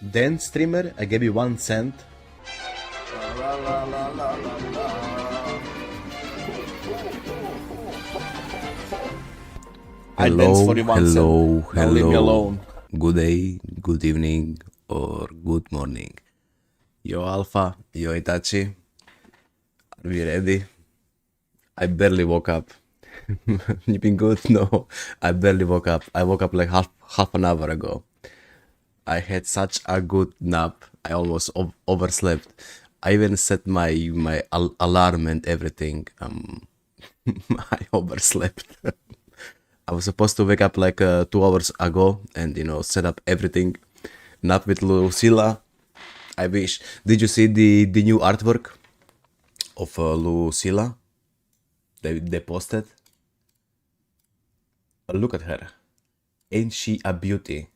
Then streamer, I gave you 1 cent. I dance for you 1 cent. Now leave me alone. Good day, good evening, or good morning. Yo Alpha, yo Itachi. Are we ready? I barely woke up. You been good? No, I barely woke up. I woke up like half an hour ago. I had such a good nap. I almost overslept. I even set my alarm and everything. I overslept. I was supposed to wake up like 2 hours ago and set up everything. Nap with Lucilla. I wish. Did you see the new artwork of Lucilla? They posted. Look at her. Ain't she a beauty?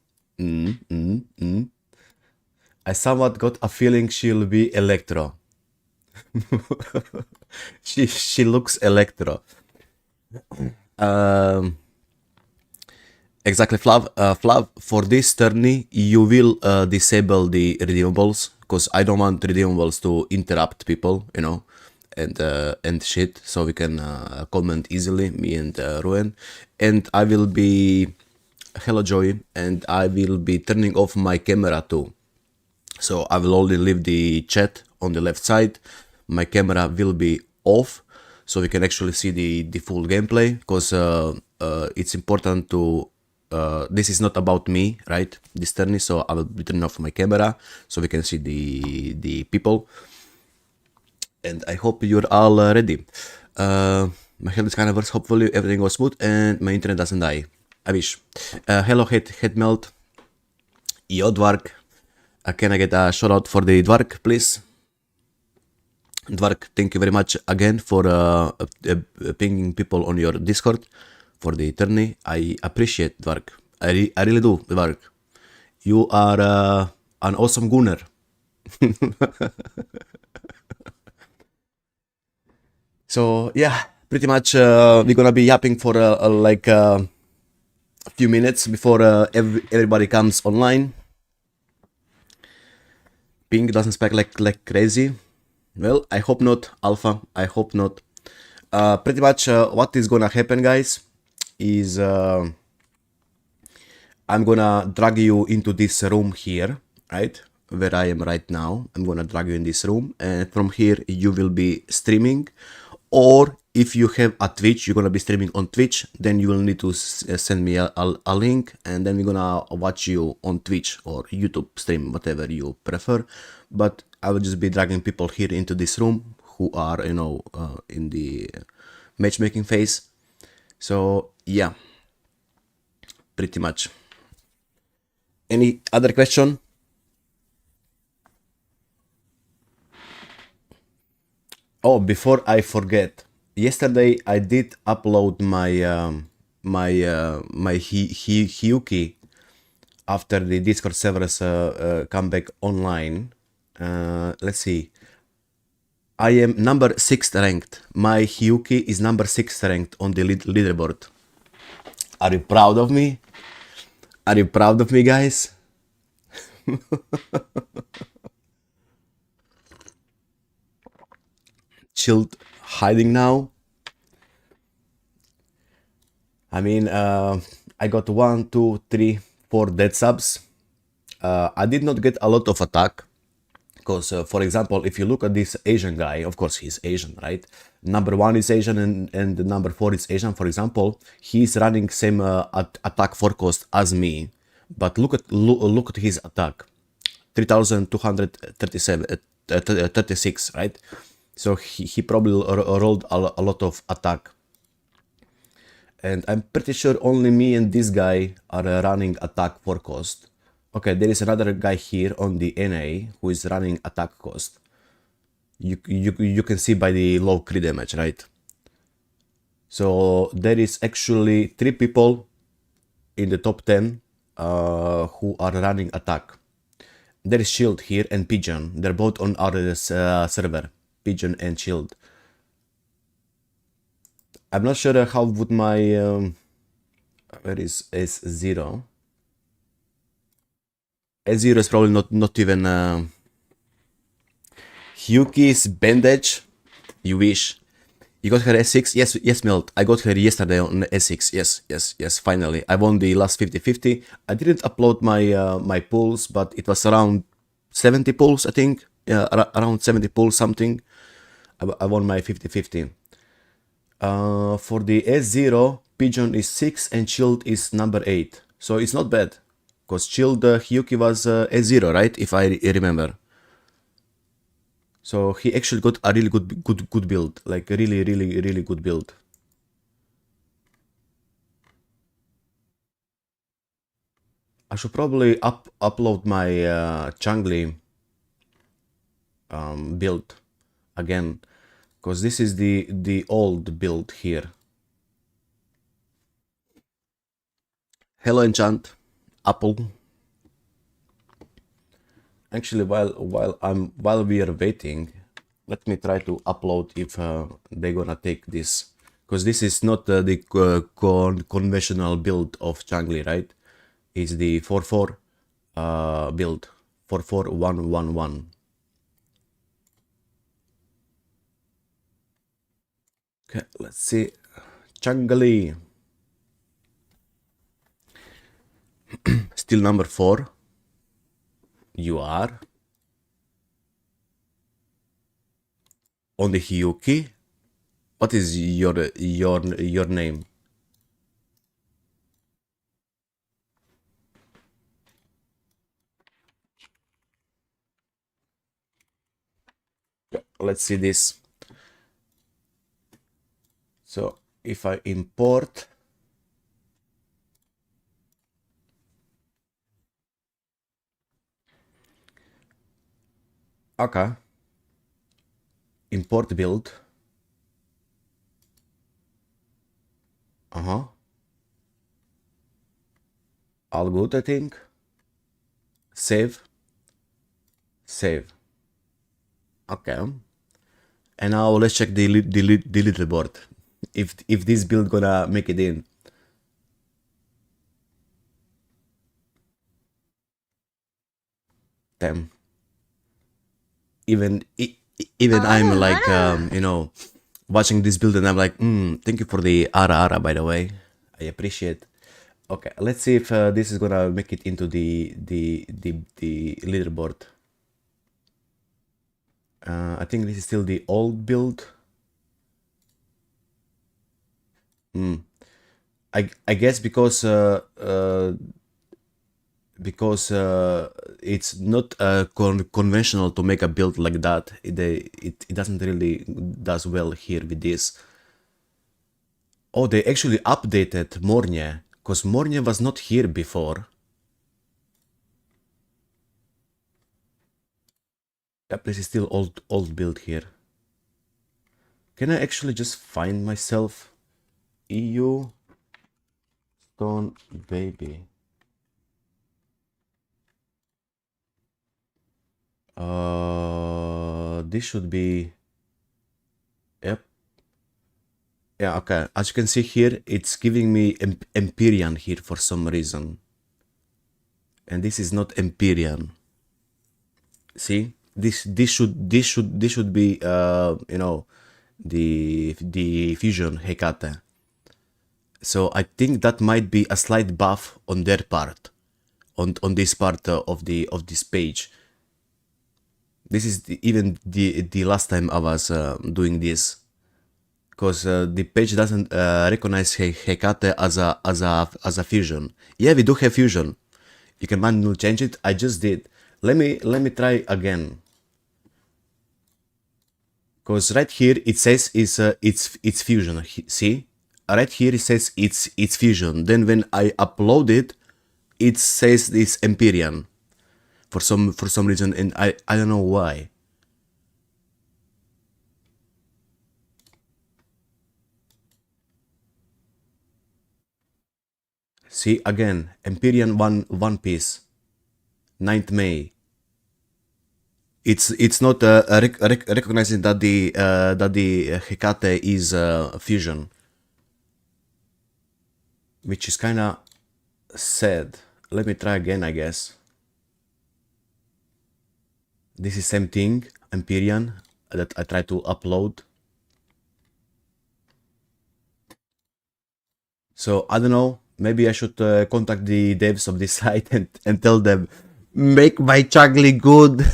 I somewhat got a feeling she'll be Electro. she looks Electro. Exactly, Flav. Flav, for this tourney, you will disable the redeemables, because I don't want redeemables to interrupt people, and shit, so we can comment easily, me and Ruin. And I will be... Hello, Joey. And I will be turning off my camera too. So I will only leave the chat on the left side. My camera will be off, so we can actually see the full gameplay, because it's important to... this is not about me, right? This tourney, so I will be turning off my camera so we can see the people. And I hope you're all ready. My health is kind of worse. Hopefully everything goes smooth and my internet doesn't die. I wish. Hello, head melt. Yo, Dwark. Can I get a shout out for the Dwark, please? Dwark, thank you very much again for pinging people on your Discord for the tourney. I appreciate, Dwark. I really do, Dwark. You are an awesome gunner. So yeah, pretty much we're gonna be yapping for like a few minutes before everybody comes online. Ping doesn't spike like crazy. Well, I hope not, Alpha. I hope not. Pretty much what is gonna happen, guys, is I'm gonna drag you into this room here, right? Where I am right now. I'm gonna drag you in this room, and from here you will be streaming. Or if you have a Twitch, you're gonna be streaming on Twitch, then you will need to send me a link, and then we're gonna watch you on Twitch or YouTube stream, whatever you prefer. But I will just be dragging people here into this room who are, in the matchmaking phase. So yeah, pretty much. Any other question? Oh, before I forget, yesterday I did upload my Hyuki after the Discord servers come back online. Let's see. I am number 6 ranked. My Hyuki is number 6 ranked on the leaderboard. Are you proud of me? Are you proud of me, guys? Chilled, hiding now. I mean, I got 1, 2, 3, 4 dead subs. I did not get a lot of attack, because, for example, if you look at this Asian guy, of course he's Asian, right? Number 1 is Asian and number 4 is Asian, for example. He's running same attack forecast as me, but look at his attack, 3,236, right? So he probably rolled a lot of attack. And I'm pretty sure only me and this guy are running attack for cost. Okay, there is another guy here on the NA who is running attack cost. You can see by the low crit damage, right? So there is actually 3 people in the top 10 who are running attack. There is Shield here and Pigeon. They're both on our server. Pigeon and Shield. I'm not sure how would my... where is S0? S0 is probably not even Hyuki's bandage. You wish. You got her S6? Yes, Milt. I got her yesterday on S6. Yes, finally. I won the last 50-50. I didn't upload my my pulls, but it was around 70 pulls, I think. Yeah, around 70 pulls something. I won my 50-50. For the S0, Pigeon is 6 and Shield is number 8. So it's not bad. Because Shield Hyuki was S0, right? If I remember. So he actually got a really good build, like a really good build. I should probably upload my Changli build again, because this is the old build here. Hello Enchant, Apple. Actually, while we are waiting, let me try to upload if they're gonna take this, because this is not the conventional build of Changli, right? It's the 4-4 build, 4-4-1-1-1. Okay, let's see. Changli. Still number 4. You are. On the Hyuki. What is your name? Let's see this. So if I import, okay, import build, all good, I think. Save, okay, and now let's check the leaderboard, if this build gonna make it in. Damn. Even I'm like you know, watching this build and I'm like, thank you for the ara by the way, I appreciate. Okay, let's see if this is gonna make it into the leaderboard. I think this is still the old build. I guess because it's not conventional to make a build like that. It doesn't really does well here with this. Oh, they actually updated Mornie, because Mornie was not here before. Yep, this is still old build here. Can I actually just find myself EU Stone Baby? This should be, yep. Yeah, okay. As you can see here, it's giving me Empyrean here for some reason. And this is not Empyrean. See? This should be you know, the fusion Hecate. So I think that might be a slight buff on their part, on this part of this page. This is even the last time I was doing this, because the page doesn't recognize Hecate as a fusion. Yeah, we do have fusion. You can manually change it. I just did. Let me try again. Because right here it says it's fusion. See, right here it says it's fusion. Then when I upload it, it says it's Empyrean. For some reason, and I don't know why. See again, Empyrean one piece, 9th May. It's not recognizing that the Hecate is fusion, which is kind of sad. Let me try again, I guess. This is same thing, Empyrean, that I try to upload. So I don't know, maybe I should contact the devs of this site and tell them, make my juggly good.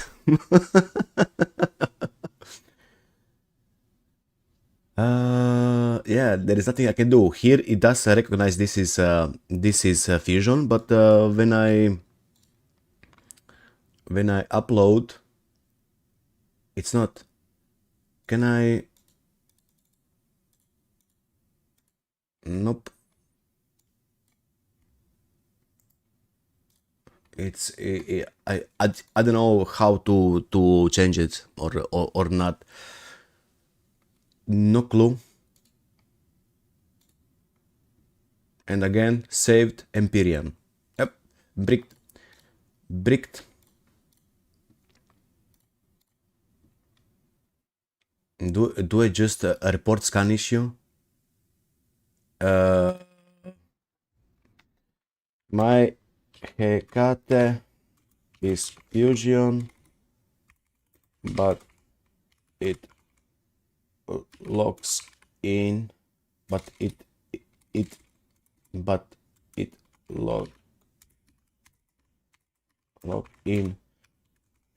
Yeah, there is nothing I can do. Here it does recognize this is fusion, but when I upload, it's not. Can I? Nope. It's I don't know how to change it or not. No clue. And again, saved Empyrean. Yep, bricked. Do I just report scan issue? My Hecate is fusion, but it logs in, but it log in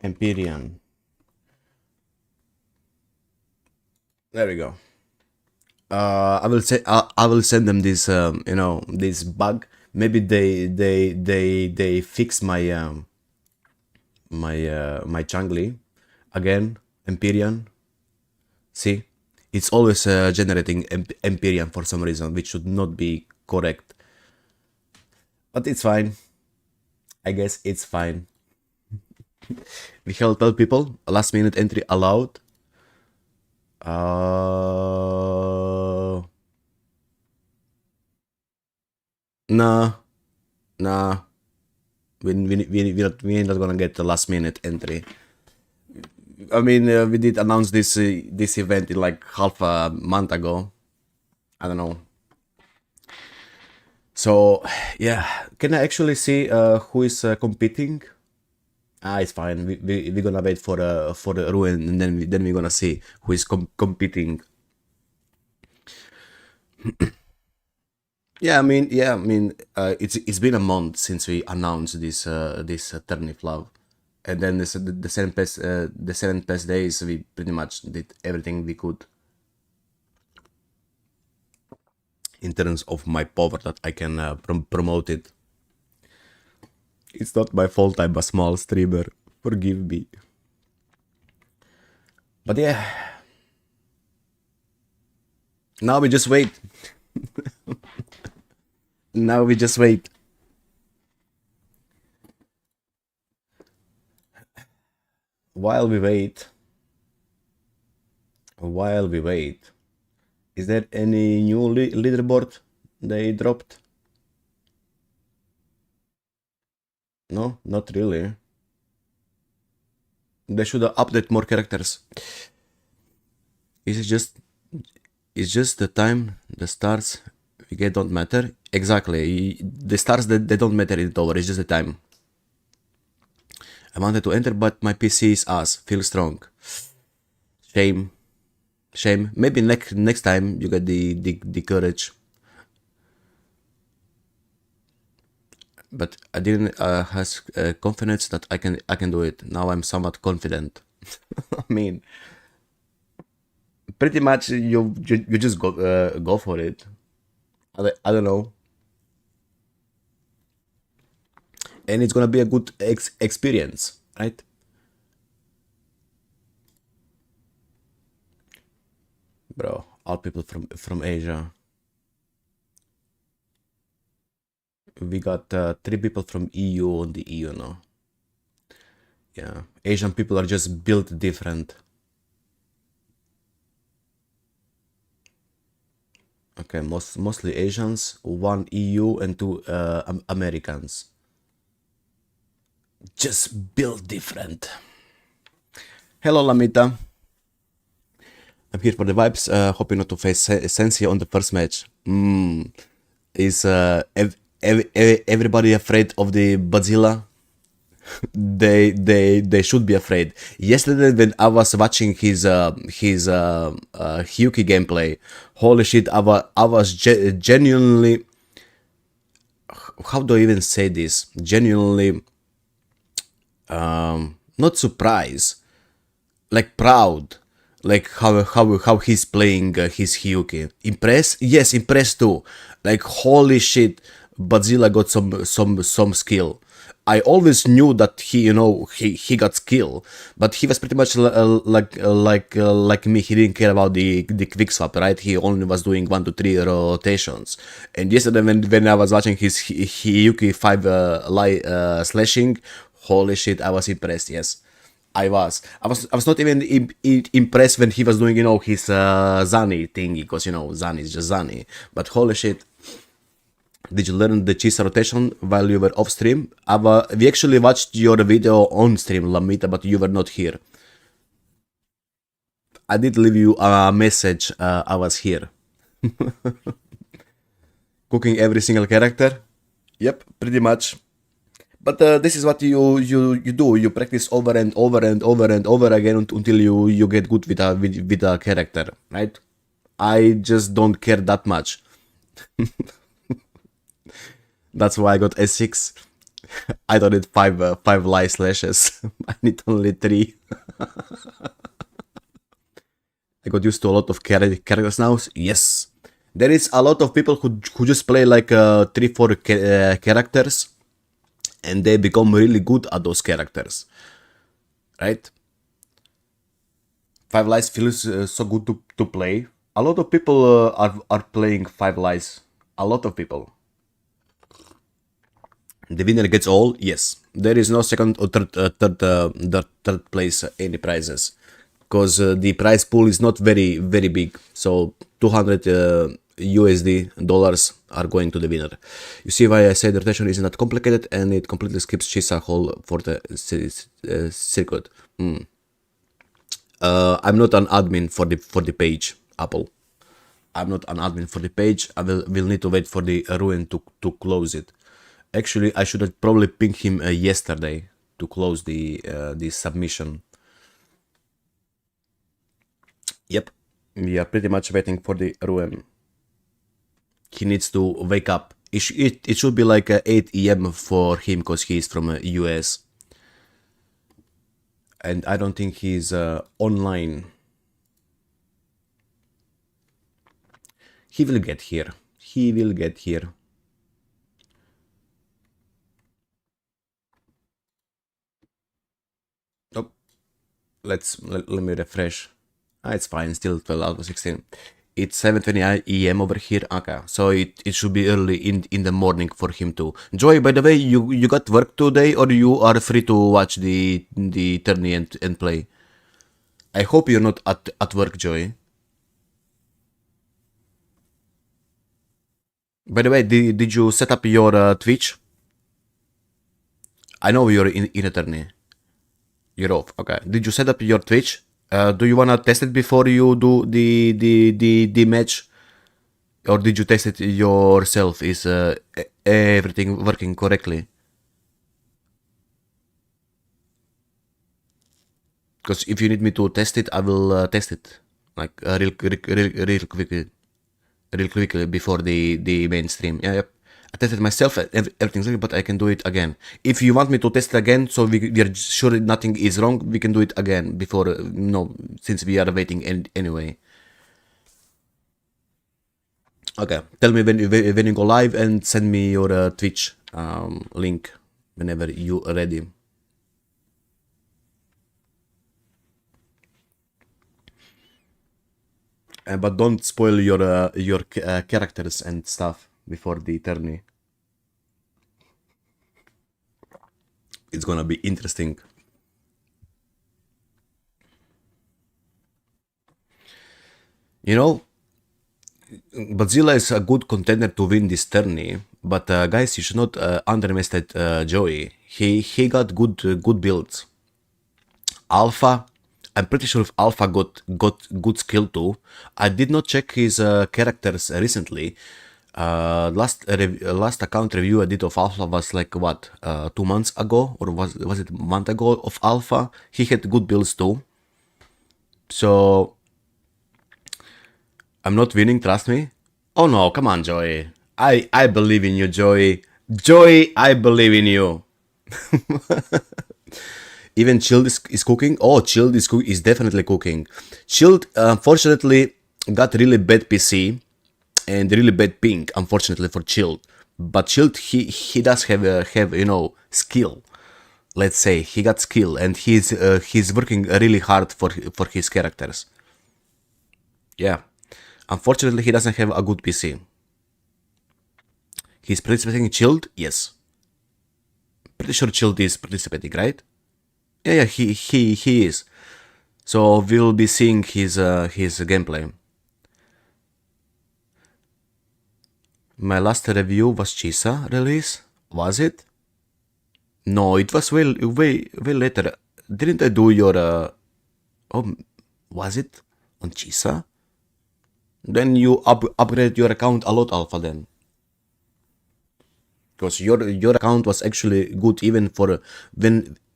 Empyrean. There we go. I will send them this this bug. Maybe they fix my my Changli again. Empyrean. See, it's always generating Empyrean for some reason, which should not be correct. But it's fine. I guess it's fine. We shall tell people last minute entry allowed. Nah. We're not gonna get the last minute entry. I mean, we did announce this event in like half a month ago. I don't know. So yeah, can I actually see who is competing? It's fine. We're gonna wait for the ruin, and then we're gonna see who is competing. Yeah, I mean, it's been a month since we announced this tourney flav, and then the 7 past days we pretty much did everything we could in terms of my power that I can promote it. It's not my fault. I'm a small streamer. Forgive me. But yeah, now we just wait. Now we just wait. While we wait, is there any new leaderboard they dropped? No, not really. They should update more characters. It's just the time, the stars we get don't matter. Exactly, the stars they don't matter in Tower. It's just the time. I wanted to enter, but my PC is ass. Feel strong. Shame. Maybe next time you get the courage. But I didn't have confidence that I can do it. Now I'm somewhat confident. I mean, pretty much you just go for it. I don't know. And it's gonna be a good experience, right? Bro, all people from Asia. We got 3 people from EU on the EU now. Yeah, Asian people are just built different. Okay, mostly Asians, 1 EU and 2 Americans. Just built different. Hello, Lamita. I'm here for the vibes. Hoping not to face Sensi on the first match. Is everybody afraid of the Godzilla? They should be afraid. Yesterday when I was watching his Hyuki gameplay, holy shit, I was genuinely, how do I even say this? Genuinely not surprised, like proud, like how he's playing his Hyuki. Impressed? Yes, impressed too. Like holy shit, Godzilla got some skill. I always knew that he got skill, but he was pretty much like me. He didn't care about the quick swap, right? He only was doing 1 to 3 rotations. And yesterday when I was watching his Hyuki 5 slashing, holy shit, I was impressed. Yes. I was not even impressed when he was doing, his Zani thingy, because, Zani is just Zani. But holy shit, did you learn the cheese rotation while you were off stream? We actually watched your video on stream, Lamita, but you were not here. I did leave you a message, I was here. Cooking every single character? Yep, pretty much. But this is what you do. You practice over and over and over and over again until you get good with a character, right? I just don't care that much. That's why I got S6. I don't need five light slashes. I need only 3. I got used to a lot of characters now. Yes, there is a lot of people who just play like 3-4 characters, and they become really good at those characters, right? 5 Lies feels so good to play. A lot of people are playing 5 Lies. A lot of people. The winner gets all. Yes, there is no second or third place any prizes, because the prize pool is not very big. So 200 USD dollars are going to the winner. You see why I say the rotation is not complicated and it completely skips Chisa hole for the circuit. I'm not an admin for the page, Apple. I'm not an admin for the page. I will need to wait for the ruin to close it. Actually, I should have probably pinged him yesterday to close the submission. Yep, we are pretty much waiting for the ruin. He needs to wake up. It should be like 8 AM for him, because he's from US. And I don't think he's online. He will get here. He will get here. Oh, let me refresh. It's fine, still 12 out of 16. It's 7:20 AM over here. Okay, so it should be early in the morning for him too. Joy, by the way, you got work today, or you are free to watch the tourney and play? I hope you're not at work, Joy. By the way, did you set up your Twitch? I know you're in a tourney. You're off. Okay. Did you set up your Twitch? Do you wanna test it before you do the match, or did you test it yourself? Is everything working correctly? Because if you need me to test it, I will test it like real quickly before the main stream. Yeah, yep. I tested myself. Everything's okay, but I can do it again. If you want me to test it again, so we're sure nothing is wrong, we can do it again before. No, since we are waiting anyway. Okay, tell me when you go live and send me your Twitch link whenever you are ready. But don't spoil your characters and stuff before the tourney. It's gonna be interesting. You know, Godzilla is a good contender to win this tourney, but guys, you should not underestimate Joey. He got good builds. Alpha, I'm pretty sure if Alpha got good skill too. I did not check his characters recently. Last account review I did of Alpha was like what 2 months ago, or was it a month ago of Alpha. He had good builds too. So I'm not winning, trust me. Oh no, come on, Joey. I believe in you, Joey. Joey, I believe in you. Even Chilled is cooking. Oh, Chilled is definitely cooking. Chilled, unfortunately, got really bad PC and really bad ping, unfortunately for Chilled. But Chilled, he does have skill. Let's say he got skill, and he's working really hard for his characters. Yeah, unfortunately, he doesn't have a good PC. He's participating in Chilled, yes. Pretty sure Chilled is participating, right? Yeah, he is. So we'll be seeing his gameplay. My last review was Chisa release, was it? No, it was way later. Didn't I do your oh, was it on Chisa? Then you upgrade your account a lot, Alpha, then. Because your account was actually good even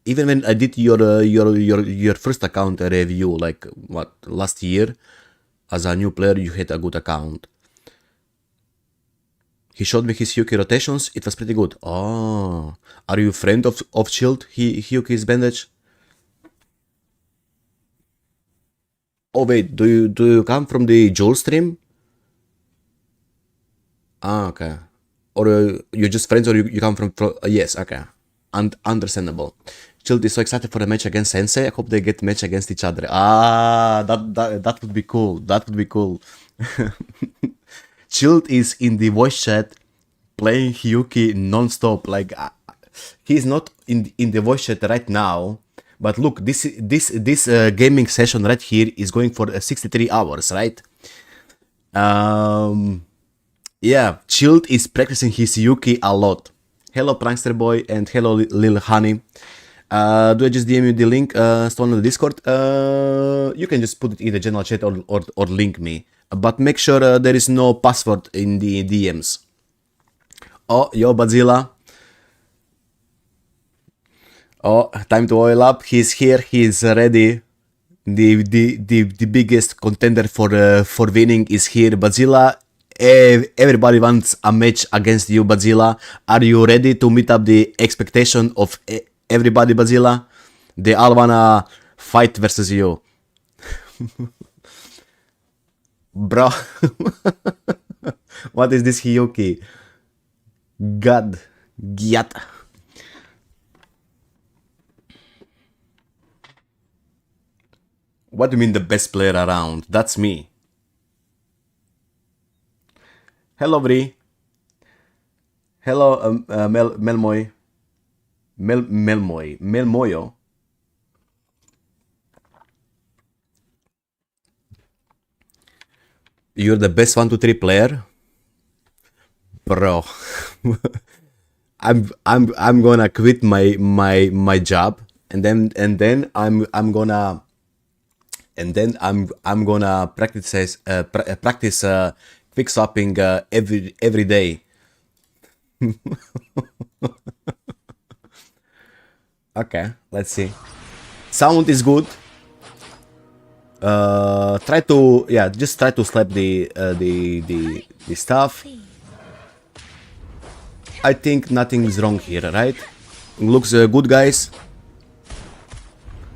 when I did your first account review, like what, last year. As a new player, you had a good account. He showed me his Hyuki rotations. It was pretty good. Oh, are you a friend of Shield? Hyuki's bandage. Oh wait, do you come from the Joel stream? Ah, okay. Or you're just friends, or you come from yes, okay. Understandable. Child is so excited for the match against Sensei. I hope they get match against each other. Ah, that would be cool. That would be cool. Child is in the voice chat playing Hyuki non-stop. Like he's not in the voice chat right now. But look, this gaming session right here is going for 63 hours, right? Yeah, Chilled is practicing his Yuki a lot. Hello, Prankster Boy, and hello, Lil Honey. Do I just DM you the link, Stone, on the Discord? You can just put it in the general chat or link me. But make sure there is no password in the DMs. Oh, yo, Bazilla. Oh, time to oil up. He's here. He's ready. The biggest contender for winning is here. Bazilla. Everybody wants a match against you, Bazilla. Are you ready to meet up the expectation of everybody, Bazilla? They all wanna fight versus you. Bro. What is this Hyuki? God. Gyat. What do you mean the best player around? That's me. Hello, Bri. Hello, Melmoy. Melmoyo. You're the best 1-2-3 player, bro. I'm gonna quit my job, and then I'm gonna practice quick swapping every day. Okay, let's see. Sound is good. Just try to slap the stuff. I think nothing is wrong here, right? Looks good, guys.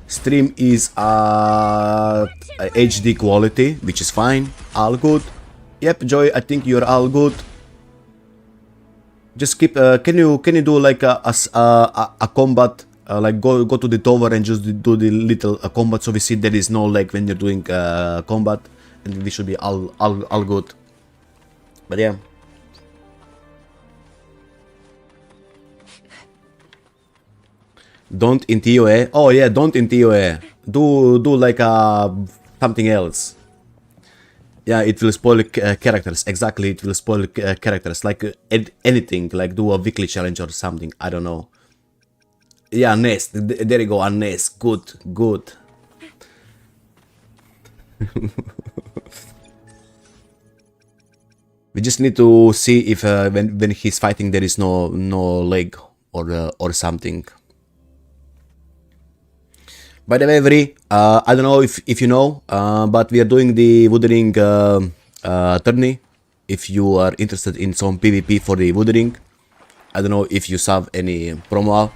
Stream is HD quality, which is fine. All good. Yep, Joy, I think you're all good. Just keep. Can you do like a combat? Like go to the tower and just do the little combat, so we see there is no lag when you're doing combat, and we should be all good. But yeah. Don't in TOE. Oh yeah, don't in TOE. Do like something else. Yeah, it will spoil characters. Exactly, it will spoil characters. Like anything, like do a weekly challenge or something. I don't know. Yeah, Nest. There you go, a Nest. Good. We just need to see if when he's fighting there is no leg or something. By the way, Vri, I don't know if you know, but we are doing the Wuthering tourney. If you are interested in some PvP for the Wuthering, I don't know if you have any promo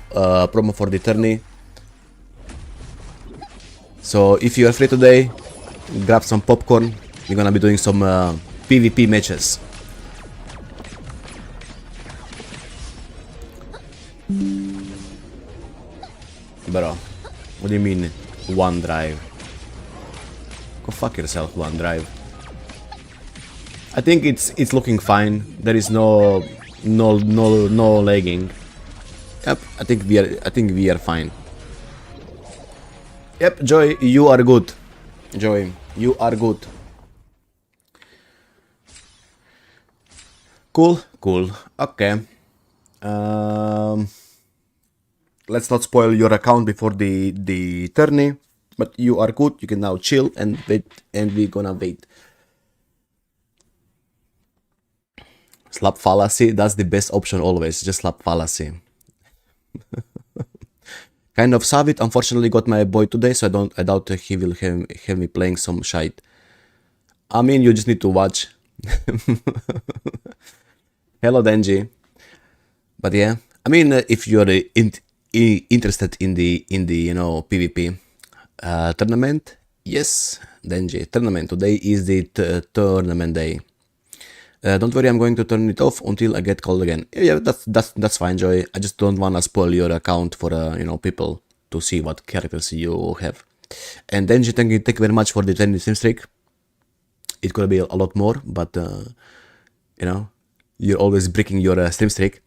for the tourney. So if you are free today, grab some popcorn. We're gonna be doing some PvP matches. Bro, what do you mean one drive? Go fuck yourself, one drive. I think it's looking fine. There is no lagging. Yep, I think we are fine. Yep, Joy, you are good. Joy, you are good. Cool. Okay. Let's not spoil your account before the tourney, but you are good. You can now chill and wait, and we're gonna wait. Slap fallacy, that's the best option always. Just slap fallacy. Kind of savage. Unfortunately, got my boy today, so I doubt he will have me playing some shite. I mean, you just need to watch. Hello, Denji. But yeah, I mean, if you're interested in the PvP tournament, yes, Denji, tournament. Today is the tournament day. Don't worry, I'm going to turn it off until I get called again. Yeah, that's fine, Joy. I just don't wanna spoil your account for people to see what characters you have. And Denji, thank you very much for the 10 stream streak. It could be a lot more, but you're always breaking your stream streak.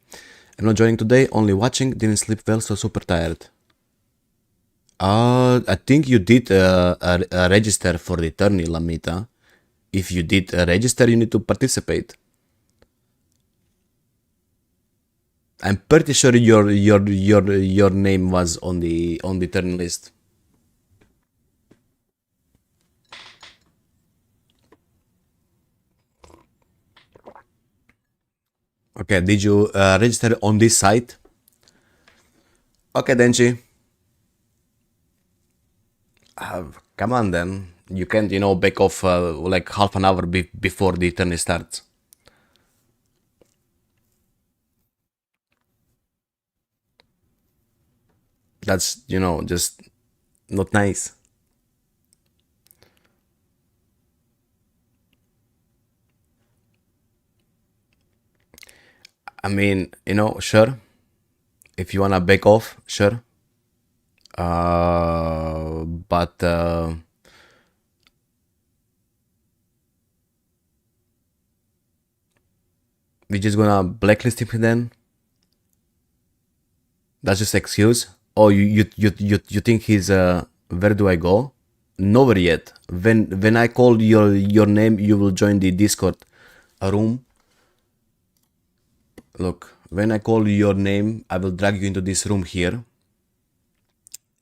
I'm not joining today, only watching. Didn't sleep well, so super tired. I think you did a register for the tourney, Lamita. If you did register, you need to participate. I'm pretty sure your name was on the turn list. Okay, did you register on this site? Okay, Denji. Come on then. You can't, back off like half an hour before the tourney starts. That's, just not nice. I mean, sure. If you wanna back off, sure. But we just gonna blacklist him then. That's just excuse. Oh, you think he's where do I go? Nowhere yet. When I call your name, you will join the Discord room. Look, when I call your name, I will drag you into this room here,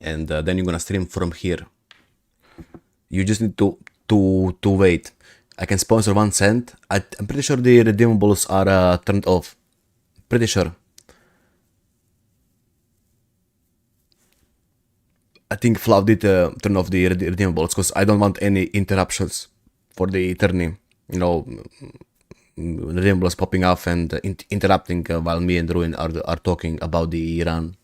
and then you're gonna stream from here. You just need to wait. I can sponsor 1 cent. I'm pretty sure the redeemables are turned off. Pretty sure. I think Flav did turn off the redeemables because I don't want any interruptions for the tourney. Redeemables popping off and interrupting while me and Ruin are talking about the Iran.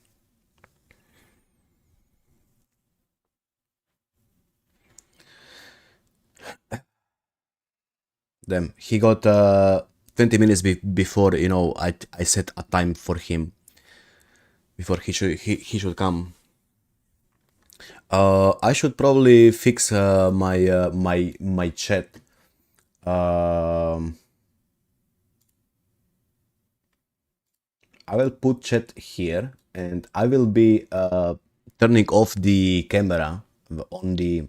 Damn, he got 20 minutes before I set a time for him before he should come. I should probably fix my chat. I will put chat here, and I will be turning off the camera on the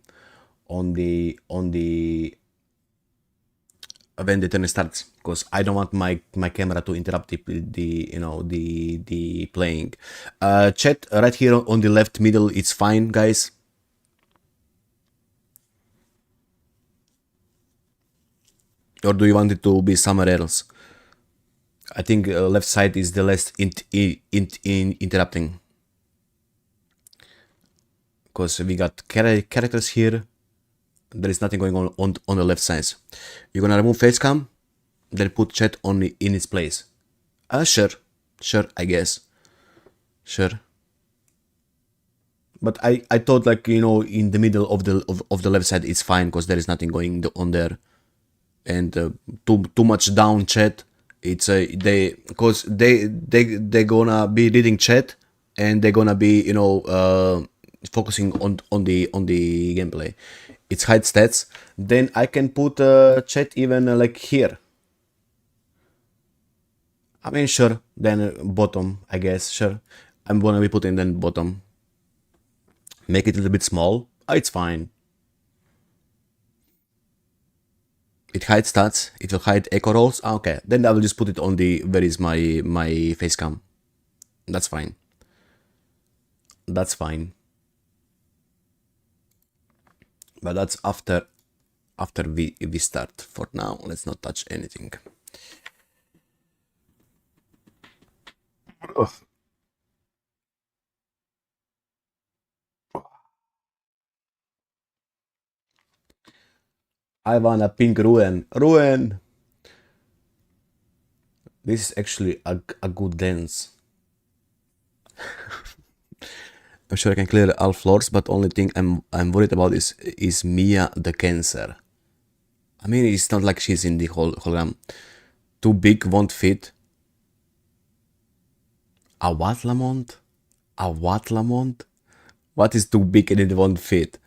when the turn starts, because I don't want my camera to interrupt the playing. Chat right here on the left middle, it's fine, guys. Or do you want it to be somewhere else? I think left side is the less interrupting. Because we got characters here. There is nothing going on the left side. You're gonna remove facecam, then put chat only in its place. Sure, I guess. Sure. But I thought, like, you know, in the middle of the left side it's fine because there is nothing going on there, and too much down chat. It's because they gonna be reading chat and they're gonna be, you know, focusing on the gameplay. It's hide stats. Then I can put chat even like here. I mean, sure. Then bottom, I guess. Sure. I'm gonna be putting then bottom. Make it a little bit small. It's fine. It hides stats. It will hide echo rolls. Okay. Then I will just put it on the where is my face cam. That's fine. That's fine. But that's after we start. For now, let's not touch anything. Ugh. I wanna pink ruin. Ruin! This is actually a good dance. I'm sure I can clear all floors, but only thing I'm worried about is Mia the cancer. I mean, it's not like she's in the hologram. Too big, won't fit. A what, Lamont? A what, Lamont? What is too big and it won't fit?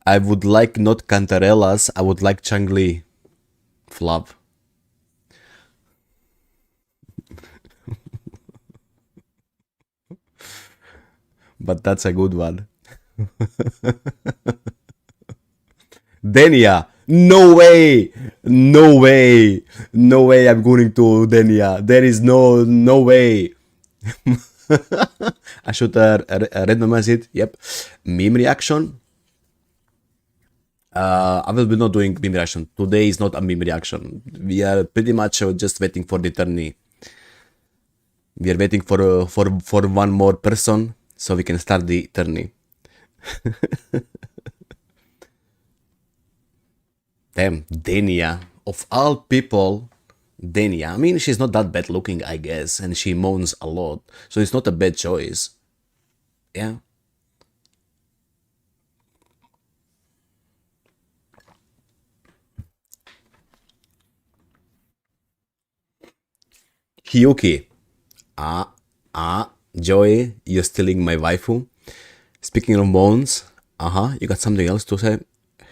I would like not Cantarellas, I would like Changli. Flop. But that's a good one. Denia! No way! No way! No way I'm going to Denia. There is no way. I should randomize it. Yep. Meme reaction. I will be not doing meme reaction. Today is not a meme reaction. We are pretty much just waiting for the tourney. We are waiting for one more person so we can start the tourney. Damn, Denia. Of all people, Denia. I mean, she's not that bad looking, I guess, and she moans a lot, so it's not a bad choice. Yeah. Hiyuki. Joey, you're stealing my waifu. Speaking of moans, you got something else to say?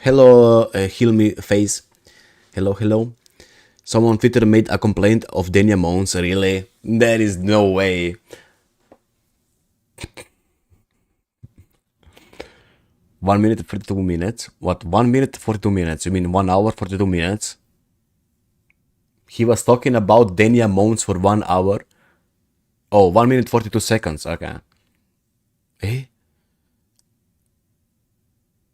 Hello, heal me face. Hello. Someone on Twitter made a complaint of Denia moans. Really? There is no way. One minute 42 minutes. What? 1 minute 42 minutes? You mean 1 hour 42 minutes? He was talking about Denia moans for 1 hour. Oh, 1 minute 42 seconds. Okay. Eh?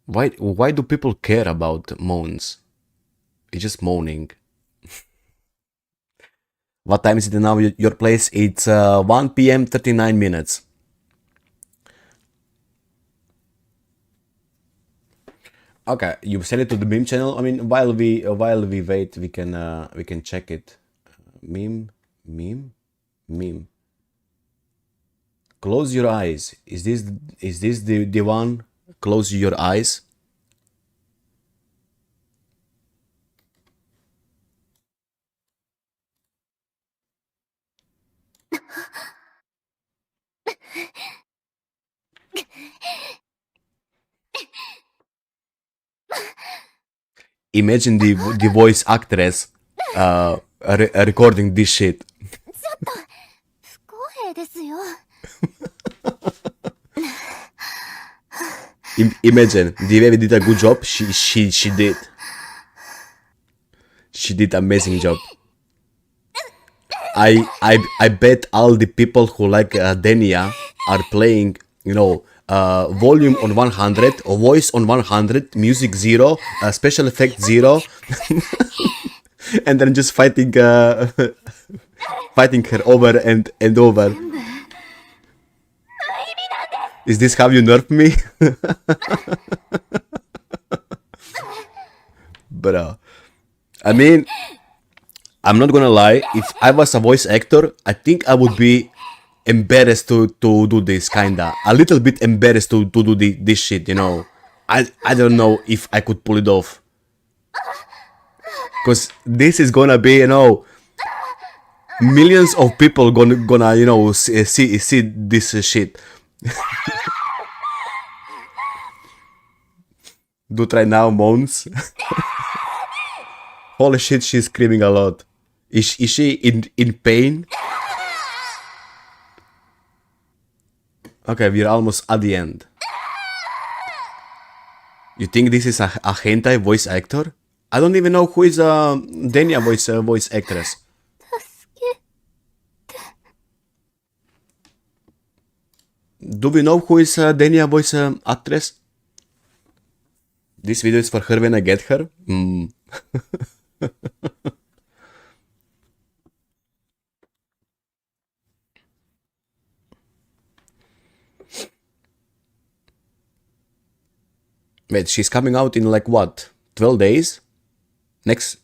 Why do people care about moans? It's just moaning. What time is it now? Your place? It's 1 p.m. 39 minutes. Okay, you send it to the meme channel. I mean, while we wait, we can check it. Meme. Close your eyes. Is this the one? Close your eyes. Imagine the voice actress recording this shit. Imagine the baby did a good job. She did. She did amazing job. I bet all the people who like Denia are playing, you know, volume on 100, voice on 100, music 0, special effect 0, and then just fighting fighting her over and over. Is this how you nerf me? Bro, I mean, I'm not gonna lie, if I was a voice actor, I think I would be embarrassed to do this, kinda. A little bit embarrassed to do this shit, you know. I don't know if I could pull it off. Because this is gonna be, you know, millions of people gonna you know, see this shit. Do try now, moans. Holy shit, she's screaming a lot. Is she in pain? Okay, we're almost at the end. You think this is a hentai voice actor? I don't even know who is Denia voice actress. Do we know who is Denia voice actress? This video is for her when I get her. Wait, she's coming out in like what? 12 days?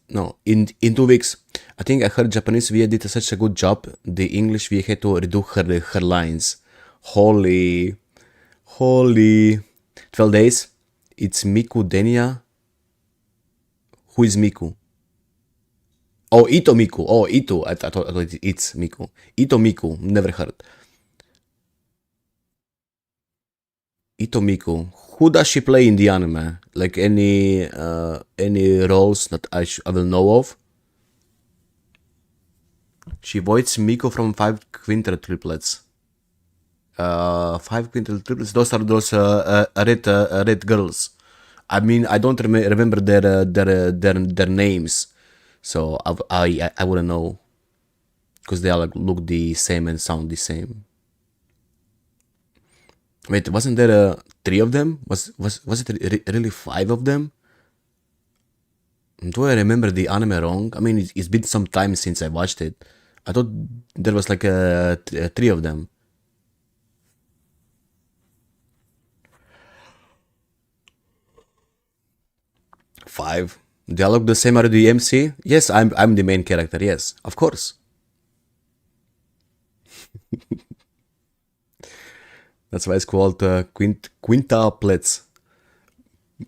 No, in 2 weeks. I think I heard Japanese VA did such a good job. The English VA had to redo her lines. Holy 12 days. It's Miku Denia. Who is Miku? Oh, Ito Miku. Oh, Ito. I thought it's Miku. Ito Miku. Never heard. Ito Miku. Who does she play in the anime? Like any roles that I will know of? She voiced Miku from 5 Quintal Triplets. 5 Quintal Triplets. Those are those red girls. I mean, I don't remember their names, so I wouldn't know, because they all like, look the same and sound the same. Wait, wasn't there 3 of them? Was it really 5 of them? Do I remember the anime wrong? I mean, it's been some time since I watched it. I thought there was like 3 of them. 5. Do I look the same as the MC? Yes, I'm the main character. Yes, of course. That's why it's called quintuplets.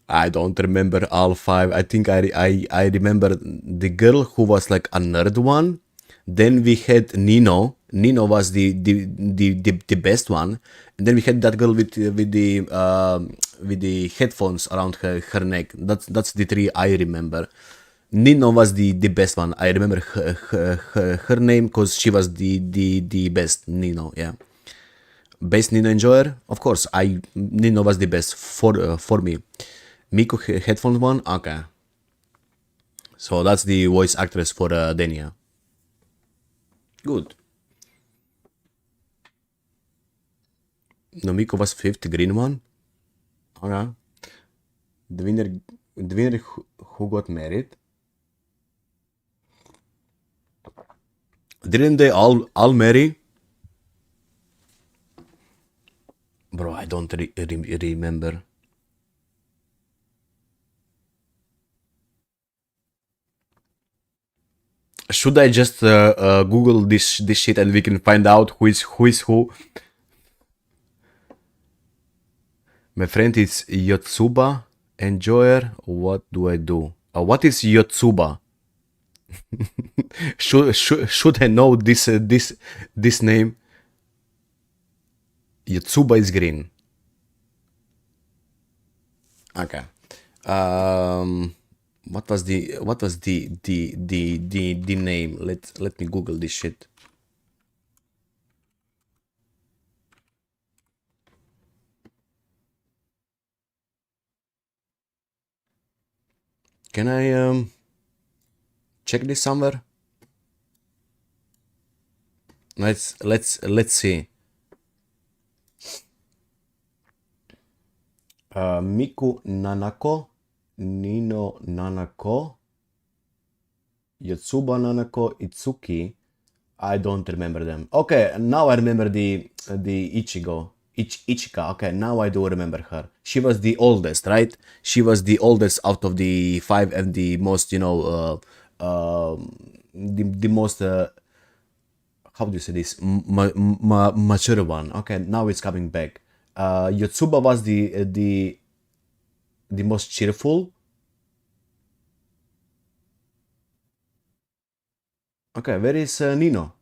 I don't remember all 5. I think I remember the girl who was like a nerd one. Then we had Nino. Nino was the best one. And then we had that girl with the headphones around her neck. That's the 3 I remember. Nino was the best one. I remember her name because she was the best. Nino, yeah. Best Nino enjoyer, of course. Nino was the best for me. Miku headphones one, okay. So that's the voice actress for Denia. Good. No, Miku was 5th, green one. Okay. The winner who got married. Didn't they all marry? Bro, I don't remember. Should I just Google this shit and we can find out who is who? My friend is Yotsuba enjoyer. What do I do? What is Yotsuba? should I know this name? Yotsuba is green. Okay. What was the name? Let me Google this shit. Can I check this somewhere? Let's see. Miku Nanako, Nino Nanako, Yotsuba Nanako, Itsuki. I don't remember them. Okay, now I remember the Ichika. Okay, now I do remember her. She was the oldest, right? She was the oldest out of the five and the most, the most how do you say this? Mature one. Okay, now it's coming back. Yotsuba was the most cheerful. Okay, where is Nino?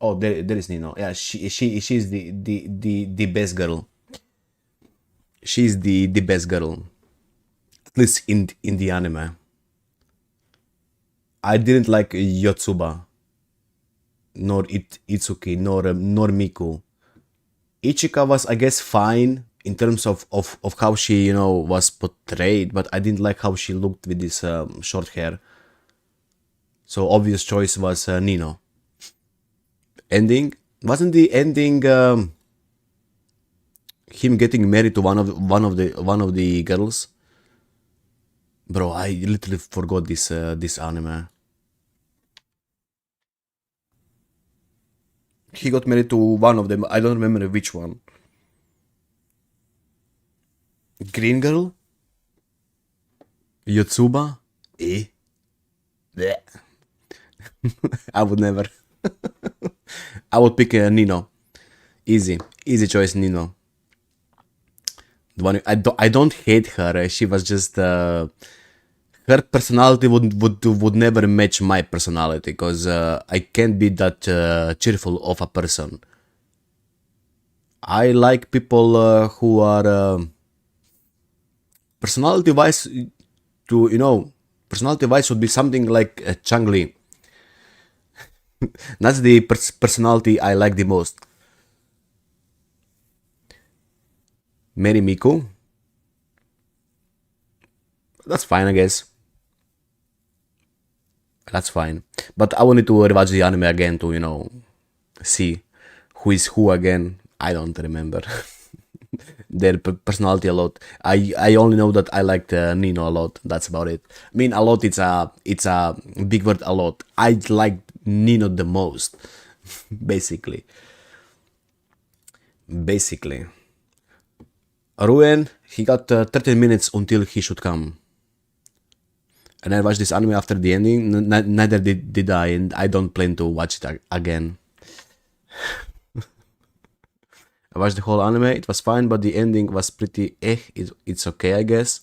Oh, there is Nino. Yeah, she's the best girl. She's the best girl. At least in the anime. I didn't like Yotsuba, nor Itsuki, nor Miku. Ichika was, I guess, fine in terms of how she, was portrayed, but I didn't like how she looked with this short hair. So obvious choice was Nino. Ending, wasn't the ending him getting married to one of the girls? Bro, I literally forgot this anime. He got married to one of them. I don't remember which one. Green girl? Yotsuba? Eh? Bleh. I would never. I would pick Nino. Easy choice, Nino. The one I don't hate her. She was just her personality would never match my personality because I can't be that cheerful of a person. I like people who are personality wise personality wise would be something like Changli. That's the personality I like the most. Mary Miku. That's fine, I guess. That's fine. But I wanted to rewatch the anime again to, see who is who again. I don't remember their personality a lot. I only know that I liked Nino a lot. That's about it. I mean, a lot. It's a big word. A lot. I like Nino the most, basically. Ruin, he got 13 minutes until he should come. And I watched this anime after the ending. Neither did I, and I don't plan to watch it again. I watched the whole anime. It was fine, but the ending was pretty It's okay, I guess.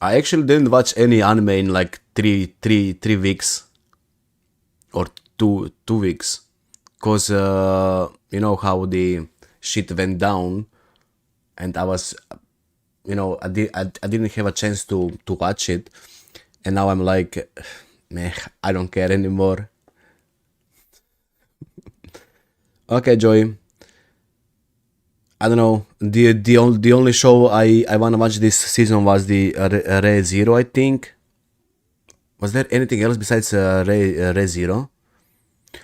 I actually didn't watch any anime in like three weeks or two weeks, cause you know how the shit went down, and I was, I didn't have a chance to watch it, and now I'm like, meh, I don't care anymore. Okay, Joy. I don't know. The only show I wanna watch this season was the Re Zero, I think. Was there anything else besides Re Zero?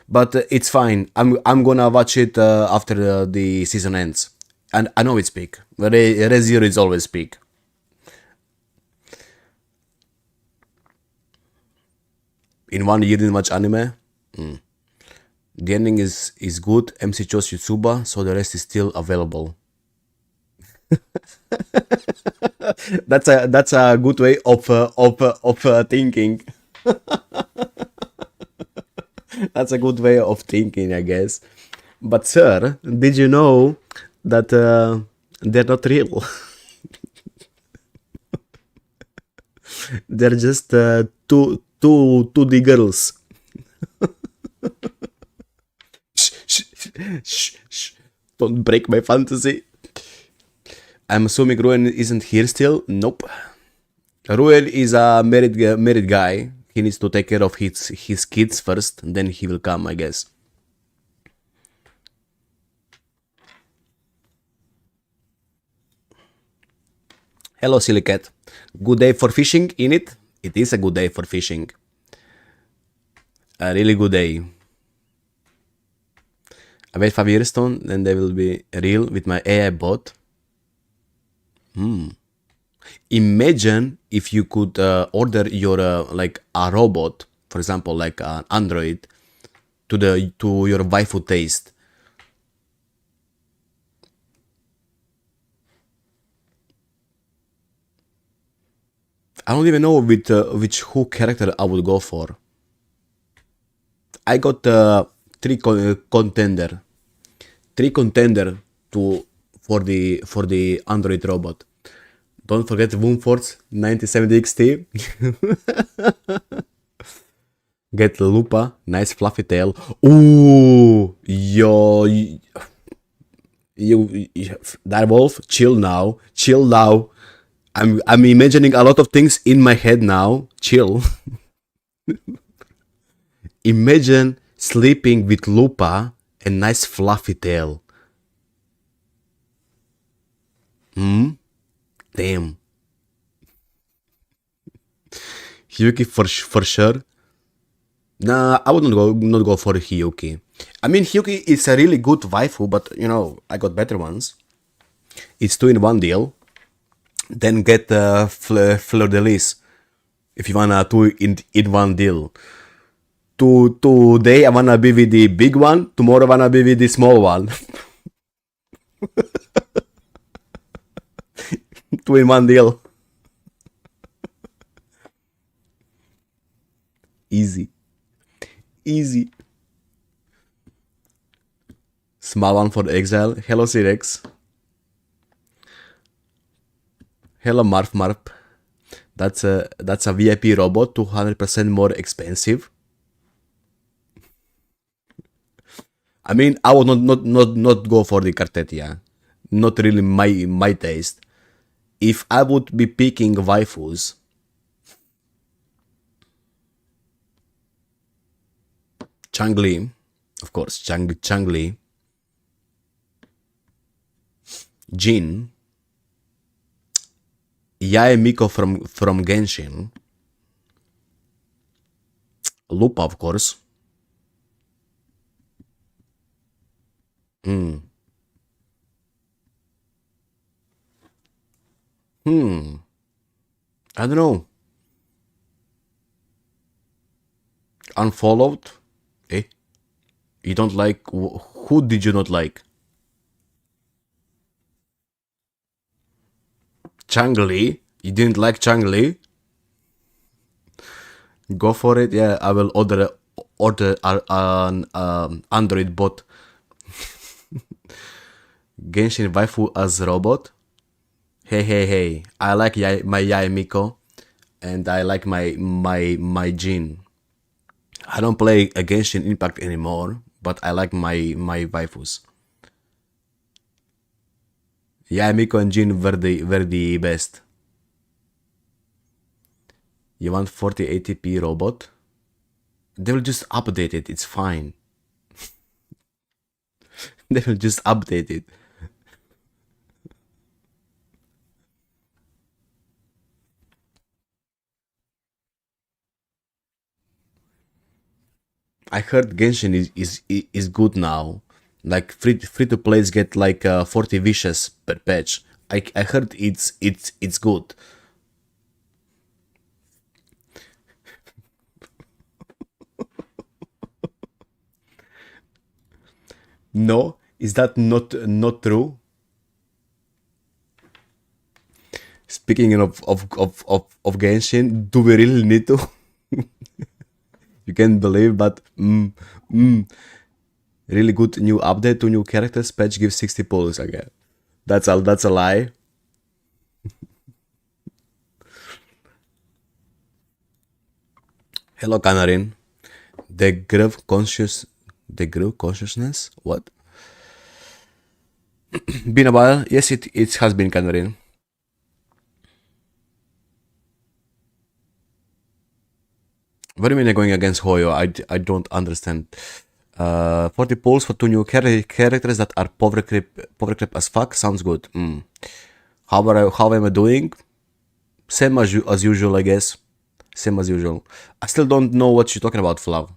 But it's fine. I'm gonna watch it after the season ends. And I know it's peak. Re Zero is always peak. In 1 year, didn't watch anime. The ending is good. MC chose Yotsuba, so the rest is still available. That's a good way of thinking. That's a good way of thinking, I guess. But sir, did you know that they're not real? They're just two 2D girls. Shh. Don't break my fantasy. I'm assuming Ruin isn't here still. Nope. Ruin is a married guy. He needs to take care of his kids first, then he will come, I guess. Hello, silly cat. Good day for fishing, in it? It is a good day for fishing. A really good day. I wait 5 years, Stone, then they will be real with my AI bot. Imagine if you could order your like a robot, for example, like an android, to your waifu taste. I don't even know which who character I would go for. I got three contender to for the Android robot. Don't forget Woomforce 9070 XT. Get Lupa, nice fluffy tail. Ooh, yo, you Direwolf, chill now, chill now. I'm imagining a lot of things in my head now. Chill. Imagine sleeping with Lupa and nice fluffy tail. Damn. Hyuki for sure. Nah, I would not go for Hyuki. I mean, Hyuki is a really good waifu, but you know, I got better ones. It's 2-in-1 deal. Then get Fleur de Lis if you wanna 2-in-1 deal. Today I wanna be with the big one. Tomorrow I wanna be with the small one. 2-in-1 deal. Easy. Easy. Small one for the exile. Hello Cirex. Hello Marf. That's a VIP robot, 200% more expensive. I mean, I would not go for the Cartetia. Not really my taste. If I would be picking waifus, Changli, of course, Changli, Jin, Yae Miko from Genshin, Lupa, of course. I don't know. Unfollowed? Eh? You don't like... Who did you not like? Changli? You didn't like Changli? Go for it. Yeah, I will order an Android bot. Genshin waifu as robot. Hey. I like my Yae Miko, and I like my Jin. I don't play a Genshin Impact anymore, but I like my waifus. Yae Miko and Jin were the best. You want 4080p robot? They will just update it. It's fine. They will just update it. I heard Genshin is good now. Like free to plays get like 40 wishes per patch. I heard it's good. No, is that not true? Speaking of Genshin, do we really need to? You can't believe, but really good new update to new characters. Patch gives 60 pulls again. That's a lie. Hello, Canarin. The grove consciousness. What? Been a while. Yes, it has been, Canarin. What do you mean you're going against Hoyo? I don't understand. 40 pulls for 2 new characters that are power creep as fuck. Sounds good. How am I doing? Same as usual, I guess. Same as usual. I still don't know what you're talking about, Flav.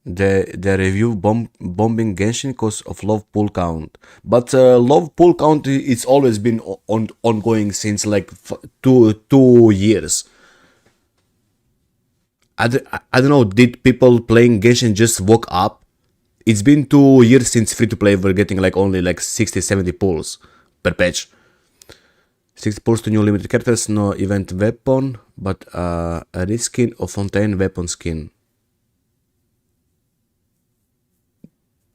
The review bombing Genshin because of love pool count, but love pool count it's always been ongoing since like 2 years. I don't know, did people playing Genshin just woke up? It's been 2 years since free to play were getting like only like 60-70 pulls per patch. 60 pulls to new limited characters, no event weapon, but a reskin of Fontaine weapon skin.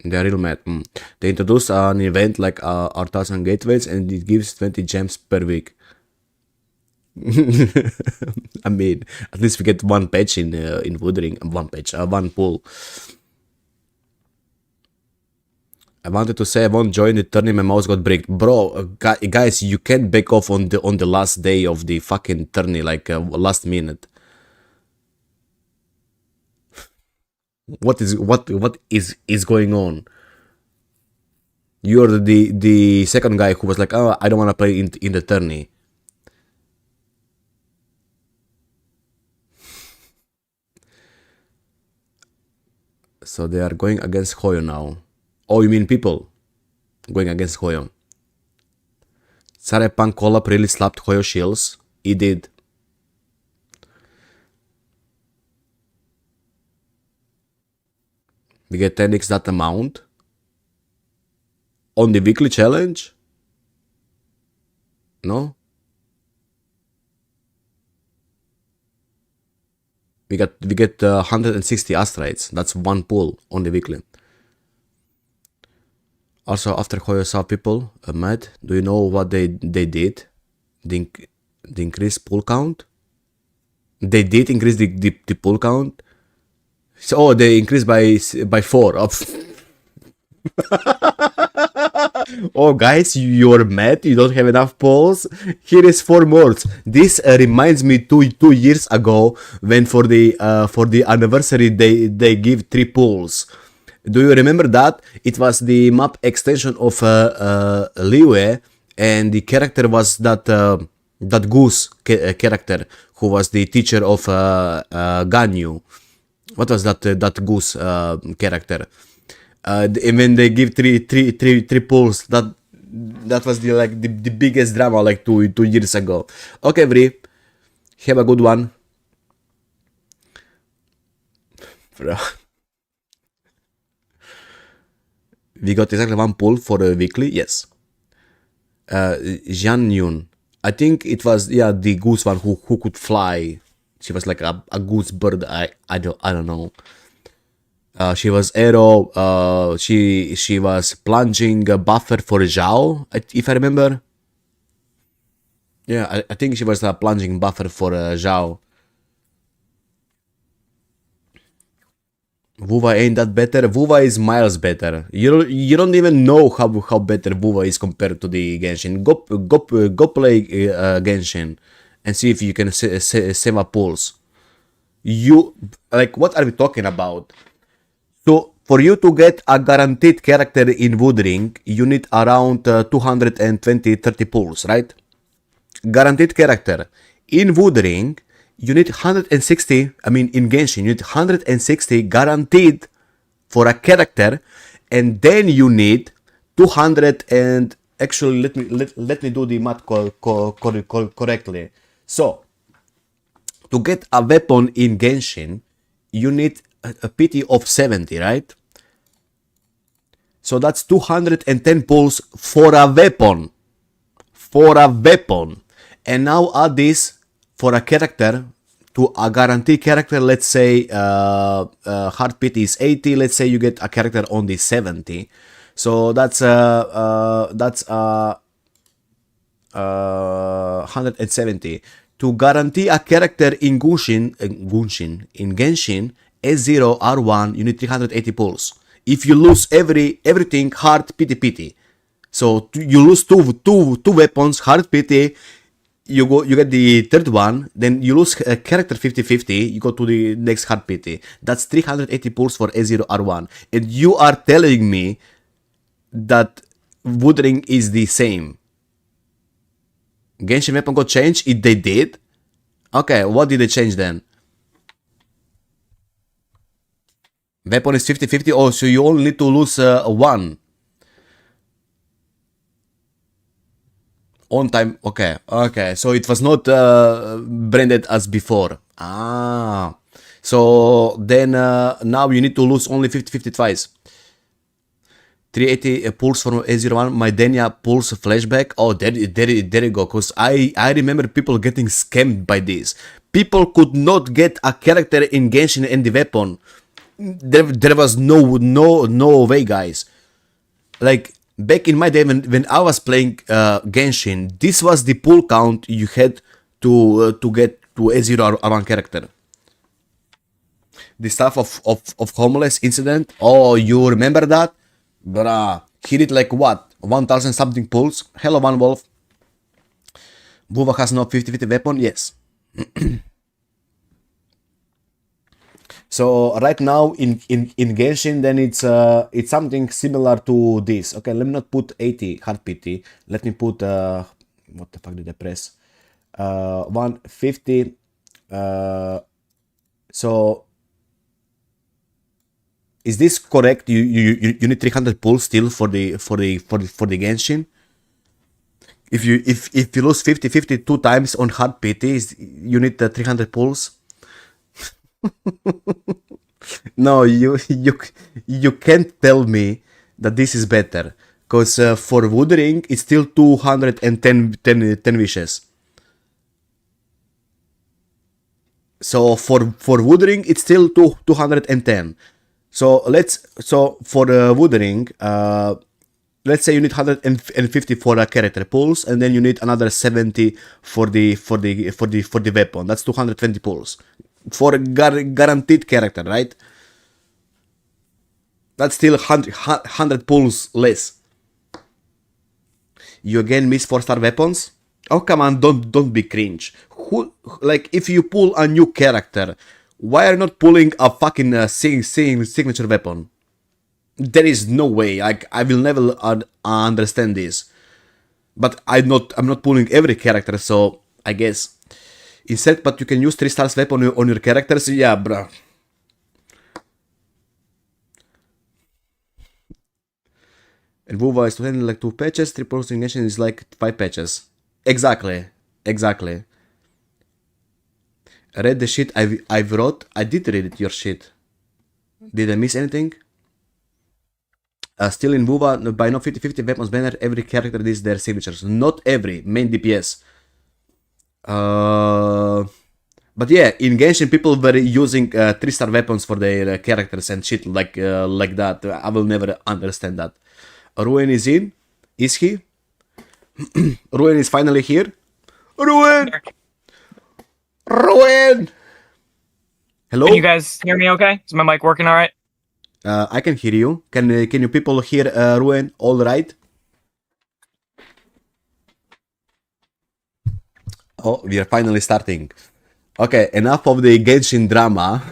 They're real mad. They introduce an event like Artisan Gateways and it gives 20 gems per week. I mean, at least we get one patch in Wuthering, one pull. I wanted to say I won't join the tourney, my mouse got bricked. Bro, guys, you can't back off on the last day of the fucking tourney, like last minute. What is going on? You're the second guy who was like, oh, I don't want to play in the tourney. So they are going against Hoyo now. Oh, you mean people going against Hoyo? Cyberpunk collab really slapped Hoyo shields. He did. We get 10x that amount on the weekly challenge. No? We get 160 astrites. That's one pull on the weekly. Also, after Hoyo saw people mad, do you know what they did? The increased pull count? They did increase the pull count. So they increased by 4. Oh guys, you're mad, you don't have enough pulls. Here is 4 more. This reminds me 2 years ago when for the anniversary they give 3 pulls. Do you remember that? It was the map extension of Liue, and the character was that goose character who was the teacher of Ganyu. What was that goose character? And when they give three pulls, that was the biggest drama like 2 years ago. Okay, Vri, have a good one. Bro. We got exactly 1 pull for a weekly, yes. Jian Yun. I think it was the goose one who could fly. She was like a goose bird. I don't know. She was arrow. She was plunging a buffer for Zhao, if I remember. Yeah, I think she was a plunging buffer for Zhao. Wuva ain't that better. Wuva is miles better. You don't even know how better Wuva is compared to the Genshin. Go play Genshin and see if you can save a pulse. You like, what are we talking about? So for you to get a guaranteed character in Wuthering, you need around 220-30 pulls, right? Guaranteed character in Wuthering. You need 160, I mean in Genshin, you need 160 guaranteed for a character, and then you need 200 and actually let me do the math correctly. So to get a weapon in Genshin, you need a PT of 70, right? So that's 210 pulls for a weapon. And now add this for a character, to a guaranteed character. Let's say hard pit is 80. Let's say you get a character on the 70. So that's 170. To guarantee a character in Genshin S0 R1, you need 380 pulls. If you lose everything hard pity. So you lose two weapons hard pity. You get the third one, then you lose a character 50-50, you go to the next hard PT. That's 380 pulls for A0 R1. And you are telling me that Wuthering is the same. Genshin weapon got changed? They did? Okay, what did they change then? Weapon is 50-50. Oh, so you only need to lose one. On time. Okay. Okay. So it was not branded as before. Ah. So then now you need to lose only 50-50 twice. 380 pulse from A01. My Denia pulse flashback. Oh, there you go. Because I remember people getting scammed by this. People could not get a character in Genshin and the weapon. There was no way, guys. Like back in my day when I was playing Genshin, this was the pull count you had to get to A01 character. The stuff of homeless incident. Oh, you remember that? Bruh, he did like what? 1000 something pulls. Hello, One Wolf. Buva has no 50-50 weapon. Yes. So right now in Genshin, then it's something similar to this. Okay, let me not put 80 hard PT. Let me put what the fuck did I press? 150. So is this correct? You need 300 pulls still for the Genshin. If you lose 50-50 two times on hard PT, you need 300 pulls. No, you can't tell me that this is better, because for Wuthering it's still 210 wishes. So for Wuthering it's still 210. So for Wuthering, let's say you need 150 for a character pulls, and then you need another 70 for the weapon. That's 220 pulls for a guaranteed character, right? That's still 100 pulls less. You again miss 4-star weapons? Oh, come on, don't be cringe. Who, like, if you pull a new character, why are you not pulling a fucking signature weapon? There is no way. Like, I will never understand this. But I'm not pulling every character, so I guess instead. But you can use 3 stars weapon on your characters. Yeah, bruh. And Vuva is to handle like 2 patches. 3 procrastination is like 5 patches. Exactly. Read the shit I've wrote. I did read it, your shit. Did I miss anything? Still in Vuva, by no 50-50 weapons banner, every character is their signatures. Not every, main DPS. But yeah, in Genshin people were using 3-star weapons for their characters and shit like that. I will never understand that. Ruin is in? Is he? Ruin is finally here. Ruin! Hello? Can you guys hear me okay? Is my mic working all right? I can hear you. Can you people hear Ruin all right? Oh, we are finally starting. Okay, enough of the Genshin drama.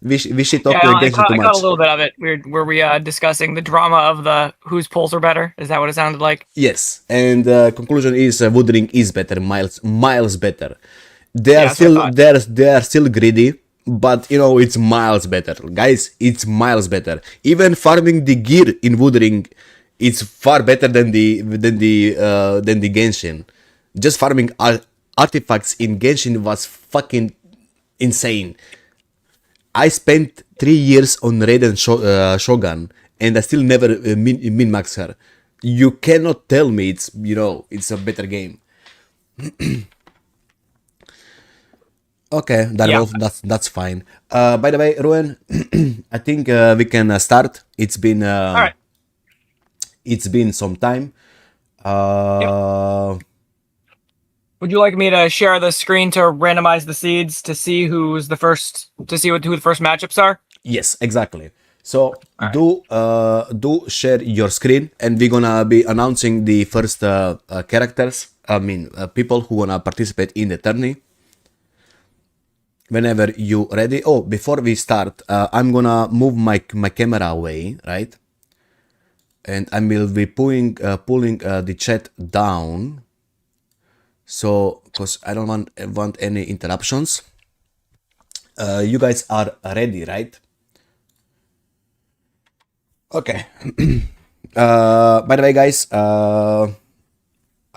we should talk to Genshin too much. I caught a little bit of it. Were we discussing the drama of the whose pulls are better? Is that what it sounded like? Yes, and conclusion is Wuthering is better, miles better. They are still greedy, but you know it's miles better, guys. It's miles better. Even farming the gear in Wuthering, it's far better than the Genshin. Just farming artifacts in Genshin was fucking insane. I spent 3 years on Raiden Shogun, and I still never min-max her. You cannot tell me it's a better game. Okay, that's fine. By the way, Ruin, I think we can start. It's been All right. It's been some time. Would you like me to share the screen to randomize the seeds to see who the first matchups are? Yes, exactly. So do share your screen, and we're gonna be announcing the first characters. I mean, people who wanna participate in the tourney. Whenever you ready. Oh, before we start, I'm gonna move my camera away, right? And I will be pulling the chat down. So, because I don't want any interruptions. You guys are ready, right? Okay. By the way, guys, I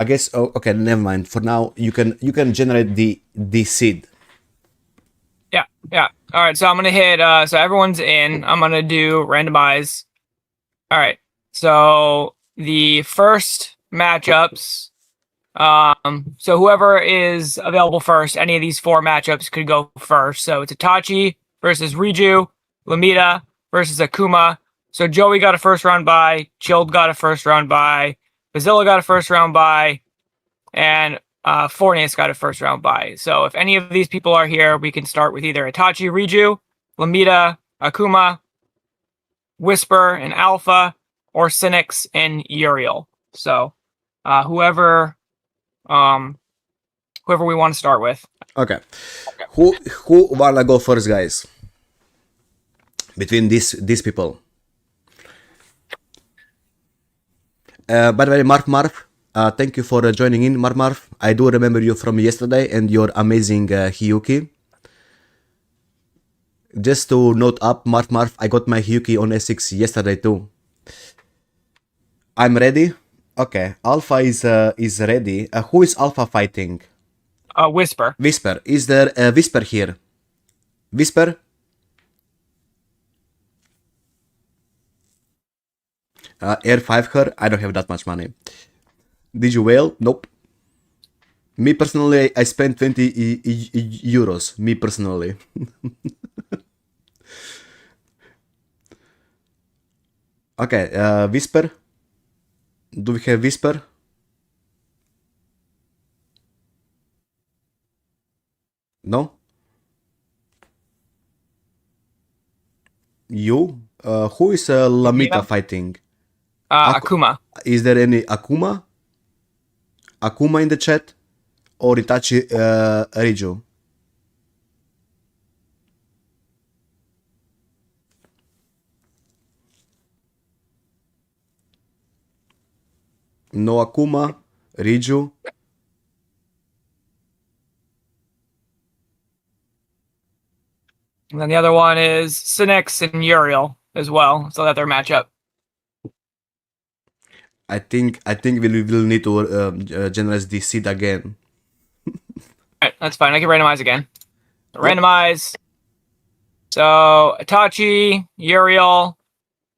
guess. Oh, okay. Never mind. For now, you can generate the seed. Yeah, yeah. All right, so I'm gonna hit. So everyone's in. I'm gonna do randomize. All right. So the first matchups. So whoever is available first, any of these 4 matchups could go first. So it's Itachi versus Riju, Lamita versus Akuma. So Joey got a first round bye, Chilled got a first round bye, Bazilla got a first round bye, and Fornius got a first round bye. So if any of these people are here, we can start with either Itachi, Riju, Lamita, Akuma, Whisper, and Alpha, or Cynics and Uriel. So whoever we want to start with. Okay. Who wanna go first, guys? Between these people. By the way, Marf, thank you for joining in, Marf. I do remember you from yesterday and your amazing Hiyuki. Just to note up, Marf, I got my Hiyuki on S6 yesterday too. I'm ready. Okay, Alpha is ready. Who is Alpha fighting? Whisper. Whisper. Is there a Whisper here? Whisper? Air 5 her? I don't have that much money. Did you whale? Nope. Me personally, I spent 20 euros. Me personally. Okay, Whisper. Do we have Whisper? No? You? Who is Lamita fighting? Akuma. Is there any Akuma? Akuma in the chat? Or Itachi Riju? No Akuma, Riju. And then the other one is Cynics and Uriel as well, so that their matchup. I think we will need to generate the seed again. Alright, that's fine. I can randomize again. Randomize. So Itachi, Uriel,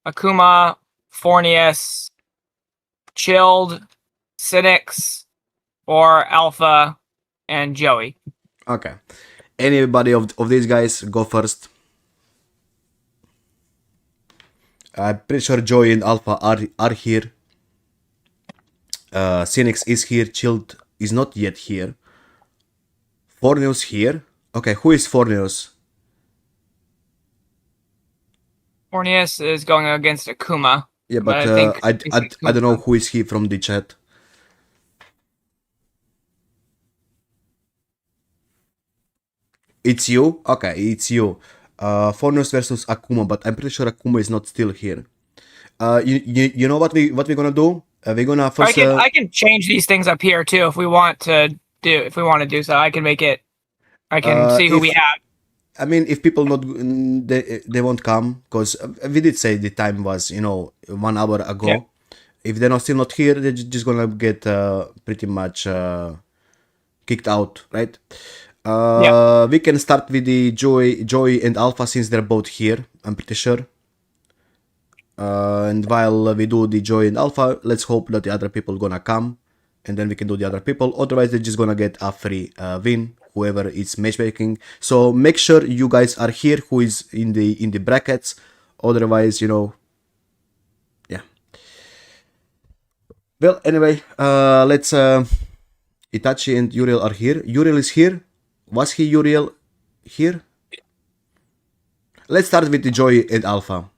Akuma, Fornius, Chilled, Cynics, or Alpha, and Joey. Okay. Anybody of these guys go first? I'm pretty sure Joey and Alpha are here. Cynics is here. Chilled is not yet here. Fornius here. Okay, who is Fornius? Fornius is going against Akuma. Yeah, but I don't know who is he from the chat. It's you? Okay, it's you. Fornius versus Akuma, but I'm pretty sure Akuma is not still here. You know what we're gonna do? We're gonna first. I can change these things up here too if we want to do so. I can make it. I can see who we have. I mean, if people not they won't come because we did say the time was 1 hour ago. Yeah. If they're still not here, they're just gonna get pretty much kicked out, right? Yeah. We can start with the Joey and Alpha since they're both here. I'm pretty sure. And while we do the Joey and Alpha, let's hope that the other people gonna come, and then we can do the other people. Otherwise, they're just gonna get a free win. Whoever is matchmaking. So make sure you guys are here. Who is in the brackets? Otherwise, yeah. Well, anyway, let's. Itachi and Uriel are here. Uriel is here. Was he Uriel here? Let's start with the Joy and Alpha.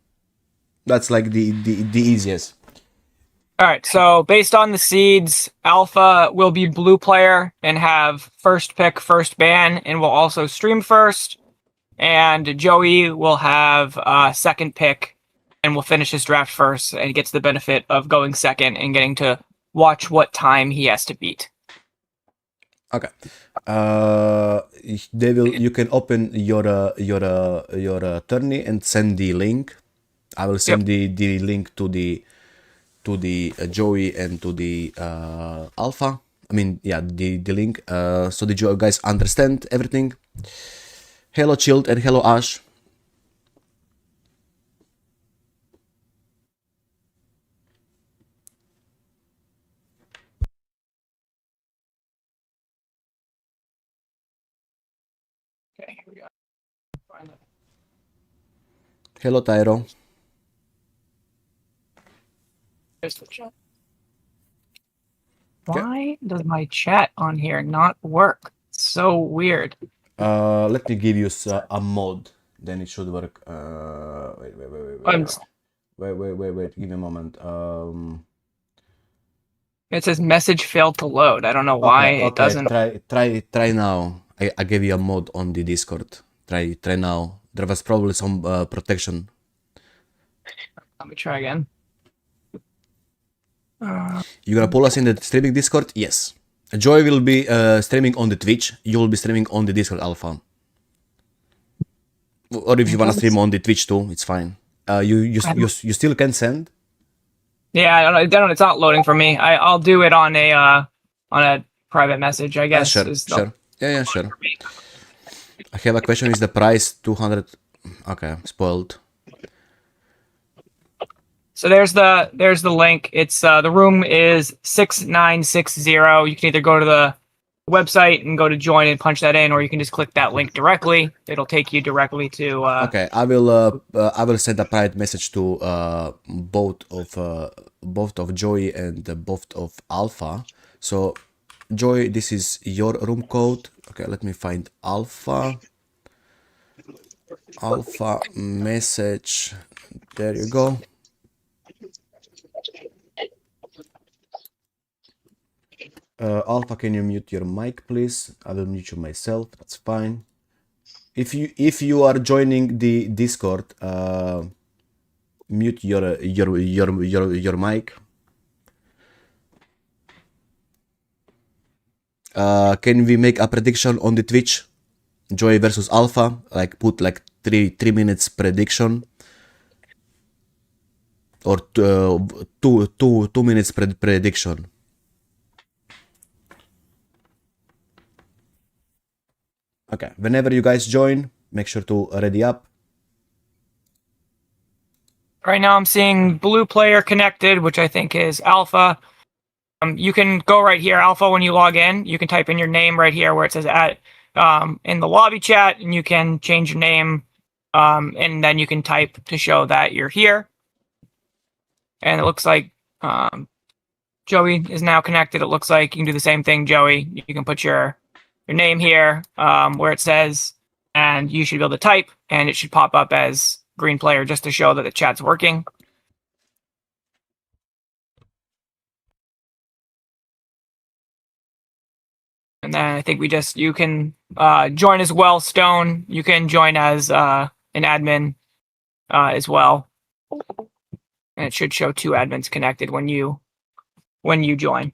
That's like the easiest. All right, so based on the seeds, Alpha will be blue player and have first pick, first ban, and will also stream first. And Joey will have second pick and will finish his draft first and gets the benefit of going second and getting to watch what time he has to beat. Okay. You can open your tourney and send the link. I will send the link to the Joey and to the Alpha. I mean, yeah, the link. So did you guys understand everything? Hello Chilled and hello Ash. Okay, here we go. Hello Tyro. There's the chat. Why does my chat on here not work? It's so weird. Let me give you a mod. Then it should work. Wait. Give me a moment. It says message failed to load. I don't know why it doesn't. Try now. I gave you a mod on the Discord. Try now. There was probably some protection. Let me try again. You gonna pull us in the streaming Discord? Yes. Joy will be streaming on the Twitch. You will be streaming on the Discord Alpha. Or if you wanna stream on the Twitch too, it's fine. You still can send. Yeah, I don't. It's not loading for me. I'll do it on a private message, I guess. Sure. Yeah, sure. I have a question. Is the price 200? Okay, spoiled. So there's the link. It's the room is 6960. You can either go to the website and go to join and punch that in, or you can just click that link directly. It'll take you directly to. Okay, I will send a private message to both of Joey and both of Alpha. So, Joey, this is your room code. Okay, let me find Alpha. Alpha message. There you go. Alpha, can you mute your mic, please? I will mute you myself. That's fine. If you are joining the Discord, mute your mic. Can we make a prediction on the Twitch? Joy versus Alpha, like put like 3 minutes prediction, or 2 minutes prediction. Okay, whenever you guys join, make sure to ready up. Right now I'm seeing blue player connected, which I think is Alpha. You can go right here, Alpha, when you log in. You can type in your name right here where it says at in the lobby chat, and you can change your name, and then you can type to show that you're here. And it looks like Joey is now connected. It looks like you can do the same thing, Joey. You can put your name here where it says, and you should be able to type, and it should pop up as green player just to show that the chat's working. And then I think you can join as well, Stone. You can join as an admin as well. And it should show 2 admins connected when you join.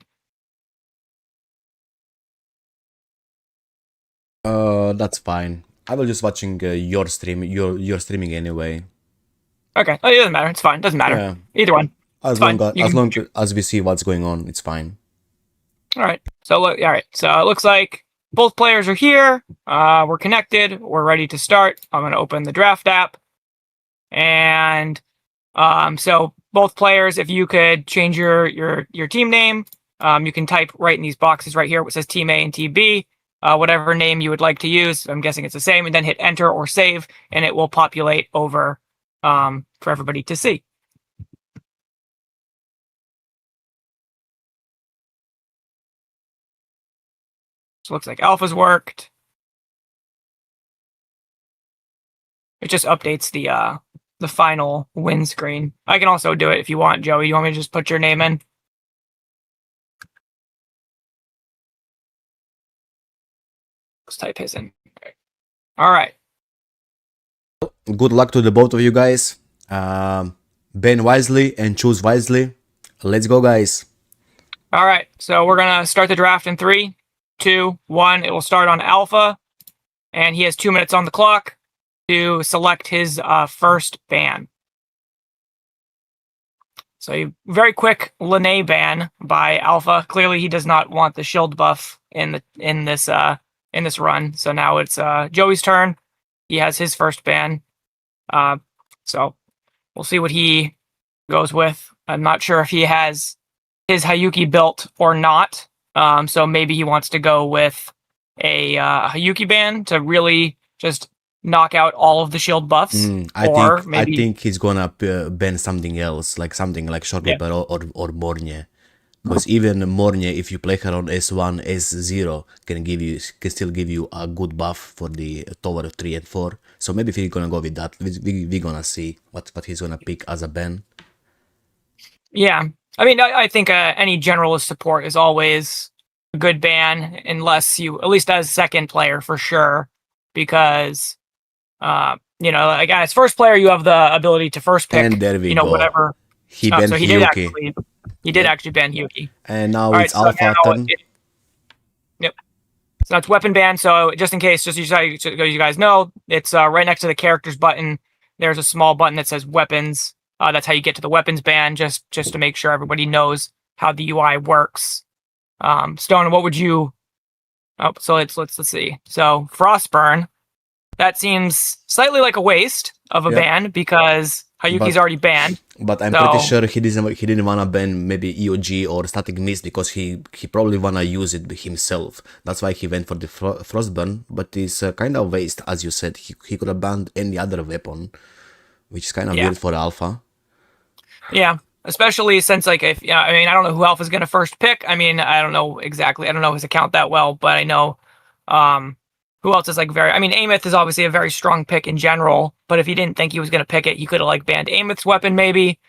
That's fine. I will just watching your stream. You're streaming anyway. Okay. Oh, it doesn't matter. It's fine. Doesn't matter. Yeah. Either one. As long as we see what's going on, it's fine. All right. So look. All right. So it looks like both players are here. We're connected. We're ready to start. I'm going to open the draft app, and so both players, if you could change your team name, you can type right in these boxes right here. It says Team A and Team B. Whatever name you would like to use. I'm guessing it's the same, and then hit enter or save, and it will populate over for everybody to see. So it looks like Alpha's worked. It just updates the final win screen. I can also do it if you want, Joey. You want me to just put your name in? Let's type his in. Okay. All right. Good luck to the both of you guys. Ban wisely and choose wisely. Let's go, guys. All right. So we're going to start the draft in 3, 2, 1. It will start on Alpha, and he has 2 minutes on the clock to select his first ban. So very quick Lene ban by Alpha. Clearly, he does not want the shield buff in this run. So now it's Joey's turn. He has his first ban. So we'll see what he goes with. I'm not sure if he has his Hayuki built or not. So maybe he wants to go with a Hayuki ban to really just knock out all of the shield buffs. I think he's gonna ban something else, like something like Shortkeeper or Mornie. Because even Mornie, if you play her on S1, S0, can still give you a good buff for the tower 3 and 4. So maybe if he's gonna go with that, we're gonna see what he's gonna pick as a ban. Yeah, I mean, I think any generalist support is always a good ban, unless you, at least as second player for sure, because like as first player you have the ability to first pick, and there we go. Whatever. He banned Hyuki. He did actually ban Hyuki. And now it's Alpha turn. Yep. So that's weapon ban. So just in case, just so you guys know, it's right next to the characters button. There's a small button that says weapons. That's how you get to the weapons ban. Just to make sure everybody knows how the UI works. Stone, what would you? Oh, so let's see. So Frostburn. That seems slightly like a waste of a ban because Hayuki's already banned. But I'm pretty sure he didn't wanna ban maybe EOG or Static Mist because he probably wanna use it himself. That's why he went for the Frostburn. But it's kind of waste, as you said. He could have banned any other weapon, which is kind of weird for Alpha. Yeah, especially since I don't know who Alpha's gonna first pick. I mean, I don't know exactly. I don't know his account that well, but I know. Who else is Amith is obviously a very strong pick in general, but if he didn't think he was going to pick it, he could have banned Amith's weapon maybe.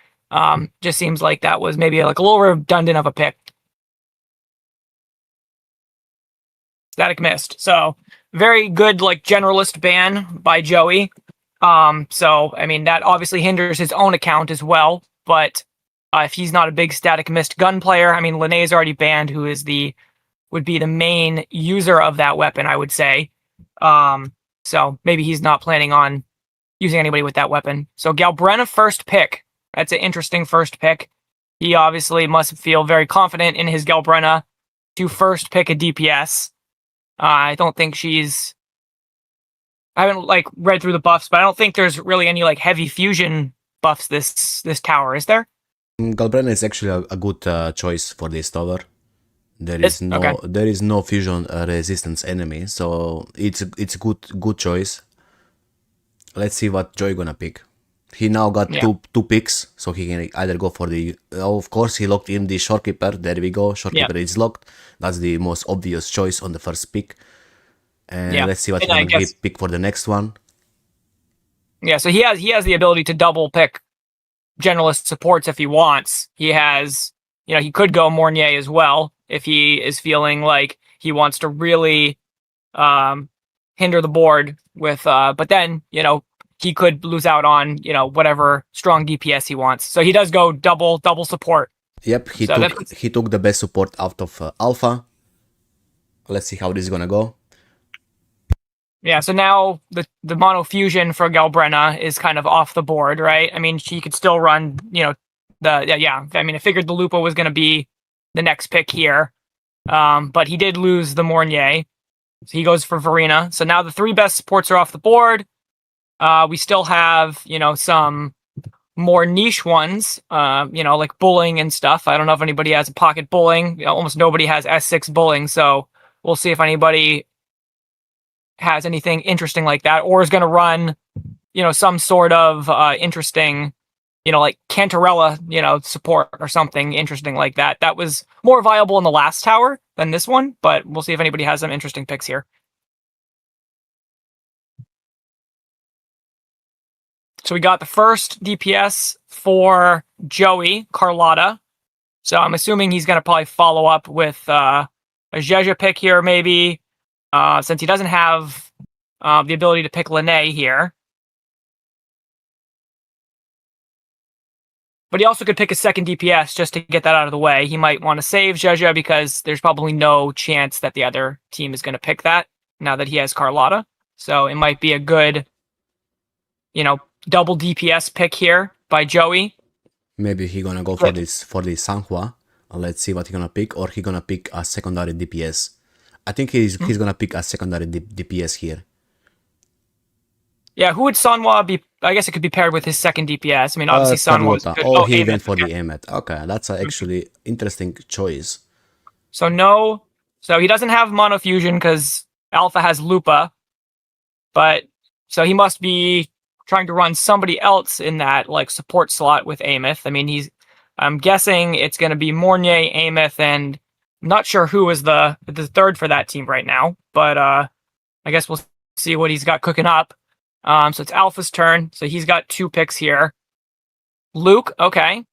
Just seems like that was maybe a little redundant of a pick. Static Mist. So very good generalist ban by Joey. So I mean that obviously hinders his own account as well, but if he's not a big Static Mist gun player, I mean Lene is already banned, who is would be the main user of that weapon, I would say. So maybe he's not planning on using anybody with that weapon. So Galbrenna first pick. That's an interesting first pick. He obviously must feel very confident in his Galbrenna to first pick a DPS. I don't think I haven't read through the buffs, but I don't think there's really any heavy fusion buffs this tower, is there? Galbrenna is actually a good choice for this tower. There is no fusion resistance enemy, so it's a good choice. Let's see what Joy gonna pick. He now got two picks, so he can either go for the. Of course, he locked in the Shorekeeper. There we go. Shorekeeper is locked. That's the most obvious choice on the first pick. And let's see what he's gonna pick for the next one. Yeah, so he has the ability to double pick generalist supports if he wants. He has, he could go Mornier as well if he is feeling like he wants to really hinder the board with, but then, he could lose out on, whatever strong DPS he wants. So he does go double support. Yep, he took the best support out of Alpha. Let's see how this is gonna go. Yeah, so now the mono fusion for Galbrenna is kind of off the board, right? I mean, she could still run, I mean, I figured the Lupo was gonna be the next pick here. But he did lose the Mornier. So he goes for Verena. So now the three best supports are off the board. We still have, some more niche ones, like bullying and stuff. I don't know if anybody has a pocket bullying. Almost nobody has S6 bullying. So we'll see if anybody has anything interesting like that, or is going to run, some sort of interesting, like Cantarella, support or something interesting like that. That was more viable in the last tower than this one, but we'll see if anybody has some interesting picks here. So we got the first DPS for Joey, Carlotta. So I'm assuming he's going to probably follow up with a Zheja pick here, maybe, since he doesn't have the ability to pick Lene here. But he also could pick a second DPS just to get that out of the way. He might want to save Zheja because there's probably no chance that the other team is going to pick that now that he has Carlotta. So it might be a good, double DPS pick here by Joey. Maybe he gonna go for this Sanhua. Let's see what he gonna pick, or he gonna pick a secondary DPS. I think he's gonna pick a secondary DPS here. Yeah, who would Sanhua be? I guess it could be paired with his second DPS. I mean, obviously Sanhua. Oh, he went for the Emmet. Okay, that's actually interesting choice. So no, so he doesn't have Mono Fusion because Alpha has Lupa, but so he must be trying to run somebody else in that like support slot with Ameth. I mean, I'm guessing it's going to be Mornier, Ameth, and I'm not sure who is the third for that team right now, but I guess we'll see what he's got cooking up. So it's Alpha's turn. So he's got 2 picks here. Luke, okay.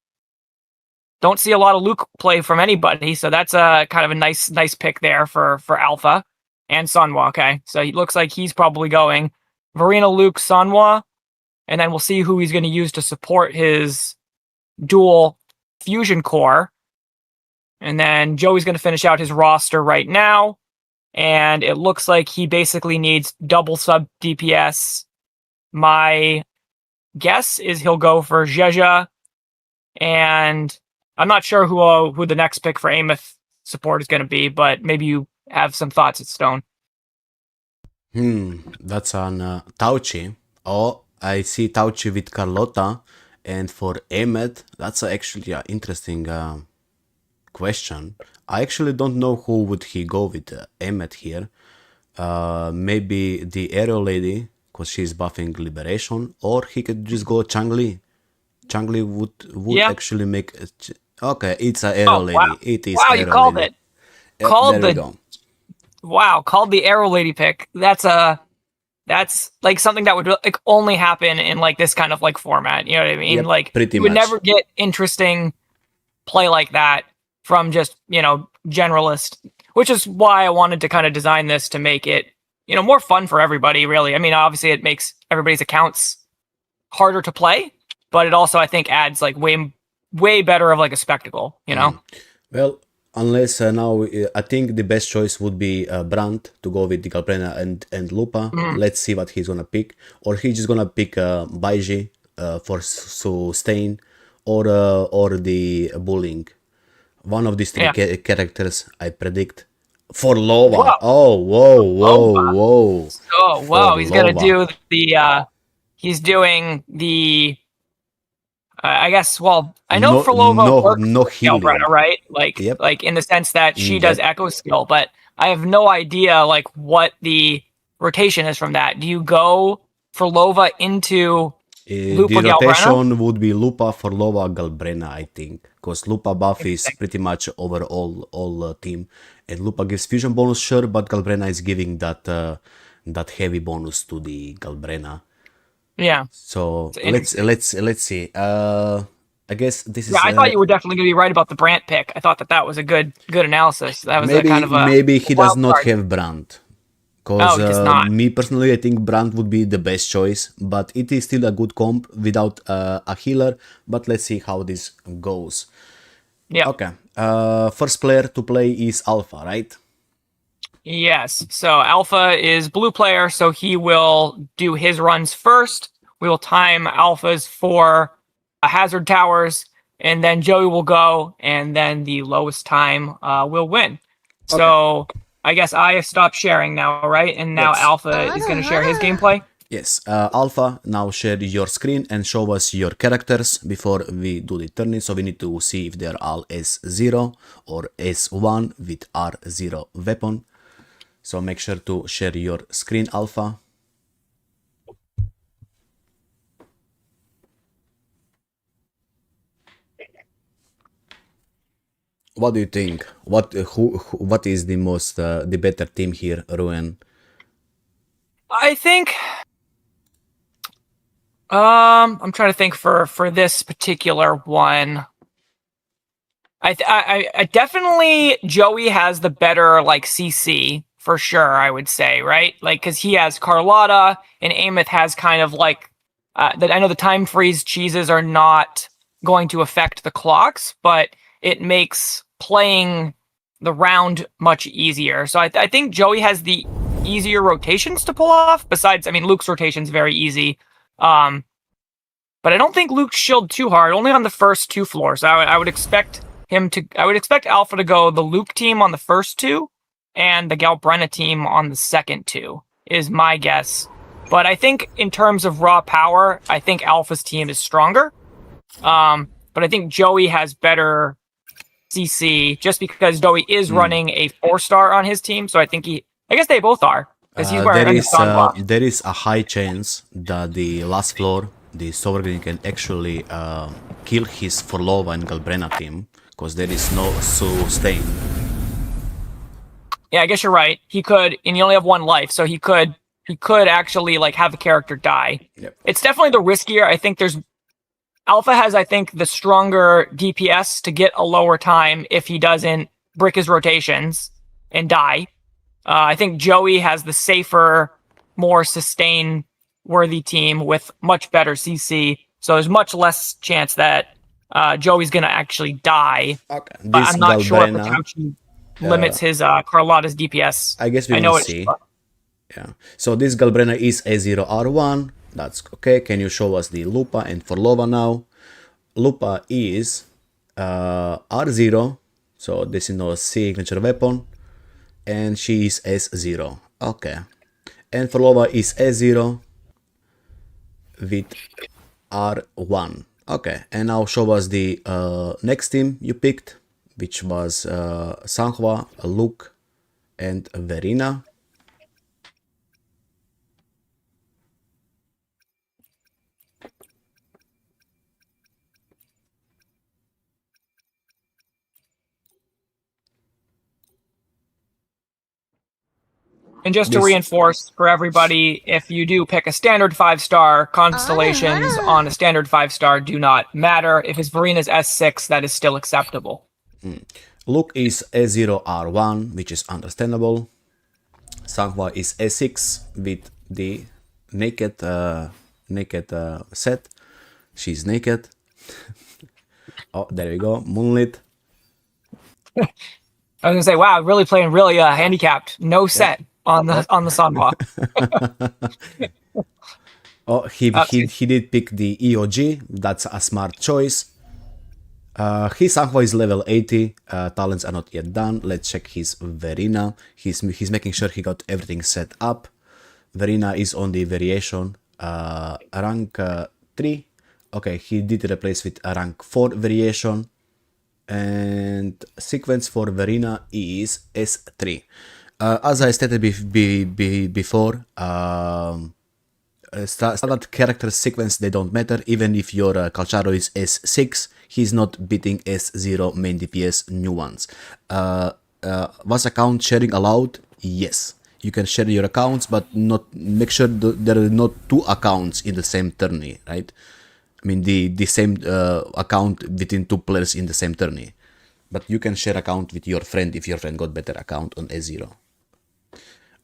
Don't see a lot of Luke play from anybody, so that's a kind of a nice pick there for Alpha and Sanhua. Okay, so he looks like he's probably going Varina, Luke, Sanhua, and then we'll see who he's going to use to support his dual fusion core. And then Joey's going to finish out his roster right now, and it looks like he basically needs double sub DPS. My guess is he'll go for Zheja, and I'm not sure who the next pick for Ameth support is going to be, but maybe you have some thoughts at Stone. That's on Tauchi. Oh, I see Tauchi with Carlotta, and for Ameth, that's actually an interesting question. I actually don't know who would he go with Ameth here. Maybe the Arrow Lady, because she's buffing Liberation, or he could just go Changli. Changli would actually make... Okay, it's a Arrow Lady. Wow. It is Wow, Arrow you called Lady. it. Called the Arrow Lady pick. That's like something that would like only happen in like this kind of like format. You know what I mean? Yep, like pretty you would much. never get interesting play like that from just, generalist, which is why I wanted to kind of design this to make it, more fun for everybody, really. I mean, obviously it makes everybody's accounts harder to play, but it also, I think, adds like way better of like a spectacle, Well, unless now I think the best choice would be Brandt to go with the Galprena and Lupa. Let's see what he's gonna pick, or he's just gonna pick Baiji for sustain, or the bullying. One of these 3 characters I predict for Lova. Whoa. Oh, whoa. Oh, wow, For he's gonna Lova. do he's doing the I guess, well, I know Frolova works with healing. Galbretta, right? Like, Yep. like in the sense that she does Echo Skill, but I have no idea like what the rotation is from that. Do you go Frolova into Lupa The Galbretta? rotation would be Lupa, Forlova, Galbrena, I think, because Lupa buff is pretty much over all team, and Lupa gives fusion bonus, sure, but Galbrena is giving that heavy bonus to the Galbrena. Yeah. So let's see. I guess this is. Yeah, I thought you were definitely going to be right about the Brandt pick. I thought that was a good analysis. That was maybe a kind of a maybe he does not card. have Brandt. He does not. Me personally, I think Brandt would be the best choice, but it is still a good comp without a healer. But let's see how this goes. Yeah. Okay. First player to play is Alpha, right? Yes. So Alpha is blue player, so he will do his runs first. We will time Alpha's for hazard towers, and then Joey will go, and then the lowest time will win. Okay. So I guess I have stopped sharing now, right? And now yes. Alpha is going to share his gameplay. Yes. Alpha, now share your screen and show us your characters before we do the turning. So we need to see if they're all S0 or S1 with R0 weapon. So make sure to share your screen, Alpha. What do you think? What is the most the better team here, Ruin? I think I'm trying to think for this particular one. I definitely Joey has the better like CC for sure, I would say, right? Like cuz he has Carlotta and Ameth has kind of like that I know the time freeze cheeses are not going to affect the clocks, but it makes playing the round much easier. So I think Joey has the easier rotations to pull off. Besides, I mean, Luke's rotation's very easy. But but I don't think Luke shielded too hard, only on the first 2 floors. I would expect Alpha to go the Luke team on the first 2 and the Galbrenna team on the second 2 is my guess. But I think in terms of raw power, I think Alpha's team is stronger. But I think Joey has better CC just because Joey is running a 4-star on his team. So I guess they both are. Because he's wearing there is a high chance that the last floor, the Sovereign can actually kill his Forlova and Galbrenna team. Because there is no sustain. Yeah, I guess you're right. He could, and you only have 1 life, so he could actually like have a character die. Yep. It's definitely the riskier. I think Alpha has, I think, the stronger DPS to get a lower time if he doesn't brick his rotations and die. I think Joey has the safer, more sustain-worthy team with much better CC, so there's much less chance that Joey's gonna actually die. Okay. But I'm not sure if Tauchi limits his Carlotta's DPS. I guess we will see. Yeah. So this Galbrenna is A0R1. That's okay. Can you show us the Lupa and Forlova now? Lupa is R0. So this is no signature weapon. And she is S0. Okay. And Forlova is S0 with R1. Okay. And now show us the next team you picked, which was Sanhua, Luke, and Verina. And just to reinforce for everybody, if you do pick a standard 5-star, constellations on a standard 5-star do not matter. If his Verina's S6, that is still acceptable. Luke is A0R1, which is understandable. Sanhua is A6 with the naked set. She's naked. Oh, there we go. Moonlit. I was gonna say, wow, really playing really handicapped. No set on the Sanhua. Oh, he did pick the EOG. That's a smart choice. His Sanhua is level 80. Talents are not yet done. Let's check his Verina. He's making sure he got everything set up. Verina is on the variation rank 3. Okay, he did replace with a rank 4 variation. And sequence for Verina is S3. As I stated before, standard character sequence, they don't matter. Even if your Calcharo is S6, he's not beating S0 main DPS new ones. Was account sharing allowed? Yes. You can share your accounts, but not make sure there are not 2 accounts in the same tourney, right? I mean the same account within 2 players in the same tourney. But you can share account with your friend if your friend got better account on S0.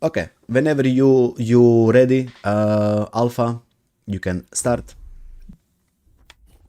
Okay, whenever you ready, Alpha, you can start.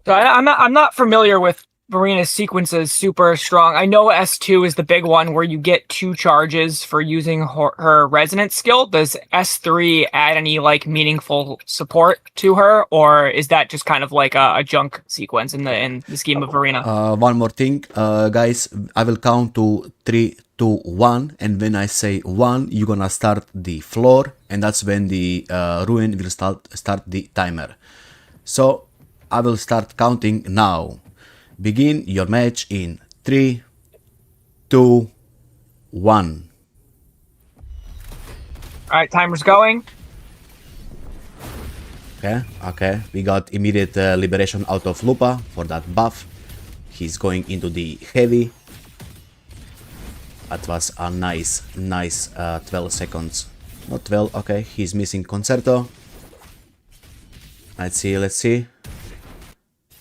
So I'm not familiar with Verina's sequences super strong. I know S2 is the big one where you get 2 charges for using her resonance skill. Does S3 add any like meaningful support to her, or is that just kind of like a junk sequence in the scheme of Verina? One more thing, guys. I will count to 3, 2, 1, and when I say 1, you're gonna start the floor, and that's when the ruin will start the timer. So I will start counting now. Begin your match in 3, 2, 1. Alright, timer's going. Okay. We got immediate liberation out of Lupa for that buff. He's going into the heavy. That was a nice 12 seconds. Not 12, okay. He's missing Concerto. Let's see.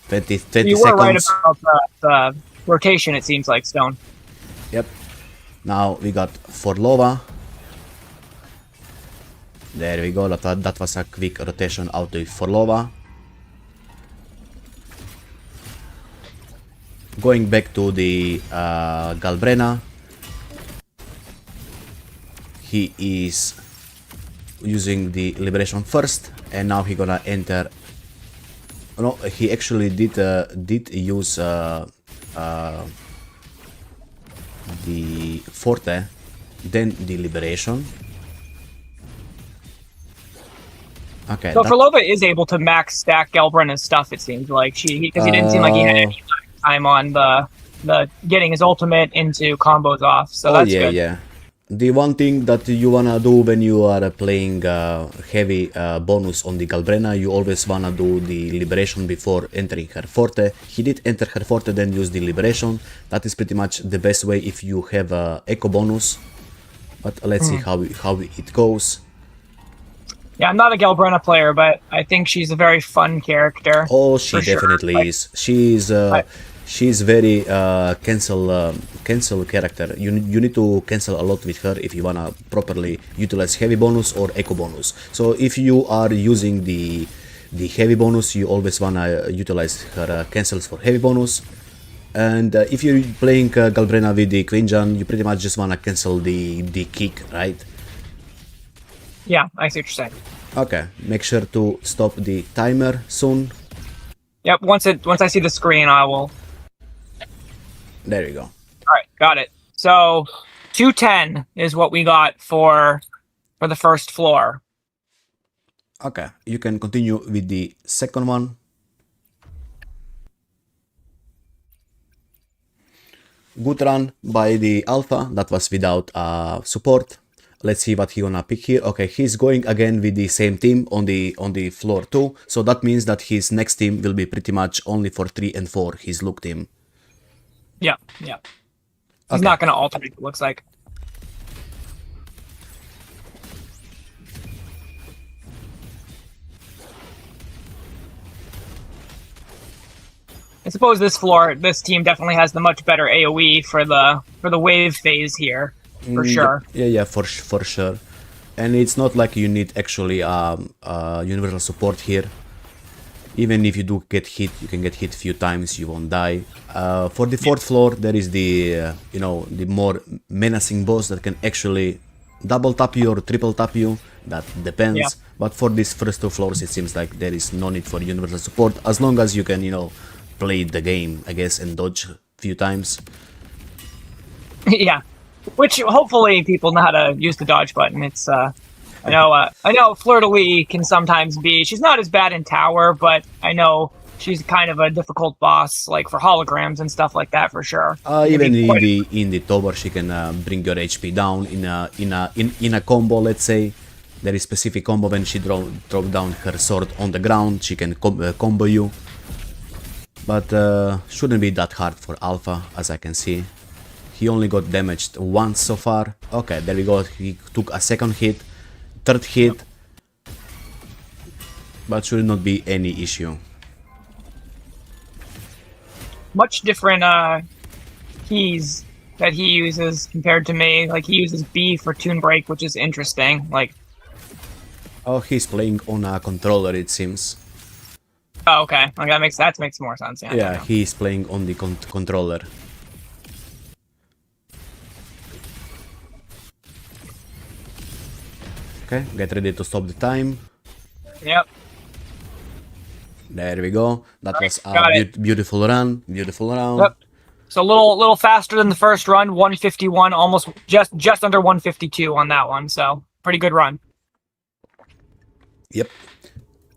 20 you seconds. were right about the rotation, it seems like, Stone. Yep. Now we got Forlova. There we go. That was a quick rotation out of Forlova. Going back to the Galbrenna. He is using the liberation first, and now he gonna enter No, he actually did use the Forte, then the Liberation. Okay. So Frolova is able to max stack Gelbrenna's stuff. It seems like because he didn't seem like he had any time on the getting his ultimate into combos off. So that's good. Yeah. The one thing that you wanna do when you are playing heavy bonus on the Galbrenna, you always wanna do the Liberation before entering her Forte. He did enter her Forte, then use the Liberation. That is pretty much the best way if you have Echo bonus. But let's see how it goes. Yeah, I'm not a Gelbrenna player, but I think she's a very fun character. Oh, she definitely is. She's very cancel character. You need to cancel a lot with her if you wanna properly utilize heavy bonus or echo bonus. So if you are using the heavy bonus, you always wanna utilize her cancels for heavy bonus. And if you're playing Galbrenna with the Quinjan, you pretty much just wanna cancel the kick, right? Yeah, I see what you're saying. Okay, make sure to stop the timer soon. Yep, once I see the screen, I will. There you go. All right, got it. So 210 is what we got for the first floor. Okay, you can continue with the second one. Good run by the Alpha, that was without support. Let's see what he gonna pick here. Okay, he's going again with the same team on the floor 2. So that means that his next team will be pretty much only for 3 and 4, his look team. Yeah. He's not gonna alternate, it looks like. I suppose this team definitely has the much better AoE for the wave phase here. For sure. Yeah, for sure. And it's not like you need actually universal support here. Even if you do get hit, you can get hit a few times, you won't die. For the 4th floor, there is the the more menacing boss that can actually double tap you or triple tap you. That depends. Yeah. But for these first 2 floors, it seems like there is no need for universal support as long as you can play the game, I guess, and dodge a few times. Yeah. Which hopefully people know how to use the dodge button. It's I know Fleur-de-Lis can sometimes be. She's not as bad in tower, but I know she's kind of a difficult boss, like for holograms and stuff like that, for sure. Even in the tower, she can bring your HP down in a combo. Let's say there is specific combo when she drop down her sword on the ground. She can combo you, but shouldn't be that hard for Alpha, as I can see. He only got damaged once so far. Okay, there we go. He took a 2nd hit, 3rd hit, but should not be any issue. Much different keys that he uses compared to me. Like he uses B for Tune Break, which is interesting. Like, oh, he's playing on a controller, it seems. Oh, okay. Like that makes more sense. Yeah, he's playing on the controller. Okay, get ready to stop the time. Yep. There we go. That was a beautiful run. Beautiful round. Yep. So a little faster than the first run, 151, almost just under 152 on that one. So pretty good run. Yep.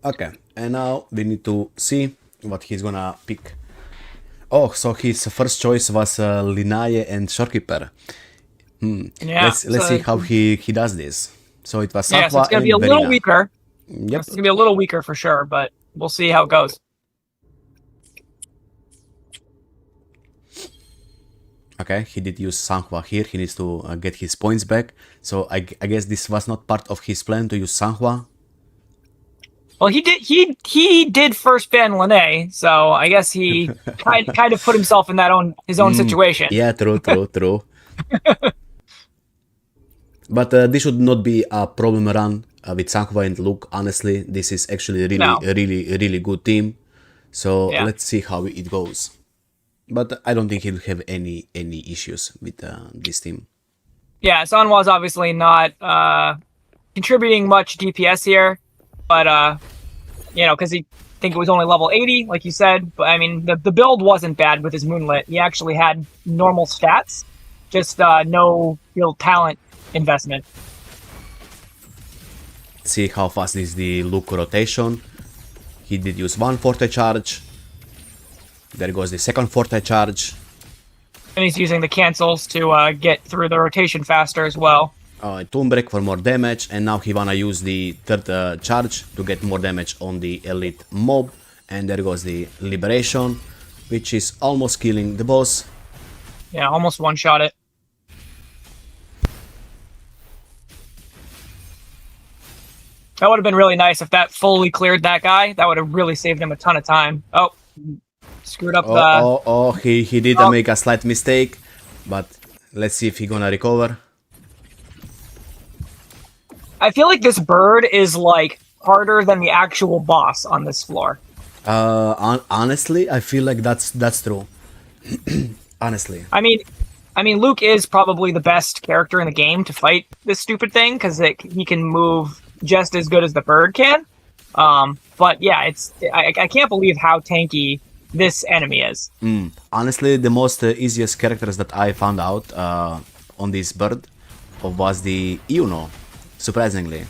Okay, and now we need to see what he's gonna pick. Oh, so his first choice was Linaye and Shorekeeper. Yeah. Let's see how he does this. So it was Sakwa so it's gonna be a Verina. little weaker. Yep. It's gonna be a little weaker for sure, but we'll see how it goes. Okay, he did use Sanhua here. He needs to get his points back. So I guess this was not part of his plan to use Sanhua. Well, he did first ban Lene, so I guess he kind of put himself in his own situation. Yeah, true. But this should not be a problem run with Sanhua and Luke. Honestly, this is actually a really good team. So let's see how it goes. But I don't think he'll have any issues with this team. Yeah, Sanhwa's obviously not contributing much DPS here, but because think it was only level 80, like you said. But I mean, the build wasn't bad with his Moonlit. He actually had normal stats, just no real talent investment. See how fast is the Luke rotation. He did use one forte charge. There goes the second forte charge. And he's using the cancels to get through the rotation faster as well. Tomb Break for more damage, and now he wanna use the third charge to get more damage on the elite mob. And there goes the Liberation, which is almost killing the boss. Yeah, almost one-shot it. That would have been really nice if that fully cleared that guy. That would have really saved him a ton of time. Oh, screwed up the... He did make a slight mistake, but let's see if he's gonna recover. I feel like this bird is like harder than the actual boss on this floor. Honestly, I feel like that's true. Honestly. I mean, Luke is probably the best character in the game to fight this stupid thing because he can move just as good as the bird can. But yeah, I can't believe how tanky this enemy is. Honestly, the most easiest characters that I found out on this bird was the Yuno, surprisingly.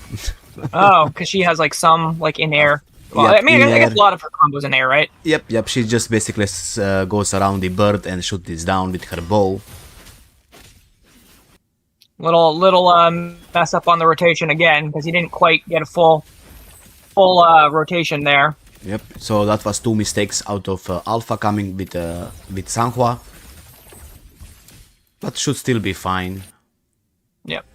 Oh, because she has like some like in air. Well, Yep, I mean, I in guess air. a lot of her combos in air, right? Yep. She just basically goes around the bird and shoots this down with her bow. Little mess up on the rotation again because he didn't quite get a full rotation there. Yep. So that was two mistakes out of Alpha coming with Sanhua, but should still be fine. Yep.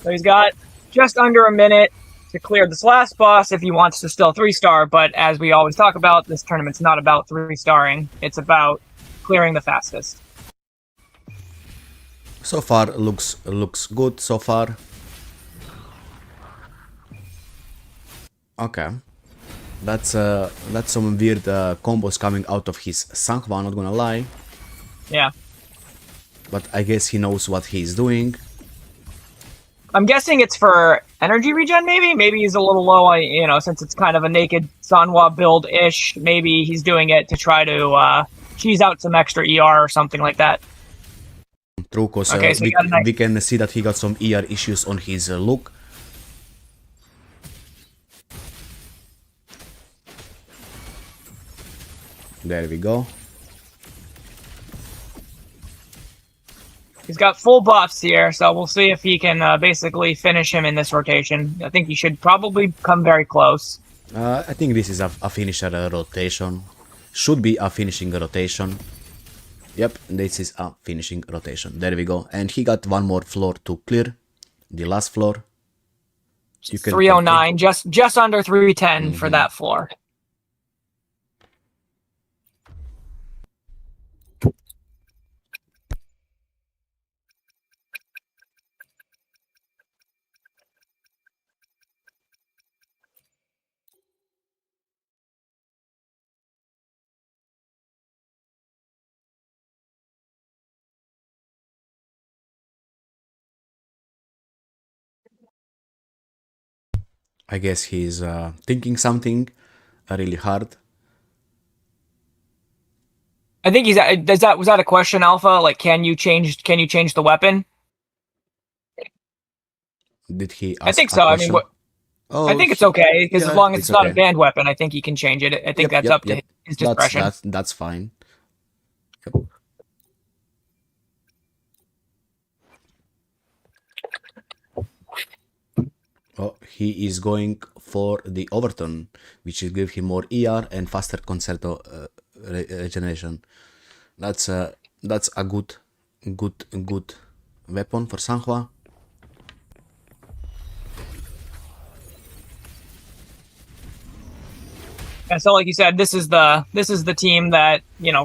So he's got just under a minute to clear this last boss if he wants to still 3-star, but as we always talk about, this tournament's not about 3-starring. It's about clearing the fastest. So far looks good so far. Okay. That's some weird combos coming out of his Sanhua, not gonna lie. Yeah. But I guess he knows what he's doing. I'm guessing it's for energy regen, maybe? Maybe he's a little low on, since it's kind of a naked Sanhua build-ish, maybe he's doing it to try to cheese out some extra ER or something like that. True, because Okay, so we can see that he got some ER issues on his look. There we go. He's got full buffs here, so we'll see if he can basically finish him in this rotation. I think he should probably come very close. I think this is a finisher rotation. Should be a finishing rotation. Yep, this is a finishing rotation. There we go. And he got one more floor to clear. The last floor. You can 309, just under 310 for that floor. I guess he's thinking something really hard. I think was that a question, Alpha? Like, can you change the weapon? Did he ask I think a so. question? I mean, I think it's okay because as long as it's not a banned weapon, I think he can change it. I think that's up to his discretion. That's fine. Yep. Oh, he is going for the overturn, which will give him more ER and faster concerto regeneration. That's a good weapon for Sanhua. And so, like you said, this is the team that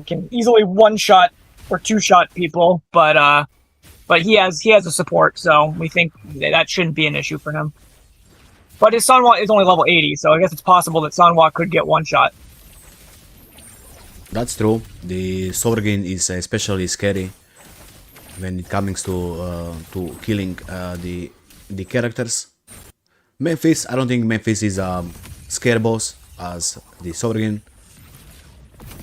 can easily one-shot or two-shot people, but he has a support, so we think that shouldn't be an issue for him. But his Sanhua is only level 80, so I guess it's possible that Sanhua could get one shot. That's true. The Sorgin is especially scary when it comes to killing the characters. Memphis, I don't think Memphis is scare boss as the Sovereign.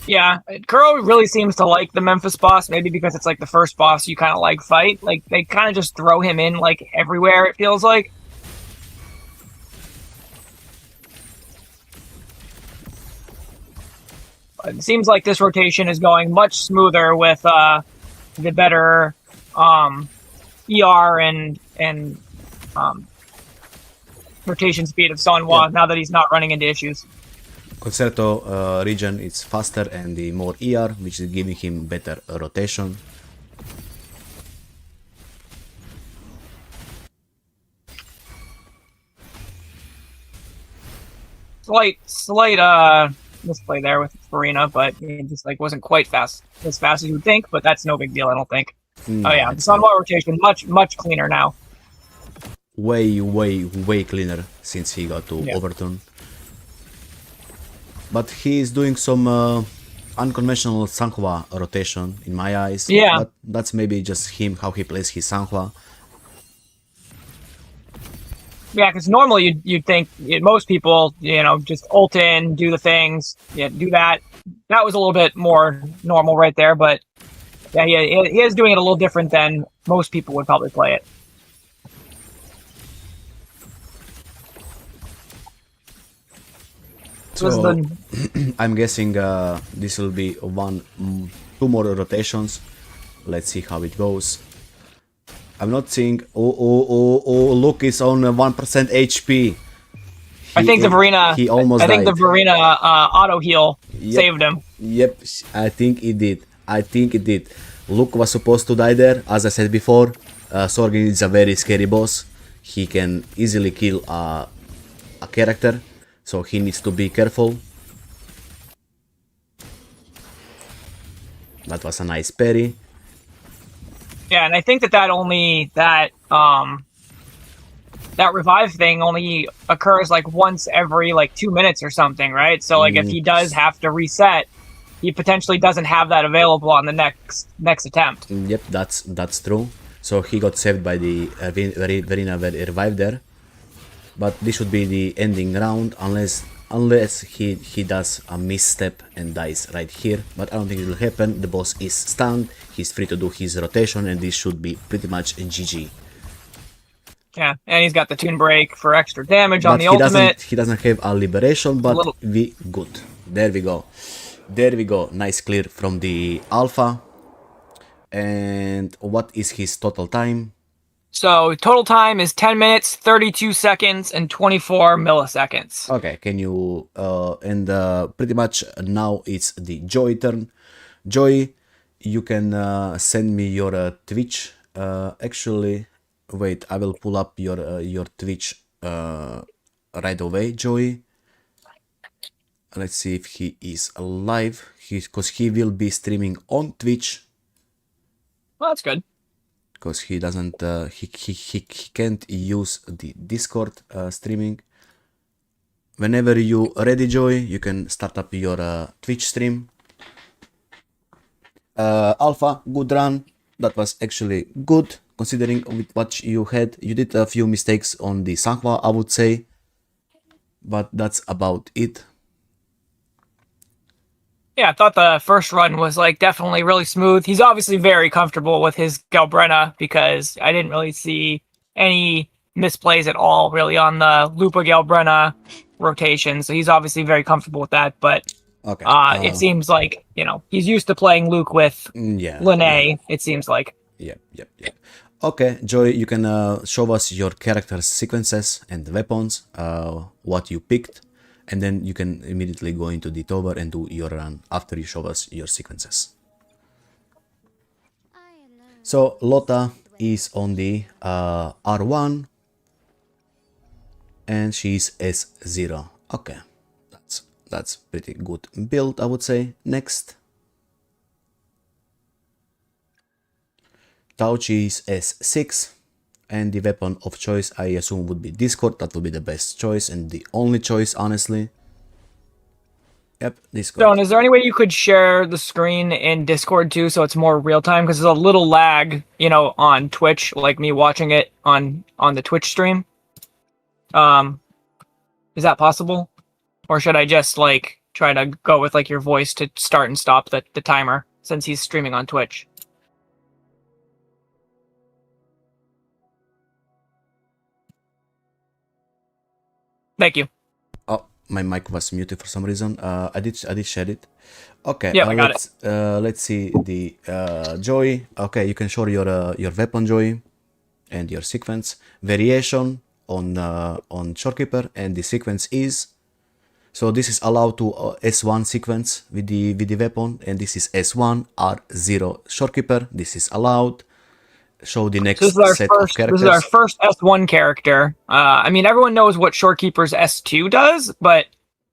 Yeah, Kuro really seems to like the Memphis boss, maybe because it's like the first boss you kind of like fight. Like they kind of just throw him in like everywhere, it feels like. But it seems like this rotation is going much smoother with the better ER and rotation speed of Sonhwa now that he's not running into issues. Concerto region is faster and the more ER, which is giving him better rotation. Slight misplay there with Farina, but it just like wasn't quite as fast as you would think, but that's no big deal, I don't think. No, oh yeah, the Sonhwa rotation much cleaner now. Way cleaner since he got to Overturn. But he is doing some unconventional Sonhwa rotation in my eyes. Yeah. But that's maybe just him, how he plays his Sonhwa. Yeah, because normally you'd think most people, just ult in, do the things, do that. That was a little bit more normal right there, but yeah, he is doing it a little different than most people would probably play it. So I'm guessing this will be two more rotations. Let's see how it goes. I'm not seeing. Oh! Luke is on 1% HP. I think the Varina. He almost died. I think the Varina auto heal saved him. Yep, I think it did. Luke was supposed to die there, as I said before. Sorgin is a very scary boss. He can easily kill a character, so he needs to be careful. That was a nice parry. Yeah, and I think that revive thing only occurs like once every 2 minutes or something, right? So if he does have to reset, he potentially doesn't have that available on the next attempt. Yep, that's true. So he got saved by the Verina revive there. But this should be the ending round unless he does a misstep and dies right here. But I don't think it will happen. The boss is stunned. He's free to do his rotation, and this should be pretty much GG. Yeah, and he's got the Toon Break for extra damage on the ultimate. He doesn't have a liberation, but we good. There we go. Nice clear from the Alpha. And what is his total time? So total time is 10 minutes, 32 seconds, and 24 milliseconds. Okay, can you and pretty much now it's the Joy turn. Joy, you can send me your Twitch. Actually, wait, I will pull up your Twitch right away, Joy. Let's see if he is alive. Because he will be streaming on Twitch. Well, that's good. Because he doesn't, he can't use the Discord streaming. Whenever you ready, Joy, you can start up your Twitch stream. Alpha, good run. That was actually good, considering with what you had. You did a few mistakes on the Sonhwa, I would say. But that's about it. Yeah, I thought the first run was definitely really smooth. He's obviously very comfortable with his Galbrenna because I didn't really see any misplays at all really on the Lupa Galbrenna rotation. So he's obviously very comfortable with that. But okay. It seems like, he's used to playing Luke with Lene, it seems like. Yep. Okay, Joy, you can show us your character sequences and weapons, what you picked. And then you can immediately go into the tower and do your run after you show us your sequences. So Lotta is on the R1 and she's S0. Okay, that's pretty good build, I would say. Next, Tauchi is S6. And the weapon of choice, I assume, would be Discord. That would be the best choice and the only choice, honestly. Yep, Discord. Stone, is there any way you could share the screen in Discord too, so it's more real time? Because there's a little lag, on Twitch, like me watching it on the Twitch stream. Is that possible? Or should I just like try to go with like your voice to start and stop the timer since he's streaming on Twitch? Thank you. Oh, my mic was muted for some reason. I did share it. Okay. Yeah, I got it. Let's see the Joy. Okay, you can show your weapon, Joy, and your sequence variation on Shorekeeper, and the sequence is. So this is allowed to S1 sequence with the weapon, and this is S1 R0 Shorekeeper. This is allowed. Show the next set of characters. This is our first S1 character. I mean, everyone knows what Shorekeeper's S2 does, but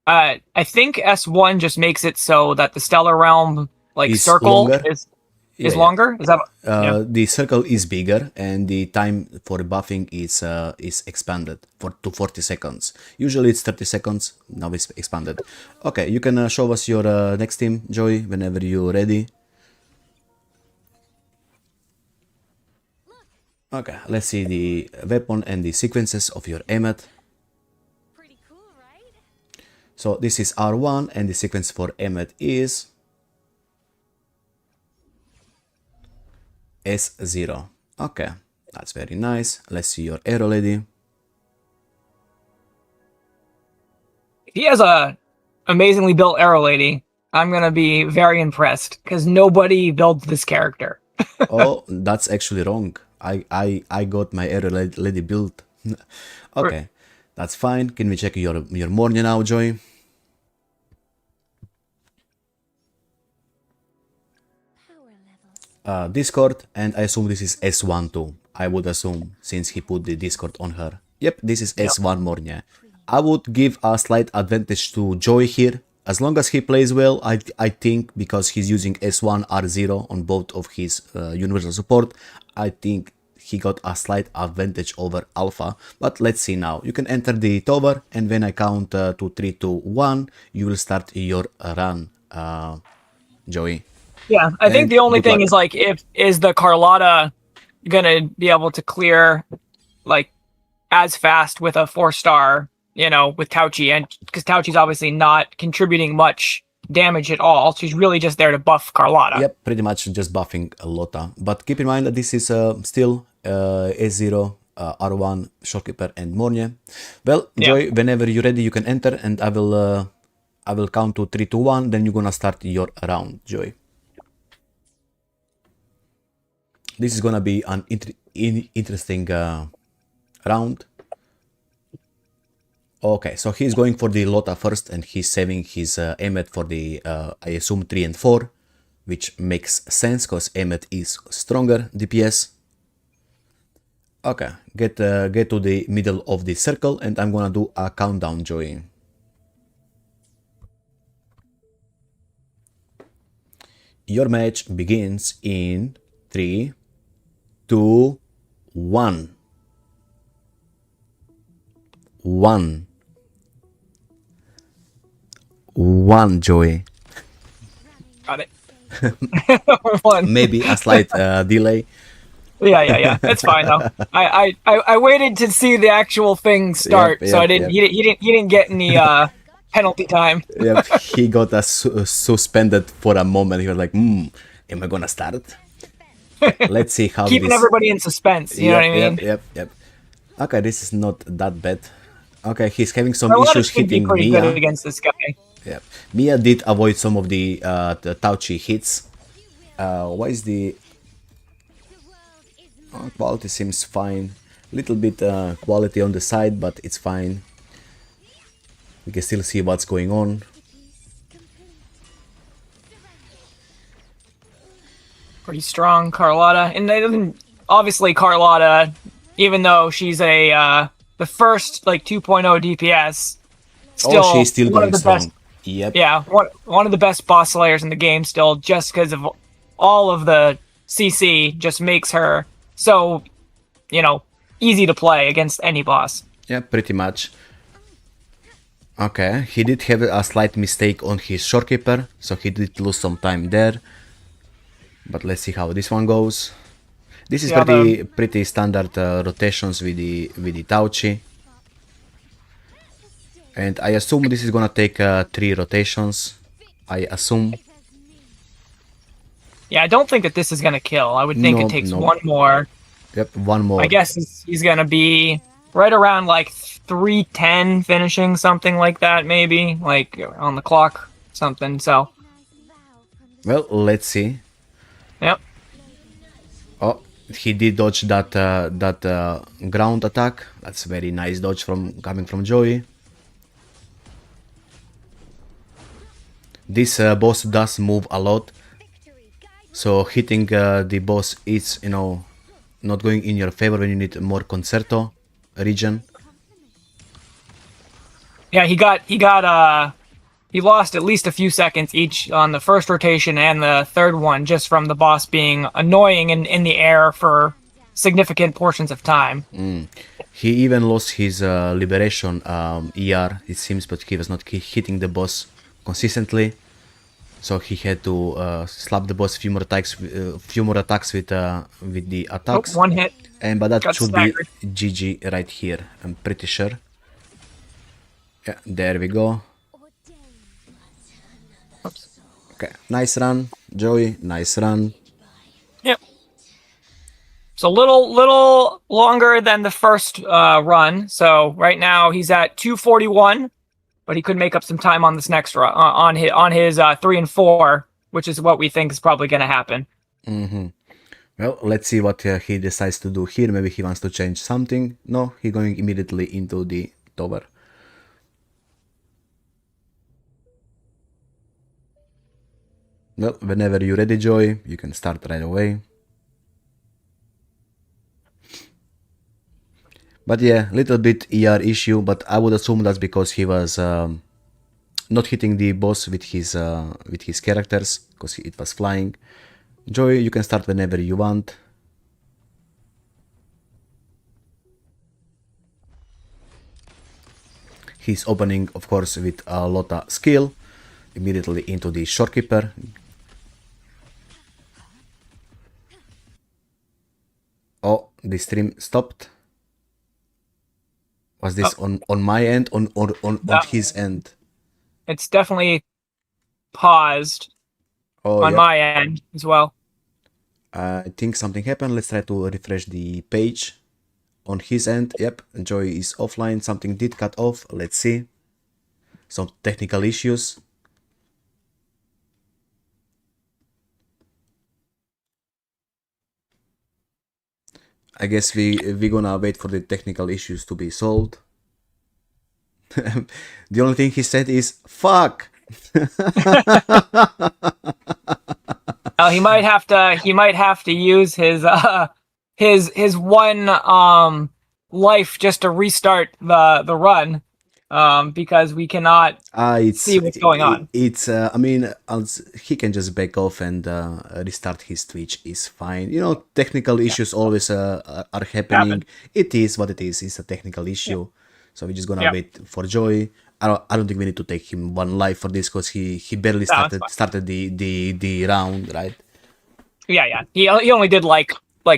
I think S1 just makes it so that the Stellar Realm circle is longer. Is that the circle is bigger, and the time for buffing is expanded to 40 seconds. Usually it's 30 seconds. Now it's expanded. Okay, you can show us your next team, Joey, whenever you're ready. Okay, let's see the weapon and the sequences of your Emmet. Pretty cool, right? So this is R1, and the sequence for Emmet is S0. Okay, that's very nice. Let's see your Arrow Lady. he has a amazingly built Arrow Lady. I'm gonna be very impressed because nobody builds this character. Oh, that's actually wrong. I got my Arrow Lady built. Okay, that's fine. Can we check your Mornia now, Joy? Discord, and I assume this is S1 too. I would assume, since he put the Discord on her. Yep, this is S1 Mornia. I would give a slight advantage to Joy here. As long as he plays well, I think, because he's using S1 R0 on both of his universal support, I think he got a slight advantage over Alpha. But let's see now. You can enter the tower, and when I count to 3, 2, 1, you will start your run, Joey. Yeah, I think the only thing is like, is the Carlotta gonna be able to clear like as fast with a 4-star, you know, with Tauchi, and because Tauchi's obviously not contributing much damage at all. She's really just there to buff Carlotta. Yep, pretty much just buffing Lotta. But keep in mind that this is still S0, R1, Shorekeeper, and Mornia. Well, Joy, whenever you're ready, you can enter, and I will count to 3, 2, 1. Then you're gonna start your round, Joy. This is gonna be an interesting round. Okay, so he's going for the Lotta first, and he's saving his Emmet for the, I assume, 3 and 4, which makes sense, because Emmet is stronger DPS. Okay, get to the middle of the circle, and I'm gonna do a countdown, Joey. Your match begins in 3, 2, 1. 1. 1, Joey. Got it. 1. Maybe a slight delay. Yeah. It's fine though. I waited to see the actual thing start, so I didn't. He didn't get any penalty time. Yep, he got suspended for a moment. He was like, am I gonna start? Let's see how keeping everybody in suspense. You know what I mean? Yep. Okay, this is not that bad. Okay, he's having some Carlotta issues hitting pretty Mia. good against this guy. Yep. Mia did avoid some of the Tauchi hits. Why is the quality seems fine? Little bit quality on the side, but it's fine. We can still see what's going on. Pretty strong Carlotta, and obviously Carlotta, even though she's a the first like 2.0 DPS, still she's still one going of the strong. best. Yep. Yeah, one of the best boss slayers in the game still, just because of all of the CC, just makes her so, you know, easy to play against any boss. Yeah, pretty much. Okay, he did have a slight mistake on his Shorekeeper, so he did lose some time there. But let's see how this one goes. This is pretty standard rotations with the Tauchi. And I assume this is gonna take 3 rotations. I assume. Yeah, I don't think that this is gonna kill. I would think No, it takes no. one more. Yep, one more. I guess he's gonna be right around like 3:10, finishing something like that, maybe like on the clock, something. So, Well, let's see. yep. Oh, he did dodge that ground attack. That's a very nice dodge coming from Joey. This boss does move a lot, so hitting the boss is, you know, not going in your favor when you need more concerto region. Yeah, he lost at least a few seconds each on the first rotation and the third one just from the boss being annoying in the air for significant portions of time. He even lost his liberation ER, it seems, but he was not hitting the boss consistently, so he had to slap the boss few more attacks with the attacks. Oh, one hit. And but that Got should staggered. be GG right here, I'm pretty sure. Yeah, there we go. Oops. Okay, nice run, Joey, nice run. Yep. So little longer than the first run. So right now he's at 241, but he could make up some time on this next run on his 3 and 4, which is what we think is probably going to happen. Well, let's see what he decides to do here. Maybe he wants to change something. No, he's going immediately into the tower. Well, whenever you're ready, Joey, you can start right away. But yeah, little bit ER issue, but I would assume that's because he was not hitting the boss with his characters, because it was flying. Joey, you can start whenever you want. He's opening, of course, with a lot of skill, immediately into the Shorekeeper. Oh, the stream stopped. Was this on my end, on his end? It's definitely paused on my end as well. I think something happened. Let's try to refresh the page on his end. Yep, Joey is offline. Something did cut off. Let's see. Some technical issues. I guess we're gonna wait for the technical issues to be solved. The only thing he said is "fuck." He might have to use his one life just to restart the run, because we cannot see what's going on. I mean, he can just back off and restart his Twitch is fine. You know, technical issues always are happening. It is what it is. It's a technical issue. So we're just gonna wait for Joey. I don't think we need to take him one life for this, because he barely started the round, right? Yeah. He only did like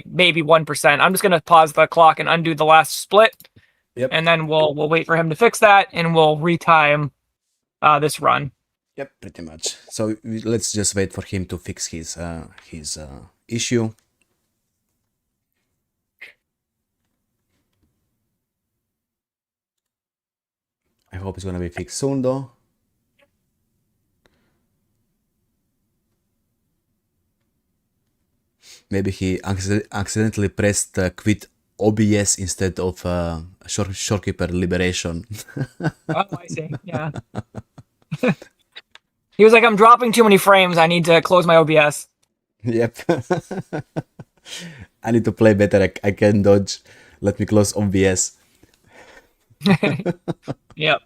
maybe 1%. I'm just gonna pause the clock and undo the last split. Yep. And then we'll wait for him to fix that, and we'll retime this run. Yep, pretty much. So let's just wait for him to fix his issue. I hope it's gonna be fixed soon, though. Maybe he accidentally pressed quit OBS instead of Shorekeeper Liberation. Oh, I see. Yeah. He was like, "I'm dropping too many frames. I need to close my OBS." Yep. I need to play better. I can dodge. Let me close OBS. Yep.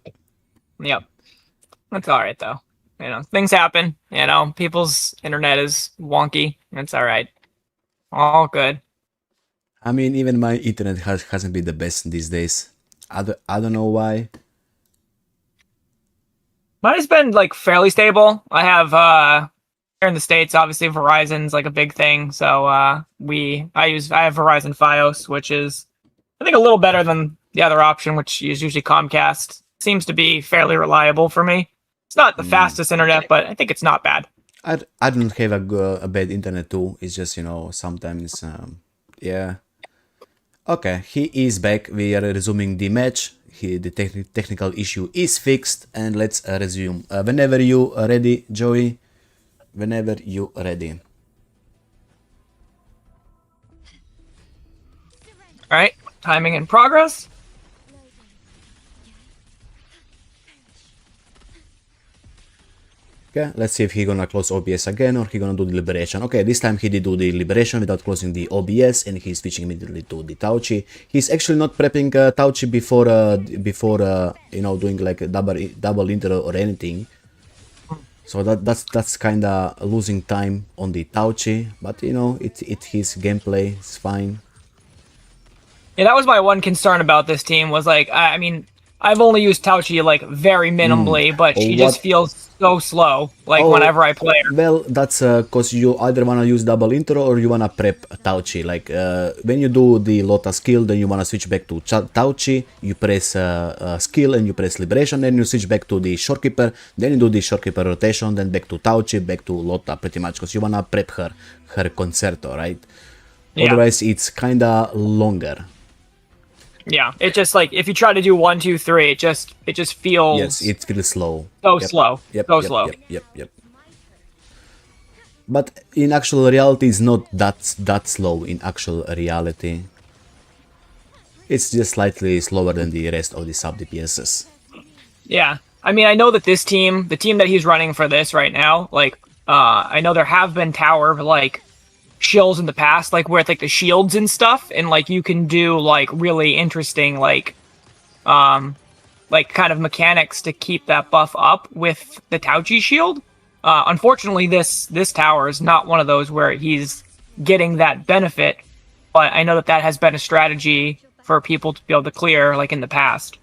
That's all right, though. You know, things happen. You know, people's internet is wonky. It's all right. All good. I mean, even my internet hasn't been the best these days. I don't know why. Mine has been like fairly stable. I have here in the States, obviously Verizon's like a big thing. So I have Verizon Fios, which is I think a little better than the other option, which is usually Comcast. seems to be fairly reliable for me. It's not the fastest internet, but I think it's not bad. I don't have a bad internet too. It's just, sometimes, yeah. Okay, he is back. We are resuming the match. The technical issue is fixed, and let's resume. Whenever you are ready, Joey. Whenever you are ready. All right, timing in progress. Okay, let's see if he gonna close OBS again or he gonna do the liberation. Okay, this time he did do the liberation without closing the OBS, and he's switching immediately to the Tauchi. He's actually not prepping Tauchi before doing like a double intro or anything. So that's kinda losing time on the Tauchi, but it's his gameplay. It's fine. Yeah, that was my one concern about this team was like, I mean, I've only used Tauchi like very minimally, but she just feels so slow, like whenever I play her. Well, that's because you either wanna use double intro or you wanna prep Tauchi. Like when you do the Lota skill, then you wanna switch back to Tauchi, you press skill and you press liberation, then you switch back to the shorekeeper, then you do the shorekeeper rotation, then back to Tauchi, back to Lota pretty much, because you wanna prep her concerto, right? Yeah. Otherwise it's kinda longer. Yeah, it just like if you try to do 1, 2, 3, it just feels it feels slow. So slow. Slow. Yep. But in actual reality, it's not that slow. In actual reality, it's just slightly slower than the rest of the sub DPSs. Yeah, I mean, I know that this team, the team that he's running for this right now, like I know there have been tower like shills in the past, like with like the shields and stuff, and like you can do like really interesting like kind of mechanics to keep that buff up with the Tauchi shield. Unfortunately, this tower is not one of those where he's getting that benefit, but I know that has been a strategy for people to be able to clear like in the past.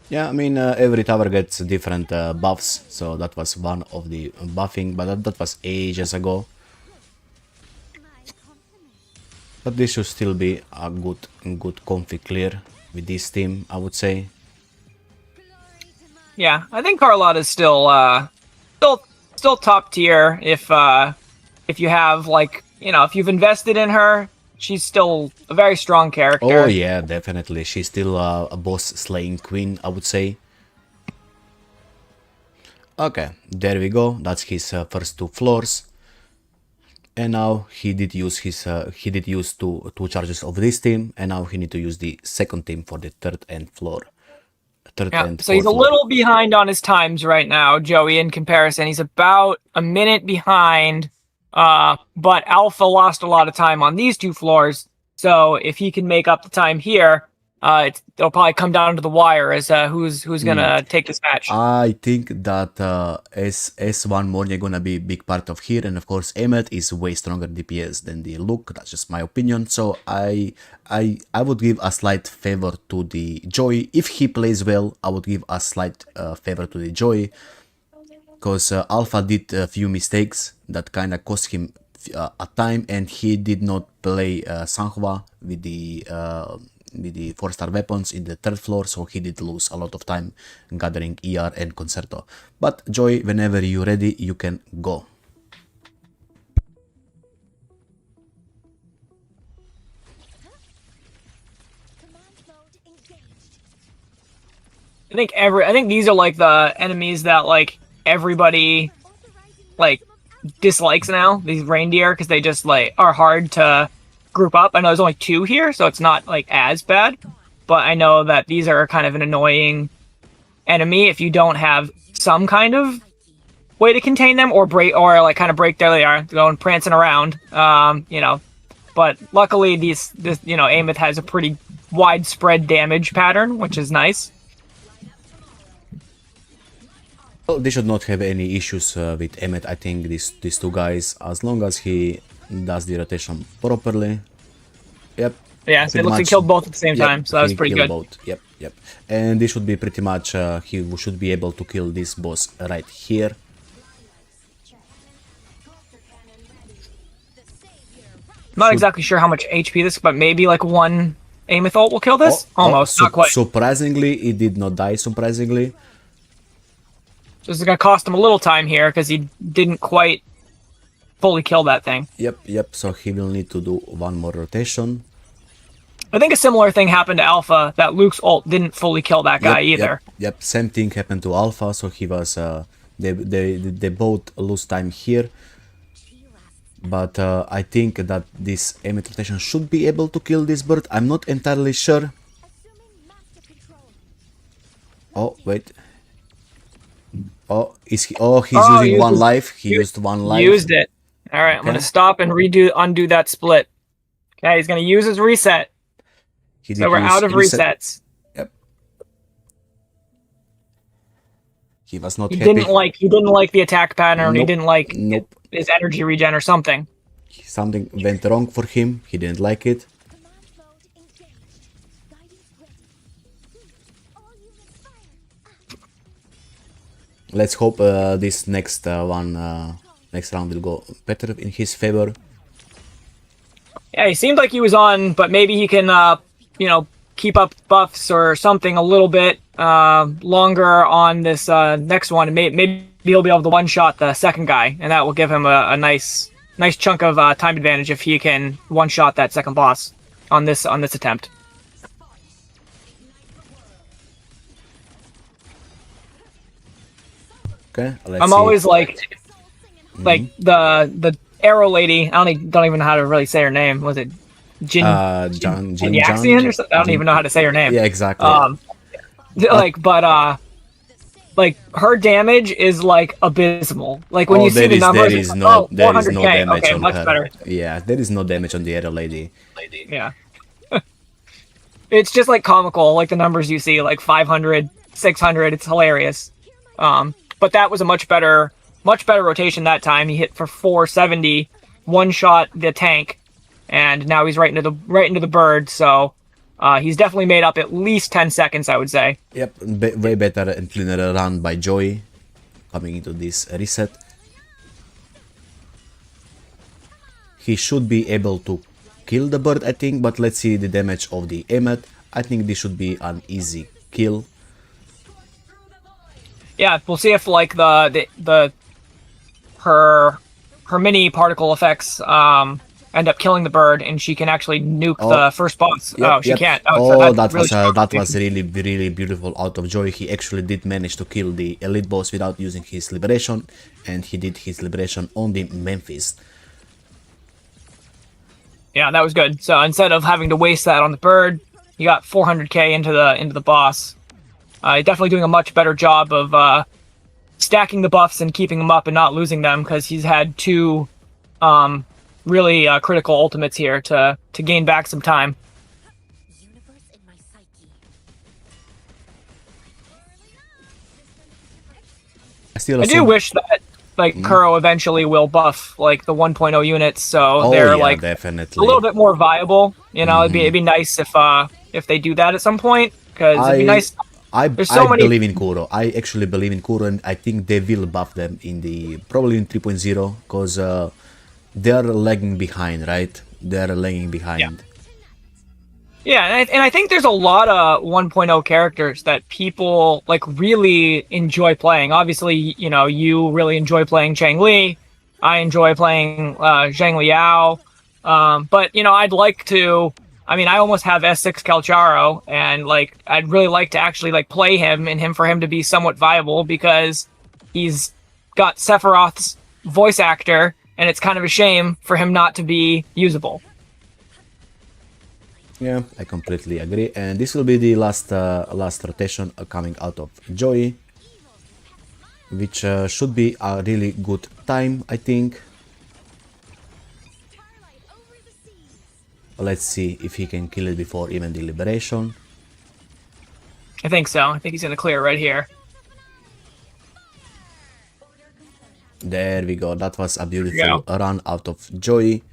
Yeah, I mean, every tower gets different buffs, so that was one of the buffing, but that was ages ago. But this should still be a good comfy clear with this team, I would say. Yeah, I think Carlotta's still top tier if you have like, if you've invested in her, she's still a very strong character. Oh yeah, definitely. She's still a boss slaying queen, I would say. Okay, there we go. That's his first 2 floors. And now he did use two charges of this team, and now he need to use the second team for the third floor. So he's a little behind on his times right now, Joey, in comparison. He's about a minute behind, but Alpha lost a lot of time on these 2 floors, so if he can make up the time here, it'll probably come down to the wire as who's gonna take this match. I think that S1 Mornia gonna be a big part of here, and of course Emmet is way stronger DPS than the Luke. That's just my opinion. So I would give a slight favor to the Joy. If he plays well, I would give a slight favor to the Joy, because Alpha did a few mistakes that kind of cost him a time, and he did not play Sanhua with the 4-star weapons in the 3rd floor, so he did lose a lot of time gathering ER and Concerto. But Joy, whenever you're ready, you can go. I think these are like the enemies that like everybody like dislikes now, these reindeer, because they just like are hard to group up. I know there's only 2 here, so it's not like as bad, but I know that these are kind of an annoying enemy if you don't have some kind of way to contain them or break, or like kind of break. There they are, going prancing around, but luckily this Ameth has a pretty widespread damage pattern, which is nice. Well, they should not have any issues with Emmet. I think these 2 guys, as long as he does the rotation properly. Yep. Yeah, so it looks like he killed both at the same time, so that was pretty good. Both. Yep. And this should be pretty much, he should be able to kill this boss right here. Not exactly sure how much HP this, but maybe like 1 Amethol will kill this? Almost, not quite. Surprisingly, it did not die. Surprisingly. So this is gonna cost him a little time here because he didn't quite fully kill that thing. Yep. So he will need to do one more rotation. I think a similar thing happened to Alpha, that Luke's ult didn't fully kill that guy either. Yep. Same thing happened to Alpha. So he was. They both lose time here. But I think that this Emmet rotation should be able to kill this bird. I'm not entirely sure. Oh wait. Oh, is he? Oh, he's using one life. He used one life. Used it. All right, I'm gonna stop and undo that split. Okay, he's gonna use his reset. So we're out of resets. Yep. He was not he happy. He didn't like the attack pattern. Nope. He didn't like Nope. his energy regen or something. Something went wrong for him. He didn't like it. Let's hope this next next round will go better in his favor. Yeah, he seemed like he was on, but maybe he can, keep up buffs or something a little bit longer on this next one. Maybe he'll be able to one-shot the second guy, and that will give him a nice chunk of time advantage if he can one-shot that second boss on this attempt. Okay, I'm always like the arrow lady. I don't even know how to really say her name. Was it Jin Yaxian or something? I don't even know how to say her name. Yeah, exactly. Like her damage is like abysmal. Like when you see the numbers, there is no damage okay, on much her. better. Yeah, there is no damage on the arrow lady. Yeah. It's just like comical, like the numbers you see, like 500, 600. It's hilarious. But that was a much better rotation that time. He hit for 470, one shot the tank, and now he's right into the bird. So he's definitely made up at least 10 seconds, I would say. Yep, way better and cleaner run by Joey coming into this reset. He should be able to kill the bird, I think, but let's see the damage of the Emmet. I think this should be an easy kill. Yeah, we'll see if like her mini particle effects end up killing the bird, and she can actually nuke the first boss. Yep, she can't. So that really was really beautiful out of Joy. He actually did manage to kill the elite boss without using his liberation, and he did his liberation on the Memphis. Yeah, that was good. So instead of having to waste that on the bird, you got 400k into the boss. Definitely doing a much better job of stacking the buffs and keeping them up and not losing them, because he's had two really critical ultimates here to gain back some time. I do wish that Kuro eventually will buff like the 1.0 units, so they're like definitely a little bit more viable. You know, it'd be nice if they do that at some point, because it'd be nice. I believe in Kuro. I actually believe in Kuro, and I think they will buff them probably in 3.0, because they're lagging behind, right? They're lagging behind. Yeah, and I think there's a lot of 1.0 characters that people like really enjoy playing. Obviously, you know, you really enjoy playing Chang Li. I enjoy playing Zhang Liao. But you know, I'd like to. I mean, I almost have S6 Calcharo, and like I'd really like to actually like play him and for him to be somewhat viable, because he's got Sephiroth's voice actor, and it's kind of a shame for him not to be usable. Yeah, I completely agree. And this will be the last rotation coming out of Joey, which should be a really good time, I think. Let's see if he can kill it before even the liberation. I think so. I think he's gonna clear right here. There we go. That was a beautiful run out of Joey.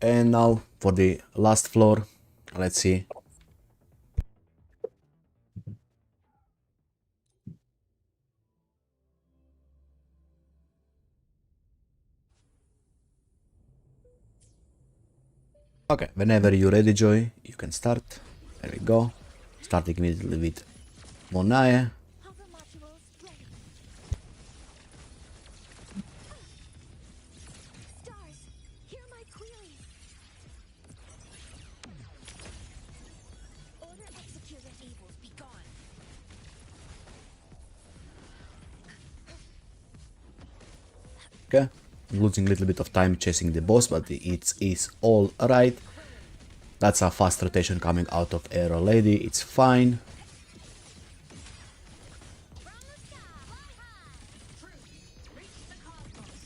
And now for the last floor. Let's see. Okay, whenever you're ready, Joy, you can start. There we go. Starting immediately with Monae. Hover modules ready. Stars, hear my queries. Order executed evils be gone. Okay, I'm losing a little bit of time chasing the boss, but it is all right. That's a fast rotation coming out of Aero Lady, it's fine.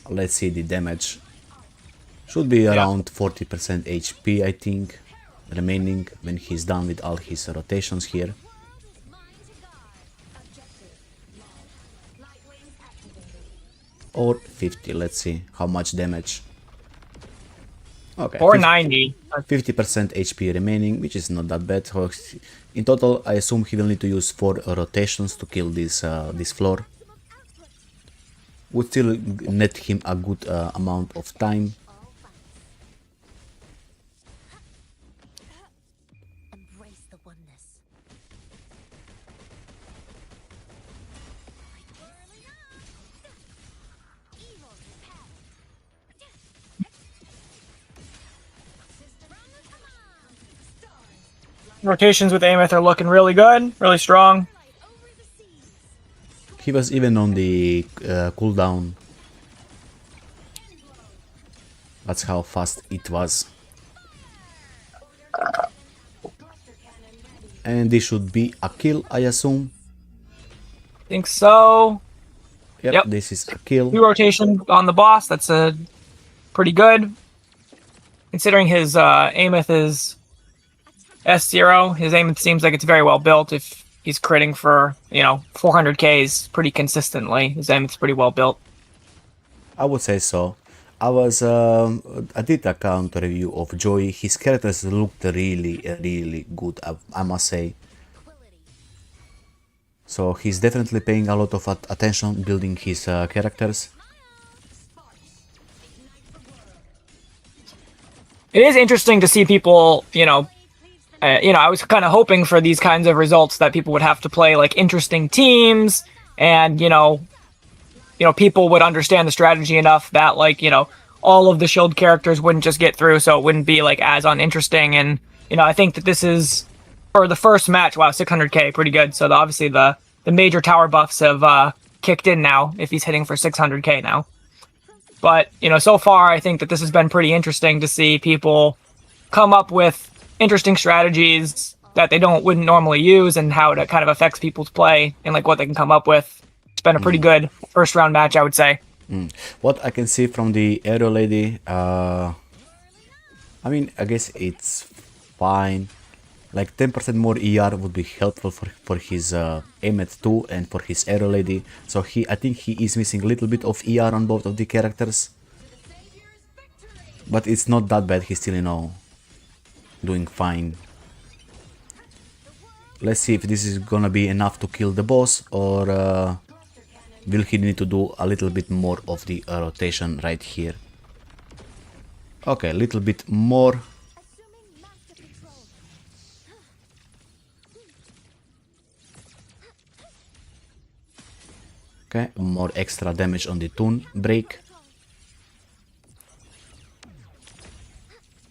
Let's see the damage. Should be around 40% HP, I think, remaining when he's done with all his rotations here. Or 50, let's see how much damage. Okay, 490. 50% HP remaining, which is not that bad. So in total, I assume he will need to use 4 rotations to kill this floor. Would still net him a good amount of time. Embrace the oneness. Evil repelled. Rotations with Ameth are looking really good, really strong. Over the seas. He was even on the cooldown. That's how fast it was. And this should be a kill, I assume. Think so. Yep, this is a kill. 2 rotations on the boss. That's pretty good. Considering his Ameth is S0, his Ameth seems like it's very well built. If he's critting for, 400 Ks pretty consistently, his Ameth's pretty well built. I would say so. I did a counter review of Joey. His characters looked really good, I must say. So he's definitely paying a lot of attention building his characters. It is interesting to see people, I was kind of hoping for these kinds of results that people would have to play like interesting teams and, people would understand the strategy enough that like, all of the shield characters wouldn't just get through, so it wouldn't be like as uninteresting. And, I think that this is for the first match. Wow, 600k, pretty good. So obviously the major tower buffs have kicked in now if he's hitting for 600k now. But, so far I think that this has been pretty interesting to see people come up with interesting strategies that they wouldn't normally use and how it kind of affects people's play and like what they can come up with. It's been a pretty good first round match, I would say. What I can see from the Aero Lady, I guess it's fine. Like 10% more ER would be helpful for his Ameth 2 and for his Aero Lady. So I think he is missing a little bit of ER on both of the characters. But it's not that bad, he's still, doing fine. Let's see if this is gonna be enough to kill the boss, or will he need to do a little bit more of the rotation right here. Okay, a little bit more. Okay, more extra damage on the tune break.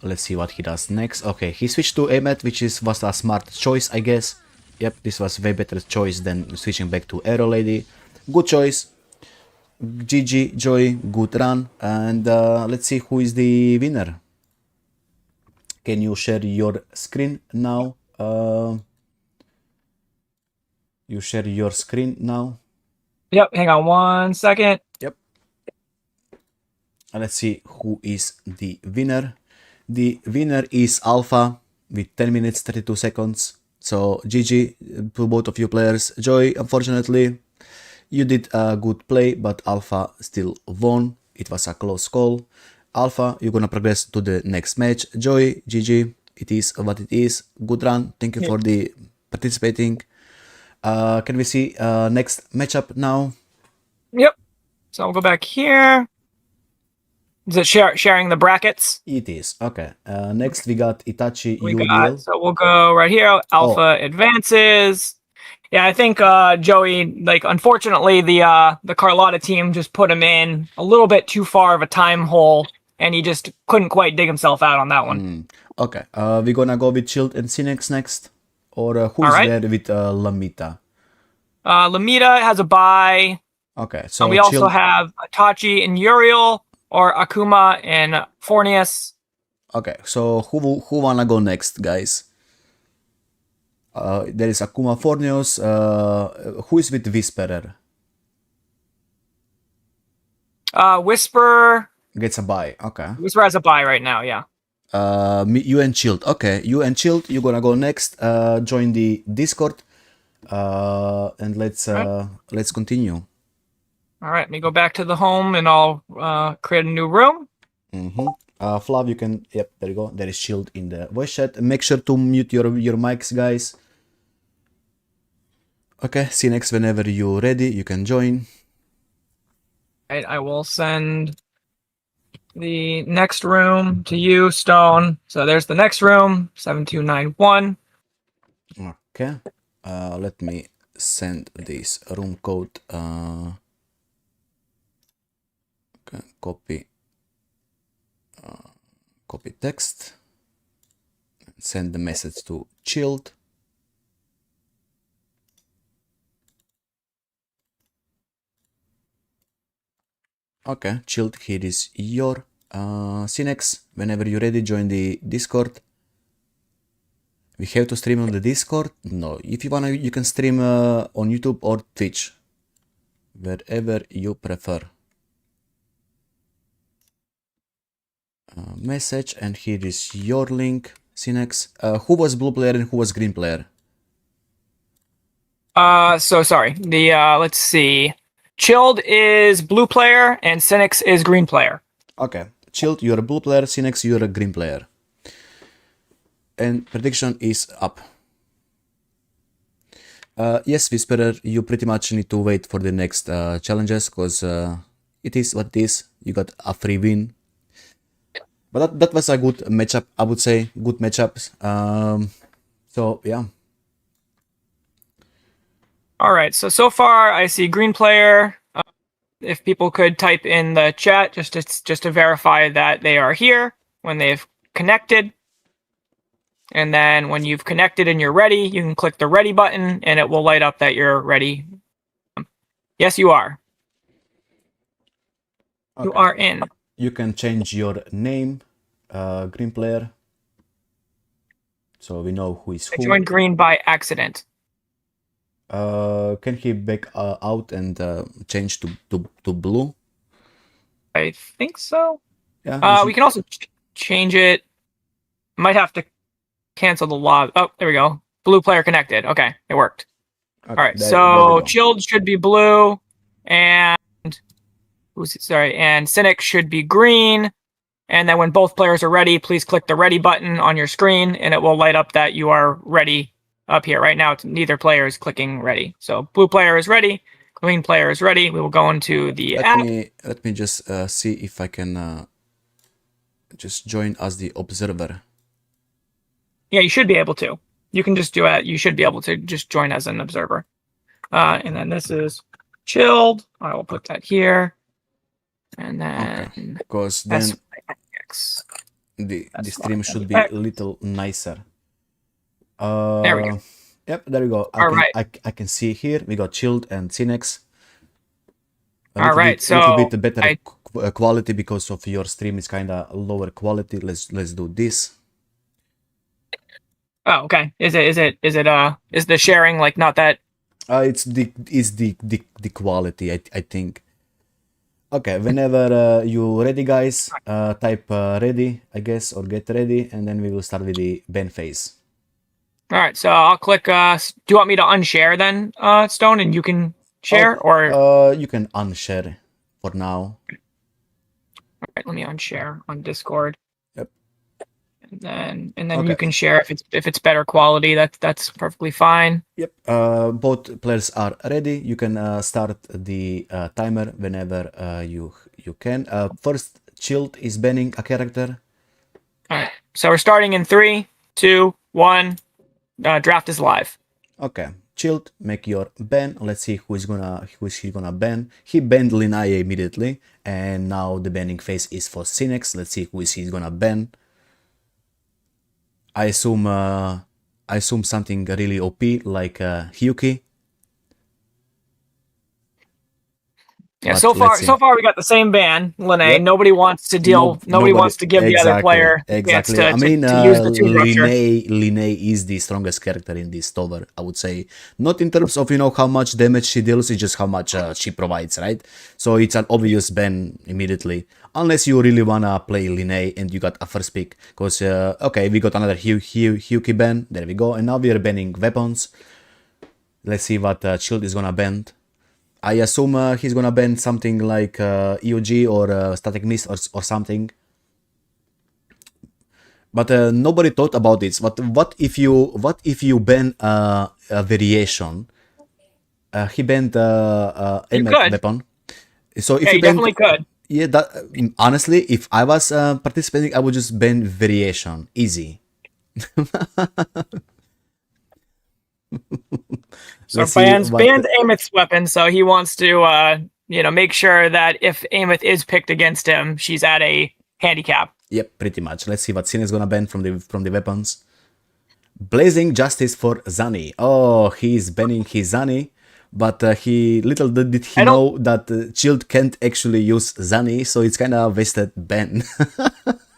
Let's see what he does next. Okay, he switched to Ameth, which was a smart choice, I guess. Yep, this was way better choice than switching back to Aero Lady. Good choice. GG, Joy, good run. And let's see who is the winner. Can you share your screen now? You share your screen now? Yep, hang on 1 second. Yep. And let's see who is the winner. The winner is Alpha with 10 minutes 32 seconds. So GG to both of you players. Joy, unfortunately, you did a good play, but Alpha still won. It was a close call. Alpha, you're gonna progress to the next match. Joy, GG, it is what it is. Good run. Thank you for the participating. Can we see next matchup now? Yep. So I'll go back here. Is it sharing the brackets? It is. Okay. Next we got Itachi We UDL. got, so we'll go right here. Alpha advances. Yeah, I think Joey, like, unfortunately, the Carlotta team just put him in a little bit too far of a time hole, and he just couldn't quite dig himself out on that one. Okay. We're gonna go with Shield and Cinex next. Or who's Alright. there with Lamita? Lamita has a bye. Okay. So We also Shield. have Itachi and Uriel, or Akuma and Fornius. Okay. So who wanna go next, guys? There is Akuma Fornius. Who is with Whisperer? Whisper Gets a buy. Okay. has a bye right now, yeah. You and Shield. Okay, you and Shield, you're gonna go next. Join the Discord. And let's continue. All right, let me go back to the home and I'll create a new room. Flav, you can. Yep, there you go. There is Shield in the voice chat. Make sure to mute your mics, guys. Okay, see you next. Whenever you're ready, you can join. Right, I will send the next room to you, Stone. So there's the next room, 7291. Okay. Let me send this room code. Okay, copy text. Send the message to Chilled. Okay, Chilled, here is your Cinex. Whenever you're ready, join the Discord. We have to stream on the Discord? No, if you wanna, you can stream on YouTube or Twitch. Wherever you prefer. Message, and here is your link, Cinex. Who was blue player and who was green player? So sorry. Let's see. Chilled is blue player and Cynics is green player. Okay, Chilled, you're a blue player, Cinex, you're a green player. And prediction is up. Yes, Whisperer, you pretty much need to wait for the next challenges, because it is what it is. You got a free win. But that was a good matchup, I would say. Good matchups. So, yeah. All right. So far, I see green player. If people could type in the chat just to verify that they are here when they've connected. And then when you've connected and you're ready, you can click the ready button and it will light up that you're ready. Yes, you are. Okay. You are in. You can change your name, green player. So we know who is who. I joined green by accident. Can he back out and change to blue? I think so. Yeah. We can also change it. Might have to cancel the log. Oh, there we go. Blue player connected. Okay, it worked. Okay, all right, so Chilled should be blue, and and Cynic should be green. And then when both players are ready, please click the ready button on your screen, and it will light up that you are ready. Up here right now, neither player is clicking ready. So blue player is ready, green player is ready. We will go into the app. Let me just see if I can just join as the observer. Yeah, you should be able to. You can just do it. You should be able to just join as an observer. And then this is Chilled. I will put that here. And then because then the stream should be a little nicer. There we go. Yep, there we go. I can see here we got Chilled and Cinex. A little bit better quality because of your stream is kind of lower quality. Let's do this. Oh, okay. Is the sharing like not that? It's the quality. I think. Okay, whenever you're ready, guys, type ready, I guess, or get ready, and then we will start with the ban phase. All right, so I'll click. Do you want me to unshare then, Stone, and you can share, or you can unshare for now. All right, let me unshare on Discord. Yep. And then you can share if it's better quality. That's perfectly fine. Yep. Both players are ready. You can start the timer whenever you can. First, Chilled is banning a character. All right. So we're starting in 3, 2, 1. Draft is live. Okay. Chilled, make your ban. Let's see who is he gonna ban. He banned Linnaea immediately, and now the banning phase is for Cinex. Let's see who is he gonna ban. I assume something really OP like Hyuki. Yeah, But so let's see. far we got the same ban, Linnaea. Yep. Nobody wants to deal. Nobody wants to give the other player a chance exactly. to, I mean, to use the Tomb Rupture. Linnaea is the strongest character in this tower, I would say. Not in terms of how much damage she deals, it's just how much she provides, right? So it's an obvious ban immediately, unless you really wanna play Linnaea and you got a first pick. Because okay, we got another Hyuki ban. There we go, and now we are banning weapons. Let's see what Shield is gonna ban. I assume he's gonna ban something like EOG or Static Mist or something. But nobody thought about this. What if you ban a variation? He banned Emmet weapon. So if Yeah, you definitely could. Yeah, that honestly, if I was participating, I would just ban variation. Easy. So banned Ameth's weapon, so he wants to make sure that if Ameth is picked against him, she's at a handicap. Yep, pretty much. Let's see what Sin is gonna ban from the weapons. Blazing Justice for Zani. Oh, he's banning his Zani, but little did he know that Shield can't actually use Zani, so it's kind of wasted ban.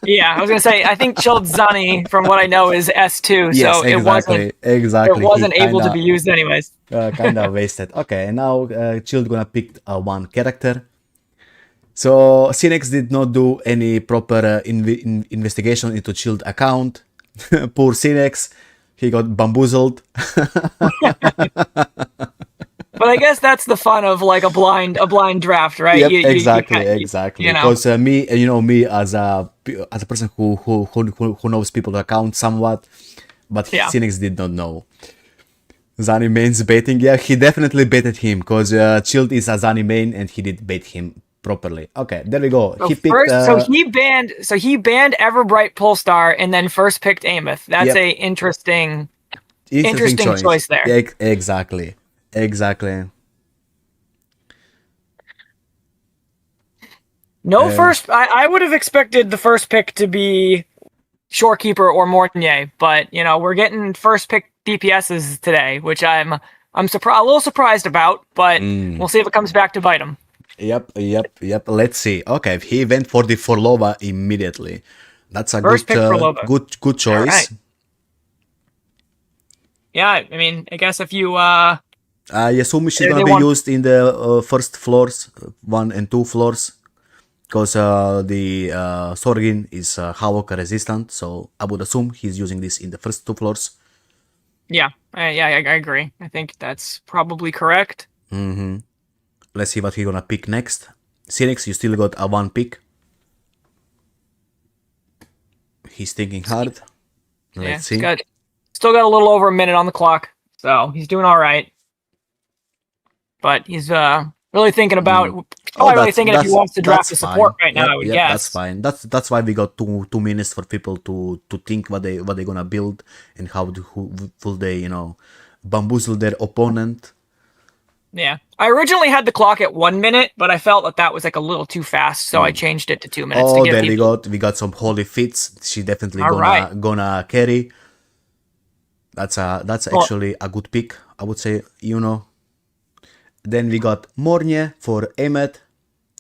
Yeah, I was gonna say I think Chilled Zani, from what I know, is S2, yes, so exactly. It wasn't able to be used anyways. Kind of wasted. Okay, now Chilled gonna pick one character. So Cinex did not do any proper investigation into Chilled account. Poor Cinex, he got bamboozled. But I guess that's the fun of like a blind draft, right? Yep, exactly. Because me as a person who knows people's account somewhat, but Cinex did not know. Zani main's baiting. Yeah, he definitely baited him because Chilled is a Zani main and he did bait him properly. Okay, there we go. So he picked. he banned Everbright Polestar and then first picked Ameth. That's a interesting choice there. Yeah, exactly. No first. I would have expected the first pick to be Shorekeeper or Mortnier, but we're getting first pick DPSs today, which I'm a little surprised about, but we'll see if it comes back to bite him. Yep. Let's see. Okay, he went for the Forlova immediately. That's a first pick Forlova. Good choice. Right. Yeah, I mean, I guess if you I assume she's gonna be used in the first floors, 1 and 2 floors, because the Sorgin is Havoc resistant, so I would assume he's using this in the first 2 floors. Yeah, I agree. I think that's probably correct. Let's see what he's gonna pick next. Cinex, you still got a 1 pick. He's thinking hard. Let's see. Still got a little over a minute on the clock, so he's doing all right. But he's really thinking about. Really thinking if he wants to draft a support right now. I would guess that's fine. That's why we got two minutes for people to think what they're gonna build and how will they bamboozle their opponent. Yeah, I originally had the clock at 1 minute, but I felt that was like a little too fast, so I changed it to 2 minutes. Oh, then we got some holy fits. She definitely gonna carry. That's actually a good pick, I would say. Then we got Mornier for Emmet,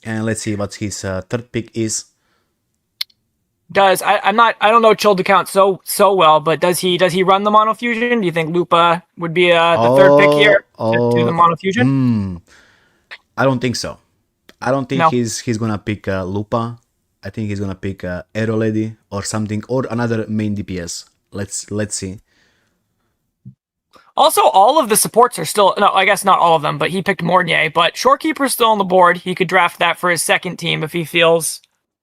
and let's see what his third pick is. I don't know Chilled account so well, but does he run the Mono Fusion? Do you think Lupa would be the third pick here to do the Mono Fusion? I don't think so. I don't think he's gonna pick Lupa. I think he's gonna pick Aero Lady or something, or another main DPS. Let's see. Also, all of the supports are still... No, I guess not all of them, but he picked Mornier. But Shorekeeper's still on the board. He could draft that for his second team if he feels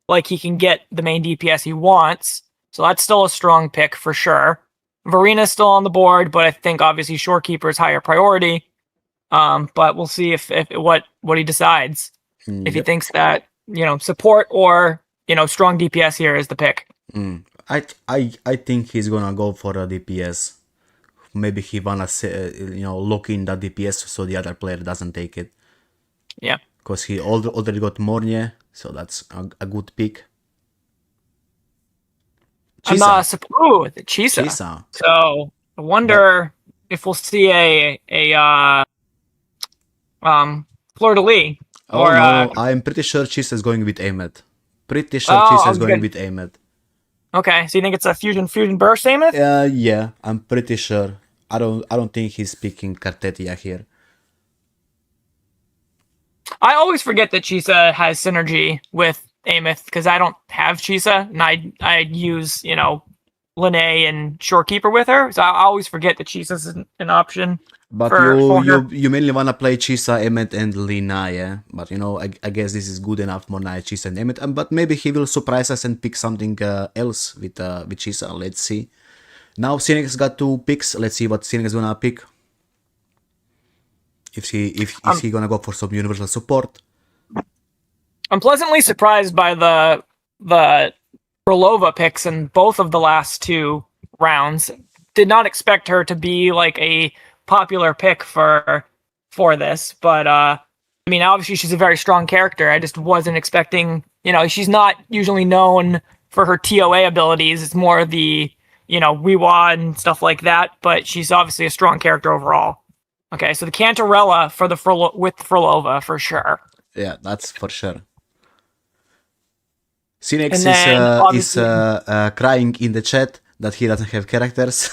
like he can get the main DPS he wants. So that's still a strong pick for sure. Varina's still on the board, but I think obviously Shorekeeper is higher priority. But we'll see if what he decides. If he thinks that, support or, strong DPS here is the pick. I think he's gonna go for a DPS. Maybe he wanna lock in that DPS so the other player doesn't take it. Yeah. Because he already got Mornie, so that's a good pick. The Chisa. Chisa. So I wonder if we'll see a Fleur de Lis. Oh Or, no, I'm pretty sure Chisa is going with Amet. Pretty sure Oh, Chisa is good. going with Amet. Okay, so you think it's a fusion burst, Amos? Yeah, I'm pretty sure. I don't think he's picking Cartetia here. I always forget that Chisa has synergy with Ameth because I don't have Chisa, and I use Linnae and Shorekeeper with her, so I always forget that Chisa's an option. But for her. you mainly wanna play Chisa, Emmet, and Lina, yeah? But I guess this is good enough for Naya, Chisa, and Emmet. But maybe he will surprise us and pick something else with Chisa. Let's see. Now Cynics got 2 picks. Let's see what Cynics gonna pick. If he gonna go for some universal support. I'm pleasantly surprised by the Krolova picks in both of the last 2 rounds. Did not expect her to be like a popular pick for this, but obviously she's a very strong character. I just wasn't expecting, she's not usually known for her TOA abilities. It's more the, Weewa and stuff like that, but she's obviously a strong character overall. Okay, so the Cantarella with Frolova for sure. Yeah, that's for sure. Cynics is crying in the chat that he doesn't have characters.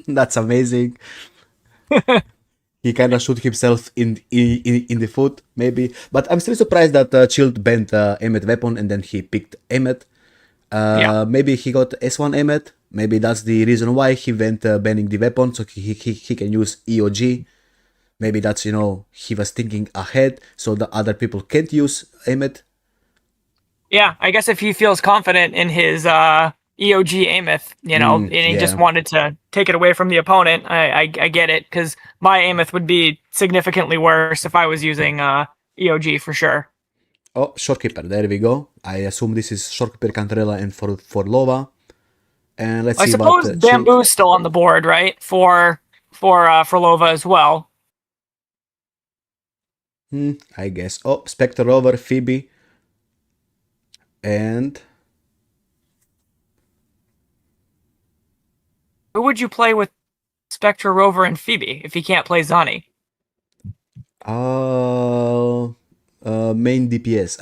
That's amazing. He kind of shoot himself in the foot, maybe. But I'm still surprised that Chilled banned Emmet weapon and then he picked Emmet. Maybe he got S1 Emmet. Maybe that's the reason why he went banning the weapon, so he can use EOG. Maybe that's, he was thinking ahead, so the other people can't use Emmet. Yeah, I guess if he feels confident in his EOG Ameth, and he just wanted to take it away from the opponent, I get it, because my Ameth would be significantly worse if I was using EOG for sure. Oh, Shorekeeper, there we go. I assume this is Shorekeeper, Cantarella, and for Lova. And let's see. I suppose Bamboo's still on the board, right? For Lova as well. I guess. Oh, Spectre Rover, Phoebe. And who would you play with Spectre Rover and Phoebe if he can't play Zani? Main DPS.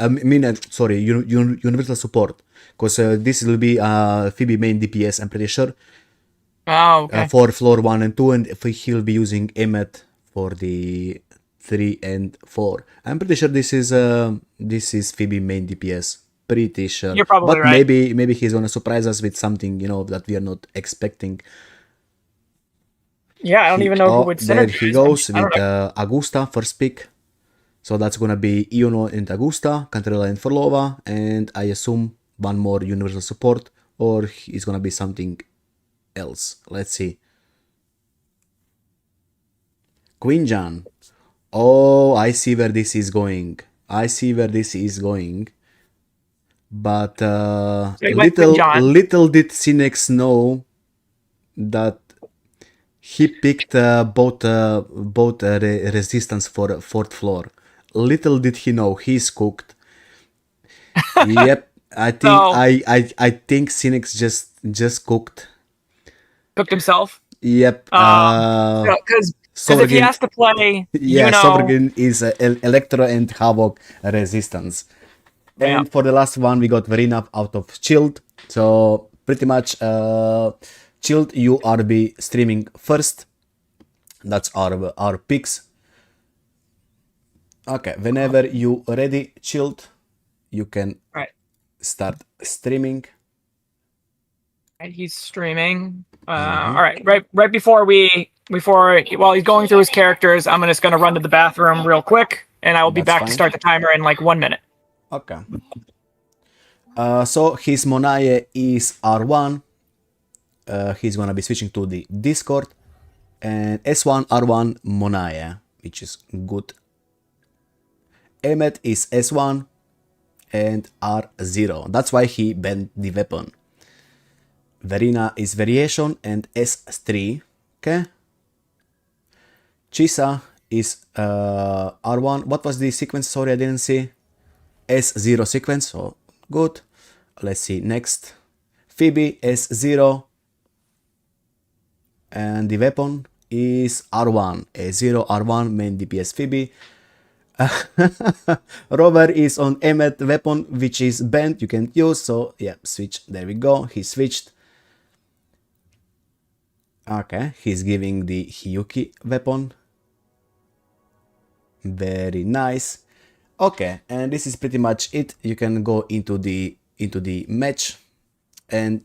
Sorry, universal support. Because this will be Phoebe main DPS, I'm pretty sure. Oh, okay. For floor 1 and 2, and he'll be using Emmet for the 3 and 4. I'm pretty sure this is Phoebe main DPS. Pretty sure. You're probably right. But maybe he's gonna surprise us with something, that we are not expecting. Yeah, I don't even know who would synergize. There he goes with Augusta, first pick. So that's gonna be Iono and Augusta, Cantarella and Forlova, and I assume one more universal support, or it's gonna be something else. Let's see. Quinjan. Oh, I see where this is going. But little did Cynics know that he picked both resistance for 4th floor. Little did he know he's cooked. Yep, I think I think Cynics just cooked himself. Yep. Because if he has to play, Sovereign is Electro and Havoc resistance. And for the last one, we got Verena out of Chilled. So pretty much, Chilled, you are be streaming first. That's our picks. Okay, whenever you ready, Chilled, you can start streaming. And he's streaming. All right, right before while he's going through his characters, I'm just gonna run to the bathroom real quick, and I will be back to start the timer in like 1 minute. Okay. So his Monae is R1. He's gonna be switching to the Discord. And S1, R1, Monae, which is good. Emmet is S1. and R0. That's why he banned the weapon. Verina is variation and S3. Okay. Chisa is R1. What was the sequence? Sorry, I didn't see. S0 sequence. So good. Let's see next. Phoebe S0. And the weapon is R1. A0 R1 main DPS Phoebe. Rover is on Emmet weapon, which is banned. You can't use. So yeah, switch. There we go. He switched. Okay, he's giving the Hiyuki weapon. Very nice. Okay, and this is pretty much it. You can go into the match,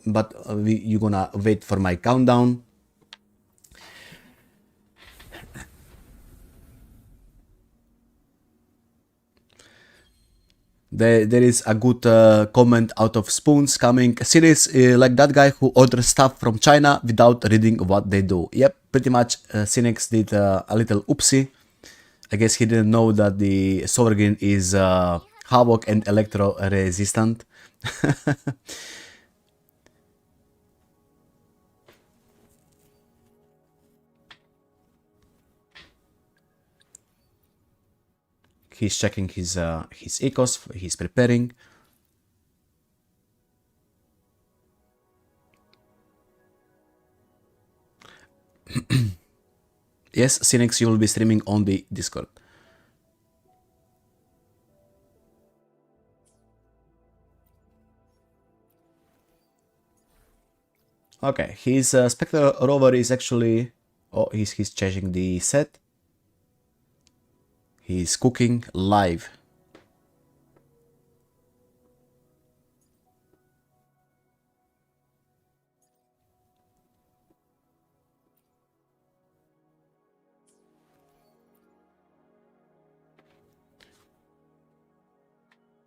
but you're gonna wait for my countdown. There is a good comment out of Spoons coming. Series like that guy who orders stuff from China without reading what they do. Yep, pretty much Cinex did a little oopsie. I guess he didn't know that the Sovereign is Havoc and Electro resistant. He's checking his ecos, he's preparing. Yes, Cinex, you will be streaming on the Discord. Okay, his Spectre Rover is actually... Oh, he's changing the set. He's cooking live.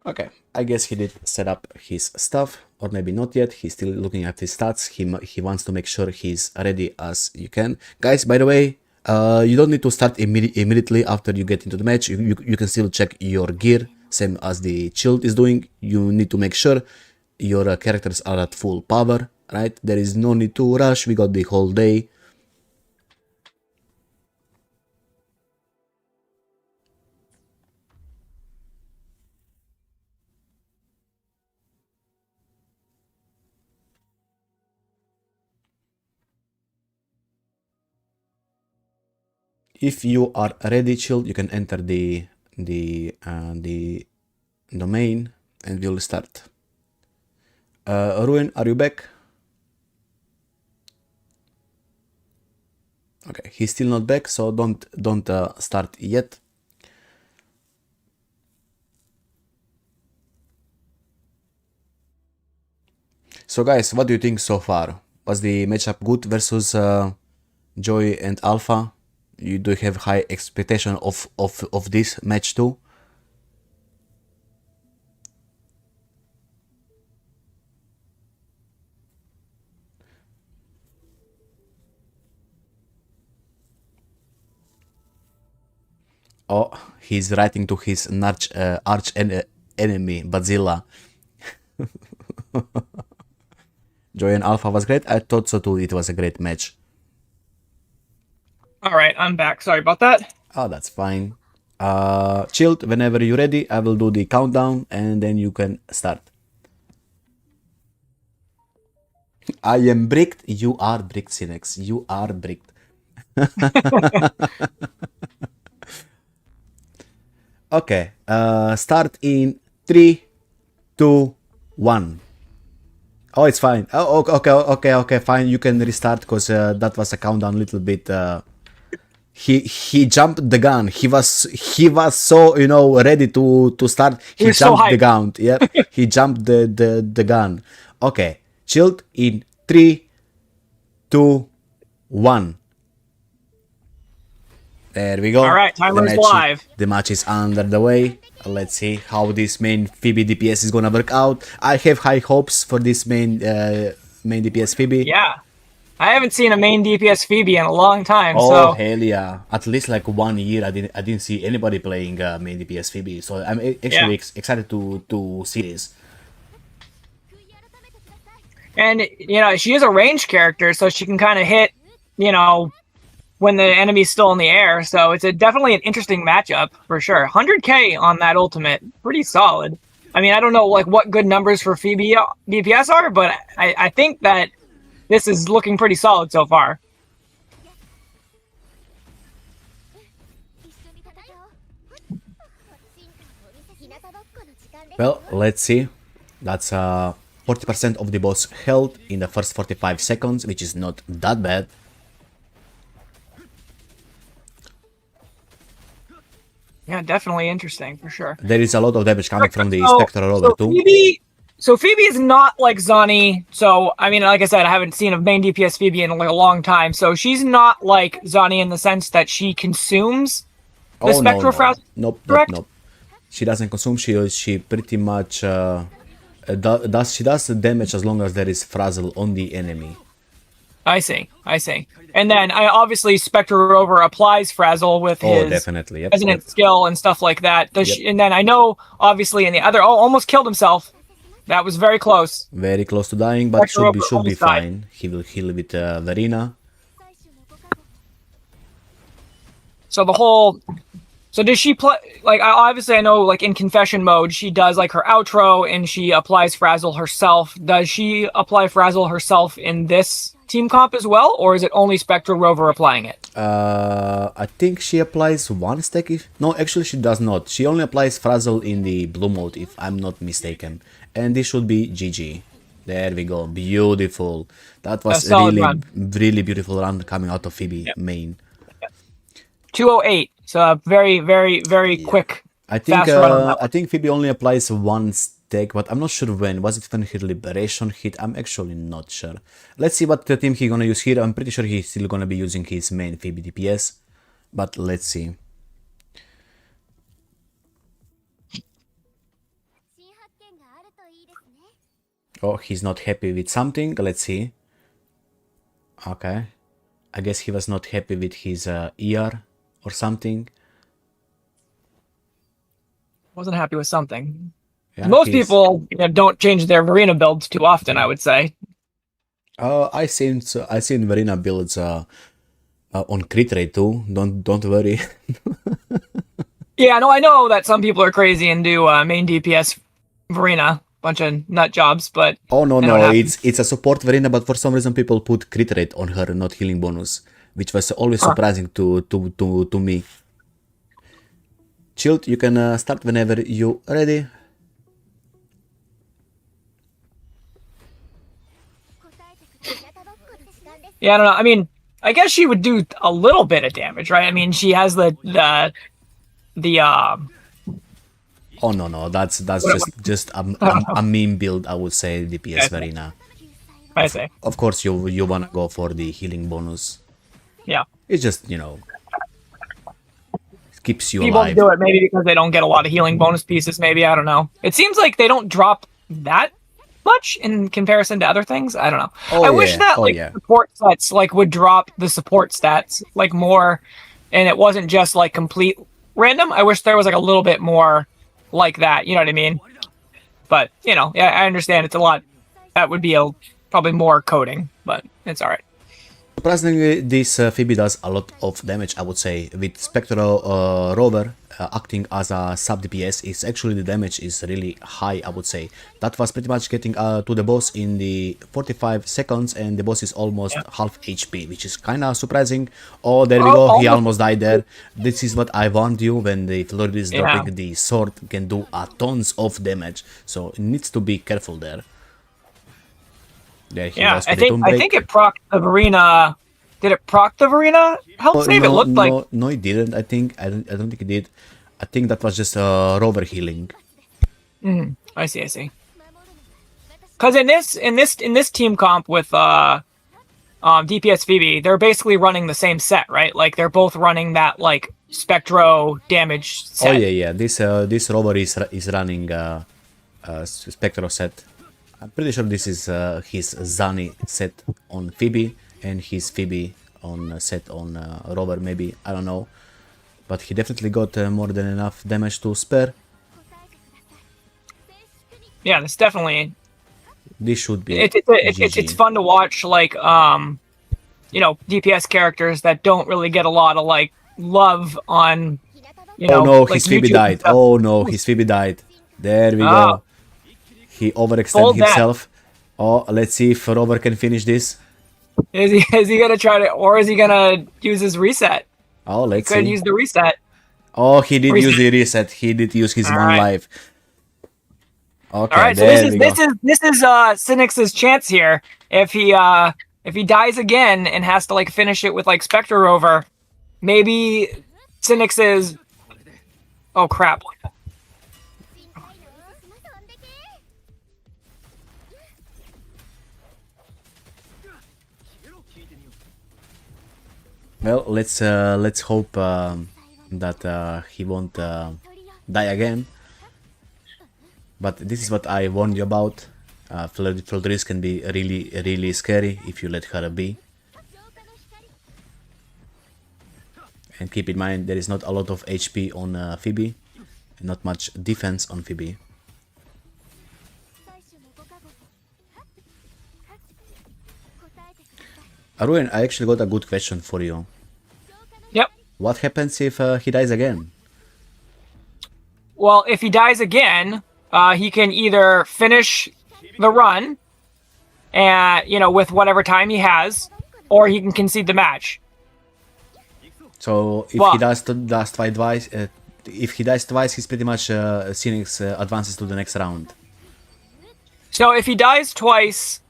Okay, I guess he did set up his stuff, or maybe not yet. He's still looking at his stats. He wants to make sure he's ready as you can. Guys, by the way, you don't need to start immediately after you get into the match. You can still check your gear, same as the Shield is doing. You need to make sure your characters are at full power, right? There is no need to rush. We got the whole day. If you are ready, Shield, you can enter the domain and we'll start. Ruin, are you back? Okay, he's still not back, so don't start yet. So guys, what do you think so far? Was the matchup good versus Joy and Alpha? You do have high expectation of this match too? Oh, he's writing to his arch enemy, Bazilla. Joy and Alpha was great. I thought so too. It was a great match. All right, I'm back. Sorry about that. Oh, that's fine. Chilled, whenever you're ready, I will do the countdown and then you can start. I am bricked. You are bricked, Cinex. You are bricked. Okay. Start in 3, 2, 1. Oh, it's fine. Oh, okay, fine. You can restart because that was a countdown a little bit. He jumped the gun. He was so ready to start. He jumped so the gun. Yeah, he jumped the gun. Okay, Chilled in 3, 2, 1. There we go. All right, timer's live. The match is under the way. Let's see how this main Phoebe DPS is gonna work out. I have high hopes for this main DPS Phoebe. Yeah. I haven't seen a main DPS Phoebe in a long time, Oh so hell yeah! At least like 1 year, I didn't see anybody playing main DPS Phoebe. So I'm actually Yeah. excited to see this. and she is a ranged character, so she can kind of hit, when the enemy's still in the air. So it's definitely an interesting matchup for sure. 100k on that ultimate, pretty solid. I mean, I don't know like what good numbers for Phoebe DPS are, but I think that this is looking pretty solid so far. Well, let's see. That's 40% of the boss health in the first 45 seconds, which is not that bad. Yeah, definitely interesting for sure. There is a lot of damage coming from the So- Spectral Rover so too. Phoebe is not like Zani. So I mean, like I said, I haven't seen a main DPS Phoebe in like a long time. So she's not like Zani in the sense that she consumes the Oh no, Spectral no. Frazzle. Nope, correct? nope. She doesn't consume. She pretty much does damage as long as there is frazzle on the enemy. I see. And then obviously Spectre Rover applies Frazzle with Oh, his definitely. Yep, resonant yep. skill and stuff like that. Does Yep. she, and then I know obviously in the other, almost killed himself. That was very close. Very close to dying, but Spectre Rover should be almost died. fine. He will heal with Verena. So does she play like obviously I know like in confession mode she does like her outro and she applies Frazzle herself. Does she apply Frazzle herself in this team comp as well, or is it only Spectral Rover applying it? I think she applies one stack. No, actually she does not. She only applies frazzle in the blue mode, if I'm not mistaken. And this should be GG. There we go. Beautiful. That was A solid really, run. really beautiful run coming out of Phoebe main. 208. So a very, very, very quick. I think Fast run on that I think Phoebe only applies one stack, but I'm not sure when. Was it when her liberation hit? I'm actually not sure. Let's see what the team he's gonna use here. I'm pretty sure he's still gonna be using his main Phoebe DPS, but let's see. Oh, he's not happy with something. Let's see. Okay. I guess he was not happy with his ER or something. Wasn't happy with something. Yeah, Most he's- people don't change their Verena builds too often, I would say. I seen Verena builds on crit rate too. Don't worry. Yeah, no, I know that some people are crazy and do main DPS Verena, bunch of nut jobs, but Oh no I know what no, happens. it's a support Verena, but for some reason people put crit rate on her, not healing bonus, which was always surprising to me. Chilled, you can start whenever you ready. yeah, I don't know. I mean, I guess she would do a little bit of damage, right? I mean, she has the Oh no, that's just a meme build, I would say. DPS Verena. I say, Of course, you wanna go for the healing bonus. yeah. It's just keeps you People alive. do it maybe because they don't get a lot of healing bonus pieces. Maybe I don't know. It seems like they don't drop that much in comparison to other things. I don't know. Oh, I wish yeah. that Oh, like yeah. support sets like would drop the support stats like more, and it wasn't just like complete random. I wish there was like a little bit more like that. You know what I mean? But yeah, I understand it's a lot. That would be probably more coding, but it's all right. Surprisingly, this Phoebe does a lot of damage, I would say, with Spectral Rover acting as a sub DPS. It's actually the damage is really high, I would say. That was pretty much getting to the boss in the 45 seconds, and the boss is almost half HP, which is kind of surprising. Oh, there we go. He almost died there. This is what I warned you when the Flurry is dropping. The sword can do tons of damage, so it needs to be careful there. There he Yeah, goes I for the Tomb Break. think it procced the Verena. Did it proc the Verena health save? It looked like. No, it didn't. I don't think it did. I think that was just rover healing. I see. Because in this team comp with DPS Phoebe, they're basically running the same set, right? Like they're both running that like Spectro damage set. Oh yeah. This rover is running Spectro set. I'm pretty sure this is his Zani set on Phoebe, and his Phoebe on set on Rover, maybe, I don't know. But he definitely got more than enough damage to spare. Yeah, this definitely. This should be It's fun to watch, like, you know, DPS characters that don't really get a lot of, like, love on, you know, Oh no, like his Phoebe YouTube died. and stuff. Oh no, his Phoebe died. There we Ah. go. He overextended Fold that. himself. Oh, let's see if Rover can finish this. Is he gonna try to, or is he gonna use his reset? Oh, let's Could see. use the reset. Oh, he did Reset. use the reset. He did use his one Alright. life. Okay, All right, so there we go. this is Cynic's chance here. If he dies again and has to like finish it with like Spectre Rover, maybe Cynic's is. Oh crap! Well, let's hope that he won't die again. But this is what I warned you about. Flodris can be really scary if you let her be. And keep in mind there is not a lot of HP on Phoebe, and not much defense on Phoebe. Arun, I actually got a good question for you. Yep. What happens if he dies again? Well, if he dies again, he can either finish the run, and you know, with whatever time he has, or he can concede the match. So if Well- he dies twice, if he dies twice, he's pretty much Cynic's advances to the next round. So if he dies twice,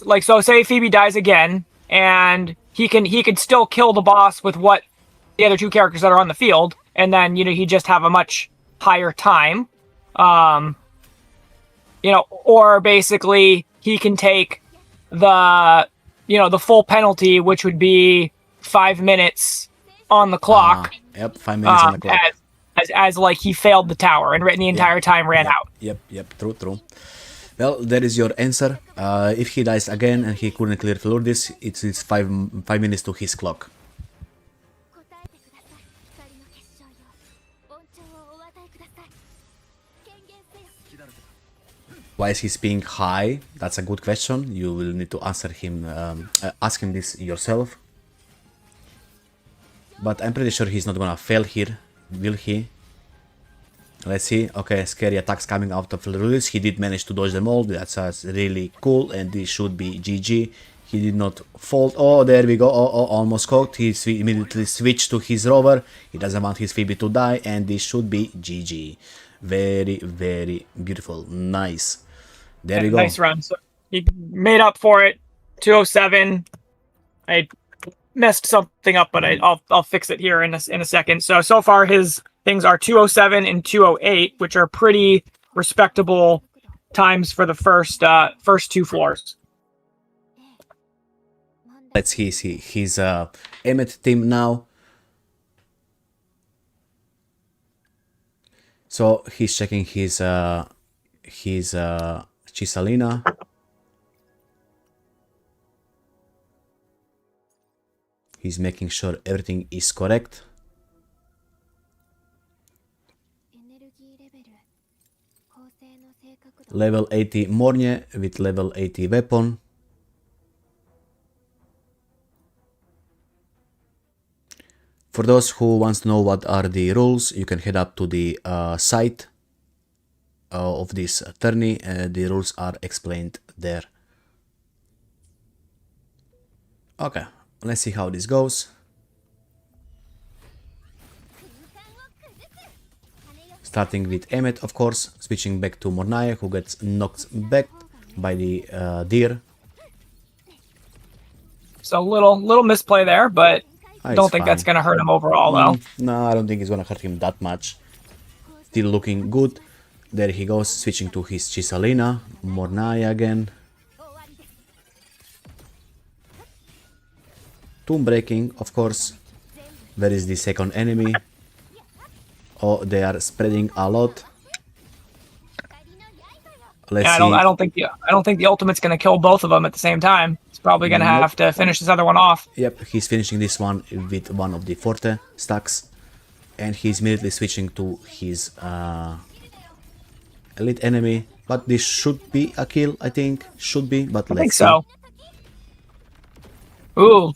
like so, say Phoebe dies again, and he could still kill the boss with what the other two characters that are on the field, and then you know he just have a much higher time, you know, or basically he can take the the full penalty, which would be 5 minutes on the clock, Yep, 5 minutes on the clock. as like he failed the tower and the entire time ran out. Yep, true. Well, there is your answer. If he dies again and he couldn't clear Flordis, it's 5 minutes to his clock. Why is his ping high? That's a good question. You will need to answer him, ask him this yourself. But I'm pretty sure he's not gonna fail here, will he? Let's see. Okay, scary attacks coming out of Florus. He did manage to dodge them all. That's really cool, and this should be GG. He did not fold. Oh, there we go. Oh, almost cooked. He immediately switched to his rover. He doesn't want his Phoebe to die, and this should be GG. Very beautiful. Nice. There we go. Nice run. So he made up for it. 207. I messed something up, but I'll fix it here in a second. So far his things are 207 and 208, which are pretty respectable times for the first two floors. Let's see his Emmet team now. So he's checking his Chisalina. He's making sure everything is correct. Level 80 Mornie with level 80 weapon. For those who wants to know what are the rules, you can head up to the site of this tourney. The rules are explained there. Okay, let's see how this goes. Starting with Emmet, of course, switching back to Mornaya, who gets knocked back by the deer. So little misplay there, but don't think fine. that's gonna hurt him overall though. No, I don't think it's gonna hurt him that much. Still looking good. There he goes, switching to his Chisalina. Mornaya again. Tomb breaking, of course. Where is the second enemy? Oh, they are spreading a lot. Let's Yeah, see. I don't think the ultimate's gonna kill both of them at the same time. It's probably gonna Nope. have to finish this other one off. Yep, he's finishing this one with one of the Forte stacks, and he's immediately switching to his elite enemy. But this should be a kill, I think. Should be, but I let's think see. so. Ooh.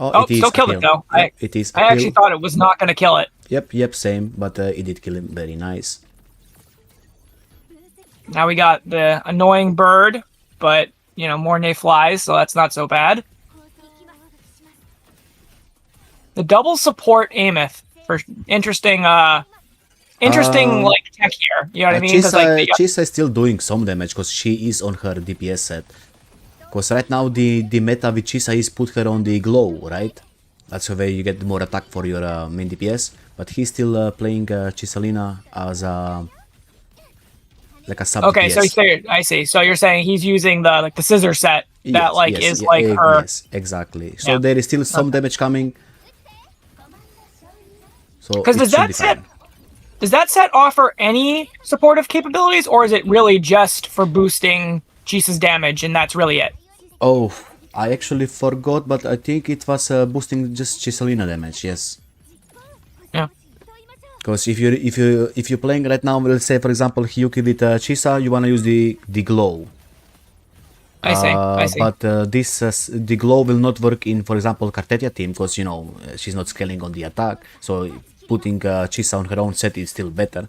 Oh, it is still a killed kill. it though. Yep, it is a I actually kill. thought it was not gonna kill it. Yep, same, but it did kill him. Very nice. Now we got the annoying bird, but you know, Mornay flies, so that's not so bad. The double support Ameth for interesting like tech here. You know what I mean? 'Cause, like, Chisa is still doing some damage because she is on her DPS set. Because right now the meta with Chisa is put her on the glow, right? That's the way you get more attack for your main DPS. But he's still playing Chisalina as a like a sub okay, DPS. so I see. So you're saying he's using the scissor set that is like her. Yes, exactly. So there is still some damage coming. So Because it should be fine. does that set offer any supportive capabilities, or is it really just for boosting Chisa's damage and that's really it? Oh, I actually forgot, but I think it was boosting just Chisalina damage. Yes. Yeah. Because if you're playing right now, let's say for example Hyuki with Chisa, you wanna use the glow. I see. But the glow will not work in, for example, Cartetia team because you know she's not scaling on the attack. So putting Chisa on her own set is still better.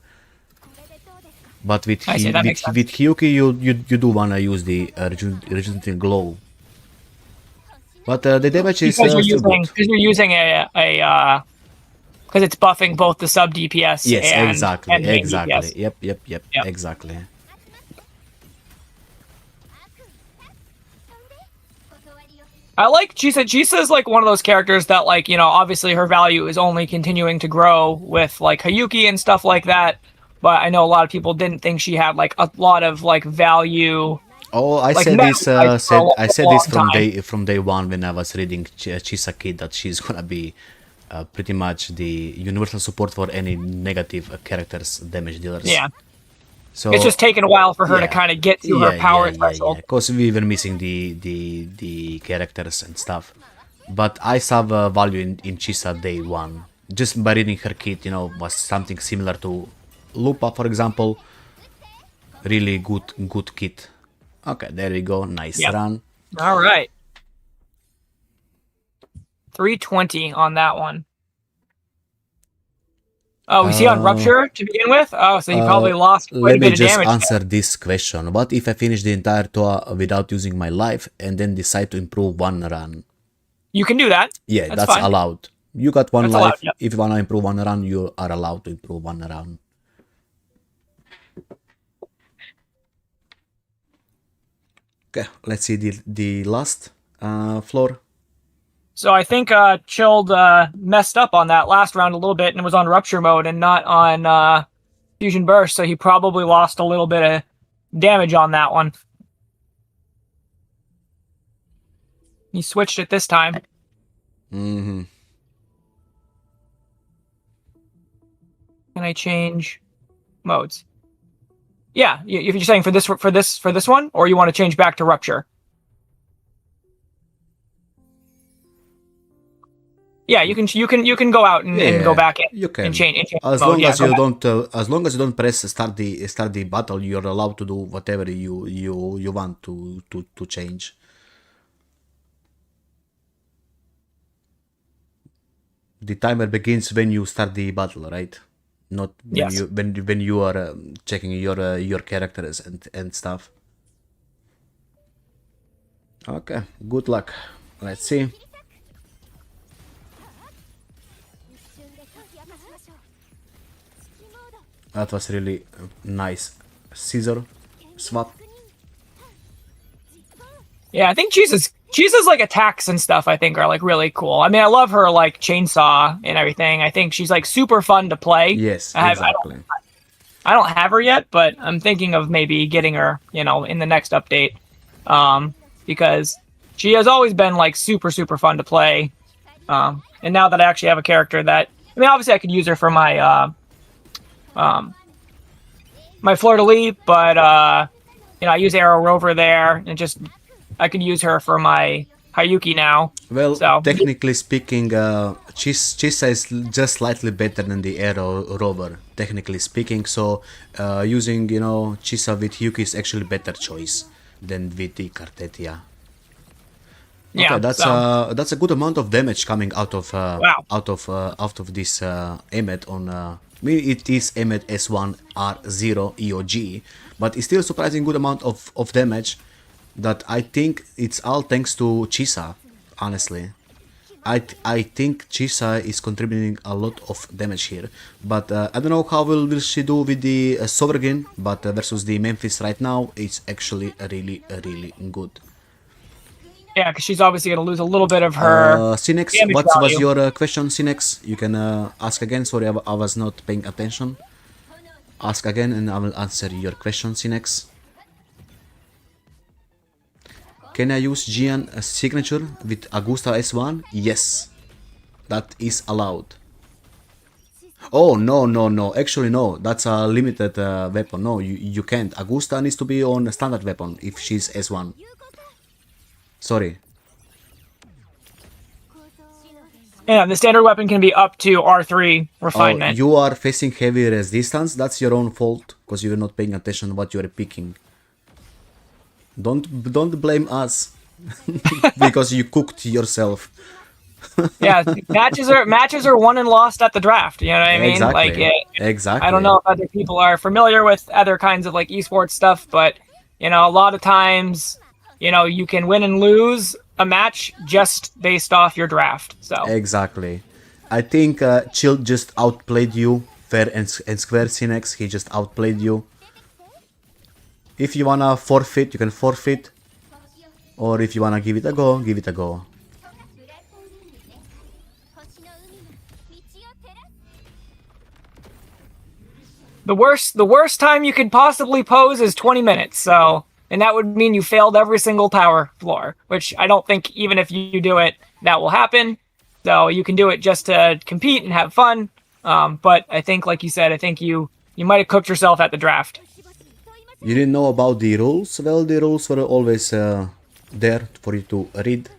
But with Hyuki, you do wanna use the regenerating glow. But the damage is because still good. you're using a because it's buffing both the sub DPS Yes, and exactly, and main exactly. DPS. Yep, Yep. exactly. I like Chisa. Chisa is like one of those characters that, like, you know, obviously her value is only continuing to grow with like Hyuki and stuff like that. But I know a lot of people didn't think she had like a lot of like value. Oh, I Like said metal, this. like, for a I said long this time. from day one when I was reading Chisa Kid that she's gonna be pretty much the universal support for any negative characters damage dealers. Yeah, So it's just taken a while for her to yeah. kind of get to her power threshold. Because we were missing the characters and stuff. But I saw value in Chisa day one. Just by reading her kit, you know, was something similar to Lupa, for example. Really good kit. Okay, there we go. Nice run. All right. 320 on that one. Oh, was he on Rupture to begin with? Oh, so he probably lost quite a Let me bit of just damage. answer this question. What if I finish the entire tour without using my life and then decide to improve one run? You can do that. Yeah, that's fine. allowed. You got one That's life. allowed, yep. If you want to improve one run, you are allowed to improve one run. Okay, let's see the last floor. So I think Chilled messed up on that last round a little bit and was on Rupture mode and not on Fusion Burst, so he probably lost a little bit of damage on that one. He switched it this time. Mm-hmm. Can I change modes? Yeah, if you're saying for this one, or you want to change back to Rupture. Yeah, you can go out and go back in. You can. And change As mode. long as go you back. don't as long as you don't press start the battle, you're allowed to do whatever you want to change. The timer begins when you start the battle, right? Not when Yes. when you are checking your characters and stuff. Okay, good luck. Let's see. That was really nice scissor swap. Yeah, I think Jesus like attacks and stuff I think are like really cool. I mean, I love her like chainsaw and everything. I think she's like super fun to play. Yes, I exactly. don't have her yet, but I'm thinking of maybe getting her, you know, in the next update. Because she has always been like super fun to play. And now that I actually have a character that, I mean, obviously I could use her for my my fleur de lis, but I use Arrow Rover there, and I could use her for my Hayuki now. Well, So technically speaking, Chisa is just slightly better than the Arrow Rover, technically speaking, so using, Chisa with Hyuki is actually better choice than with the Cartetia. yeah, Okay, that's a good amount of damage coming out of Wow. out of this Emmet on. It is Emmet S1 R0 EOG, but it's still a surprising good amount of damage. That I think it's all thanks to Chisa. Honestly, I think Chisa is contributing a lot of damage here, but I don't know how will she do with the Sovereign, but versus the Memphis right now, it's actually really good. Yeah, because she's obviously going to lose a little bit of her Cinex, damage what was value. your question, Cinex? You can ask again. Sorry, I was not paying attention. Ask again, and I will answer your question, Cinex. Can I use Gian signature with Augusta S1? Yes, that is allowed. Oh, no. Actually, no. That's a limited weapon. No, you can't. Augusta needs to be on a standard weapon if she's S1. Sorry. Yeah, the standard weapon can be up to R3 Oh, refinement. you are facing heavy resistance. That's your own fault because you're not paying attention to what you're picking. Don't blame us because you cooked yourself. Yeah, matches are won and lost at the draft. You know what I mean? Exactly. Like, Exactly. I don't know if other people are familiar with other kinds of like esports stuff, but a lot of times, you can win and lose a match just based off your draft. So Exactly. I think Chill just outplayed you fair and square, Cinex. He just outplayed you. If you wanna forfeit, you can forfeit. Or if you wanna give it a go, give it a go. the worst time you could possibly pose is 20 minutes. So, and that would mean you failed every single tower floor, which I don't think even if you do it, that will happen. So you can do it just to compete and have fun. But I think, like you said, I think you might have cooked yourself at the draft. You didn't know about the rules? Well, the rules were always there for you to read.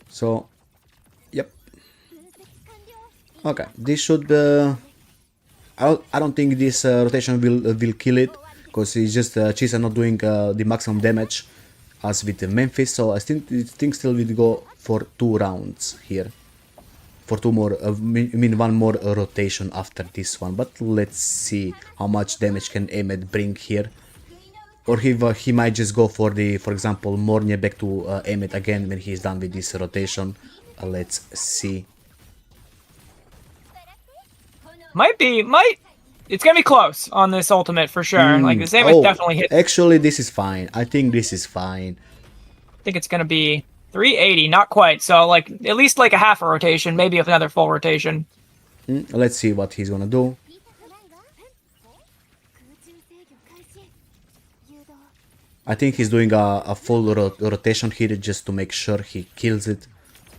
So, yep. Okay, this should. I don't think this rotation will kill it because it's just Chisa not doing the maximum damage as with Memphis. So I think still will go for 2 rounds here. For 2 more, one more rotation after this one. But let's see how much damage can Emmet bring here. Or he might just go for example, Mornia back to Emmet again when he's done with this rotation. Let's see. It's gonna be close on this ultimate for sure. Like the same definitely hit. Actually, this is fine. I think this is fine. I think it's gonna be 380, not quite. So like at least like a half a rotation, maybe another full rotation. Let's see what he's gonna do. I think he's doing a full rotation here just to make sure he kills it.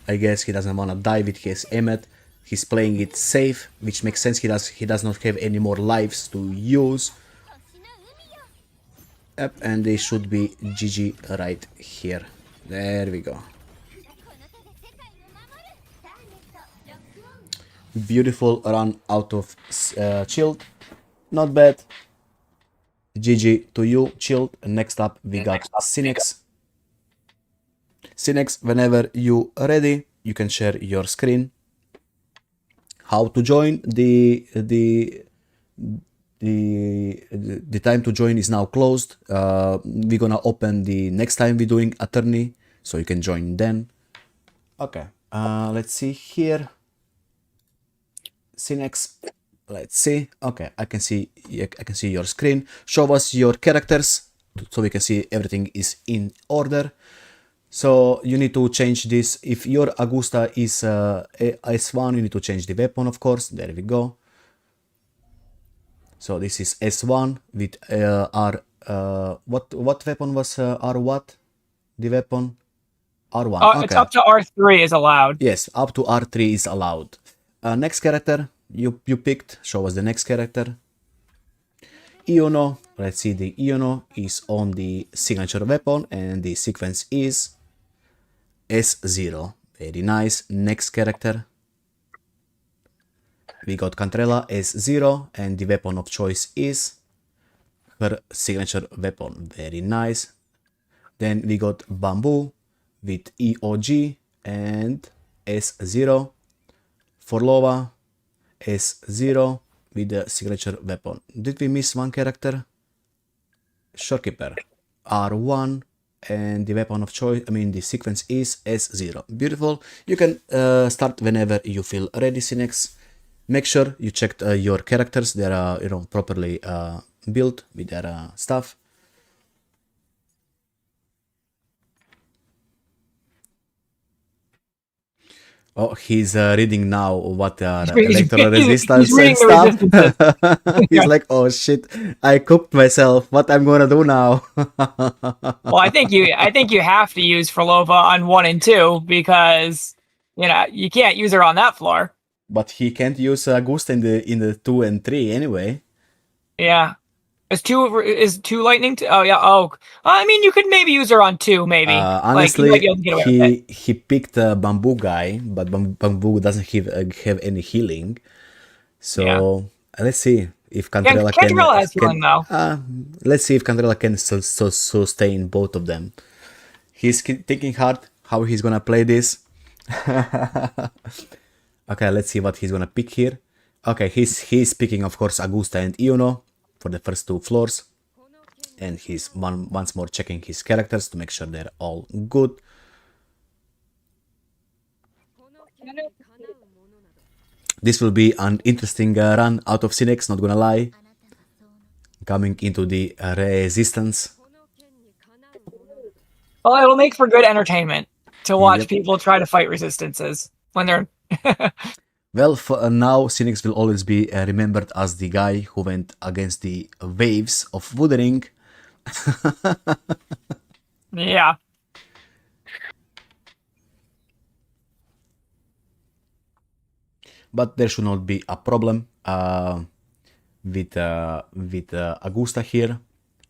I guess he doesn't wanna die with his Emmet. He's playing it safe, which makes sense. He does not have any more lives to use. Yep, and they should be GG right here. There we go. Beautiful run out of Chilled. Not bad. GG to you, Chilled. Next up we got Cinex. Cinex, whenever you are ready, you can share your screen. How to join the time to join is now closed. We're gonna open the next time we're doing a tourney, so you can join then. Okay, let's see here. Cinex, let's see. Okay, I can see your screen. Show us your characters so we can see everything is in order. So you need to change this. If your Augusta is S1, you need to change the weapon, of course. There we go. So this is S1 with R. What weapon was R? What the weapon? R1. Okay. It's up to R3 is allowed. Yes, up to R3 is allowed. Next character you picked. Show us the next character. Iono. Let's see, the Iono is on the signature weapon and the sequence is S0. Very nice. Next character. We got Cantrella S0 and the weapon of choice is her signature weapon. Very nice. Then we got Bamboo with EOG and S0. Forlova S0 with the signature weapon. Did we miss one character? Shorekeeper R1 and the weapon of choice, the sequence is S0. Beautiful. You can start whenever you feel ready, Cinex. Make sure you checked your characters. They are properly built with their stuff. Oh, he's reading now what are electoral resistance and stuff. He's like, oh shit, I cooked myself. What I'm gonna do now? Well, I think you have to use Forlova on 1 and 2 because you can't use her on that floor. But he can't use Augusta in the 2 and 3 anyway. Yeah. Is two lightning? Oh yeah. Oh, you could maybe use her on 2, maybe. Honestly, like, you might be able to get away with it. he picked a Bamboo guy, but Bamboo doesn't have any healing. So let's see if Cantrella Cantrella has healing though. Let's see if Cantrella can sustain both of them. He's thinking hard how he's gonna play this. Okay, let's see what he's gonna pick here. Okay, he's picking, of course, Augusta and Iono for the first 2 floors, and he's once more checking his characters to make sure they're all good. This will be an interesting run out of Cinex, not gonna lie. Coming into the resistance. Well, it'll make for good entertainment to watch people try to fight resistances when they're. Well, for now, Cinex will always be remembered as the guy who went against the waves of Wuthering. Yeah. But there should not be a problem with Augusta here.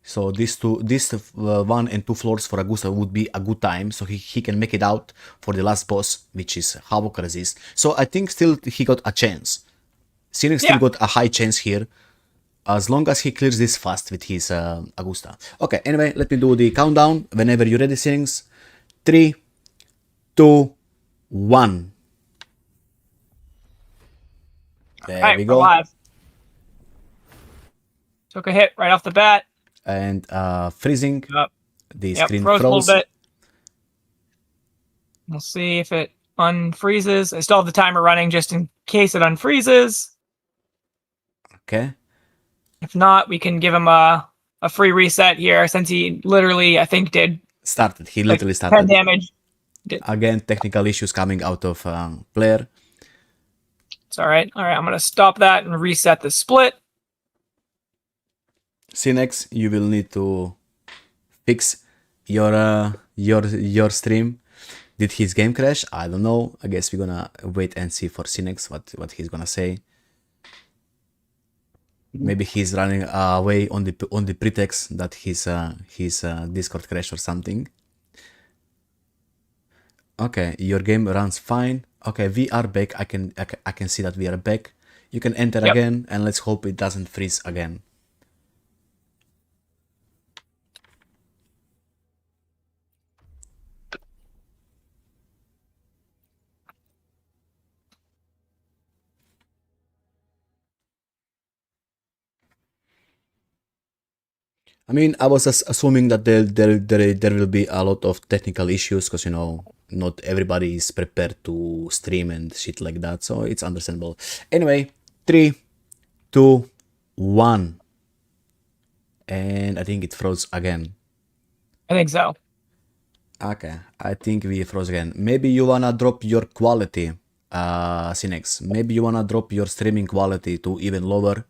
So this 1 and 2 floors for Augusta would be a good time, so he can make it out for the last boss, which is Havoc Resist. So I think still he got a chance. Cinex still got a high chance here, as long as he clears this fast with his Augusta. Okay, anyway, let me do the countdown. Whenever you're ready, Cinex. 3, 2, 1. There we go. Alive. Took a hit right off the bat. And freezing. The screen froze froze. a little bit. We'll see if it unfreezes. I still have the timer running just in case it unfreezes. Okay. If not, we can give him a free reset here since he literally, I think, did. Started. He literally 10 started. damage. Again, technical issues coming out of player. It's all right. All right, I'm going to stop that and reset the split. Cinex, you will need to fix your stream. Did his game crash? I don't know. I guess we're gonna wait and see for Cinex what he's gonna say. Maybe he's running away on the pretext that his Discord crashed or something. Okay, your game runs fine. Okay, we are back. I can see that we are back. You can enter again, and let's hope it doesn't freeze again. I mean, I was assuming that there will be a lot of technical issues because, not everybody is prepared to stream and shit like that, so it's understandable. Anyway, 3, 2, 1. And I think it froze again. I think so. Okay, I think we froze again. Maybe you wanna drop your quality, Cinex. Maybe you wanna drop your streaming quality to even lower.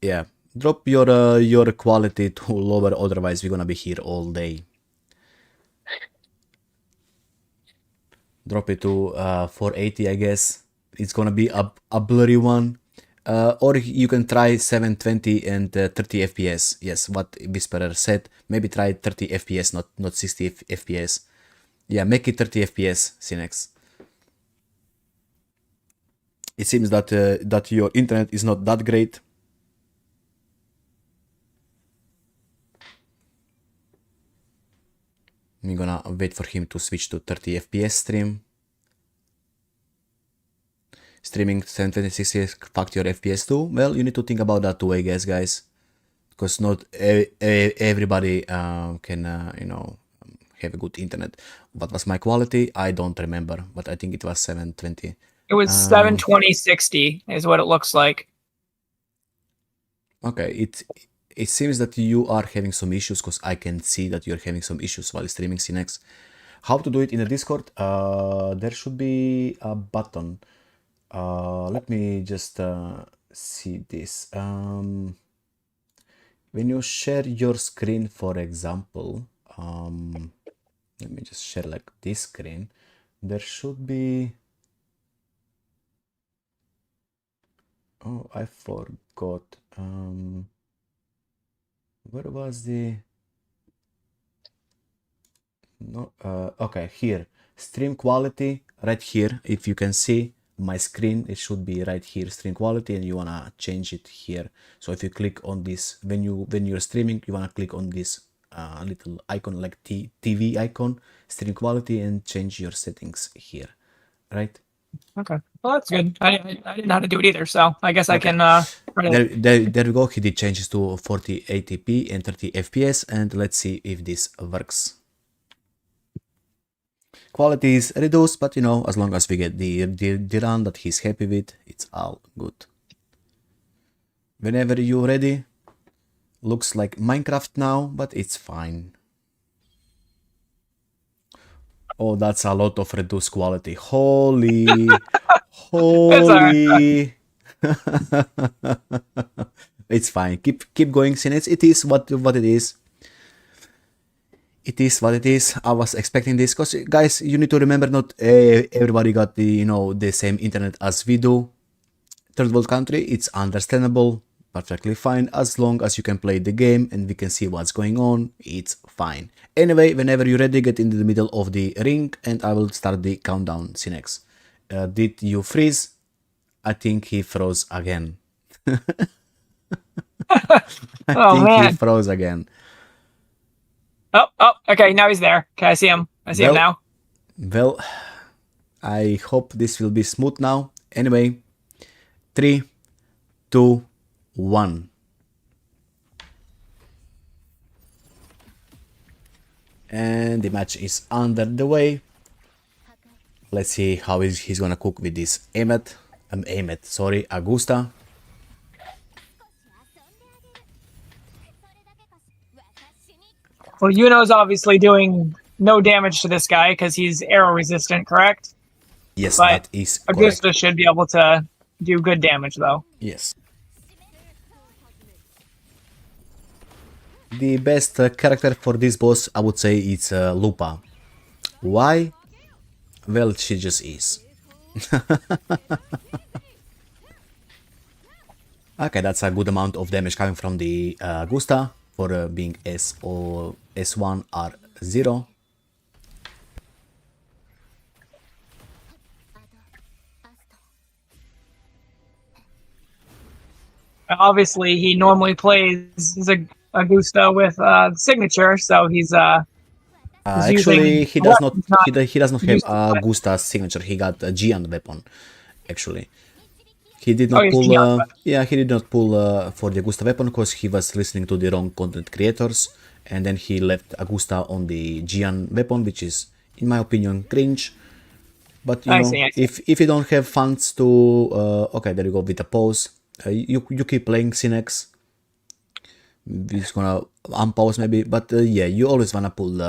Yeah. Drop your quality to lower, otherwise we're gonna be here all day. Drop it to 480, I guess. It's gonna be a blurry one. Or you can try 720 and 30 FPS. Yes, what Whisperer said. Maybe try 30 FPS, not 60 FPS. Yeah, make it 30 FPS, Cinex. It seems that that your internet is not that great. I'm gonna wait for him to switch to 30 FPS stream. Streaming 720 fucked your FPS too? Well, you need to think about that too, I guess, guys. Because not everybody can, you know, have a good internet. What was my quality? I don't remember, but I think it was 720. It was 720 60 is what it looks like. Okay, it seems that you are having some issues because I can see that you're having some issues while streaming CNX. How to do it in the Discord? There should be a button. Let me just see this. When you share your screen, for example, let me just share like this screen. There should be. Oh, I forgot. Where was the? No. Okay, here. Stream quality right here. If you can see my screen, it should be right here. Stream quality, and you wanna change it here. So if you click on this, when you're streaming, you wanna click on this little icon like TV icon, stream quality, and change your settings here, right? Okay. Well, that's good. I didn't know how to do it either, so I guess I can. There we go. He did changes to 4080p and 30 FPS, and let's see if this works. Quality is reduced, but you know, as long as we get the run that he's happy with, it's all good. Whenever you're ready. Looks like Minecraft now, but it's fine. Oh, that's a lot of reduced quality. Holy, holy. It's fine. Keep going, Sinets. It is what it is. It is what it is. I was expecting this because, guys, you need to remember, not everybody got the same internet as we do. Third world country, it's understandable. Perfectly fine, as long as you can play the game and we can see what's going on, it's fine. Anyway, whenever you're ready, get into the middle of the ring and I will start the countdown. Cinex. Did you freeze? I think he froze again. He froze again. Oh, okay, now he's there. Okay, I see him. I see him now. Well, I hope this will be smooth now. Anyway, 3, 2, 1. And the match is under the way. Let's see how he's gonna cook with this Augusta. Well, Yuno's obviously doing no damage to this guy because he's arrow resistant, correct? Yes, but that is correct. Augusta should be able to do good damage, though. Yes. The best character for this boss, I would say, it's Lupa. Why? Well, she just is. Okay, that's a good amount of damage coming from the Augusta for being S or S1 R0. Obviously, he normally plays Augusta with signature, so he's actually he does not have Augusta's signature. He got a Gian weapon. Actually, he did not pull. He did not pull for the Augusta weapon because he was listening to the wrong content creators, and then he left Augusta on the Gian weapon, which is, in my opinion, cringe. But you know, if you don't have funds to, okay, there you go with the pause. You keep playing Cinex. We're just gonna unpause maybe, but yeah, you always wanna pull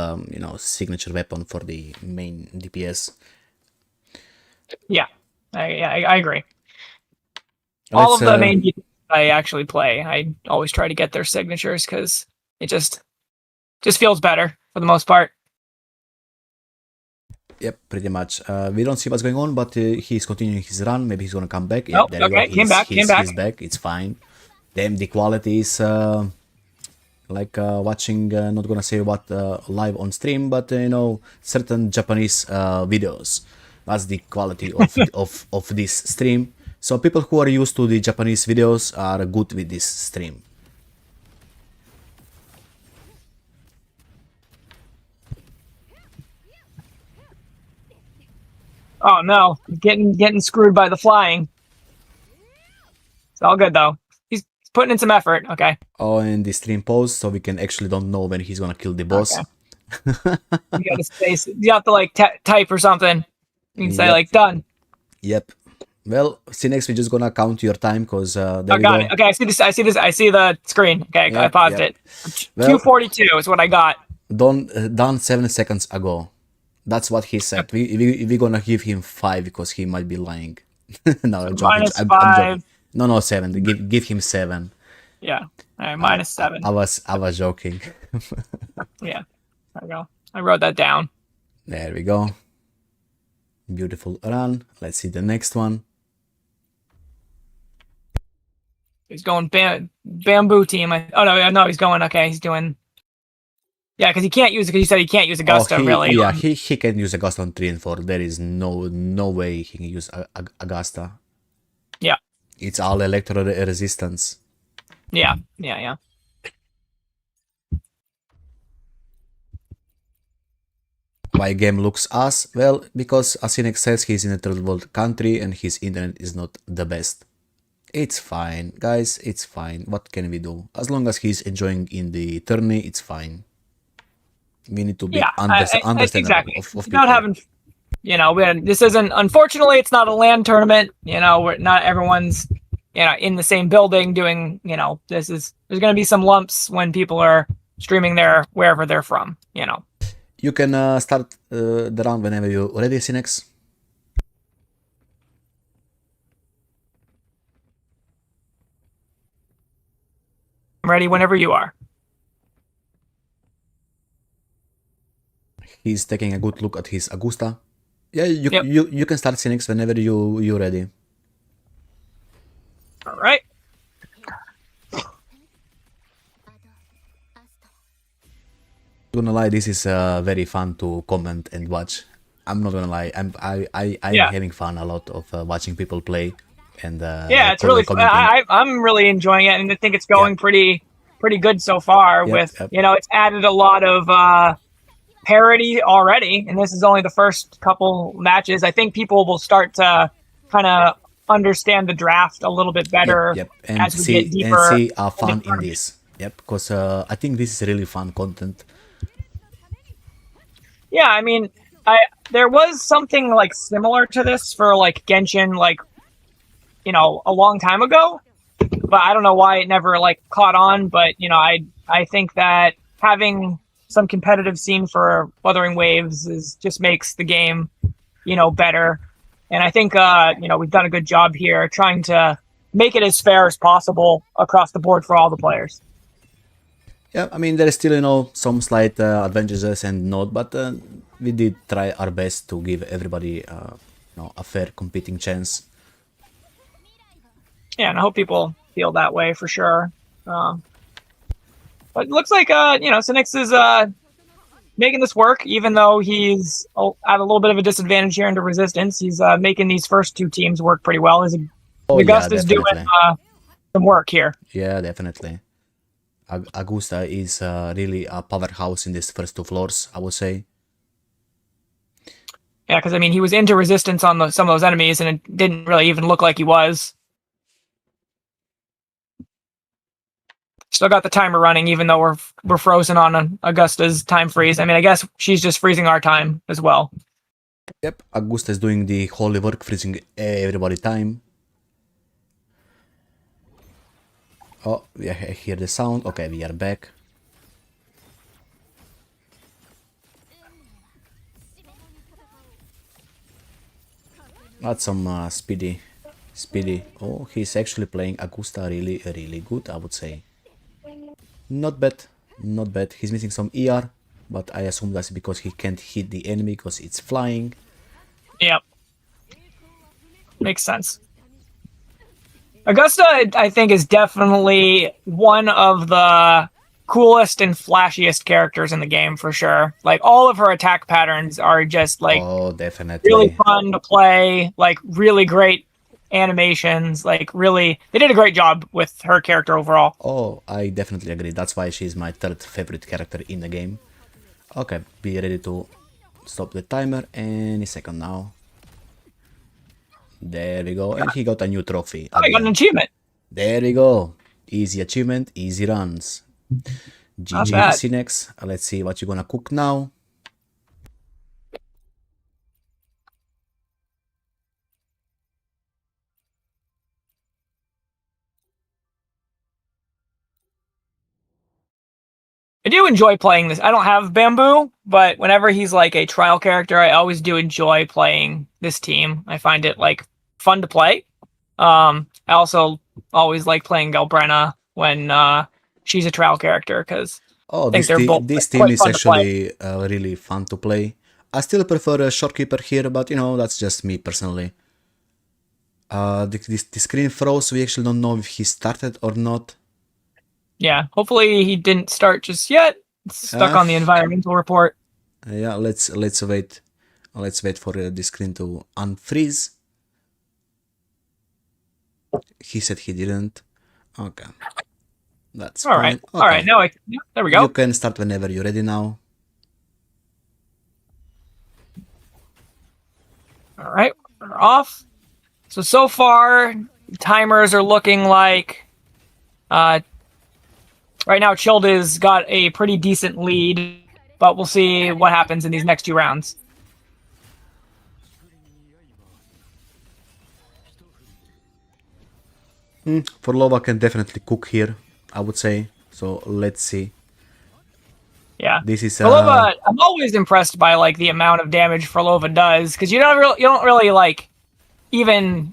signature weapon for the main DPS. Yeah, I agree. All of the main DPS I actually play, I always try to get their signatures because it just feels better for the most part. Yep, pretty much. We don't see what's going on, but he's continuing his run. Maybe he's gonna come back. Yep, Nope, there you okay, go. came back. He's back. It's fine. Damn, the quality is like watching. Not gonna say what live on stream, but you know, certain Japanese videos. That's the quality of of this stream. So people who are used to the Japanese videos are good with this stream. Oh no, getting screwed by the flying. It's all good though. He's putting in some effort. Okay. Oh, and the stream pause, so we can actually don't know when he's gonna kill the boss. Okay. You gotta space. You have to like type or something. You can say Yep. like done. Yep. Well, see next we're just gonna count your time because there I we got go. it. Okay, I see this. I see this. I see the screen. Okay, I Yep, paused yep. it. Well- 242 is what I got. Done 7 seconds ago. That's what he said. We gonna give him 5 because he might be lying. No, I'm joking. minus I'm 5. joking. No, 7. Give him 7. Yeah. All right, minus 7. I was joking. Yeah. There we go. I wrote that down. There we go. Beautiful run. Let's see the next one. He's going bamboo team. Oh no, he's going. Okay, he's doing. Yeah, because he can't use it. Because you said he can't use Augusta really. Yeah, he can use Augusta on 3 and 4. There is no way he can use Augusta. Yeah. It's all electro resistance. Yeah. Why game looks ass? Well, because Asinek says he's in a third world country and his internet is not the best. It's fine, guys, it's fine. What can we do? As long as he's enjoying in the tourney, it's fine. We need to be understandable exactly. of people. Not having, this isn't. Unfortunately, it's not a LAN tournament. We're not everyone's, in the same building doing. There's going to be some lumps when people are streaming there wherever they're from. You can start the round whenever you're ready, Sinex. I'm ready whenever you are. He's taking a good look at his Augusta. Yeah, Yep. you can start Sinex whenever you're ready. All right. Gonna lie, this is very fun to comment and watch. I'm not gonna lie, I'm Yeah. having fun a lot of watching people play and Yeah, it's really fun. I'm really enjoying it, and I think it's going pretty good so far. Yep, With yep. it's added a lot of parity already, and this is only the first couple matches. I think people will start to kind of understand the draft a little bit better Yep. And as we get deeper. and see our fun in tournament. this. Yep, because I think this is really fun content. Yeah, I mean, there was something like similar to this for like Genshin, like a long time ago, but I don't know why it never like caught on. But I think that having some competitive scene for Wuthering Waves just makes the game better, and I think we've done a good job here trying to make it as fair as possible across the board for all the players. Yeah, I mean there is still some slight advantages and not, but we did try our best to give everybody a fair competing chance. Yeah, and I hope people feel that way for sure. But it looks like Sinix is making this work, even though he's at a little bit of a disadvantage here into Resistance. He's making these first two teams work pretty well. Augusta's doing some work here. Yeah, definitely. Augusta is really a powerhouse in these first 2 floors, I would say. Yeah, because I mean, he was into Resistance on some of those enemies, and it didn't really even look like he was. Still got the timer running, even though we're frozen on Augusta's time freeze. I mean, I guess she's just freezing our time as well. Yep, Augusta is doing the holy work, freezing everybody time. Oh, yeah, I hear the sound. Okay, we are back. That's some speedy. Oh, he's actually playing Augusta really good, I would say. Not bad. He's missing some ER. but I assume that's because he can't hit the enemy because it's flying. Yep. Makes sense. Augusta, I think, is definitely one of the coolest and flashiest characters in the game for sure. Like, all of her attack patterns are just like Oh, definitely. really fun to play, like really great animations, like really they did a great job with her character overall. Oh, I definitely agree. That's why she's my third favorite character in the game. Okay, be ready to stop the timer any second now. There we go, and he got a new trophy. I got an achievement. There we go. Easy achievement, easy runs. Not GG, bad. Cinex. Let's see what you're gonna cook now. I do enjoy playing this. I don't have Bamboo, but whenever he's like a trial character, I always do enjoy playing this team. I find it like fun to play. I also always like playing Galbrenna when she's a trial character because Oh, think they're both this team quite is fun to actually really fun to play. I still prefer a shopkeeper here, but you know, that's just me personally. The screen froze. We actually don't know if he started or not. yeah, hopefully he didn't start just yet. It's stuck on the environmental report. Yeah, let's wait. Let's wait for the screen to unfreeze. He said he didn't. Okay, that's All fine. right, Okay. all right. Now there we go. You can start whenever you're ready now. All right, we're off. So far, timers are looking like right now Childa's got a pretty decent lead, but we'll see what happens in these next 2 rounds. Forlova can definitely cook here, I would say. So let's see. Yeah, This is Frolova, I'm always impressed by like the amount of damage Frolova does because you don't really like even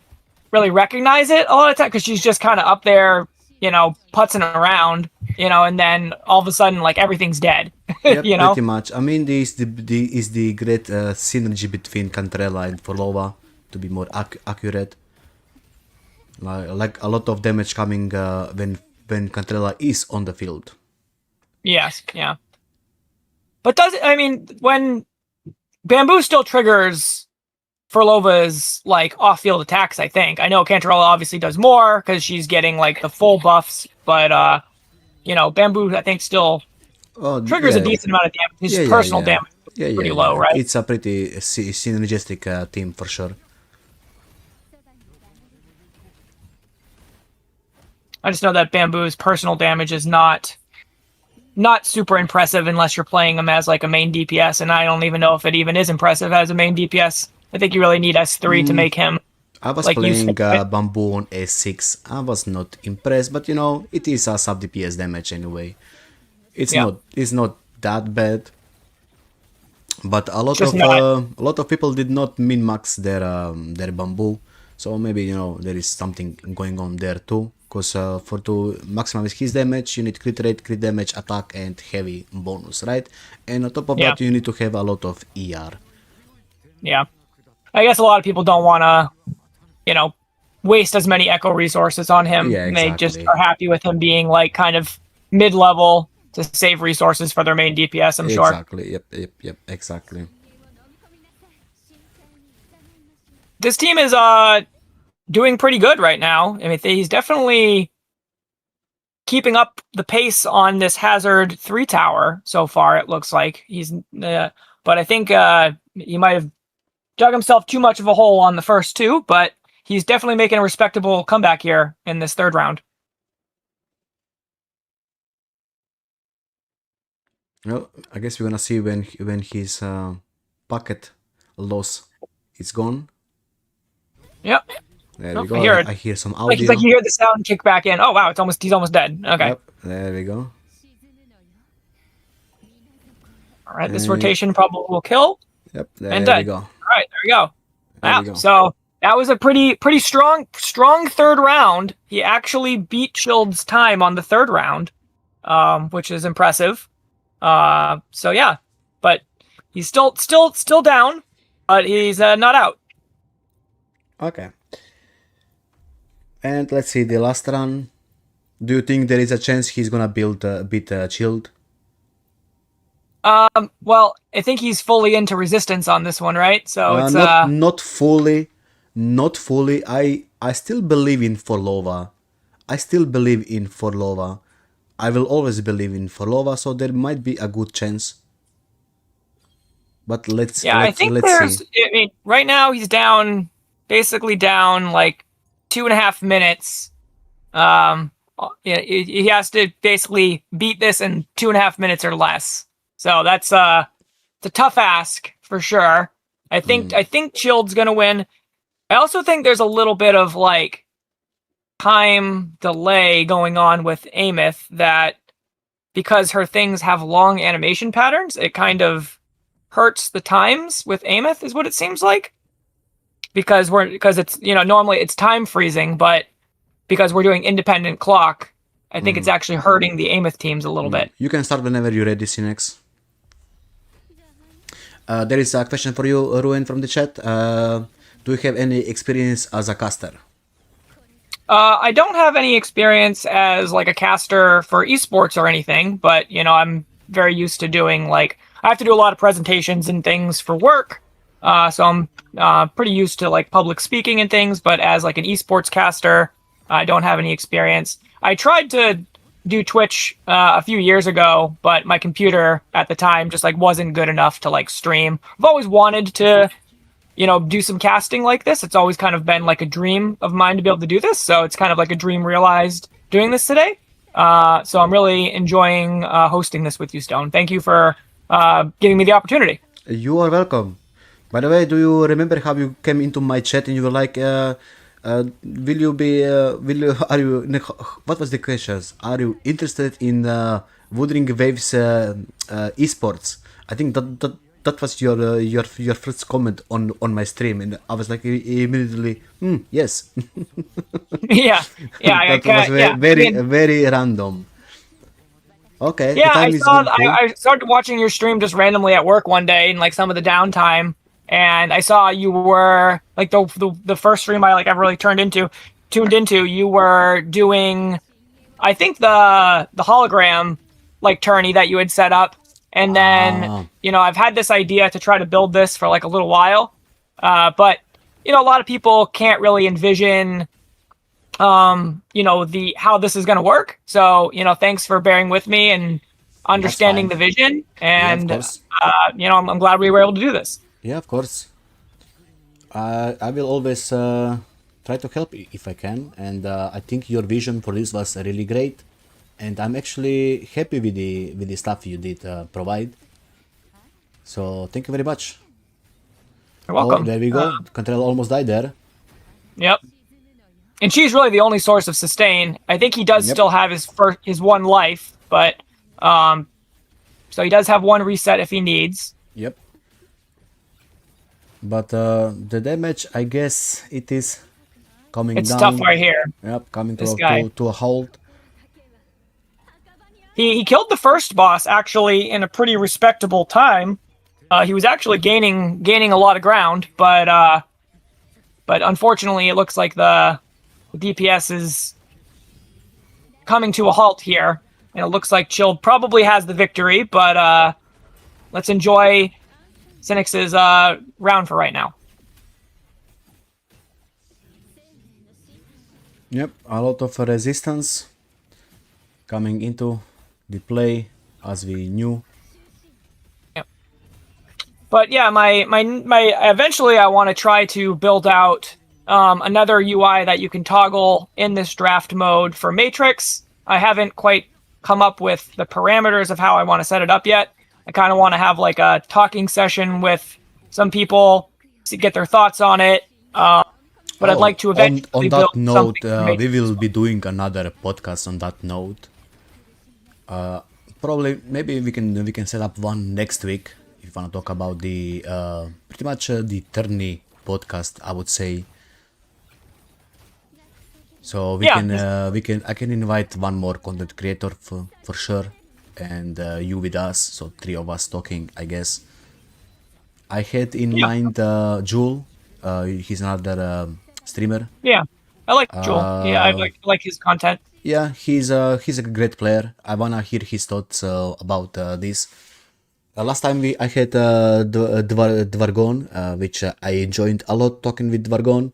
really recognize it a lot of time because she's just kind of up there, you know, putzing around, you know, and then all of a sudden like everything's dead. Yep, you know, pretty much. I mean, this is the great synergy between Cantrella and Forlova, to be more accurate. Like a lot of damage coming when Cantrella is on the field. yes, yeah. But when Bamboo still triggers Forlova's like off-field attacks, I think. I know Cantarella obviously does more because she's getting like the full buffs, but you know, Bamboo I think still triggers a decent amount of damage. His personal damage is pretty low, right? It's a pretty synergistic team for sure. I just know that Bamboo's personal damage is not super impressive unless you're playing him as like a main DPS, and I don't even know if it even is impressive as a main DPS. I think you really need S3 to make him. I was like, playing useful, right? Bamboo on S6. I was not impressed, but you know, it is a sub DPS damage anyway. It's not that bad. But a lot of people did not min max their Bamboo, so maybe you know there is something going on there too. Because for to maximize his damage, you need crit rate, crit damage, attack, and heavy bonus, right? And on top of that, you need to have a lot of ER. Yeah. I guess a lot of people don't want to, you know, waste as many echo resources on him. Yeah, They just exactly. are happy with him being like kind of mid-level to save resources for their main DPS, I'm sure. Exactly, yep, exactly. This team is doing pretty good right now. I mean, he's definitely keeping up the pace on this Hazard 3 tower so far, it looks like. But I think he might have dug himself too much of a hole on the first 2, but he's definitely making a respectable comeback here in this 3rd round. Well, I guess we're gonna see when his packet loss is gone. Yep. There we go. I hear some audio. like you hear the sound kick back in. Oh wow, he's almost dead. Okay. Yep, there we go. All right, this rotation probably will kill. Yep, there And we dead. go. All right, there we go. There Wow. we go. So that was a pretty strong 3rd round. He actually beat Child's time on the 3rd round, which is impressive. So yeah, but he's still down, but he's not out. Okay. And let's see the last run. Do you think there is a chance he's gonna build a bit chilled? Well, I think he's fully into resistance on this one, right? So it's not fully. I still believe in Forlova. I will always believe in Forlova, so there might be a good chance. But let's see. I mean, right now he's basically down like 2.5 minutes. He has to basically beat this in 2.5 minutes or less. So that's it's a tough ask for sure. I think Chilled's gonna win. I also think there's a little bit of like time delay going on with Amith, that because her things have long animation patterns, it kind of hurts the times with Amith, is what it seems like. Because it's, normally it's time freezing, but because we're doing independent clock, I think it's actually hurting the Amith teams a little bit. You can start whenever you're ready, Cinex. There is a question for you, Ruin, from the chat. Do you have any experience as a caster? I don't have any experience as like a caster for esports or anything, but I'm very used to doing I have to do a lot of presentations and things for work. So I'm pretty used to like public speaking and things, but as like an esports caster, I don't have any experience. I tried to do Twitch a few years ago, but my computer at the time just wasn't good enough to stream. I've always wanted to do some casting like this. It's always kind of been like a dream of mine to be able to do this. So it's kind of like a dream realized doing this today. So I'm really enjoying hosting this with you, Stone. Thank you for giving me the opportunity. You are welcome. By the way, do you remember how you came into my chat and you were like, what was the questions? Are you interested in Wuthering Waves esports? I think that was your first comment on my stream, and I was like immediately, yes. yeah. That was very random. Okay. Yeah, I started watching your stream just randomly at work one day in some of the downtime, and I saw you were the first stream I ever really tuned into. You were doing, I think the hologram tourney that you had set up. And then, I've had this idea to try to build this for a little while. But, a lot of people can't really envision, how this is going to work. So, thanks for bearing with me and understanding the vision. And, I'm glad we were able to do this. Yeah, of course. I will always try to help if I can. And I think your vision for this was really great. And I'm actually happy with the stuff you did provide. So thank you very much. You're welcome. Oh, there we go. Control almost died there. Yep. And she's really the only source of sustain. I think he does still have his one life, but so he does have one reset if he needs. Yep. But the damage, I guess it is coming down. It's tough right here. Yep, coming to a halt. He killed the first boss actually in a pretty respectable time. He was actually gaining a lot of ground, but unfortunately, it looks like the DPS is coming to a halt here, and it looks like Chilled probably has the victory. But let's enjoy Cinex's round for right now. Yep, a lot of resistance coming into the play as we knew. Yep. But yeah, my eventually I want to try to build out another UI that you can toggle in this draft mode for Matrix. I haven't quite come up with the parameters of how I want to set it up yet. I kind of want to have a talking session with some people to get their thoughts on it. But I'd like to eventually on build that note, something. we will be doing another podcast on that note. Probably, maybe we can set up one next week if you want to talk about the pretty much the tourney podcast, I would say. So I can invite one more content creator for sure. and you with us, so 3 of us talking, I guess. I had in mind Jewel. He's another streamer. Yeah, I like Joel. Yeah, I like his content. Yeah, he's a great player. I wanna hear his thoughts about this. Last time I had Dvargon, which I enjoyed a lot talking with Dvargon.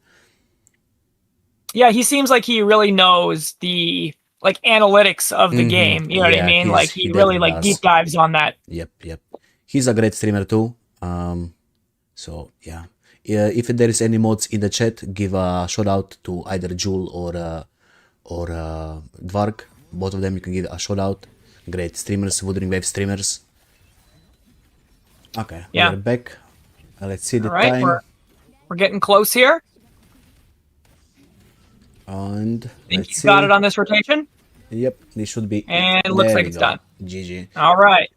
Yeah, he seems like he really knows the like analytics of the game. You know what I Yeah, mean? Like he he really definitely like does. deep dives on that. Yep. He's a great streamer too. So yeah. If there is any mods in the chat, give a shout out to either Jewel or Dvarg. Both of them you can give a shout out. Great streamers, Wuthering Wave streamers. Okay, Yeah. we're back. Let's see the All right, time. we're getting close here. And Think let's you see. got it on this rotation? Yep, this should be. And it looks There like we it's go. done. GG. All right.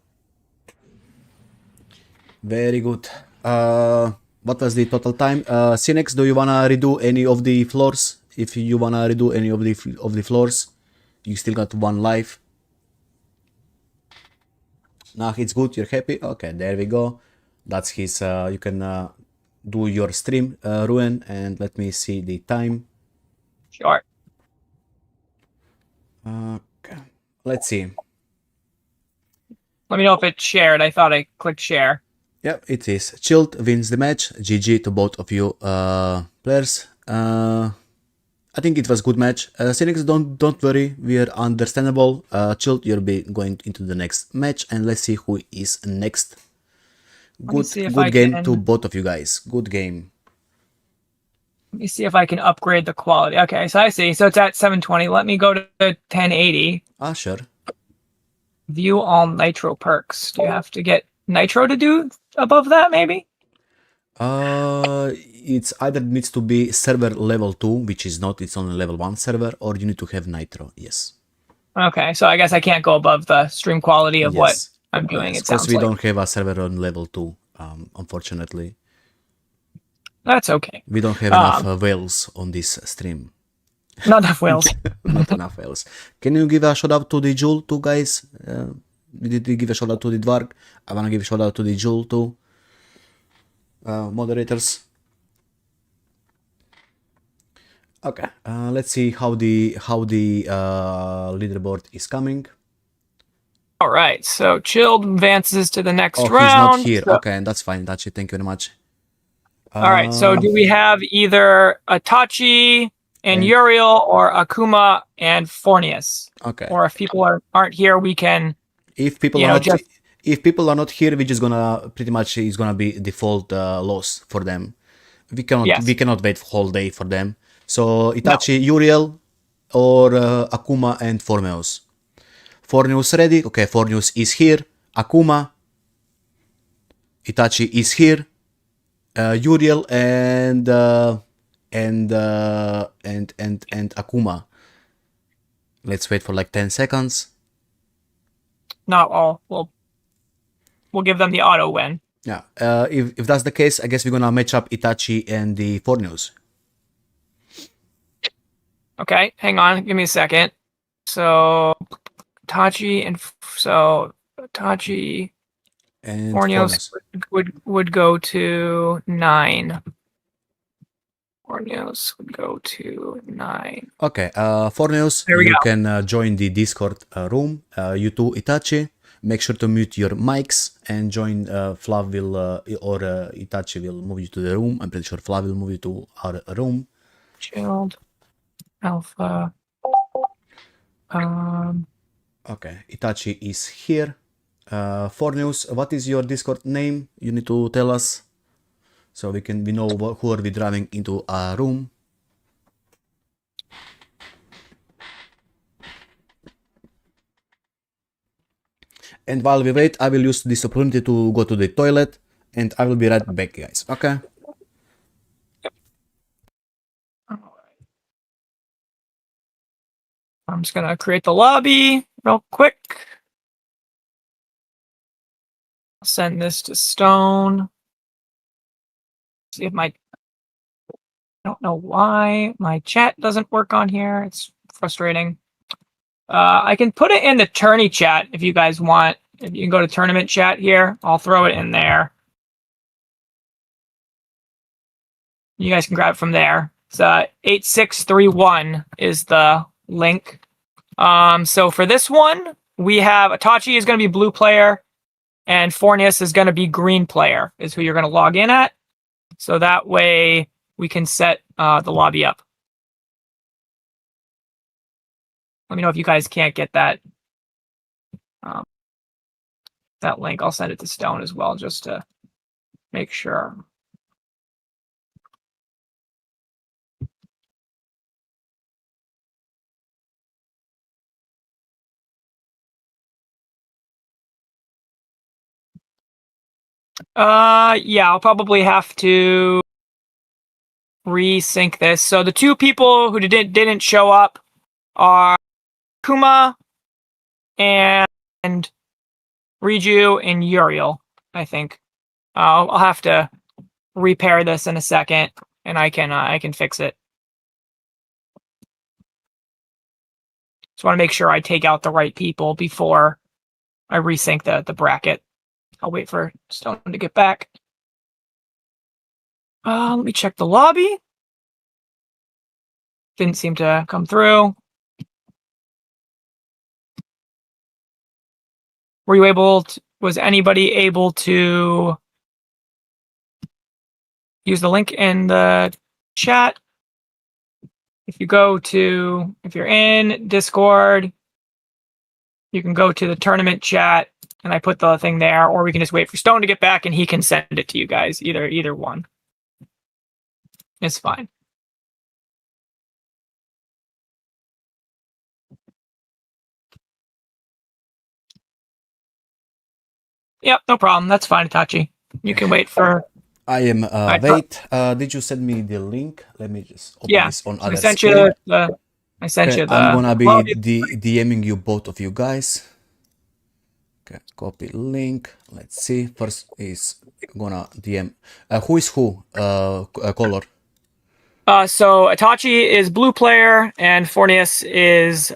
Very good. What was the total time? Cinex, do you wanna redo any of the floors? If you wanna redo any of the floors, you still got 1 life. Nah, it's good. You're happy. Okay, there we go. That's his. You can do your stream, Ruin, and let me see the time. Sure. Okay, let's see. Let me know if it's shared. I thought I clicked share. Yeah, it is. Chilled wins the match. GG to both of you players. I think it was good match. Cynics, don't worry, we are understandable. Chilled, you'll be going into the next match, and let's see who is next. Good game to both of you guys. Good game. Let me see if I can upgrade the quality. Okay, so I see. So it's at 720. Let me go to 1080. Ah, sure. View all nitro perks. Do you have to get nitro to do above that, maybe? It's either needs to be server level 2, which is not, it's only level 1 server, or you need to have nitro, yes. Okay, so I guess I can't go above the stream quality of what Yes. I'm doing, Yes, it sounds because we like. don't have a server on level 2, unfortunately. That's okay. We don't have enough whales on this stream. Not enough whales. Not enough whales. Can you give a shout out to the Jewel too, guys? Did you give a shout out to the Dvarg? I wanna give a shout out to the Jewel too. Moderators. Okay, let's see how the leaderboard is coming. All right, so Chilled advances to the next round. He's not here. So, okay, that's fine. That's it. Thank you very much. all right, so do we have either Itachi and Uriel or Akuma and Fornius? Okay. Or if people aren't here, we can. If people are not, if people are not here, we're just gonna pretty much it's gonna be default loss for them. We cannot wait whole day for them. So Itachi, Uriel, or Akuma and Formeus. Forneus ready? Okay, Forneus is here. Akuma, Itachi is here. Uriel and Akuma. Let's wait for like 10 seconds. Not all. We'll give them the auto win. Yeah. If that's the case, I guess we're gonna match up Itachi and the Forneus. Okay, hang on. Give me a second. So Itachi and Forneus would go to 9. Forneus would go to 9. Okay, Forneus, you can join the Discord room. You too, Itachi. Make sure to mute your mics and join. Flav will or Itachi will move you to the room. I'm pretty sure Flav will move you to our room. Chilled, Alpha. Okay, Itachi is here. Forneus, what is your Discord name? You need to tell us, so we know who are we driving into our room. And while we wait, I will use this opportunity to go to the toilet, and I will be right back, guys. Okay? I'm just gonna create the lobby real quick. I'll send this to Stone. See if I don't know why my chat doesn't work on here. It's frustrating. I can put it in the tourney chat if you guys want. If you can go to tournament chat here, I'll throw it in there. You guys can grab it from there. It's 8631 is the link. So for this one, we have Itachi is going to be blue player, and Fornius is going to be green player, is who you're going to log in at. So that way we can set the lobby up. Let me know if you guys can't get that that link. I'll send it to Stone as well, just to make sure. Yeah, I'll probably have to resync this. So the two people who didn't show up are Kuma and Riju and Uriel, I think. I'll have to repair this in a second, and I can fix it. Just want to make sure I take out the right people before I resync the bracket. I'll wait for Stone to get back. Let me check the lobby. Didn't seem to come through. Were you able to, was anybody able to use the link in the chat? If you're in Discord, you can go to the tournament chat, and I put the thing there, or we can just wait for Stone to get back and he can send it to you guys. Either one. It's fine. Yep, no problem. That's fine, Itachi. You can wait for... I am, wait, did you send me the link? Let me just open this on other I sent screen. I sent you the... I'm gonna be DMing you, both of you guys. Okay, copy link. Let's see. First is gonna DM. Who is who? Color. So Itachi is blue player and Fornius is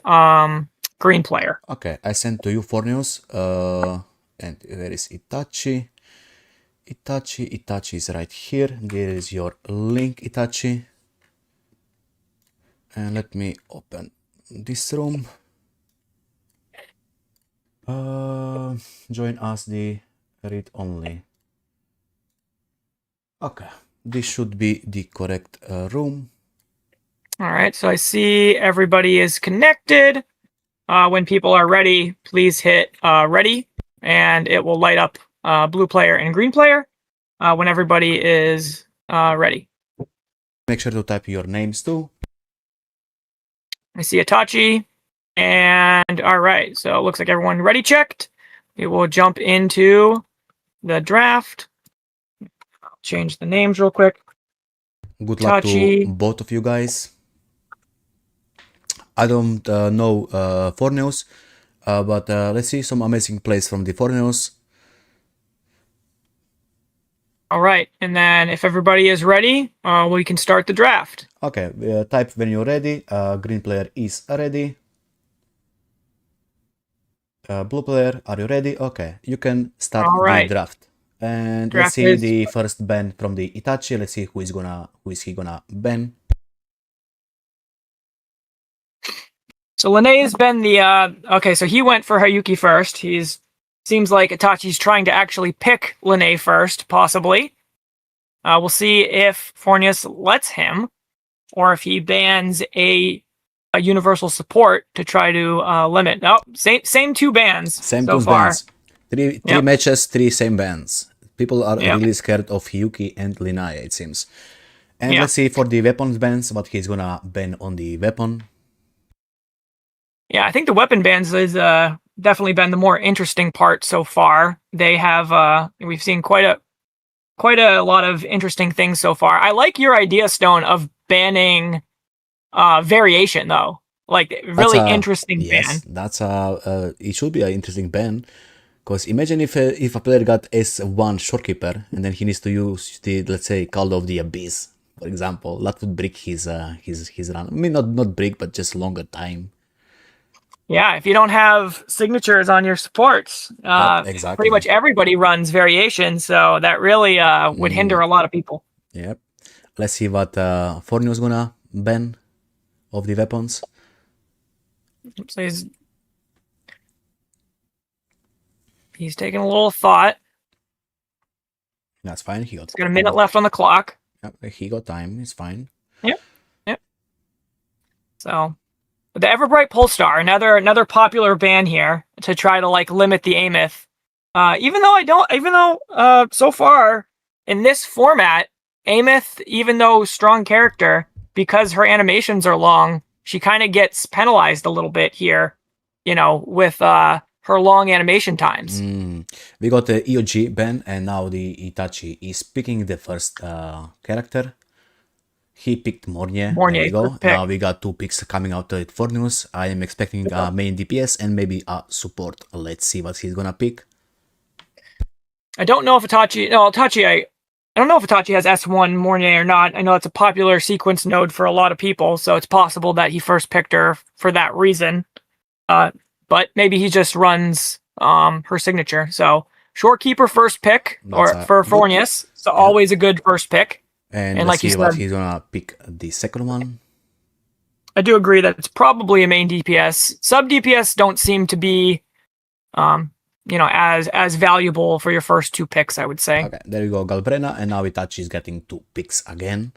green player. Okay, I sent to you Fornius. And where is Itachi? Itachi is right here. There is your link, Itachi. And let me open this room. Join us the read only. Okay, this should be the correct room. All right, so I see everybody is connected. When people are ready, please hit ready, and it will light up blue player and green player when everybody is ready. Make sure to type your names too. I see Itachi, and all right, so it looks like everyone ready checked. We will jump into the draft. I'll change the names real quick. Good luck to both of you guys. I don't know Forneus, but let's see some amazing plays from the Forneus. All right, and then if everybody is ready, we can start the draft. Okay, type when you're ready. Green player is ready. Blue player, are you ready? Okay, you can start the draft. And let's see the first ban from the Itachi. Let's see who is he gonna ban. So Linnea's been the okay, so he went for Hayuki first. Seems like Itachi's trying to actually pick Linnea first, possibly. We'll see if Fornius lets him, or if he bans a universal support to try to limit. Nope, same two bans so far. Three matches, three same bans. People are really scared of Hyuki and Linnea, it seems. And let's see for the weapons bans, what he's gonna ban on the weapon. Yeah, I think the weapon bans is definitely been the more interesting part so far. They have we've seen quite a lot of interesting things so far. I like your idea, Stone, of banning variation though. Like really interesting ban. That's it should be an interesting ban. Because imagine if a player got S1 Shorekeeper and then he needs to use the, let's say, Call of the Abyss, for example. That would break his run. I mean, not break, but just longer time. Yeah, if you don't have signatures on your supports, exactly. pretty much everybody runs variations, so that really would hinder a lot of people. Yep. Let's see what Fornio's gonna ban of the weapons. So he's taking a little thought. That's fine. He got. He's got a minute left on the clock. Yep, he got time. It's fine. Yep. So, the Everbright Polestar, another popular ban here to try to like limit the Ameth. Even though so far in this format, Ameth, even though strong character, because her animations are long, she kind of gets penalized a little bit here, with her long animation times. We got the EOG ban, and now the Itachi is picking the first character. He picked Mornie. There we go. Now we got 2 picks coming out at Fornius. I am expecting a main DPS and maybe a support. Let's see what he's gonna pick. I don't know if Itachi has S1 Mornie or not. I know it's a popular sequence node for a lot of people, so it's possible that he first picked her for that reason. But maybe he just runs her signature. So Shorekeeper first pick for Fornius. So always a good first pick. And like let's you see said, what he's gonna pick the second one. I do agree that it's probably a main DPS. Sub DPS don't seem to be, as valuable for your first 2 picks, I would say. Okay, there you go, Galbrena, and now Itachi is getting 2 picks again.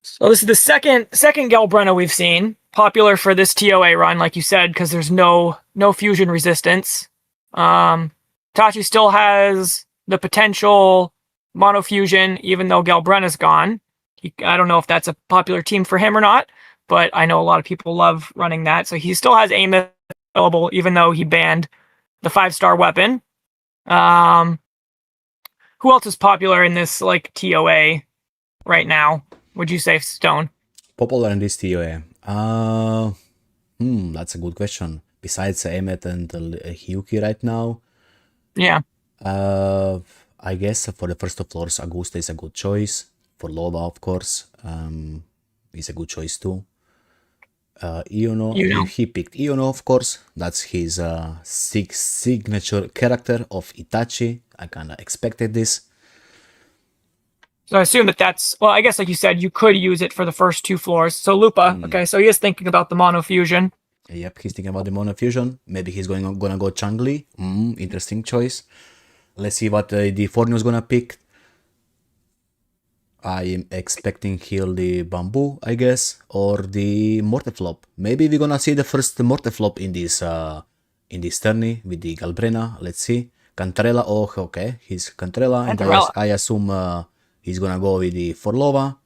So this is the second Galbrena we've seen. Popular for this TOA run, like you said, because there's no fusion resistance. Itachi still has the potential mono fusion, even though Galbrena's gone. I don't know if that's a popular team for him or not, but I know a lot of people love running that. So he still has Ameth available, even though he banned the 5-star weapon. Who else is popular in this like TOA right now? Would you say, Stone? Popular in this TOA? That's a good question. Besides Ameth and Hyuki right now, yeah. I guess for the first 2 floors, Augusta is a good choice. For Lova, of course, is a good choice too. Iono, he picked Iono, of course. That's his signature character of Itachi. I kind of expected this. So I assume that's, well, I guess like you said, you could use it for the first 2 floors. So Lupa, okay, so he is thinking about the mono fusion. Yep, he's thinking about the mono fusion. Maybe he's gonna go Changli. Interesting choice. Let's see what the Fornio is gonna pick. I am expecting here the Bamboo, I guess, or the Morteflop. Maybe we're gonna see the first Morteflop in this tourney with the Galbrena. Let's see. Cantarella, oh, okay, he's Cantarella, and I assume he's gonna go with the Forlova,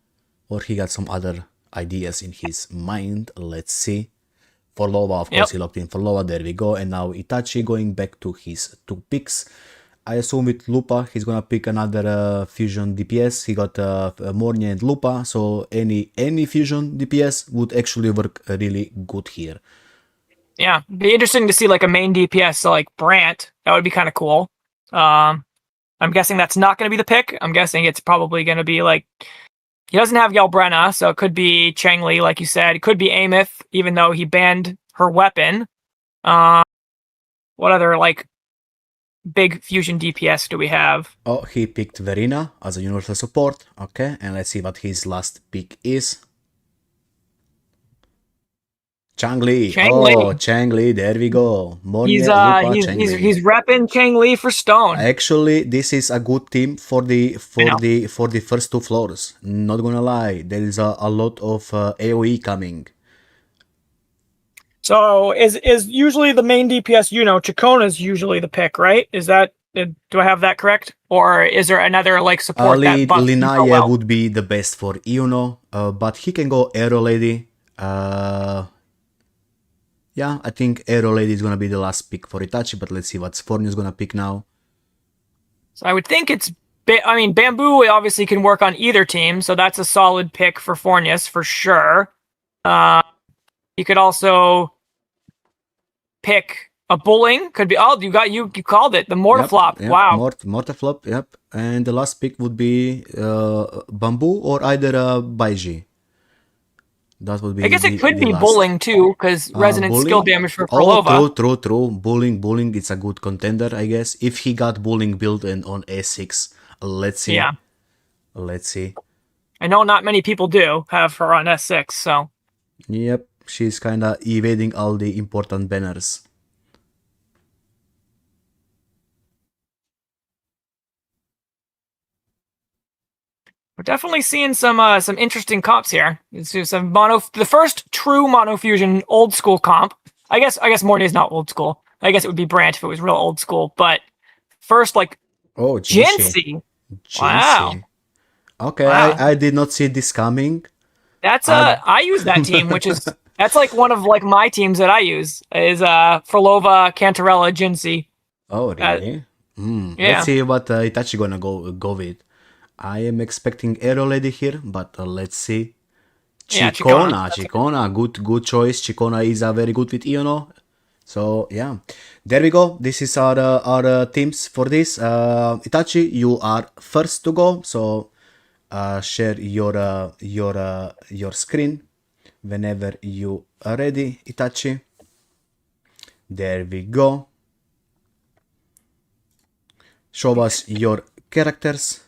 or he got some other ideas in his mind. Let's see. Forlova, of course, he locked in Forlova. There we go. And now Itachi going back to his 2 picks. I assume with Lupa, he's gonna pick another fusion DPS. He got Mornie and Lupa, so any fusion DPS would actually work really good here. Yeah, be interesting to see like a main DPS, so like Brant. That would be kind of cool. I'm guessing that's not going to be the pick. I'm guessing it's probably going to be like, he doesn't have Galbrena, so it could be Changli, like you said. It could be Ameth, even though he banned her weapon. What other like big fusion DPS do we have? Oh, he picked Verina as a universal support. Okay, and let's see what his last pick is. Changli. Oh, Changli. There we go. Mornie, he's repping Changli for Stone. Actually, this is a good team for the first 2 floors. Not gonna lie, there is a lot of AOE coming. So is usually the main DPS, Chacona's usually the pick, right? Is that, do I have that correct? Or is there another like support that buffs Linaya would be the best for Iono, but he can go Aero Lady. Yeah, I think Aero Lady is gonna be the last pick for Itachi, but let's see what Fornio is gonna pick now. So I would think it's, Bamboo obviously can work on either team, so that's a solid pick for Fornius for sure. You could also pick a Bulling. Could be, you called it, the Morteflop. Yep, wow. Morteflop, yep. And the last pick would be Bamboo or either Baiji. That would be. I guess it could the be last. bullying too, because resonant skill Bullying? damage for Oh, Frolova. true. Bullying, it's a good contender, I guess. If he got bullying built in on S6, let's see. Yeah. Let's see. I know not many people do have her on S6, so. Yep, she's kinda evading all the important banners. We're definitely seeing some interesting comps here. It's just the first true mono fusion old school comp. I guess Morty is not old school. I guess it would be Brant if it was real old school. But first, like Oh, Jinxie. Wow. Okay, Wow. I did not see this coming. That's I use that team, which is that's like one of like my teams that I use is Frolova, Cantarella, Jinxie. Oh, really? Yeah. Let's see what Itachi gonna go with. I am expecting Aero Lady here, but let's see. Yeah, Chikona, good choice. Chikona is very good with Iono. So yeah, there we go. This is our teams for this. Itachi, you are first to go. So share your screen whenever you are ready, Itachi. There we go. Show us your characters.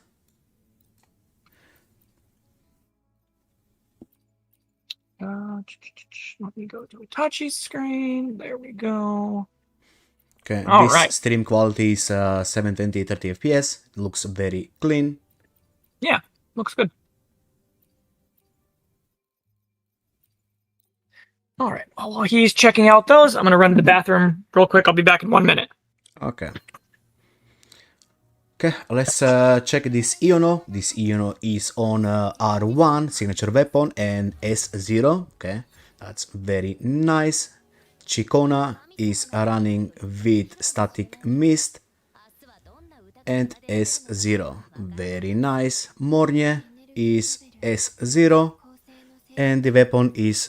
Let me go to Itachi's screen. There we go. Okay, All this right. stream quality is 720 30 FPS. Looks very clean. Yeah, looks good. All right. While he's checking out those, I'm going to run to the bathroom real quick. I'll be back in 1 minute. Okay. Okay, let's check this Iono. This Iono is on R1, signature weapon, and S0. Okay, that's very nice. Chikona is running with static mist and S0. Very nice. Mornie is S0 and the weapon is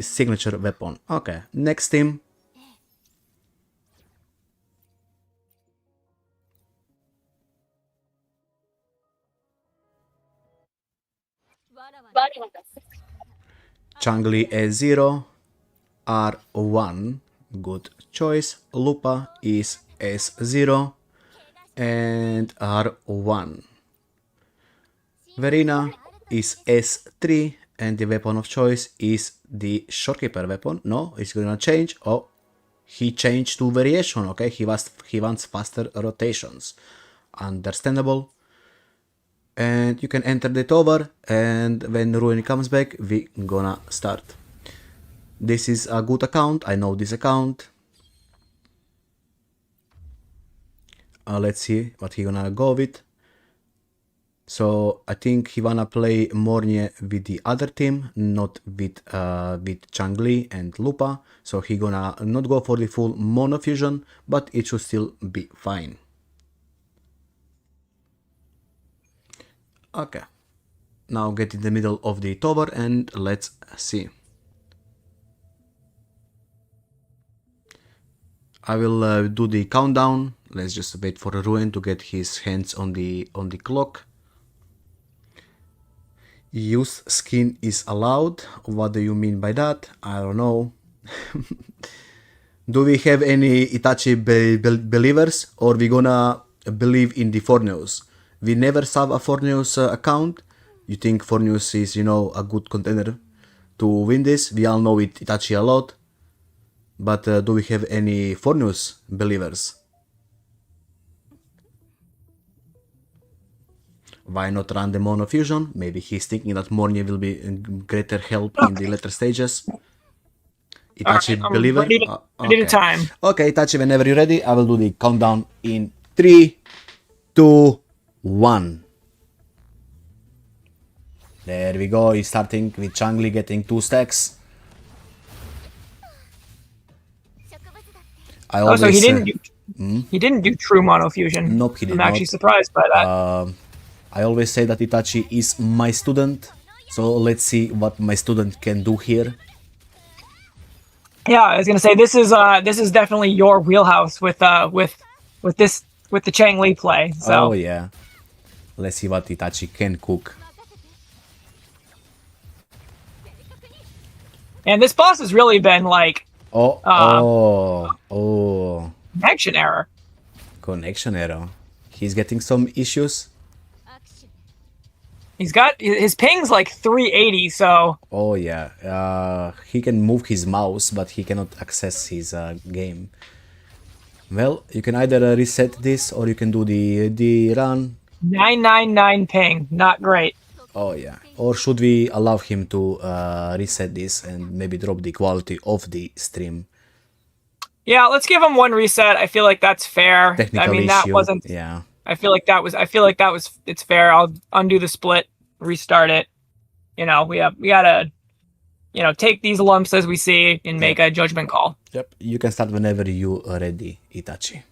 signature weapon. Okay, next team. Changli S0, R1, good choice. Lupa is S0 and R1. Verena is S3 and the weapon of choice is the shopkeeper weapon. No, it's gonna change. Oh, he changed to variation. Okay, he wants faster rotations. Understandable. And you can enter it over, and when Ruin comes back, we gonna start. This is a good account. I know this account. Let's see what he gonna go with. So I think he wanna play Mornie with the other team, not with Changli and Lupa. So he gonna not go for the full mono fusion, but it should still be fine. Okay. Now get in the middle of the tower and let's see. I will do the countdown. Let's just wait for Ruin to get his hands on the clock. Use skin is allowed. What do you mean by that? I don't know. Do we have any Itachi believers, or we gonna believe in the Forneus? We never saw a Forneus account. You think Forneus is, a good contender to win this? We all know it Itachi a lot. But do we have any Forneus believers? Why not run the mono fusion? Maybe he's thinking that Mornie will be greater help in the later stages. Itachi All right, believer? ready to time. Okay, Itachi, whenever you're ready, I will do the countdown in 3, 2, 1. There we go. He's starting with Changli getting 2 stacks. I always, So he didn't do true mono fusion. Nope, he did I'm not. actually surprised by that. I always say that Itachi is my student, so let's see what my student can do here. Yeah, I was gonna say this is definitely your wheelhouse with the Chang Li play. So Oh yeah, let's see what Itachi can cook. And this boss has really been like connection error. Connection error. He's getting some issues. Action. He's got his ping's like 380, so Oh yeah. He can move his mouse, but he cannot access his game. Well, you can either reset this or you can do the run. 999 ping, not great. Oh yeah. Or should we allow him to reset this and maybe drop the quality of the stream? Yeah, let's give him one reset. I feel like that's fair. Technical I mean, issue. that wasn't. Yeah. I feel like that was. It's fair. I'll undo the split, restart it. You know, we gotta, take these lumps as we see and make a judgment call. Yep. You can start whenever you are ready, Itachi.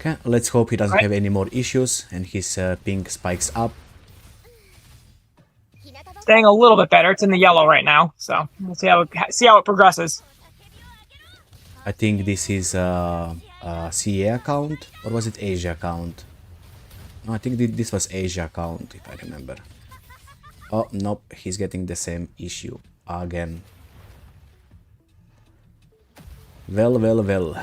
Okay. Let's hope he doesn't have any more issues and his ping spikes up. Staying a little bit better. It's in the yellow right now, so we'll see how it progresses. I think this is a CA account, or was it Asia account? No, I think this was Asia account, if I remember. Oh, nope, he's getting the same issue again. Well.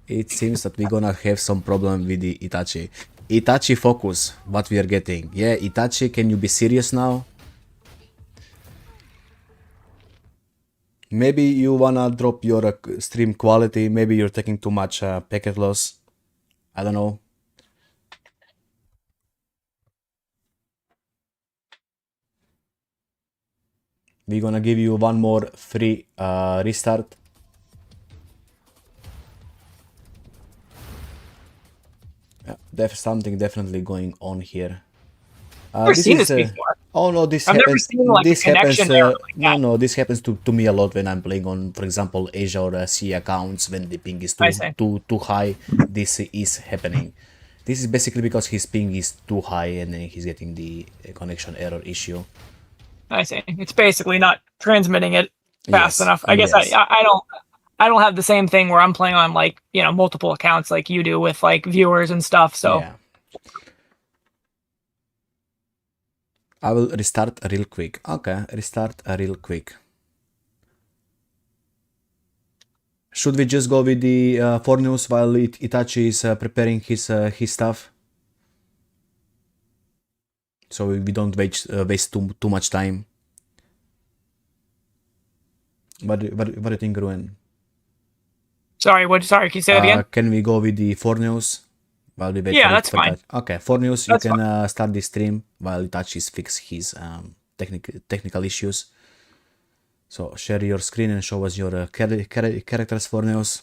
It seems that we're gonna have some problem with the Itachi. Itachi, focus, what we are getting. Yeah, Itachi, can you be serious now? Maybe you wanna drop your stream quality, maybe you're taking too much packet loss. I don't know. We're gonna give you one more free restart. Yeah, there's something definitely going on here. I've never seen this before. Oh no, this I've never happens. seen, like, This a connection happens. error like that. No, this happens to me a lot when I'm playing on, for example, Asia or C accounts when the ping is I see. too high. This is happening. This is basically because his ping is too high and then he's getting the connection error issue. I see. It's basically not transmitting it fast Yes, enough. I guess yes. I don't have the same thing where I'm playing on like multiple accounts like you do with like viewers and stuff. So Yeah. I will restart real quick. Okay, restart real quick. Should we just go with the 4 news while Itachi is preparing his stuff? So we don't waste too much time. What do you think, Ruin? sorry, can you say that again? Can we go with the 4 news while we wait? Yeah, for that's fine. Itachi? Okay, 4 news. That's you can start the stream while Itachi fix his technical issues. So share your screen and show us your characters for news.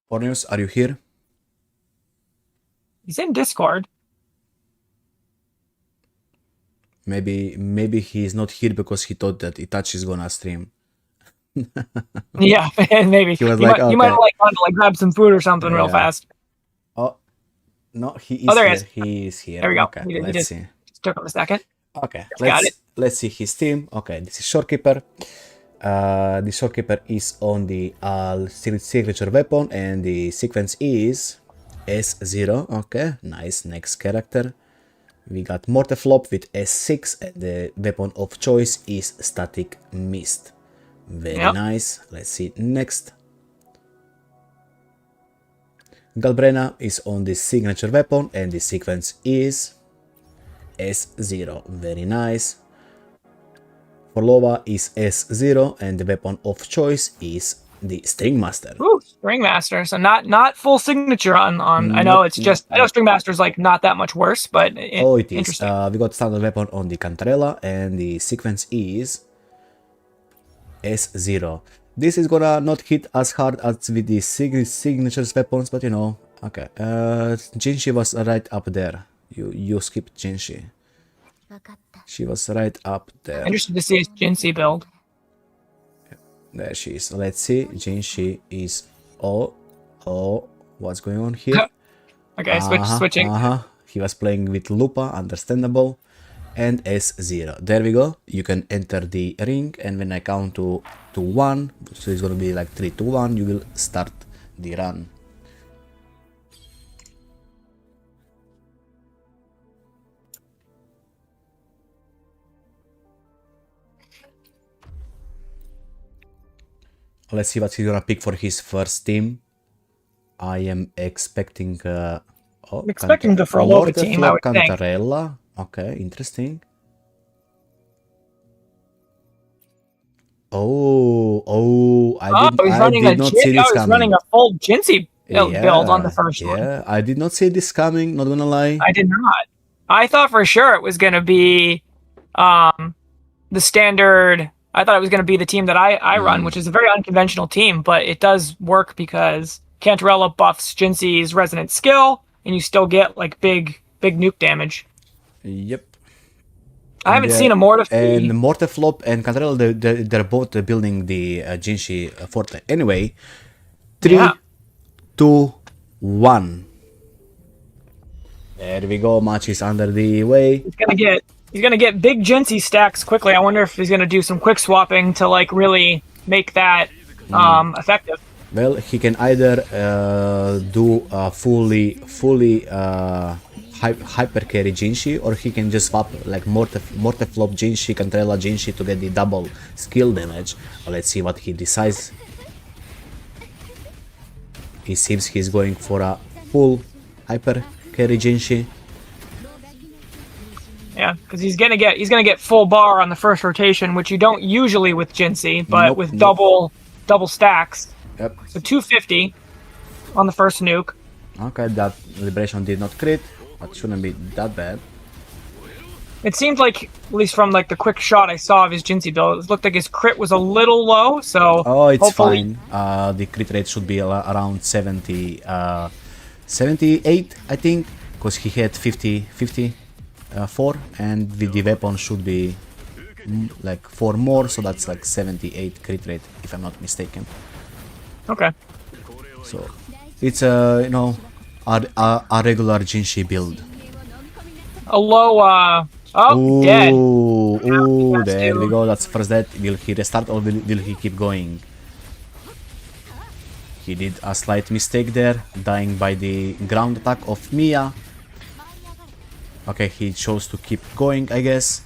For news, are you here? He's in Discord. Maybe he's not here because he thought that Itachi is gonna stream. Yeah, maybe. He was you like, might, you might okay. have like gone to like grab some food or something real Yeah. fast. Oh, no, he is there he here. is. He is here. There we go. Okay, He let's just see. took him a second. Okay, Got it. let's see his team. Okay, this is Shorekeeper. The Shorekeeper is on the signature weapon and the sequence is S0. Okay, nice. Next character. We got Morteflop with S6 and the weapon of choice is Static Mist. Very Yep. nice. Let's see next. Galbrena is on the signature weapon and the sequence is S0. Very nice. Forlova is S0 and the weapon of choice is the String Master. Ooh, String Master. So not full signature on. I know it's just. I know String Master's like not that much worse, but Oh, it is. interesting. We got standard weapon on the Cantarella and the sequence is S0. This is gonna not hit as hard as with the signatures weapons, but okay. Jinshi was right up there. You skipped Jinshi. わかった She was right up there. Interested to see his Jinsei build. There she is. Let's see. Jinshi is. Oh, what's going on here? Okay, switching. He was playing with Lupa, understandable. and S0. There we go. You can enter the ring, and when I count to 1, so it's gonna be like 3, 2, 1, you will start the run. Let's see what he's gonna pick for his first team. I am expecting I'm expecting the Frolova team, I would think. Cantarella. Okay, interesting. I did not see this coming. He's running a full Jinxie build on the first one. Yeah, I did not see this coming, not gonna lie. I did not. I thought for sure it was gonna be the standard. I thought it was gonna be the team that I run, which is a very unconventional team, but it does work because Cantarella buffs Jinxie's resonant skill, and you still get like big nuke damage. Yep. I haven't seen a Mortiflop. And Mortiflop and Cantarella, they're both building the Jinxie Forte. Anyway, 3, 2, 1. There we go. Match is under the way. He's gonna get big Jinxie stacks quickly. I wonder if he's gonna do some quick swapping to like really make that effective. Well, he can either do fully hyper carry Jinxie, or he can just swap like Mortiflop Jinxie, Cantarella Jinxie to get the double skill damage. Let's see what he decides. It seems he's going for a full hyper carry Jinxie. Yeah, because he's gonna get full bar on the first rotation, which you don't usually with Jinxie, but with double stacks. Yep. So 250 on the first nuke. Okay, that Liberation did not crit, but shouldn't be that bad. It seemed like, at least from like the quick shot I saw of his Jinxie build, it looked like his crit was a little low. So it's fine. The crit rate should be around 78, I think, because he had 54, and with the weapon should be like 4 more, so that's like 78 crit rate, if I'm not mistaken. Okay. So it's a regular Jinxie build. A low dead. Ooh, there we go. That's first death. Will he restart or will he keep going? He did a slight mistake there, dying by the ground attack of Mia. Okay, he chose to keep going, I guess.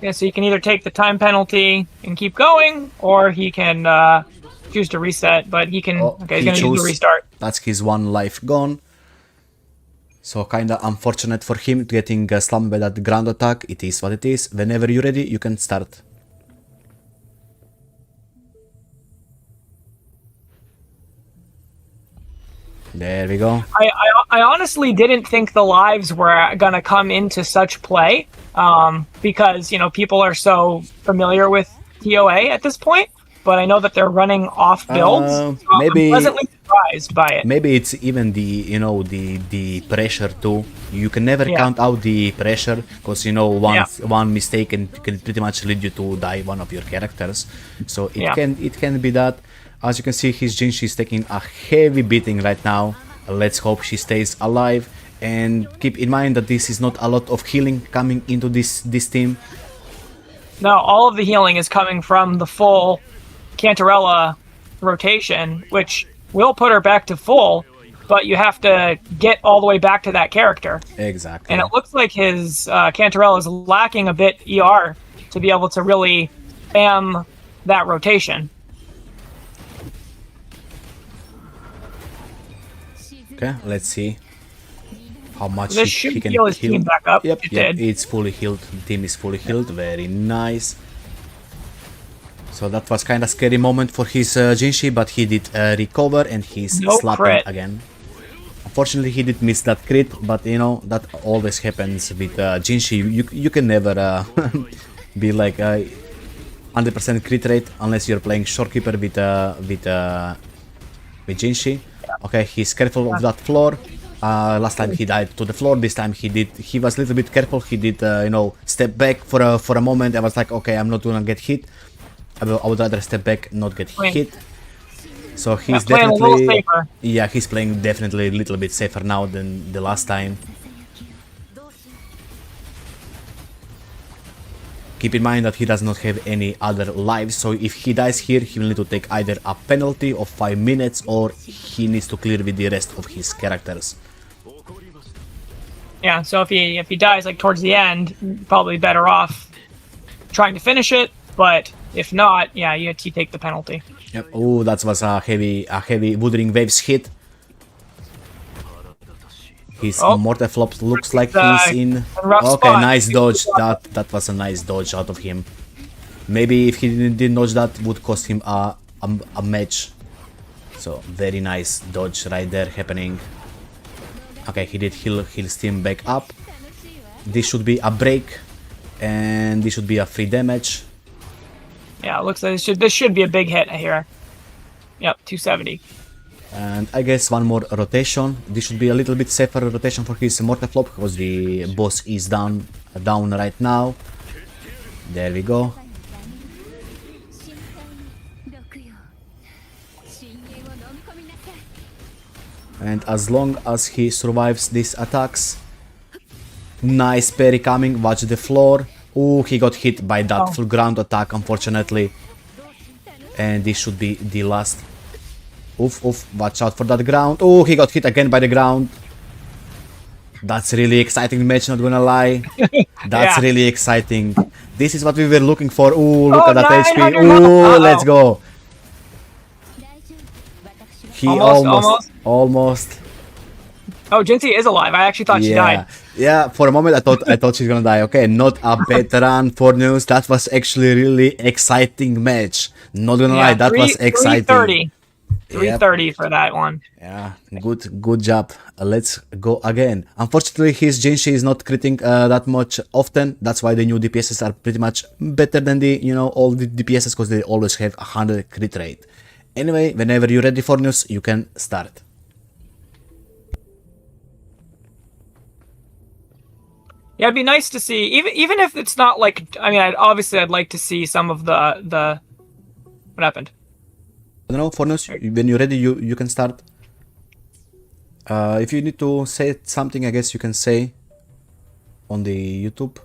Yeah, so you can either take the time penalty and keep going, or he can choose to reset, but he can... he's gonna do the restart. That's his one life gone. So kinda unfortunate for him getting slammed by that ground attack. It is what it is. Whenever you're ready, you can start. There we go. I honestly didn't think the lives were gonna come into such play, because, people are so familiar with TOA at this point. But I know that they're running off builds. So maybe I'm pleasantly surprised by it. Maybe it's even the pressure too. You can never count out the pressure, because one mistake can pretty much lead you to die one of your characters. So it can be that. As you can see, his Jinxie is taking a heavy beating right now. Let's hope she stays alive, and keep in mind that this is not a lot of healing coming into this team. No, all of the healing is coming from the full Cantarella rotation, which will put her back to full, but you have to get all the way back to that character. Exactly. And it looks like his Cantarella is lacking a bit ER to be able to really spam that rotation. Okay, let's see how much this he can heal his team back up. Yep, did. It's fully healed. The team is fully healed. Very nice. So that was kind of scary moment for his Jinxie, but he did recover, and he's slapping crit again. Unfortunately, he did miss that crit, but that always happens with Jinxie. You can never be like 100% crit rate unless you're playing Shorekeeper with Jinxie. Okay, he's careful of that floor. Last time he died to the floor. This time he was a little bit careful. He did step back for a moment. I was like, okay, I'm not gonna get hit. I would rather step back, not get hit. So he's definitely, he's playing definitely a little bit safer now than the last time. Keep in mind that he does not have any other lives, so if he dies here, he will need to take either a penalty of 5 minutes or he needs to clear with the rest of his characters. Yeah, so if he dies like towards the end, probably better off trying to finish it. But if not, yeah, you take the penalty. Yep. Oh, that was a heavy Wuthering Waves hit. His mortar flop looks like he's in. Okay, spot. Nice dodge. That was a nice dodge out of him. Maybe if he didn't dodge that, would cost him a match. So very nice dodge right there happening. Okay, he did heal Steam back up. This should be a break, and this should be a free damage. Yeah, it looks like this should be a big hit here. Yep, 270. And I guess one more rotation. This should be a little bit safer rotation for his mortar flop because the boss is down right now. There we go. And as long as he survives these attacks. Nice parry coming, watch the floor. Oh, he got hit by that full ground attack, unfortunately. And this should be the last. Oof, watch out for that ground. Oh, he got hit again by the ground. That's really exciting match, not gonna lie. That's really exciting. This is what we were looking for. Oh, look at that HP. Oh, let's go. He almost. Oh, Jinxie is alive. I actually thought she died. Yeah, for a moment I thought she's gonna die. Okay, not a veteran for news. That was actually really exciting match. Not gonna lie, that was exciting. 330. 330 for that one. Yeah, good job. Let's go again. Unfortunately, his Jinxie is not critting that much often. That's why the new DPSs are pretty much better than the old DPSs because they always have 100 crit rate. Anyway, whenever you're ready for news, you can start. Yeah, it'd be nice to see, even if it's not like, I mean, I'd like to see some of the what happened? I don't know, for news, when you're ready, you can start. If you need to say something, I guess you can say on the YouTube.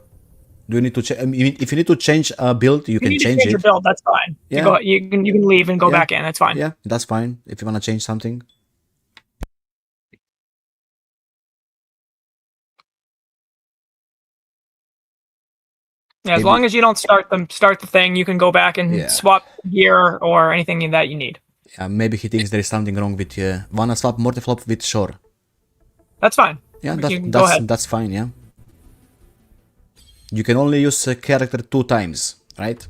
Do you need to change? If you need to change a build, you can change it. Your build, that's fine. Yeah. You can leave and go back in. That's fine. Yeah, that's fine. If you wanna change something. Yeah, as long as you don't start the thing, you can go back and swap gear or anything that you need. Yeah, maybe he thinks there is something wrong with wanna swap mortar flop with Shore. That's fine. Yeah, that's fine. Yeah. You can only use a character 2 times, right?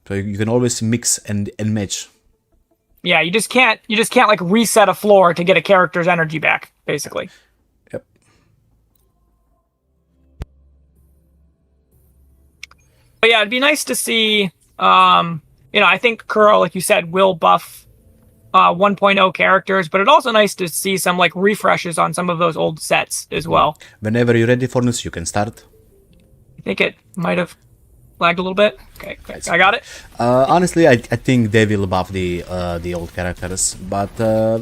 So you can always mix and match. Yeah, you just can't like reset a floor to get a character's energy back, basically. Yep. But yeah, it'd be nice to see. I think Kuro, like you said, will buff 1.0 characters, but it's also nice to see some like refreshes on some of those old sets as well. Whenever you're ready for news, you can start. I think it might have lagged a little bit. Okay, I got it. Honestly, I think they will buff the old characters, but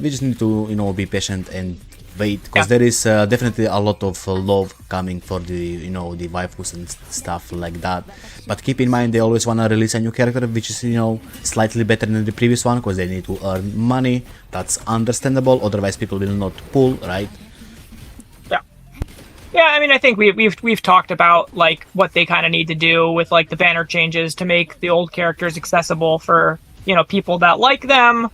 we just need to be patient and wait, because there is definitely a lot of love coming for the the waifus and stuff like that. But keep in mind, they always want to release a new character which is slightly better than the previous one, because they need to earn money. That's understandable, otherwise people will not pull, right? Yeah, I mean, I think we've talked about like what they kind of need to do with like the banner changes to make the old characters accessible for people that like them.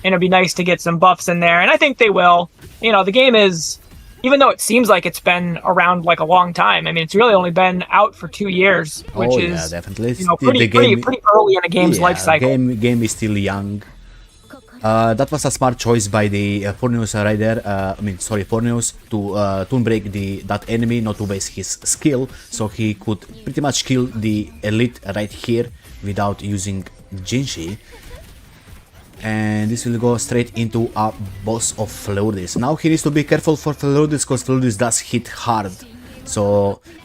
And it'd be nice to get some buffs in there, and I think they will. The game is, even though it seems like it's been around like a long time, I mean, it's really only been out for 2 years, which is definitely pretty early in a game's life cycle. Game is still young. That was a smart choice by the Forneus right there. Forneus to toon break that enemy, not to waste his skill, so he could pretty much kill the elite right here without using Jinxie. And this will go straight into a boss of Fleuris. Now he needs to be careful for Fleuris, because Fleuris does hit hard.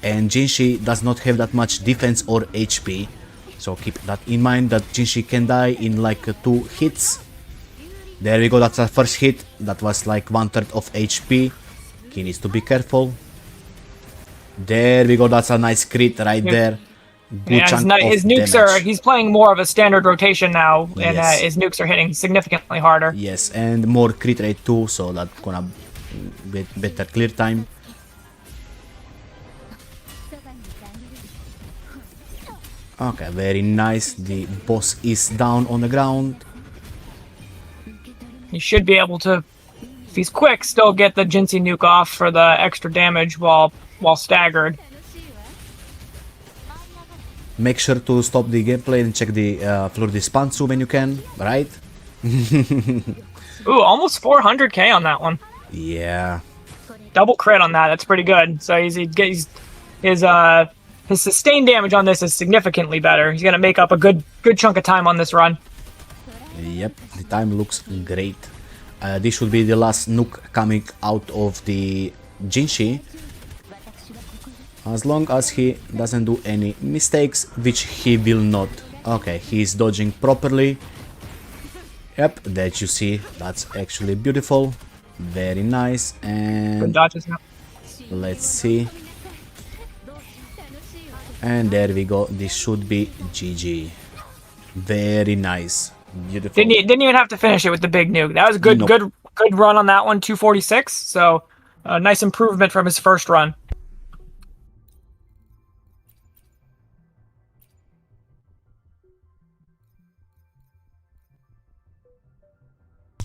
And Jinxie does not have that much defense or HP. So keep that in mind, that Jinxie can die in like 2 hits. There we go, that's our first hit. That was like 1/3 of HP. He needs to be careful. There we go. That's a nice crit right there. Good Yeah, chunk of his nukes damage. he's playing more of a standard rotation now, and Yes. his nukes are hitting significantly harder. Yes, and more crit rate too, so that's gonna get better clear time. Okay, very nice. The boss is down on the ground. He should be able to, if he's quick, still get the Jinsei nuke off for the extra damage while staggered. Make sure to stop the gameplay and check the floor dispenser when you can, right? Ooh, almost 400k on that one. Yeah. Double crit on that. That's pretty good. So his sustained damage on this is significantly better. He's gonna make up a good chunk of time on this run. Yep, the time looks great. This should be the last nuke coming out of the Jinshi. As long as he doesn't do any mistakes, which he will not. Okay, he's dodging properly. Yep, that you see, that's actually beautiful. Very nice. Good And dodges now. let's see. And there we go. This should be GG. Very nice. Beautiful. Didn't even have to finish it with the big nuke. That was a good Nope. good run on that one. 246. So a nice improvement from his first run.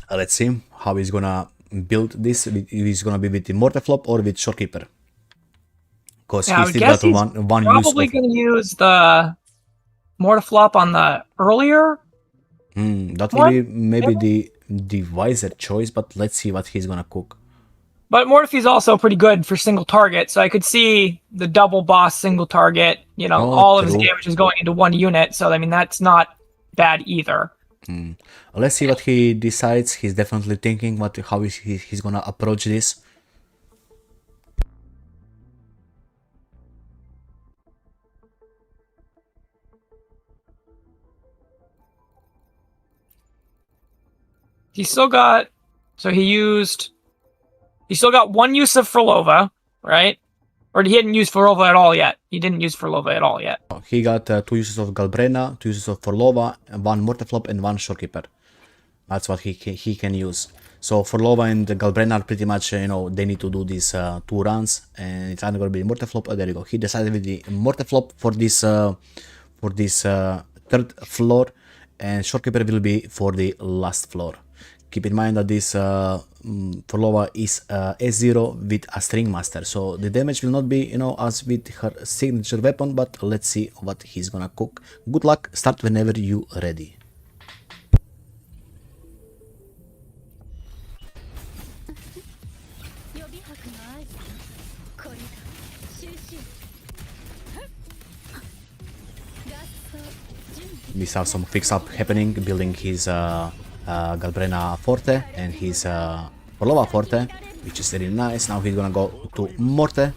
Let's see how he's gonna build this. If he's gonna be with the Mortarflop or with Shorekeeper. Because Yeah, I he would still guess got he's one use probably of... going to use the Mortarflop on the earlier. that will be maybe the wiser choice, but let's see what he's gonna cook. But Mortafy's also pretty good for single target, so I could see the double boss single target. You know, Oh, all of his true. damage is going into one unit, so I mean that's not bad either. Let's see what he decides. He's definitely thinking how he's gonna approach this. He still got, so he still got one use of Frolova, right? Or he hadn't used Frolova at all yet. He didn't use Frolova at all yet. He got 2 uses of Galbrena, 2 uses of Forlova, 1 Mortarflop and 1 Shorekeeper. That's what he can use. So Forlova and Galbrena are pretty much, you know, they need to do these 2 runs, and it's either gonna be Mortarflop. Oh, there you go. He decided with the Mortarflop for this 3rd floor, and Shorekeeper will be for the last floor. Keep in mind that this Forlova is S0 with a String Master, so the damage will not be, you know, as with her signature weapon, but let's see what he's gonna cook. Good luck, start whenever you ready. We saw some fix up happening, building his Galbrena Forte and his Forlova Forte, which is really nice. Now he's gonna go to Morte.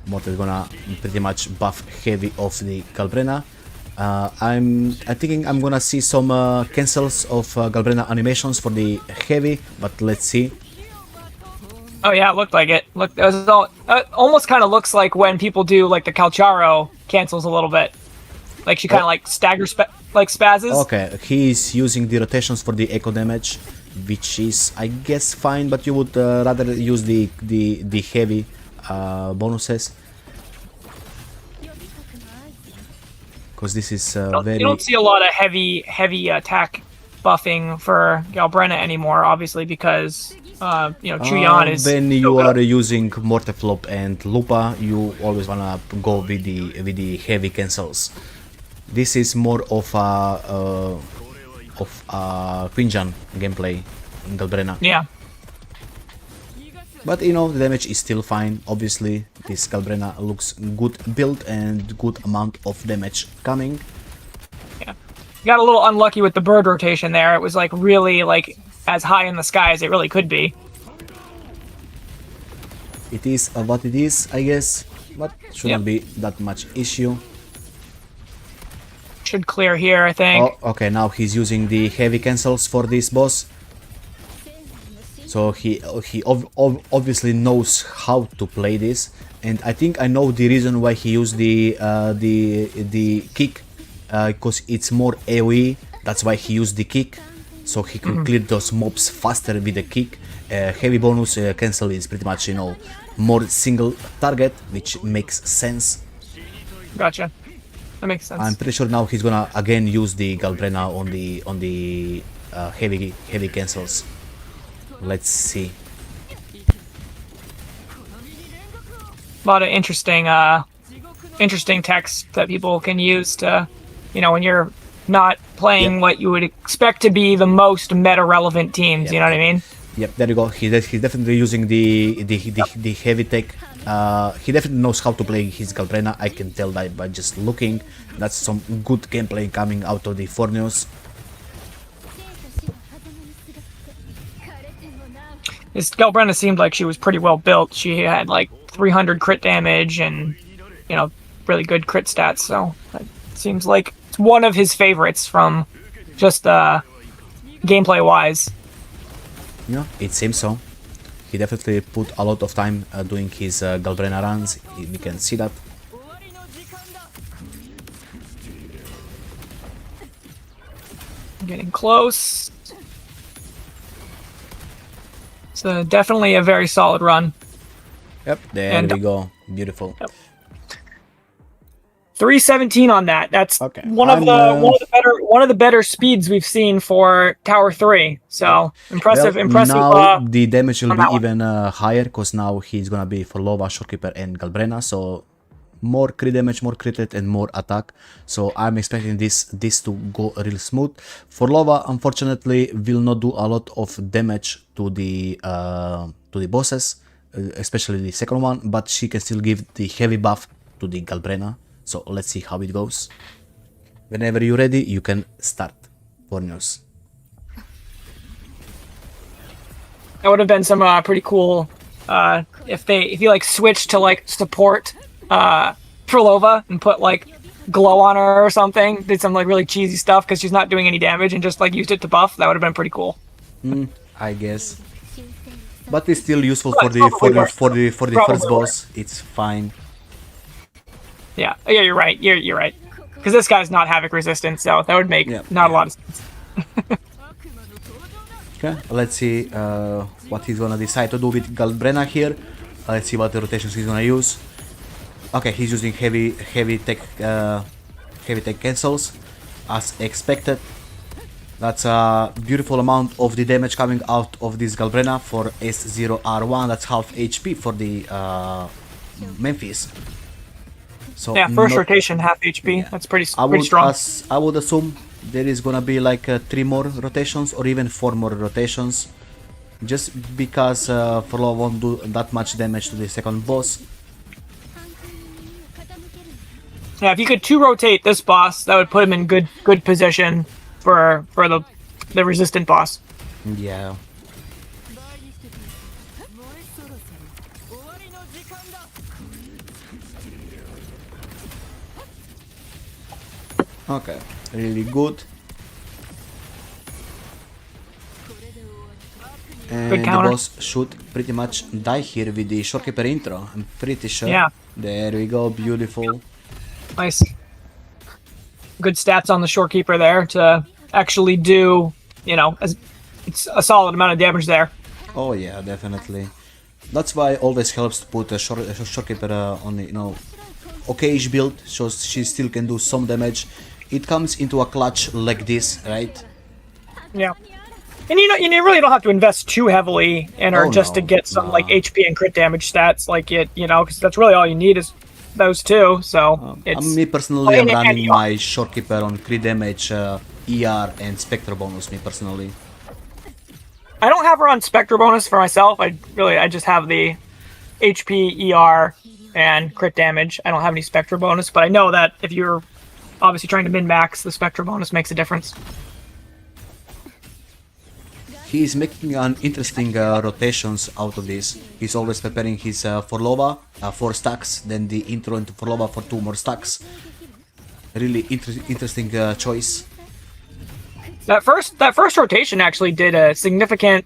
Morte is gonna pretty much buff heavy of the Galbrena. I'm thinking I'm gonna see some cancels of Galbrena animations for the heavy, but let's see. Oh yeah, it looked like it. Look, it was all, almost kind of looks like when people do like the Calcharo cancels a little bit. Like she kind of like like spazzes. Okay, he's using the rotations for the echo damage, which is, I guess, fine, but you would rather use the heavy bonuses. Because this is very... You don't see a lot of heavy attack buffing for Galbrena anymore, obviously, because you know, Chuyan is... When you are using Mortarflop and Lupa, you always wanna go with the heavy cancels. This is more of a Quinjan gameplay in Galbrena. Yeah. But you know, the damage is still fine. Obviously, this Galbrena looks good build and good amount of damage coming. Yeah. Got a little unlucky with the bird rotation there. It was like really like as high in the sky as it really could be. It is what it is, I guess, but shouldn't be that much issue. Should clear here, I think. Oh, okay, now he's using the heavy cancels for this boss. So he obviously knows how to play this, and I think I know the reason why he used the kick, because it's more AoE. That's why he used the kick, so he can clear those mobs faster with the kick. Heavy bonus cancel is pretty much, you know, more single target, which makes sense. Gotcha. That makes sense. I'm pretty sure now he's gonna again use the Galbrena on the heavy cancels. Let's see. A lot of interesting text that people can use to, you know, when you're not playing what you would expect to be the most meta relevant teams. You know what I mean? Yep, there you go. He's definitely using the heavy tech. He definitely knows how to play his Galbrena. I can tell that by just looking. That's some good gameplay coming out of the Forneos. This Galbrena seemed like she was pretty well built. She had like 300 crit damage and, you know, really good crit stats. So it seems like it's one of his favorites from just gameplay wise. Yeah, it seems so. He definitely put a lot of time doing his Galbrena runs. We can see that. Getting close. So definitely a very solid run. Yep, there we go. Beautiful. Yep. 317 on that. That's okay. one of the better speeds we've seen for Tower 3. So impressive. Now the damage will be even higher, because now he's gonna be for Lova, Shorekeeper, and Galbrena. So more crit damage, more crit rate, and more attack. So I'm expecting this to go real smooth. For Lova, unfortunately, will not do a lot of damage to the bosses, especially the second one. But she can still give the heavy buff to the Galbrena. So let's see how it goes. Whenever you're ready, you can start. Forneos. That would have been some pretty cool if you like switched to like support Trelova and put like glow on her or something. Did some like really cheesy stuff because she's not doing any damage and just like used it to buff. That would have been pretty cool. I guess. But it's still useful for the first boss. It's fine. Yeah, you're right. You're right. Because this guy's not Havoc resistant, so that would make not a lot of sense. Okay, let's see what he's gonna decide to do with Galbrena here. Let's see what the rotations he's gonna use. Okay, he's using heavy tech cancels, as expected. That's a beautiful amount of the damage coming out of this Galbrena for S0R1. That's half HP for the Memphis. So yeah, first rotation, half HP. Yeah. That's pretty strong. I would assume there is gonna be like 3 more rotations or even 4 more rotations, just because Forlova won't do that much damage to the second boss. Yeah, if you could 2-rotate this boss, that would put him in good position for the resistant boss. Yeah. Okay, really good. And the boss should pretty much die here with the Shorekeeper intro, I'm pretty sure. Yeah. There we go, beautiful. Nice. Good stats on the Shorekeeper there to actually do, you know, it's a solid amount of damage there. Oh yeah, definitely. That's why it always helps to put a Shorekeeper on the, you know, okay-ish build, so she still can do some damage. It comes into a clutch like this, right? Yeah. And you know, you really don't have to invest too heavily in her to get some like HP and crit damage stats, like you know, because that's really all you need is those two. So it's me personally, I'm running my Shorekeeper on crit damage, ER, and Spectre bonus. Me personally, I don't have her on Spectre bonus for myself. I just have the HP, ER, and crit damage. I don't have any Spectre bonus, but I know that if you're obviously trying to min-max, the Spectre bonus makes a difference. He's making an interesting rotations out of this. He's always preparing his Forlova 4 stacks, then the intro into Forlova for 2 more stacks. Really interesting choice. That first rotation actually did a significant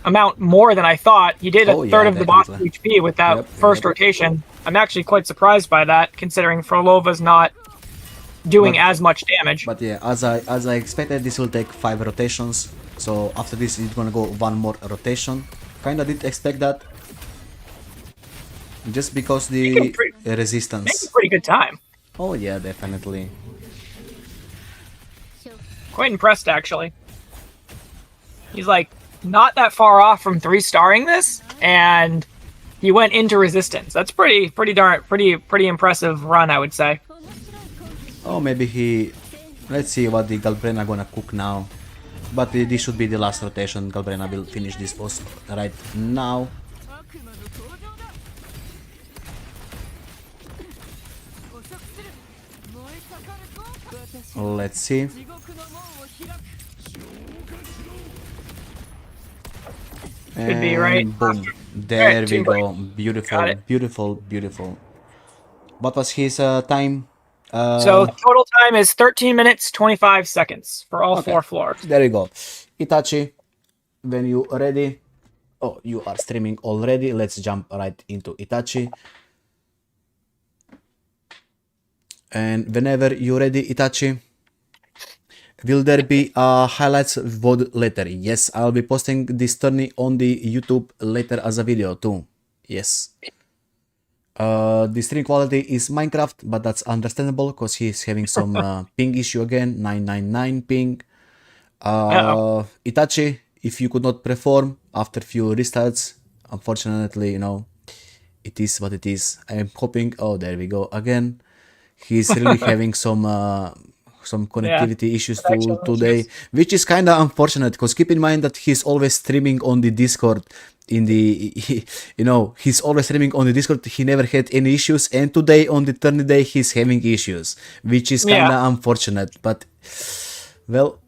amount more than I thought. He did a Oh, third yeah, of the boss definitely. HP with that Yep, first yep. rotation. I'm actually quite surprised by that, considering Frolova's not doing as much damage. But yeah, as I expected, this will take 5 rotations. So after this, it's gonna go 1 more rotation. Kinda did expect that. Just because the Making resistance. pretty good time. Oh yeah, definitely. Quite impressed, actually. He's like not that far off from 3-starring this, and he went into resistance. That's pretty impressive run, I would say. Oh, maybe he... Let's see what the Galbrena gonna cook now. But this should be the last rotation. Galbrena will finish this boss right now. Let's see. Could be right. Boom. There Right, we two go. breaks. Beautiful, Got it. beautiful, beautiful. What was his time? So total time is 13 minutes 25 seconds for all 4 floors. There you go. Itachi, when you ready. Oh, you are streaming already. Let's jump right into Itachi. And whenever you're ready, Itachi, will there be highlights VOD later? Yes, I'll be posting this tourney on the YouTube later as a video too. Yes. The stream quality is Minecraft, but that's understandable because he's having some ping issue again, 999 ping. Itachi, if you could not perform after few restarts, unfortunately, you know, it is what it is. I'm hoping, oh, there we go again. He's really having some connectivity issues today, which is kind of unfortunate because keep in mind that he's always streaming on the Discord. He's always streaming on the Discord. He never had any issues, and today on the tourney day he's having issues, which is kind of unfortunate. But well,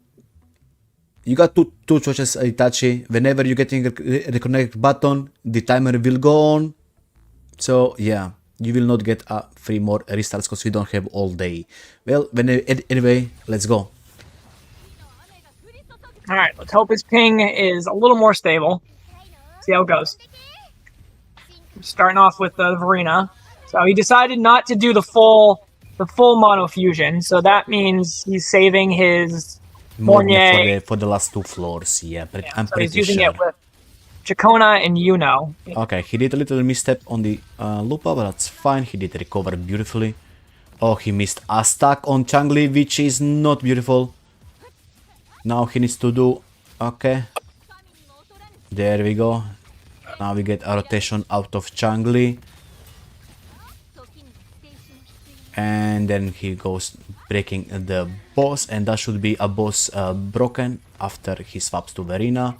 you got two choices, Itachi. Whenever you're getting a reconnect button, the timer will go on. So yeah, you will not get 3 more restarts because we don't have all day. Well, anyway, let's go. All right, let's hope his ping is a little more stable. See how it goes. Starting off with the Verena. So he decided not to do the full mono fusion. So that means he's saving his Mornier for the last 2 floors. Yeah, but I'm so pretty he's using sure. it with Chacona and Yuno. Okay, he did a little misstep on the Lupa, but that's fine. He did recover beautifully. Oh, he missed a stack on Changli, which is not beautiful. Now he needs to do... Okay. There we go. Now we get a rotation out of Changli. And then he goes breaking the boss. And that should be a boss broken after he swaps to Verena.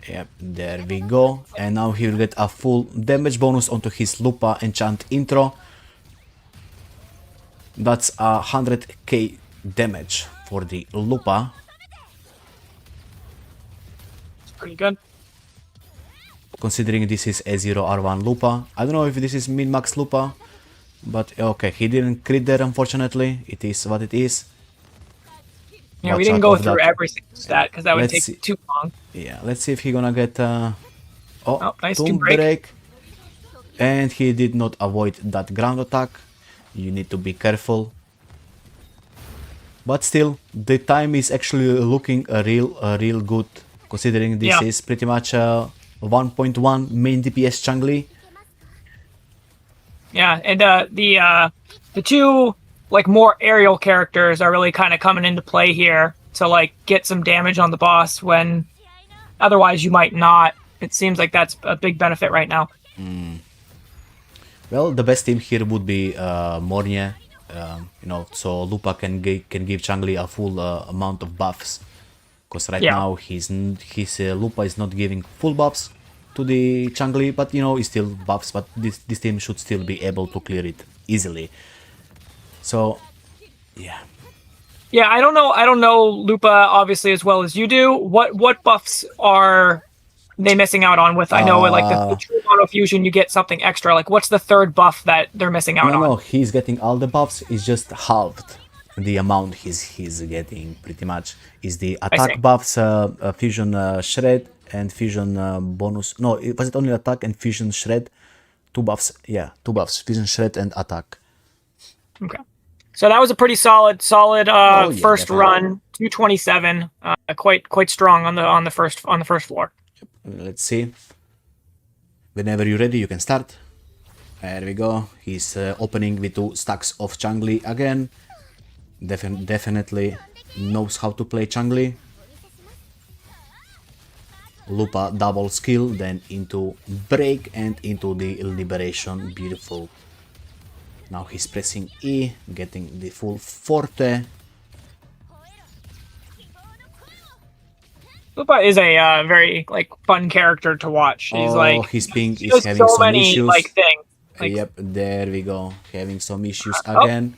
Yep, there we go. And now he will get a full damage bonus onto his Lupa enchant intro. That's 100k damage for the Lupa. Pretty good. Considering this is A0R1 Lupa. I don't know if this is min-max Lupa. But okay, he didn't crit there unfortunately. It is what it is. Yeah, Watch we didn't out go of through that. every single stat because that would Let's take see. too long. Yeah, let's see if he's gonna get Nice tomb tomb break. And he did not avoid that ground attack. You need to be careful. But still, the time is actually looking real good, considering this is pretty much 1.1 main DPS Changli. Yeah, and the two like more aerial characters are really kind of coming into play here to like get some damage on the boss when otherwise you might not. It seems like that's a big benefit right now. Well, the best team here would be Mornier, so Lupa can give Changli a full amount of buffs. Because right now his Lupa is not giving full buffs to the Changli, but it's still buffs. But this team should still be able to clear it easily. So, yeah. Yeah, I don't know Lupa obviously as well as you do. What buffs are they missing out on with? I know like the true mono fusion, you get something extra. Like, what's the third buff that they're missing out on? No, he's getting all the buffs. It's just halved. The amount he's getting pretty much is the attack buffs, fusion shred, and fusion bonus. No, was it only attack and fusion shred? 2 buffs. Yeah, 2 buffs. Fusion shred and attack. Okay. So that was a pretty solid yeah, first definitely. run. 227. Quite strong on the first floor. Let's see. Whenever you're ready, you can start. There we go. He's opening with 2 stacks of Changli again. Definitely knows how to play Changli. Lupa double skill, then into break and into the liberation. Beautiful. Now he's pressing E, getting the full forte. Lupa is a very like fun character to watch. He's His ping he is does having so some many issues. like things. Like, Yep, there we go. Having some issues again.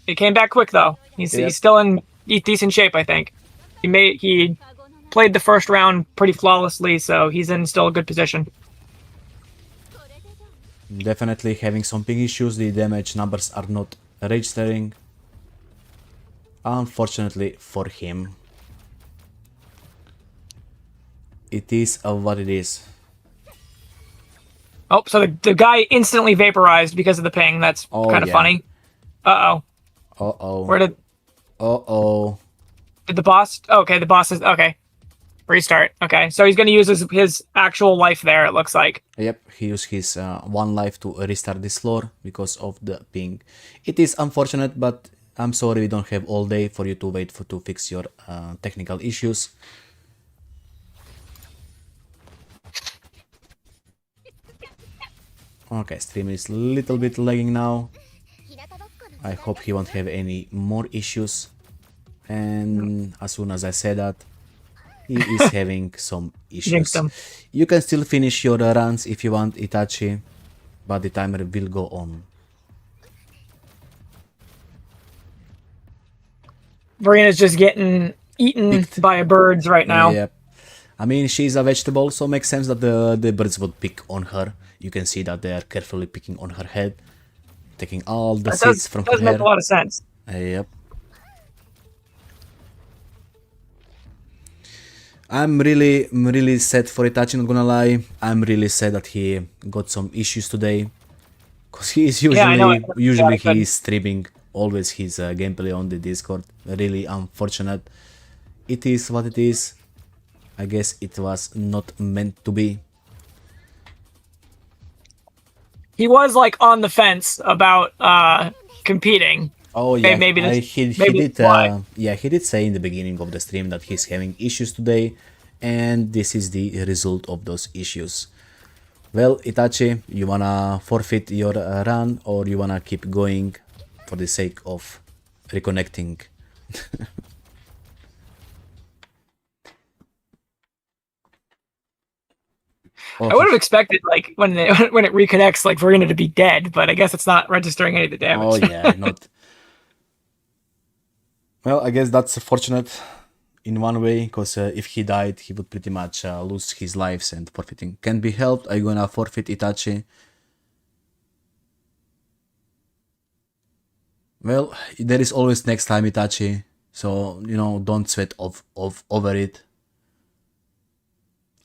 It came back quick though. He's still in decent shape, I think. He played the first round pretty flawlessly, so he's in still a good position. Definitely having some ping issues. The damage numbers are not registering. Unfortunately for him. It is what it is. Oh, so the guy instantly vaporized because of the ping. That's kind of funny. Uh-oh. Uh-oh. Where did... Uh-oh. Did the boss... Okay, the boss is... Okay. Restart. Okay, so he's going to use his actual life there, it looks like. Yep, he used his 1 life to restart this floor because of the ping. It is unfortunate, but I'm sorry we don't have all day for you to wait to fix your technical issues. Okay, stream is a little bit lagging now. I hope he won't have any more issues. And as soon as I say that, he is having some issues. You can still finish your runs if you want, Itachi, but the timer will go on. Verina's just getting eaten by birds right now. Yep. I mean, she's a vegetable, so it makes sense that the birds would pick on her. You can see that they are carefully picking on her head, taking all the seeds from her hair. That does make a lot of sense. Yep. I'm really sad for Itachi, not gonna lie. I'm really sad that he got some issues today. Because he is usually he is streaming always his gameplay on the Discord. Really unfortunate. It is what it is. I guess it was not meant to be. He was like on the fence about competing. Oh yeah, maybe he did say in the beginning of the stream that he's having issues today, and this is the result of those issues. Well, Itachi, you wanna forfeit your run, or you wanna keep going for the sake of reconnecting? I would have expected, like, when it reconnects, like, Verena to be dead, but I guess it's not registering any of the damage. Oh yeah, not. Well, I guess that's fortunate in one way, because if he died, he would pretty much lose his lives, and forfeiting can be helped. I'm gonna forfeit Itachi. Well, there is always next time, Itachi, so, you know, don't sweat over it.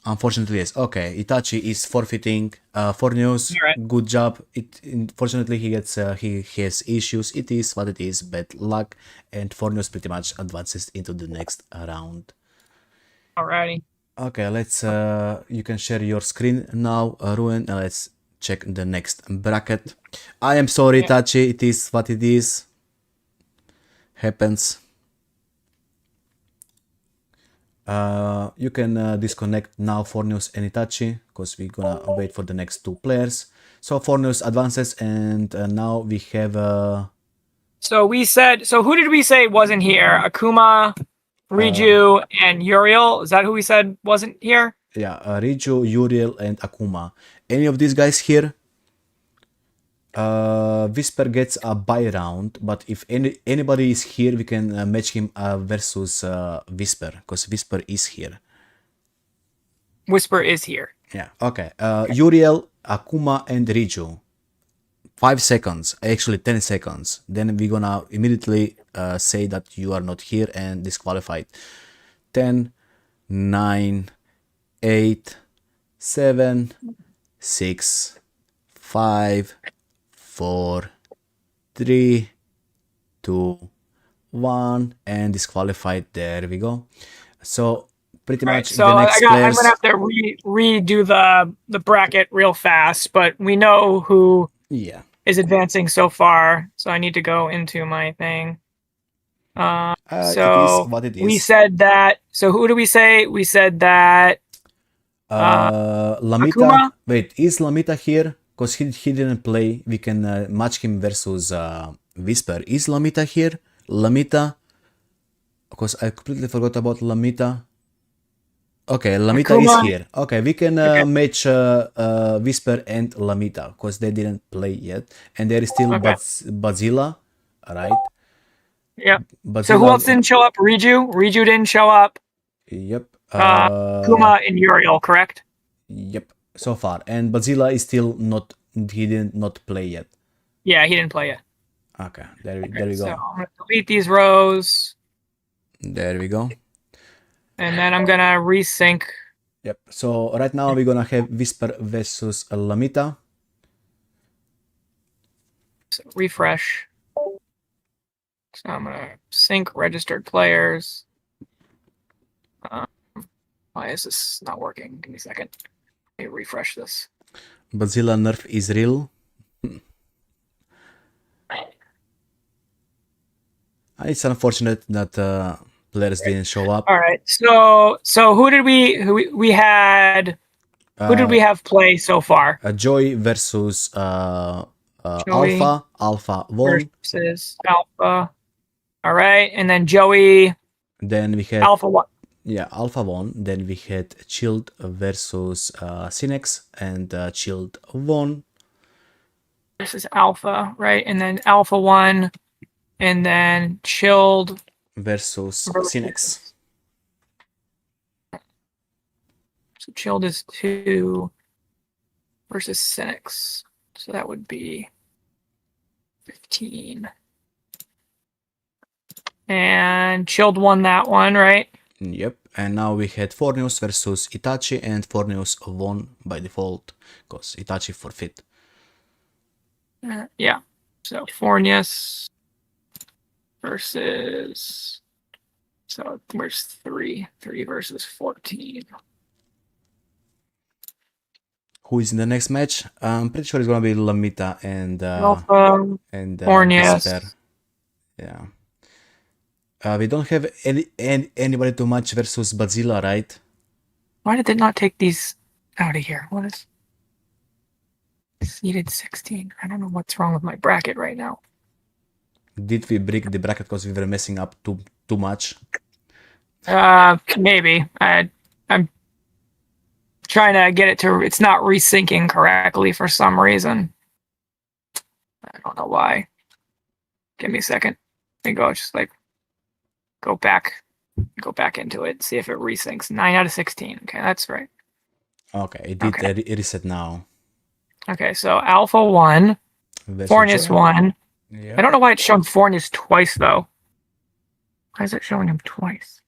Unfortunately, yes. Okay, Itachi is forfeiting. Forneus, right. Good job. Unfortunately, he has issues. It is what it is. Bad luck. And Forneus pretty much advances into the next round. Alrighty. Okay, let's. You can share your screen now, Ruin, and let's check the next bracket. I am sorry, Itachi. It is what it is. Happens. You can disconnect now Forneus and Itachi, because we're gonna wait for the next 2 players. So Forneus advances, and now we have So who did we say wasn't here? Akuma, Riju, and Uriel. Is that who we said wasn't here? Yeah, Riju, Uriel, and Akuma. Any of these guys here? Whisper gets a buy round, but if anybody is here, we can match him versus Whisper, because Whisper is here. Whisper is here. Yeah, okay. Uriel, Akuma, and Riju. 5 seconds, actually 10 seconds. Then we're gonna immediately say that you are not here and disqualified. 10, 9, 8, 7, 6, 5, 4, 3, 2, 1, and disqualified. There we go. So pretty Right, much so the next I'm players. gonna have to redo the bracket real fast, but we know who Yeah. is advancing so far. So I need to go into my thing. It So is what it we is. said that. So who do we say? We said that. Lamita. Akuma? Wait, is Lamita here? Because he didn't play. We can match him versus Whisper. Is Lamita here? Lamita. Because I completely forgot about Lamita. Okay, Lamita is Akuma. here. Okay, we can Okay. match Whisper and Lamita because they didn't play yet. And there is still Okay. Bazilla, right? Yep. Bazilla, So who else didn't show up? Riju. Riju didn't show up. Yep. Kuma and Uriel, correct? Yep. So far, and Bazilla is still not. He didn't not play yet. Yeah, he didn't play yet. Okay, there we So go. I'm gonna delete these rows, There we go. and then I'm gonna resync. Yep. So right now we're gonna have Whisper versus Lamita. So refresh. So I'm gonna sync registered players. Why is this not working? Give me a second. Let me refresh this. Bazilla nerf is real. It's unfortunate that players didn't show up. All right. So who did we had? Who did we have play so far? Joy versus Joey Alpha. Alpha won. versus Alpha. All right, and then Joey. Then we had Alpha won. Yeah, Alpha won. Then we had Chilled versus Cinex, and Chilled won. This is Alpha, right? And then Alpha won, and then Chilled versus Cinex. So Chilled is 2 versus Cinex. So that would be 15. And Chilled won that one, right? Yep. And now we had Forneus versus Itachi, and Forneus won by default because Itachi forfeit. Yeah. So Forneus versus. So where's 3? 3 versus 14. Who is in the next match? I'm pretty sure it's gonna be Lamita and Alpha, Forneus. Whisper. Yeah. We don't have anybody to match versus Bazilla, right? Why did they not take these out of here? What is seeded 16? I don't know what's wrong with my bracket right now. Did we break the bracket because we were messing up too much? Maybe. I'm trying to get it to. It's not resyncing correctly for some reason. I don't know why. Give me a second. Let me go. Just like go back into it. See if it resyncs. 9 out of 16. Okay, that's right. Okay, it did Okay. reset now. Okay, so Alpha 1, Forneus 1. Yeah. I don't know why it's showing Forneus twice though. Why is it showing him twice?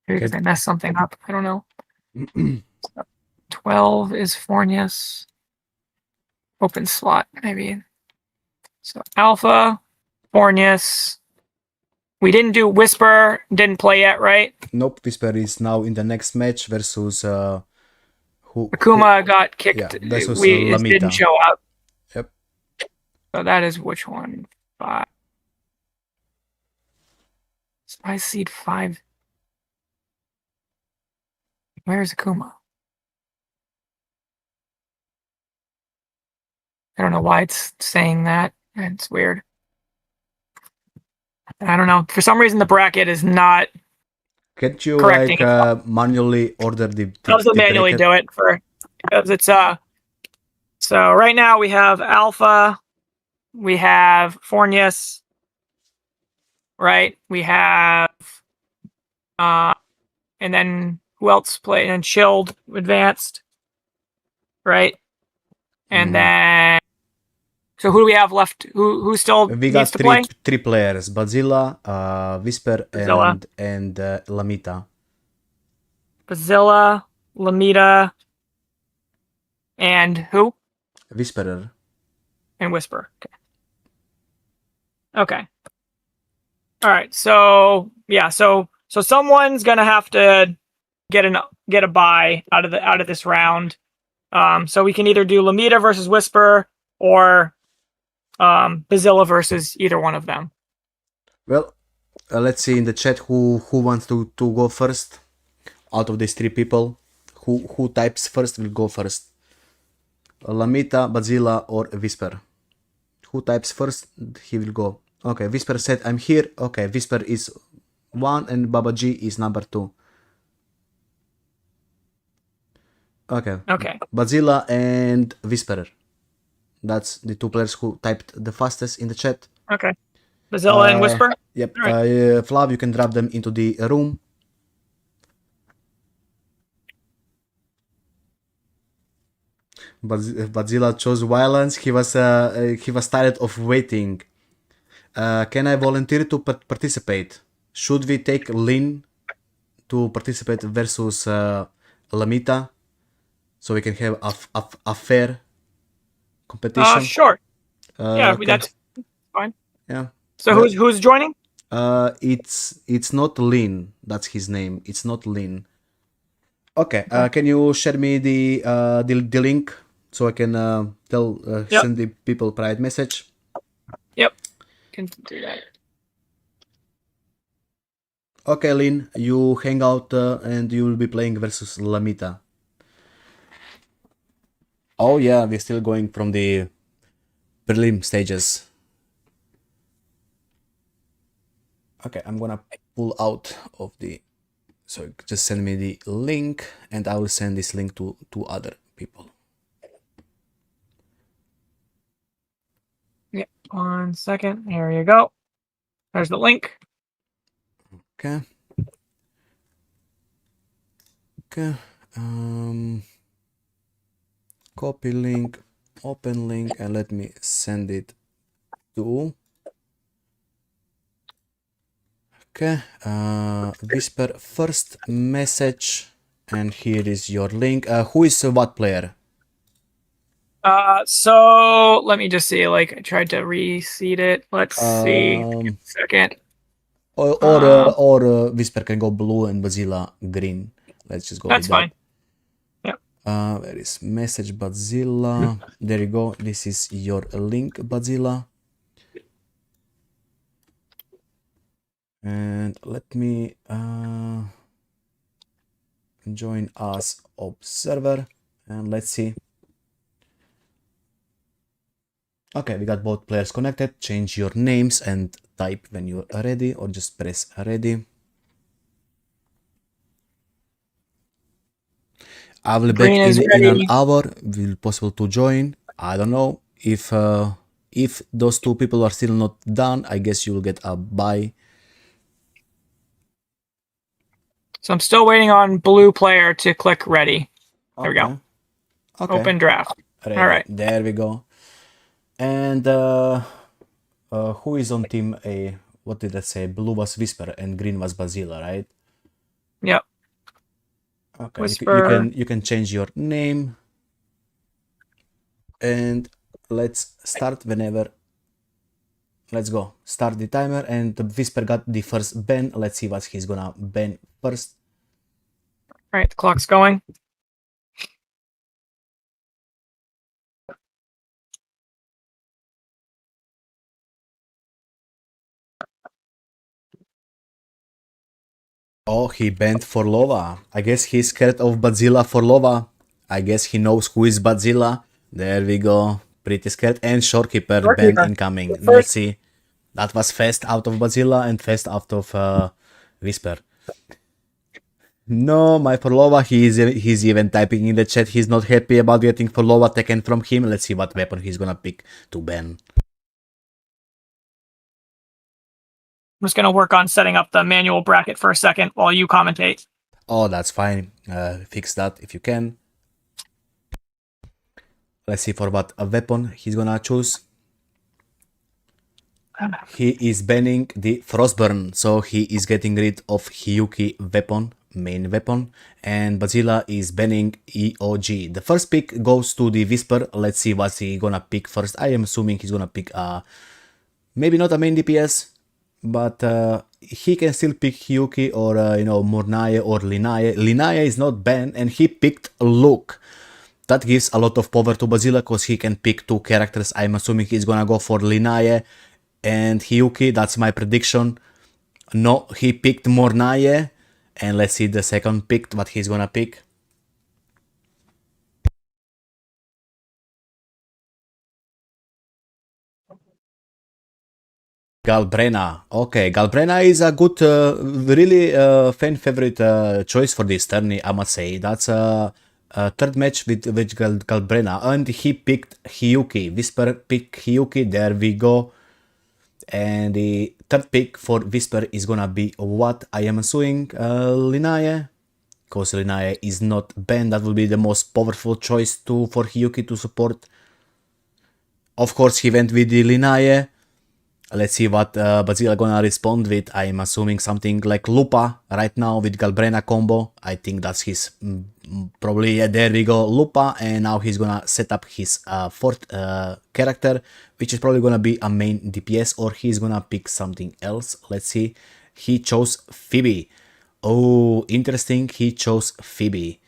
Maybe because I messed something up. I don't know. 12 is Forneus. Open slot, maybe. So Alpha, Forneus. We didn't do Whisper, didn't play yet, right? Nope, Whisper is now in the next match versus Akuma got kicked. Yeah, versus It Lamita. didn't show up. Yep. So that is which one? 5. Spy Seed 5. Where's Akuma? I don't know why it's saying that. It's weird. I don't know. For some reason, the bracket is not. Can't you correcting like manually order the I'll just manually bracket? do it because it's So right now we have Alpha, we have Forneus, right? We have and then who else played? And Chilled advanced, right? And then so who do we have left? Who still We needs got to play? three players: Bazilla, Whisper, Bazilla. and Lamita. Bazilla, Lamita, and who? Whisperer. And Whisper. Okay. All right. So yeah. So someone's gonna have to get a bye out of this round. So we can either do Lamita versus Whisper or Bazilla versus either one of them. Well, let's see in the chat who wants to go first out of these three people. Who types first will go first. Lamita, Bazilla, or Whisper. Who types first, he will go. Okay, Whisper said I'm here. Okay, Whisper is 1 and Baba G is number 2. Okay. Okay. Bazilla and Whisperer. That's the two players who typed the fastest in the chat. Okay. Bazilla and Whisper? Yep. Right. Flav, you can drop them into the room. Bazilla chose violence. He was tired of waiting. Can I volunteer to participate? Should we take Lin to participate versus Lamita, so we can have a fair competition? Sure. Yeah, okay. that's fine. Yeah. So who's joining? It's not Lin. That's his name. It's not Lin. Okay. Can you share me the link so I can send the people private message? Yep. Can do that. Okay, Lin, you hang out and you will be playing versus Lamita. Oh yeah, we're still going from the prelim stages. Okay, I'm gonna pull out of the... So just send me the link and I will send this link to other people. Yeah, 1 second. Here you go. There's the link. Okay. Okay. Copy link, open link, and let me send it to... Okay. Whisper first message, and here is your link. Who is what player? So let me just see. Like, I tried to reseed it. Let's see. A second. Or Whisper can go blue and Bazilla green. Let's just go That's with that. fine. Yep. Where is message Bazilla? There you go. This is your link, Bazilla. And let me join as observer and let's see. Okay, we got both players connected. Change your names and type when you're ready, or just press ready. I will be back in an hour. Will possible to join. I don't know if those two people are still not done. I guess you will get a bye. So I'm still waiting on blue player to click ready. There we go. Okay. Open draft. Ready. All right. There we go. And who is on team A? What did I say? Blue was Whisper and green was Bazilla, right? Yep. Okay. Whisper. You can change your name. And let's start whenever. Let's go. Start the timer, and Whisper got the first ban. Let's see what he's gonna ban first. All right, the clock's going. Oh, he banned Forlova. I guess he's scared of Bazilla Forlova. I guess he knows who is Bazilla. There we go. Pretty scared. And Shorekeeper banned incoming. Let's see. That was fast out of Bazilla and fast out of Whisper. No, my Forlova, he's even typing in the chat. He's not happy about getting Forlova taken from him. Let's see what weapon he's gonna pick to ban. I'm just going to work on setting up the manual bracket for a second while you commentate. Oh, that's fine. Fix that if you can. Let's see for what a weapon he's gonna choose. He is banning the Frostburn, so he is getting rid of Hiyuki weapon. main weapon, and Bazilla is banning EOG. The first pick goes to the Whisper. Let's see what he gonna pick first. I am assuming he's gonna pick maybe not a main DPS, but he can still pick Hyuki or Mornaye or Linaye. Linaye is not banned, and he picked Luke. That gives a lot of power to Bazilla because he can pick 2 characters. I'm assuming he's gonna go for Linaye and Hyuki. That's my prediction. No, he picked Mornaye. And let's see the second pick, what he's gonna pick. Galbrena. Okay, Galbrena is a good, really fan favorite choice for this tourney, I must say. That's a third match with Galbrena, and he picked Hyuki. Whisper picked Hyuki. There we go. And the third pick for Whisper is gonna be what I am assuming, Linaye, because Linaye is not banned. That will be the most powerful choice for Hyuki to support. Of course, he went with the Linaye. Let's see what Bazilla gonna respond with. I'm assuming something like Lupa right now with Galbrena combo. I think that's his, probably, yeah, there we go, Lupa. And now he's gonna set up his fourth character, which is probably gonna be a main DPS, or he's gonna pick something else. Let's see. He chose Phoebe. Oh, interesting. He chose Phoebe.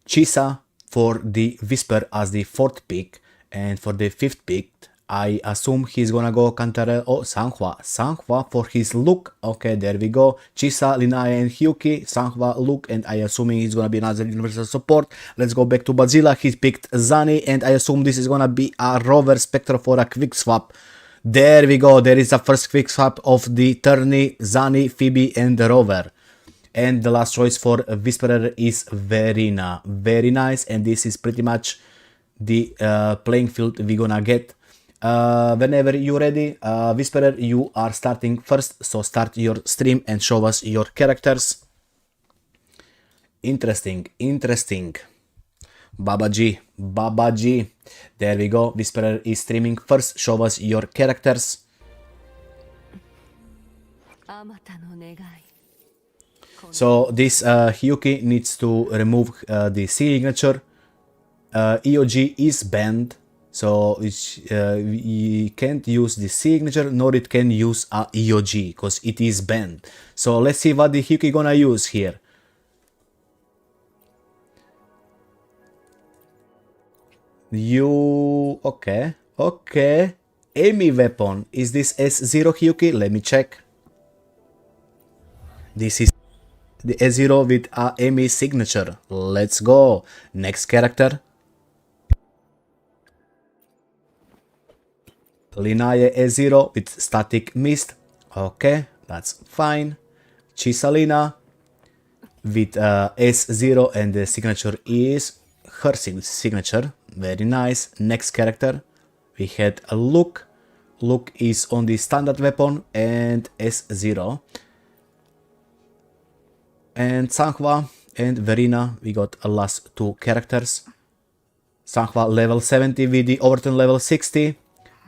Chisa for the Whisper as the fourth pick, and for the fifth pick, I assume he's gonna go Cantarell. Oh, Sanhua. Sanhua for his Luke. Okay, there we go. Chisa, Linaye, and Hyuki. Sanhua, Luke, and I assuming he's gonna be another universal support. Let's go back to Bazilla. He picked Zani, and I assume this is gonna be a Rover Spectre for a quick swap. There we go. There is a first quick swap of the tourney. Zani, Phoebe, and the Rover. And the last choice for Whisperer is Verina. Very nice, and this is pretty much the playing field we're gonna get. Whenever you're ready, Whisperer, you are starting first, so start your stream and show us your characters. Interesting, interesting. Baba G, Baba G. There we go. Whisperer is streaming first. Show us your characters. So this Hyuki needs to remove the signature. EOG is banned. So we can't use the signature, nor it can use a EOG, because it is banned. So let's see what the Hyuki gonna use here. Okay, okay. Amy weapon. Is this S0 Hyuki? Let me check. This is the S0 with a Amy signature. Let's go. Next character. Linaye S0 with static mist. Okay, that's fine. Chisalina with S0 and the signature is her signature. Very nice. Next character. We had a Luke. Luke is on the standard weapon and S0. And Sanhua and Verina. We got a last two characters. Sanhua level 70 with the Overton level 60.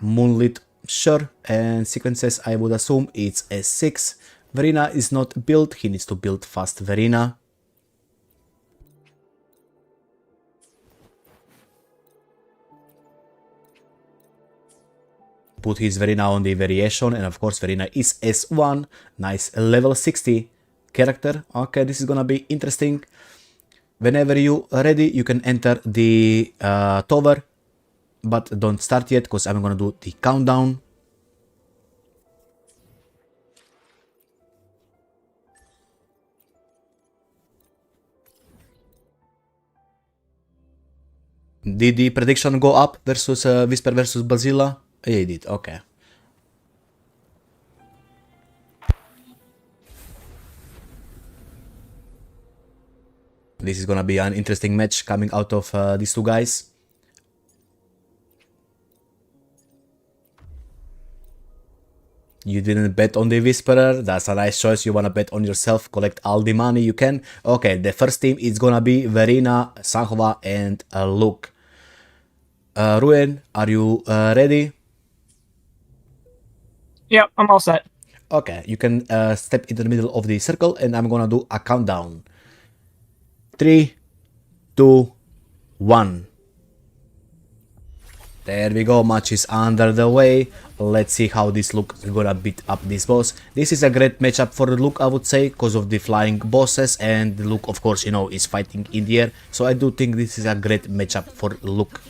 Moonlit, sure, and sequences I would assume it's S6. Verina is not built, he needs to build fast Verina. Put his Verina on the variation, and of course Verina is S1, nice level 60 character. Okay, this is gonna be interesting. Whenever you are ready, you can enter the tower. But don't start yet, because I'm gonna do the countdown. Did the prediction go up versus Whisper versus Bazilla? Yeah, it did, okay. This is gonna be an interesting match coming out of these two guys. You didn't bet on the Whisperer, that's a nice choice. You wanna bet on yourself, collect all the money you can. Okay, the first team is gonna be Verina, Sanhua, and Luke. Ruin, are you ready? Yep, I'm all set. Okay, you can step into the middle of the circle and I'm gonna do a countdown. 3, 2, 1. There we go, match is under the way. Let's see how this Luke is gonna beat up this boss. This is a great matchup for the Luke, I would say, because of the flying bosses, and the Luke, of course, you know, is fighting in the air. So I do think this is a great matchup for Luke.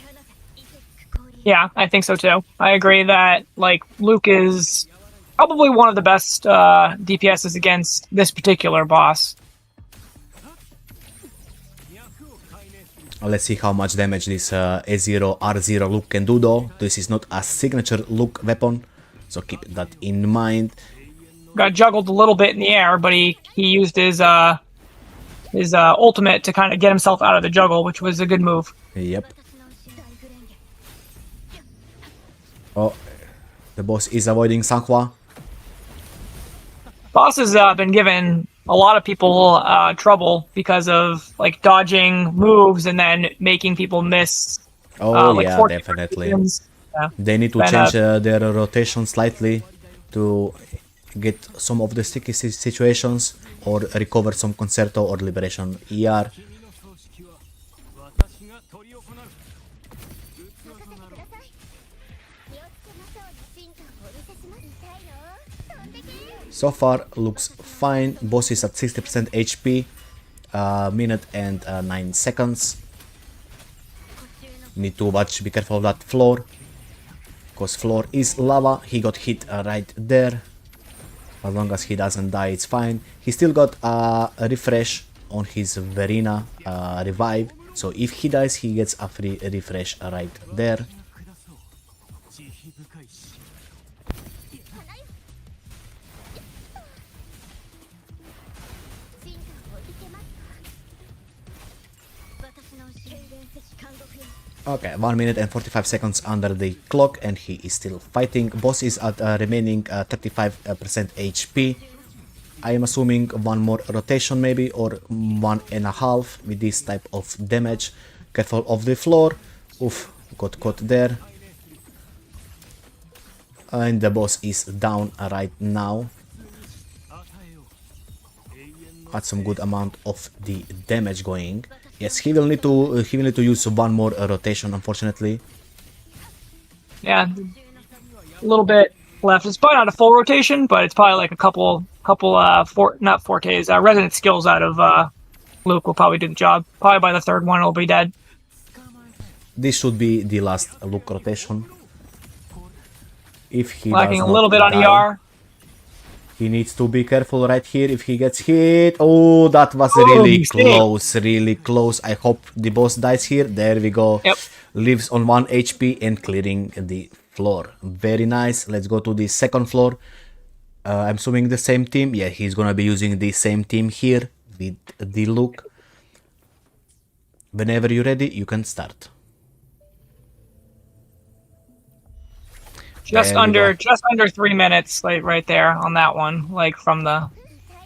Yeah, I think so too. I agree that like Luke is probably one of the best DPSs against this particular boss. Let's see how much damage this A0 R0 Luke can do though. This is not a signature Luke weapon, so keep that in mind. Got juggled a little bit in the air, but he used his ultimate to kind of get himself out of the juggle, which was a good move. Yep. Oh, the boss is avoiding Sanhua. Boss has been given a lot of people trouble because of like dodging moves and then making people miss. Oh like yeah, 40 definitely. Yeah. They need to change their rotation slightly to get some of the sticky situations or recover some Concerto or Liberation ER. So far looks fine. Boss is at 60% HP, minute and 9 seconds. Need to watch, be careful of that floor, because floor is lava. He got hit right there. As long as he doesn't die, it's fine. He still got a refresh on his Verena revive, so if he dies, he gets a free refresh right there. Okay, 1 minute and 45 seconds under the clock and he is still fighting. Boss is at remaining 35% HP. I am assuming one more rotation maybe, or 1.5 with this type of damage. Careful of the floor. Oof, got caught there. And the boss is down right now. At some good amount of the damage going. Yes, he will need to use one more rotation, unfortunately. Yeah, a little bit left. It's probably not a full rotation, but it's probably like a couple not fortes, resonance skills out of Luke will probably do the job. Probably by the third one, it'll be dead. This should be the last Luke rotation. If he lacking does a little bit not on die, ER. he needs to be careful right here if he gets hit. Oh, that was really close, really close. I hope the boss dies here. There we go. Yep. Lives on 1 HP and clearing the floor. Very nice. Let's go to the second floor. I'm assuming the same team. Yeah, he's gonna be using the same team here with the Luke. Whenever you're ready, you can start. Just under 3 minutes, like right there on that one, like from the.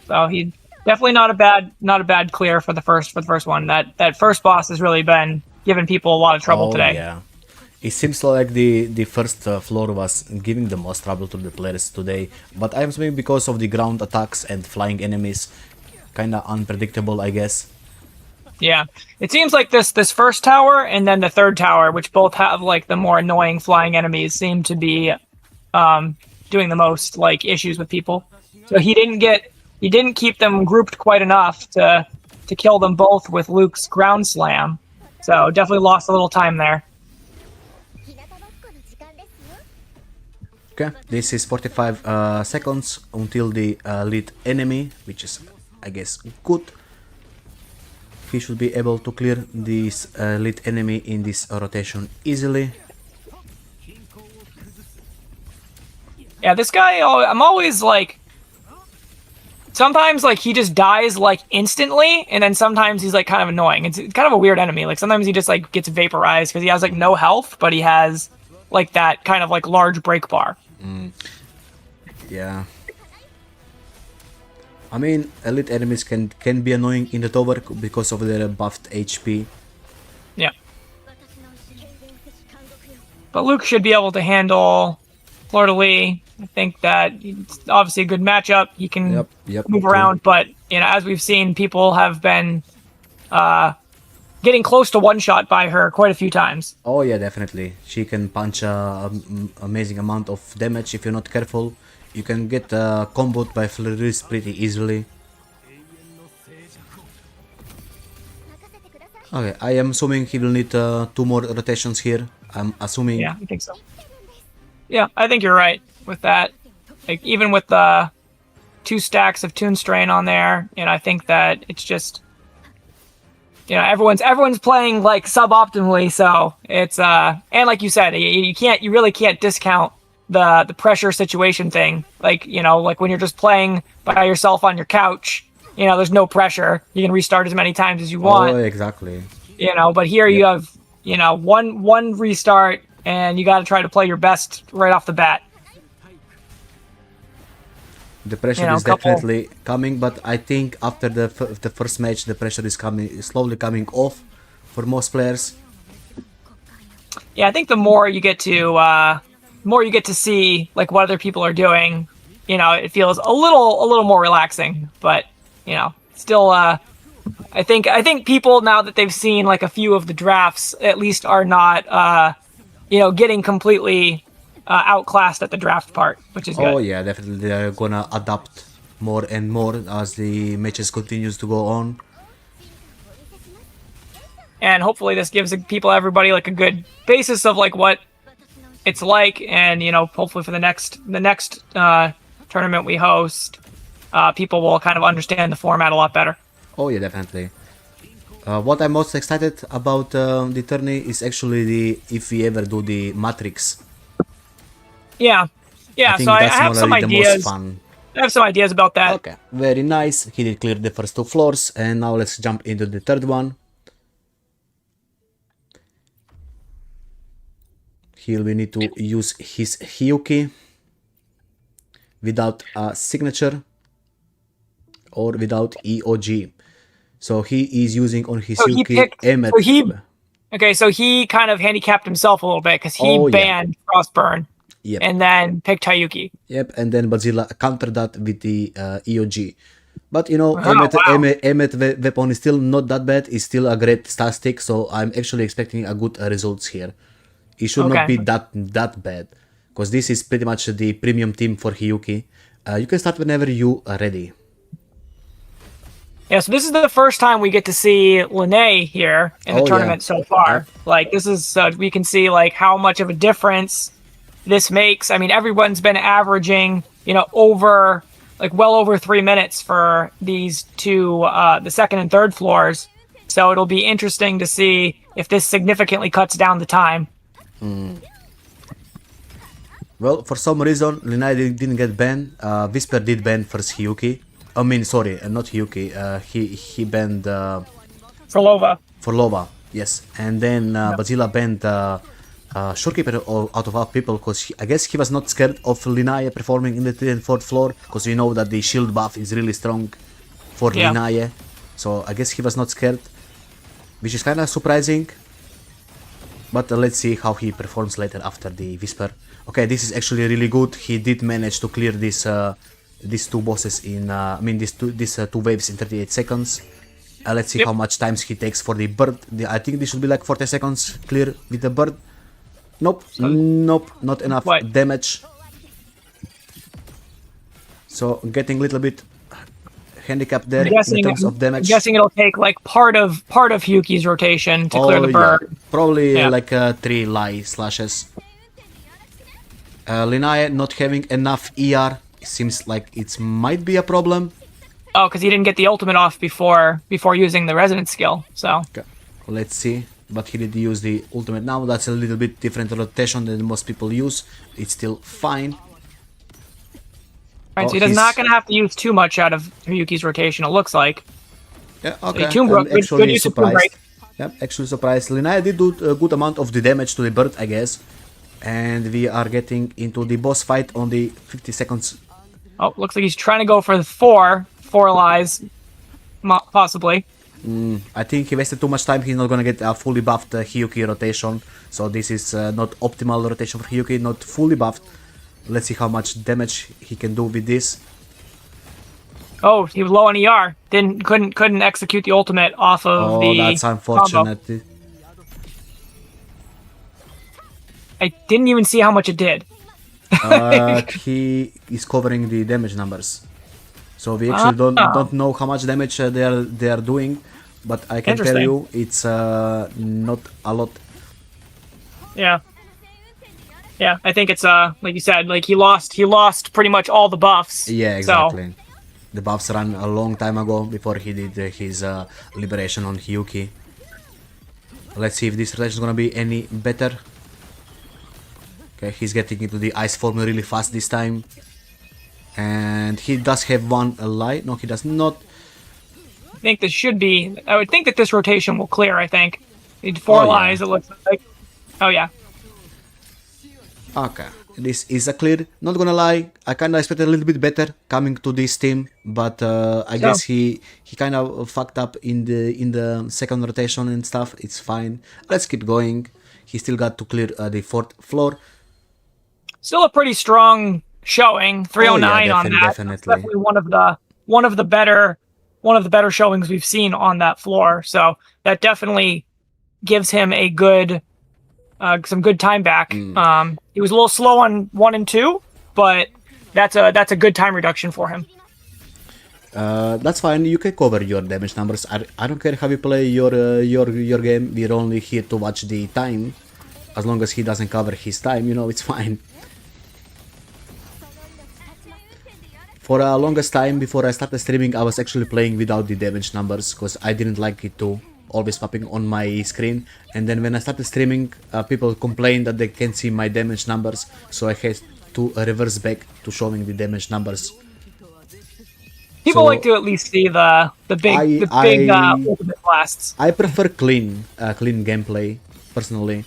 So he definitely not a bad clear for the first one. That first boss has really been giving people a lot of trouble today. Yeah, it seems like the first floor was giving the most trouble to the players today. But I'm assuming because of the ground attacks and flying enemies, kinda unpredictable, I guess. Yeah, it seems like this first tower and then the third tower, which both have like the more annoying flying enemies, seem to be doing the most like issues with people. So he didn't keep them grouped quite enough to kill them both with Luke's ground slam. So definitely lost a little time there. Okay, this is 45 seconds until the lead enemy, which is, I guess, good. He should be able to clear this lead enemy in this rotation easily. Yeah, this guy, I'm always like, sometimes like he just dies like instantly, and then sometimes he's like kind of annoying. It's kind of a weird enemy. Like sometimes he just like gets vaporized because he has like no health, but he has like that kind of like large break bar. Yeah. I mean, elite enemies can be annoying in the tower because of their buffed HP. Yeah. But Luke should be able to handle Fleur de Lis. I think that it's obviously a good matchup. He can move true. around, but as we've seen, people have been getting close to one shot by her quite a few times. Oh yeah, definitely. She can punch amazing amount of damage if you're not careful. You can get comboed by Fleur de Lis pretty easily. Okay, I am assuming he will need 2 more rotations here. I'm assuming. Yeah, I think so. Yeah, I think you're right with that. Like even with the 2 stacks of Toon Strain on there, I think that it's just everyone's playing like suboptimally, so it's and like you said, you really can't discount the pressure situation thing. Like like when you're just playing by yourself on your couch, there's no pressure. You can restart as many times as you want. Oh, exactly. But here you have one restart, and you got to try to play your best right off the bat. The pressure is definitely coming, but I think after the first match, the pressure is slowly coming off for most players. Yeah, I think the more you get to see like what other people are doing, it feels a little more relaxing. But still, I think people, now that they've seen like a few of the drafts, at least are not getting completely outclassed at the draft part, which is good. Oh yeah, definitely they're gonna adapt more and more as the matches continues to go on. And hopefully this gives everybody like a good basis of like what it's like, and hopefully for the next tournament we host, people will kind of understand the format a lot better. Oh yeah, definitely. What I'm most excited about the tourney is actually if we ever do the Matrix. Yeah. So I have some ideas. Fun. I have some ideas about that. Okay, very nice. He did clear the first 2 floors, and now let's jump into the third one. Here we need to use his Hyuki without a signature or without EOG. So he is using on his Hyuki Emmet. So he kind of handicapped himself a little bit because he banned Frostburn. Yep. And then picked Hyuki. Yep, and then Bazilla countered that with the EOG. But Emmet weapon is still not that bad. It's still a great statistic, so I'm actually expecting a good results here. It should not be that bad, because this is pretty much the premium team for Hyuki. You can start whenever you are ready. Yeah, so this is the first time we get to see Lene here in the tournament so far. Like this is we can see like how much of a difference this makes. I mean, everyone's been averaging, over well over 3 minutes for these 2, the second and third floors. So it'll be interesting to see if this significantly cuts down the time. Well, for some reason, Lene didn't get banned. Whisper did ban first Hyuki. I mean, sorry, not Hyuki. He banned for Lova, yes. And then Bazilla banned Shorekeeper out of our people, because I guess he was not scared of Lene performing in the 3rd and 4th floor, because we know that the shield buff is really strong for Lene. So I guess he was not scared, which is kind of surprising. But let's see how he performs later after the Whisper. Okay, this is actually really good. He did manage to clear these 2 bosses in, these 2 waves in 38 seconds. Let's see how much time he takes for the bird. I think this should be like 40 seconds clear with the bird. Nope, not enough damage. So getting a little bit handicapped there in terms of damage. I'm guessing it'll take like part of Hyuki's rotation to clear the bird. Yeah. Probably like 3 lie slashes. Lene not having enough ER seems like it might be a problem. Oh, because he didn't get the ultimate off before using the resonance skill. So okay. Let's see. But he did use the ultimate now. That's a little bit different rotation than most people use. It's still fine. Right, so he's not going to have to use too much out of Hyuki's rotation, it looks like. Yeah, okay. I'm actually surprised. Yep, actually surprised. Lene did do a good amount of the damage to the bird, I guess. And we are getting into the boss fight on the 50 seconds. Oh, looks like he's trying to go for the 4 lies, possibly. I think he wasted too much time. He's not gonna get a fully buffed Hyuki rotation. So this is not optimal rotation for Hyuki, not fully buffed. Let's see how much damage he can do with this. Oh, he was low on ER. Couldn't execute the ultimate off of the. Oh, that's combo. unfortunate. I didn't even see how much it did. He is covering the damage numbers, so we actually don't know how much damage they are doing, but I can tell you it's not a lot. Yeah. Yeah, I think it's like you said, like he lost pretty much all the buffs. Yeah, exactly. So. The buffs ran a long time ago before he did his liberation on Hyuki. Let's see if this rotation is gonna be any better. Okay, he's getting into the ice form really fast this time. And he does have one light. No, he does not. I think this should be. I would think that this rotation will clear. I think. Need 4 lies. It looks like. Oh yeah. Okay, this is a clear. Not gonna lie, I kinda expected a little bit better coming to this team, but I guess he kind of fucked up in the second rotation and stuff. It's fine. Let's keep going. He still got to clear the 4th floor. Still a pretty strong showing. 309 on that. Definitely. Definitely one of the better showings we've seen on that floor. So that definitely gives him a good. Some good time back. He was a little slow on 1 and 2, but that's a good time reduction for him. That's fine. You can cover your damage numbers. I don't care how you play your game. We're only here to watch the time. As long as he doesn't cover his time, you know, it's fine. For a longest time before I started streaming, I was actually playing without the damage numbers because I didn't like it to always popping on my screen. And then when I started streaming, people complained that they can't see my damage numbers, so I had to reverse back to showing the damage numbers. People like to at least see the big ultimate blasts. I prefer clean gameplay personally.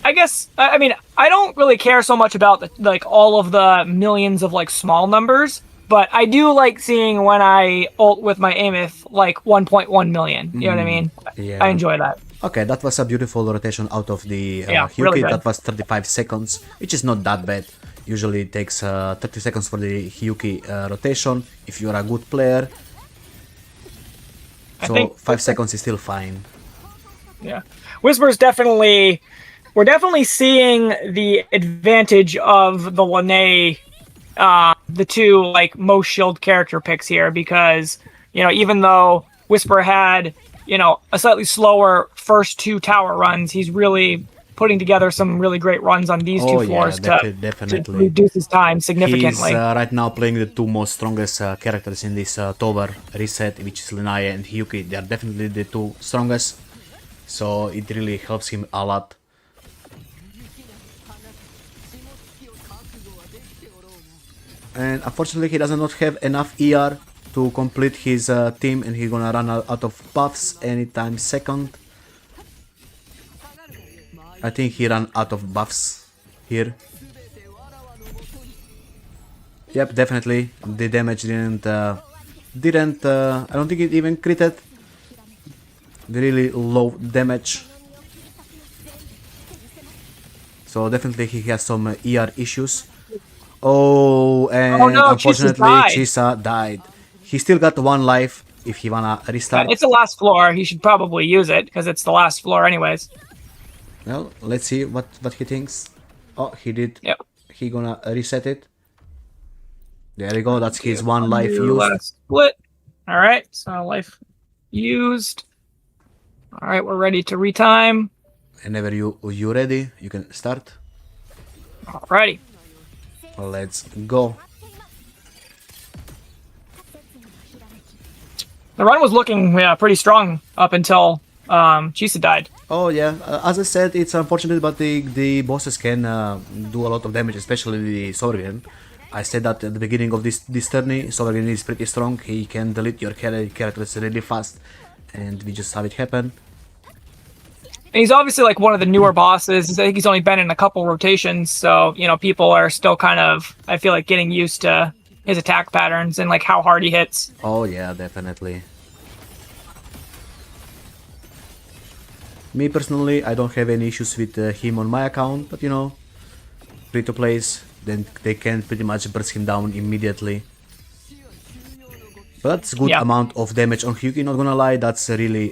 I guess I mean I don't really care so much about all of the millions of small numbers, but I do like seeing when I ult with my Amith 1.1 million. You know what I mean? Yeah. I enjoy that. Okay, that was a beautiful rotation out of the Hyuki. Really good. That was 35 seconds, which is not that bad. Usually it takes 30 seconds for the Hyuki rotation if you're a good player. So 5 seconds is still fine. Yeah. Whisper's we're definitely seeing the advantage of the Lene, the two most shield character picks here, because even though Whisper had a slightly slower first 2 tower runs, he's really putting together some really great runs on these 2 floors to reduce his time significantly. He's right now playing the 2 most strongest characters in this tower reset, which is Lenaya and Hyuki. They are definitely the 2 strongest, so it really helps him a lot. And unfortunately he does not have enough ER to complete his team, and he's gonna run out of buffs anytime second. I think he ran out of buffs here. Yep, definitely. The damage didn't I don't think it even critted. Really low damage. So definitely he has some ER issues. Oh, and no, unfortunately Chisa died. He still got 1 life if he wanna restart. It's the last floor. He should probably use it because it's the last floor anyways. Well, let's see what he thinks. Oh, he did. Yep. He gonna reset it. There we go. That's his 1 life used. Last split. All right. So life used. All right. We're ready to retime. Whenever you ready, you can start. Alrighty. Let's go. The run was looking pretty strong up until Chisa died. Oh yeah, as I said, it's unfortunate, but the bosses can do a lot of damage, especially the Sovereign. I said that at the beginning of this tourney, Sovereign is pretty strong. He can delete your characters really fast, and we just saw it happen. And he's obviously one of the newer bosses. I think he's only been in a couple rotations, so people are still kind of, I feel like, getting used to his attack patterns and how hard he hits. Oh yeah, definitely. Me personally, I don't have any issues with him on my account, but free-to-plays, then they can pretty much burst him down immediately. But that's good amount of damage on Hyuki, not gonna lie, that's really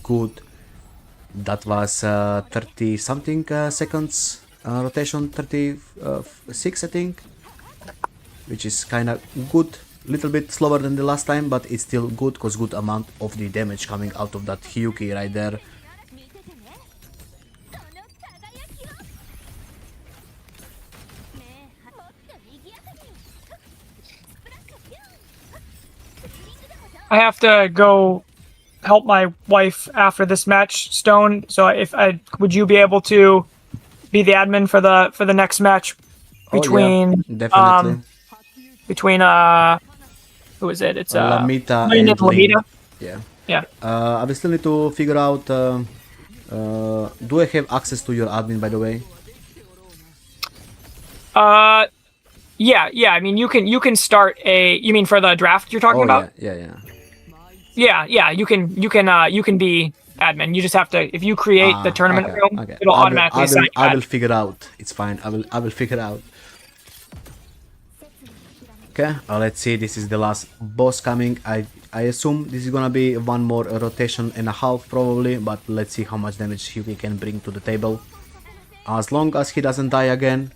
good. That was 30 something seconds rotation, 36 I think, which is kinda good. Little bit slower than the last time, but it's still good because good amount of the damage coming out of that Hyuki right there. I have to go help my wife after this match, Stone. So if I would you be able to be the admin for the next match between definitely. Between who is it? It's Lamita Lane and Lamita. Yeah. Yeah. I will still need to figure out. Do I have access to your admin, by the way? Yeah. I mean, you can start a. You mean for the draft you're talking about? Yeah. Yeah. You can be admin. You just have to if you create the tournament room, it'll automatically assign you. I will figure out. It's fine. I will figure out. Okay, let's see. This is the last boss coming. I assume this is gonna be one more rotation and a half probably, but let's see how much damage Hyuki can bring to the table. As long as he doesn't die again.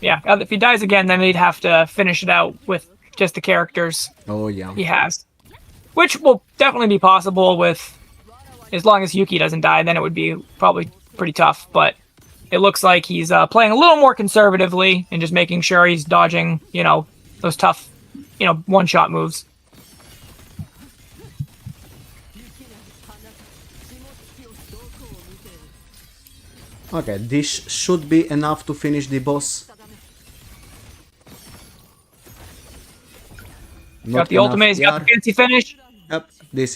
Yeah, if he dies again, then they'd have to finish it out with just the characters he has. Which will definitely be possible with, as long as Yuki doesn't die, then it would be probably pretty tough. But it looks like he's playing a little more conservatively and just making sure he's dodging, those tough, one-shot moves. Okay, this should be enough to finish the boss. Got the ultimate, he's got the fancy finish. Yep, this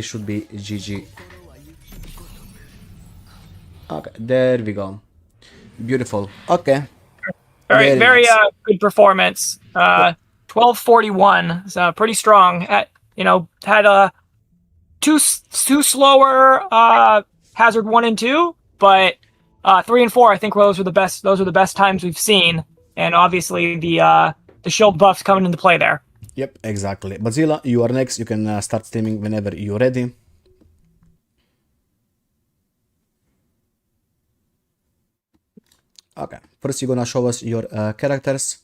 should be GG. Okay, there we go. Beautiful. Okay. Very good performance. 1241. So pretty strong. Had two slower hazard 1 and 2, but 3 and 4 I think those are the best times we've seen, and obviously the shield buffs coming into play there. Yep, exactly. Bazilla, you are next. You can start streaming whenever you're ready. Okay, first you're gonna show us your characters.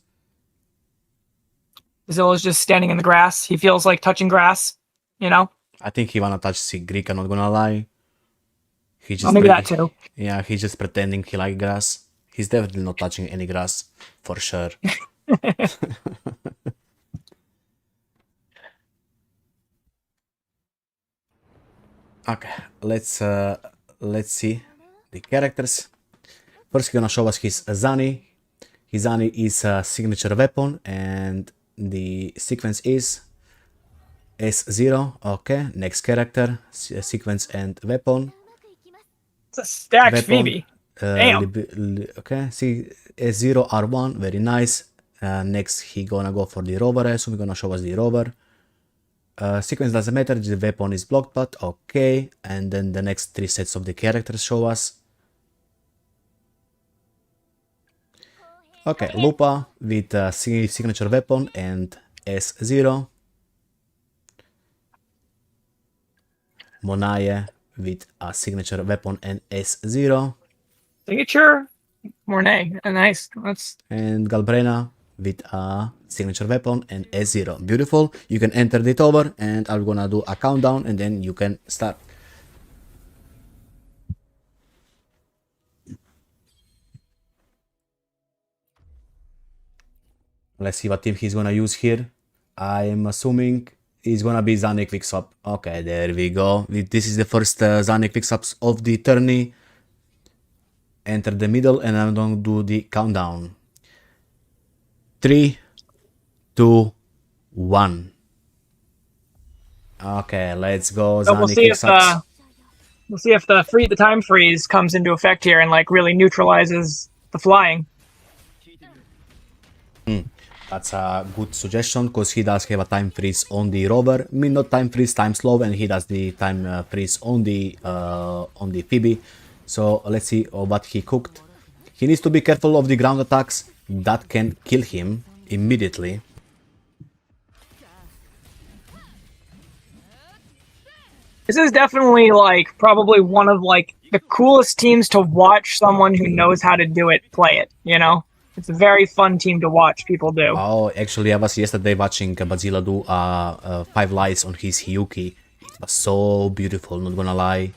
Zilla's just standing in the grass. He feels like touching grass, I think he wanna touch Sigrica, not gonna lie. He just maybe that too. Yeah, he's just pretending he likes grass. He's definitely not touching any grass, for sure. Okay, let's see the characters. First, he's gonna show us his Zani. His Zani is a signature weapon, and the sequence is S0. Okay, next character, sequence and weapon. It's a stacked Phoebe. Damn. Okay, see S0 R1, very nice. Next, he gonna go for the rover, so we're gonna show us the rover. Sequence doesn't matter, the weapon is blocked, but okay. And then the next 3 sets of the characters show us. Okay, Lupa with signature weapon and S0. Monaye with a signature weapon and S0. Signature? Mornay. Nice. And Galbrena with a signature weapon and S0. Beautiful. You can enter it over, and I'm gonna do a countdown, and then you can start. Let's see what team he's gonna use here. I'm assuming he's gonna be Zane Quickswap. Okay, there we go. This is the first Zane Quickswaps of the tourney. Enter the middle, and I'm gonna do the countdown. 3, 2, 1. Okay, let's go. So we'll see if the time freeze comes into effect here and really neutralizes the flying. That's a good suggestion, because he does have a time freeze on the rover. I mean, not time freeze, time slow, and he does the time freeze on the Phoebe. So let's see what he cooked. He needs to be careful of the ground attacks that can kill him immediately. This is definitely like probably one of like the coolest teams to watch someone who knows how to do it play it, you know? It's a very fun team to watch people do. Oh, actually, I was yesterday watching Bazilla do 5 lights on his Hyuki. It was so beautiful, not gonna lie.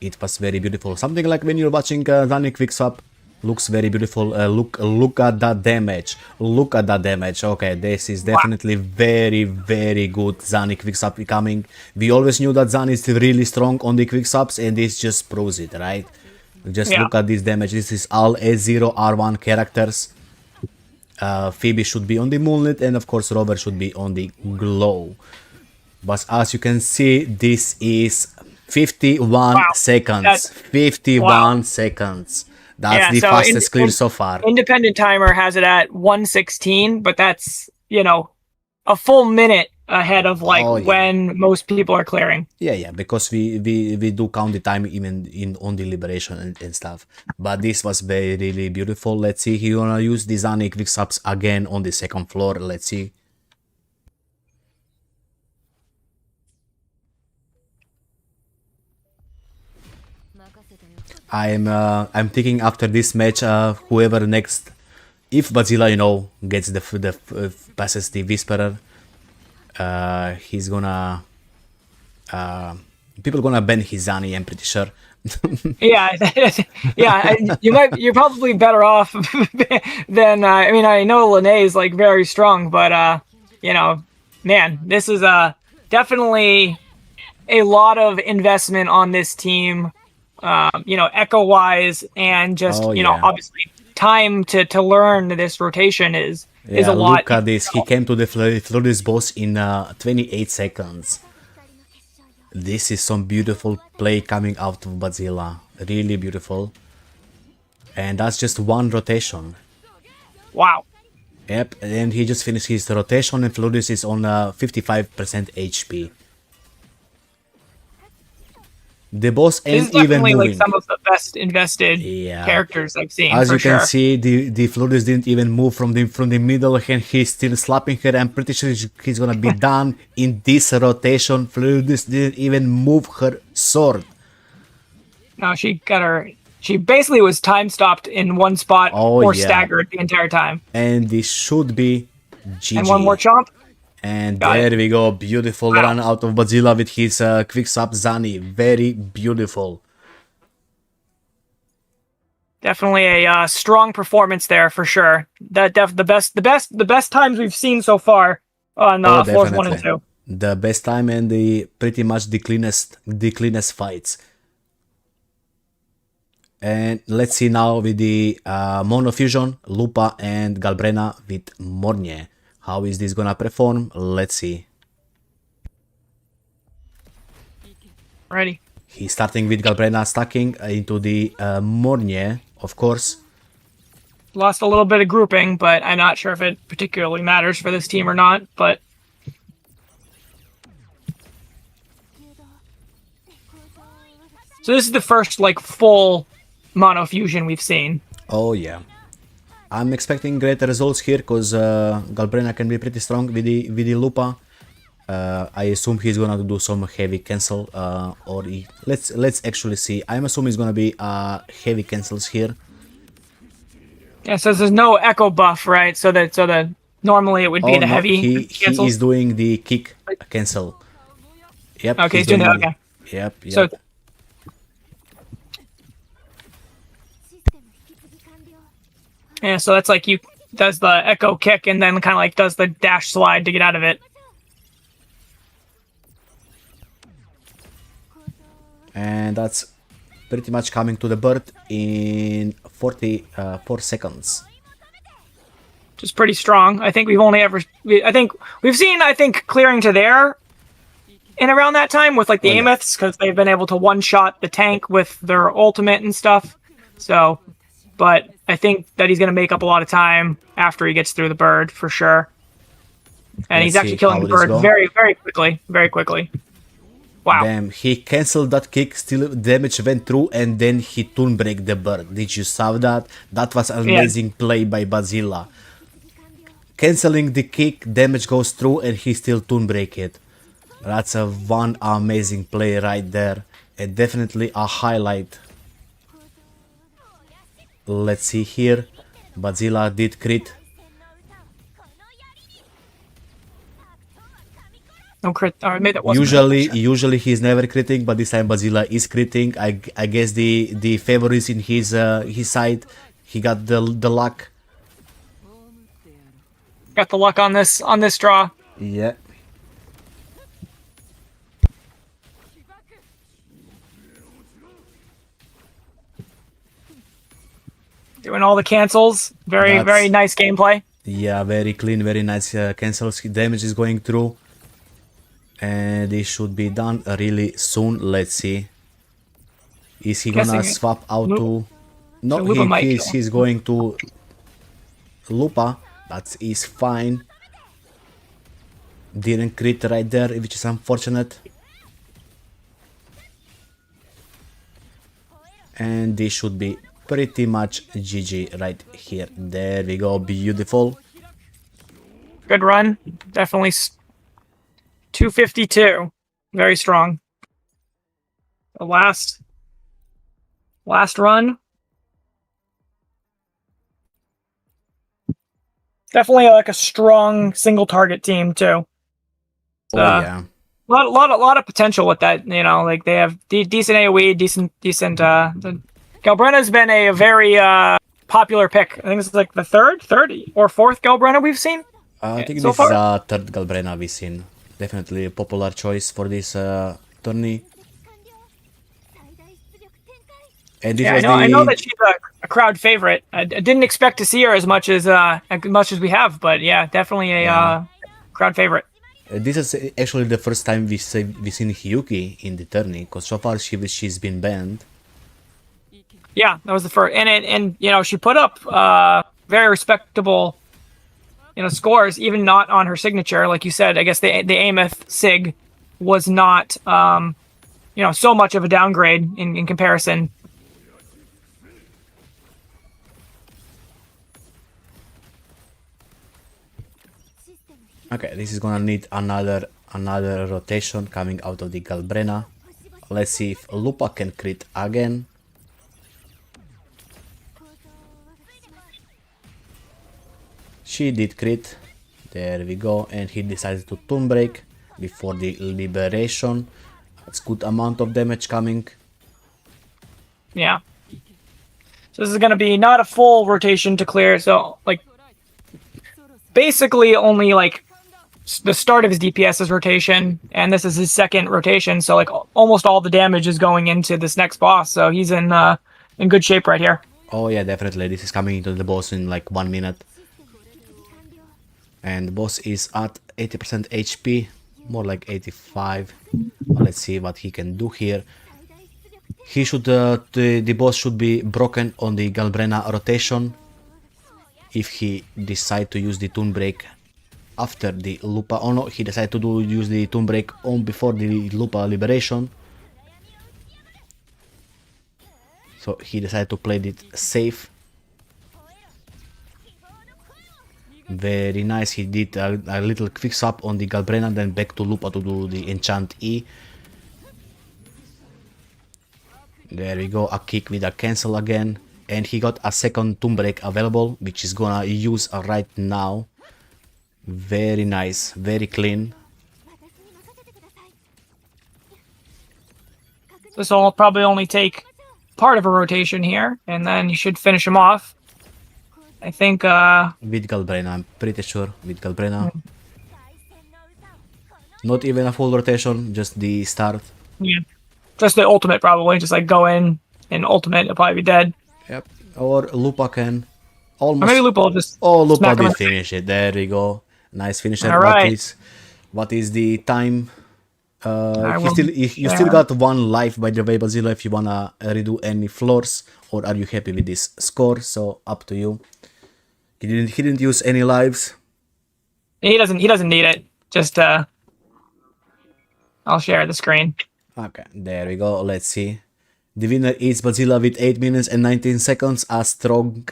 It was very beautiful. Something like when you're watching Zani Quickswap. Looks very beautiful. Look at that damage. Look at that damage. Okay, this is definitely very, very good Zani Quickswap coming. We always knew that Zani is really strong on the Quickswaps, and this just proves it, right? Just look at this damage. This is all A0 R1 characters. Phoebe should be on the Moonlit, and of course Rover should be on the Glow. But as you can see, this is 51 seconds. 51 seconds. That's the fastest clear so far. Independent timer has it at 1:16, but that's, you know, a full minute ahead of like when most people are clearing. Yeah, because we do count the time even on the liberation and stuff. But this was very really beautiful. Let's see, he's gonna use the Zani Quickswaps again on the second floor. Let's see. I'm thinking after this match, whoever next, if Bazilla, you know, gets passes the Whisperer, he's gonna people gonna ban his Zani, I'm pretty sure. You're probably better off than I mean, I know Lene is like very strong, but you know, man, this is definitely a lot of investment on this team. You know, echo wise, and just you know, obviously time to learn this rotation is a lot. Look at this. He came to the Florida's boss in 28 seconds. This is some beautiful play coming out of Bazilla. Really beautiful. And that's just one rotation. Wow. Yep, and he just finished his rotation, and Florida's is on 55% HP. The boss ain't even moving. Like some of the best invested characters I've seen. As you can see, the Flores didn't even move from the middle, and he's still slapping her. I'm pretty sure he's gonna be done in this rotation. Flores didn't even move her sword. No, she got her. She basically was time stopped in one spot or staggered the entire time. And this should be GG. And one more chomp. And there we go, beautiful run out of Bazilla with his Quickswap Zani. Very beautiful. Definitely a strong performance there for sure. That the best times we've seen so far on floors 1 and 2. The best time and the pretty much the cleanest fights. And let's see now with the Mono Fusion, Lupa and Galbrena with Mornie. How is this gonna perform? Let's see. Ready. He's starting with Galbrena stacking into the Mornie, of course. Lost a little bit of grouping, but I'm not sure if it particularly matters for this team or not, but... So this is the first, like, full Mono Fusion we've seen. Oh, yeah. I'm expecting great results here, because Galbrena can be pretty strong with the Lupa. I assume he's gonna do some heavy cancel, let's actually see. I'm assuming it's gonna be heavy cancels here. Yeah, so there's no echo buff, right? So that normally it would be the heavy cancel. He is doing the kick cancel. Yep. Okay, he's doing that. Okay. Yep. So. Yeah, so that's like does the echo kick and then kind of like does the dash slide to get out of it. And that's pretty much coming to the bird in 44 seconds. Which is pretty strong. I think we've seen clearing to there in around that time with like the Ameths, because they've been able to one-shot the tank with their ultimate and stuff. So, but I think that he's going to make up a lot of time after he gets through the bird for sure. And he's actually killing the bird very, very quickly. Very quickly. Wow. Damn, he cancelled that kick, still damage went through, and then he toon break the bird. Did you saw that? That was an amazing play by Bazilla. Cancelling the kick, damage goes through, and he still toon break it. That's a one amazing play right there, and definitely a highlight. Let's see here. Bazilla did crit. No crit. Maybe that wasn't Usually he's never critting, but this time Bazilla is critting. I guess the favor is in his side. He got the luck. Got the luck on this draw. Yeah. Doing all the cancels. Very nice gameplay. Yeah, very clean, very nice cancels. Damage is going through. And this should be done really soon. Let's see. Is he gonna swap out to... No, he's going to Lupa. That is fine. Didn't crit right there, which is unfortunate. And this should be pretty much GG right here. There we go, beautiful. Good run. Definitely 252. Very strong. The last run. Definitely like a strong single target team too. Oh yeah. A lot of potential with that. You know, like they have decent AOE, decent. Galbrenna's been a very popular pick. I think it's like the third or fourth Galbrenna we've seen. I think so this far? is a third Galbrenna we've seen. Definitely a popular choice for this tourney. And this I know that she's a crowd favorite. I didn't expect to see her as much as we have, but yeah, definitely a crowd favorite. This is actually the first time we've seen Hiyuki in the tourney, because so far she's been banned. Yeah, that was the first, and you know, she put up very respectable, you know, scores, even not on her signature. Like you said, I guess the Ameth Sig was not you know, so much of a downgrade in comparison. Okay, this is gonna need another rotation coming out of the Galbrenna. Let's see if Lupa can crit again. She did crit. There we go, and he decided to toon break before the liberation. That's good amount of damage coming. Yeah. So this is gonna be not a full rotation to clear. So like, basically only like the start of his DPS's rotation, and this is his second rotation. So like almost all the damage is going into this next boss. So he's in good shape right here. Oh yeah, definitely. This is coming into the boss in like 1 minute. And the boss is at 80% HP, more like 85. Let's see what he can do here. He should, the boss should be broken on the Galbrenna rotation. If he decide to use the toon break after the Lupa. Oh no, he decided to use the toon break on before the Lupa liberation. So he decided to play it safe. Very nice. He did a little quick swap on the Galbrenna, then back to Lupa to do the enchant E. There we go, a kick with a cancel again. And he got a second toon break available, which is gonna use right now. Very nice, very clean. This will probably only take part of a rotation here, and then you should finish him off. I think with Galbrenna, I'm pretty sure with Galbrenna. Not even a full rotation, just the start. Yeah. Just the ultimate probably, just like go in and ultimate, it'll probably be dead. Yep. Or Lupa can almost. Or maybe Lupa will just. Oh, Lupa smack him did finish it. There we go. Nice finisher. All right. What is the time? You still got one life, by the way, Bazilla, if you wanna redo any floors, or are you happy with this score? So up to you. He didn't use any lives. He doesn't need it. Just I'll share the screen. Okay, there we go. Let's see. The winner is Bazilla with 8 minutes and 19 seconds. A strong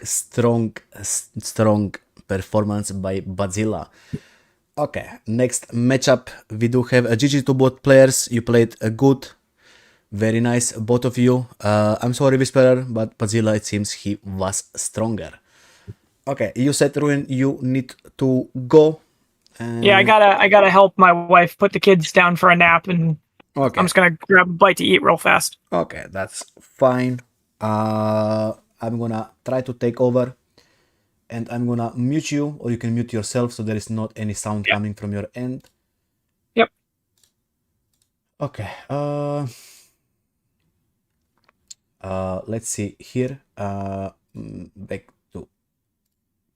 performance by Bazilla. Okay, next matchup. We do have a GG to both players. You played a good. Very nice, both of you. I'm sorry, Whisperer, but Bazilla, it seems he was stronger. Okay, you said, Ruin, you need to go. Yeah, I gotta help my wife put the kids down for a nap, and Okay. I'm just gonna grab a bite to eat real fast. Okay, that's fine. I'm gonna try to take over, and I'm gonna mute you, or you can mute yourself, so there is not any sound coming from your end. Yep. Okay. Let's see here. Back to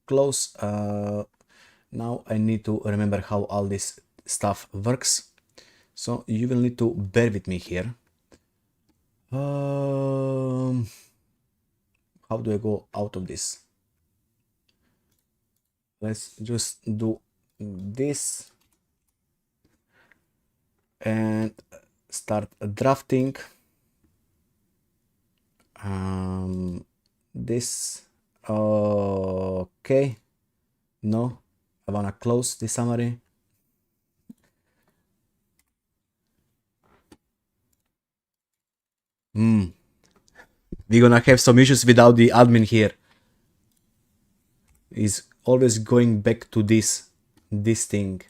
close. Now I need to remember how all this stuff works. So you will need to bear with me here. How do I go out of this? Let's just do this and start drafting. This. Okay. No, I wanna close the summary. We're gonna have some issues without the admin here. He's always going back to this thing,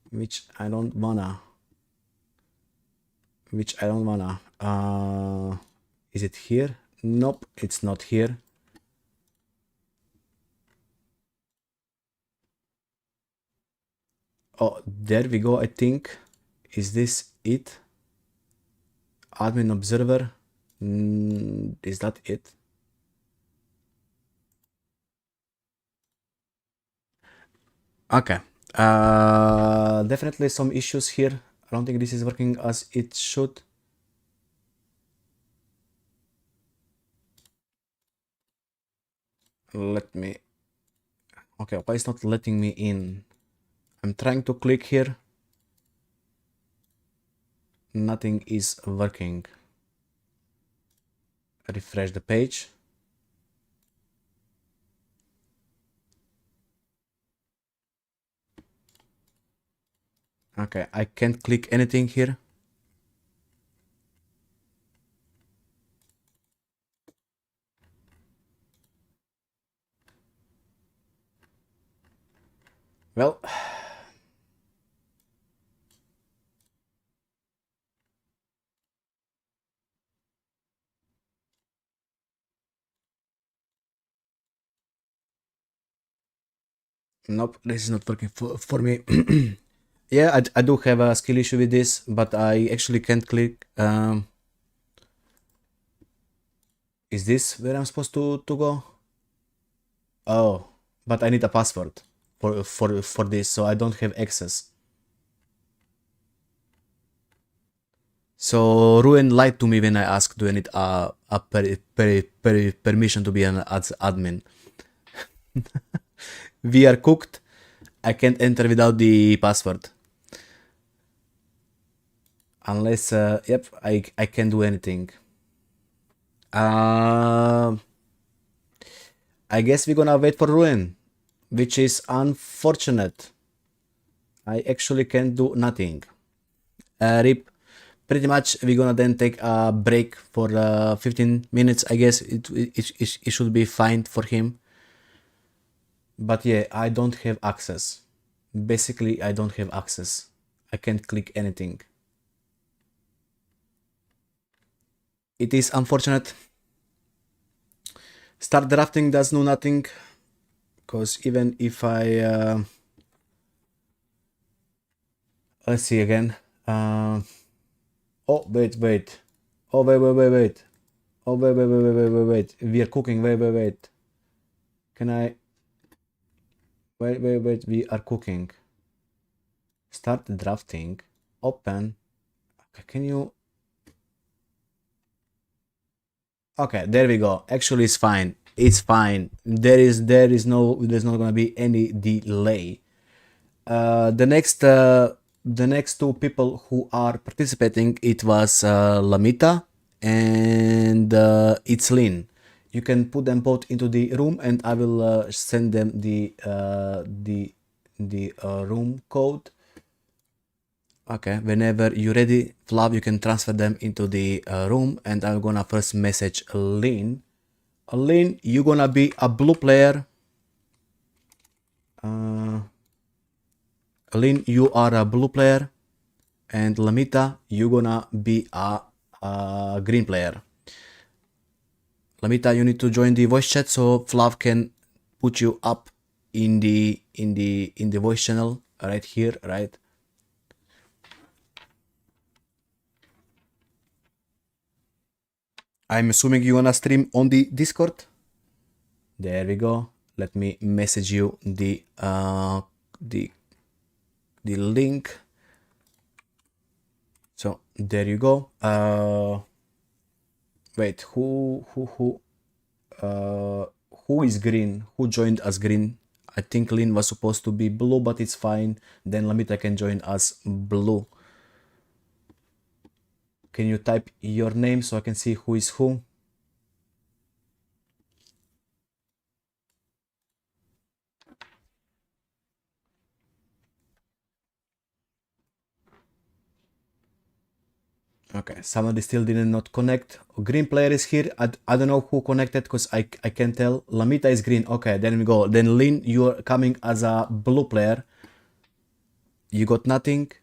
which I don't wanna. Is it here? Nope, it's not here. Oh, there we go, I think. Is this it? Admin observer. Is that it? Okay. Definitely some issues here. I don't think this is working as it should. Let me... Okay, why is not letting me in? I'm trying to click here. Nothing is working. Refresh the page. Okay, I can't click anything here. Well, nope, this is not working for me. Yeah, I do have a skill issue with this, but I actually can't click. Is this where I'm supposed to go? Oh, but I need a password for this, so I don't have access. So Ruin lied to me when I asked, do I need a permission to be an admin? We are cooked. I can't enter without the password. Unless, yep, I can't do anything. I guess we're gonna wait for Ruin, which is unfortunate. I actually can't do nothing. RIP. Pretty much we're gonna then take a break for 15 minutes. I guess it should be fine for him. But yeah, I don't have access. Basically, I don't have access. I can't click anything. It is unfortunate. Start drafting does no nothing. Because even if I... let's see again. Oh, wait. Oh, wait. Oh, wait. We are cooking. Wait. Can I... Wait. We are cooking. Start drafting. Open. Okay, can you... Okay, there we go. Actually, it's fine. It's fine. There's not gonna be any delay. The next the next two people who are participating, it was Lamita and it's Lynn. You can put them both into the room, and I will send them the room code. Okay, whenever you're ready, Flav, you can transfer them into the room, and I'm gonna first message Lynn. Lynn, you're gonna be a blue player. Lynn, you are a blue player, and Lamita, you're gonna be a green player. Lamita, you need to join the voice chat so Flav can put you up in the voice channel right here, right? I'm assuming you wanna stream on the Discord. There we go. Let me message you the link. So there you go. Wait, who is green? Who joined as green? I think Lynn was supposed to be blue, but it's fine. Then Lamita can join as blue. Can you type your name so I can see who is who? Okay, somebody still did not connect. Green player is here. I don't know who connected because I can't tell. Lamita is green. Okay, then we go. Then Lynn, you're coming as a blue player. You got nothing.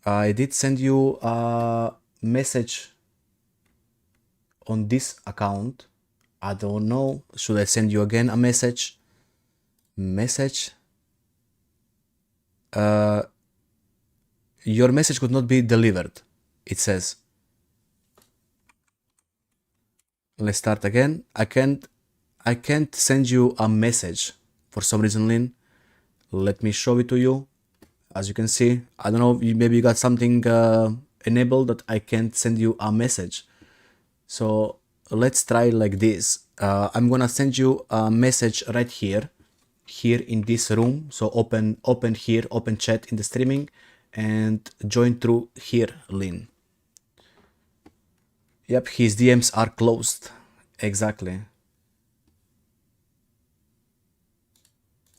I did send you a message on this account. I don't know. Should I send you again a message? Your message could not be delivered, it says. Let's start again. I can't send you a message for some reason, Lynn. Let me show it to you. As you can see, I don't know, maybe you got something enabled that I can't send you a message. So let's try like this. I'm gonna send you a message right here in this room. So open here, open chat in the streaming, and join through here, Lynn. Yep, his DMs are closed. Exactly.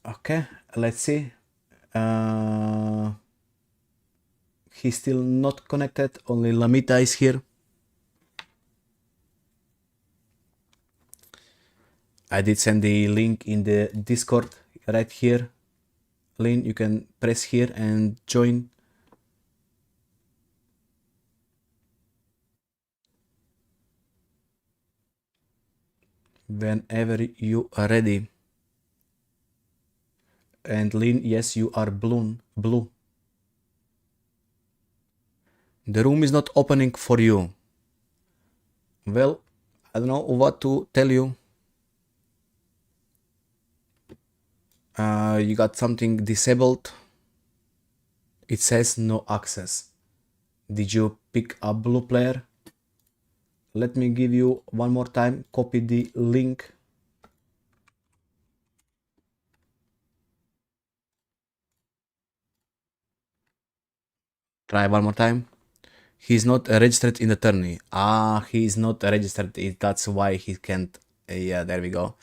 Okay, let's see. He's still not connected. Only Lamita is here. I did send the link in the Discord right here. Lynn, you can press here and join. Whenever you are ready. And Lynn, yes, you are blue. The room is not opening for you. Well, I don't know what to tell you. You got something disabled. It says no access. Did you pick a blue player? Let me give you one more time. Copy the link. Try one more time. He's not registered in the tourney. He is not registered. That's why he can't. Yeah, there we go.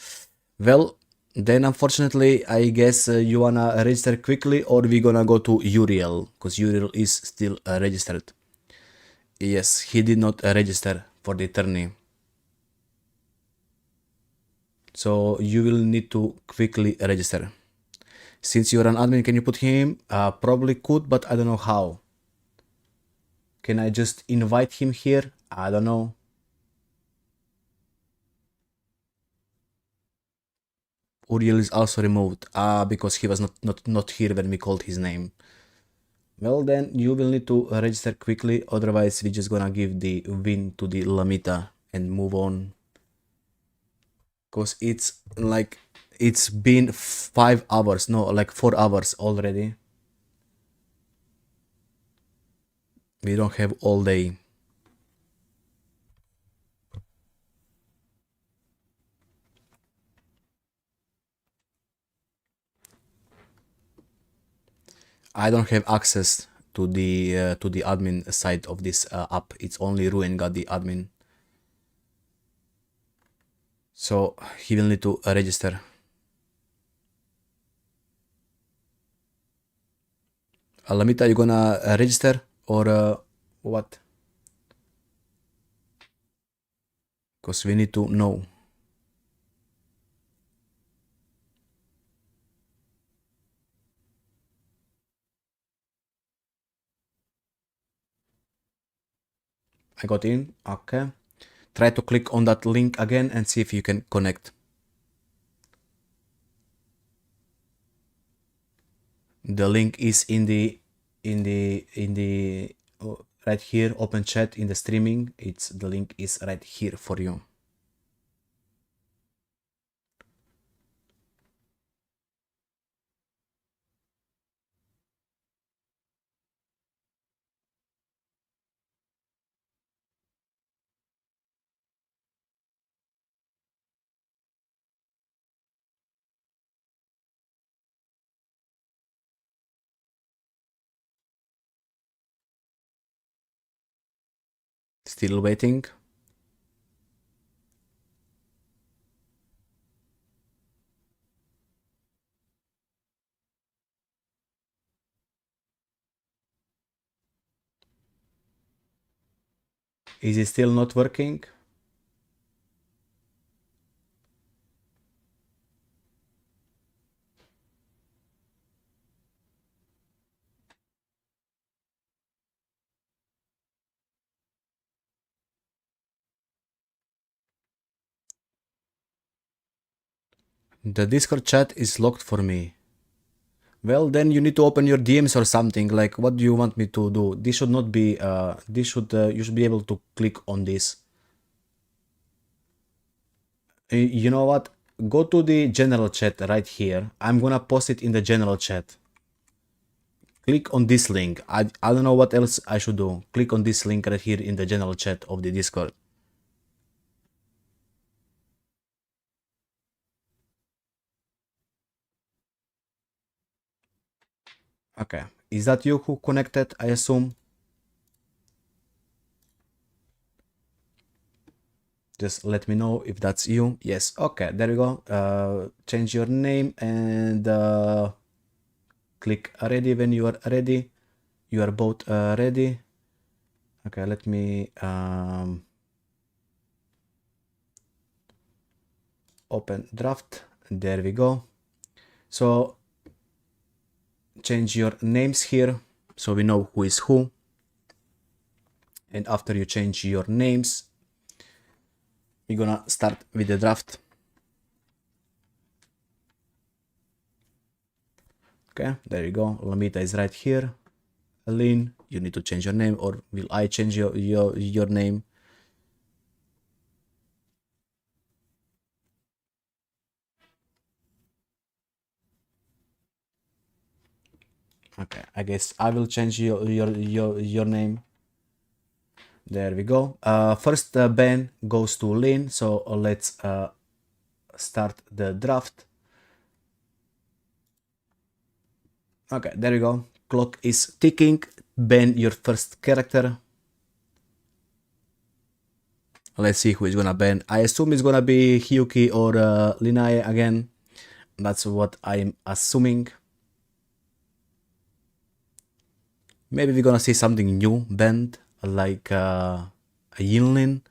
Well, then unfortunately, I guess you wanna register quickly, or we gonna go to Uriel, because Uriel is still registered. Yes, he did not register for the tourney. So you will need to quickly register. Since you're an admin, can you put him? Probably could, but I don't know how. Can I just invite him here? I don't know. Uriel is also removed. Because he was not here when we called his name. Well, then you will need to register quickly. Otherwise, we're just gonna give the win to the Lamita and move on. Because it's like, it's been 5 hours. No, like 4 hours already. We don't have all day. I don't have access to the admin side of this app. It's only Ruin got the admin. So he will need to register. Lamita, you gonna register or what? Because we need to know. I got in. Okay. Try to click on that link again and see if you can connect. The link is in the right here, open chat in the streaming. The link is right here for you. Still waiting. Is it still not working? The Discord chat is locked for me. Well, then you need to open your DMs or something. Like, what do you want me to do? This should not be, you should be able to click on this. You know what? Go to the general chat right here. I'm gonna post it in the general chat. Click on this link. I don't know what else I should do. Click on this link right here in the general chat of the Discord. Okay. Is that you who connected, I assume? Just let me know if that's you. Yes. Okay, there we go. Change your name and click ready when you are ready. You are both ready. Okay, let me open draft. There we go. So change your names here so we know who is who. And after you change your names, we're gonna start with the draft. Okay, there you go. Lamita is right here. Aline, you need to change your name, or will I change your name? Okay, I guess I will change your name. There we go. First ban goes to Lynn, so let's start the draft. Okay, there we go. Clock is ticking. Ban your first character. Let's see who is gonna ban. I assume it's gonna be Hyuki or Linae again. That's what I'm assuming. Maybe we're gonna see something new banned, like a Yinlin,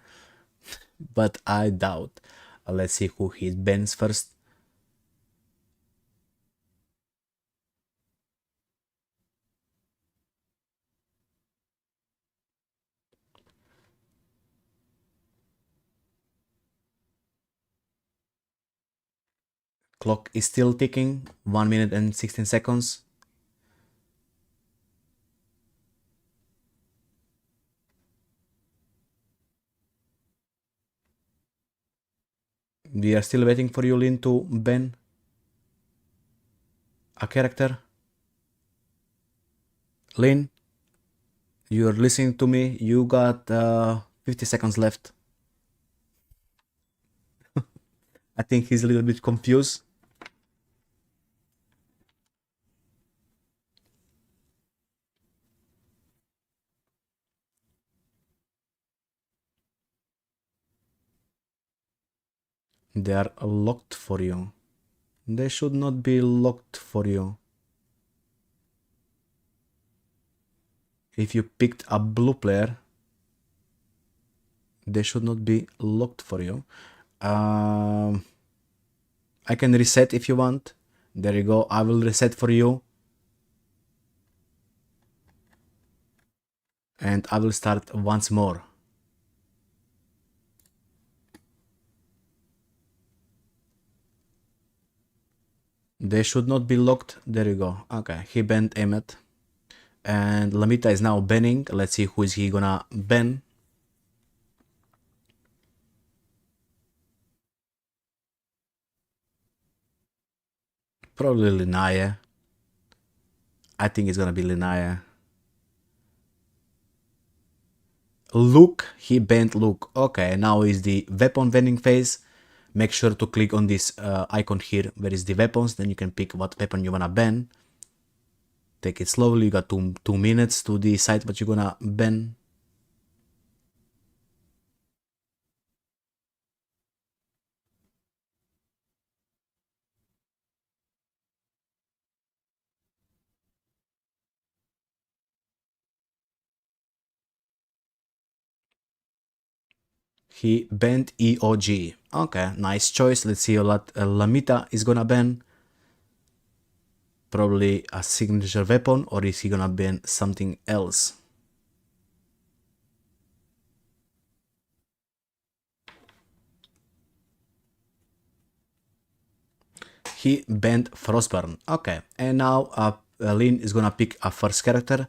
but I doubt. Let's see who he bans first. Clock is still ticking, 1 minute and 16 seconds. We are still waiting for you, Lin, to ban a character. Lin, you're listening to me. You got 50 seconds left. I think he's a little bit confused. They are locked for you. They should not be locked for you. If you picked a blue player, they should not be locked for you. I can reset if you want. There you go. I will reset for you. And I will start once more. They should not be locked. There you go. Okay, he banned Emmet. And Lamita is now banning. Let's see who is he gonna ban. Probably Linaya. I think it's gonna be Linaya. Luke, he banned Luke. Okay, now is the weapon banning phase. Make sure to click on this icon here where is the weapons, then you can pick what weapon you wanna ban. Take it slowly, you got two minutes to decide what you're gonna ban. He banned EOG. Okay, nice choice. Let's see what Lamita is gonna ban. Probably a signature weapon, or is he gonna ban something else? He banned Frostburn. Okay, and now Lynn is gonna pick a first character.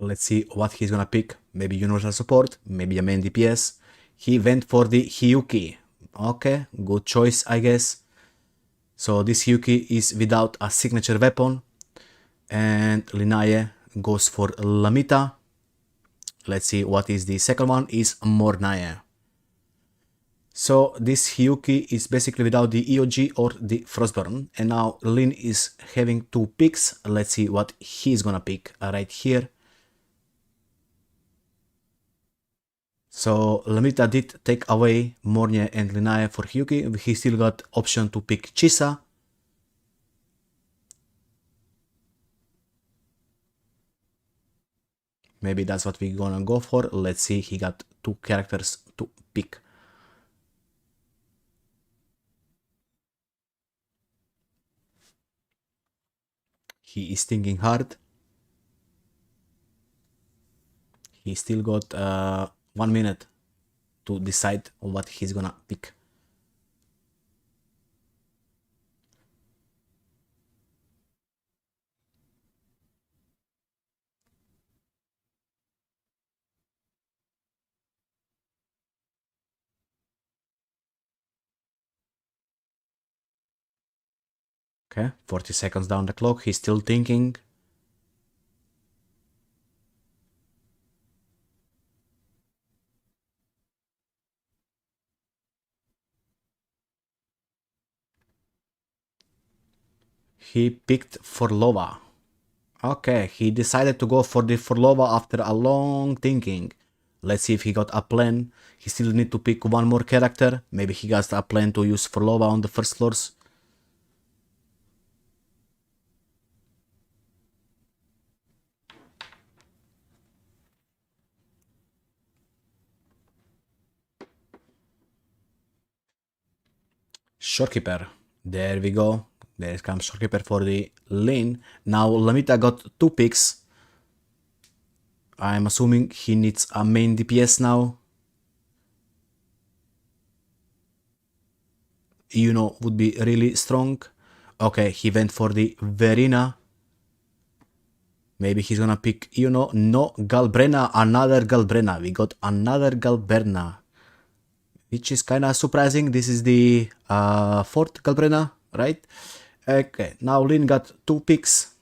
Let's see what he's gonna pick. Maybe universal support, maybe a main DPS. He went for the Hyuki. Okay, good choice, I guess. So this Hyuki is without a signature weapon. And Linaye goes for Lamita. Let's see what is the second one, is Mornaye. So this Hyuki is basically without the EOG or the Frostburn. And now Lin is having two picks. Let's see what he's gonna pick right here. So Lamita did take away Mornie and Linaye for Hyuki. He still got option to pick Chisa. Maybe that's what we're gonna go for. Let's see, he got two characters to pick. He is thinking hard. He still got 1 minute to decide what he's gonna pick. Okay, 40 seconds down the clock. He's still thinking. He picked Forlova. Okay, he decided to go for the Forlova after a long thinking. Let's see if he got a plan. He still need to pick one more character. Maybe he got a plan to use Forlova on the first floors. Shorekeeper. There we go. There comes Shorekeeper for the lane. Now Lamita got two picks. I'm assuming he needs a main DPS now. Would be really strong. Okay, he went for the Verina. Maybe he's gonna pick, no, Galbrena, another Galbrena. We got another Galberna, which is kind of surprising. This is the fourth Galbrena, right? Okay, now Lin got two picks.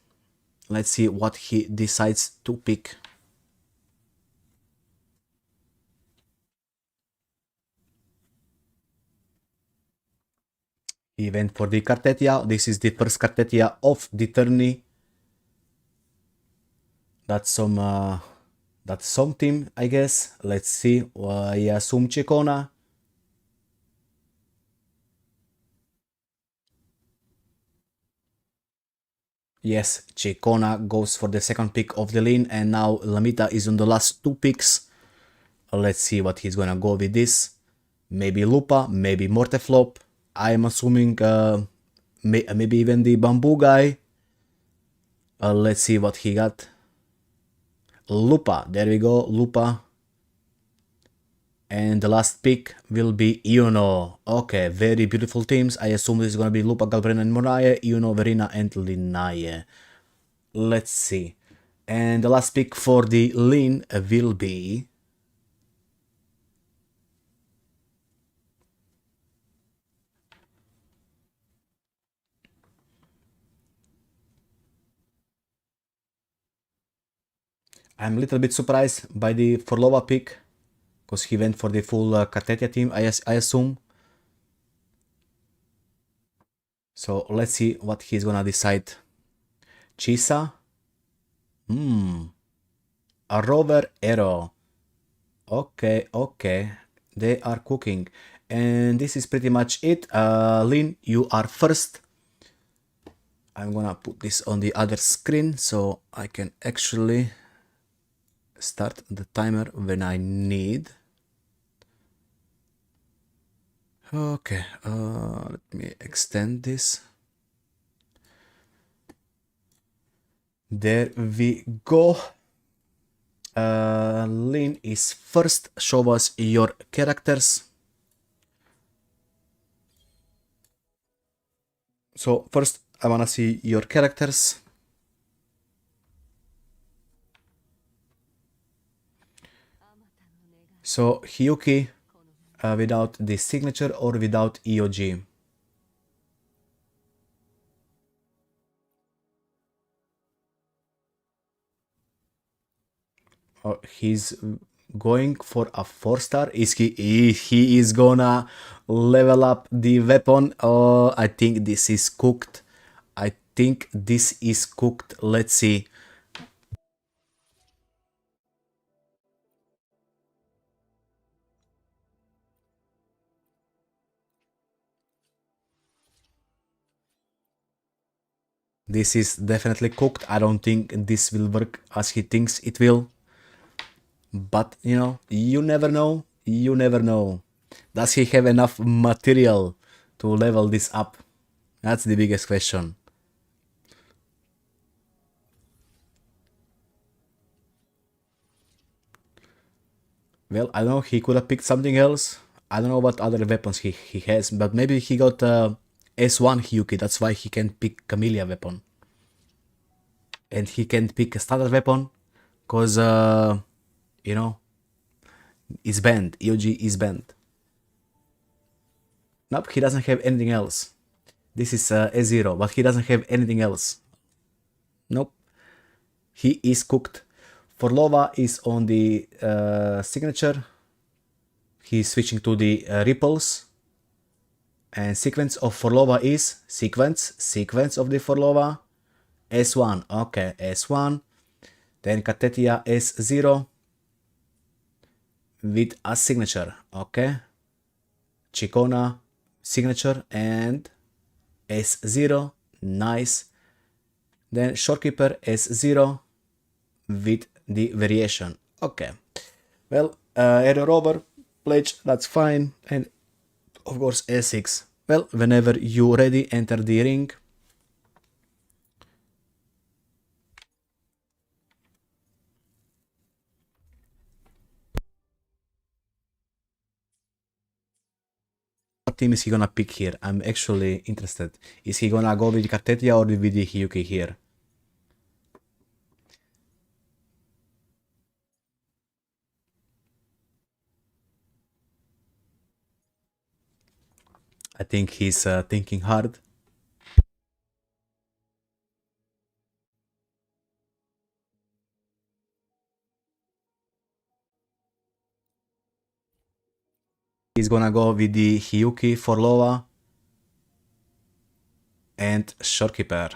Let's see what he decides to pick. He went for the Cartetia. This is the first Cartetia of the tourney. That's some team, I guess. Let's see. I assume Chicona. Yes, Chicona goes for the second pick of the lane, and now Lamita is on the last two picks. Let's see what he's gonna go with this. Maybe Lupa, maybe Morteflop. I'm assuming maybe even the Bamboo guy. Let's see what he got. Lupa, there we go, Lupa. And the last pick will be Iono. Okay, very beautiful teams. I assume this is gonna be Lupa, Galbrina, and Moraye, Iono, Verina, and Linaye. Let's see. And the last pick for the Lin will be... I'm a little bit surprised by the Forlova pick, because he went for the full Katetia team, I assume. So let's see what he's gonna decide. Chisa. A Rover Arrow. Okay, okay. They are cooking. And this is pretty much it. Lin, you are first. I'm gonna put this on the other screen so I can actually start the timer when I need. Okay, let me extend this. There we go. Lin is first. Show us your characters. So first I wanna see your characters. So Hyuki without the signature or without EOG? Or he's going for a 4-star. Is he is gonna level up the weapon? Oh, I think this is cooked. I think this is cooked. Let's see. This is definitely cooked. I don't think this will work as he thinks it will. But, you know, you never know. You never know. Does he have enough material to level this up? That's the biggest question. Well, I don't know, he could have picked something else. I don't know what other weapons he has, but maybe he got S1 Hyuki, that's why he can pick Camellia weapon. And he can pick a standard weapon, cause, you know, it's banned, EOG is banned. Nope, he doesn't have anything else. This is S0, but he doesn't have anything else. Nope. He is cooked. Forlova is on the signature. He's switching to the ripples. And sequence of Forlova is sequence of the Forlova S1. Okay, S1. Then Katetia S0 with a signature. Okay. Chicona signature and S0. Nice. Then Shorekeeper S0 with the variation. Okay. Well, error over, pledge, that's fine. And of course S6. Well, whenever you're ready, enter the ring. What team is he gonna pick here? I'm actually interested. Is he gonna go with Kartetia or with the Hyuki here? I think he's thinking hard. He's gonna go with the Hyuki Forlova and Shorekeeper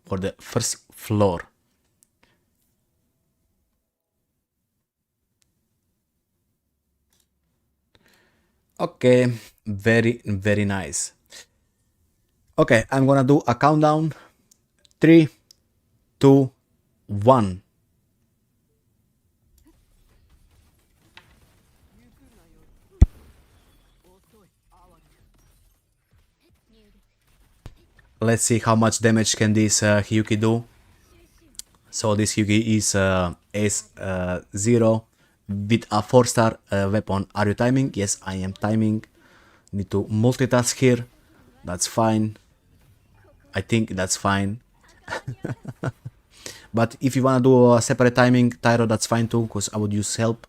for the first floor. Okay, very nice. Okay, I'm gonna do a countdown. 3, 2, 1. Let's see how much damage can this Hyuki do. So this Hyuki is S0 with a 4-star weapon. Are you timing? Yes, I am timing. Need to multitask here. That's fine. I think that's fine. But if you wanna do a separate timing, Tyro, that's fine too, because I would use help.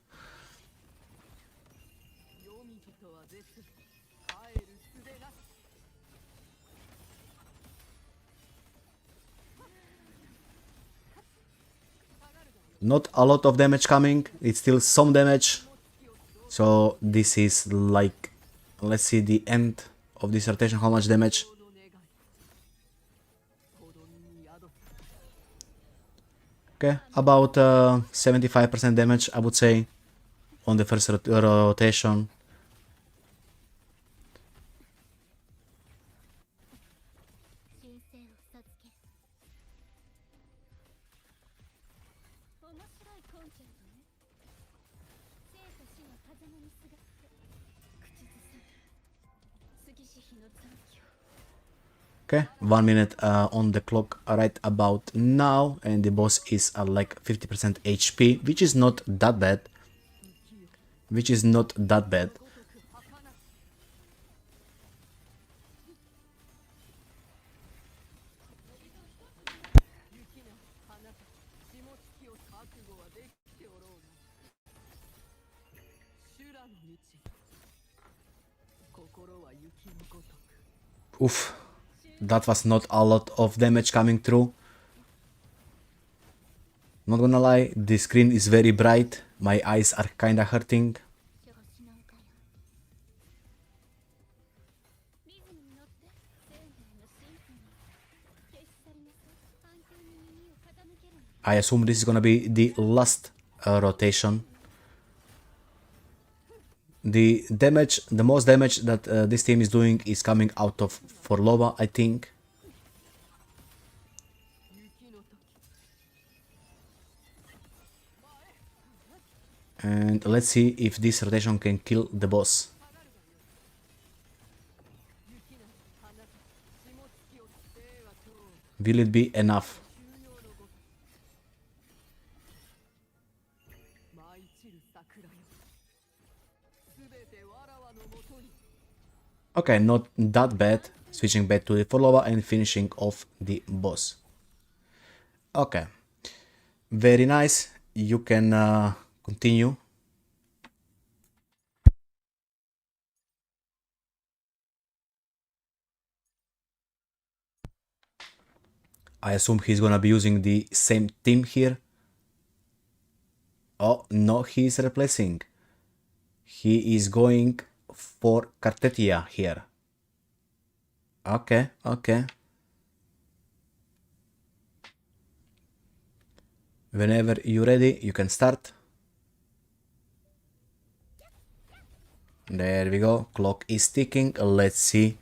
Not a lot of damage coming, it's still some damage. So this is like, let's see the end of this rotation, how much damage. Okay, about 75% damage, I would say, on the first rotation. Okay, 1 minute on the clock right about now, and the boss is like 50% HP, which is not that bad. Which is not that bad. Oof, that was not a lot of damage coming through. Not gonna lie, the screen is very bright, my eyes are kinda hurting. I assume this is gonna be the last rotation. The damage, the most damage that this team is doing is coming out of Forlova, I think. And let's see if this rotation can kill the boss. Will it be enough? Okay, not that bad. Switching back to the Forlova and finishing off the boss. Okay, very nice. You can continue. I assume he's gonna be using the same team here. Oh, no, he's replacing. He is going for Cartetia here. Okay, okay. Whenever you're ready, you can start. There we go. Clock is ticking. Let's see.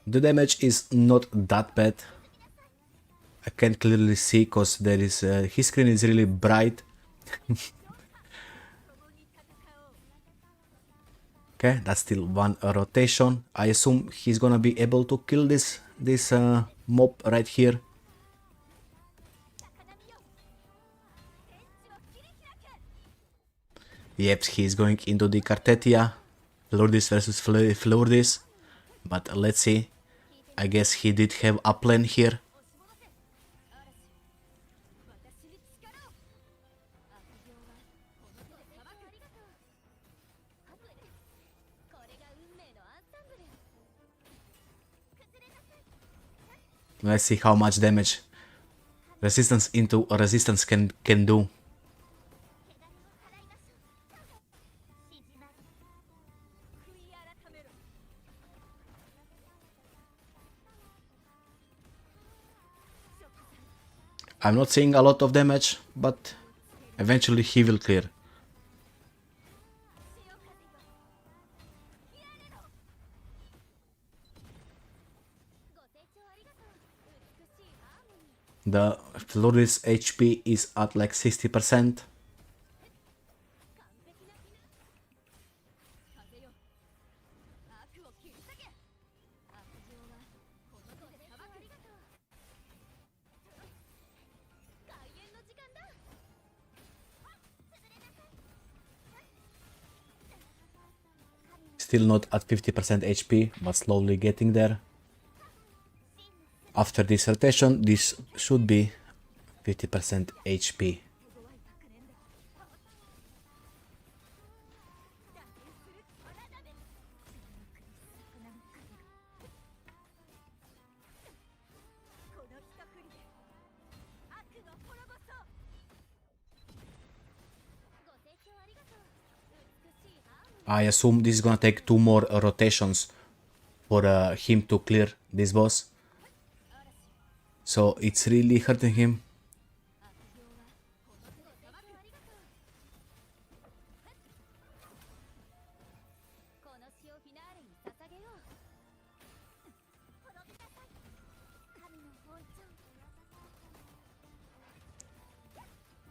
The damage is not that bad. I can clearly see because there is his screen is really bright. Okay, that's still one rotation. I assume he's gonna be able to kill this mob right here. Yep, he's going into the Cartetia. Lourdes versus Lourdes. But let's see. I guess he did have a plan here. Let's see how much damage resistance into resistance can do. I'm not seeing a lot of damage, but eventually he will clear. The Flori's HP is at like 60%. Still not at 50% HP, but slowly getting there. After this rotation, this should be 50% HP. I assume this is gonna take 2 more rotations for him to clear this boss. So it's really hurting him.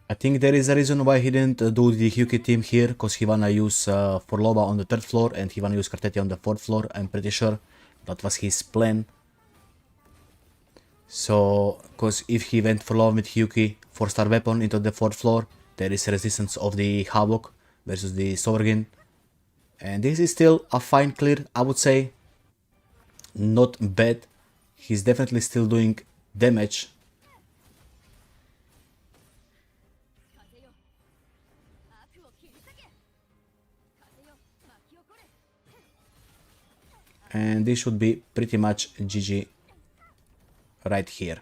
I think there is a reason why he didn't do the Hyuki team here, because he wanna use Forlova on the 3rd floor and he wanna use Karteti on the 4th floor. I'm pretty sure that was his plan. So, because if he went Forlova with Hyuki 4-star weapon into the 4th floor, there is resistance of the Havok versus the Sovereign. And this is still a fine clear, I would say. Not bad. He's definitely still doing damage. And this should be pretty much GG right here.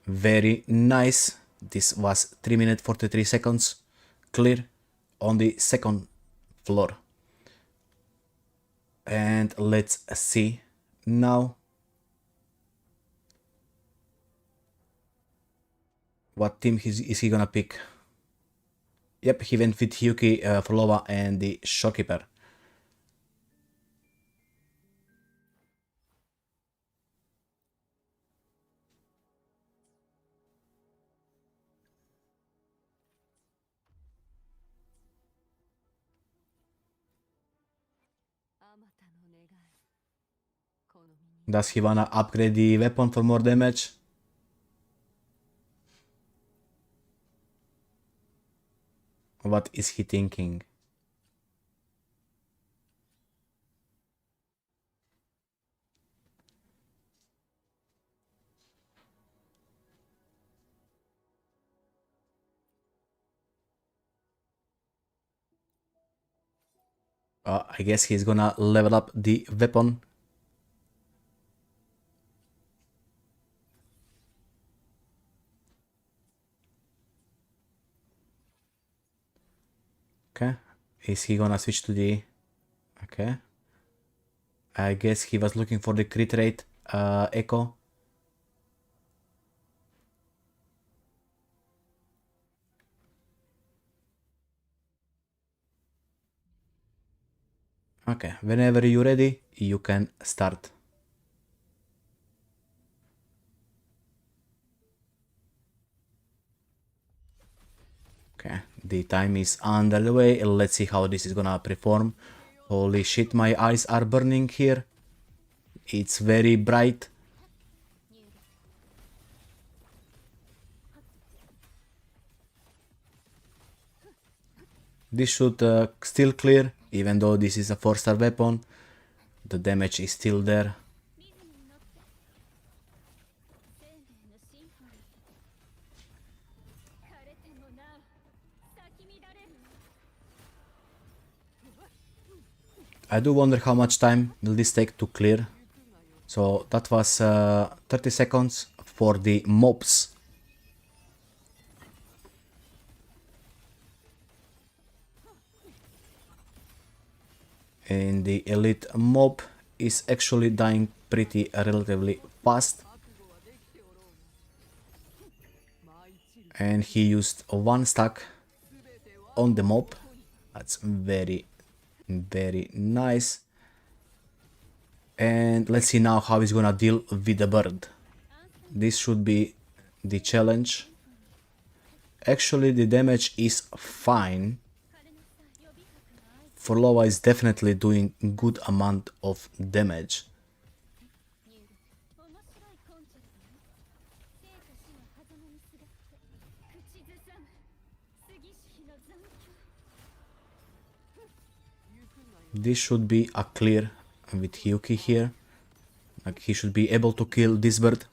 Very nice. This was 3 minutes 43 seconds clear on the 2nd floor. And let's see now what team is he gonna pick. Yep, he went with Hyuki, Forlova and the Shopkeeper. Does he wanna upgrade the weapon for more damage? What is he thinking? I guess he's gonna level up the weapon. Okay, is he gonna switch to the... Okay, I guess he was looking for the crit rate echo. Okay, whenever you're ready, you can start. Okay, the time is under the way. Let's see how this is gonna perform. Holy shit, my eyes are burning here. It's very bright. This should still clear, even though this is a 4-star weapon. The damage is still there. I do wonder how much time will this take to clear. So that was 30 seconds for the mobs. And the elite mob is actually dying pretty relatively fast. And he used one stack on the mob. That's very, very nice. And let's see now how he's gonna deal with the bird. This should be the challenge. Actually, the damage is fine. Forlova is definitely doing good amount of damage. This should be a clear with Hyuki here. Like he should be able to kill this bird.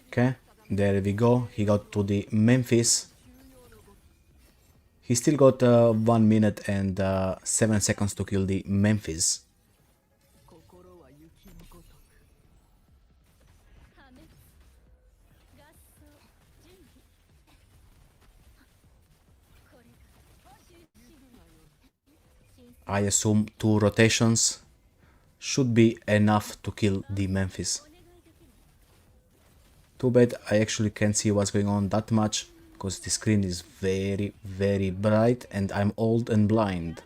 Okay, there we go. He got to the Memphis. He still got 1 minute and 7 seconds to kill the Memphis. I assume 2 rotations should be enough to kill the Memphis. Too bad I actually can't see what's going on that much, because the screen is very, very bright and I'm old and blind.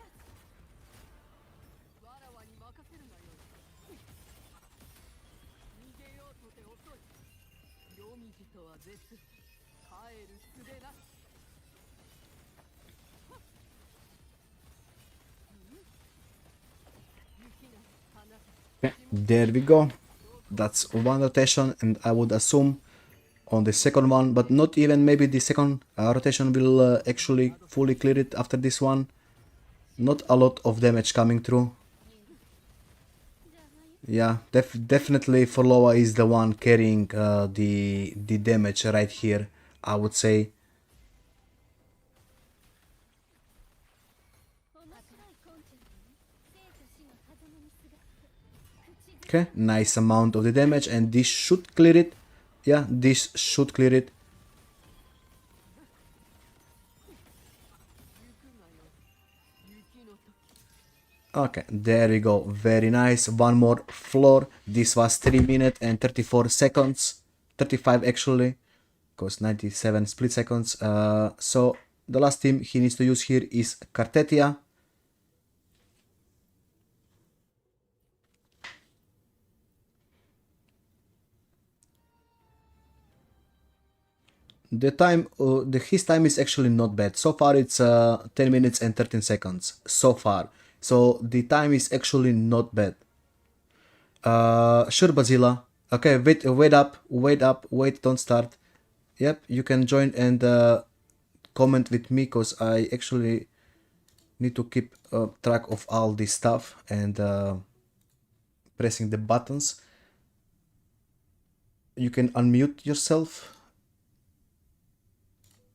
Okay, there we go. That's one rotation, and I would assume on the second one, but not even maybe the second rotation will actually fully clear it after this one. Not a lot of damage coming through. Yeah, definitely Forlova is the one carrying the damage right here, I would say. Okay, nice amount of the damage, and this should clear it. Yeah, this should clear it. Okay, there we go. Very nice. One more floor. This was 3 minutes and 34 seconds. 35 actually, because 97 split seconds. So the last team he needs to use here is Cartetia. The time, his time is actually not bad. So far it's 10 minutes and 13 seconds. So far. So the time is actually not bad. Sure, Bazilla. Okay, wait up, don't start. Yep, you can join and comment with me, because I actually need to keep track of all this stuff and pressing the buttons. You can unmute yourself.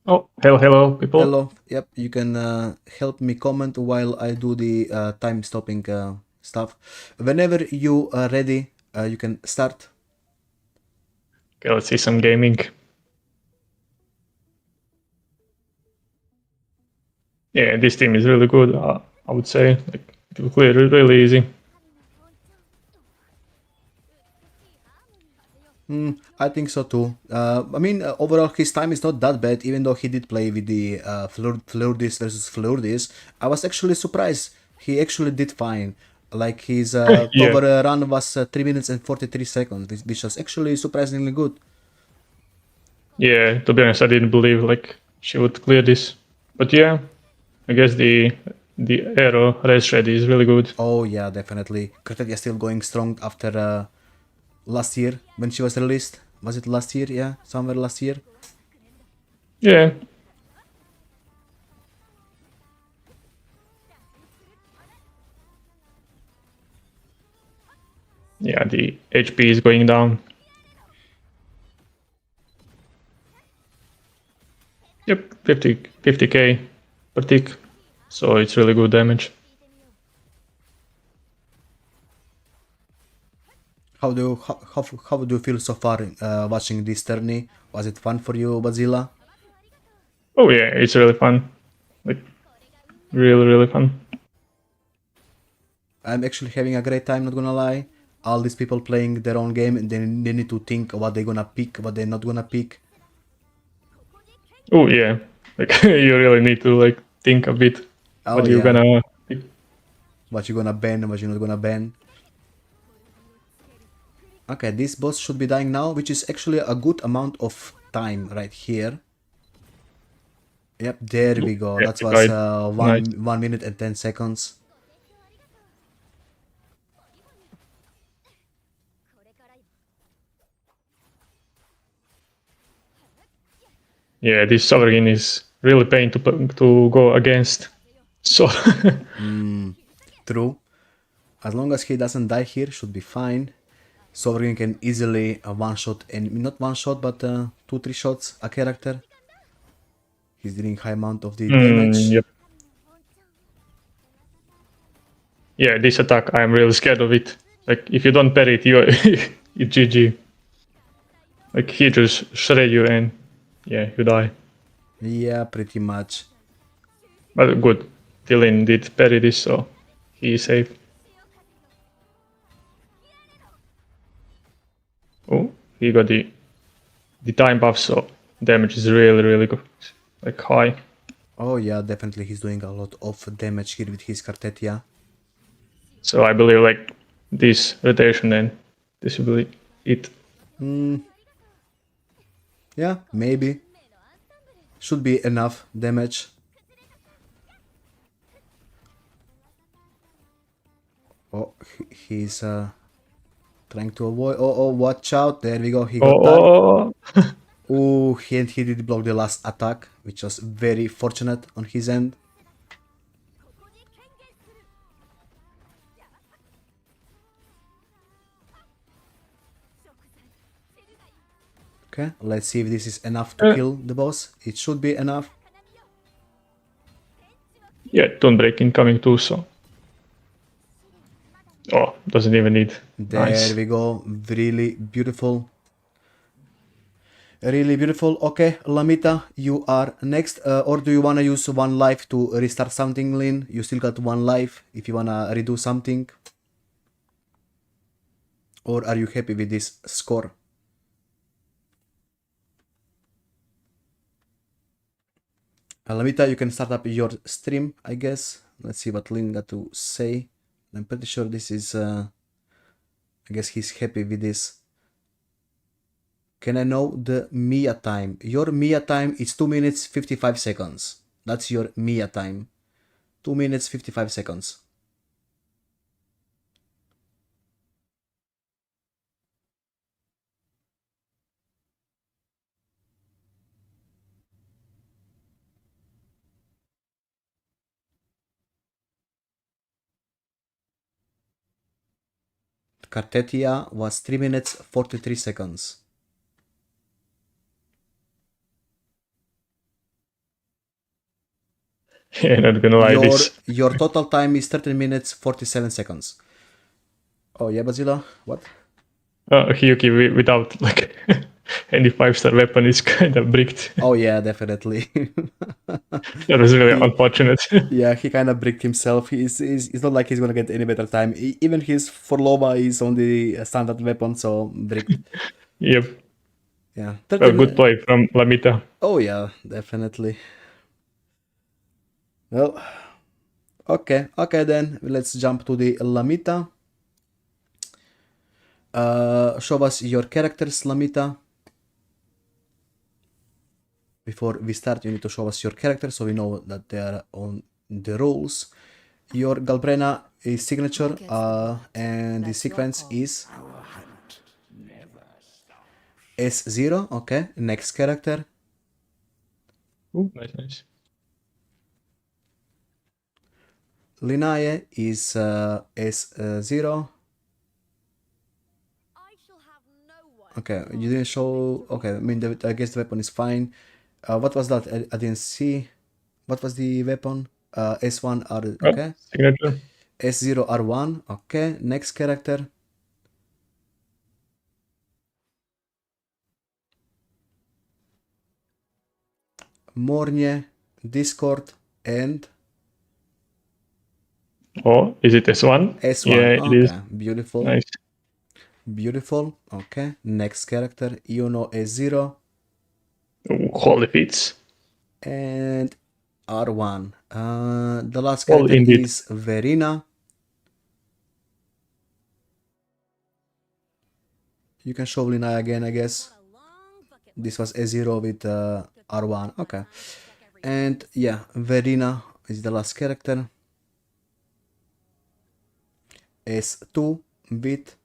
Oh, hello, people. Hello. Yep, you can help me comment while I do the time stopping stuff. Whenever you are ready, you can start. Okay, let's see some gaming. Yeah, this team is really good. I would say, like, it will clear it really easy. I think so too. I mean, overall his time is not that bad, even though he did play with the Flurdis versus Flurdis. I was actually surprised. He actually did fine. Like his Yeah. cover run was 3 minutes and 43 seconds, which was actually surprisingly good. Yeah, to be honest, I didn't believe like she would clear this. But yeah, I guess the arrow race ready is really good. Oh yeah, definitely. Cartetia still going strong after last year when she was released. Was it last year? Yeah, somewhere last year. Yeah. Yeah, the HP is going down. Yep, 50k per tick. So it's really good damage. How do you feel so far watching this tourney? Was it fun for you, Bazilla? Oh yeah, it's really fun. Like really fun. I'm actually having a great time, not gonna lie. All these people playing their own game and then they need to think what they're gonna pick, what they're not gonna pick. Oh yeah, like you really need to like think a bit Oh what you're yeah, gonna. what you're gonna ban, what you're not gonna ban. Okay, this boss should be dying now, which is actually a good amount of time right here. Yep, there we go. Yeah, That it was died. 1 minute and 10 seconds. Yeah, this sovereign is really pain to go against. So True. As long as he doesn't die here, should be fine. Sovereign can easily one-shot, and not one-shot, but 2-3 shots a character. He's dealing high amount of the damage. yep. Yeah, this attack I'm really scared of it. Like if you don't parry it, you it's GG. Like he just shred you and yeah, you die. Yeah, pretty much. But good, Dylan did parry this, so he is safe. Oh, he got the time buff, so damage is really good, like high. Oh yeah, definitely he's doing a lot of damage here with his Cartetia. So I believe like this rotation and this will be it. Yeah, maybe. Should be enough damage. Oh, he's trying to avoid. Oh, watch out. There we go. He got tagged. Oh, he did block the last attack, which was very fortunate on his end. Okay, let's see if this is enough to kill the boss. It should be enough. Yeah, don't break incoming too, so. Oh, doesn't even need. There Nice. we go. Really beautiful. Really beautiful. Okay, Lamita, you are next. Or do you want to use one life to restart something, Lin? You still got one life if you want to redo something. Or are you happy with this score? Lamita, you can start up your stream, I guess. Let's see what Lin got to say. I'm pretty sure this is... I guess he's happy with this. Can I know the Mia time? Your Mia time is 2 minutes 55 seconds. That's your Mia time. 2 minutes 55 seconds. Cartetia was 3 minutes 43 seconds. Yeah, not gonna lie, Your total time is 13 minutes 47 seconds. Oh yeah, Bazilla, what? Hyuki without like any 5-star weapon is kind of bricked. Oh yeah, definitely. That was really unfortunate. Yeah, he kind of bricked himself. It's not like he's gonna get any better time. Even his Forlova is on the standard weapon, so bricked. Yep. Yeah. A good play from Lamita. Oh yeah, definitely. Well, okay then. Let's jump to the Lamita. Show us your characters, Lamita. Before we start, you need to show us your characters so we know that they are on the rules. Your Galbrena is signature, and the sequence is S0. Okay, next character. Ooh, nice. Linae is S0. Okay, you didn't show. Okay, I mean, I guess the weapon is fine. What was that? I didn't see. What was the weapon? S1 R. Okay. Signature. S0 R1. Okay. Next character. Mornie, Discord, and Oh, is it S1? S1. Yeah, it is. Okay, beautiful. Nice. Beautiful. Okay, next character, Iono S0 Ooh, holy feats. and R1. The last Well, character indeed. is Verina. You can show Lina again, I guess. This was S0 with R1. Okay. And yeah, Verina is the last character. S2 with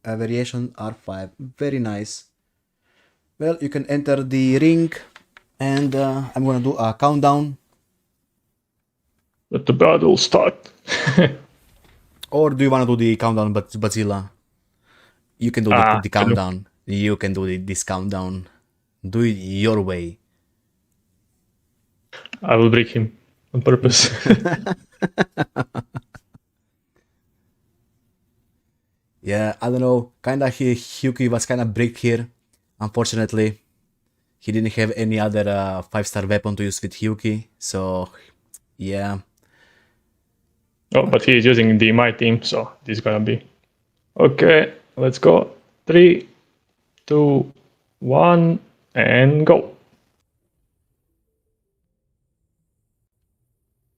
a variation R5. Very nice. Well, you can enter the ring, and I'm gonna do a countdown. Let the battle start. Or do you wanna do the countdown, but Bazilla? You can do the can do. countdown. You can do this countdown. Do it your way. I will break him on purpose. Yeah, I don't know. Kinda Hyuki was kinda bricked here. Unfortunately, he didn't have any other 5-star weapon to use with Hyuki. So, yeah. Oh, but he is using the my team, so this is gonna be okay. Let's go. 3, 2, 1, and go.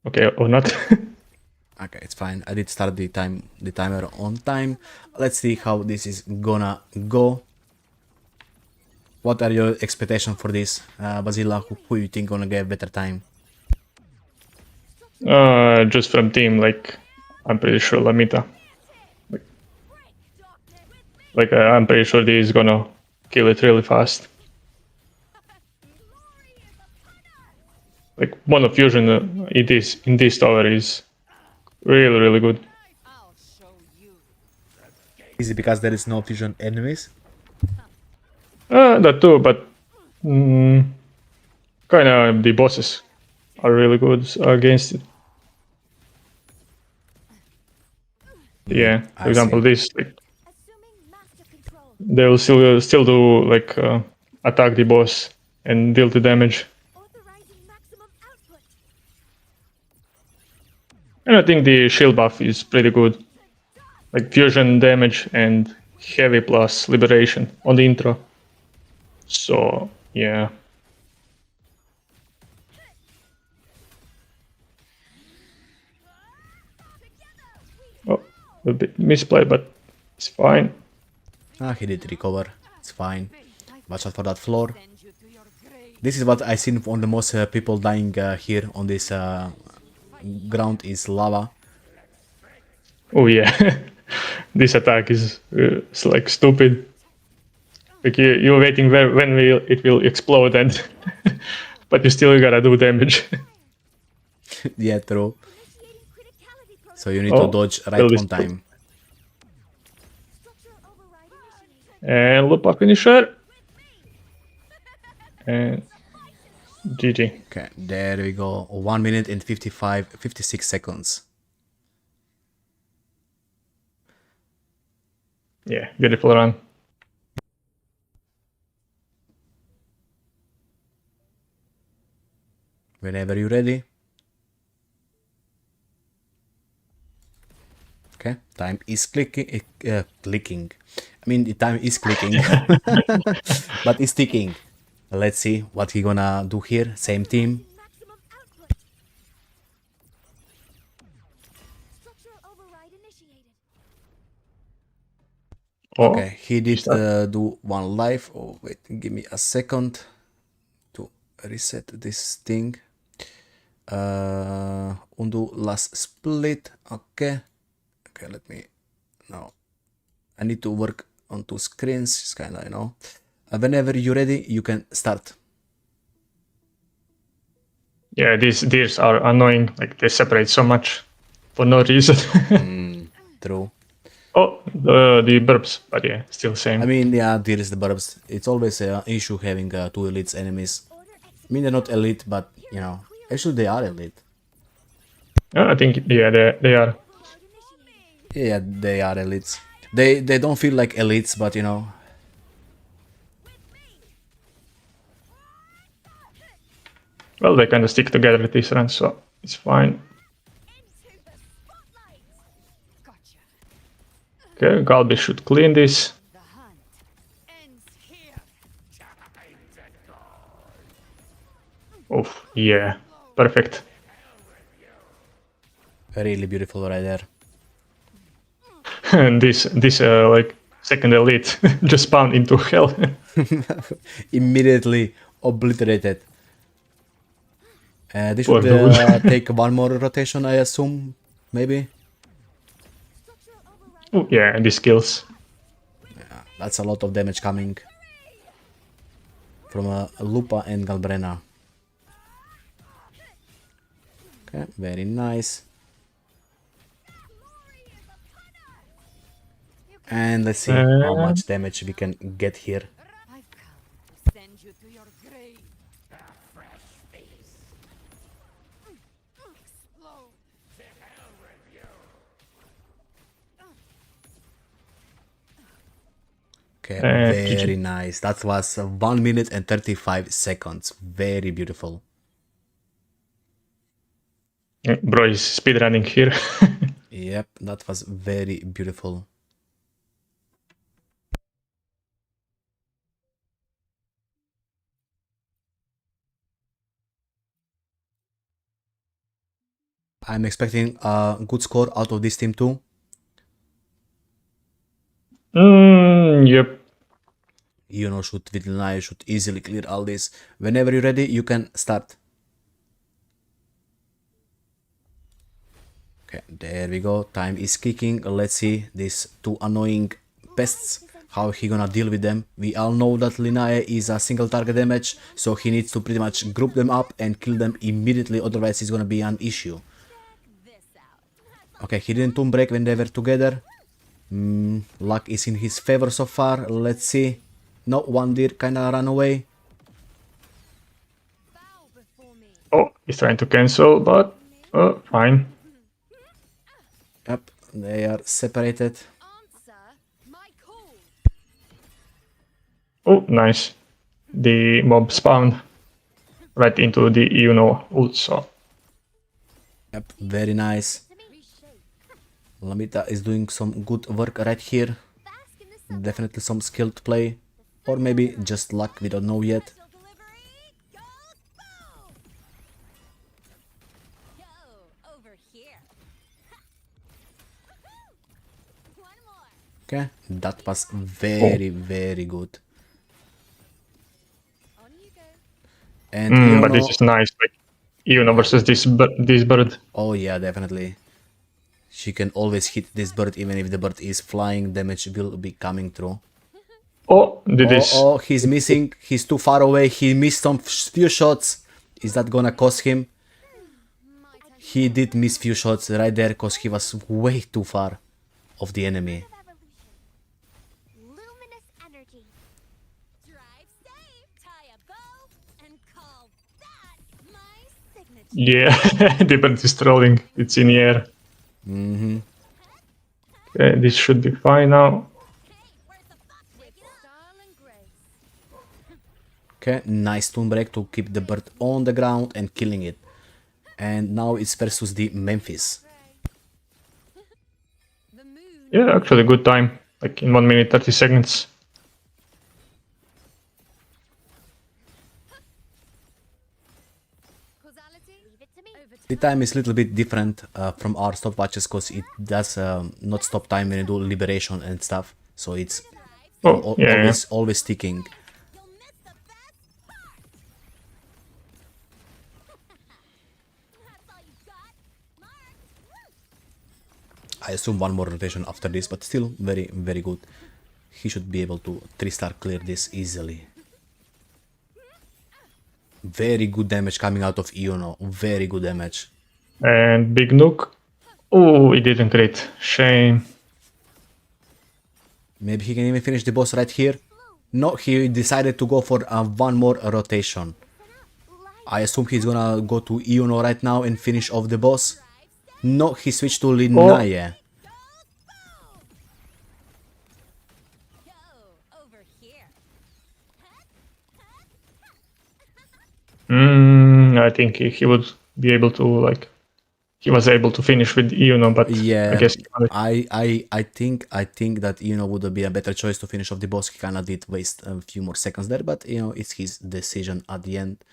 Okay, or not. Okay, it's fine. I did start the timer on time. Let's see how this is gonna go. What are your expectations for this, Bazilla? Who you think gonna get better time? Just from team, like I'm pretty sure Lamita. Like I'm pretty sure he's gonna kill it really fast. Like monofusion in this tower is really good. Is it because there is no fusion enemies? That too, but kind of the bosses are really good against it. Yeah, I for example, see. this like, they will still do like attack the boss and deal the damage. And I think the shield buff is pretty good, like fusion damage and heavy plus liberation on the intro. So yeah. Oh, a bit misplay, but it's fine. Ah, he did recover. It's fine. Watch out for that floor. This is what I seen on the most people dying here on this ground is lava. Oh yeah, this attack is it's like stupid. Like you're waiting when it will explode, and but you still gotta do damage. Yeah, true. So you need to dodge right will on time. And Lupa finisher. And GG. Okay, there we go. 1 minute and 56 seconds. Yeah, beautiful run. Whenever you're ready. Okay, time is clicking. I mean, the time is clicking, but it's ticking. Let's see what he gonna do here. Same team. Oh, Okay, he did do one life. Oh, wait, give me a second to reset this thing. Undo last split. Okay. Okay, let me now. I need to work on 2 screens. It's kinda, you know. Whenever you're ready, you can start. Yeah, these deers are annoying. Like they separate so much for no reason. True. Oh, the burps, but yeah, still same. I mean, yeah, there is the burbs. It's always an issue having 2 elites enemies. I mean, they're not elite, but, you know, actually they are elite. I think, yeah, they are. Yeah, they are elites. They don't feel like elites, but, you know. Well, they kind of stick together with this run, so it's fine. Okay, Galbi should clean this. Oh, yeah, perfect. Really beautiful right there. And this like second elite just spawned into hell. Immediately obliterated. This Poor should dude. take one more rotation, I assume. Maybe. Oh, yeah, these kills. That's a lot of damage coming from Lupa and Galbrena. Okay, very nice. And let's see how much damage we can get here. Send you to your grave. Explode. Okay, GG. very nice. That was 1 minute and 35 seconds. Very beautiful. Bro is speedrunning here. Yep, that was very beautiful. I'm expecting a good score out of this team too. Yep. You know, should Vidlina should easily clear all this. Whenever you're ready, you can start. Okay, there we go. Time is kicking. Let's see these two annoying pests, how he gonna deal with them. We all know that Linae is a single target damage, so he needs to pretty much group them up and kill them immediately, otherwise it's gonna be an issue. Okay, he didn't tomb break when they were together. Luck is in his favor so far. Let's see. No, one did kinda run away. Oh, he's trying to cancel, but fine. Yep, they are separated. Answer my call. Oh, nice. The mob spawned right into the ult, so Yep, very nice. Lamita is doing some good work right here. Definitely some skilled play. Or maybe just luck, we don't know yet. Okay, that was very good. And but this is nice, like Iono versus this bird. Oh yeah, definitely. She can always hit this bird even if the bird is flying, damage will be coming through. Oh, did this. Oh, he's missing, he's too far away, he missed some few shots. Is that gonna cost him? He did miss few shots right there because he was way too far of the enemy. Luminous energy. Drive safe, tie a bow, and call that my signature. Yeah, the bird is trolling. It's in the air. Okay, this should be fine now. With style and grace. Okay, nice toon break to keep the bird on the ground and killing it. And now it's versus the Memphis. The moon. Yeah, actually good time. Like in 1 minute 30 seconds. Causality. Leave it to me. Over The time is a little bit different from our stopwatches because it does not stop time when you do liberation and stuff. So it's Oh, yeah. always ticking. You'll miss the best part. That's all you got, Mark. I assume one more rotation after this, but still very good. He should be able to 3-star clear this easily. Very good damage coming out of Iono. Very good damage. And big nuke. Oh, it didn't crit. Shame. Maybe he can even finish the boss right here. No, he decided to go for one more rotation. I assume he's gonna go to Iono right now and finish off the boss. No, he switched to Linae. Go over here. I think he would be able to like. He was able to finish with Iono, but Yeah, I guess I think that would be a better choice to finish off the boss. He kind of did waste a few more seconds there, but it's his decision at the end.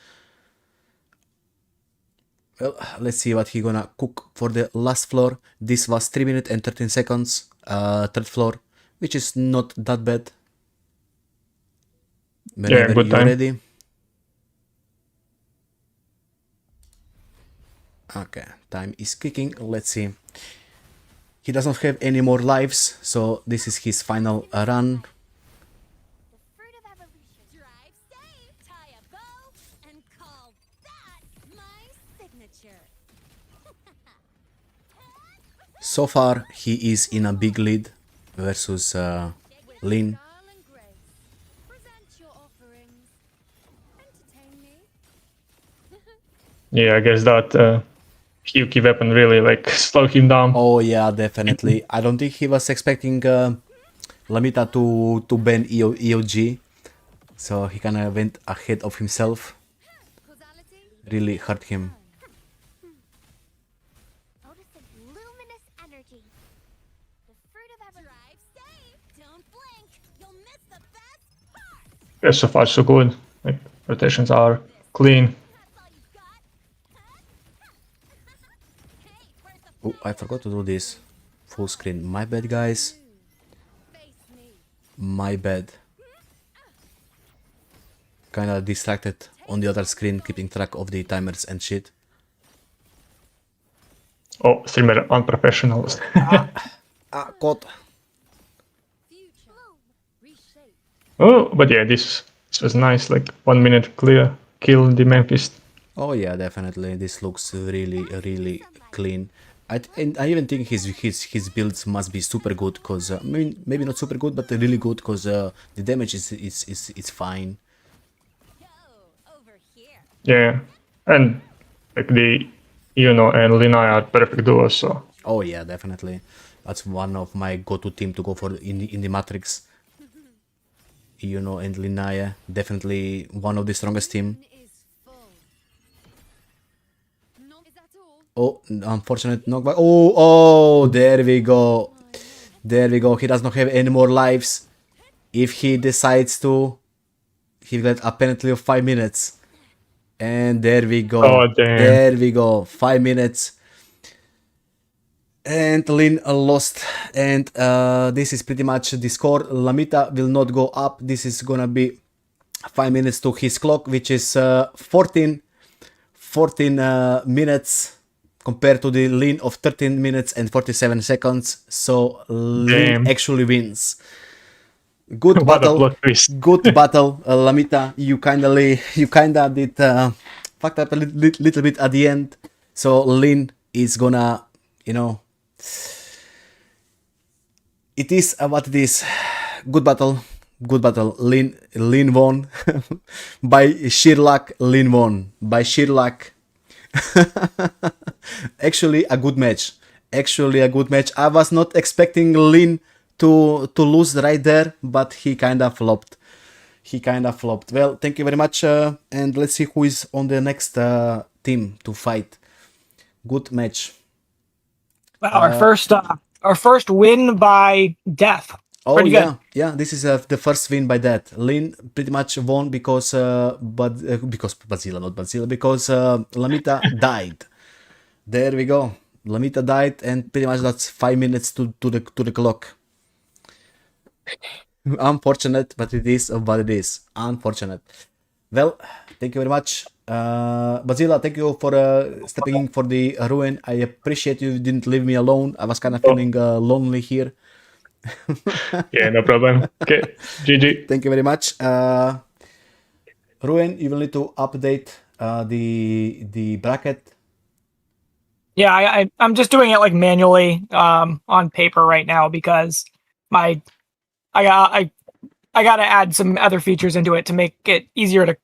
Well, let's see what he gonna cook for the last floor. This was 3 minutes and 13 seconds. Third floor, which is not that bad. Whenever good you're time. ready. Okay, time is kicking. Let's see. He doesn't have any more lives, so this is his final run. The fruit of evolution. Drive safe, tie a bow, and call that my signature. So far, he is in a big lead versus Lin. Style and grace. Present your offerings. Entertain me. Yeah, I guess that Hyuki weapon really like slowed him down. Oh yeah, definitely. I don't think he was expecting Lamita to ban EOG, so he kind of went ahead of himself. Causality. Really hurt him. Notice a luminous energy. The fruit of ever. Drive safe. Don't blink. You'll miss the best part. Yeah, so far so good. Like rotations are clean. That's all you got. Hey, where's the Oh, I forgot to do this. Full screen. My bad, guys. face me? My bad. Kinda distracted on the other screen, keeping track of the timers and shit. Oh, streamer unprofessional. Ah, God. Future. Bloom. Reshape. Oh, but yeah, this was nice. Like 1 minute clear kill the Memphis. Oh yeah, definitely. This looks really, really clean. And I even think his builds must be super good, cause I mean, maybe not super good, but really good, cause the damage is fine. Yo, over here. Yeah, and like the Iono and Linai are perfect duos. So Oh yeah, definitely. That's one of my go-to team to go for in the Matrix. And Linaya, definitely one of the strongest team. Is full. No, is that all? Oh, unfortunate knockback. Oh, there we go. There we go. He does not have any more lives. If he decides to, he will get a penalty of 5 minutes. And there we go. Oh, damn. There we go. 5 minutes. And Lin lost. And this is pretty much the score. Lamita will not go up. This is gonna be 5 minutes to his clock, which is 14 minutes compared to the Lin of 13 minutes and 47 seconds. So Lin Damn. actually wins. Good What a battle. plot twist. Good battle, Lamita. You kinda did fucked up a little bit at the end. So Lin is gonna, it is what it is. Good battle. Good battle. Lin won. By sheer luck, Lin won. By sheer luck. Actually, a good match. I was not expecting Lin to lose right there, but he kind of flopped. Well, thank you very much. And let's see who is on the next team to fight. Good match. Wow, our first win by death. Oh Pretty yeah, good. yeah. This is the first win by that. Lin pretty much won because Bazilla, not Bazilla, because Lamita died. There we go. Lamita died, and pretty much that's 5 minutes to the clock. Unfortunate, but it is what it is. Unfortunate. Well, thank you very much. Bazilla, thank you for stepping in for the ruin. I appreciate you didn't leave me alone. I was kind of feeling lonely here. Yeah, no problem. Okay, GG. Thank you very much. Ruin, you will need to update the bracket. Yeah, I'm just doing it like manually on paper right now because I gotta add some other features into it to make it easier to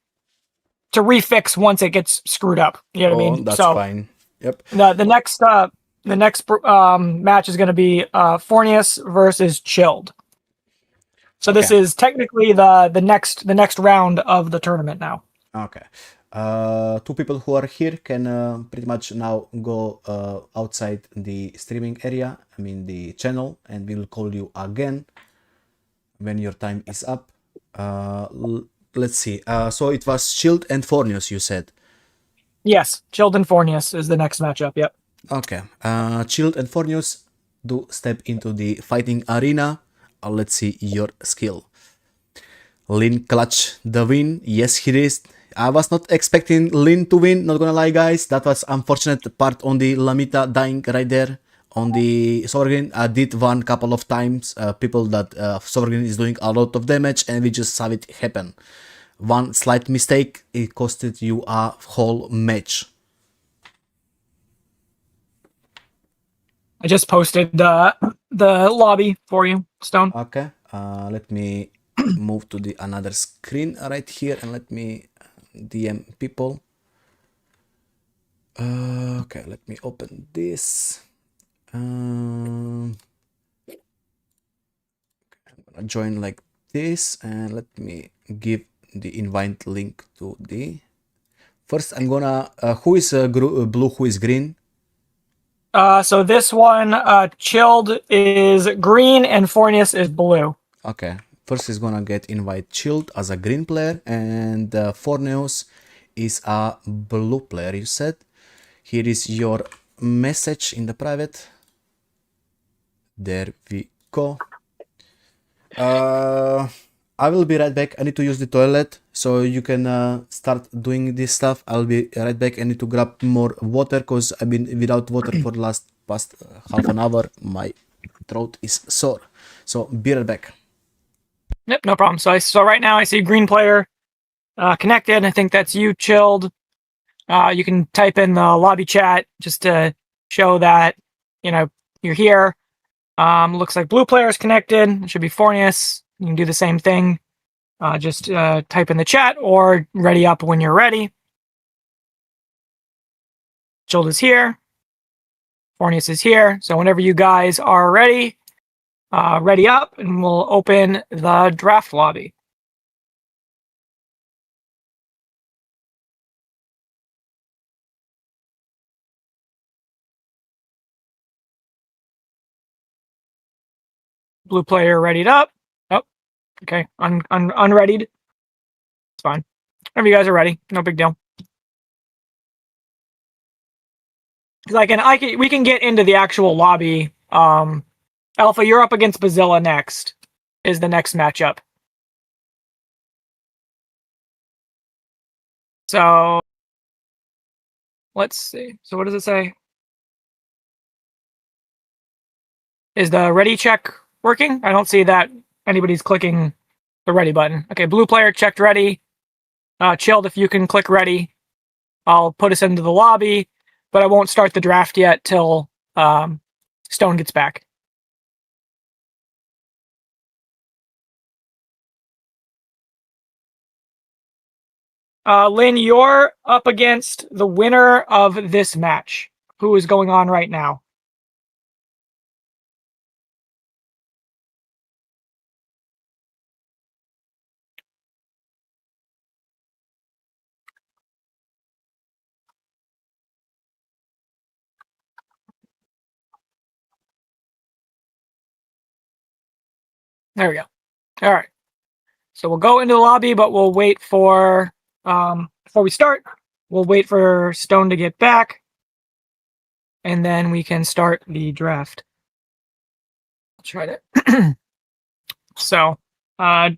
refix once it gets screwed up. You know what I mean? That's so fine. Yep. the next match is going to be Fornius versus Chilled. So this Okay. is technically the next round of the tournament now. Okay. Two people who are here can pretty much now go outside the streaming area, I mean the channel, and we'll call you again when your time is up. Let's see. So it was Shield and Fornius, you said. Yes, Chilled and Fornius is the next matchup. Yep. Okay. Shield and Fornius, do step into the fighting arena. Let's see your skill. Lin clutch the win. Yes, he is. I was not expecting Lin to win, not gonna lie, guys. That was unfortunate part on the Lamita dying right there on the Sovereign. I did one couple of times. People that Sovereign is doing a lot of damage, and we just saw it happen. One slight mistake, it costed you a whole match. I just posted the lobby for you, Stone. Okay. Let me move to the another screen right here, and let me DM people. Okay, let me open this. I'm gonna join like this, and let me give the invite link to the. First, I'm gonna. Who is blue? Who is green? So this one, Chilled is green and Fornius is blue. Okay. First is gonna get invite Chilled as a green player, and Forneus is a blue player, you said. Here is your message in the private. There we go. I will be right back. I need to use the toilet, so you can start doing this stuff. I'll be right back. I need to grab more water because I've been without water for the past half an hour. My throat is sore. So be right back. Yep, no problem. So right now I see green player connected. I think that's you, Chilled. You can type in the lobby chat just to show that you're here. Looks like blue player is connected. It should be Fornius. You can do the same thing. Just type in the chat or ready up when you're ready. Chilled is here. Fornius is here. So whenever you guys are ready, ready up, and we'll open the draft lobby. Blue player readied up. Oh, okay. Unreadied. It's fine. Whenever you guys are ready, no big deal. We can get into the actual lobby. Alpha, you're up against Bazilla next. Is the next matchup. So let's see. So what does it say? Is the ready check working? I don't see that anybody's clicking the ready button. Okay, blue player checked ready. Chilled, if you can click ready, I'll put us into the lobby, but I won't start the draft yet till Stone gets back. Lynn, you're up against the winner of this match, who is going on right now. There we go. All right. So we'll go into the lobby, but we'll wait for, before we start, we'll wait for Stone to get back, and then we can start the draft. I'll try to. So, at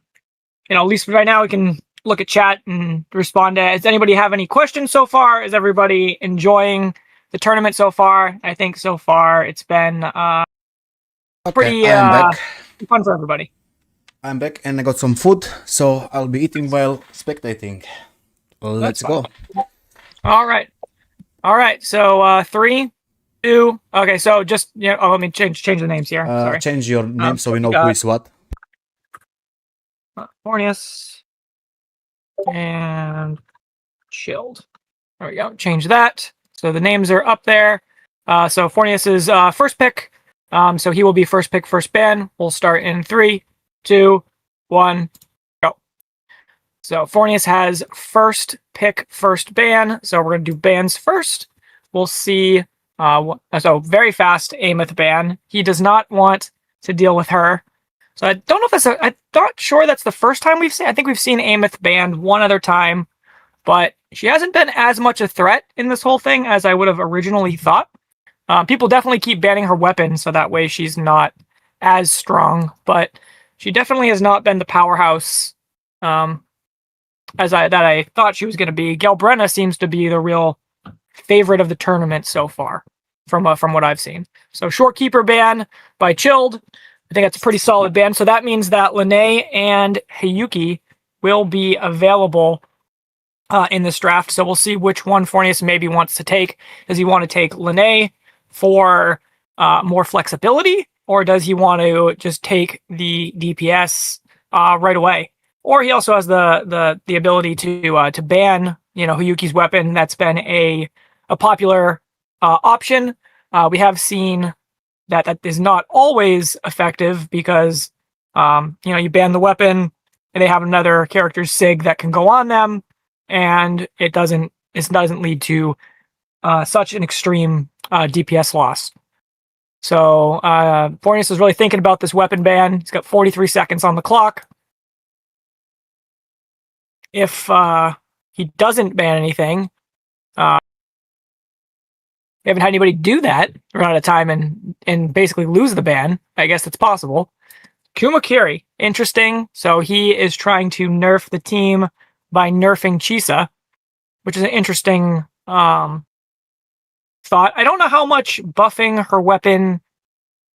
least right now we can look at chat and respond to. Does anybody have any questions so far? Is everybody enjoying the tournament so far? I think so far it's been pretty fun for everybody. I'm back and I got some food, so I'll be eating while spectating. Let's go. All right. So 3, 2. Okay, so just let me change the names here. Sorry. Change your name so we know who is what. Fornius and Chilled. There we go. Change that. So the names are up there. So Fornius is first pick. So he will be first pick, first ban. We'll start in 3, 2, 1, go. So Fornius has first pick, first ban. So we're going to do bans first. We'll see. So very fast Ameth ban. He does not want to deal with her. So I don't know if that's I'm not sure that's the first time we've seen. I think we've seen Ameth banned one other time, but she hasn't been as much a threat in this whole thing as I would have originally thought. People definitely keep banning her weapon, so that way she's not as strong, but she definitely has not been the powerhouse that I thought she was going to be. Galbrenna seems to be the real favorite of the tournament so far, from what I've seen. So short keeper ban by Chilled. I think that's a pretty solid ban. So that means that Lene and Hayuki will be available in this draft. So we'll see which one Fornius maybe wants to take. Does he want to take Lene for more flexibility, or does he want to just take the DPS right away? Or he also has the ability to ban Hayuki's weapon. That's been a popular option. We have seen that is not always effective because you ban the weapon and they have another character's SIG that can go on them, and it doesn't lead to such an extreme DPS loss. So Fornius is really thinking about this weapon ban. He's got 43 seconds on the clock. If he doesn't ban anything, we haven't had anybody do that, run out of time and basically lose the ban. I guess it's possible. Kumakiri, interesting. So he is trying to nerf the team by nerfing Chisa, which is an interesting thought. I don't know how much buffing her weapon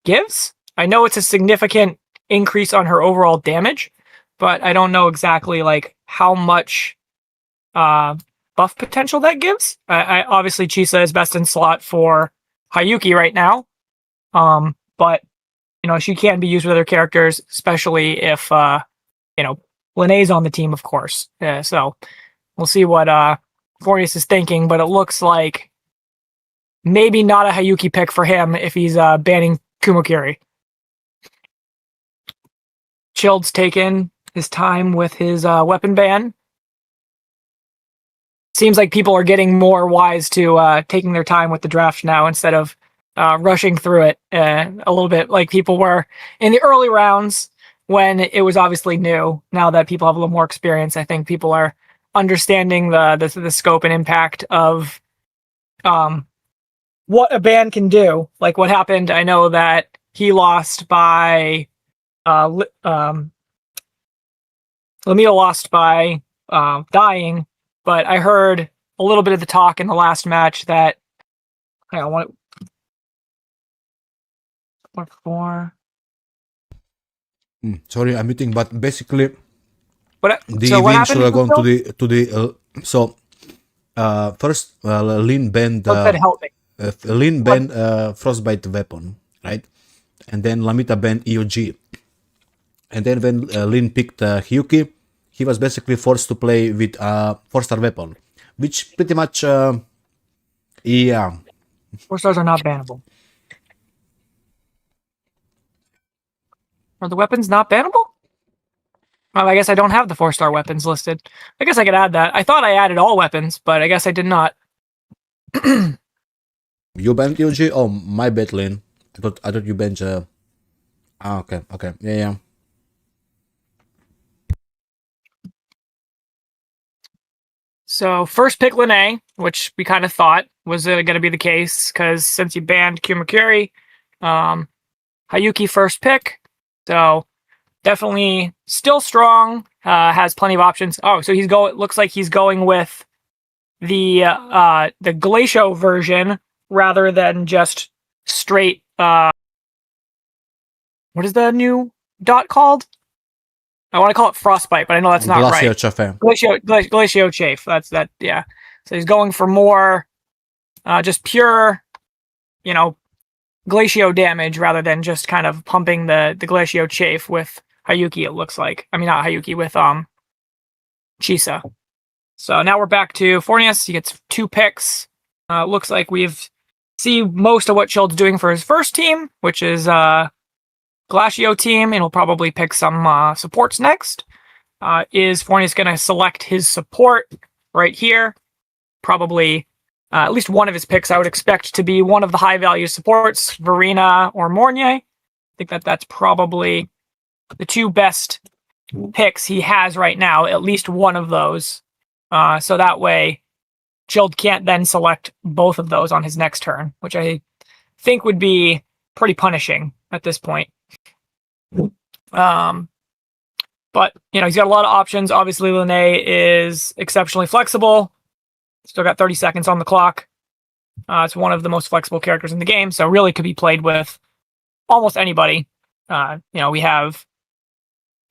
gives. I know it's a significant increase on her overall damage, but I don't know exactly how much buff potential that gives. I obviously Chisa is best in slot for Hayuki right now, but she can be used with other characters, especially if Lene's on the team, of course. So we'll see what Fornius is thinking, but it looks like maybe not a Hayuki pick for him if he's banning Kumakiri. Chilled's taken his time with his weapon ban. Seems like people are getting more wise to taking their time with the draft now instead of rushing through it a little bit like people were in the early rounds when it was obviously new. Now that people have a little more experience, I think people are understanding the scope and impact of what a ban can do. Like what happened, I know that he lost by Lemieux lost by dying, but I heard a little bit of the talk in the last match that what for? Sorry, I'm muting, but basically, What the wins are going to the first Lin banned Frostbite weapon, right? And then Lamita banned EOG. And then when Lin picked Hyuki, he was basically forced to play with a 4-star weapon, which pretty much, 4 stars are not bannable. Are the weapons not bannable? Well, I guess I don't have the 4-star weapons listed. I guess I could add that. I thought I added all weapons, but I guess I did not. You banned EOG? Oh, my bad, Lin. I thought you banned. Okay, yeah. So first pick Lene, which we kind of thought was going to be the case because since you banned Kumakiri, Hayuki first pick. So definitely still strong. Has plenty of options. Oh, so looks like he's going with the Glacio version rather than just straight. What is the new dot called? I want to call it Frostbite, but I know that's not right. Glacio Chafe. That's that. Yeah. So he's going for more, just pure, Glacio damage rather than just kind of pumping the Glacio Chafe with Hayuki. It looks like. I mean, not Hayuki, with Chisa. So now we're back to Fornius. He gets 2 picks. Looks like we've seen most of what Chilled's doing for his first team, which is Glacio team, and he'll probably pick some supports next. is Fornius going to select his support right here? Probably at least one of his picks I would expect to be one of the high-value supports, Verena or Mornier. I think that's probably the two best picks he has right now, at least one of those. So that way, Chilled can't then select both of those on his next turn, which I think would be pretty punishing at this point. But, he's got a lot of options. Obviously, Linné is exceptionally flexible. Still got 30 seconds on the clock. It's one of the most flexible characters in the game, so really could be played with almost anybody. We have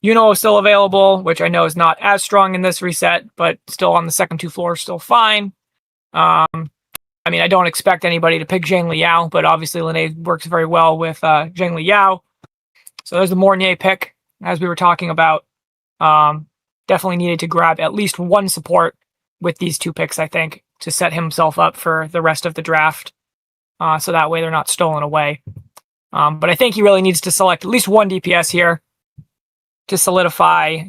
Yuno still available, which I know is not as strong in this reset, but still on the second two floors, still fine. I don't expect anybody to pick Zhang Liao, but obviously Linné works very well with Zhang Liao. So there's the Mornier pick, as we were talking about. Definitely needed to grab at least one support with these two picks, I think, to set himself up for the rest of the draft. So that way they're not stolen away. But I think he really needs to select at least one DPS here to solidify,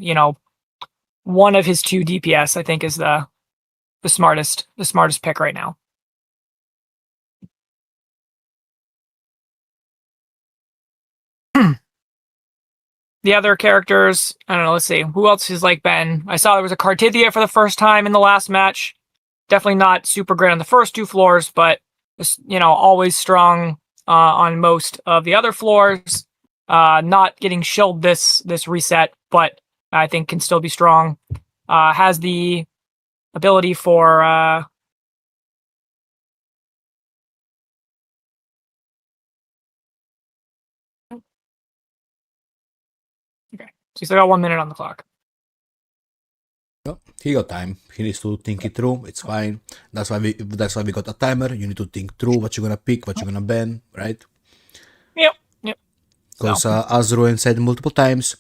one of his two DPS, I think is the smartest pick right now. The other characters, I don't know, let's see. Who else has been? I saw there was a Cartithia for the first time in the last match. Definitely not super great on the first two floors, but, always strong on most of the other floors. Not getting shilled this reset, but I think can still be strong. Has the ability for... So he's still got 1 minute on the clock. No, he got time. He needs to think it through. It's fine. That's why we got a timer. You need to think through what you're gonna pick, what you're gonna ban, right? Yep. Because as Ruin said multiple times,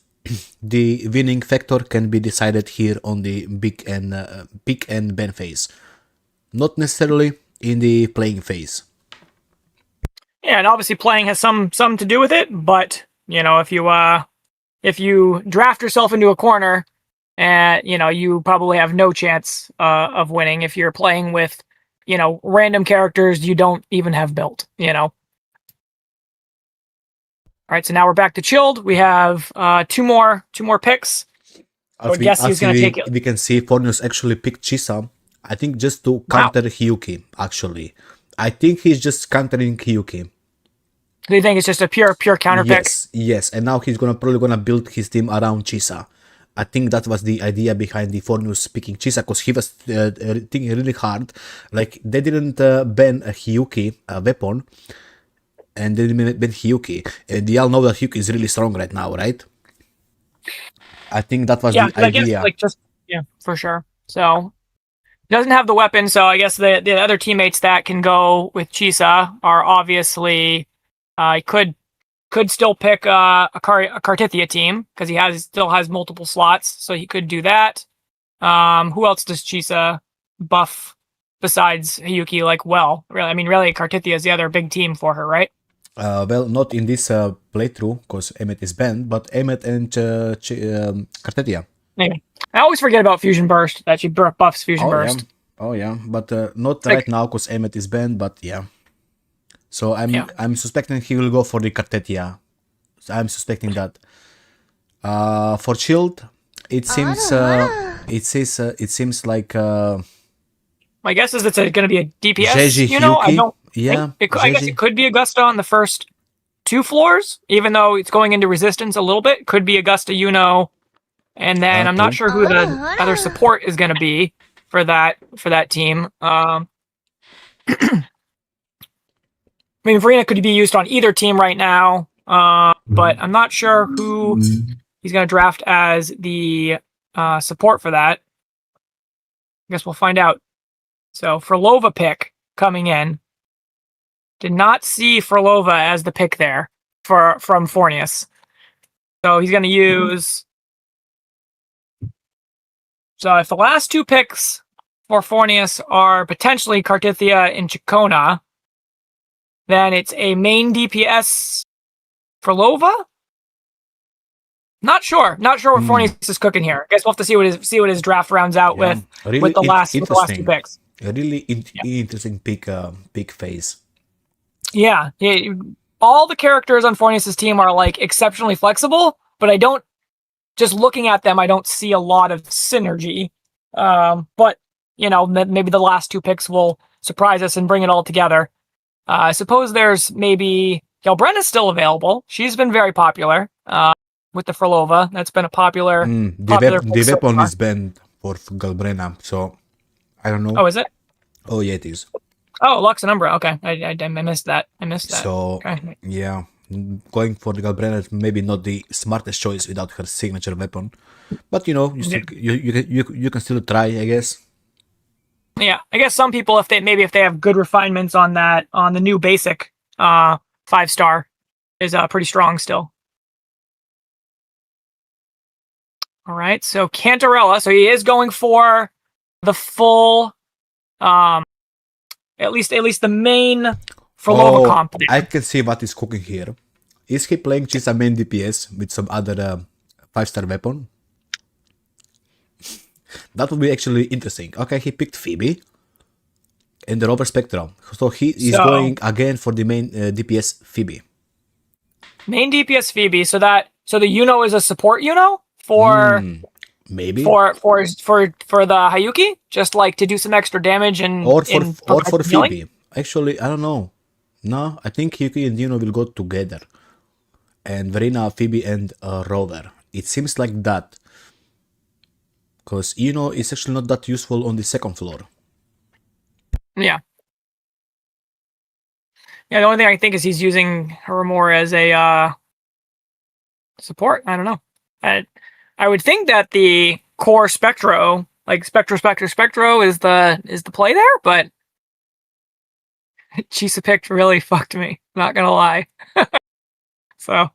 the winning factor can be decided here on the pick and ban phase, not necessarily in the playing phase. Yeah, and obviously playing has some to do with it, but if you draft yourself into a corner, and you probably have no chance of winning if you're playing with random characters you don't even have built. All right, so now we're back to Chilled. We have two more picks. I would guess he's going to take it. We can see Fornius actually picked Chisa. I think just to counter Hyuki. Actually, I think he's just countering Hyuki. Do you think it's just a pure counter pick? Yes, and now he's probably gonna build his team around Chisa. I think that was the idea behind the Fornius picking Chisa, because he was thinking really hard. They didn't ban a Hyuki weapon, and they didn't ban Hyuki. And they all know that Hyuki is really strong right now, right? I think that was the idea. I guess, for sure. So he doesn't have the weapon, so I guess the other teammates that can go with Chisa are obviously. He could still pick a Cartithia team because he still has multiple slots, so he could do that. Who else does Chisa buff besides Hyuki well? Really, Cartithia is the other big team for her, right? Well, not in this playthrough because Emmet is banned, but Emmet and Cartithia. Maybe. I always forget about Fusion Burst, that she buffs Fusion Burst. Yeah. Oh yeah, but not right now because Emmet is banned, but yeah. So I'm suspecting he will go for the Cartithia. So I'm suspecting that. For Chilled, it seems like my guess is it's going to be a DPS. Jeji Hyuki. I guess it could be Augusta on the first two floors, even though it's going into resistance a little bit. Could be Augusta Yuno, and then I'm not sure who the other support is going to be for that team. Verena could be used on either team right now, but I'm not sure who he's going to draft as the support for that. I guess we'll find out. So Frolova pick coming in. Did not see Frolova as the pick there from Fornius. So he's going to use... So if the last two picks for Fornius are potentially Cartithia and Chikona, then it's a main DPS Frolova Not sure what Fornius is cooking here. I guess we'll have to see what his draft rounds out with the last two picks. A really interesting pick phase. Yeah, all the characters on Fornius' team are like exceptionally flexible, but just looking at them, I don't see a lot of synergy. But maybe the last two picks will surprise us and bring it all together. I suppose there's maybe Galbrenna's still available. She's been very popular with the Frolova. That's been a popular. The weapon is banned for Galbrenna, so I don't know. Oh, is it? Oh yeah, it is. Oh, Lux and Umbra. Okay, I missed that. So okay. Yeah, going for the Galbrenna is maybe not the smartest choice without her signature weapon, but you can still try, I guess. Yeah, I guess some people, if they have good refinements on the new basic 5-star, is pretty strong still. All right, so Cantarella. So he is going for the full, at least the main Frolova comp. I can see what is cooking here. Is he playing just a main DPS with some other 5-star weapon? That would be actually interesting. Okay, he picked Phoebe and the Rover Spectrum. So he is going again for the main DPS Phoebe. Main DPS Phoebe. So the Yuno is a support Yuno for maybe for the Hayuki, just like to do some extra damage and or for Phoebe. Actually, I don't know. No, I think Hayuki and Yuno will go together. And Verena, Phoebe, and Rover. It seems like that. Because Yuno is actually not that useful on the second floor. Yeah. Yeah, the only thing I think is he's using her more as a support. I don't know. I would think that the core Spectro, like Spectro is the play there, but Chisa picked really fucked me. Not gonna lie. So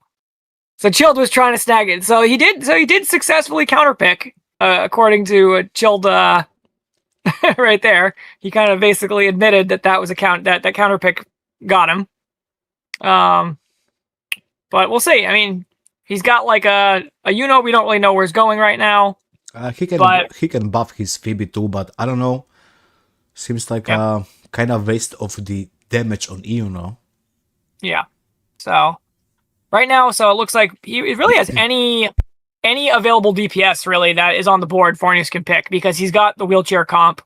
Chilled was trying to snag it. So he did successfully counterpick, according to Chilled right there. He kind of basically admitted that was a that counterpick got him. But we'll see. I mean, he's got like a Yuno. We don't really know where he's going right now. He can buff his Phoebe too, but I don't know. Seems like a kind of waste of the damage on Yuno. Yeah. So right now, it looks like he really has any available DPS really that is on the board. Fornius can pick because he's got the wheelchair comp.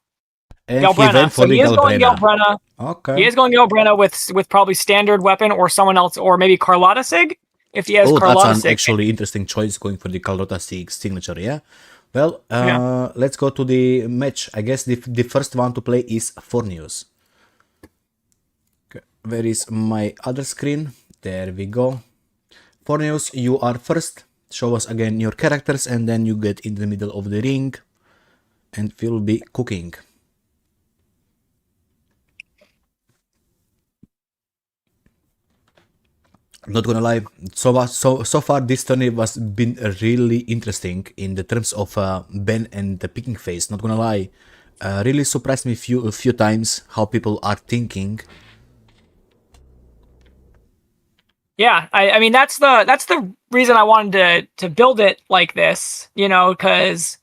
And Galbrenna. So he is going Galbrenna. Okay. He is going Galbrenna with probably standard weapon or someone else, or maybe Carlotta Sig if he has Carlotta that's Sig. Actually interesting choice going for the Carlotta Sig signature. Yeah. Well, let's go to the match. I guess the first one to play is Fornius. Okay. Where is my other screen? There we go. Fornius, you are first. Show us again your characters, and then you get in the middle of the ring, and we'll be cooking. Not gonna lie, so far this tourney was been really interesting in the terms of Ben and the picking phase. Not gonna lie, really surprised me a few times how people are thinking. Yeah, I mean that's the reason I wanted to build it like this, because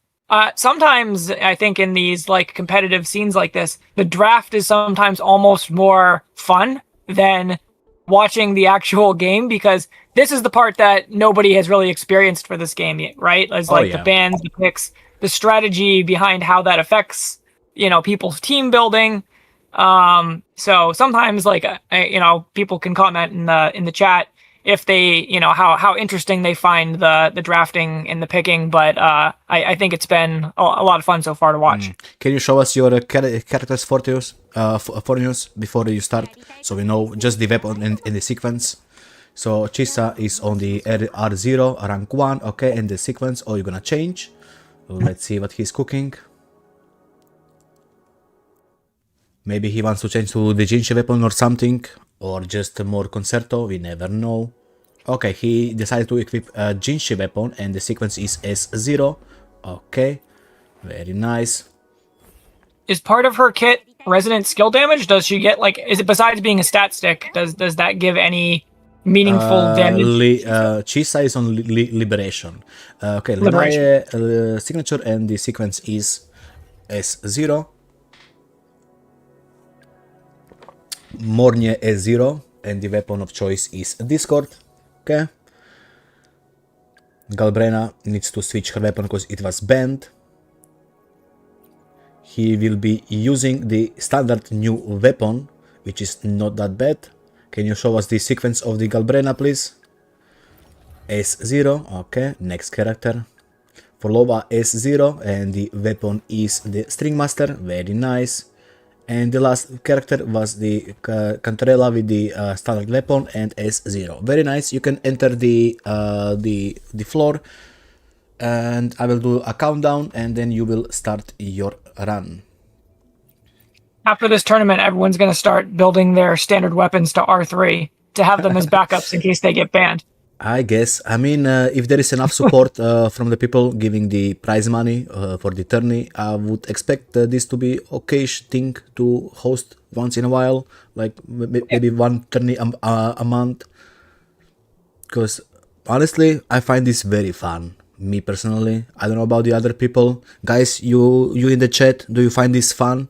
sometimes I think in these like competitive scenes like this, the draft is sometimes almost more fun than watching the actual game, because this is the part that nobody has really experienced for this game yet, right? It's the bans, the picks, the strategy behind how that affects, people's team building. So sometimes people can comment in the chat if they, how interesting they find the drafting and the picking, but I think it's been a lot of fun so far to watch. Can you show us your characters for news before you start, so we know just the weapon and the sequence? So Chisa is on the R0 rank 1, okay, and the sequence, you're gonna change. Let's see what he's cooking. Maybe he wants to change to the Jinshi weapon or something, or just more Concerto, we never know. Okay, he decided to equip a Jinshi weapon, and the sequence is S0. Okay, very nice. Is part of her kit resonant skill damage? Does she get is it besides being a stat stick, does that give any meaningful damage. Chisa is on Liberation. Okay, Liberation. Lenae signature and the sequence is S0. Mornie S0 and the weapon of choice is Discord. Okay. Galbrena needs to switch her weapon because it was banned. He will be using the standard new weapon, which is not that bad. Can you show us the sequence of the Galbrena, please? S0, okay, next character. Forlova S0 and the weapon is the String Master, very nice. And the last character was the Cantarella with the standard weapon and S0. Very nice. You can enter the floor, and I will do a countdown, and then you will start your run. After this tournament, everyone's going to start building their standard weapons to R3 to have them as backups in case they get banned. I guess. I mean, if there is enough support from the people giving the prize money for the tourney, I would expect this to be okay-ish thing to host once in a while, like maybe one tourney a month. Because honestly, I find this very fun. Me personally, I don't know about the other people. Guys, you in the chat, do you find this fun?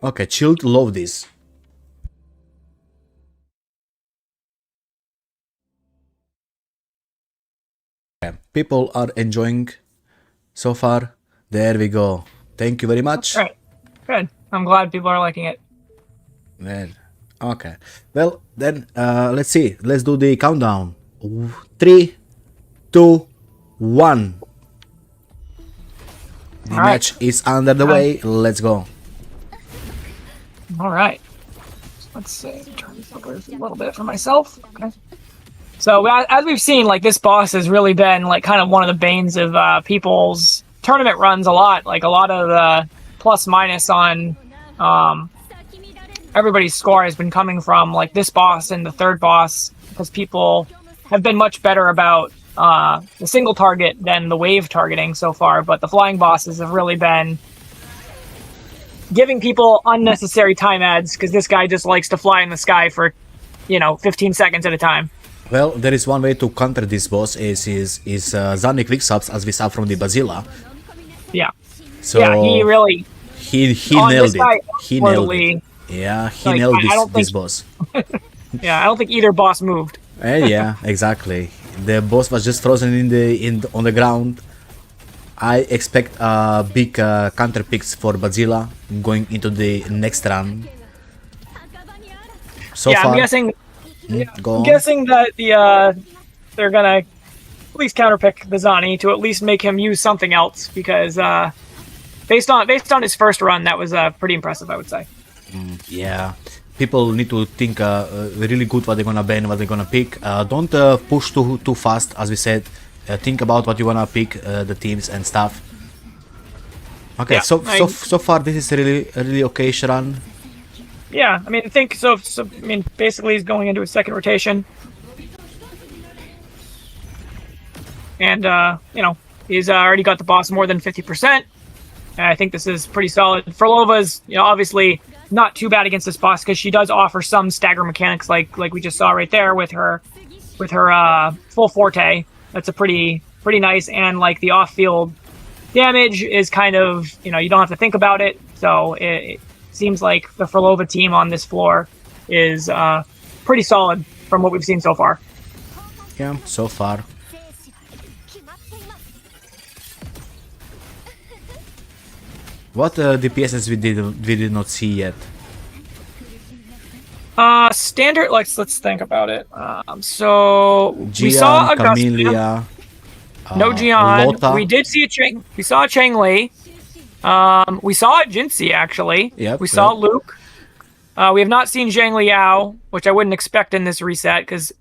Okay, Chilled love this. People are enjoying so far. There we go. Thank you very much. All right. Good. I'm glad people are liking it. Well, okay. Well, then let's see. Let's do the countdown. 3, 2, 1. The match is under the way. Let's go. All right. Let's see. Turn this over a little bit for myself. Okay. So as we've seen, like this boss has really been like kind of one of the banes of people's tournament runs a lot. Like a lot of the plus minus on everybody's score has been coming from like this boss and the third boss, because people have been much better about the single target than the wave targeting so far. But the flying bosses have really been giving people unnecessary time adds, because this guy just likes to fly in the sky for 15 seconds at a time. Well, there is one way to counter this boss is Zani quick subs, as we saw from the Basila. Yeah. So yeah, he really he nailed it. He nailed it. Yeah, he nailed this boss. Yeah, I don't think either boss moved. Yeah, exactly. The boss was just frozen on the ground. I expect big counter picks for Basila going into the next run. So far, I'm guessing. Go I'm guessing that they're gonna at least counterpick the Zani to at least make him use something else, because based on his first run, that was pretty impressive, I would say. Yeah, people need to think really good what they're gonna ban, what they're gonna pick. Don't push too fast, as we said. Think about what you wanna pick, the teams and stuff. Okay, yeah, so far this is really okay-ish run. Yeah, I mean, basically he's going into his second rotation. And, he's already got the boss more than 50%. And I think this is pretty solid. Forlova's, obviously not too bad against this boss, because she does offer some stagger mechanics like we just saw right there with her full forte. That's a pretty nice, and like the off-field damage is kind of, you don't have to think about it. So it seems like the Forlova team on this floor is pretty solid from what we've seen so far. Yeah, so far. What DPSs we did not see yet? Standard. Let's think about it. So Gian, we saw a Camellia, no Gian. Lota. We did see we saw a Changli. We saw a Jinxie, actually. Yep, we saw Luke. We have not seen Zhang Liao, which I wouldn't expect in this reset, because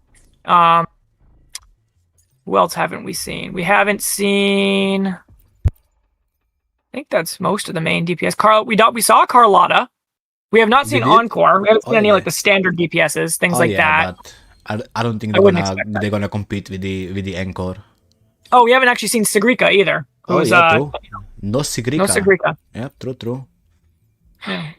who else haven't we seen? We haven't seen, I think that's most of the main DPS. We saw Carlotta. We have not seen Encore. We haven't seen any like the standard DPSs, things like that. But I don't think they're gonna compete with the Encore. Oh, we haven't actually seen Sigrika either. True. No Sigrika. No Sigrika. Yeah, true. Yeah.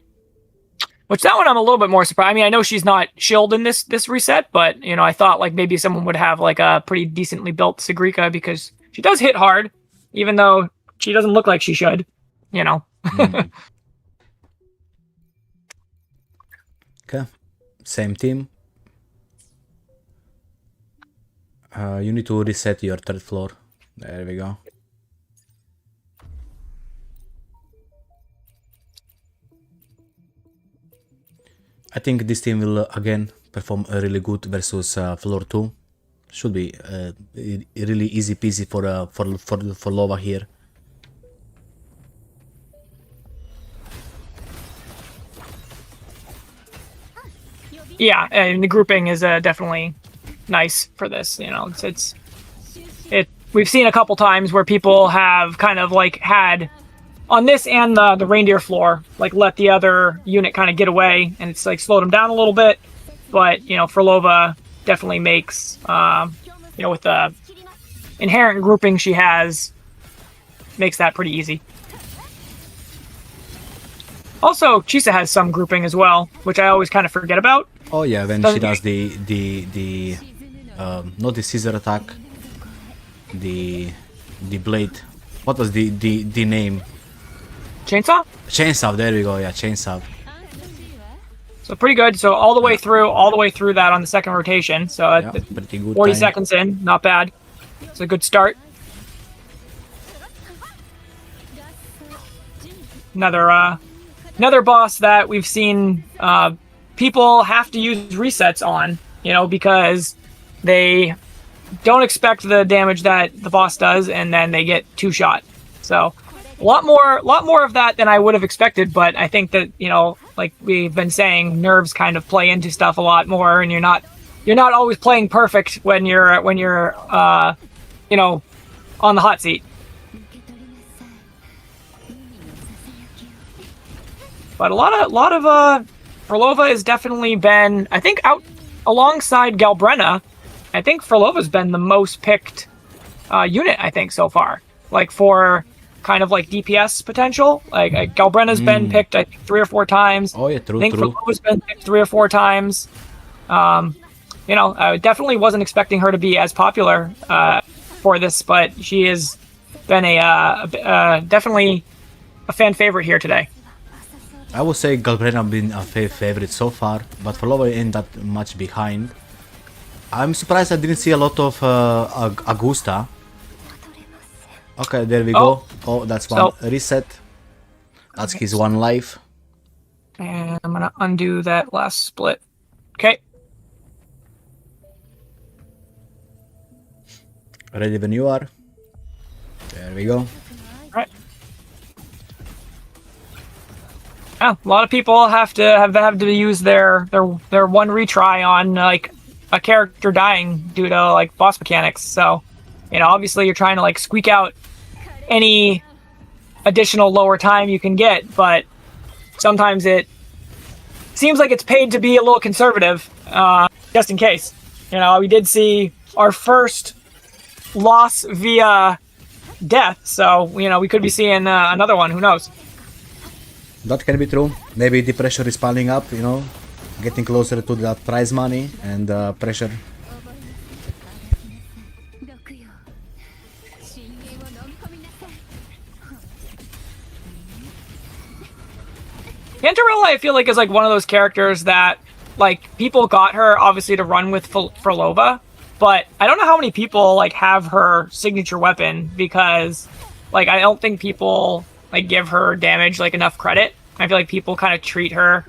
Which that one I'm a little bit more surprised. I mean, I know she's not shilled in this reset, but you know, I thought like maybe someone would have like a pretty decently built Sigrika because she does hit hard, even though she doesn't look like she should. You know. Okay, same team. You need to reset your third floor. There we go. I think this team will again perform really good versus floor 2. Should be really easy peasy for Lova here. Yeah, and the grouping is definitely nice for this. You know, it's we've seen a couple times where people have kind of like had on this and the reindeer floor, like let the other unit kind of get away, and it's like slowed them down a little bit. But you know, Frolova definitely makes you know, with the inherent grouping she has, makes that pretty easy. Also, Chisa has some grouping as well, which I always kind of forget about. Oh yeah, when she does the not the scissor attack, the blade. What was the name? Chainsaw? Chainsaw. There we go. Yeah, chainsaw. So pretty good. So all the way through that on the second rotation. So Yeah, pretty good. 40 time. seconds in, not bad. It's a good start. Another boss that we've seen people have to use resets on, you know, because they don't expect the damage that the boss does, and then they get two-shot. So a lot more of that than I would have expected, but I think that, you know, like we've been saying, nerves kind of play into stuff a lot more, and you're not always playing perfect when you're you know, on the hot seat. But a lot of Frolova has definitely been, I think, out alongside Galbrenna. I think Frolova's been the most picked unit, I think, so far. Like for kind of like DPS potential. Like Galbrenna's been picked, I think, 3 or 4 times. Oh yeah, true. I think Frolova's been picked 3 or 4 times. You know, I definitely wasn't expecting her to be as popular for this, but she has been definitely a fan favorite here today. I would say Galbrenna been a favorite so far, but Frolova ain't that much behind. I'm surprised I didn't see a lot of Augusta. Okay, there we go. Oh, that's one reset. That's his one life. And I'm gonna undo that last split. Okay. Ready when you are. There we go. Alright. Yeah, a lot of people have to use their one retry on like a character dying due to like boss mechanics. So, you know, obviously you're trying to like squeak out any additional lower time you can get, but sometimes it seems like it's paid to be a little conservative, just in case. You know, we did see our first loss via death, so you know we could be seeing another one. Who knows? That can be true. Maybe the pressure is piling up, you know, getting closer to that prize money and pressure. Cantarella, I feel like, is like one of those characters that like people got her obviously to run with Frolova, but I don't know how many people like have her signature weapon because like I don't think people like give her damage like enough credit. I feel like people kind of treat her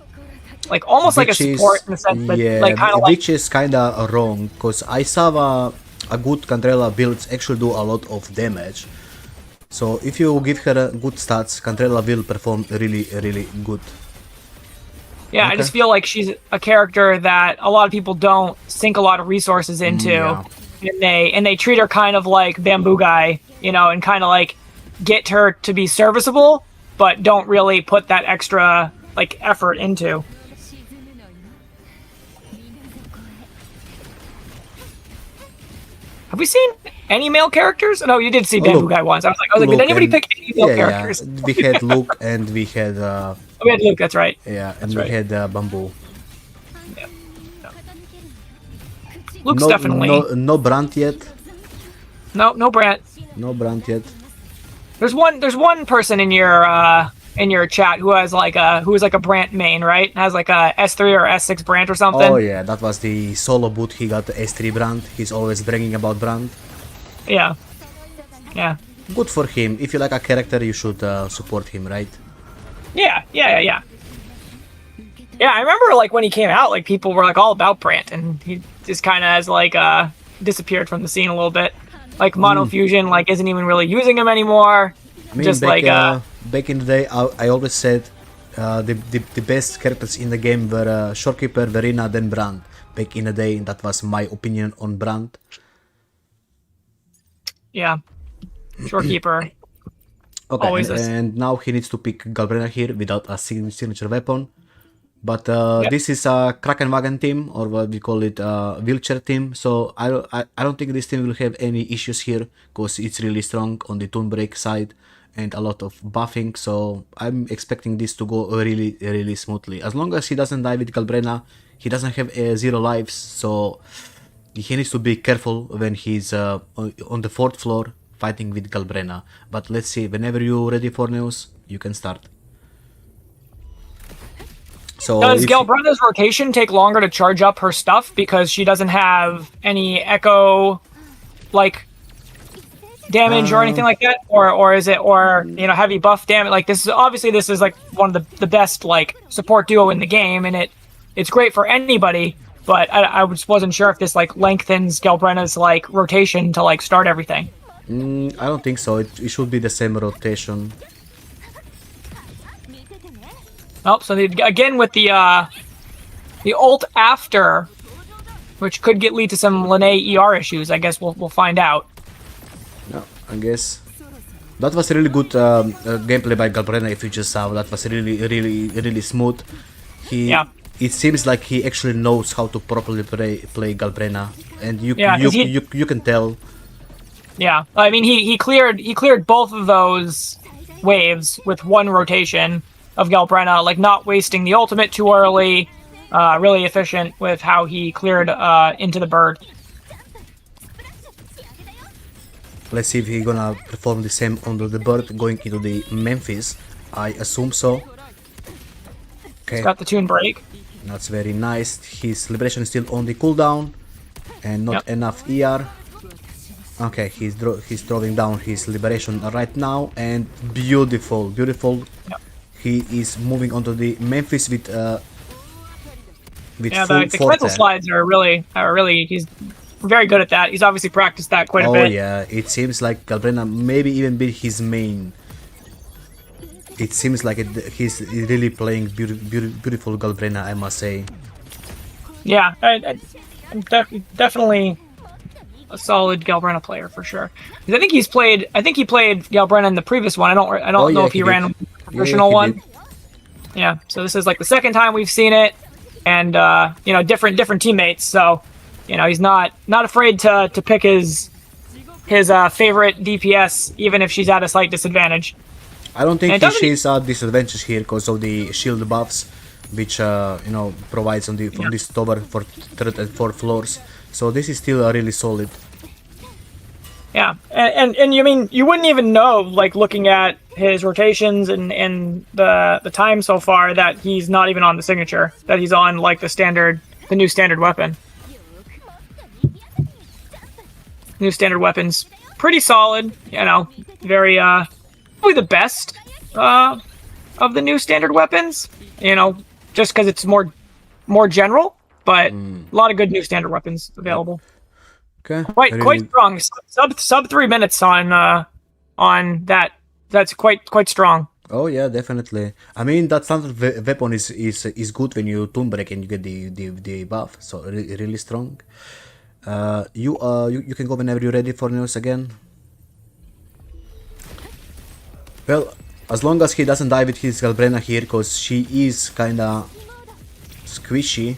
like almost like a support in the sense that like kind of like, which is kind of wrong because I saw a good Cantarella builds actually do a lot of damage. So if you give her good stats, Cantarella will perform really good. Yeah, I just feel like she's a character that a lot of people don't sink a lot of resources into, and they treat her kind of like Bamboo Guy, you know, and kind of like get her to be serviceable, but don't really put that extra like effort into. Have we seen any male characters? No, you did see Bamboo Luke. Guy once. I was like, did anybody pick any male characters? We had Luke and we had Oh, we had Luke. That's right. we right. had Bamboo. Luke's No, definitely no Brant yet. no Brant. No Brant yet. There's one person in your chat who has like a Brant main, right? Has like a S3 or S6 Brant or something. Oh yeah, that was the solo boot. He got the S3 Brand. He's always bragging about Brand. Yeah. Yeah. Good for him. If you like a character, you should support him, right? Yeah. Yeah, I remember like when he came out, like people were like all about Brant, and he just kind of has like disappeared from the scene a little bit. Like Monofusion like isn't even really using him anymore. I mean, Just back, like back in the day, I always said the best characters in the game were Shorekeeper, Verena, then Brand. Back in the day, that was my opinion on Brand. yeah, Shorekeeper. Okay, Always and now he needs to pick Galbrena here without a signature weapon. But this is a Krakenwagen team, or what we call it, wheelchair team. So I don't think this team will have any issues here, because it's really strong on the turn break side and a lot of buffing. So I'm expecting this to go really smoothly. As long as he doesn't die with Galbrena, he doesn't have 0 lives. So he needs to be careful when he's on the 4th floor fighting with Galbrena. But let's see, whenever you're ready for news, you can start. So Does Galbrena's rotation take longer to charge up her stuff because she doesn't have any echo like damage or anything like that, or is it, or heavy buff damage? Like this is like one of the best like support duo in the game, and it's great for anybody. But I just wasn't sure if this like lengthens Galbrena's like rotation to like start everything. I don't think so. It should be the same rotation. Oh, so again with the ult after, which could lead to some Lene ER issues. I guess we'll find out. No, I guess that was really good gameplay by Galbrena. If you just saw, that was really smooth. It seems like he actually knows how to properly play Galbrena, and you can tell. Yeah, I mean he cleared both of those waves with one rotation of Galbrena, like not wasting the ultimate too early, really efficient with how he cleared into the bird. Let's see if he's gonna perform the same under the bird going into the Memphis. I assume so. Okay. He's got the tune break. That's very nice. His liberation is still on the cooldown and not enough ER. Okay, he's throwing down his liberation right now, and beautiful. Yep. He is moving onto the Memphis with the full cancel slides are really he's very good at that. He's obviously practiced that quite a bit. Oh yeah, it seems like Galbrena maybe even beat his main. It seems like he's really playing beautiful Galbrena, I must say. Yeah, I'm definitely a solid Galbrena player for sure. I think he played Galbrena in the previous one. I don't know if he ran a professional one. Yeah, so this is like the second time we've seen it, and different teammates. So he's not afraid to pick his favorite DPS, even if she's at a slight disadvantage. I don't think she's at disadvantage here because of the shield buffs, which provides from this tower for 3rd and 4th floors. So this is still really solid. Yeah, and you mean you wouldn't even know, like looking at his rotations and the time so far, that he's not even on the signature, that he's on like the new standard weapon. New standard weapon's pretty solid, very probably the best of the new standard weapons, just because it's more general, but a lot of good new standard weapons available. Okay. Quite strong. Sub 3 minutes on that. That's quite strong. Oh yeah, definitely. I mean, that standard weapon is good when you turn break and you get the buff. So really strong. You can go whenever you're ready for news again. Well, as long as he doesn't die with his Galbrena here, because she is kinda squishy,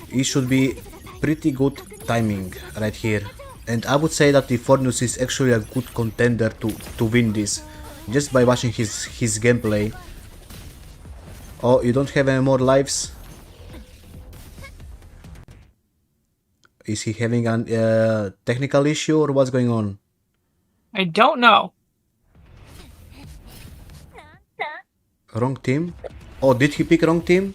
he should be pretty good timing right here. And I would say that the Fornus is actually a good contender to win this, just by watching his gameplay. Oh, you don't have any more lives? Is he having a technical issue or what's going on? I don't know. Wrong team? Oh, did he pick wrong team?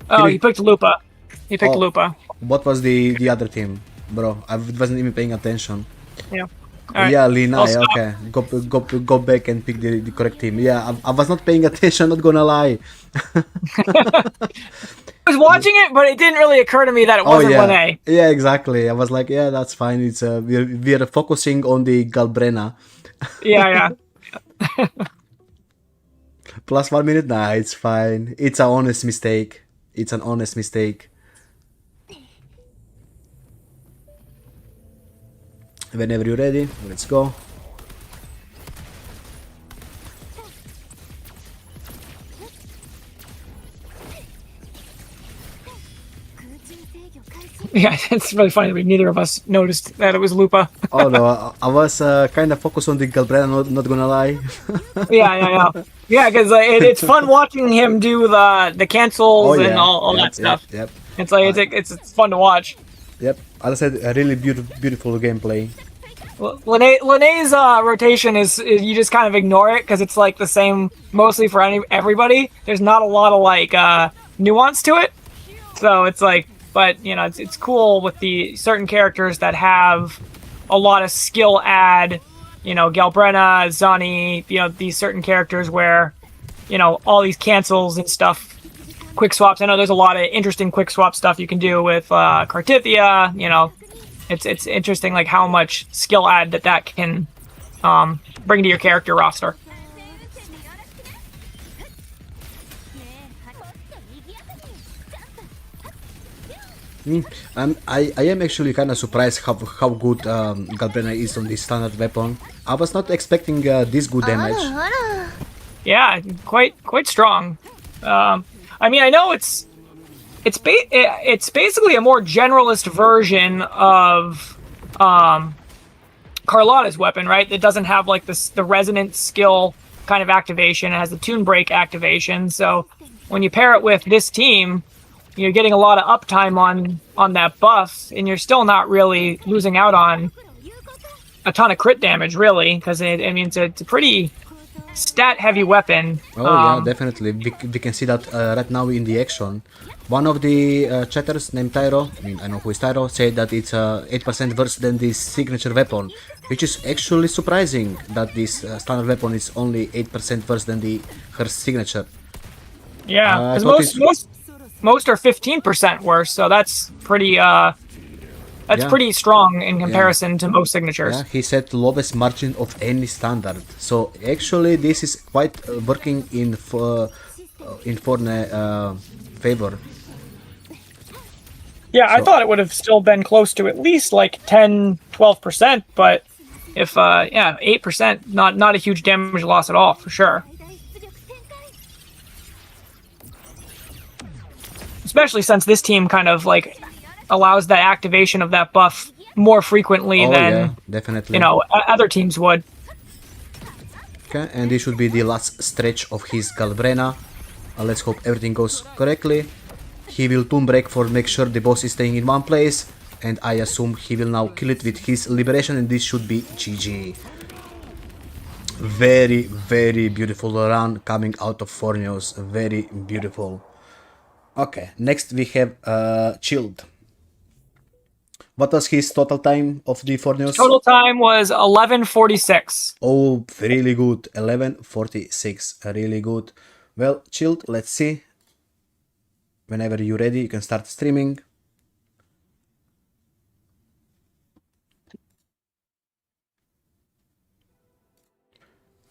Oh, we- he picked Lupa. He picked Oh. Lupa. What was the other team? Bro, I wasn't even paying attention. Yeah. Alright. Yeah, I'll Linai, stop. okay. Go back and pick the correct team. Yeah, I was not paying attention, not gonna lie. I was watching it, but it didn't really occur to me that it Oh wasn't yeah, Lene. yeah, exactly. I was like, yeah, that's fine. It's we're focusing on the Galbrena. Yeah. Plus 1 minute, nah, it's fine. It's an honest mistake. It's an honest mistake. Whenever you're ready, let's go. Yeah, it's really funny that neither of us noticed that it was Lupa. Oh no, I was kind of focused on the Galbrena, not gonna lie. Yeah. Yeah, because it's fun watching him do the cancels and all that stuff. Yep. It's like it's fun to watch. Yep. As I said, a really beautiful gameplay. Lene's rotation is you just kind of ignore it because it's like the same mostly for everybody. There's not a lot of like nuance to it, so it's like, but you know, it's cool with the certain characters that have a lot of skill add. You know, Galbrena, Zani, you know, these certain characters where, you know, all these cancels and stuff, quick swaps. I know there's a lot of interesting quick swap stuff you can do with Cartithia. You know, it's interesting like how much skill add that can bring to your character roster. I am actually kind of surprised how good Galbrena is on this standard weapon. I was not expecting this good damage. Yeah, quite strong. I mean, I know it's basically a more generalist version of Carlotta's weapon, right? It doesn't have like the resonant skill kind of activation. It has the tune break activation. So when you pair it with this team, you're getting a lot of uptime on that buff, and you're still not really losing out on a ton of crit damage, really, because it's a pretty stat-heavy weapon. Oh yeah, definitely. We can see that right now in the action. One of the chatters named Tyro, I mean, I know who is Tyro, said that it's 8% worse than the signature weapon, which is actually surprising that this standard weapon is only 8% worse than her signature. Yeah, because most are 15% worse, so that's pretty pretty strong in comparison to most signatures. Yeah, he said lowest margin of any standard. So actually, this is quite working in Forne favor. Yeah, I thought it would have still been close to at least like 10-12%, but if 8%, not a huge damage loss at all for sure. Especially since this team kind of like allows the activation of that buff more frequently than definitely. you know other teams would. Okay, and this should be the last stretch of his Galbrena. Let's hope everything goes correctly. He will tune break for make sure the boss is staying in one place, and I assume he will now kill it with his liberation, and this should be GG. Very, very beautiful run coming out of Fornios. Very beautiful. Okay, next we have Chilled. What was his total time of the Fornios? Total time was 11:46. Oh, really good. 11:46. Really good. Well, Chilled, let's see. Whenever you're ready, you can start streaming.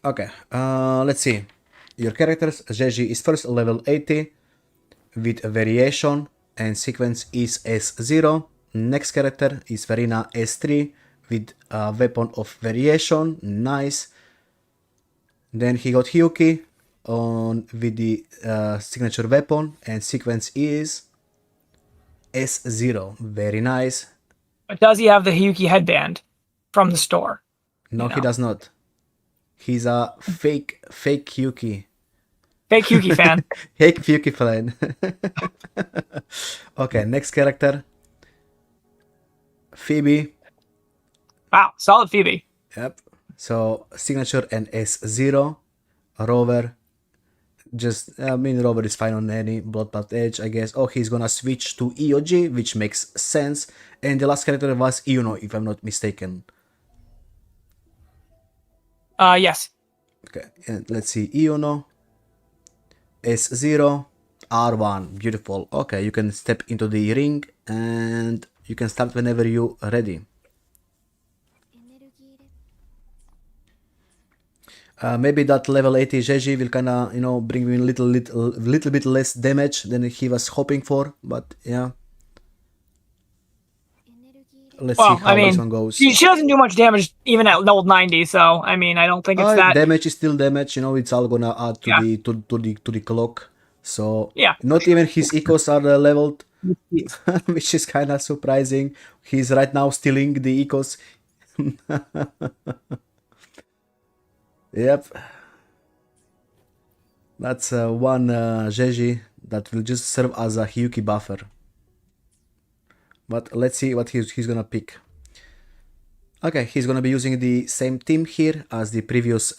Okay, let's see. Your characters, Jeji is first level 80 with a variation, and sequence is S0. Next character is Verina S3 with a weapon of variation. Nice. Then he got Hyuki with the signature weapon, and sequence is S0. Very nice. But does he have the Hyuki headband from the store? No, You he know. does not. He's a fake Yuki. Fake Hyuki fan. Fake Yuki fan. Okay, next character. Phoebe. Wow, solid Phoebe. Yep. So signature and S0. Rover. Rover is fine on any Bloodbath Edge, I guess. Oh, he's gonna switch to EOG, which makes sense. And the last character was Yuno, if I'm not mistaken. Yes. Okay, and let's see, Yuno. S0. R1. Beautiful. Okay, you can step into the ring and you can start whenever you're ready. Maybe that level 80 Jeji will kinda, bring me a little bit less damage than he was hoping for, but yeah. Let's see how this one goes. She doesn't do much damage even at level 90, so I don't think it's that. Damage is still damage, it's all gonna add to the clock. So Yeah. not even his ecos are leveled, which is kinda surprising. He's right now stealing the ecos. Yep. That's one Jeji that will just serve as a Hyuki buffer. But let's see what he's gonna pick. Okay, he's gonna be using the same team here as the previous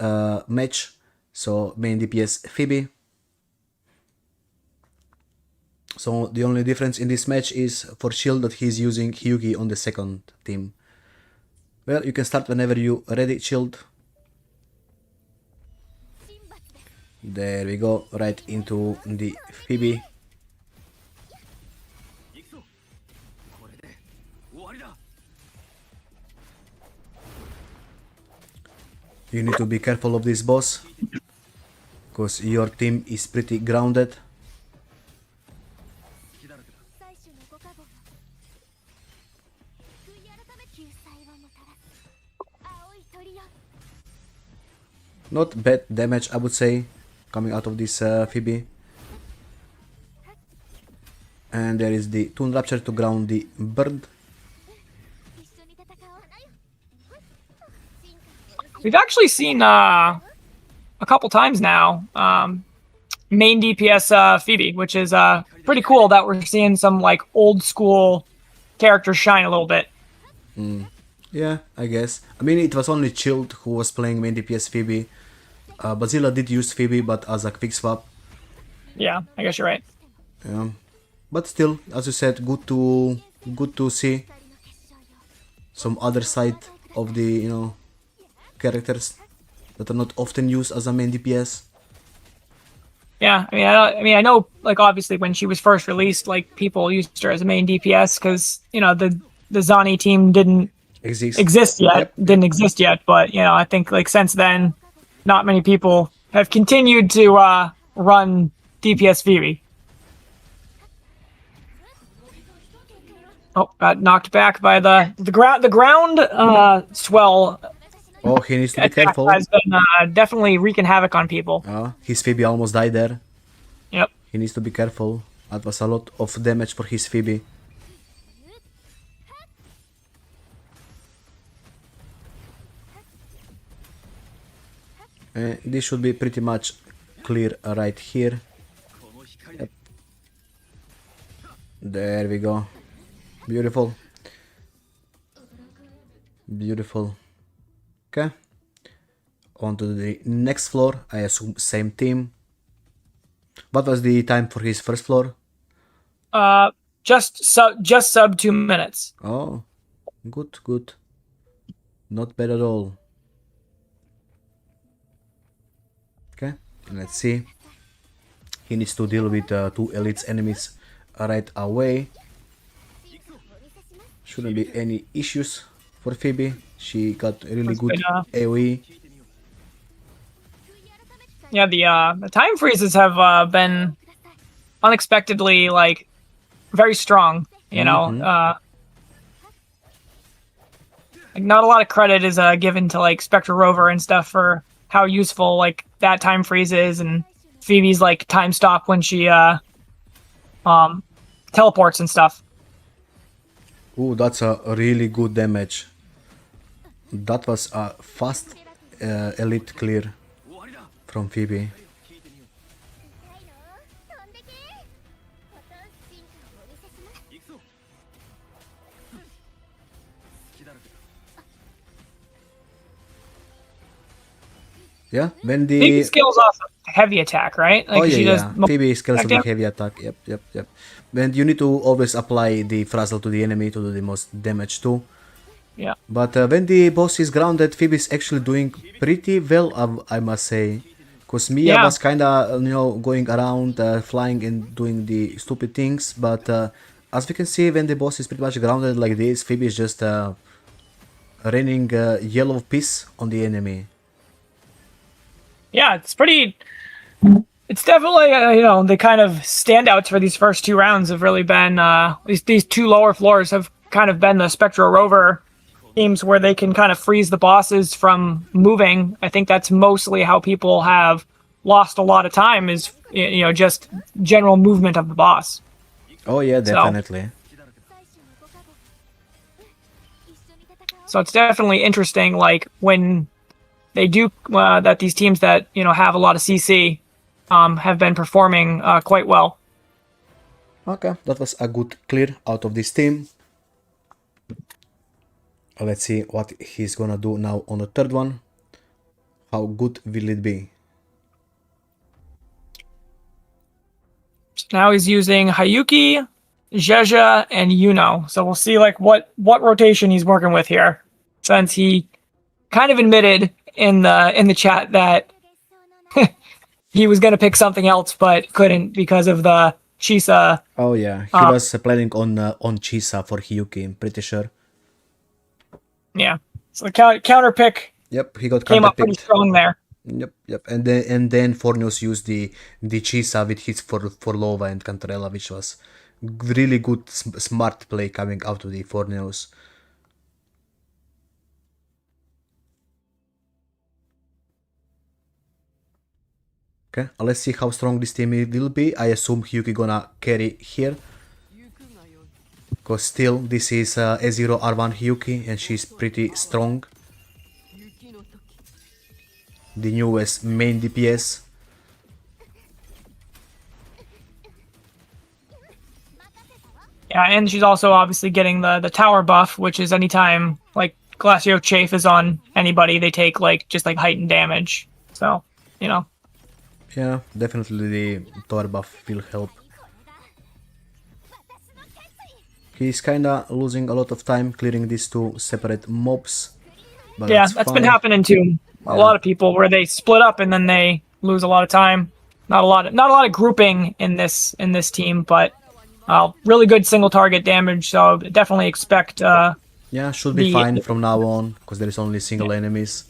match. So main DPS Phoebe. So the only difference in this match is for shield that he's using Hyuki on the second team. Well, you can start whenever you're ready, shield. There we go, right into the Phoebe. You need to be careful of this boss, because your team is pretty grounded. Not bad damage, I would say, coming out of this Phoebe. And there is the Toon Rapture to ground the bird. We've actually seen a couple times now main DPS Phoebe, which is pretty cool that we're seeing some like old school characters shine a little bit. Yeah, I guess. It was only Chilled who was playing main DPS Phoebe. Bazilla did use Phoebe, but as a quick swap. Yeah, I guess you're right. Yeah. But still, as you said, good to see some other side of the, characters that are not often used as a main DPS. Yeah, I know, like, obviously when she was first released, like, people used her as a main DPS because, the Zani team didn't exist yet. Yep. Didn't exist yet, but, I think, like, since then, not many people have continued to run DPS Phoebe. Oh, got knocked back by the ground swell. Oh, he needs to be careful. Has been definitely wreaking havoc on people. His Phoebe almost died there. Yep. He needs to be careful. That was a lot of damage for his Phoebe. This should be pretty much clear right here. Yep. There we go. Beautiful. Beautiful. Okay. On to the next floor. I assume same team. What was the time for his first floor? Just sub 2 minutes. Oh, good. Not bad at all. Okay, let's see. He needs to deal with 2 elites enemies right away. Shouldn't be any issues for Phoebe. She got really good AoE. Yeah, the time freezes have been unexpectedly like very strong. Like not a lot of credit is given to like Spectre Rover and stuff for how useful like that time freeze is, and Phoebe's like time stop when she teleports and stuff. Ooh, that's a really good damage. That was a fast elite clear from Phoebe. 飛んでけまた進化をお見せします Yeah, when Phoebe the scales off heavy attack, right? Like oh yeah, she does yeah. Phoebe skills attack of the damage? heavy attack. Yep. And you need to always apply the frazzle to the enemy to do the most damage too. Yeah. But when the boss is grounded, Phoebe is actually doing pretty well, I must say. Because Mia Yeah. was kinda, going around, flying and doing the stupid things. But as we can see, when the boss is pretty much grounded like this, Phoebe is just raining yellow piss on the enemy. Yeah, it's pretty. It's definitely the kind of standouts for these first two rounds have really been these two lower floors have kind of been the Spectral Rover teams where they can kind of freeze the bosses from moving. I think that's mostly how people have lost a lot of time is just general movement of the boss. Oh yeah, definitely. So it's definitely interesting, like when they do that these teams that have a lot of CC have been performing quite well. Okay, that was a good clear out of this team. Let's see what he's gonna do now on the third one. How good will it be? So now he's using Hayuki, Jeja, and Yuno. So we'll see like what rotation he's working with here, since he kind of admitted in the chat that he was gonna pick something else but couldn't because of the Chisa. Oh yeah, he was planning on Chisa for Hyuki, I'm pretty sure. Yeah. So the counter pick Yep, he got came up pretty counter-picked. strong there. Yep. And then Fornius used the Chisa with his for Lova and Cantarella, which was really good, smart play coming out of the Fornius. Okay, let's see how strong this team will be. I assume Hyuki gonna carry here. Because still, this is A0 R1 Hyuki and she's pretty strong. The newest main DPS. Yeah, and she's also obviously getting the tower buff, which is anytime like Glacio Chafe is on anybody, they take just heightened damage. So, Yeah, definitely the tower buff will help. He's kinda losing a lot of time clearing these two separate mobs. But yeah, that's that's fine. been happening to a lot of people where they split up and then they lose a lot of time. Not a lot of grouping in this team, but really good single target damage. So definitely expect. Yeah, should be fine from now on because there is only single enemies.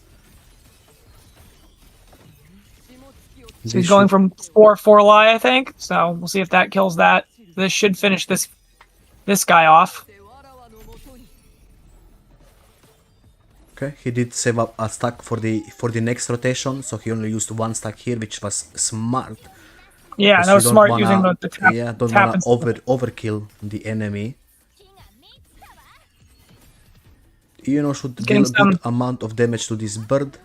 So he's going from 4 Lie, I think. So we'll see if that kills that. This should finish this guy off. Okay, he did save up a stack for the next rotation, so he only used one stack here, which was smart. Yeah, that was smart using the tap. Yeah, don't tap wanna overkill the enemy. Should deal a good amount of damage to this bird.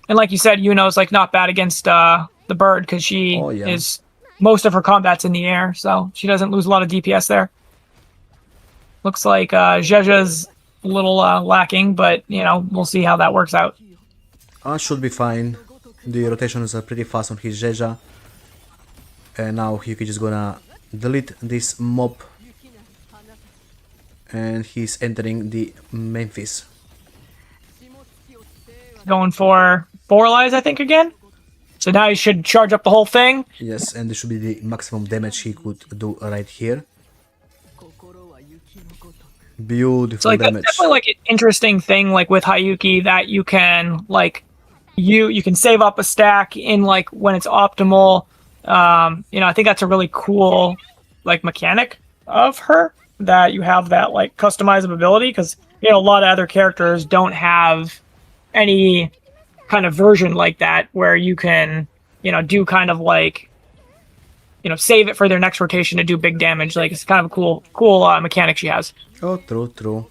And like you said, Yuno's not bad against the bird because she is most of her combat's in the air, so she doesn't lose a lot of DPS there. Looks like Jeja's a little lacking, but we'll see how that works out. Should be fine. The rotations are pretty fast on his Jeja. And now Hyuki just gonna delete this mob. And he's entering the Memphis. Going for 4 lives, I think, again. So now he should charge up the whole thing. Yes, and this should be the maximum damage he could do right here. Beautiful damage. That's definitely an interesting thing with Hayuki that you can you can save up a stack in when it's optimal. I think that's a really cool mechanic of her, that you have that customizability, because a lot of other characters don't have any kind of version like that where you can do kind of save it for their next rotation to do big damage. Like it's kind of a cool mechanic she has. Oh, true.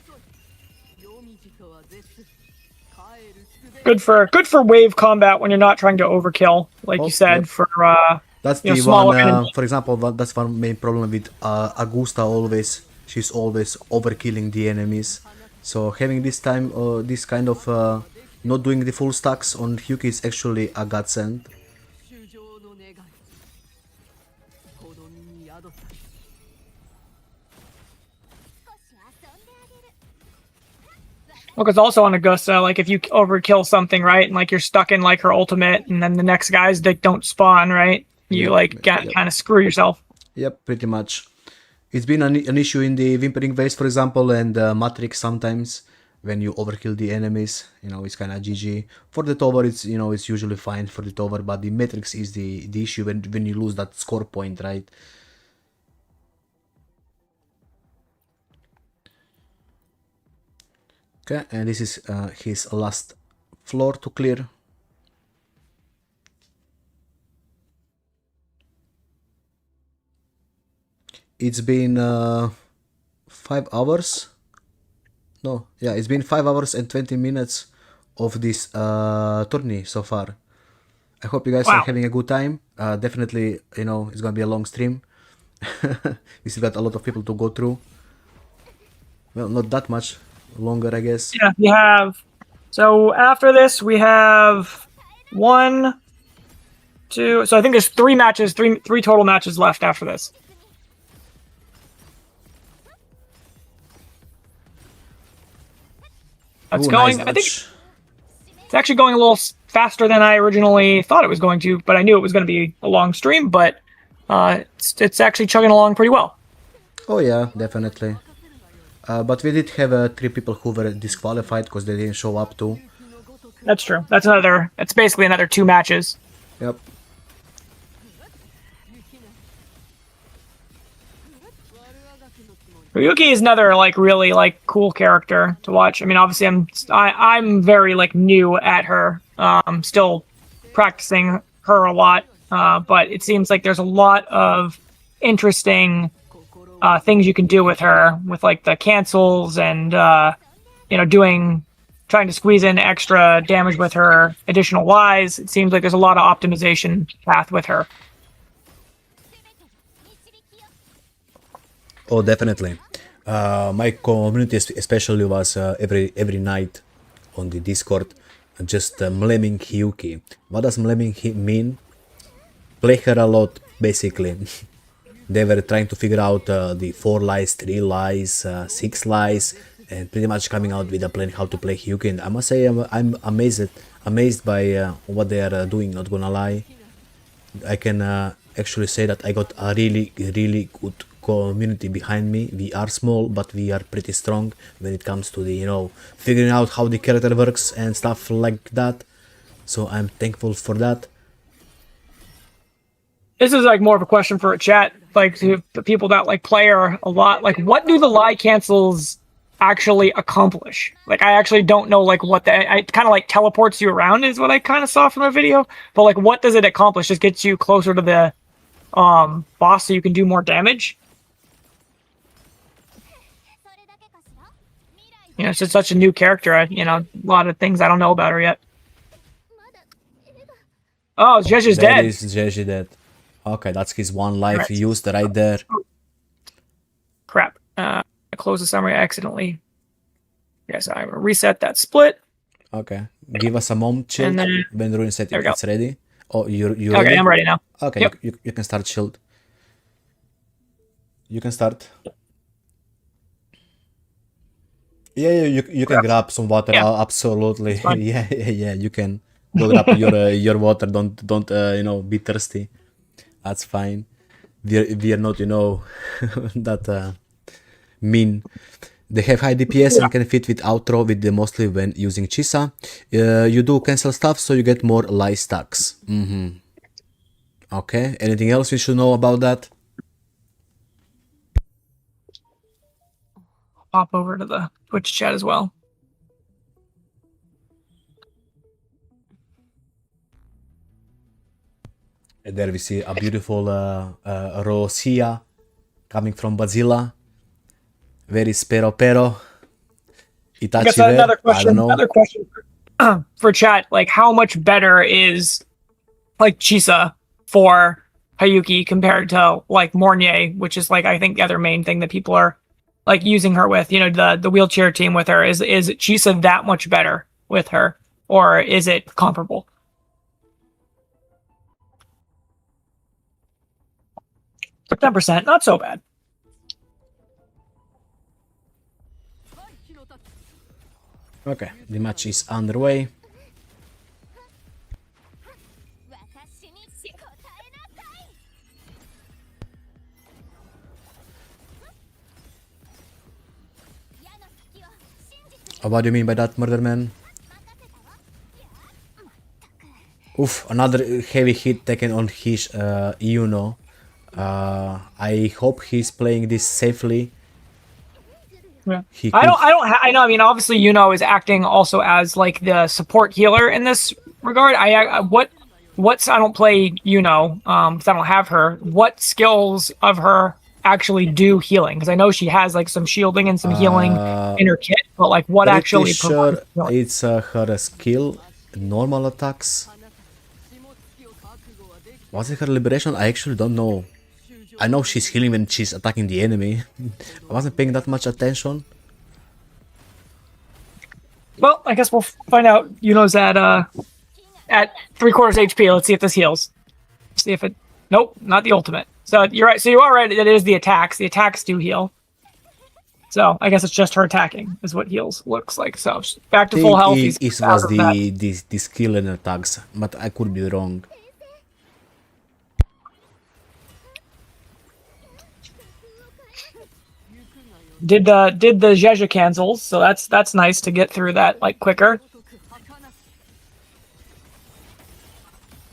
Good for wave combat when you're not trying to overkill, like you said. Yep. For That's the smaller one, enemies. for example, that's one main problem with Augusta always. She's always overkilling the enemies. So having this time, this kind of not doing the full stacks on Hyuki is actually a godsend. Well, because also on Augusta, like if you overkill something, right, and like you're stuck in like her ultimate, and then the next guys that don't spawn, right, you kind of screw yourself. Yep, pretty much. It's been an issue in the Whimpering Waves, for example, and Matrix sometimes when you overkill the enemies. It's kind of GG. For the tower, it's it's usually fine for the tower, but the Matrix is the issue when you lose that score point, right? Okay, and this is his last floor to clear. It's been 5 hours. No, yeah, it's been 5 hours and 20 minutes of this tourney so far. I hope you guys are having a good time. Definitely, it's gonna be a long stream. We still got a lot of people to go through. Well, not that much longer, I guess. Yeah, we have. So after this, we have 1, 2. So I think there's 3 matches, three total matches left after this. It's going. Nice I think match. it's actually going a little faster than I originally thought it was going to, but I knew it was going to be a long stream. But it's actually chugging along pretty well. Oh yeah, definitely. But we did have 3 people who were disqualified because they didn't show up too. That's true. It's basically another 2 matches. Yep. Ryuki is another really cool character to watch. I mean, obviously I'm very new at her. Still practicing her a lot, but it seems like there's a lot of interesting things you can do with her, with the cancels and trying to squeeze in extra damage with her additional Ys. It seems like there's a lot of optimization path with her. Oh, definitely. My community especially was every night on the Discord just mlemming Hyuki. What does mlemming mean? Play her a lot, basically. They were trying to figure out the 4 lies, 3 lies, 6 lies, and pretty much coming out with a plan how to play Hyuki. And I must say I'm amazed by what they are doing, not gonna lie. I can actually say that I got a really good community behind me. We are small, but we are pretty strong when it comes to the figuring out how the character works and stuff like that. So I'm thankful for that. This is more of a question for a chat, to the people that play her a lot. What do the lie cancels actually accomplish? I actually don't know what it kind of teleports you around is what I kind of saw from a video. But what does it accomplish? Just gets you closer to the boss so you can do more damage. It's just such a new character. A lot of things I don't know about her yet. Oh, Jeju's dead. That is Jeju dead. Okay, that's his 1 life used right there. Crap. I closed the summary accidentally. Yes, I will reset that split. Okay. Give us a moment, shield, when Ruin said it's ready. Oh, you're okay, ready? I'm ready now. Okay, yep. you can start, shield. You can start. Yeah, you can grab some water. Yeah. Absolutely. Yeah, you can go grab your water. Don't be thirsty. That's fine. We are not that mean. They have high DPS and can fit with outro with the mostly when using Chisa. You do cancel stuff so you get more lie stacks. Okay, anything else we should know about that? Pop over to the Twitch chat as well. And there we see a beautiful Rosia coming from Bazilla. Very spero pero. I guess Itachi there, another I don't question. know. Another question for chat. Like, how much better is like Chisa for Hayuki compared to like Mornier, which is like I think the other main thing that people are like using her with. You know, the wheelchair team with her. Is Chisa that much better with her, or is it comparable? For 10%, not so bad. Okay, the match is underway. 私に答えなさい。 矢の先を真実に What do you mean by that, Murder Man? 任せたわ。いや、まったく。 Oof, another heavy hit taken on his Yuno. I hope he's playing this safely. Yeah. He I could- don't. I know. I mean, obviously, Yuno is acting also as like the support healer in this regard. What's I don't play Yuno because I don't have her. What skills of her actually do healing? Because I know she has like some shielding and some healing in her kit, but like what Pretty actually sure provides healing? it's her skill, normal attacks. Was it her liberation? I actually don't know. I know she's healing when she's attacking the enemy. I wasn't paying that much attention. Well, I guess we'll find out. Yuno's at 3/4 HP. Let's see if this heals. See if it. Nope, not the ultimate. So you're right. So you are right. It is the attacks. The attacks do heal. So I guess it's just her attacking is what heals looks like. So back to full health. It He's was out of that. the skill and attacks, but I could be wrong. Did the Zhezha cancels, so that's nice to get through that like quicker.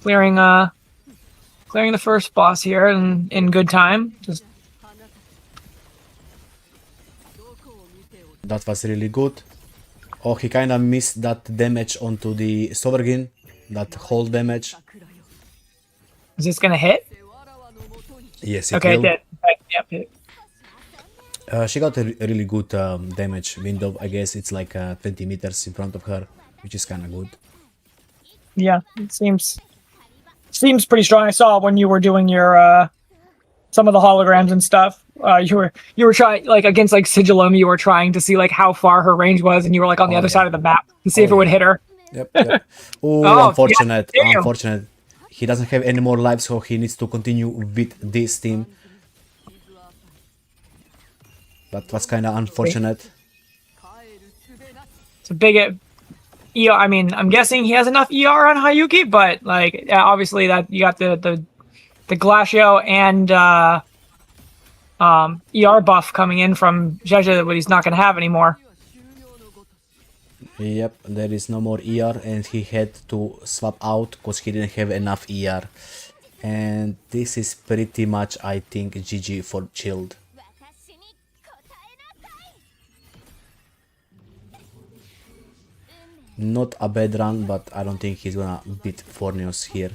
Clearing the first boss here in good time. Just That was really good. Oh, he kinda missed that damage onto the Sovergin. That whole damage. is this gonna hit? Yes, it Okay, it will. did. Okay, yep, hit. She got a really good damage window. I guess it's like 20 meters in front of her, which is kind of good. Yeah, it seems pretty strong. I saw when you were doing your some of the holograms and stuff. You were trying like against like Sigillum. You were trying to see like how far her range was, and you were like on the other yeah. side of the map to see if it would hit her. Yep. Yep. Oh, Oh, unfortunate. yeah, damn. Unfortunate. He doesn't have any more lives, so he needs to continue with this team. That was kind of unfortunate. It's a big ER. I mean, I'm guessing he has enough ER on Hayuki, but like yeah, obviously that you got the Glacio and ER buff coming in from Zhezha that he's not going to have anymore. Yep, there is no more ER, and he had to swap out because he didn't have enough ER. And this is pretty much, I think, GG for Chilled. 私に答えなさい。 Not a bad run, but I don't think he's gonna beat Fornios here.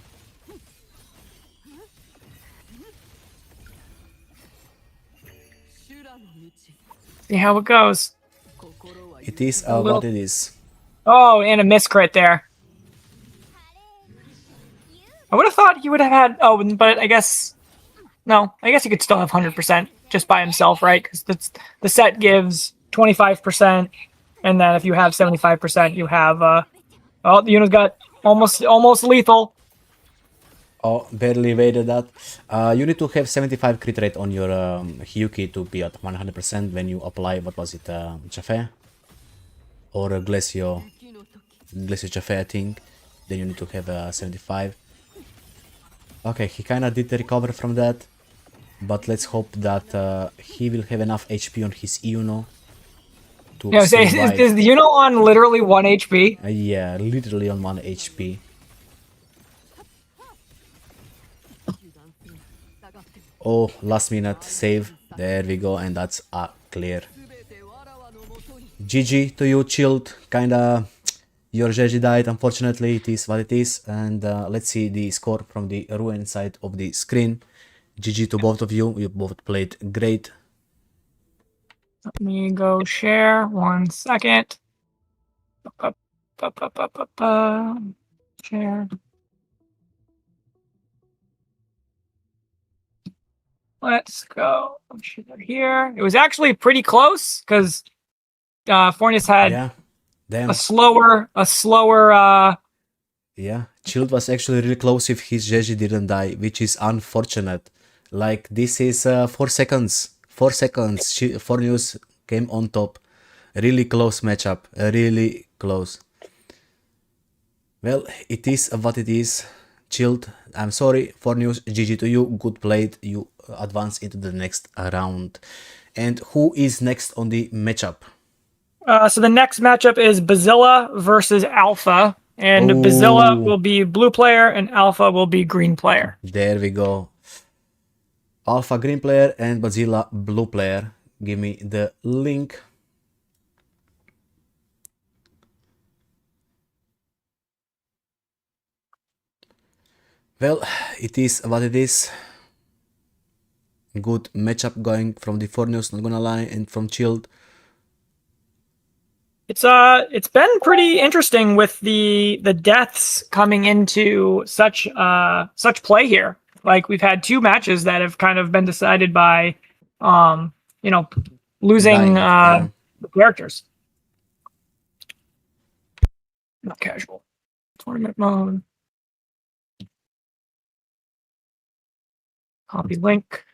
See how it goes. It is little- what it is. Oh, and a miscrit there. I would have thought he would have had. Oh, but I guess no. I guess he could still have 100% just by himself, right? Because the set gives 25%, and then if you have 75%, you have. Oh, the unit's got almost lethal. Oh, barely evaded that. You need to have 75 crit rate on your Hyuki to be at 100% when you apply, what was it, Chafe? Or Glacio Chafe, I think. Then you need to have 75. Okay, he kinda did recover from that. But let's hope that he will have enough HP on his Iuno to Yeah, so survive. is the unit on literally 1 HP? Yeah, literally on 1 HP. Oh, last minute save. There we go, and that's a clear. GG to you, Chilled. Kinda Your Jeji died, unfortunately, it is what it is. And let's see the score from the ruin side of the screen. GG to both of you. You both played great. Let me go share 1 second. Share. Let's go here. It was actually pretty close because Fornius had Yeah, damn. a slower Yeah, Chilled was actually really close if his Jeji didn't die, which is unfortunate. Like, this is 4 seconds. 4 seconds. Fornius came on top. Really close matchup. Really close. Well, it is what it is. Chilled, I'm sorry. Fornius, GG to you. Good played. You advance into the next round. And who is next on the matchup? So the next matchup is Bazilla versus Alpha. And Bazilla will be blue player and Alpha will be green player. There we go. Alpha green player and Bazilla blue player. Give me the link. Well, it is what it is. Good matchup going from the Fornius, not gonna lie, and from Chilled. It's been pretty interesting with the deaths coming into such play here. Like, we've had 2 matches that have kind of been decided by losing the characters. Not casual. Tournament mode. Copy link.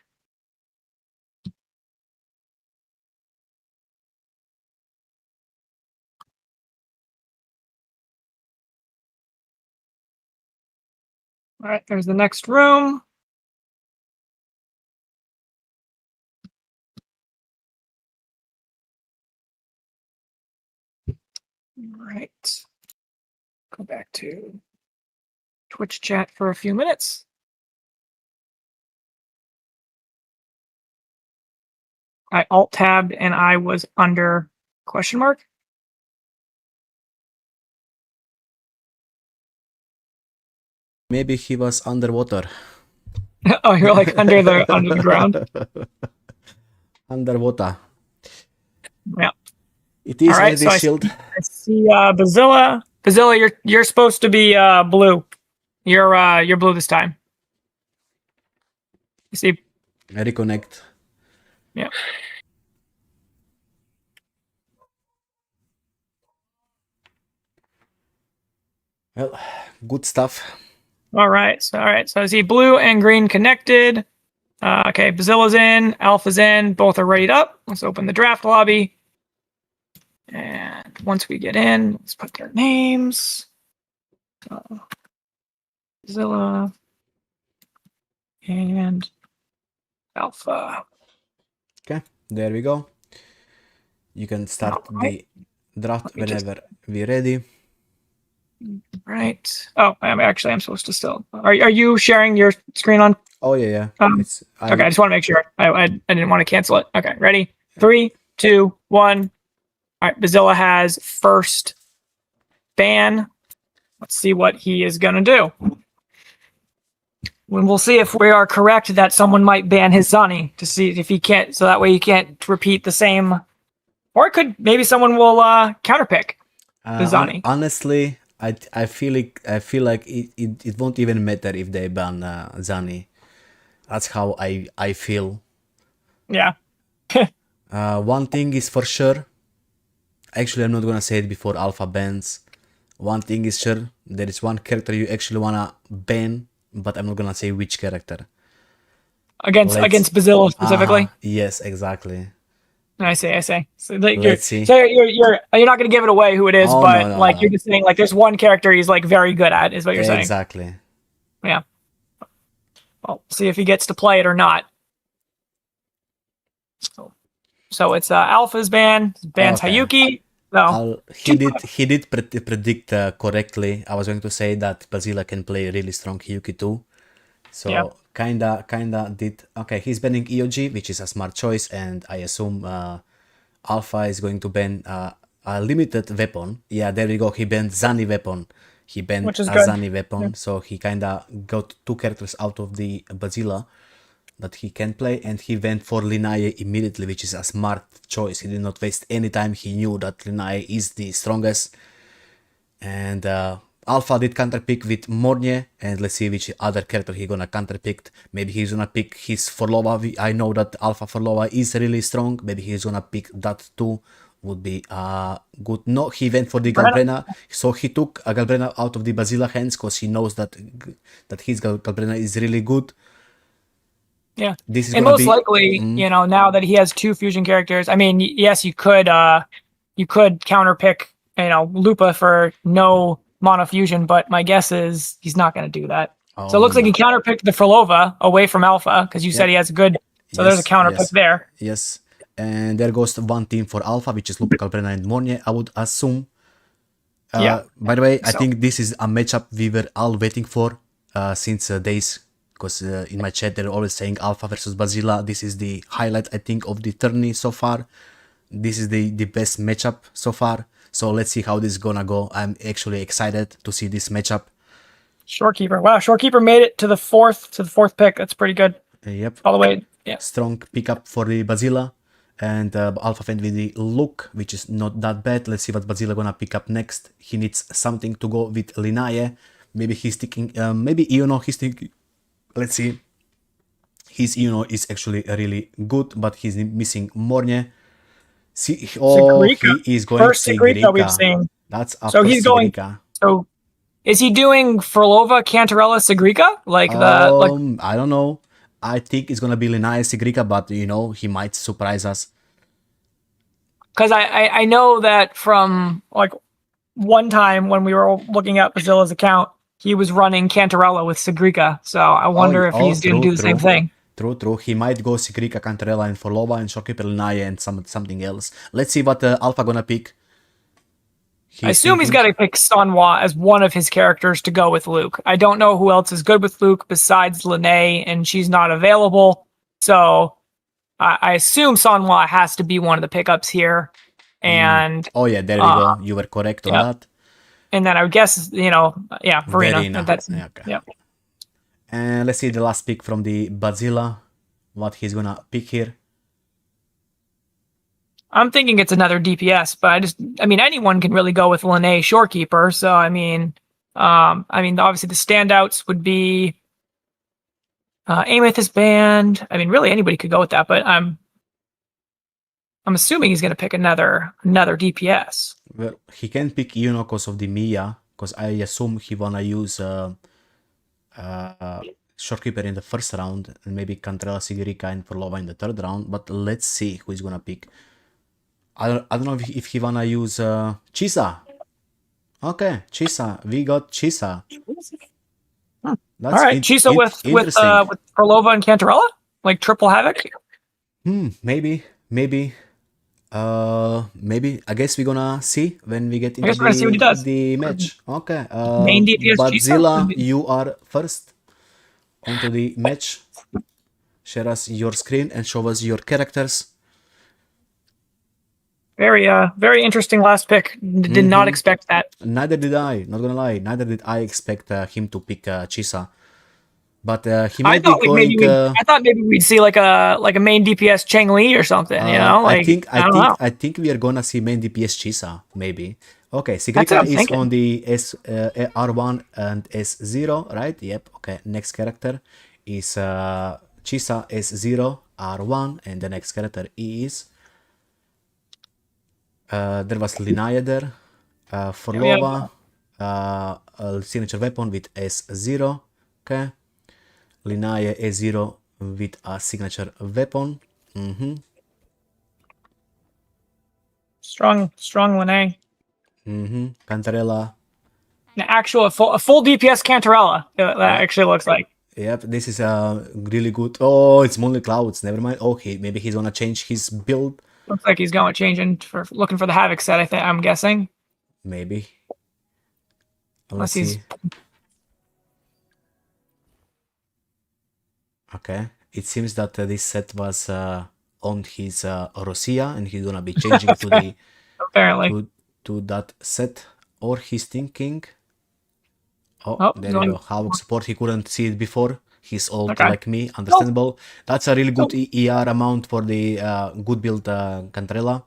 All right, there's the next room. All right. Go back to Twitch chat for a few minutes. I alt-tabbed and I was under question mark. Maybe he was underwater. Oh, you're like under the ground. Underwater. Yeah. It is All right, so Shield. I see Bazilla. Bazilla, you're supposed to be blue. You're blue this time. You see? Reconnect. Yeah. Well, good stuff. All right. So I see blue and green connected. Okay, Bazilla's in, Alpha's in, both are readied up. Let's open the draft lobby. And once we get in, let's put their names. Bazilla and Alpha. Okay, there we go. You can start the draft whenever we're ready. Right. Oh, I'm supposed to still. Are you sharing your screen on? Oh yeah. Okay, I just want to make sure. I didn't want to cancel it. Okay, ready? 3, 2, 1. All right, Bazilla has first ban. Let's see what he is gonna do. We'll see if we are correct that someone might ban his Zani to see if he can't. So that way he can't repeat the same. Or it could maybe someone will counterpick the Zani. Honestly, I feel like it won't even matter if they ban Zani. That's how I feel. Yeah. One thing is for sure. Actually, I'm not gonna say it before Alpha bans. One thing is sure. There is one character you actually wanna ban, but I'm not gonna say which character. Against Bazilla specifically. Yes, exactly. I see. So Let's see. So you're not gonna give it away who it is, but no, like no. you're just saying like there's one character he's like very good at is what you're saying. Exactly. Yeah. Well, see if he gets to play it or not. So it's Alpha's ban. Bans Okay. Hayuki. So He did predict correctly. I was going to say that Bazilla can play really strong Hyuki too. So Yeah. kinda did. Okay, he's banning EOG, which is a smart choice, and I assume Alpha is going to ban a limited weapon. Yeah, there we go. He banned Zani weapon. He banned Which is a good. Zani weapon, so he kinda got 2 characters out of the Bazilla that he can play, and he went for Linaye immediately, which is a smart choice. He did not waste any time. He knew that Linaye is the strongest. And Alpha did counterpick with Mornie, and let's see which other character he gonna counterpick. Maybe he's gonna pick his Forlova. I know that Alpha Forlova is really strong. Maybe he's gonna pick that too. Would be good. No, he went for the Galbrena. So he took a Galbrena out of the Bazilla hands because he knows that his Galbrena is really good. Yeah. This is And gonna most be, likely, you know, now that he has 2 fusion characters, I mean, yes, you could counterpick, you know, Lupa for no mono fusion, but my guess is he's not going to do that. So it looks like he counterpicked the Frolova away from Alpha because you said he has a good. So there's a counterpick there. Yes. And there goes one team for Alpha, which is Lupa, Galbrena, and Mornie, I would assume. By the way, I think this is a matchup we were all waiting for since days. Because in my chat, they're always saying Alpha versus Bazilla. This is the highlight, I think, of the tourney so far. This is the best matchup so far. So let's see how this is gonna go. I'm actually excited to see this matchup. Shorekeeper. Wow, Shorekeeper made it to the fourth pick. That's pretty good. Yep. All the way. Yeah. Strong pickup for the Bazilla. And Alpha went with the Look, which is not that bad. Let's see what Bazilla gonna pick up next. He needs something to go with Linaye. Maybe he's thinking, maybe Iono, he's thinking. Let's see. His Iono is actually really good, but he's missing Mornie. See, he is going first Sigrika we've seen. That's a so he's going. Sigrika. So is he doing Frolova, Cantarella, Sigrika? Like I don't know. I think it's gonna be Linaye Sigrika, but you know, he might surprise us. Because I know that from like one time when we were looking at Bazilla's account, he was running Cantarella with Sigrika. So I wonder if he's going to do the same thing. True. He might go Sigrika, Cantarella, and Forlova, and Shorekeeper Linaye, and something else. Let's see what Alpha gonna pick. I assume he's got to pick Sanwa as one of his characters to go with Luke. I don't know who else is good with Luke besides Linaye, and she's not available. So I assume Sanwa has to be one of the pickups here. And oh yeah, there we go. You were correct on that. And then I would guess, you know, Verena. Okay. Yeah. And let's see the last pick from the Bazilla. What he's gonna pick here. I'm thinking it's another DPS, but I mean, anyone can really go with Linaye Shorekeeper. So I mean, obviously the standouts would be Amethyst Band. I mean, really anybody could go with that, but I'm assuming he's going to pick another DPS. Well, he can pick Iono because of the Mia, because I assume he wanna use Shorekeeper in the first round, and maybe Cantarella, Sigrika, and Forlova in the third round. But let's see who he's gonna pick. I don't know if he wanna use Chisa. Okay, Chisa. We got Chisa. All right, Chisa with Forlova and Cantarella, like triple havoc. Maybe. I guess we're gonna see when we get into the match. Okay. Main DPS Bazilla, you are first onto the match. Share us your screen and show us your characters. Very interesting last pick. Did not expect that. Neither did I. Not gonna lie. Neither did I expect him to pick Chisa. But he might be going. I thought maybe we'd see like a main DPS Cheng Li or something. You know, like I think we are gonna see main DPS Chisa maybe. Okay, Sigrika is on the R1 and S0, right? Yep. Okay. Next character is Chisa S0 R1, and the next character is there was Linaye there, Forlova, signature weapon with S0. Okay. Linaye A0 with a signature weapon. Strong Linaye. Cantarella. A full DPS Cantarella. That actually looks like. Yep, this is really good. Oh, it's Moonlit Clouds. Never mind. Okay, maybe he's gonna change his build. Looks like he's going looking for the Havoc set. I'm guessing. Maybe. Unless he's. Okay, it seems that this set was on his Rosia, and he's gonna be changing to the apparently. to that set, or he's thinking. Oh, Oh, there no. you go. Havoc support. He couldn't see it before. He's old Okay. like me. Understandable. That's a really good ER amount for the good build Cantrella.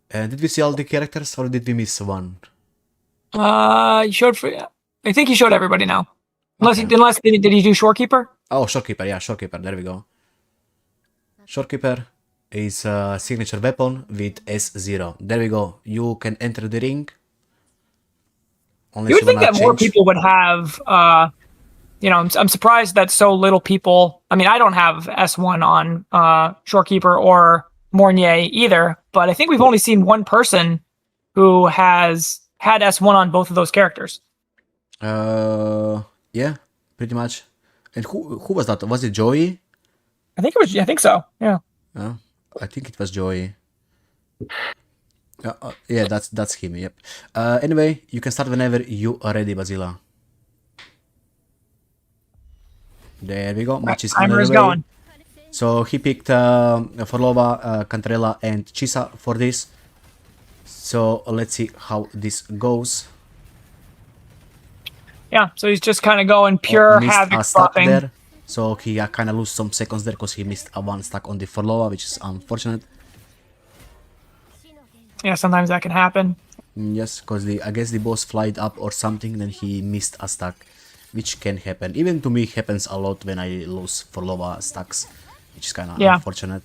Did we see all the characters, or did we miss one? You showed for. I think he showed everybody now. Unless Okay. did he do Shorekeeper? Oh, Shorekeeper. Yeah, Shorekeeper. There we go. Shorekeeper is a signature weapon with S0. There we go. You can enter the ring. Unless You would think wanna that more change. people would have. I'm surprised that so little people. I mean, I don't have S1 on Shorekeeper or Mornier either, but I think we've only seen one person who has had S1 on both of those characters. Yeah, pretty much. And who was that? Was it Joey? I think so. Yeah. I think it was Joey. Yeah, that's him. Yep. Anyway, you can start whenever you are ready, Basila. There we go. Match is Timer is underway. going. So he picked Forlova, Cantrella, and Chisa for this. So let's see how this goes. Yeah, so he's just kind of going pure Missed havoc a stack buffing. there. So he kind of lose some seconds there because he missed a one stack on the Forlova, which is unfortunate. Yeah, sometimes that can happen. Yes, because I guess the boss flied up or something, then he missed a stack, which can happen. Even to me, it happens a lot when I lose Forlova stacks, which is kind of unfortunate.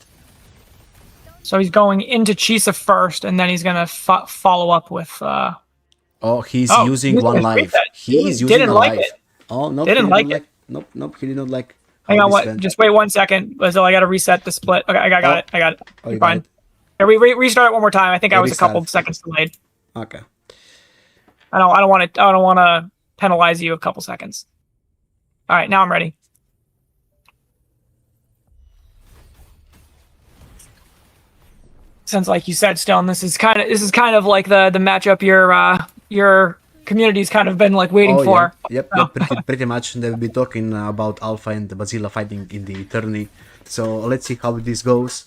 So he's going into Chisa first, and then he's going to follow up with... Oh, he's Oh, using he's one gonna life. treat that. He is using Didn't a like life. it. Oh, no, Didn't he like didn't it. Nope, he did not like. Hang how on, this what? went. Just wait 1 second. So I got to reset the split. Okay, I got it. I got it. Oh, You're you got fine. it. Here, we restart it one more time. I think I was a couple Restart. seconds delayed. Okay. I don't want to penalize you a couple seconds. All right, now I'm ready. Since, like you said, Stone, this is kind of like the matchup your community's kind of been like waiting Oh, for. yeah. Yep, pretty much. They'll be talking about Alpha and Basila fighting in the tourney. So let's see how this goes.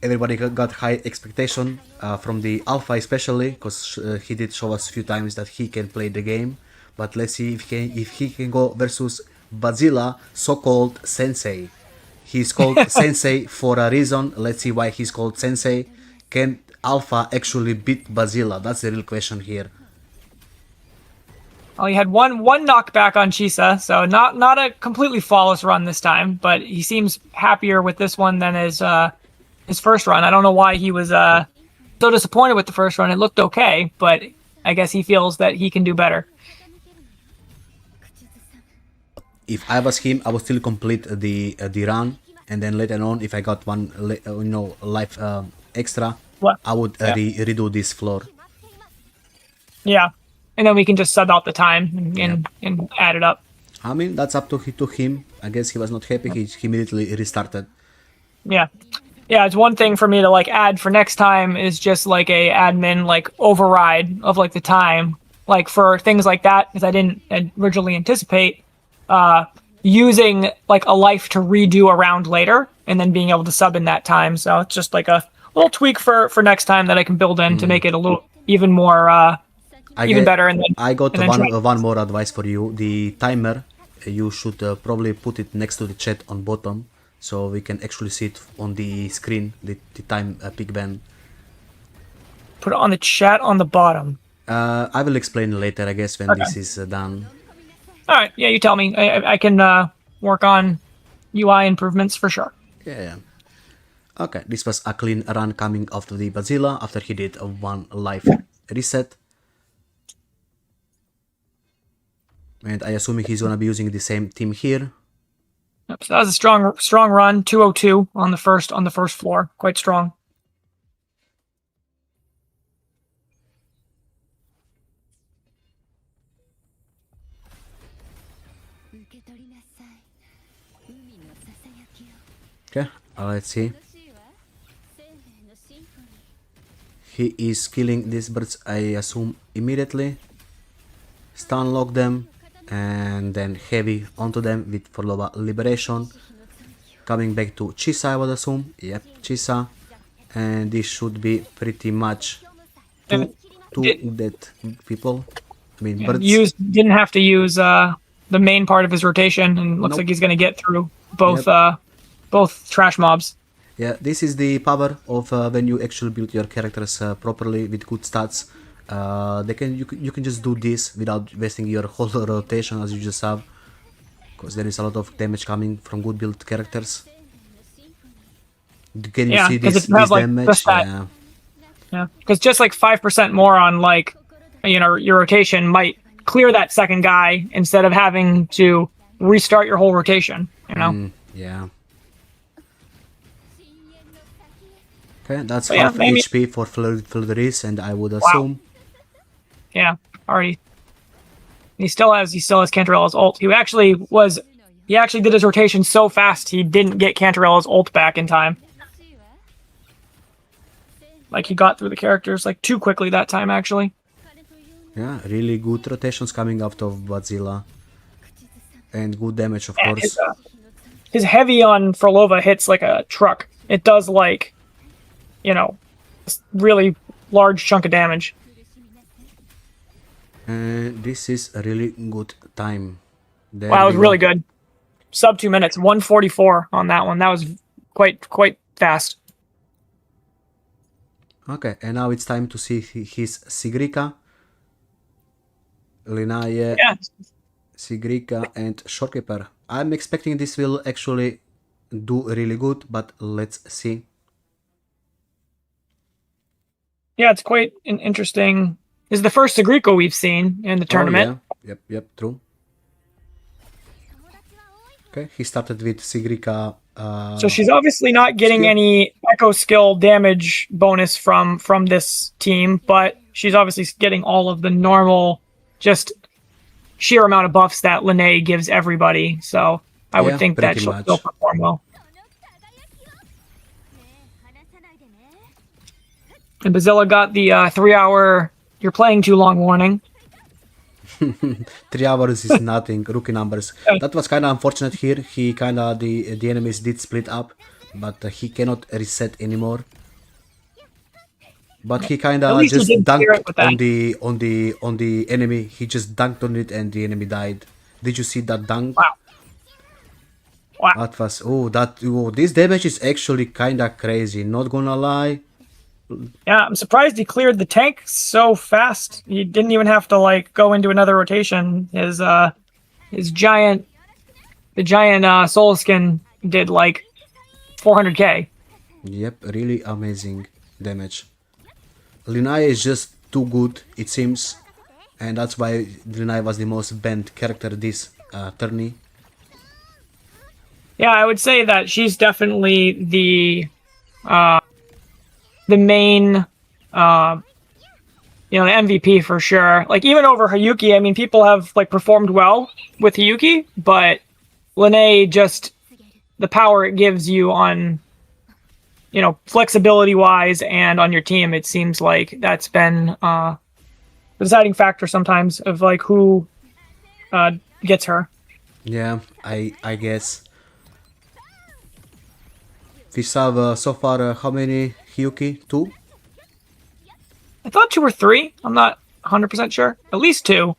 Everybody got high expectation from the Alpha especially, because he did show us a few times that he can play the game. But let's see if he can go versus Basila, so-called Sensei. He's called Sensei for a reason. Let's see why he's called Sensei. Can Alpha actually beat Basila? That's the real question here. Well, he had one knockback on Chisa, so not a completely flawless run this time, but he seems happier with this one than his first run. I don't know why he was so disappointed with the first run. It looked okay, but I guess he feels that he can do better. If I was him, I would still complete the run, and then later on, if I got one life extra, What? I would redo this floor. Yeah, and then we can just sub out the time and add it up. I mean, that's up to him. I guess he was not happy. He immediately restarted. Yeah. Yeah, it's one thing for me to like add for next time is just like a admin like override of like the time, like for things like that, because I didn't originally anticipate using like a life to redo a round later and then being able to sub in that time. So it's just like a little tweak for next time that I can build in to make it a little even more better. And then I got and then one more advice for you. The timer, you should probably put it next to the chat on bottom, so we can actually see it on the screen, the time peak ban. put it on the chat on the bottom. I will explain later, I guess, when this is done. All right, yeah, you tell me. I can work on UI improvements for sure. Yeah. Okay, this was a clean run coming after the Basila after he did a one life reset. And I assume he's gonna be using the same team here. Yep, so that was a strong run. 202 on the first floor. Quite strong. Okay, let's see. He is killing these birds, I assume, immediately. Stun lock them, and then heavy onto them with Forlova Liberation. Coming back to Chisa, I would assume. Yep, Chisa. And this should be pretty much two dead people. I mean, birds. Didn't have to use the main part of his rotation, and looks like he's going to get through both trash mobs. Yeah, this is the power of when you actually build your characters properly with good stats. You can just do this without wasting your whole rotation as you just have, because there is a lot of damage coming from good built characters. Can you see this damage? Yeah, because just like 5% more on like your rotation might clear that second guy instead of having to restart your whole rotation. Yeah. Okay, that's half HP for Fleuris, and I would assume. Yeah, already. He still has Cantarella's ult. He actually did his rotation so fast he didn't get Cantarella's ult back in time. Like he got through the characters like too quickly that time actually. Yeah, really good rotations coming out of Godzilla. And good damage, of course. His heavy on Frolova hits like a truck. It does like, really large chunk of damage. This is a really good time. Wow, it was really good. Sub 2 minutes, 144 on that one. That was quite fast. Okay, and now it's time to see his Sigrika, Linaye, Sigrika, and Shorekeeper. I'm expecting this will actually do really good, but let's see. Yeah, it's quite an interesting. This is the first Sigrika we've seen in the tournament. Yeah. Yep, true. Okay, he started with Sigrika. So she's obviously not getting any echo skill damage bonus from this team, but she's obviously getting all of the normal, just sheer amount of buffs that Linaye gives everybody. So I would think that she'll still perform well. And Bazilla got the 3-hour "you're playing too long" warning. 3 hours is nothing, rookie numbers. That was kind of unfortunate here. He kind of the enemies did split up, but he cannot reset anymore. But he kind of just dunked on the enemy. He just dunked on it, and the enemy died. Did you see that dunk? Wow. That was this damage is actually kind of crazy. Not gonna lie. Yeah, I'm surprised he cleared the tank so fast. He didn't even have to like go into another rotation. His giant soul skin did like 400k. Yep, really amazing damage. Linaye is just too good, it seems, and that's why Linaye was the most banned character this tourney. Yeah, I would say that she's definitely the main, the MVP for sure. Like even over Hayuki, I mean, people have like performed well with Hayuki, but Linaye, just the power it gives you on, flexibility wise and on your team, it seems like that's been the deciding factor sometimes of like who gets her. Yeah, I guess. We saw so far how many Hyuki? 2? I thought 2 or 3. I'm not 100% sure. At least 2.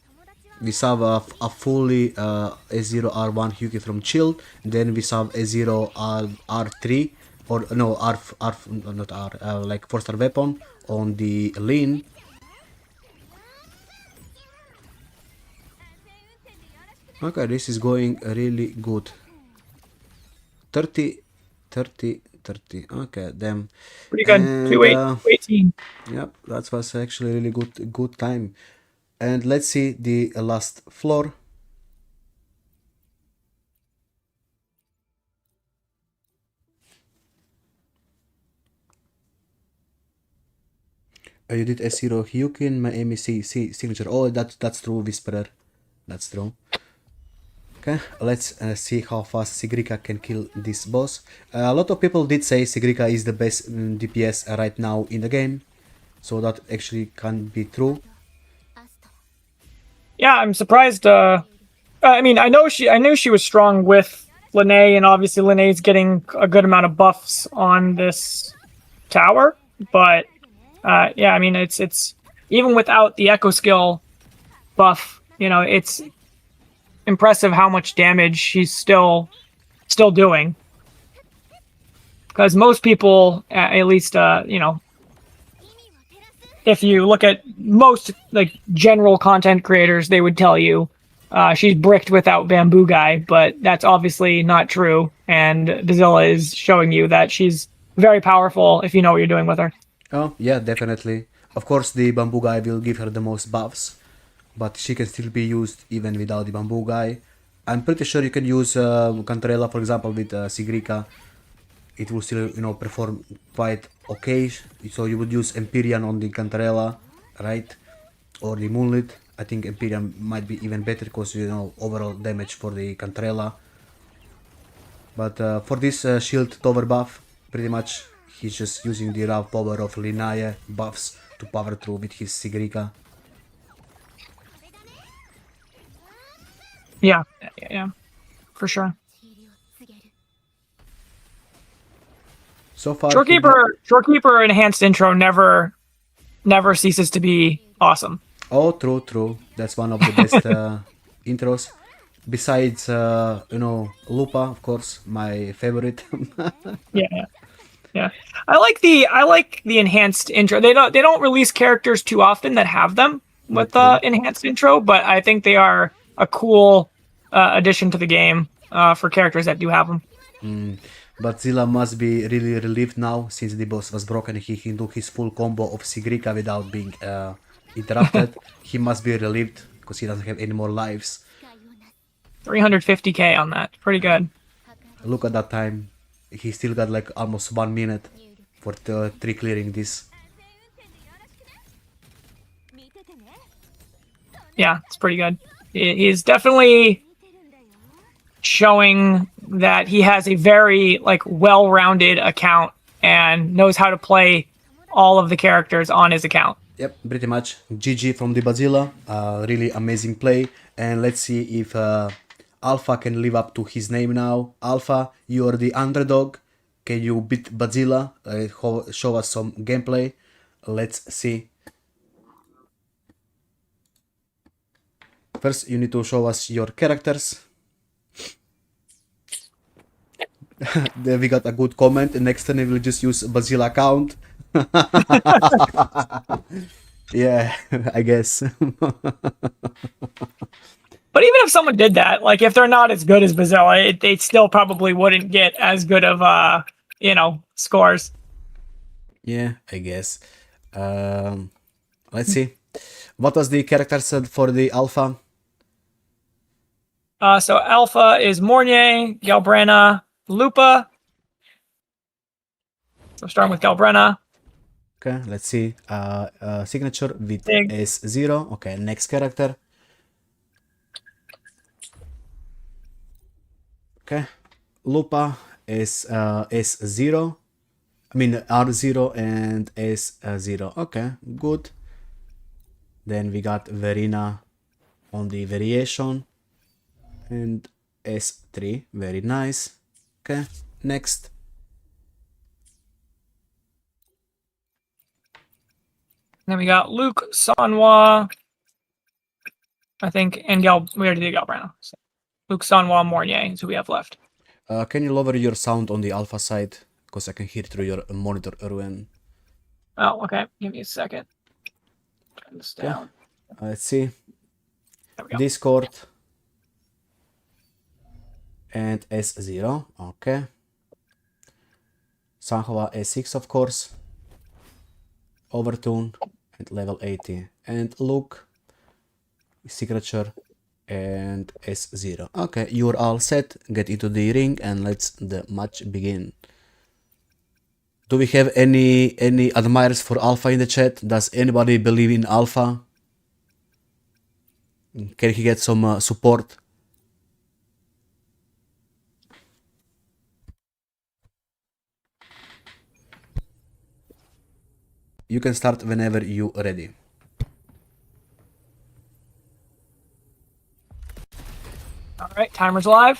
We saw a fully A0R1 Hyuki from Chilled. Then we saw A0R3 or no R not R like 4-star weapon on the Lean. Okay, this is going really good. 30. Okay, damn. Pretty good. 218. Yep, that was actually really good time. And let's see the last floor. You did S0 Hyukin, my MEC signature. Oh, that's true, Whisperer. That's true. Okay, let's see how fast Sigrika can kill this boss. A lot of people did say Sigrika is the best DPS right now in the game, so that actually can be true. Yeah, I'm surprised. I mean, I knew she was strong with Linaye, and obviously Linaye's getting a good amount of buffs on this tower, but yeah, I mean it's even without the echo skill buff, you know, it's impressive how much damage she's still doing. Because most people, at least you know, if you look at most like general content creators, they would tell you she's bricked without Bamboo Guy, but that's obviously not true. And Bazilla is showing you that she's very powerful if you know what you're doing with her. Oh, yeah, definitely. Of course, the Bamboo Guy will give her the most buffs, but she can still be used even without the Bamboo Guy. I'm pretty sure you can use Cantarella, for example, with Sigrika. It will still, you know, perform quite okay. So you would use Empyrean on the Cantarella, right? Or the Moonlit. I think Empyrean might be even better because, you know, overall damage for the Cantarella. But for this shield tower buff, pretty much he's just using the raw power of Linnaea buffs to power through with his Sigrika. Yeah, for sure. So far, Shorekeeper enhanced intro never ceases to be awesome. Oh, true. That's one of the best intros. Besides, you know, Lupa, of course, my favorite. Yeah. I like the enhanced intro. They don't release characters too often that have them with the enhanced intro, but I think they are a cool addition to the game for characters that do have them. But Zilla must be really relieved now since the boss was broken. He can do his full combo of Sigrika without being interrupted. He must be relieved because he doesn't have any more lives. 350k on that. Pretty good. Look at that time. He still got like almost 1 minute for 3 clearing this. Yeah, it's pretty good. He's definitely showing that he has a very like well-rounded account and knows how to play all of the characters on his account. Yep, pretty much. GG from the Bazilla. Really amazing play. And let's see if Alpha can live up to his name now. Alpha, you're the underdog. Can you beat Bazilla? Show us some gameplay. Let's see. First, you need to show us your characters. Then we got a good comment. And next time we will just use Bazilla account. Yeah, I guess. But even if someone did that, like if they're not as good as Bazilla, they still probably wouldn't get as good of you know, scores. Yeah, I guess. Let's see. What was the character set for the Alpha? So Alpha is Mornier, Galbrana, Lupa. So starting with Galbrana. Okay, let's see. Signature with Big. S0. Okay, next character. Okay, Lupa is S0. I mean R0 and S0. Okay, good. Then we got Verina on the variation. And S3. Very nice. Okay, next. Then we got Luke, Sanwa, I think, and we already did Galbrana. So Luke, Sanwa, Mornier is who we have left. Can you lower your sound on the Alpha side? Because I can hear through your monitor, Erwin. Oh, okay. Give me a second. Turn this down. Let's see. There we go. Discord. And S0. Okay. Sanhua S6, of course. Overtune. And level 80. And Luke. Signature. And S0. Okay, you're all set. Get into the ring and let's the match begin. Do we have any admirers for Alpha in the chat? Does anybody believe in Alpha? Can he get some support? You can start whenever you're ready. All right, timer's live.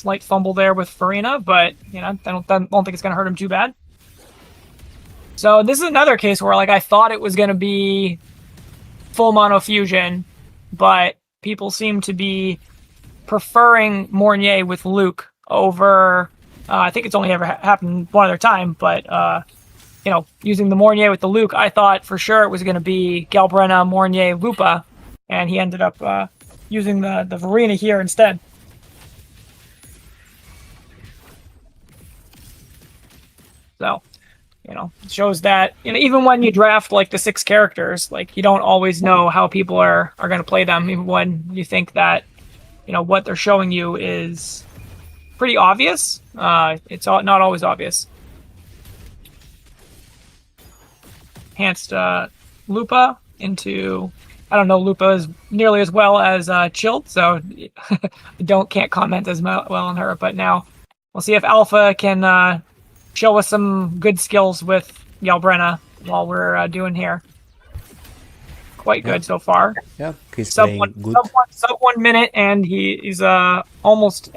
slight fumble there with Farina, but you know, I don't think it's gonna hurt him too bad. So this is another case where like I thought it was gonna be full mono fusion, but people seem to be preferring Mornier with Luke over. I think it's only ever happened one other time, but you know, using the Mornier with the Luke, I thought for sure it was going to be Galbrenna, Mornier, Lupa, and he ended up using the Varina here instead. So, you know, it shows that, you know, even when you draft like the 6 characters, like you don't always know how people are going to play them, even when you think that, you know, what they're showing you is pretty obvious. It's not always obvious. Enhanced Lupa into, I don't know Lupa as nearly as well as Chilled, so can't comment as well on her. But now we'll see if Alpha can show us some good skills with Galbrenna while we're doing here. Quite good so far. Yeah, he's sub playing one, good. sub 1 minute, and he's almost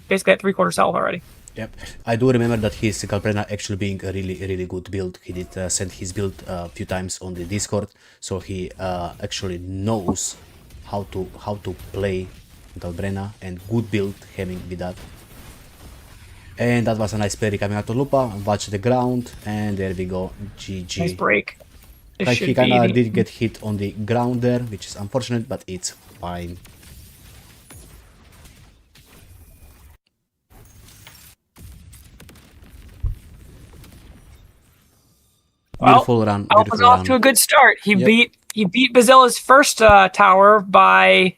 basically at 3/4 health already. Yep, I do remember that his Galbrenna actually being a really good build. He did send his build a few times on the Discord, so he actually knows how to play Galbrenna, and good build having with that. And that was a nice parry coming out of Lupa. Watch the ground, and there we go. GG. Nice break. Like he kinda did get hit on the ground there, which is unfortunate, but it's fine. Beautiful run. Alpha's off to a good start. He beat Bazilla's first tower by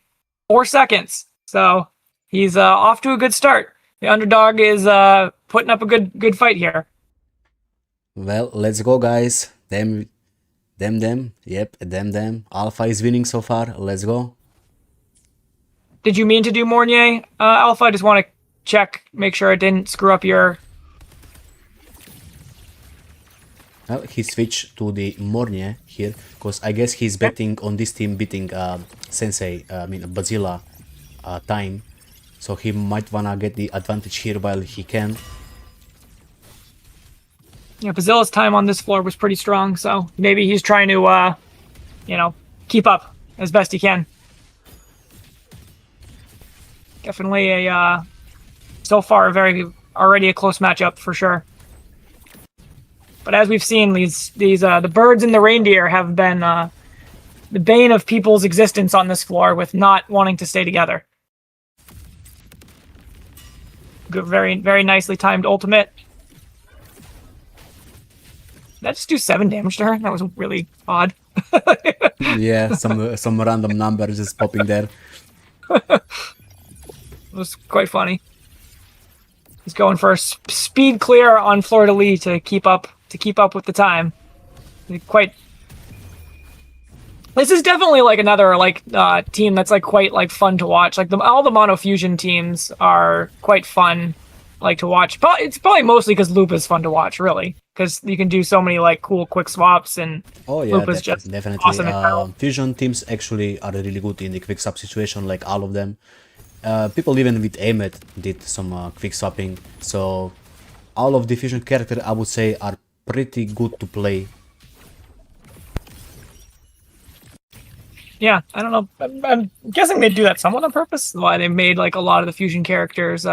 4 seconds. So he's off to a good start. The underdog is putting up a good fight here. Well, let's go, guys. Them. Yep, them. Alpha is winning so far. Let's go. Did you mean to do Mornier, Alpha? I just want to check, make sure it didn't screw up your... Well, he switched to the Mornier here, because I guess he's betting on this team beating Sensei, Bazilla time. So he might wanna get the advantage here while he can. Yeah, Bazilla's time on this floor was pretty strong, so maybe he's trying to, you know, keep up as best he can. Definitely so far, already a close matchup for sure. But as we've seen, the birds and the reindeer have been the bane of people's existence on this floor with not wanting to stay together. Good, very nicely timed ultimate. Did that just do 7 damage to her? That was really odd. Yeah, some random number just popping there. It was quite funny. He's going for a speed clear on Fleur de Lis to keep up with the time. This is definitely like another team that's like quite like fun to watch. Like all the mono fusion teams are quite fun to watch. But it's probably mostly because Loop is fun to watch, really, because you can do so many like cool quick swaps, and Loop is just definitely awesome. fusion teams actually are really good in the quick swap situation, like all of them. People even with Amet did some quick swapping, so all of the fusion characters I would say are pretty good to play. Yeah, I don't know. I'm guessing they do that somewhat on purpose. Why they made like a lot of the fusion characters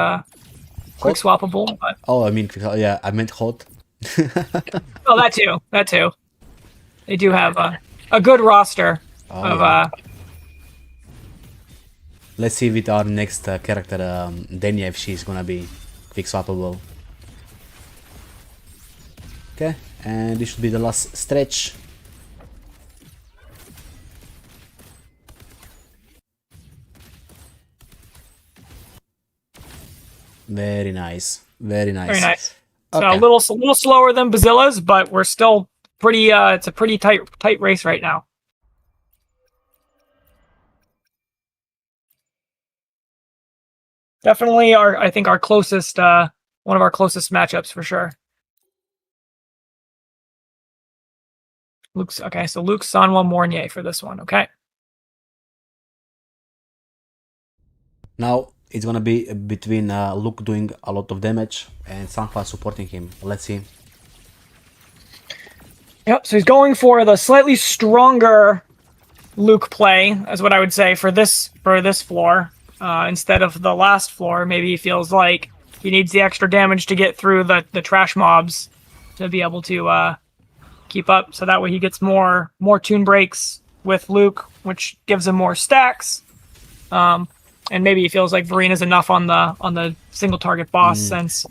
quick swappable. But... Oh, I mean, yeah, I meant hot. Oh, that too. They do have a good roster of. Yeah. Let's see with our next character, Denya, if she's gonna be quick swappable. Okay, and this should be the last stretch. Very nice. Very nice. Very nice. Okay. So a little slower than Bazilla's, but we're still pretty. It's a pretty tight race right now. Definitely I think our closest, one of our closest matchups for sure. Luke's okay. So Luke's Sanwa Mornier for this one. Okay. Now It's gonna be between Luke doing a lot of damage and Sanhua supporting him. Let's see. Yep, so he's going for the slightly stronger Luke play, is what I would say, for this floor. Instead of the last floor, maybe he feels like he needs the extra damage to get through the trash mobs to be able to keep up. So that way he gets more tune breaks with Luke, which gives him more stacks. And maybe he feels like Verena's enough on the single target boss since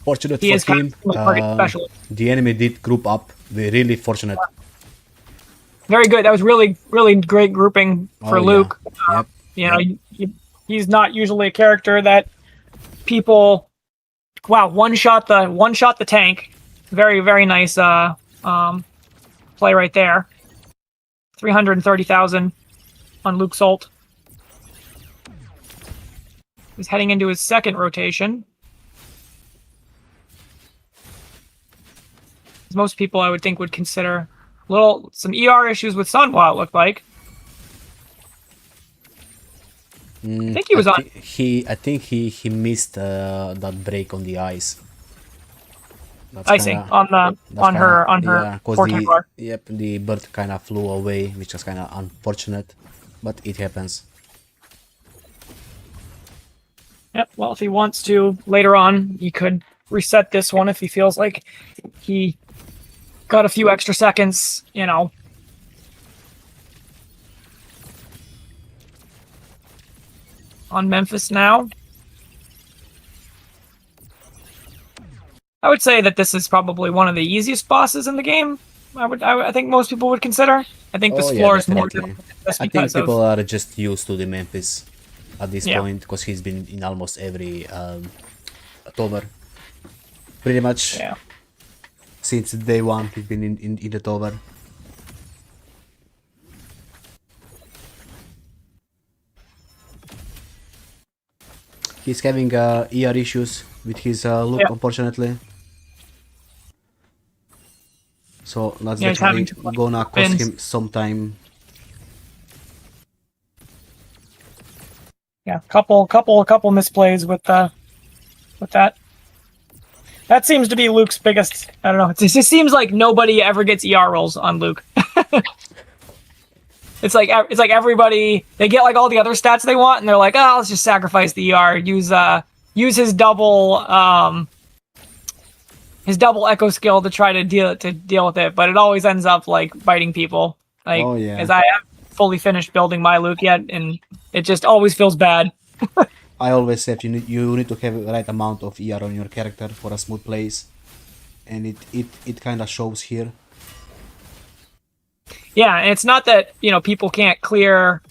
Fortunate he is for kind him, of single target specialist. the enemy did group up. We're really fortunate. Very good. That was really, really great grouping for Luke. Yeah. Yep. You know, he's not usually a character that people. Wow, one shot the tank. Very, very nice play right there. 330,000 on Luke's ult. He's heading into his second rotation. Most people, I would think, would consider some ER issues with Sunwa, it looked like. I think he was on. I think he missed that break on the ice. That's icing kinda, on her yeah, portent bar. Yep, the bird kind of flew away, which was kind of unfortunate, but it happens. Yep. Well, if he wants to later on, he could reset this one if he feels like he got a few extra seconds. You know. On Memphis now. I would say that this is probably one of the easiest bosses in the game. I think most people would consider. I think this floor is more definitely. difficult just I think because people of are just used to the Memphis at this point because he's been in almost every tower. Pretty much since day one, he's been in the tower. He's having ER issues with his look, unfortunately. So that's definitely gonna cost him some time. Yeah, couple misplays with that. That seems to be Luke's biggest. I don't know. It just seems like nobody ever gets ER rolls on Luke. It's like everybody, they get like all the other stats they want, and they're like, oh, let's just sacrifice the ER. Use his double echo skill to try to deal with it, but it always ends up like biting people. Like, as I haven't fully finished building my Luke yet, and it just always feels bad. I always say you need to have the right amount of ER on your character for a smooth plays, and it kind of shows here. Yeah, and it's not that, people can't clear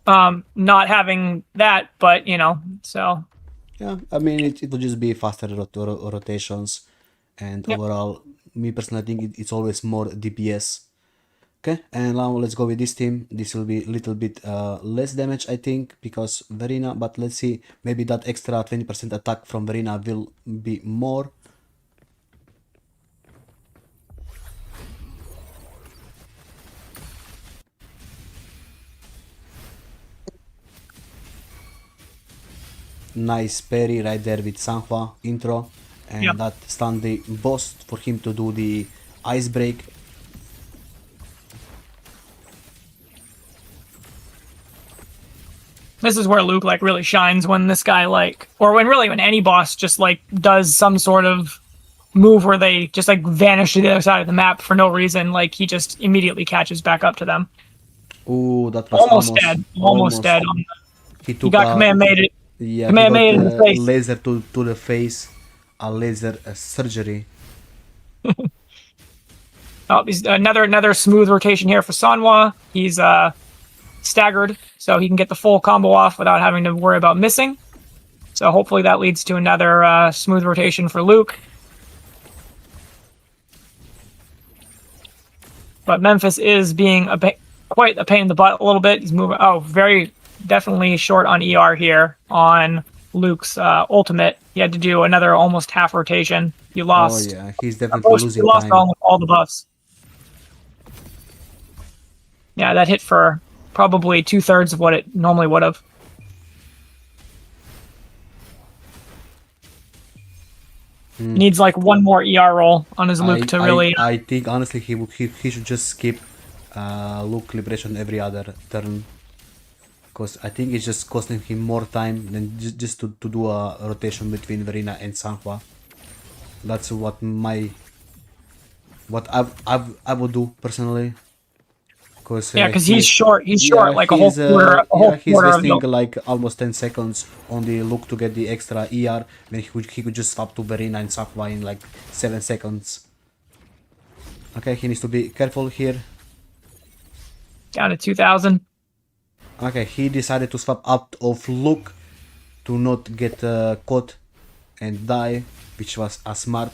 not having that, but, so. Yeah, I mean, it will just be faster rotations, and overall, me personally, I think it's always more DPS. Okay, and now let's go with this team. This will be a little bit less damage, I think, because Verena, but let's see, maybe that extra 20% attack from Verena will be more. Nice parry right there with Sanhua intro, and that stunned the boss for him to do the ice break. This is where Luke really shines, when this guy or when any boss just does some sort of move where they just vanish to the other side of the map for no reason. He just immediately catches back up to them. Ooh, that was almost dead. He got command made it. Yeah, command made in the face. Laser to the face, a laser surgery. Another smooth rotation here for Sanhua. He's staggered, so he can get the full combo off without having to worry about missing. So hopefully that leads to another smooth rotation for Luke. But Memphis is being quite a pain in the butt a little bit. He's moving. Oh, very definitely short on ER here on Luke's ultimate. He had to do another almost half rotation. He lost. Oh yeah, he's definitely losing time. He lost all the buffs. Yeah, that hit for probably 2/3 of what it normally would have. Needs like one more ER roll on his Luke to really. I think honestly he should just skip Luke Liberation every other turn. Because I think it's just costing him more time than just to do a rotation between Verena and Sanhua. That's what I would do personally. Because he's short. He's short like a whole quarter. He's wasting like almost 10 seconds on the Luke to get the extra ER when he could just swap to Verena and Sanhua in like 7 seconds. Okay, he needs to be careful here. Down to 2,000. Okay, he decided to swap out of Luke to not get caught and die, which was smart.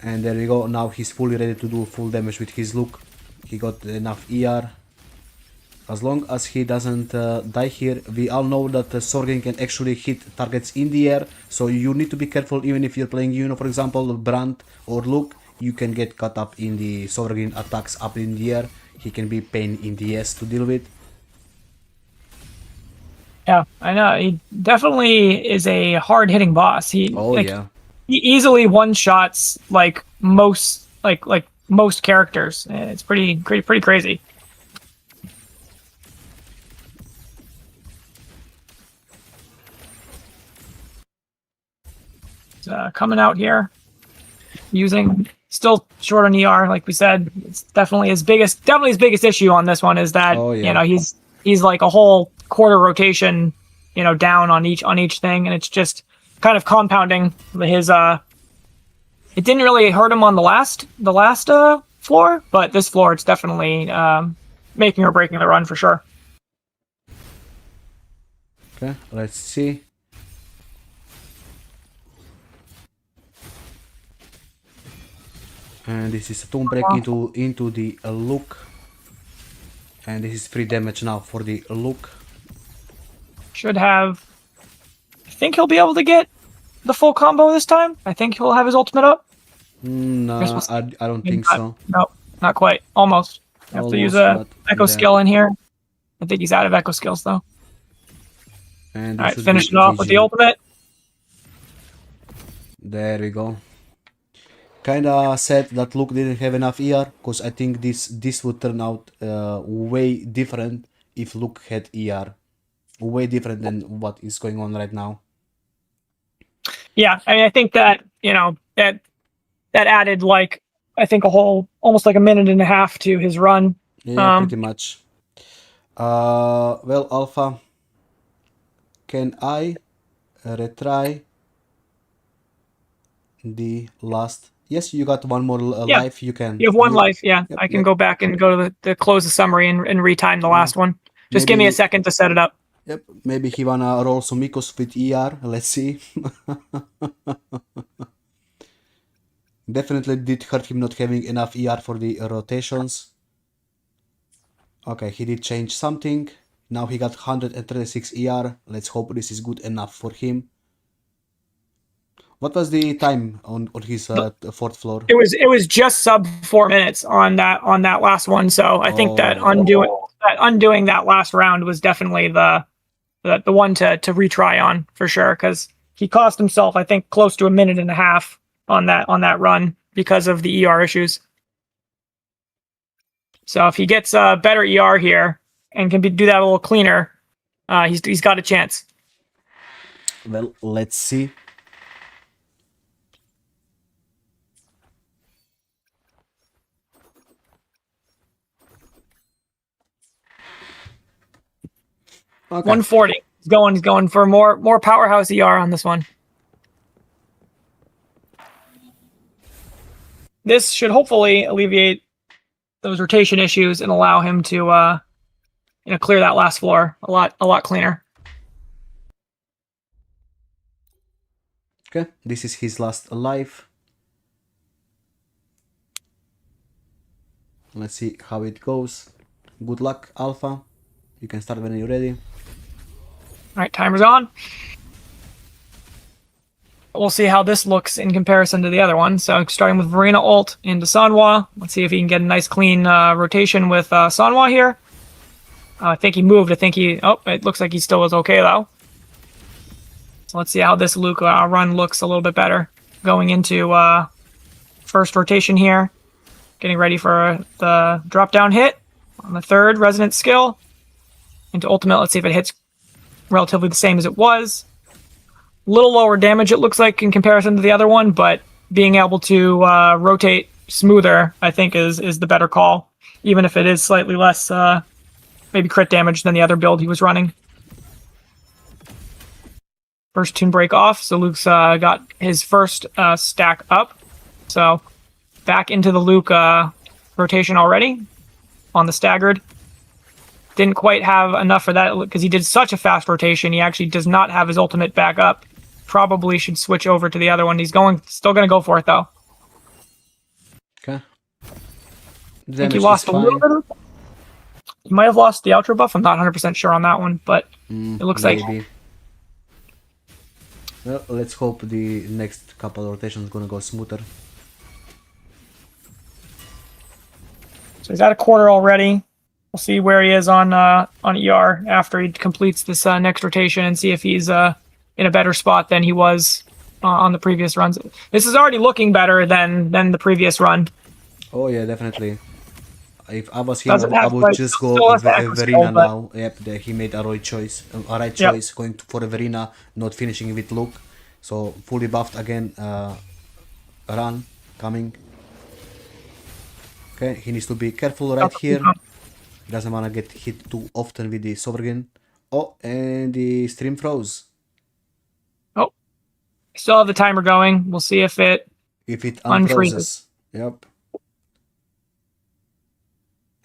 And there we go, now he's fully ready to do full damage with his Luke. He got enough ER. As long as he doesn't die here, we all know that Sorgen can actually hit targets in the air, so you need to be careful even if you're playing, for example, Brandt or Luke, you can get caught up in the Sorgen attacks up in the air. He can be pain in the ass to deal with. Yeah, I know. He definitely is a hard-hitting boss. He easily one-shots like most most characters. It's pretty crazy. Coming out here, using still short on ER, like we said. It's definitely his biggest issue on this one is that he's like a whole quarter rotation, down on each thing, and it's just kind of compounding his. It didn't really hurt him on the last floor, but this floor it's definitely making or breaking the run for sure. Okay, let's see. And this is a Tomb Break into the Luke. And this is 3 damage now for the Luke. Should have... I think he'll be able to get the full combo this time. I think he'll have his ultimate up. No, I don't think so. No, not quite. Almost. I have to use a Echo skill in here. I think he's out of Echo skills though. And alright, finish it off with the ultimate. There we go. Kinda sad that Luke didn't have enough ER, because I think this would turn out way different if Luke had ER. Way different than what is going on right now. Yeah, I mean, I think that, that added like, I think almost like a minute and a half to his run. Yeah, pretty much. Well, Alpha, can I retry the last? Yes, you got one more life. You can. You have one life. Yeah, yep, I can go back and go to the close the summary and retime the last one. Just give me a second to set it up. Yep, maybe he wanna roll some Mikos with ER. Let's see. Definitely did hurt him not having enough ER for the rotations. Okay, he did change something. Now he got 136 ER. Let's hope this is good enough for him. What was the time on his 4th floor? It was just sub 4 minutes on that last one. So I think that undoing that last round was definitely the one to retry on for sure, because he cost himself, I think, close to a minute and a half on that run because of the ER issues. So if he gets better ER here and can do that a little cleaner, he's got a chance. Well, let's see. Okay. 140. He's going for more powerhouse ER on this one. This should hopefully alleviate those rotation issues and allow him to clear that last floor a lot cleaner. Okay, this is his last life. Let's see how it goes. Good luck, Alpha. You can start when you're ready. All right, timer's on. We'll see how this looks in comparison to the other one. So starting with Verena ult into Sanhua. Let's see if he can get a nice clean rotation with Sanhua here. I think he moved. It looks like he still is okay though. So let's see how this Luke run looks a little bit better. Going into first rotation here. Getting ready for the drop down hit on the third resonance skill. Into ultimate, let's see if it hits relatively the same as it was. A little lower damage, it looks like, in comparison to the other one, but being able to rotate smoother, I think, is the better call, even if it is slightly less, maybe crit damage than the other build he was running. First tune break off, so Luke's got his first stack up. So back into the Luke rotation already on the staggered. Didn't quite have enough for that because he did such a fast rotation. He actually does not have his ultimate back up. Probably should switch over to the other one. He's still going to go for it though. Okay. I think he lost a little bit. He might have lost the outro buff. I'm not 100% sure on that one, but it looks maybe. like. Well, let's hope the next couple of rotations is gonna go smoother. So he's at a quarter already. We'll see where he is on ER after he completes this next rotation and see if he's in a better spot than he was on the previous runs. This is already looking better than the previous run. Oh yeah, definitely. If I was him, Doesn't I have, would like, just still go has the echo Verena skill, but- now. Yep, he made a right choice. Yep. Going for Verena, not finishing with Luke. So fully buffed again. Run coming. Okay, he needs to be careful right here. He doesn't want to get hit too often with the Sovereign. Oh, and the stream froze. Oh, still have the timer going. We'll see if it Unfreezes. Yep.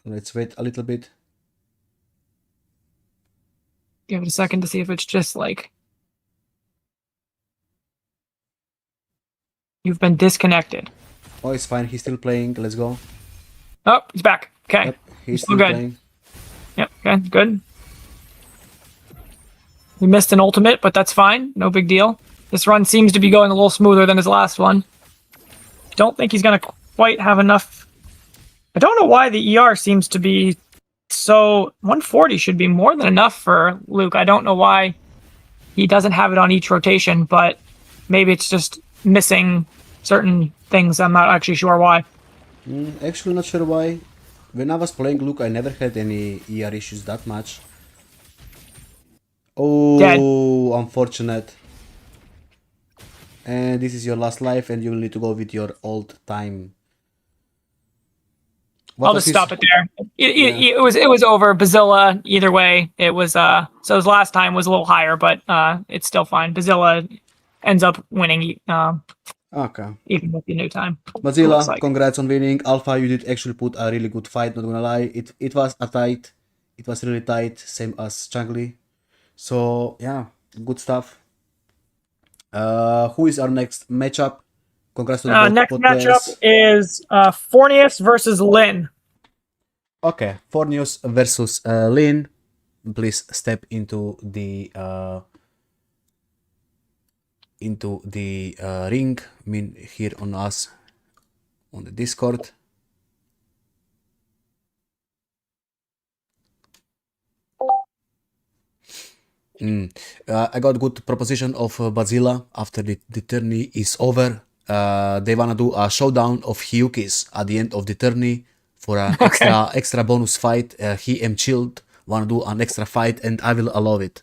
Let's wait a little bit. give it a second to see if it's just like you've been disconnected. Oh, it's fine. He's still playing. Let's go. Oh, he's back. Okay. Yep, he's Still still good. playing. Yep. Okay. Good. We missed an ultimate, but that's fine. No big deal. This run seems to be going a little smoother than his last one. Don't think he's going to quite have enough. I don't know why the ER seems to be so 140 should be more than enough for Luke. I don't know why he doesn't have it on each rotation, but maybe it's just missing certain things. I'm not actually sure why. Actually, not sure why. When I was playing Luke, I never had any ER issues that much. Oh, Dead. Unfortunate. And this is your last life, and you will need to go with your old time. What I'll was just his- stop it there. It was over. Bazilla, either way, it was so his last time was a little higher, but it's still fine. Bazilla ends up winning Okay. even with the new time. Mozilla, Looks like. congrats on winning. Alpha, you did actually put a really good fight, not gonna lie. It was a tight. It was really tight, same as Changli. So yeah, good stuff. Who is our next matchup? Congrats to the both Next both matchup players. is Fornius versus Lin. Okay, Fornius versus Lin. Please step into the ring. I mean, here on us on the Discord. I got good proposition of Bazilla after the tourney is over. They wanna do a showdown of Hyukis at the end of the tourney for an extra bonus fight. He and Chilled wanna do an extra fight, and I will allow it.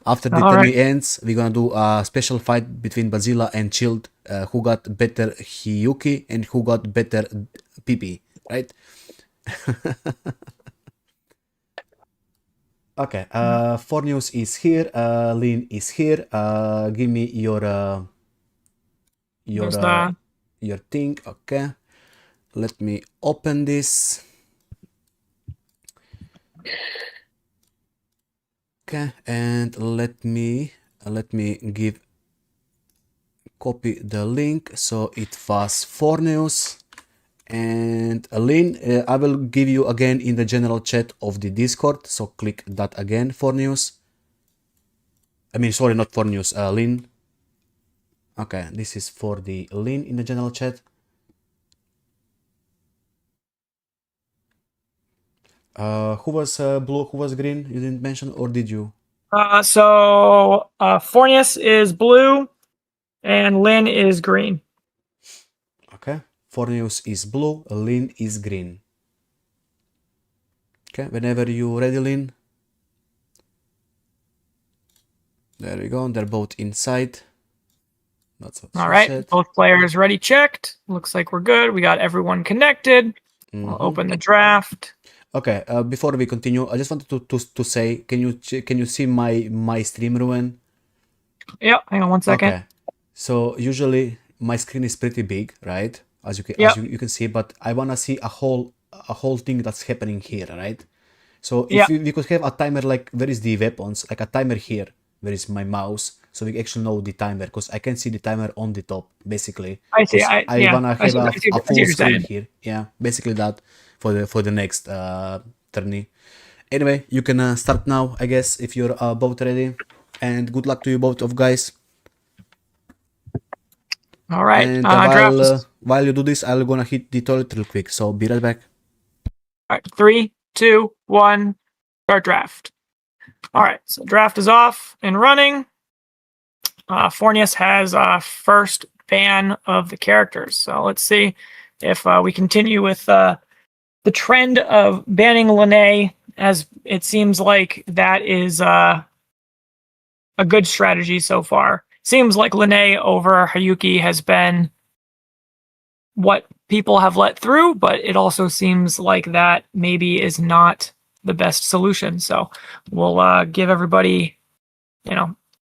After the tourney ends, we're gonna do a special fight between Bazilla and Chilled, who got better Hyuki and who got better PP, right? Okay, Fornius is here, Lin is here. Give me your thing. Okay, let me open this. Okay, and let me copy the link. So it was Fornius and Lin. I will give you again in the general chat of the Discord. So click that again, Fornius. I mean, sorry, not Fornius, Lin. Okay, this is for the Lin in the general chat. Who was blue? Who was green? You didn't mention, or did you? Fornius is blue and Lynn is green. Okay. Fornius is blue, Lynn is green. Okay, whenever you're ready, Lynn. There we go, they're both inside. That's what All she right, said. both players ready, checked. Looks like we're good. We got everyone connected. We'll open the draft. Okay, before we continue, I just wanted to say, can you see my stream, Ruin? Yep, hang on one second. Okay, so usually my screen is pretty big, right? As you can you can see, but I wanna see a whole thing that's happening here, right? So if we could have a timer, like where is the weapons, like a timer here, where is my mouse, so we actually know the timer, because I can see the timer on the top, basically. I see. I wanna have a full what you're screen saying. here. Yeah, basically that for the next tourney. Anyway, you can start now, I guess, if you're both ready. And good luck to you both of guys. All right. And Draft. while you do this, I'm gonna hit the toilet real quick. So be right back. All right, 3, 2, 1, start draft. All right, so draft is off and running. Fornius has first ban of the characters. So let's see if we continue with the trend of banning Lene, as it seems like that is a good strategy so far. Seems like Lene over Hayuki has been what people have let through, but it also seems like that maybe is not the best solution. So we'll give everybody,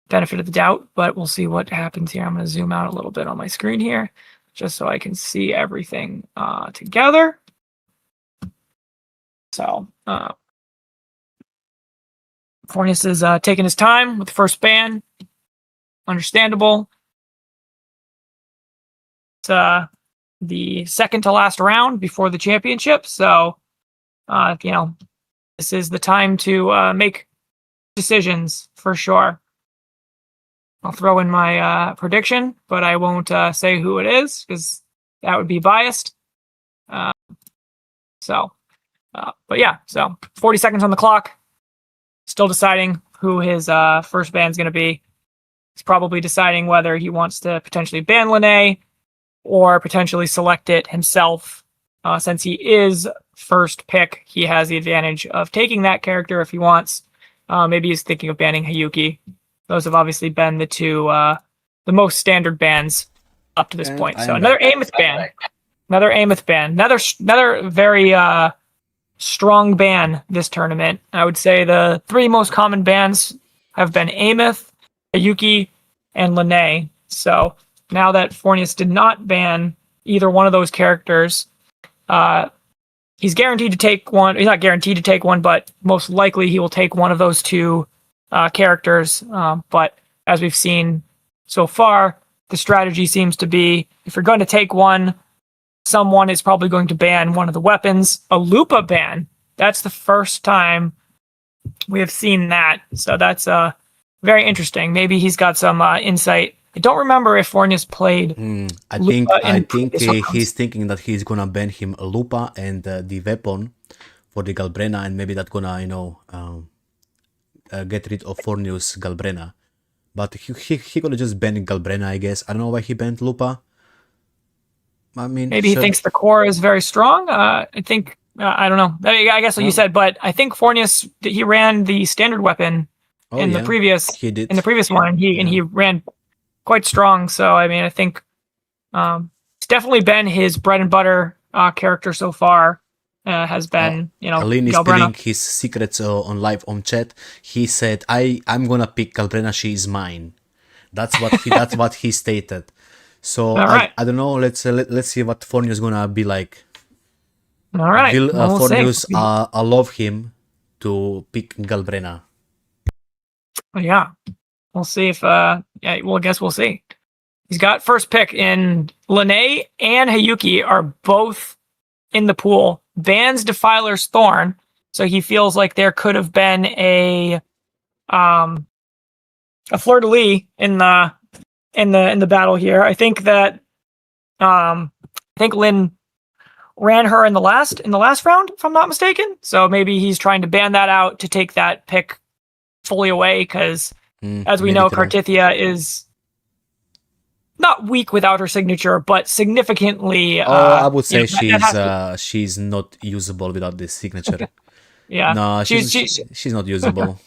benefit of the doubt, but we'll see what happens here. I'm going to zoom out a little bit on my screen here, just so I can see everything together. So Fornius is taking his time with the first ban. Understandable. It's the second to last round before the championship, so this is the time to make decisions for sure. I'll throw in my prediction, but I won't say who it is because that would be biased. But yeah, so 40 seconds on the clock. Still deciding who his first ban is going to be. He's probably deciding whether he wants to potentially ban Lene or potentially select it himself. Since he is first pick, he has the advantage of taking that character if he wants. Maybe he's thinking of banning Hayuki. Those have obviously been the two, the most standard bans up to this point. So another Ameth ban. Another very strong ban this tournament. I would say the three most common bans have been Ameth, Hayuki, and Lene. So now that Fornius did not ban either one of those characters, he's guaranteed to take one. He's not guaranteed to take one, but most likely he will take one of those two characters. But as we've seen so far, the strategy seems to be, if you're going to take one, someone is probably going to ban one of the weapons. A Lupa ban. That's the first time we have seen that. So that's very interesting. Maybe he's got some insight. I don't remember if Fornius played. I think he's thinking that he's gonna ban him a Lupa and the weapon for the Galbrena, and maybe that's gonna get rid of Fornius Galbrena. But he could have just banned Galbrena, I guess. I don't know why he banned Lupa. I mean, maybe he thinks the core is very strong. I think I don't know. I guess what you said, but I think Fornius, he ran the standard weapon the previous. He did in the previous one, and he ran quite strong. So I mean, I think it's definitely been his bread and butter character so far. Has been Alin is spilling his secrets on live on chat. He said, "I'm gonna pick Galbrena. She is mine." That's what he stated. So I don't know. Let's see what Fornius is gonna be like. All right. Will Fornius allow him to pick Galbrena? Yeah, we'll see if I guess we'll see. He's got first pick in. Lene and Hayuki are both in the pool. Bans Defiler's Thorn, so he feels like there could have been a fleur-de-lis in the battle here. I think that Lynn ran her in the last round, if I'm not mistaken. So maybe he's trying to ban that out to take that pick fully away because, as we maybe know, true. Kartithia is not weak without her signature, but significantly. I would say she's she's not usable without this signature. yeah. No, she's she's not usable.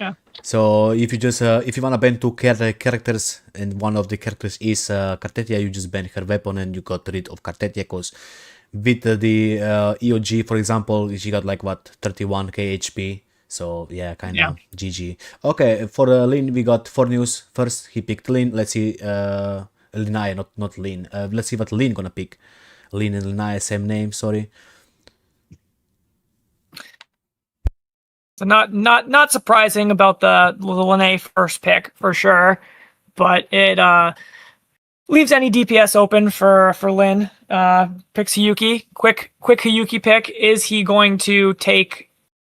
yeah. So if you just if you wanna ban two characters and one of the characters is Kartetia, you just ban her weapon and you got rid of Kartetia, because with the EOG, for example, she got like what 31k HP. So yeah, kind of GG. Okay, for Lin we got 4 news. First he picked Lin. Let's see, Linaya, not Lin. Let's see what Lin gonna pick. Lin and Linaya, same name. Sorry. So not surprising about the Linnae first pick for sure, but it leaves any DPS open for Lin. Picks Hiyuki. Quick Hiyuki pick. Is he going to take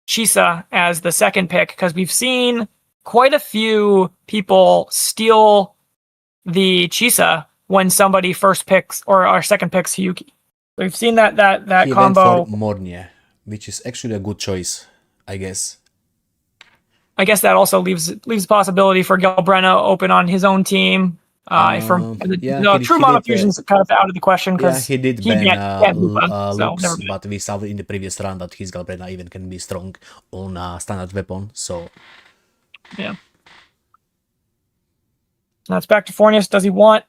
Chisa as the second pick? Because we've seen quite a few people steal the Chisa when somebody first picks or second picks Hiyuki. We've seen that He combo. went for Mornia, which is actually a good choice, I guess. I guess that also leaves possibility for Galbrena open on his own team. True monofusion is kind of out of the question because he did ban Lux, never mind. but we saw in the previous round that his Galbrena even can be strong on a standard weapon. So yeah. Now it's back to Fornius. Does he want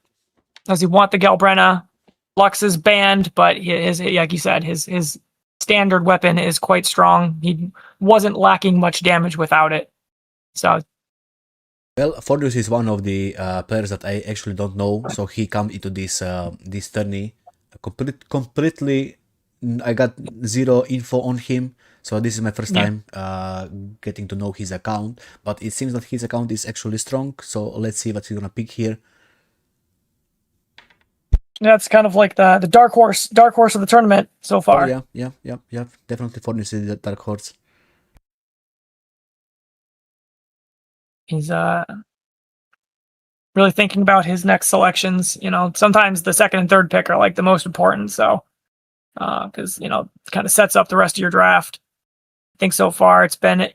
the Galbrena? Lux is banned, but his, like you said, his standard weapon is quite strong. He wasn't lacking much damage without it. So, well, Fornius is one of the players that I actually don't know. So he come into this tourney completely. I got zero info on him. So this is my first time getting to know his account. But it seems that his account is actually strong. So let's see what he's gonna pick here. That's kind of like the dark horse of the tournament so far. Oh, yeah. Definitely Fornius is the dark horse. He's really thinking about his next selections. You know, sometimes the second and third pick are like the most important. So, because it kind of sets up the rest of your draft. I think so far it's been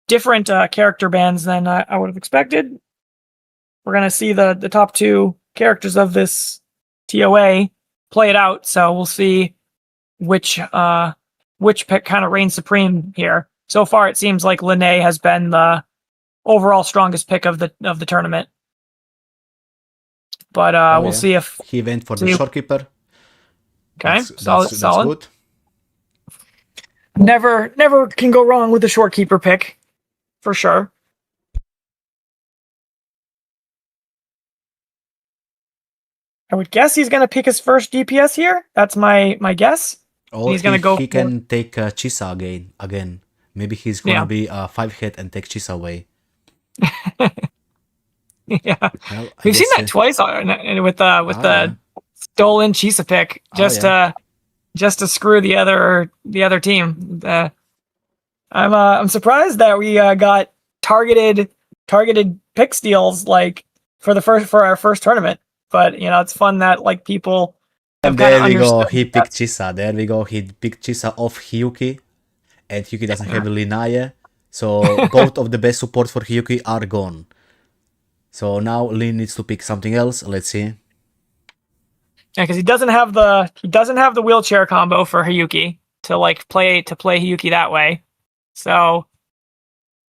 different character bans than I would have expected. We're gonna see the top 2 characters of this TOA play it out. So we'll see which pick kind of reigns supreme here. So far, it seems like Linnae has been the overall strongest pick of the tournament. But we'll see if he went for the Shorekeeper. Okay, that's solid. Good. Never can go wrong with the Shorekeeper pick, for sure. I would guess he's going to pick his first DPS here. That's my guess. Or he's going to go. He can take Chisa again. Maybe he's going to be 5-hit and take Chisa away. Yeah, well, we've seen that twice with the stolen Chisa pick just to screw the other team. I'm surprised that we got targeted pick steals like for our first tournament. But it's fun that like people. And there we go. He picked Chisa. There we go. He picked Chisa off Hiyuki, and Hiyuki doesn't have Linnae. So both of the best supports for Hiyuki are gone. So now Lin needs to pick something else. Let's see. Yeah, because he doesn't have the wheelchair combo for Hiyuki to play Hiyuki that way. So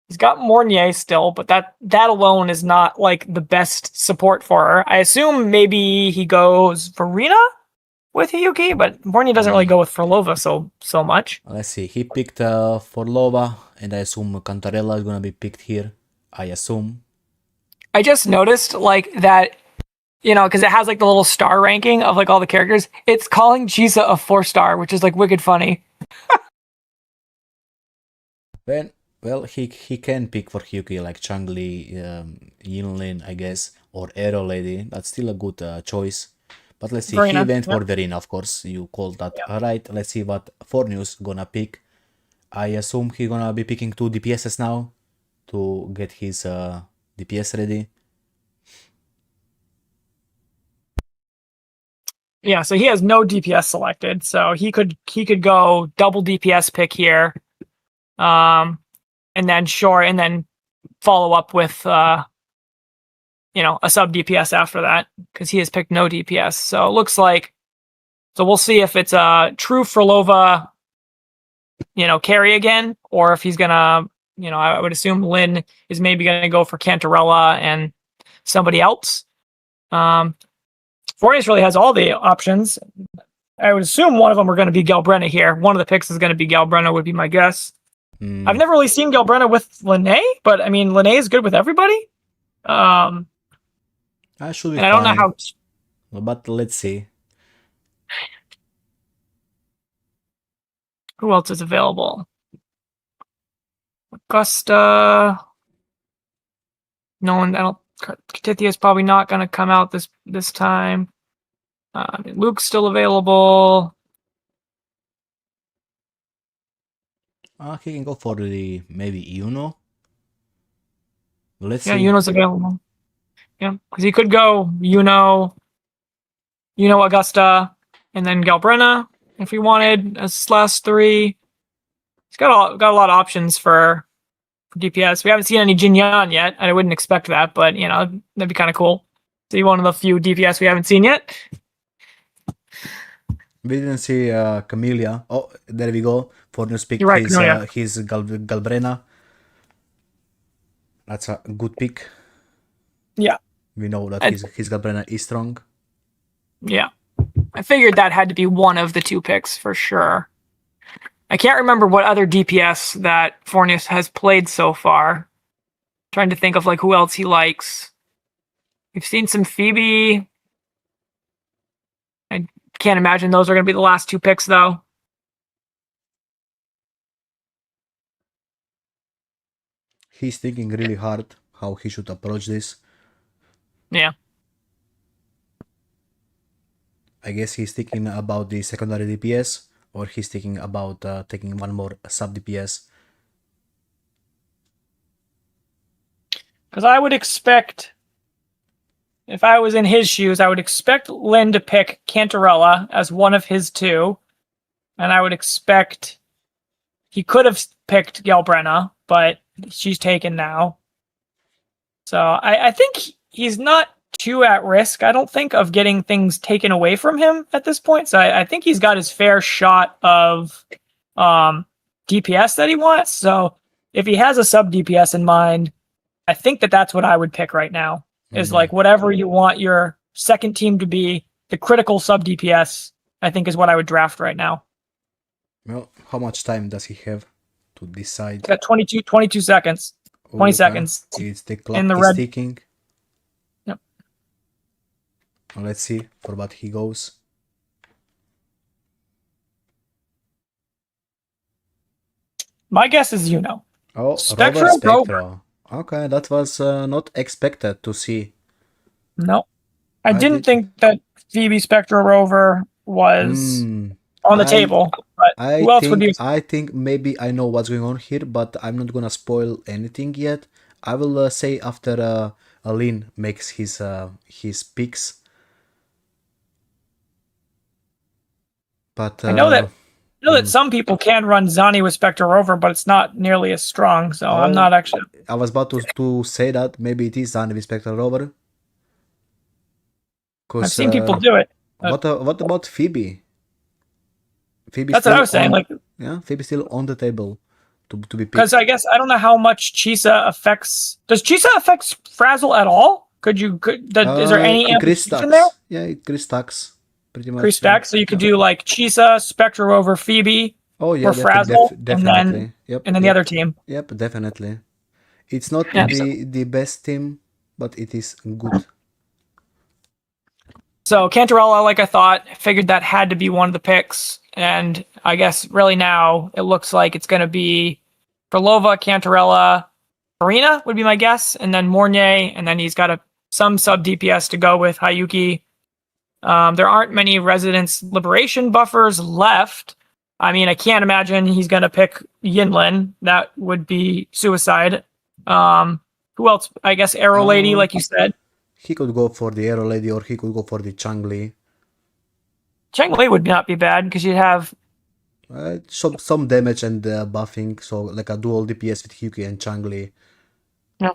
he's got Mornier still, but that alone is not like the best support for her. I assume maybe he goes for Rina with Hiyuki, but Mornier doesn't really go with Forlova so much. Let's see. He picked Forlova, and I assume Cantarella is gonna be picked here. I assume. I just noticed like that, because it has like the little star ranking of like all the characters. It's calling Chisa a 4-star, which is like wicked funny. Well, he can pick for Hiyuki like Changli, Yinlin, I guess, or Arrow Lady. That's still a good choice. But let's see. Verena, he went for Verena, of course. You called that right. Let's see what Fornius gonna pick. I assume he's gonna be picking 2 DPSs now to get his DPS ready. Yeah, so he has no DPS selected, so he could go double DPS pick here. and then follow up with a sub DPS after that, because he has picked no DPS. So it looks like, so we'll see if it's a true Frolova, carry again, or if he's gonna, I would assume Lynn is maybe gonna go for Cantarella and somebody else. Fornius really has all the options. I would assume one of them are going to be Galbrenna here. One of the picks is going to be Galbrenna, would be my guess. I've never really seen Galbrenna with Linné, but I mean, Linné is good with everybody. I should be and I don't know how. But let's see. Who else is available? Augusta. No one. Tithia is probably not going to come out this time. Luke's still available. He can go for the maybe Yuno. Let's see. Yuno's available. Yeah, because he could go Yuno, Augusta, and then Galbrenna if he wanted as last three. He's got a lot of options for DPS. We haven't seen any Jin Yan yet. I wouldn't expect that, but that'd be kind of cool. See one of the few DPS we haven't seen yet. We didn't see Camellia. Oh, there we go. Fornius picked his Galbrenna. That's a good pick. Yeah. We know that his Galbrenna is strong. Yeah. I figured that had to be one of the two picks for sure. I can't remember what other DPS that Fornius has played so far. Trying to think of who else he likes. We've seen some Phoebe. I can't imagine those are going to be the last two picks, though. He's thinking really hard how he should approach this. Yeah. I guess he's thinking about the secondary DPS, or he's thinking about taking one more sub DPS. Because I would expect, if I was in his shoes, I would expect Lynn to pick Cantarella as one of his two. And I would expect he could have picked Galbrenna, but she's taken now. So I think he's not too at risk, I don't think, of getting things taken away from him at this point. So I think he's got his fair shot of DPS that he wants. So if he has a sub DPS in mind, I think that's what I would pick right now. Is whatever you want your second team to be, the critical sub DPS, I think is what I would draft right now. Well, how much time does he have to decide? He's got 22 seconds. 20 seconds. It's the clock in the is red. ticking. Yep. Let's see for what he goes. My guess is Oh, Spectra. Spectra. Okay, that was not expected to see. No. I didn't think that Phoebe Spectra Rover was on the table. But who else would you? I think maybe I know what's going on here, but I'm not gonna spoil anything yet. I will say after Aline makes his picks. But I know that some people can run Zani with Spectre Rover, but it's not nearly as strong. So I'm not actually. I was about to say that maybe it is Zani with Spectre Rover. I've seen people do it. What about Phoebe? That's what I was saying. Phoebe's still on the table to be picked. Because I guess I don't know how much Chisa affects. Does Chisa affect Frazzle at all? Is there any amplification there? Yeah, it Chris stacks pretty much. Chris stacks, so you could do Chisa, Spectre Rover, Phoebe. Oh yeah, for Frazzle, definitely. And then the other team. Yep, definitely. It's not the best team, but it is good. So Cantarella, like I thought, figured that had to be one of the picks. And I guess really now it looks like it's going to be Frolova, Cantarella, Arena would be my guess, and then Mornay, and then he's got some sub DPS to go with Hayuki. There aren't many Residence Liberation buffers left. I mean, I can't imagine he's going to pick Yinlin. That would be suicide. Who else? I guess Arrow Lady, like you said. He could go for the Arrow Lady, or he could go for the Changli. Changli would not be bad because you'd have Some damage and buffing, so like a dual DPS with Hyuki and Changli. Yeah.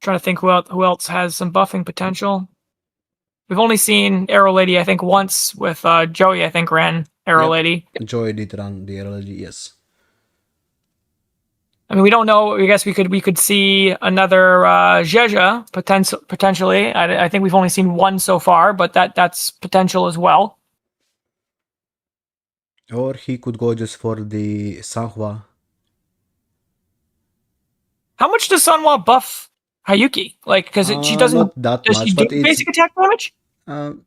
Trying to think who else has some buffing potential. We've only seen Arrow Lady, I think, once with Joey, I think, ran Arrow Yep. Lady. Joy did run the LG, yes. I mean, we don't know. I guess we could see another Zheja potentially. I think we've only seen one so far, but that's potential as well. Or he could go just for the Sanhua. How much does Sunwa buff Hayuki? Like, because she doesn't. Not that Does much, she but do it's basic attack damage?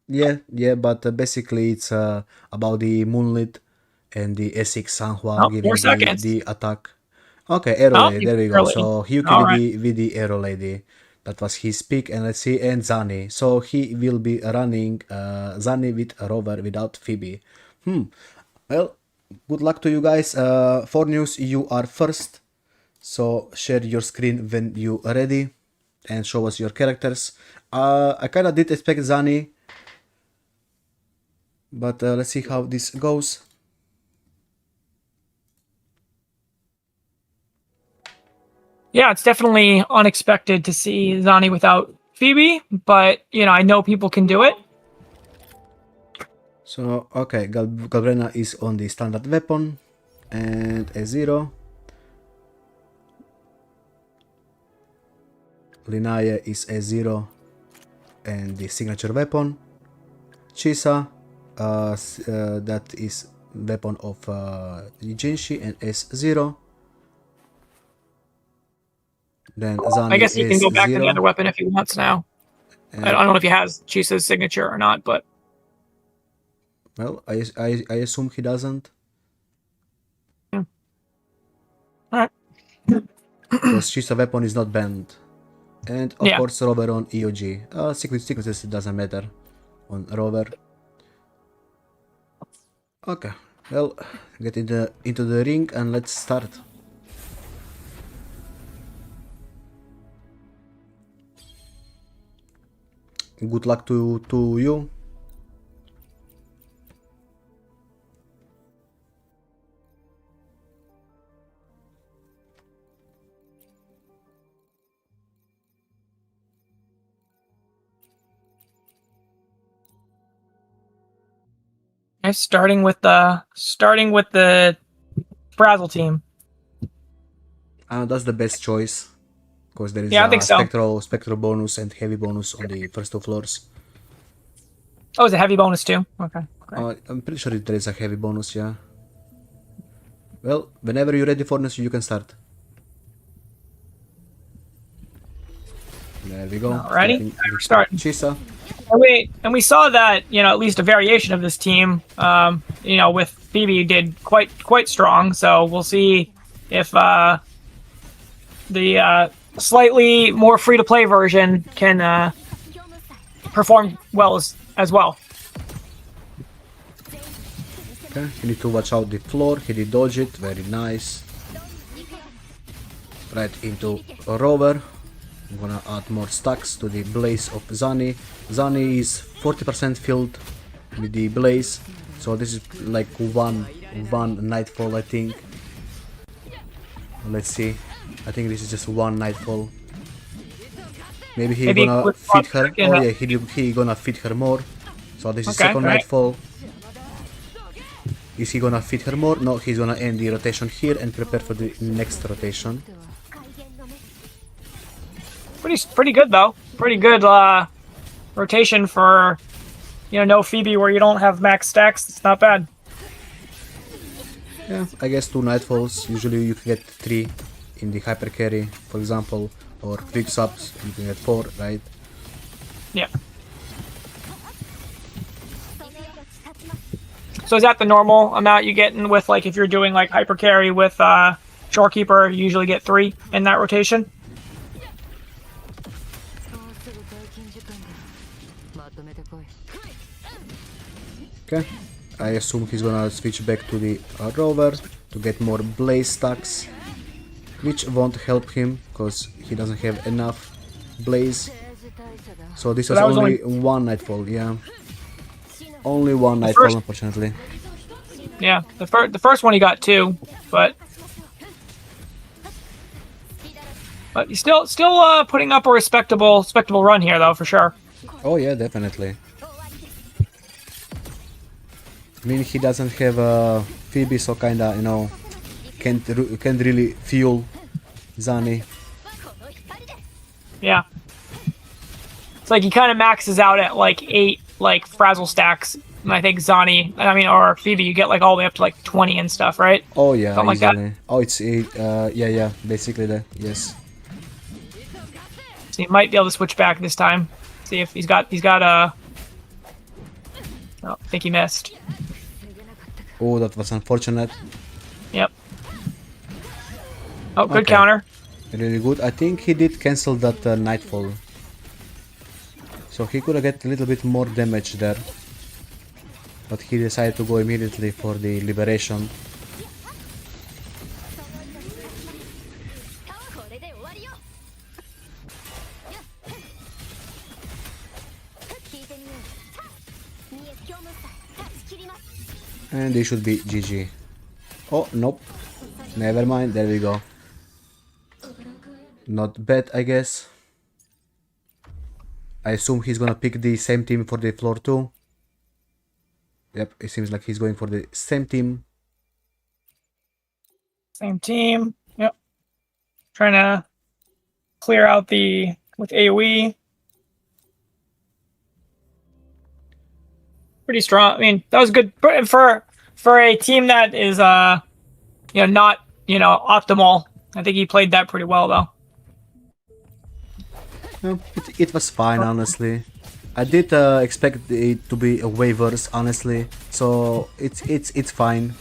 yeah, but basically it's about the Moonlit and the S6 Sanhua Oh, 4 giving seconds. the attack. Okay, Arrow Oh, Lady, there we go. Arrow Lady. So Hyuki All with the Arrow Lady. That was his pick, and let's see, and Zani. So he will be running Zani with Rover without Phoebe. Well, good luck to you guys. For news, you are first. So share your screen when you are ready and show us your characters. I kind of did expect Zani, but let's see how this goes. Yeah, it's definitely unexpected to see Zani without Phoebe, but I know people can do it. So okay, Galbrena is on the standard weapon and a 0. Linaya is a 0 and the signature weapon. Chisa, that is weapon of Jinshi and S0. Then Zani I guess he can go back to the S0. other weapon if he wants now. I don't know if he has Chisa's signature or not, but Well, I assume he doesn't. all right. Because Chisa weapon is not banned. And of Yeah. course Rover on EOG. Sequences, it doesn't matter on Rover. Okay, well, get into the ring and let's start. Good luck to you. Okay, starting with the Brazzle team. That's the best choice. Because there is Yeah, I a think so. spectral bonus and heavy bonus on the first 2 floors. Oh, it's a heavy bonus too. Okay. Great. I'm pretty sure there is a heavy bonus, yeah. Well, whenever you're ready for this, you can start. There we go. Alrighty, we're starting. Chisa. And we saw that at least a variation of this team, with Phoebe did quite strong. So we'll see if the slightly more free to play version can perform well as well. Okay, you need to watch out the floor. He did dodge it. Very nice. Right into a Rover. I'm gonna add more stacks to the Blaze of Zani. Zani is 40% filled with the Blaze. So this is like one Nightfall, I think. Let's see. I think this is just one Nightfall. Maybe he gonna feed her. Oh yeah, he gonna feed her more. So this is second Nightfall. Is he gonna feed her more? No, he's gonna end the rotation here and prepare for the next rotation. Pretty good though. Pretty good rotation for no Phoebe where you don't have max stacks. It's not bad. Yeah, I guess 2 Nightfalls. Usually you can get 3 in the hyper carry, for example, or quick subs. You can get 4, right? Yeah. So is that the normal amount you get in with if you're doing hyper carry with Shorekeeper? You usually get 3 in that rotation. Okay, I assume he's gonna switch back to the Rover to get more Blaze stacks, which won't help him because he doesn't have enough Blaze. So this was only one Nightfall, yeah. Only one Nightfall, unfortunately. Yeah, the first one he got 2, but he's still putting up a respectable run here though, for sure. Oh yeah, definitely. I mean, he doesn't have Phoebe, so kinda, you know, can't really fuel Zani. Yeah. It's like he kind of maxes out at like 8 like frazzle stacks, and I think Zani, or Phoebe, you get like all the way up to like 20 and stuff, right? Oh yeah, something easily. like that. Oh, it's 8. Yeah, basically that. Yes. So he might be able to switch back this time. See if he's got Oh, I think he missed. Oh, that was unfortunate. Yep. Oh, good Okay. counter. Really good. I think he did cancel that Nightfall. So he could have get a little bit more damage there. But he decided to go immediately for the Liberation. And they should be GG. Oh, nope. Never mind, there we go. Not bad, I guess. I assume he's gonna pick the same team for the floor too. Yep, it seems like he's going for the same team. Same team. Yep. Trying to clear out with AoE. Pretty strong. I mean, that was good for a team that is not optimal. I think he played that pretty well though. No, it was fine, honestly. I did expect it to be a way worse, honestly. So it's fine.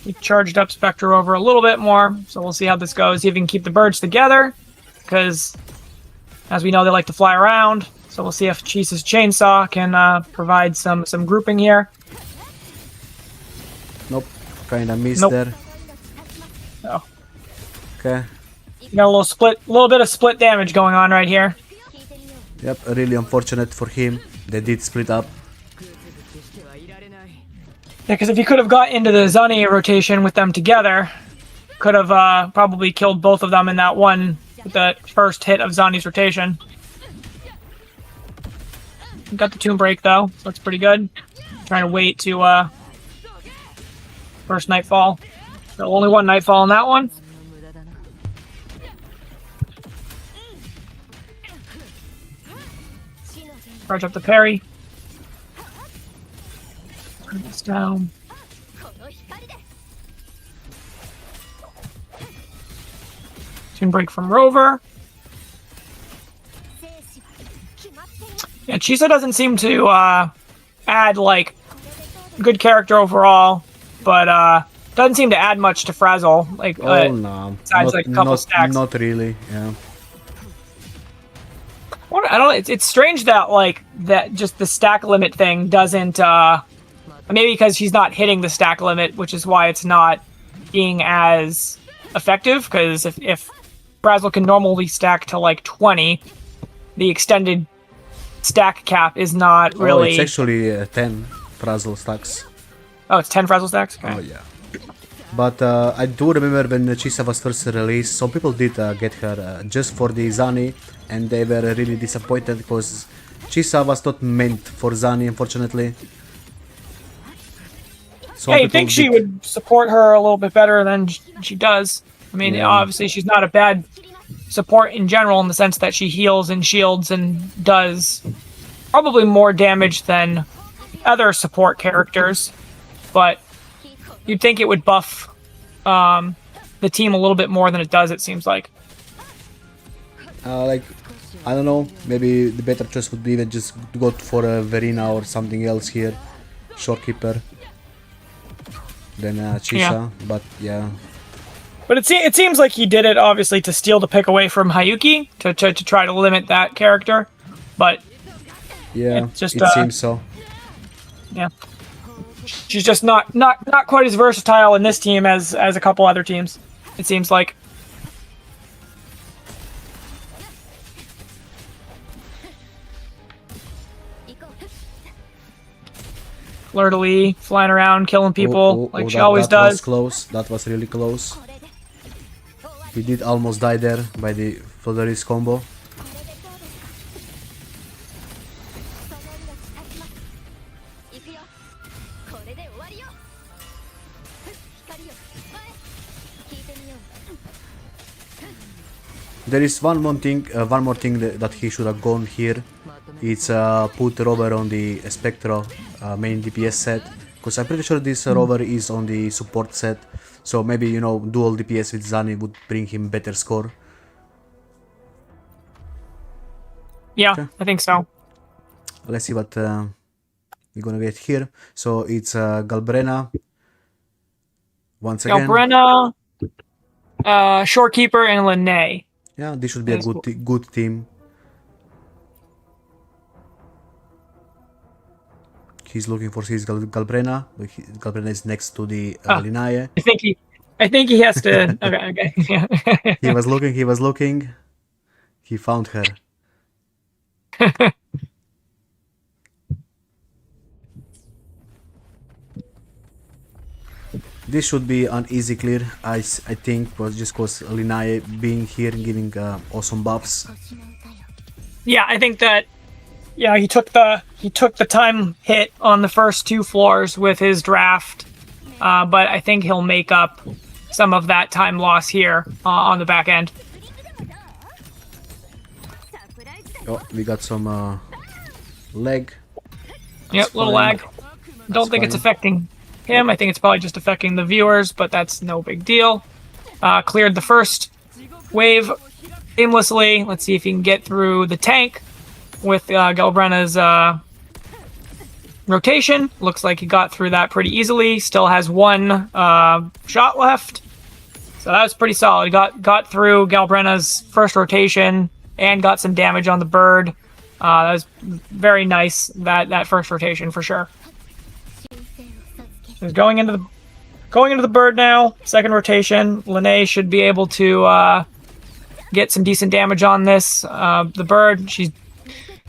He charged up Spectre over a little bit more, so we'll see how this goes. See if he can keep the birds together, because as we know, they like to fly around. So we'll see if Chisa's chainsaw can provide some grouping here. Nope, kinda missed Nope. there. Oh, Okay. you got a little bit of split damage going on right here. Yep, really unfortunate for him. They did split up. Yeah, because if he could have got into the Zani rotation with them together, could have probably killed both of them in that one, with the first hit of Zani's rotation. Got the Tomb Break though, so that's pretty good. Trying to wait to first Nightfall. So only one Nightfall in that one. Charge up the parry. Turn this down. Tomb Break from Rover. Yeah, Chisa doesn't seem to add like good character overall, but doesn't seem to add much to Frazzle. Like, Oh no, besides like a couple stacks. Not really. Yeah. I don't know. It's strange that like that just the stack limit thing doesn't. Maybe because he's not hitting the stack limit, which is why it's not being as effective. Because if Frazzle can normally stack to like 20, the extended stack cap is not really. Oh, it's actually 10 Frazzle stacks. Oh, it's 10 Frazzle stacks? Okay. Oh yeah. But I do remember when Chisa was first released, some people did get her just for the Zani, and they were really disappointed because Chisa was not meant for Zani, unfortunately. Yeah, you'd think she would support her a little bit better than she does. I mean, Yeah. obviously she's not a bad support in general in the sense that she heals and shields and does probably more damage than other support characters, but you'd think it would buff the team a little bit more than it does, it seems like. Like, I don't know, maybe the better choice would be even just go for a Verina or something else here, Shorekeeper, than Chisa, Yeah. but yeah. But it seems like he did it obviously to steal the pick away from Hayuki to try to limit that character, but Yeah, It's just, it seems so. yeah, she's just not quite as versatile in this team as a couple other teams, it seems like. flirtily flying around, killing people like she always that does. was close. That was really close. He did almost die there by the Floderi's combo. There is one more thing that he should have gone here. It's put rover on the Spectro main DPS set, because I'm pretty sure this rover is on the support set. So maybe, you know, dual DPS with Zani would bring him better score. Yeah, Okay. I think so. Let's see what we're gonna get here. So it's Galbrena once again. Galbrena, Shorekeeper, and Linnae. Yeah, this should be a good team. He's looking for his Galbrena, but Galbrena is next to the Linnae. I think he has to. Okay. Yeah. He was looking. He found her. This should be an easy clear, I think, was just because Linnae being here and giving awesome buffs. Yeah, I think that. Yeah, he took the time hit on the first 2 floors with his draft, but I think he'll make up some of that time loss here on the back end. Oh, we got some lag. Yep, little lag. Don't think it's affecting him. I think it's probably just affecting the viewers, but that's no big deal. Cleared the first wave aimlessly. Let's see if he can get through the tank with Galbrena's rotation. Looks like he got through that pretty easily. Still has 1 shot left. So that was pretty solid. Got through Galbrena's first rotation and got some damage on the bird. That was very nice, that first rotation for sure. He's going into the bird now. Second rotation. Linnae should be able to get some decent damage on this. The bird, she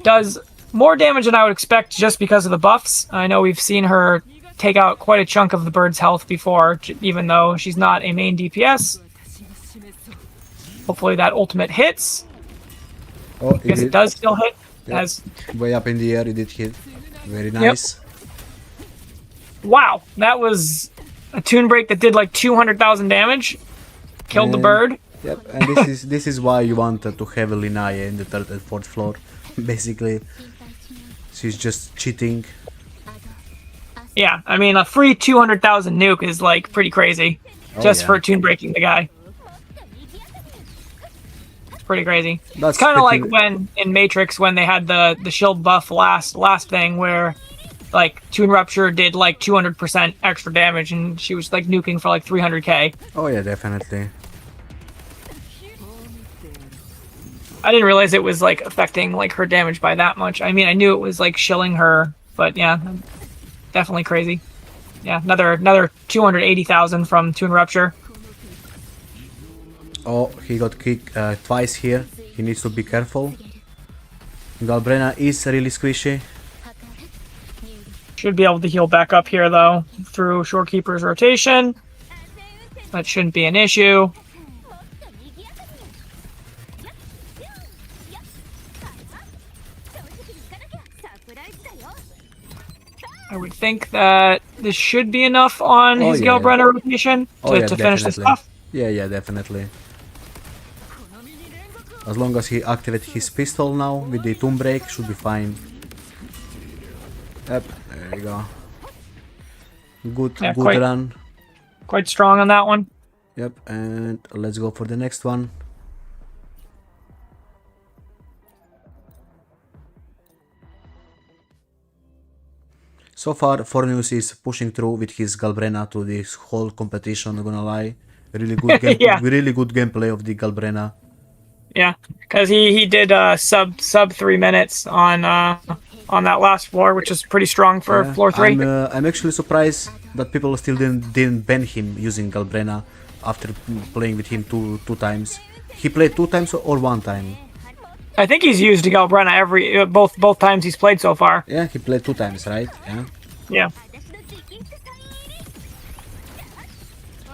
does more damage than I would expect just because of the buffs. I know we've seen her take out quite a chunk of the bird's health before, even though she's not a main DPS. Hopefully that ultimate hits. Oh, I guess it does still hit. Yep. As Way up in the air, it did hit. Very nice. Wow, that was a tune break that did like 200,000 damage. Killed the bird. Yep, and this is why you want to have a Linnae in the 3rd and 4th floor. Basically, she's just cheating. Yeah, I mean, a free 200,000 nuke is like pretty crazy, just for tune breaking the guy. It's pretty crazy. That's It's kind of like pretty- when in Matrix when they had the shield buff last thing where like Tune Rupture did like 200% extra damage and she was like nuking for like 300k. Oh yeah, definitely. I didn't realize it was like affecting like her damage by that much. I mean, I knew it was like shilling her, but yeah, definitely crazy. Yeah, another 280,000 from Tune Rupture. Oh, he got kicked twice here. He needs to be careful. Galbrena is really squishy. Should be able to heal back up here though through Shorekeeper's rotation. That shouldn't be an issue. I would think that this should be enough on his yeah. Galbrena rotation to finish this off. Yeah, definitely. As long as he activates his pistol now with the tomb break, should be fine. Yep, there you go. Good run. Quite strong on that one. Yep, and let's go for the next one. So far, Fornius is pushing through with his Galbrena to this whole competition, not gonna lie. Really good really good gameplay of the Galbrena. Yeah, because he did sub 3 minutes on that last floor, which is pretty strong for floor 3. I'm actually surprised that people still didn't ban him using Galbrena after playing with him two times. He played 2 times or 1 time? I think he's used Galbrena both times he's played so far. Yeah, he played 2 times, right? Yeah. Yeah.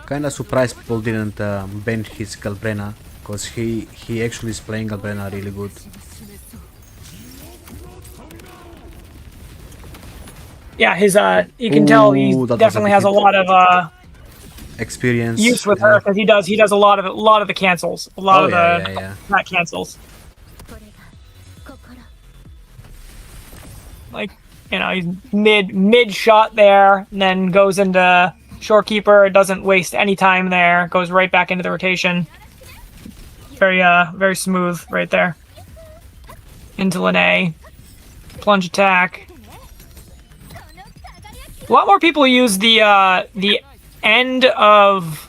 Kinda surprised people didn't ban his Galbrena, because he actually is playing Galbrena really good. Yeah, his you can tell he Ooh, that was a definitely big has a hit. lot of Experience. use with yeah. her because he does a lot of the cancels, a lot Oh, of yeah, the yeah, yeah. not cancels. これが心 Like, you know, he's mid shot there, and then goes into shorekeeper. Doesn't waste any time there. Goes right back into the rotation. Very smooth right there. Into Lene. Plunge attack. A lot more people use the end of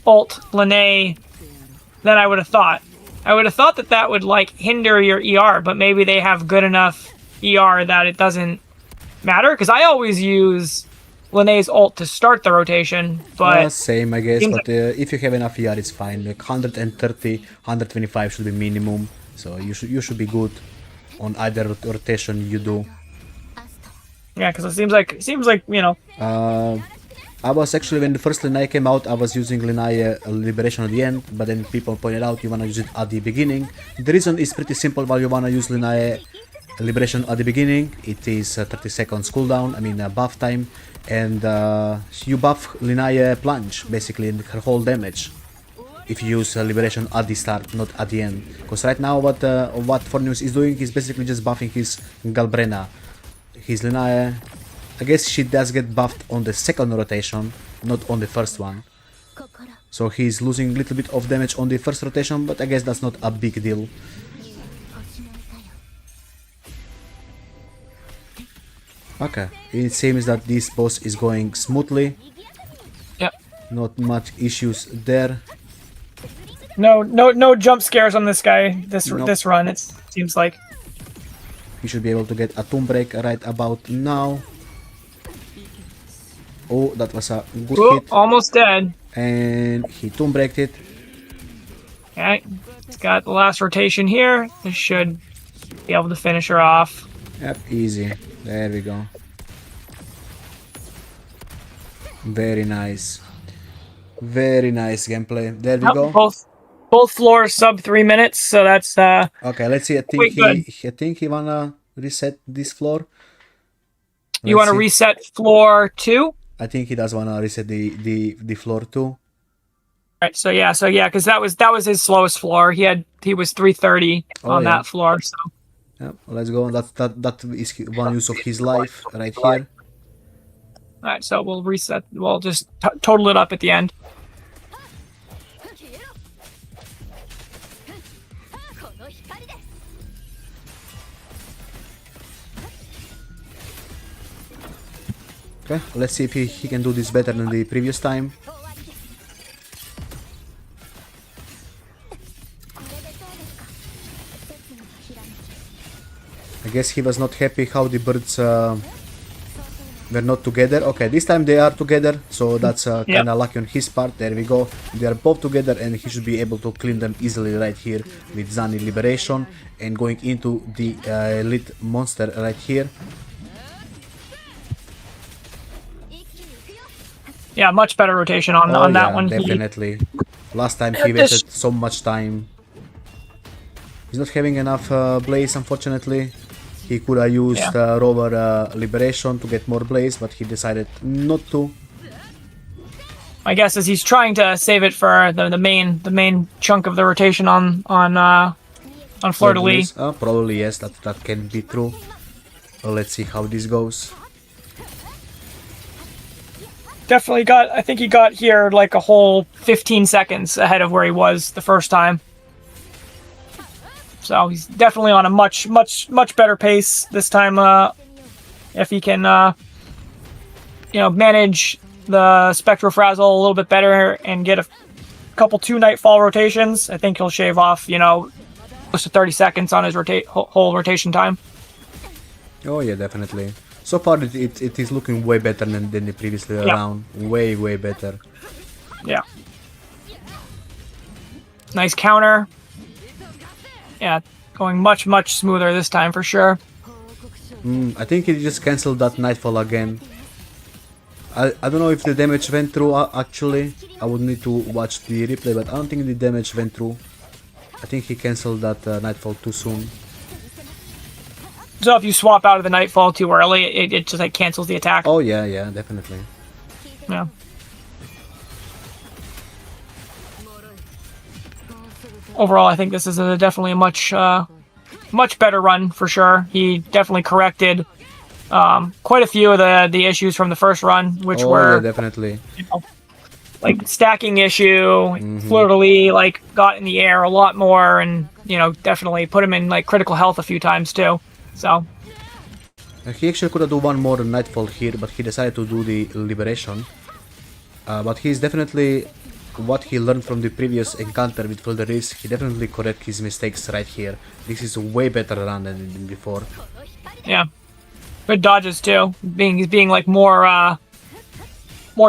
ult Lene than I would have thought. I would have thought that would like hinder your ER, but maybe they have good enough ER that it doesn't matter. Because I always use Lene's ult to start the rotation, but Same, I guess, seems but if you have enough ER, it's fine. Like 130, 125 should be minimum, so you should be good on either rotation you do. yeah, because it seems like you know. I was actually, when the first Linai came out, I was using Linai Liberation at the end, but then people pointed out you wanna use it at the beginning. The reason is pretty simple why you wanna use Linai Liberation at the beginning. It is 30 seconds cooldown, I mean buff time, and you buff Linai Plunge, basically, and her whole damage. If you use Liberation at the start, not at the end. Because right now what Fornius is doing is basically just buffing his Galbrena. His Linai, I guess she does get buffed on the second rotation, not on the first one. 心 So he's losing a little bit of damage on the first rotation, but I guess that's not a big deal. 星の歌よ Okay, it seems that this boss is going smoothly. Yep. Not much issues there. No jump scares on this guy this Nope. this run. It seems like. He should be able to get a tomb break right about now. Oh, that was a good Ooh, hit. almost dead. And he tomb breaked it. Okay, it's got the last rotation here. This should be able to finish her off. Yep, easy. There we go. Very nice. Very nice gameplay. There we go. Both floors sub 3 minutes, so that's Okay, let's see. I think he wanna reset this floor. you want to reset floor 2? I think he does wanna reset the floor too. Right, so yeah, because that was his slowest floor. He was 330 on yeah. that floor. So Yeah, let's go. That is one use of his life right here. all right, so we'll reset. We'll just total it up at the end. この光で Okay, let's see if he can do this better than the previous time. 終わりですこれでどうですか刹那のひらめき I guess he was not happy how the birds were not together. Okay, this time they are together, so that's kind of lucky on his part. There we go. They are both together, and he should be able to clean them easily right here with Zani Liberation and going into the elite monster right here. Yeah, much better rotation on that yeah, one. Definitely. Last time he wasted so much time. He's not having enough blaze, unfortunately. He could have used Rover Liberation to get more blaze, but he decided not to. My guess is he's trying to save it for the main chunk of the rotation on Fleur de Lis. Probably yes, that can be true. Let's see how this goes. Definitely I think he got here like a whole 15 seconds ahead of where he was the first time. So he's definitely on a much better pace this time. If he can, manage the Spectral Frazzle a little bit better and get a couple 2 Nightfall rotations, I think he'll shave off, close to 30 seconds on his whole rotation time. Oh yeah, definitely. So far it is looking way better than the previous round. Way better. Yeah. Nice counter. Yeah, going much smoother this time for sure. I think he just cancelled that Nightfall again. I don't know if the damage went through actually. I would need to watch the replay, but I don't think the damage went through. I think he cancelled that Nightfall too soon. So if you swap out of the Nightfall too early, it just like cancels the attack. Oh yeah, yeah, definitely. Yeah. Overall, I think this is definitely a much better run for sure. He definitely corrected quite a few of the issues from the first run, which were yeah, definitely. You know, like stacking issue, flirtily like got in the air a lot more, and definitely put him in like critical health a few times too. So He actually could have done one more Nightfall here, but he decided to do the Liberation. But he's definitely, what he learned from the previous encounter with Wilderis, he definitely correct his mistakes right here. This is a way better run than before. yeah, good dodges too. He's being like more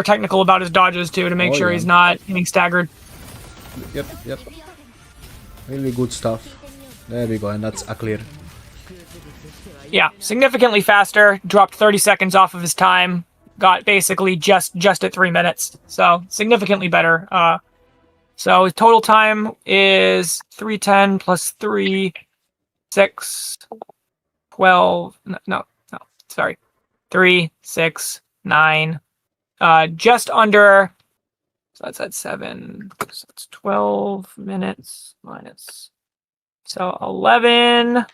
technical about his dodges too, to make sure he's not getting staggered. Yep. Really good stuff. There we go, and that's a clear. Yeah, significantly faster. Dropped 30 seconds off of his time. Got basically just at 3 minutes. So significantly better. So his total time is 3:10 plus 3, 6, 12. No. Sorry, 3, 6, 9. Just under. So that's at 7. So that's 12 minutes minus. So 11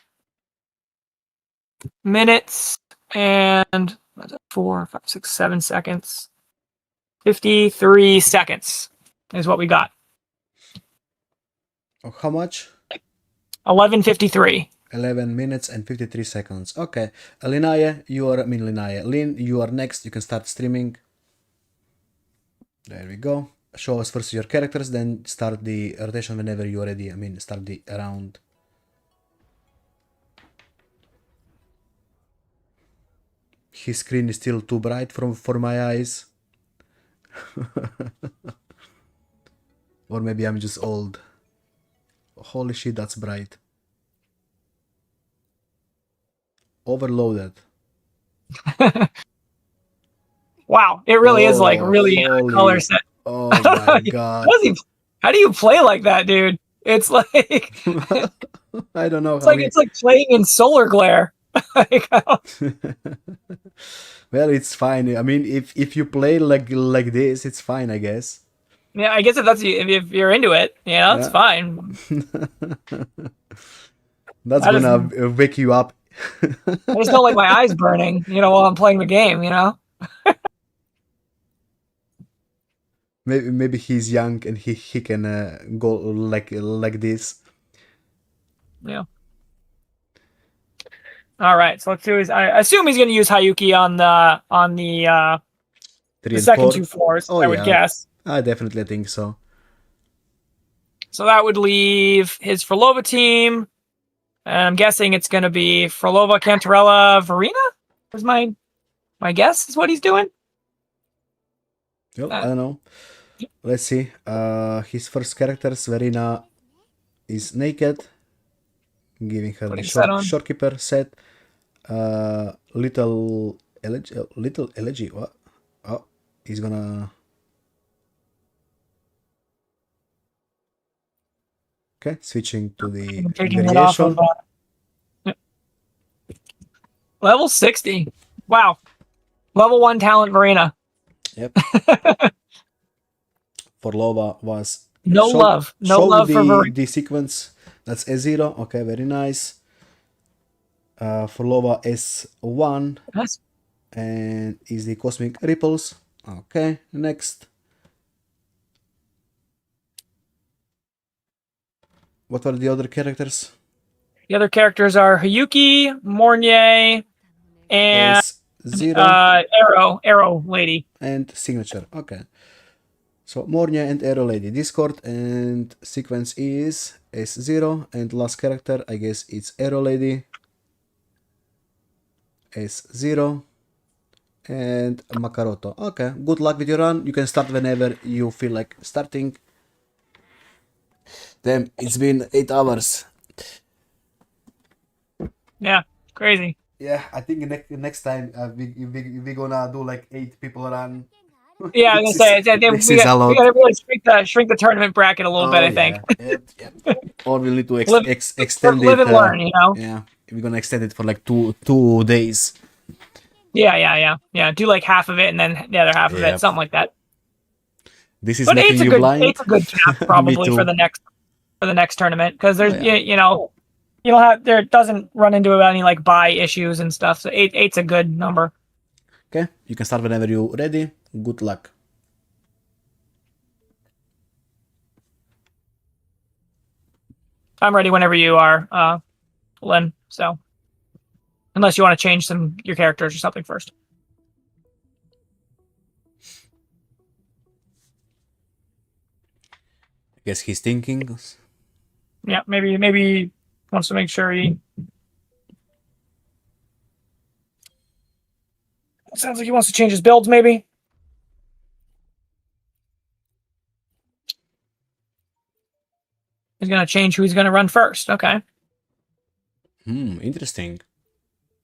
minutes and 4, 5, 6, 7 seconds. 53 seconds is what we got. Oh, how much? 11:53. 11 minutes and 53 seconds. Okay. Lin, you are next. You can start streaming. There we go. Show us first your characters, then start the rotation whenever you're ready. Start the round. His screen is still too bright for my eyes. Or maybe I'm just old. Holy shit, that's bright. Overloaded. Wow, it really is like really color set. Oh my god. How do you play like that, dude? It's like I don't know. It's like playing in solar glare. Well, it's fine. If you play like this, it's fine, I guess. Yeah, I guess if you're into it, it's fine. That's gonna wake you up. I just don't like my eyes burning, while I'm playing the game, Maybe he's young and he can go like this. Yeah. All right, so let's do I assume he's going to use Hayuki on the second 2 floors. I would guess. I definitely think so. So that would leave his Frolova team. And I'm guessing it's going to be Frolova, Cantarella, Verena? Was my guess is what he's doing. Yep, I don't know. Let's see. His first characters, Verena is naked, giving her the shopkeeper set. Little elegy. What? Oh, he's gonna. Okay, switching to the variation. Level 60. Wow. Level 1 talent Verena. Yep. Forlova was no love for Verena. The sequence. That's S0. Okay, very nice. Forlova S1. Yes. And is the Cosmic Ripples. Okay, next. What are the other characters? The other characters are Hayuki, Mornier, and S0. Arrow Lady. And Signature. Okay. So Mornia and Arrow Lady. Discord and sequence is S0. And last character, I guess it's Arrow Lady. S0. And Makaroto. Okay. Good luck with your run. You can start whenever you feel like starting. Damn, it's been 8 hours. Yeah, crazy. Yeah, I think next time we gonna do like 8 people run. Yeah, I was gonna say This is a we lot. gotta really shrink the tournament bracket a little bit. I think. Yep, yep. Or we'll need to Live- extend live it. and learn, you know. Yeah, we're gonna extend it for like two days. Yeah. Do like half of it and then the other half of Yep. it, something like that. This is But making you blind. eight's a good cap probably too. for the next tournament because there's Oh, yeah. you know you don't have there doesn't run into any like buy issues and stuff. So eight's a good number. Okay, you can start whenever you're ready. Good luck. I'm ready whenever you are, Lynn. So unless you want to change your characters or something first. I guess he's thinking. Yeah, maybe wants to make sure he. Sounds like he wants to change his builds, maybe. He's gonna change who he's gonna run first. Okay. Interesting.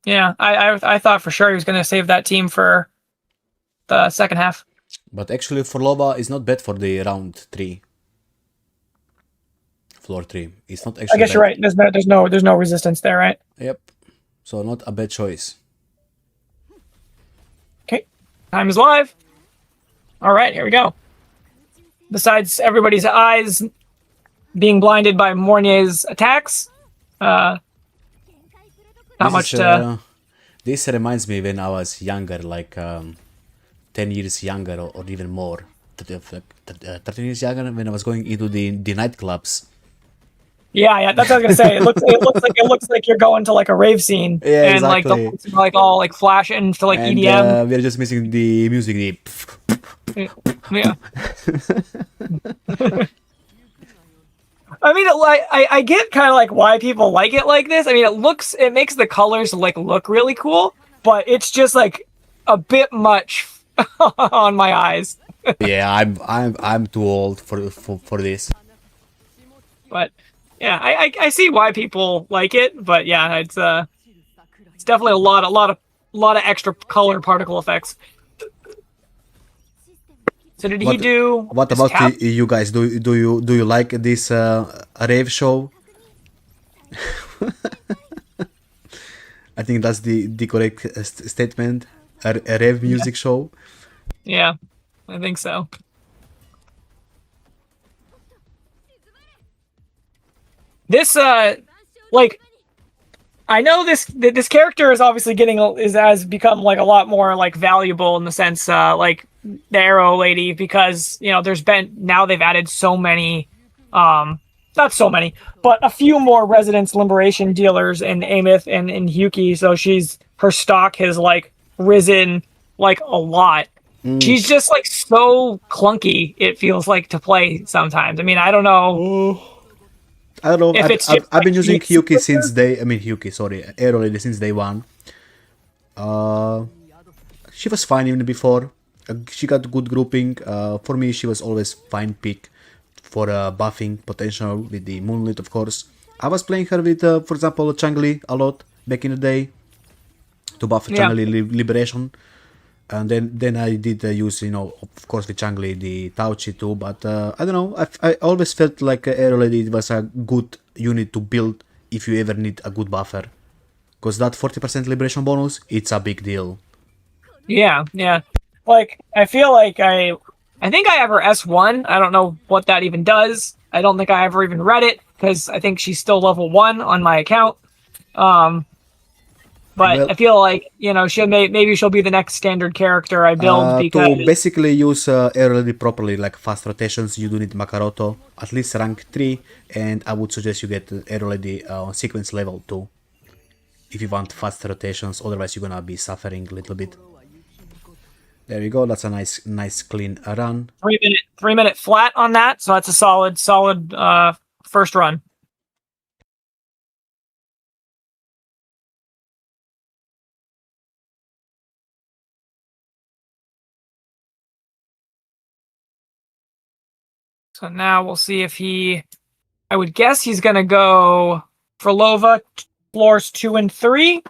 Yeah, I thought for sure he was gonna save that team for the second half. But actually, Forlova is not bad for the round 3. Floor 3. It's not actually. I guess bad. you're right. There's no resistance there, right? Yep. So not a bad choice. Okay. Time is live. All right, here we go. Besides everybody's eyes being blinded by Mornier's attacks, not much to. This reminds me when I was younger, like 10 years younger or even more. 13 years younger when I was going into the nightclubs. Yeah, that's what I was gonna say. It looks like you're going to like a rave scene, Yeah, and like the exactly. lights are, like all like flashing to like And EDM. we're just missing the music. Yeah. I mean, I get kind of like why people like it like this. I mean, it makes the colors like look really cool, but it's just like a bit much on my eyes. Yeah, I'm too old for this. But yeah, I see why people like it. But yeah, it's definitely a lot of extra color particle effects. So did he do? What his about cap? you guys? Do you like this rave show? I think that's the correct statement. A rave music show. Yeah, I think so. This like I know this character is obviously has become like a lot more like valuable in the sense like the Arrow Lady, because you know they've added so many not so many, but a few more Residence Liberation dealers in Amith and in Hyuki, so her stock has like risen like a lot. She's just like so clunky, it feels like, to play sometimes. I mean, I don't know. I don't know. I've been using Hyuki Arrow Lady since day one. She was fine even before. She got good grouping. For me, she was always fine pick for buffing potential with the Moonlit, of course. I was playing her with, for example, Changli a lot back in the day to buff Changli Liberation. And then I did use, of course, with Changli the Tauchi too. But I don't know. I always felt like Arrow Lady was a good unit to build if you ever need a good buffer. Because that 40% Liberation bonus, it's a big deal. Yeah. Like, I feel like I think I have her S1. I don't know what that even does. I don't think I ever even read it, because I think she's still level 1 on my account. But Well, I feel like, maybe she'll be the next standard character I build, because to basically use Arrow Lady properly, like fast rotations, you do need Makaroto, at least rank 3, and I would suggest you get Arrow Lady on sequence level 2. If you want fast rotations, otherwise you're gonna be suffering a little bit. There we go, that's a nice clean run. 3 minute flat on that, so that's a solid first run. So now we'll see if I would guess he's gonna go for Lova floors 2 and 3.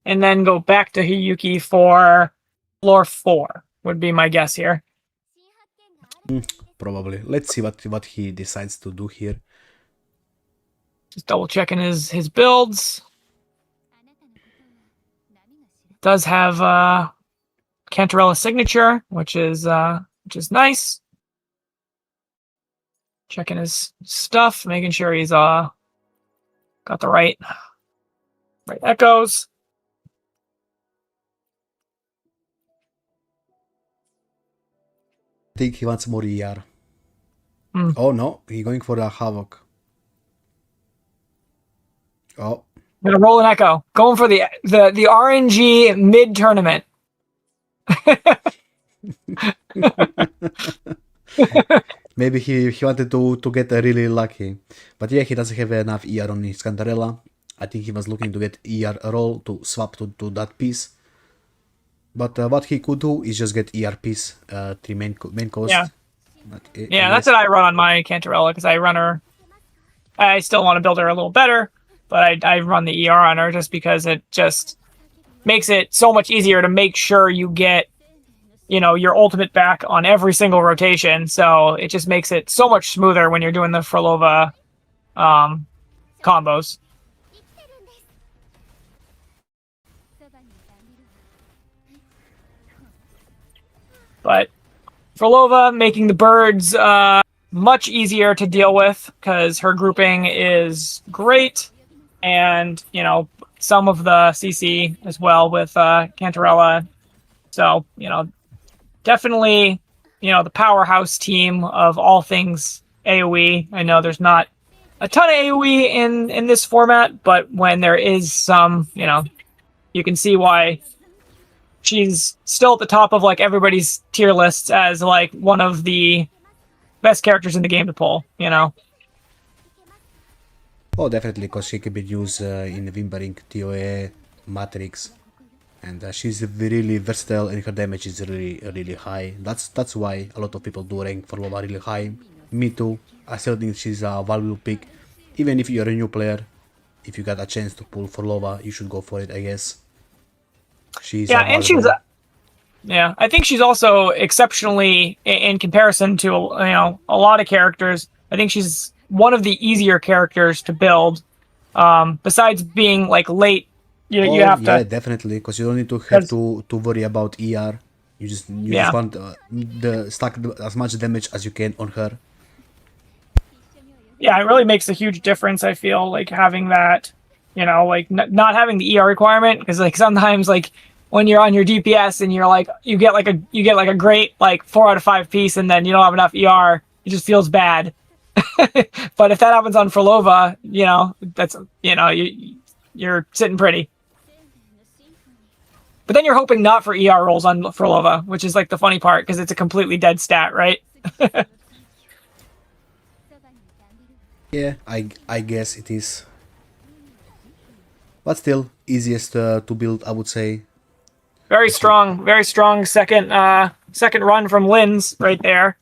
and then go back to Hiyuki for floor 4, would be my guess here. Probably. Let's see what he decides to do here. Just double checking his builds. Does have Cantarella signature, which is nice. Checking his stuff, making sure he's got the right echoes. I think he wants more ER. Mm. Oh no, he's going for a Havoc. Oh. I'm gonna roll an echo. Going for the RNG mid tournament. Maybe he wanted to get really lucky. But yeah, he doesn't have enough ER on his Cantarella. I think he was looking to get ER roll to swap to that piece. But what he could do is just get ER piece, 3 main cost. Yeah. But Yeah, that's what I run on my Cantarella, because I still want to build her a little better, but I run the ER on her just because it just makes it so much easier to make sure you get, your ultimate back on every single rotation. So it just makes it so much smoother when you're doing the Frolova combos. But Frolova making the birds much easier to deal with because her grouping is great, and some of the CC as well with Cantarella. So definitely the powerhouse team of all things AOE. I know there's not a ton of AOE in this format, but when there is some, you can see why she's still at the top of everybody's tier lists as one of the best characters in the game to pull, Oh, definitely, because she can be used in Wimbering, TOE, Matrix, and she's really versatile and her damage is really, really high. That's why a lot of people do rank for Loba really high. Me too. I still think she's a valuable pick. Even if you're a new player, if you got a chance to pull for Loba, you should go for it, I guess. She's I think she's also exceptionally, in comparison to a lot of characters, I think she's one of the easier characters to build. Besides being late, you have to. Yeah, definitely, because you don't need to have to worry about ER. You just want the stack as much damage as you can on her. Yeah, it really makes a huge difference. I feel having that, not having the ER requirement, because sometimes when you're on your DPS and you get a great 4 out of 5 piece and then you don't have enough ER, it just feels bad. But if that happens on Frolova, that's you're sitting pretty. But then you're hoping not for ER rolls on Frolova, which is the funny part because it's a completely dead stat, right? Yeah, I guess it is. But still, easiest to build, I would say. Very strong second run from Linz right there.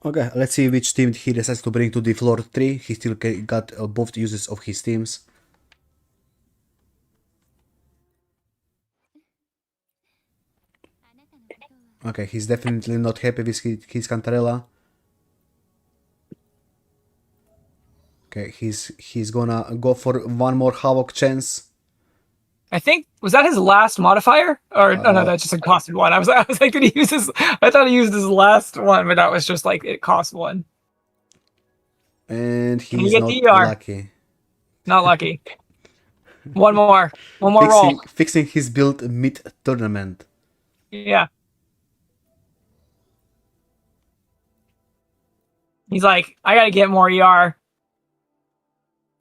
Okay, let's see which team he decides to bring to the floor 3. He still got both uses of his teams. Okay, he's definitely not happy with his Cantarella. Okay, he's gonna go for one more Havoc chance. I think, was that his last modifier? Or no, that's just a costed one. I was like, did he use his? I thought he used his last one, but that was just it cost 1. And he's not lucky. Not lucky. One more roll. Fixing his build mid-tournament. Yeah. He's like, I gotta get more ER.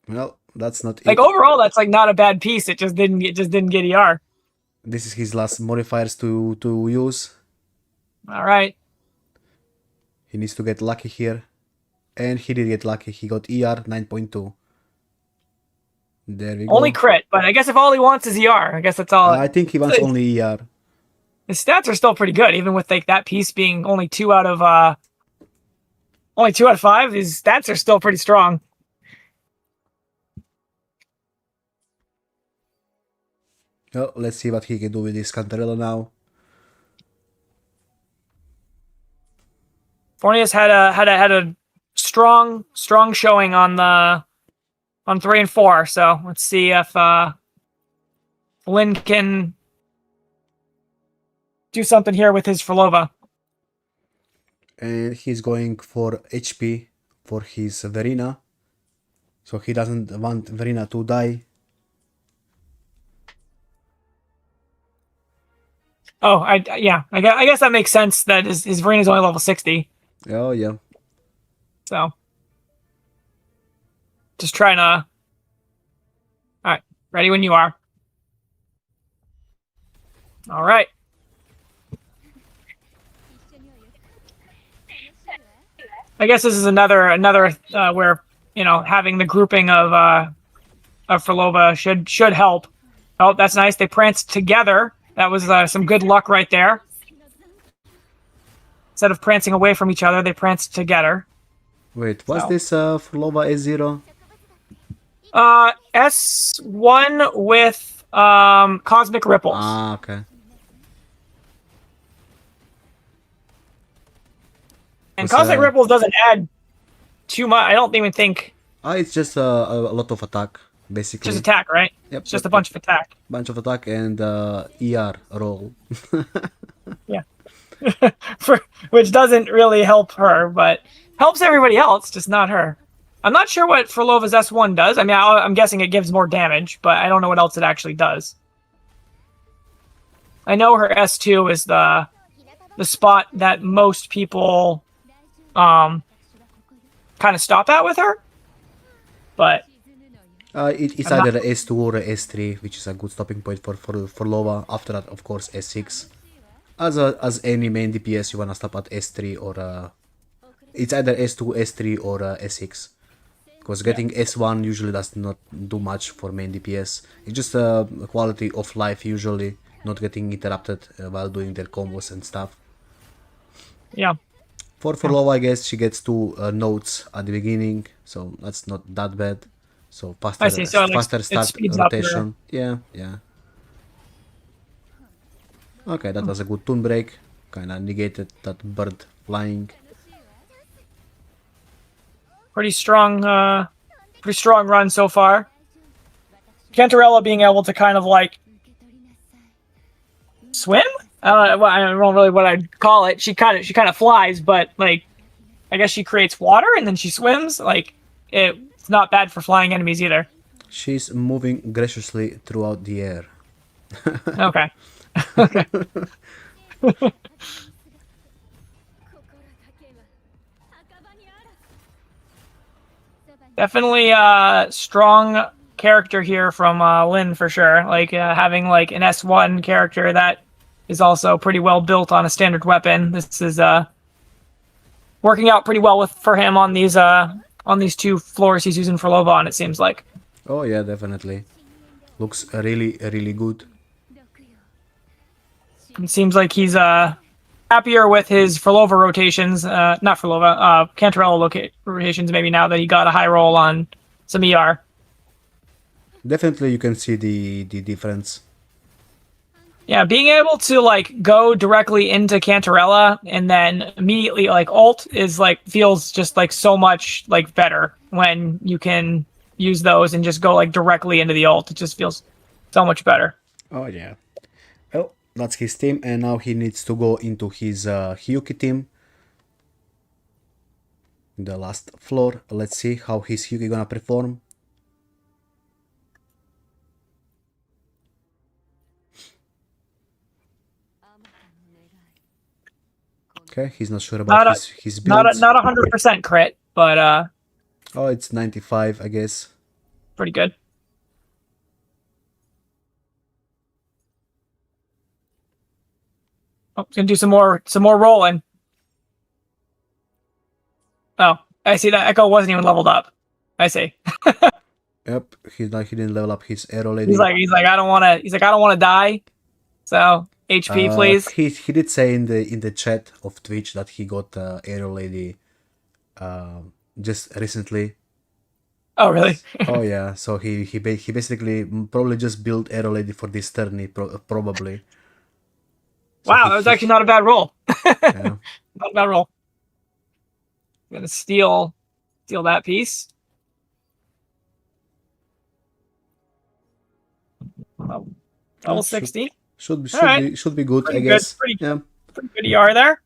Well, that's not it. Overall, that's not a bad piece. It just didn't get ER. This is his last modifiers to use. All right. He needs to get lucky here. And he did get lucky. He got ER 9.2. There we go. Only crit, but I guess if all he wants is ER, I guess that's all. I think he wants only ER. His stats are still pretty good, even with that piece being only 2 out of 5. His stats are still pretty strong. Oh, let's see what he can do with this Cantarella now. Fornius had a strong showing on 3 and 4. So let's see if Lynn can do something here with his Frolova. And he's going for HP for his Verena. So he doesn't want Verena to die. Oh, I guess that makes sense that his Verena's only level 60. Oh, yeah. So just trying to. All right, ready when you are. All right. I guess this is another where having the grouping of Frolova should help. Oh, that's nice. They pranced together. That was some good luck right there. Instead of prancing away from each other, they pranced together. Wait, what's this Frolova S0? S1 with Cosmic Ripples. Ah, okay. And Cosmic Ripples doesn't add too much. I don't even think. It's just a lot of attack, basically. Just attack, right? Yep. It's just a bunch of attack. Bunch of attack and ER roll. Yeah. Which doesn't really help her, but helps everybody else, just not her. I'm not sure what Frolova's S1 does. I mean, I'm guessing it gives more damage, but I don't know what else it actually does. I know her S2 is the spot that most people kind of stop at with her, but it's either S2 or S3, which is a good stopping point for Frolova. After that, of course, S6. As any main DPS, you wanna stop at S3 or it's either S2, S3 or S6. Because getting S1 usually does not do much for main DPS. It's just a quality of life usually, not getting interrupted while doing their combos and stuff. Yeah. For Frolova, I guess she gets 2 notes at the beginning, so that's not that bad. So faster, faster start rotation. Yeah. Okay, that was a good toon break. Kinda negated that bird flying. Pretty strong run so far. Cantarella being able to kind of like swim? I don't know really what I'd call it. She kind of flies, but like I guess she creates water and then she swims. Like it's not bad for flying enemies either. She's moving graciously throughout the air. Okay. Okay. Definitely a strong character here from Lynn for sure. Like having like an S1 character that is also pretty well built on a standard weapon. This is working out pretty well for him on these 2 floors he's using for Frolova on, it seems like. Oh yeah, definitely. Looks really good. It seems like he's happier with his Frolova rotations, not Frolova, Cantarella rotations maybe now that he got a high roll on some ER. Definitely you can see the difference. Yeah, being able to like go directly into Cantarella and then immediately like ult is like feels just like so much like better when you can use those and just go like directly into the ult. It just feels so much better. Oh yeah. Well, that's his team, and now he needs to go into his Hyuki team. The last floor. Let's see how his Hyuki gonna perform. Okay, he's not sure about his builds. Not 100% crit, but oh, it's 95, I guess. Pretty good. Oh, he's gonna do some more rolling. Oh, I see that Echo wasn't even leveled up. I see. Yep, he didn't level up his arrow lady. He's like I don't wanna die. So HP please. He did say in the chat of Twitch that he got arrow lady just recently. Oh, really? Oh yeah, so he basically probably just built Arrow Lady for this turn, probably. So Wow, that was actually not a bad roll. yeah. Not a bad roll. I'm gonna steal that piece. Oh, level 60. Should be Alright. should be good, Pretty I good, guess. pretty Yeah. Pretty good ER there.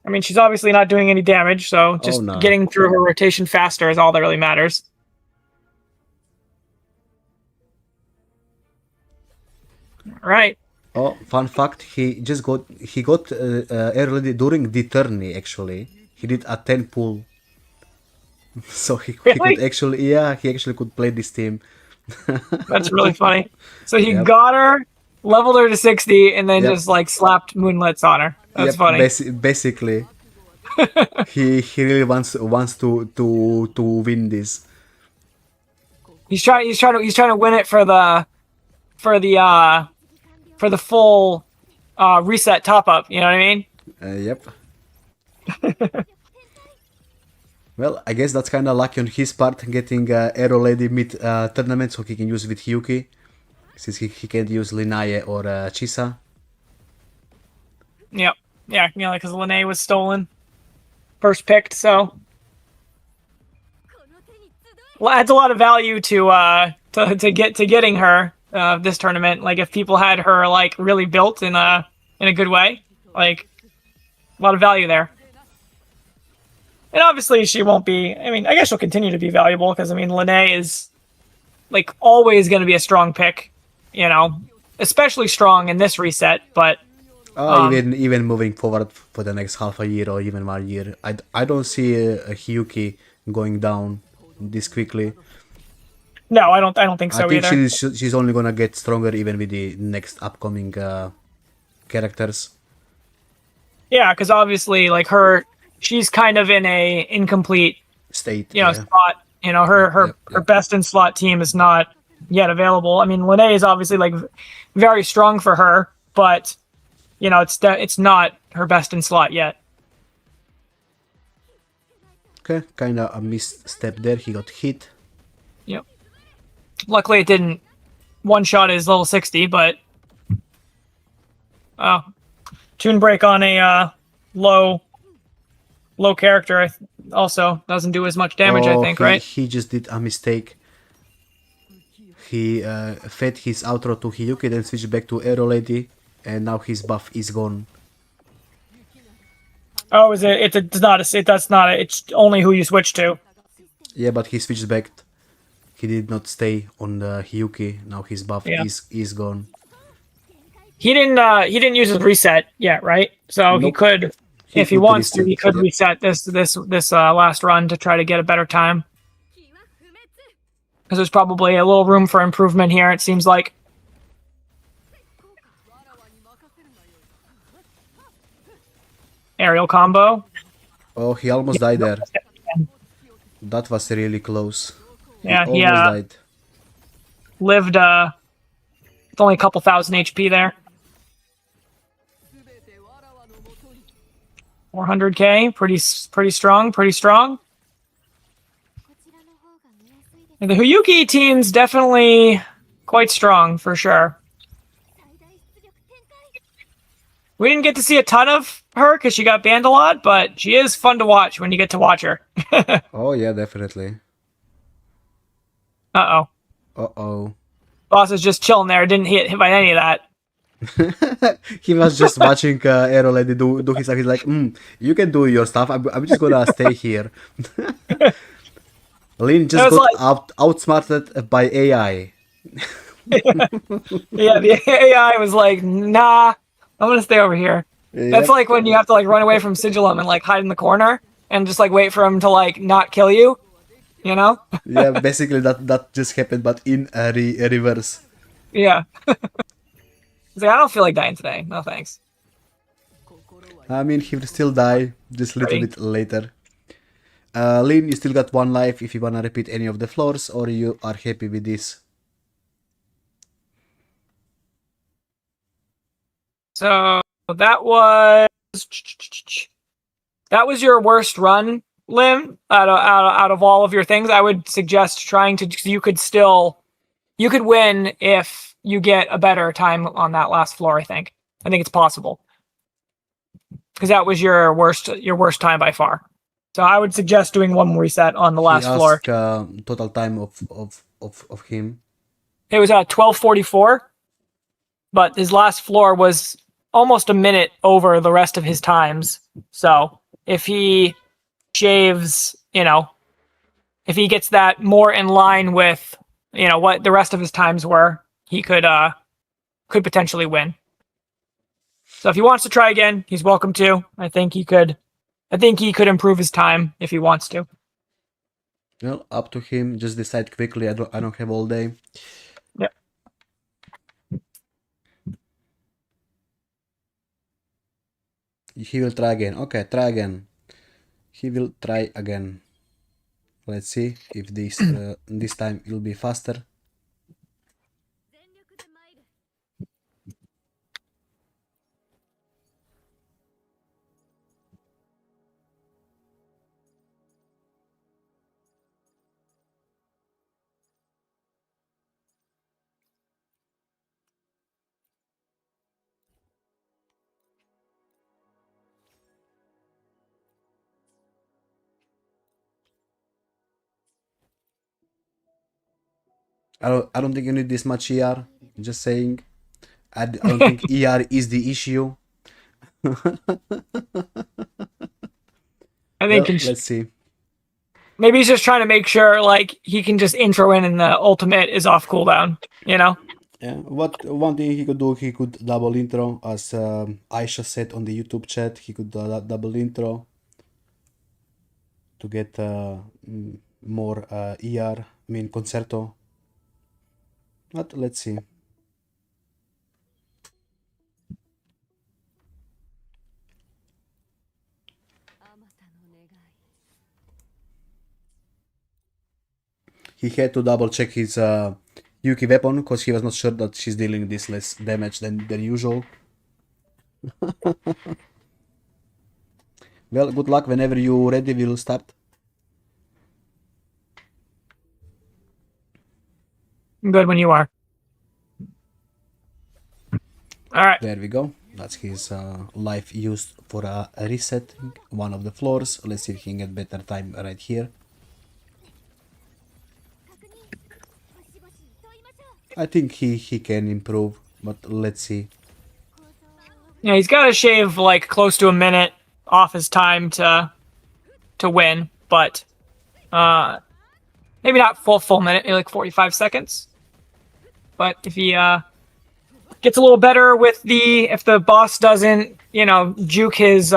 I mean, she's obviously not doing any damage, so just no. getting through her rotation faster is all that really matters. All right. Oh, fun fact, he got early during the tourney actually. He did a 10 pull. So he Really? could actually he actually could play this team. That's really funny. So he Yep. got her, leveled her to 60, and then Yep. just like slapped moonlets on her. That's funny. Basically. he really wants to win this. He's trying to win it for the full reset top up. You know what I mean? Yep. Well, I guess that's kind of lucky on his part, getting Arrow Lady mid tournament, so he can use with Hyuki, since he can't use Linae or Chisa. Yep. Yeah, because Lene was stolen, first picked, so well, adds a lot of value to getting her this tournament. Like if people had her like really built in a good way, like a lot of value there. And obviously she won't be. I mean, I guess she'll continue to be valuable because I mean, Lene is like always going to be a strong pick, especially strong in this reset. But even moving forward for the next half a year or even 1 year, I don't see a Hyuki going down this quickly. No, I don't think so I think either. she's only gonna get stronger even with the next upcoming characters. Yeah, because obviously, like she's kind of in a incomplete State. spot. Her best in slot team is not yet available. I mean, Lene is obviously like very strong for her, but it's not her best in slot yet. Okay, kind of a misstep there. He got hit. Yep. Luckily, it didn't one shot his level 60, but tune break on a low character also doesn't do as much damage. I think, right? He just did a mistake. He fed his outro to Hyuki, then switched back to Arrow Lady, and now his buff is gone. Oh, is it? It's only who you switch to. Yeah, but he switched back. He did not stay on the Hyuki. Now his buff is gone. He didn't use his reset yet, right? So Nope. he could, if he wants to, he could reset this last run to try to get a better time. Because there's probably a little room for improvement here. It seems like. Aerial combo. Oh, he almost died there. That was really close. Yeah, he almost died. Lived it's only a couple thousand HP there. 400k, pretty strong. And the Hyuki team's definitely quite strong for sure. We didn't get to see a ton of her because she got banned a lot, but she is fun to watch when you get to watch her. Oh yeah, definitely. Uh-oh. Boss is just chilling there, didn't hit by any of that. He was just watching Arrow Lady do his stuff. He's like, you can do your stuff. I'm just gonna stay here. Lin just got outsmarted by AI. Yeah, the AI was like, nah, I'm gonna stay over here. Yep. That's like when you have to like run away from Sigilum and like hide in the corner and just like wait for him to like not kill you. Yeah, basically that just happened, but in a reverse. Yeah. He's like, I don't feel like dying today. No thanks. I mean, he will still die just a little bit later. Lin, you still got 1 life if you wanna repeat any of the floors, or you are happy with this? So that was your worst run Lim, out of all of your things, I would suggest trying to. You could win if you get a better time on that last floor. I think it's possible because that was your worst time by far. So I would suggest doing one more reset on the last floor. Total time of him. It was at 12:44, but his last floor was almost a minute over the rest of his times. So if he shaves, if he gets that more in line with, what the rest of his times were, he could potentially win. So if he wants to try again, he's welcome to. I think he could improve his time if he wants to. Well, up to him. Just decide quickly. I don't have all day. Yep. He will try again. Okay, try again. He will try again. Let's see if this time it will be faster. I don't think you need this much ER. Just saying. I don't think ER is the issue. I think let's see. Maybe he's just trying to make sure he can just intro in and the ultimate is off cooldown, Yeah. What one thing he could do, he could double intro, as Aisha said on the YouTube chat. He could double intro to get more ER. I mean concerto. But let's see. He had to double check his Yuki weapon because he was not sure that she's dealing this less damage than usual. Well, good luck. Whenever you're ready, we'll start. Good when you are. All right. There we go. That's his life used for a reset. One of the floors. Let's see if he can get better time right here. I think he can improve, but let's see. Yeah, he's got to shave close to a minute off his time to win, but maybe not full minute, maybe 45 seconds. But if he gets a little better with if the boss doesn't, juke his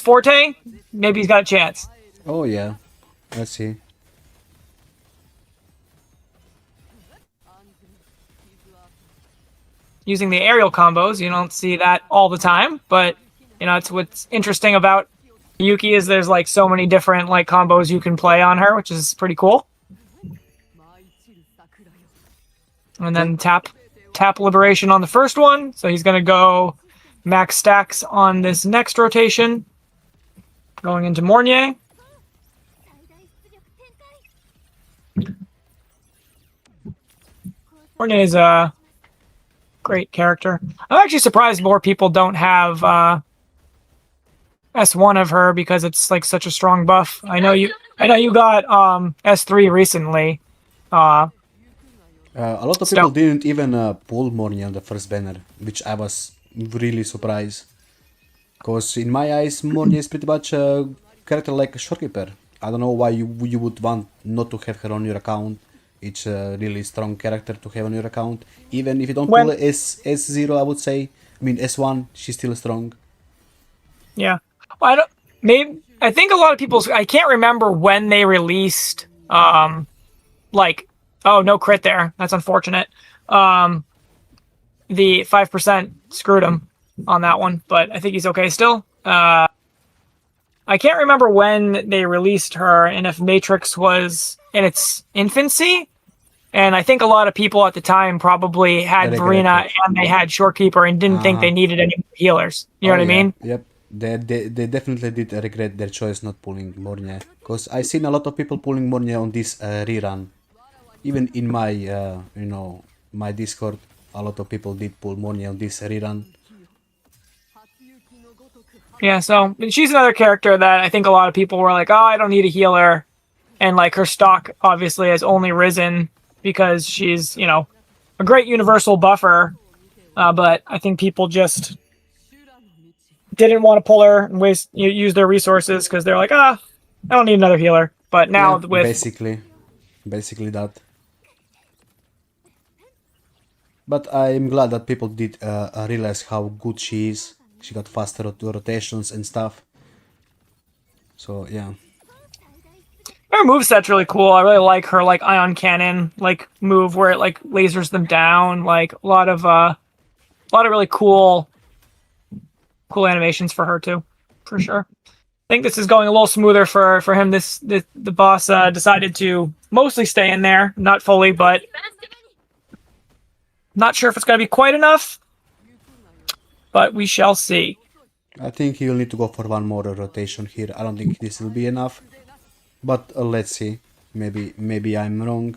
forte, maybe he's got a chance. Oh yeah, let's see. Using the aerial combos, you don't see that all the time, but it's what's interesting about Yuki is there's so many different combos you can play on her, which is pretty cool. And then tap liberation on the first one, so he's gonna go max stacks on this next rotation, going into Mornier. Mornier is a great character. I'm actually surprised more people don't have S1 of her because it's such a strong buff. I know you got S3 recently. A lot of people didn't even pull Mornia on the first banner, which I was really surprised. Because in my eyes, Mornia is pretty much a character like a shopkeeper. I don't know why you would want not to have her on your account. It's a really strong character to have on your account. Even if you don't pull S0, I would say. I mean S1, she's still strong. Yeah. Well, I think a lot of people. I can't remember when they released. Oh, no crit there. That's unfortunate. The 5% screwed him on that one, but I think he's okay still. I can't remember when they released her and if Matrix was in its infancy. And I think a lot of people at the time probably had Verena and they had Shorekeeper and didn't think they needed any healers. You know what I mean? Yep. They definitely did regret their choice not pulling Mornia, because I seen a lot of people pulling Mornia on this rerun. Even in my my Discord, a lot of people did pull Mornia on this rerun. Yeah, so she's another character that I think a lot of people were like, oh, I don't need a healer. And like her stock obviously has only risen because she's, you know, a great universal buffer. But I think people just didn't want to pull her and use their resources because they're like, I don't need another healer. But now Yeah, with basically that. But I'm glad that people did realize how good she is. She got faster rotations and stuff. So yeah. her moveset's really cool. I really like her like ion cannon like move where it like lasers them down. Like a lot of really cool animations for her too, for sure. I think this is going a little smoother for him. The boss decided to mostly stay in there, not fully, but not sure if it's going to be quite enough. But we shall see. I think he will need to go for one more rotation here. I don't think this will be enough. But let's see. Maybe I'm wrong.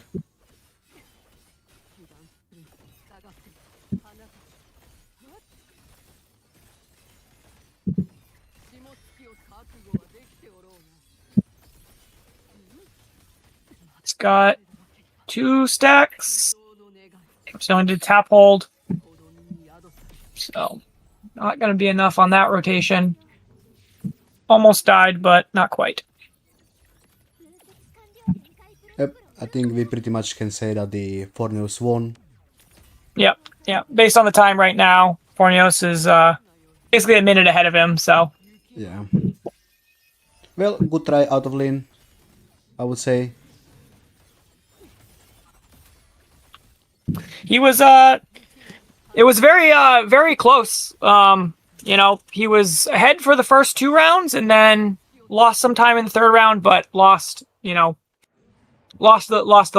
It's got 2 stacks. So I did tap hold. So not going to be enough on that rotation. Almost died, but not quite. Yep, I think we pretty much can say that the Forneus won. Yep. Based on the time right now, Forneos is basically a minute ahead of him, so. Yeah. Well, good try out of lane, I would say. He was it was very close. You know, he was ahead for the first 2 rounds and then lost some time in the 3rd round, but lost the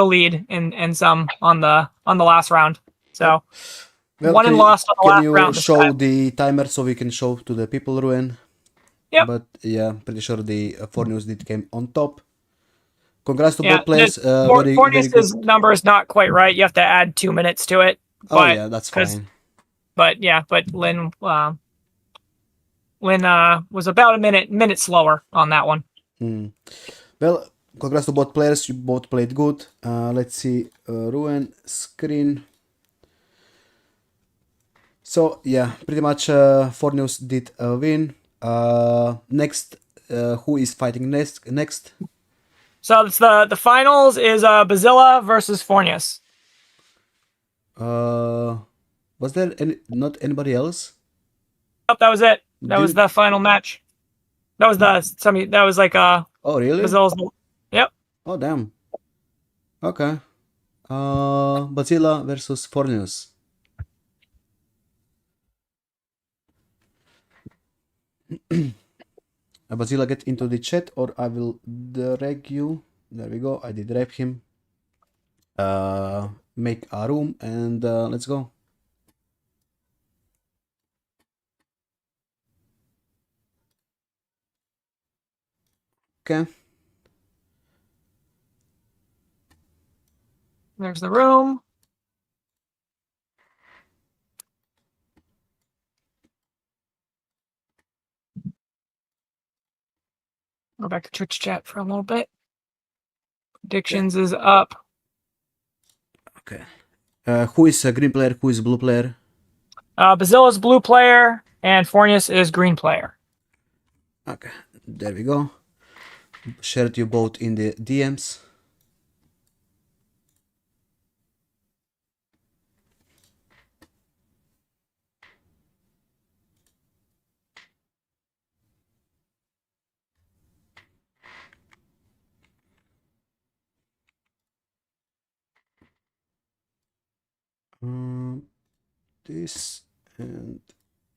lead and some on the last round. So well, won and lost on the last round. Can you show the timer so we can show to the people, Ruin? Yep. But yeah, pretty sure the Forneus did came on top. Congrats to both players. Forneus' number is not quite right. You have to add 2 minutes to it. Oh yeah, that's fine. But Lynn was about a minute slower on that one. Well, congrats to both players. You both played good. Let's see, Ruin screen. So yeah, pretty much Forneus did win. Next, who is fighting next? So it's the finals is Bazilla versus Forneus. Was there not anybody else? Nope, that was it. That was the final match. That was like Oh really? Bazilla's. Yep. Oh damn. Okay. Bazilla versus Forneus. Bazilla, get into the chat or I will drag you. There we go. I did drag him. Make a room and let's go. Okay. There's the room. Go back to Twitch chat for a little bit. Predictions is up. Okay. Who is a green player? Who is a blue player? Bazilla's blue player and Forneus is green player. Okay. There we go. Shared you both in the DMs. This and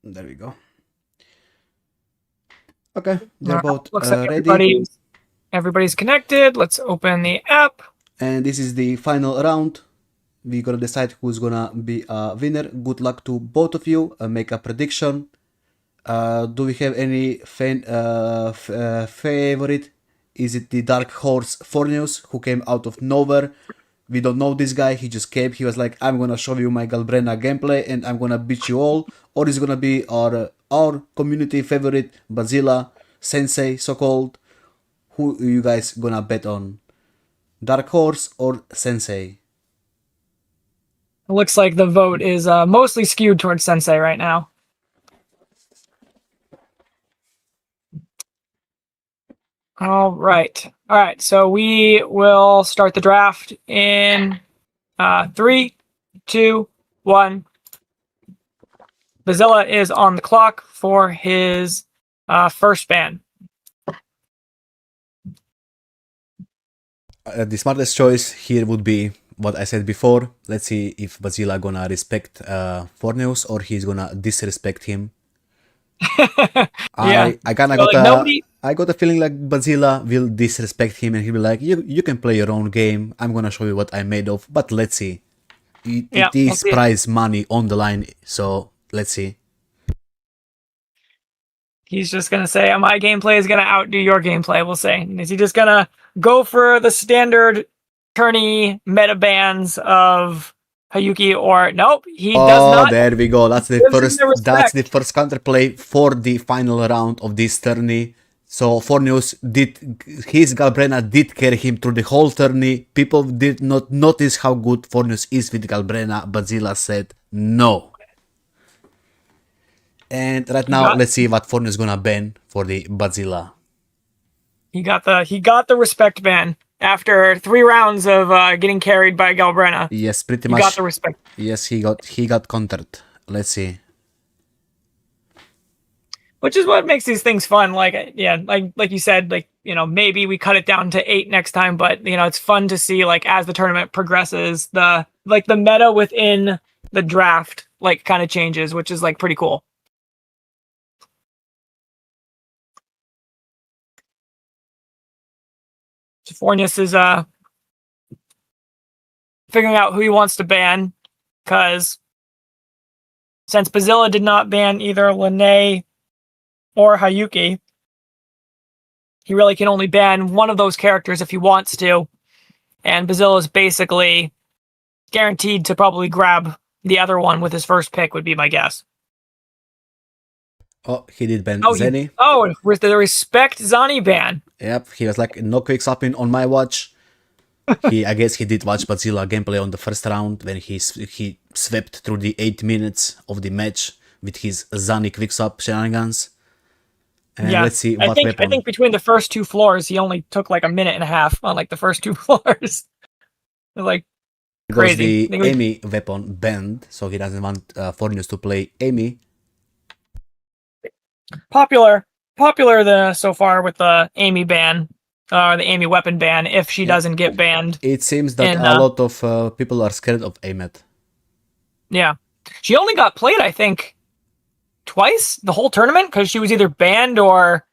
there we go. Okay, they're both Looks like ready. everybody's connected. Let's open the app. And this is the final round. We're gonna decide who's gonna be a winner. Good luck to both of you. Make a prediction. Do we have any favorite? Is it the Dark Horse Forneus, who came out of nowhere? We don't know this guy, he just came, he was like, I'm gonna show you my Galbrena gameplay and I'm gonna beat you all. Or is it gonna be our community favorite, Bazilla, Sensei, so-called? Who are you guys gonna bet on? Dark Horse or Sensei? It looks like the vote is mostly skewed towards Sensei right now. All right. So we will start the draft in 3, 2, 1. Bazilla is on the clock for his first ban. The smartest choice here would be what I said before. Let's see if Bazilla gonna respect Forneus or he's gonna disrespect him. Yeah. I kinda So, got like, nobody- I got a feeling like Bazilla will disrespect him and he'll be like, you can play your own game. I'm gonna show you what I'm made of. But let's see. It we'll is see. prize money on the line, so let's see. He's just gonna say my gameplay is gonna outdo your gameplay. We'll say. Is he just gonna go for the standard tourney meta bans of Hayuki, or nope? He does not. There we go. That's the gives him first. the respect. That's the first counterplay for the final round of this tourney. So Forneus his Galbrena did carry him through the whole tourney. People did not notice how good Forneus is with Galbrena. Bazilla said no. And right now, let's see what Forneus gonna ban for the Bazilla. He got the respect ban after 3 rounds of getting carried by Galbrena. Yes, pretty He much. got the respect. Yes, he got countered. Let's see. Which is what makes these things fun. Like you said, like, maybe we cut it down to 8 next time, but it's fun to see, like, as the tournament progresses, the meta within the draft like kind of changes, which is like pretty cool. Forneus is figuring out who he wants to ban, because since Bazilla did not ban either Lene or Hayuki, he really can only ban one of those characters if he wants to, and Bazilla is basically guaranteed to probably grab the other one with his first pick, would be my guess. Oh, he did ban Oh, Zenny. With the respect Zani ban. Yep, he was like, no quick stopping on my watch. I guess he did watch Bazilla gameplay on the first round when he swept through the 8 minutes of the match with his Zani quick stop shenanigans. And let's see what weapon. I think between the first 2 floors, he only took like a minute and a half on like the first 2 floors. Like, because crazy. the Amy weapon banned, so he doesn't want Forneus to play Amy. Popular so far with the Amy ban, or the Amy weapon ban, if she doesn't get banned. It seems that a lot of people are scared of Amet. Yeah, she only got played, I think, twice the whole tournament, because she was either banned or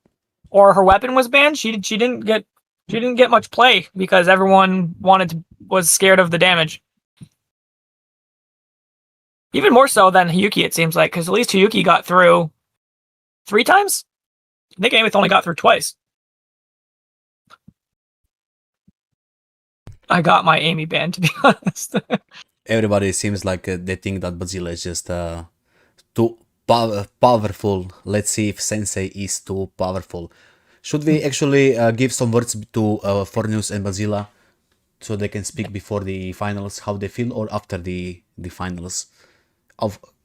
her weapon was banned. She didn't get much play because everyone was scared of the damage. Even more so than Hayuki, it seems like, because at least Hayuki got through 3 times. I think Ameth only got through twice. I got my Amy ban, to be honest. Everybody seems like they think that Bazilla is just too powerful. Let's see if Sensei is too powerful. Should we actually give some words to Forneus and Bazilla so they can speak before the finals, how they feel, or after the finals?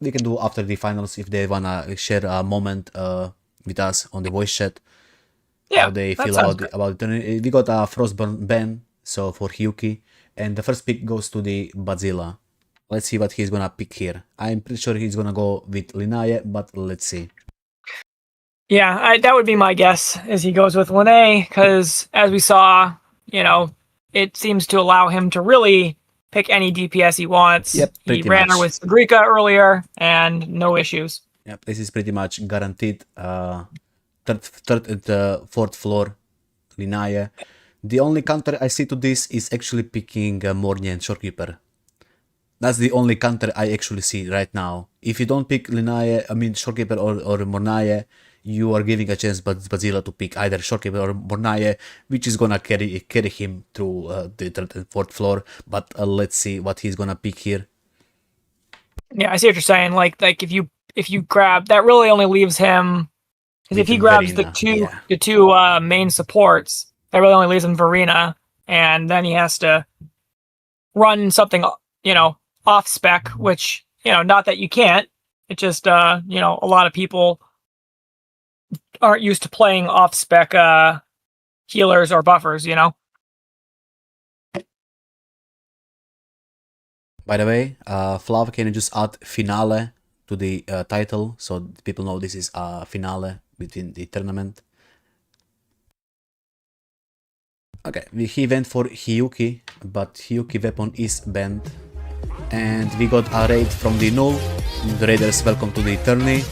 We can do after the finals if they wanna share a moment with us on the voice chat. Yeah, how they feel about the tournament. We got a Frostburn ban, so for Hyuki, and the first pick goes to the Bazilla. Let's see what he's gonna pick here. I'm pretty sure he's gonna go with Linaye, but let's see. Yeah, that would be my guess, as he goes with Lene, because as we saw, it seems to allow him to really pick any DPS he wants. Yep, he ran her with Sagrika earlier, and no issues. Yep, this is pretty much guaranteed. Third and fourth floor, Linaye. The only counter I see to this is actually picking Mornia and Shorekeeper. That's the only counter I actually see right now. If you don't pick Shorekeeper or Mornaye, you are giving a chance Bazilla to pick either Shorekeeper or Mornaye, which is gonna carry him through the third and fourth floor. But let's see what he's gonna pick here. Yeah, I see what you're saying. Like if you grab, that really only leaves him, because if he grabs Verena, the two main supports, that really only leaves him Verena, and then he has to run something, off spec, which, not that you can't. It just, a lot of people aren't used to playing off spec healers or buffers, By the way, Flav, can you just add finale to the title so people know this is a finale between the tournament? Okay, he went for Hiyuki, but Hiyuki weapon is banned. And we got a raid from the Null. The raiders, welcome to the tourney.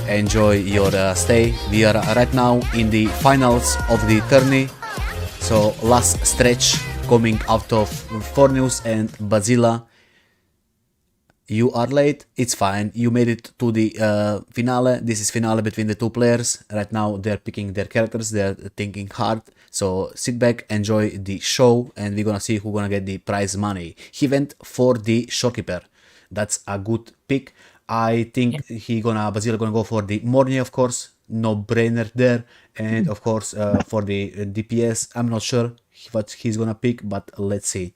Enjoy your stay. We are right now in the finals of the tourney. So last stretch coming out of Forneus and Bazilla. You are late, it's fine. You made it to the finale. This is finale between the two players. Right now they're picking their characters, they're thinking hard. So sit back, enjoy the show, and we're gonna see who's gonna get the prize money. He went for the Shorekeeper. That's a good pick. I think Bazilla gonna go for the Morny, of course. No brainer there. And of course for the DPS, I'm not sure what he's gonna pick, but let's see.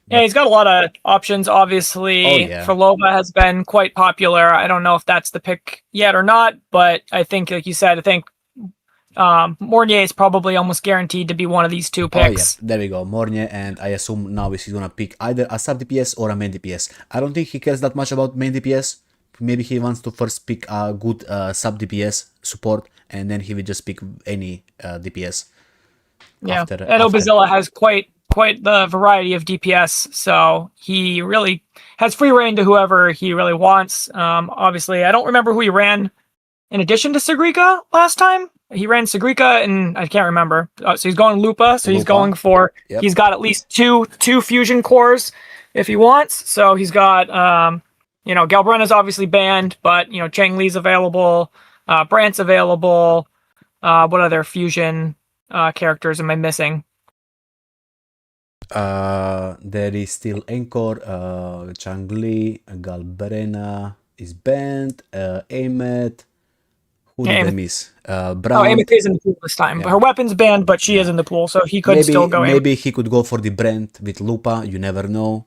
Yeah, he's got a lot of options, obviously. Furlova has been quite popular. I don't know if that's the pick yet or not, but I think, like you said, Mornier is probably almost guaranteed to be one of these two picks. There we go, Mornier, and I assume now he's gonna pick either a sub DPS or a main DPS. I don't think he cares that much about main DPS. Maybe he wants to first pick a good sub DPS support, and then he will just pick any DPS. Yeah, I know Bazilla has quite the variety of DPS, so he really has free reign to whoever he really wants. Obviously, I don't remember who he ran in addition to Sigrika last time. He ran Sigrika, and I can't remember. So he's going Lupa. So he's going for. Yep. He's got at least two fusion cores if he wants. So he's got Galbrena's obviously banned, but Chang Li's available. Brant's available. What other fusion characters am I missing? There is still Encore, Chang Li, Galbrena is banned, Amet. Who did I miss? Brown. Amet is in the pool this time. Her weapon's banned, but she is in the pool, so he could still go in. Maybe he could go for the Brent with Lupa, you never know.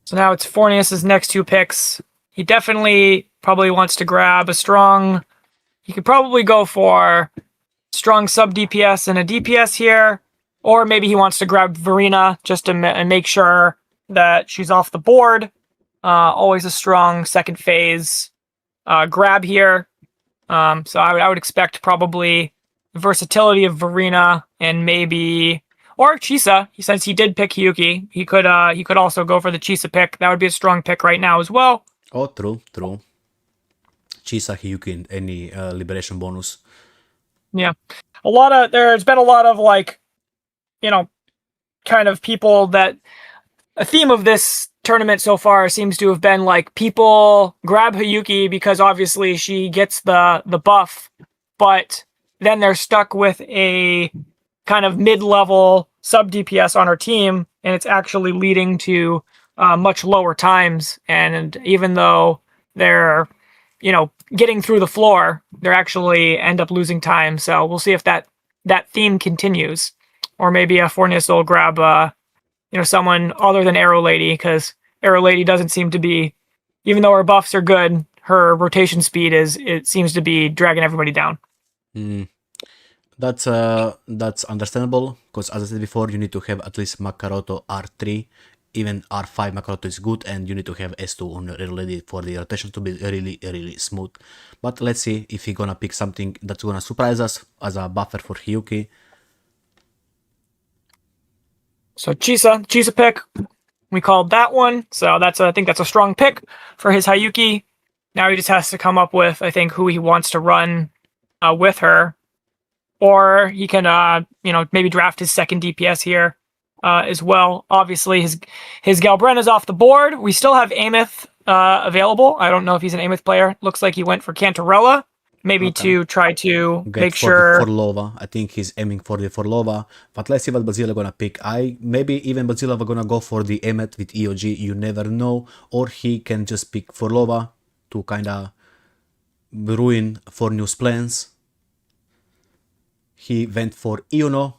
So now it's Forneus' next two picks. He definitely probably wants to grab a strong. He could probably go for strong sub DPS and a DPS here, or maybe he wants to grab Verena just to make sure that she's off the board. Always a strong second phase grab here. So I would expect probably the versatility of Verena and maybe or Chisa. He says he did pick Hiyuki. He could also go for the Chisa pick. That would be a strong pick right now as well. Oh, true. Chisa, Hiyuki, any liberation bonus. Yeah. There's been a lot of kind of people that a theme of this tournament so far seems to have been people grab Hiyuki because obviously she gets the buff, but then they're stuck with a kind of mid-level sub DPS on her team, and it's actually leading to much lower times. And even though they're getting through the floor, they actually end up losing time. So we'll see if that theme continues, or maybe Forneus will grab someone other than Arrow Lady, because Arrow Lady doesn't seem to be, even though her buffs are good, her rotation speed seems to be dragging everybody down. That's understandable, because as I said before, you need to have at least Makaroto R3. Even R5 Makaroto is good, and you need to have S2 on Arrow Lady for the rotation to be really, really smooth. But let's see if he's gonna pick something that's gonna surprise us as a buffer for Hiyuki. So Chisa pick, we called that one. So I think that's a strong pick for his Hiyuki. Now he just has to come up with, I think, who he wants to run with her. or he can, maybe draft his second DPS here as well. Obviously, his Galbrena's off the board. We still have Amith available. I don't know if he's an Amith player. Looks like he went for Cantarella, maybe to try to make sure. For Lova. I think he's aiming for the Forlova. But let's see what Bazilla gonna pick. Maybe even Bazilla gonna go for the Emmet with EOG. You never know. Or he can just pick Forlova to kinda ruin Fornews' plans. He went for Iono,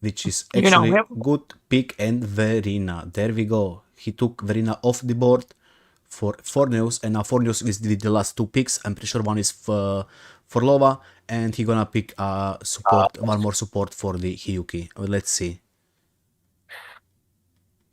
which is actually good pick, and Verina. There we go. He took Verina off the board for Forneus, and now Forneus is with the last two picks. I'm pretty sure one is for Lova, and he gonna pick support, one more support for the Hiyuki. Let's see.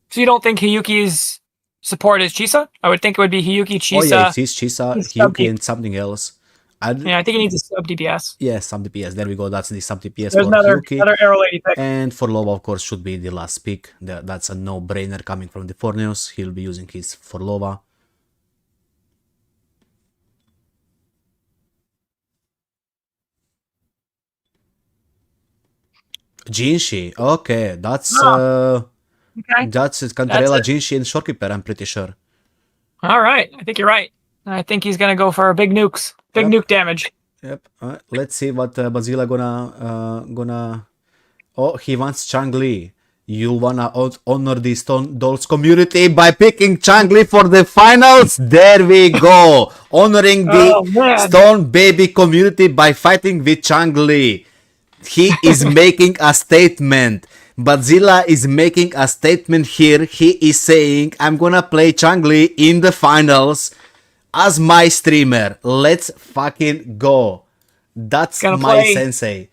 So you don't think Hiyuki's support is Chisa? I would think it would be Hiyuki, Chisa. Oh yeah, it's Chisa, Hiyuki, and something else. I think he needs a sub DPS. Yeah, sub DPS. There we go. That's the sub DPS There's for another Arrow Lady pick. And for Lova, of course, should be the last pick. That's a no-brainer coming from the Forneus. He'll be using his for Lova. Jinshi. Okay, that's Cantarella, Jinshi, and Shorekeeper, I'm pretty sure. All right, I think you're right. I think he's gonna go for big nukes, nuke damage. Yep. Let's see what Bazilla gonna. Oh, he wants Changli. You wanna honor the StoneBabyDoll's community by picking Changli for the finals? There we go. Honoring the StoneBaby community by fighting with Changli. He is making a statement. Bazilla is making a statement here. He is saying, I'm gonna play Changli in the finals as my streamer. Let's fucking go. That's my sensei.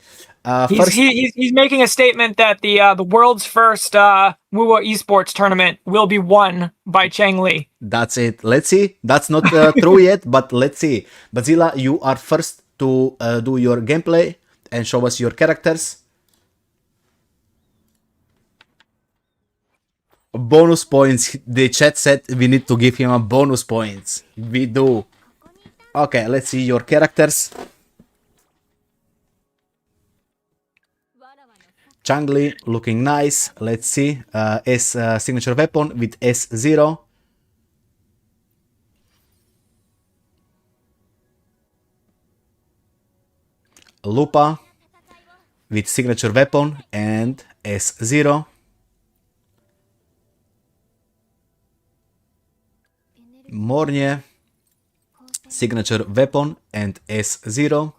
He's making a statement that the world's first Wuwa esports tournament will be won by Changli. That's it. Let's see. That's not true yet, but let's see. Bazilla, you are first to do your gameplay and show us your characters. Bonus points. The chat said we need to give him a bonus points. We do. Okay, let's see your characters. Changli looking nice. Let's see. S signature weapon with S0. Lupa with signature weapon and S0. Mornie, signature weapon and S0.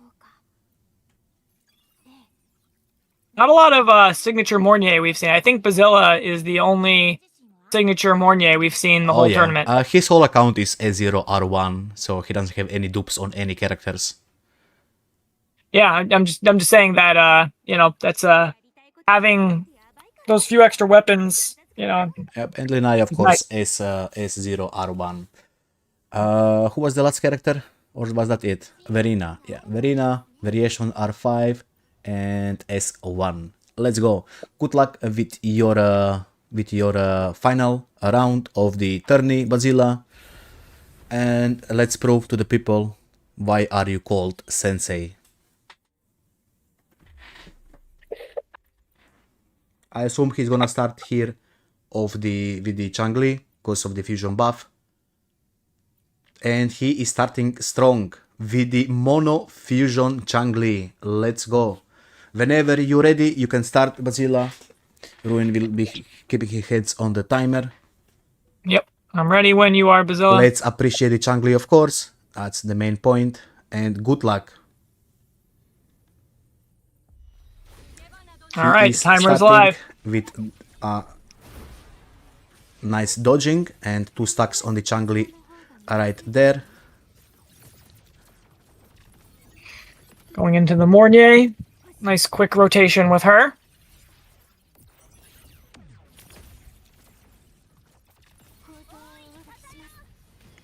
Not a lot of signature Mornier we've seen. I think Bazilla is the only signature Mornier we've seen the whole tournament. His whole account is S0R1, so he doesn't have any dupes on any characters. Yeah, I'm just saying that that's having those few extra weapons, Yep, and Linai, of course, is S0R1. Who was the last character? Or was that it? Verina. Yeah, Verina, variation R5 and S1. Let's go. Good luck with your final round of the tourney, Bazilla. And let's prove to the people why are you called Sensei. I assume he's gonna start here with the Changli because of the fusion buff. And he is starting strong with the mono fusion Changli. Let's go. Whenever you're ready, you can start, Bazilla. Ruin will be keeping his heads on the timer. Yep, I'm ready when you are, Bazilla. Let's appreciate the Changli, of course. That's the main point. And good luck. All right, timer's live. With nice dodging and 2 stacks on the Changli right there. Going into the Mornier. Nice quick rotation with her.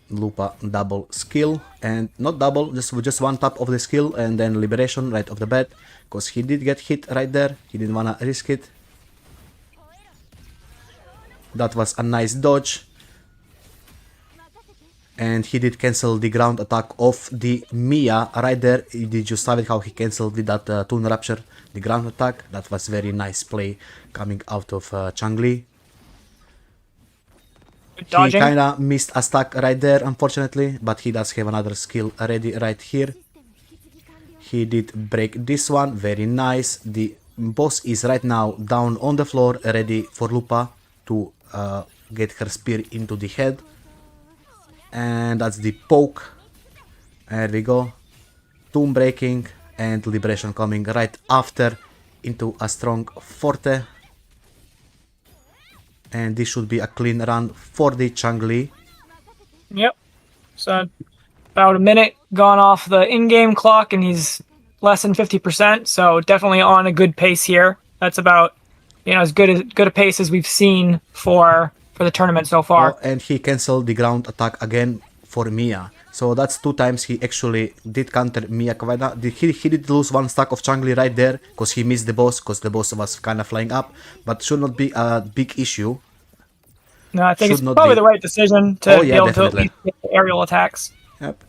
Lupa double skill, and not double, just one tap of the skill and then liberation right off the bat, because he did get hit right there. He didn't wanna risk it. That was a nice dodge. And he did cancel the ground attack of the Mia right there. Did you saw it how he cancelled with that Toon Rapture the ground attack? That was very nice play coming out of Changli. He Dodging. kinda missed a stack right there, unfortunately, but he does have another skill ready right here. He did break this one, very nice. The boss is right now down on the floor, ready for Lupa to get her spear into the head. And that's the poke. There we go. Tomb breaking and liberation coming right after into a strong forte. And this should be a clean run for the Changli. Yep. So about a minute gone off the in-game clock, and he's less than 50%. So definitely on a good pace here. That's about, you know, as good a pace as we've seen for the tournament so far. Oh, and he cancelled the ground attack again for Mia. So that's 2 times he actually did counter Mia Kavada. He did lose 1 stack of Changli right there because he missed the boss, because the boss was kind of flying up. But should not be a big issue. No, I think Should it's not probably be. the right decision to Oh, be yeah, able definitely. to at least get the aerial attacks. Yep.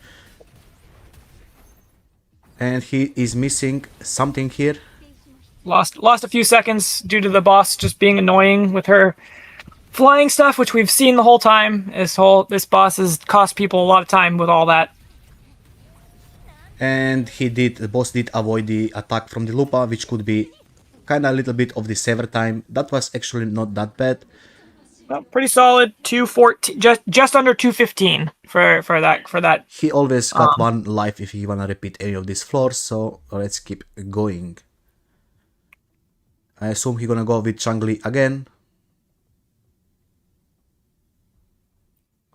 And he is missing something here. Lost a few seconds due to the boss just being annoying with her flying stuff, which we've seen the whole time. This boss has cost people a lot of time with all that. And the boss did avoid the attack from the Lupa, which could be kind of a little bit of the saver time. That was actually not that bad. Well, pretty solid. 214, just under 215 for that. He always got 1 life if he wanna repeat any of these floors, so let's keep going. I assume he's gonna go with Changli again.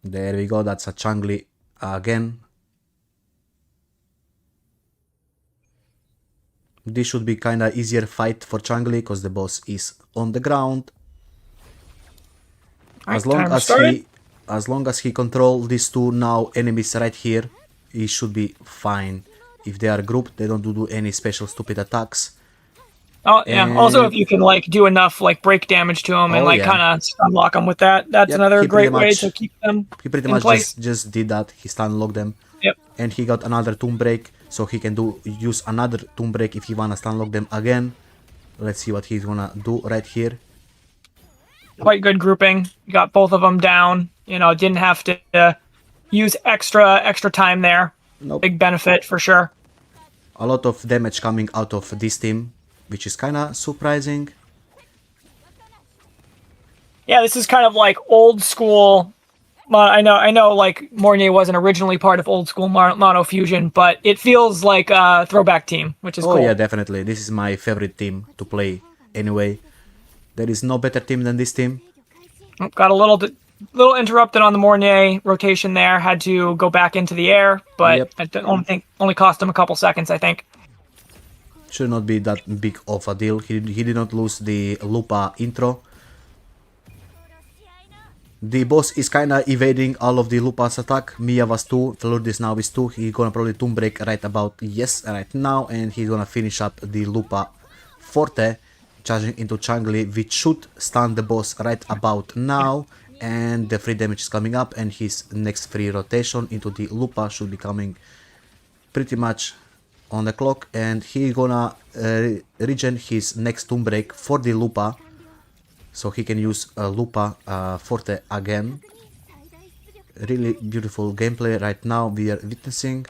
There we go, that's a Changli again. This should be kinda easier fight for Changli because the boss is on the ground. As long as he control these 2 now enemies right here, he should be fine. If they are grouped, they don't do any special stupid attacks. Oh yeah. And- Also, if you can like do enough like break damage to them and Oh, like yeah. kind of unlock them with that, that's Yep, another he great pretty way much- to keep them He pretty in much place. just did that. He stun locked them. Yep. And he got another tomb break, so he can use another tomb break if he wanna stun lock them again. Let's see what he's gonna do right here. Quite good grouping. You got both of them down. You know, didn't have to use extra time there. Nope. Big benefit for sure. A lot of damage coming out of this team, which is kinda surprising. Yeah, this is kind of like old school. I know. Like Mornier wasn't originally part of old school Mono Fusion, but it feels like a throwback team, which is Oh cool. yeah, definitely. This is my favorite team to play anyway. There is no better team than this team. Got a little interrupted on the Mornier rotation there. Had to go back into the air, but Yep. I only cost him a couple seconds, I think. Should not be that big of a deal. He did not lose the Lupa intro. The boss is kinda evading all of the Lupa's attack. Mia was 2, Lourdes now is 2. He's gonna probably tomb break right now, and he's gonna finish up the Lupa Forte, charging into Changli, which should stun the boss right about now. And the free damage is coming up, and his next free rotation into the Lupa should be coming pretty much on the clock, and he's gonna regen his next tomb break for the Lupa, so he can use Lupa Forte again. Really beautiful gameplay right now we are witnessing.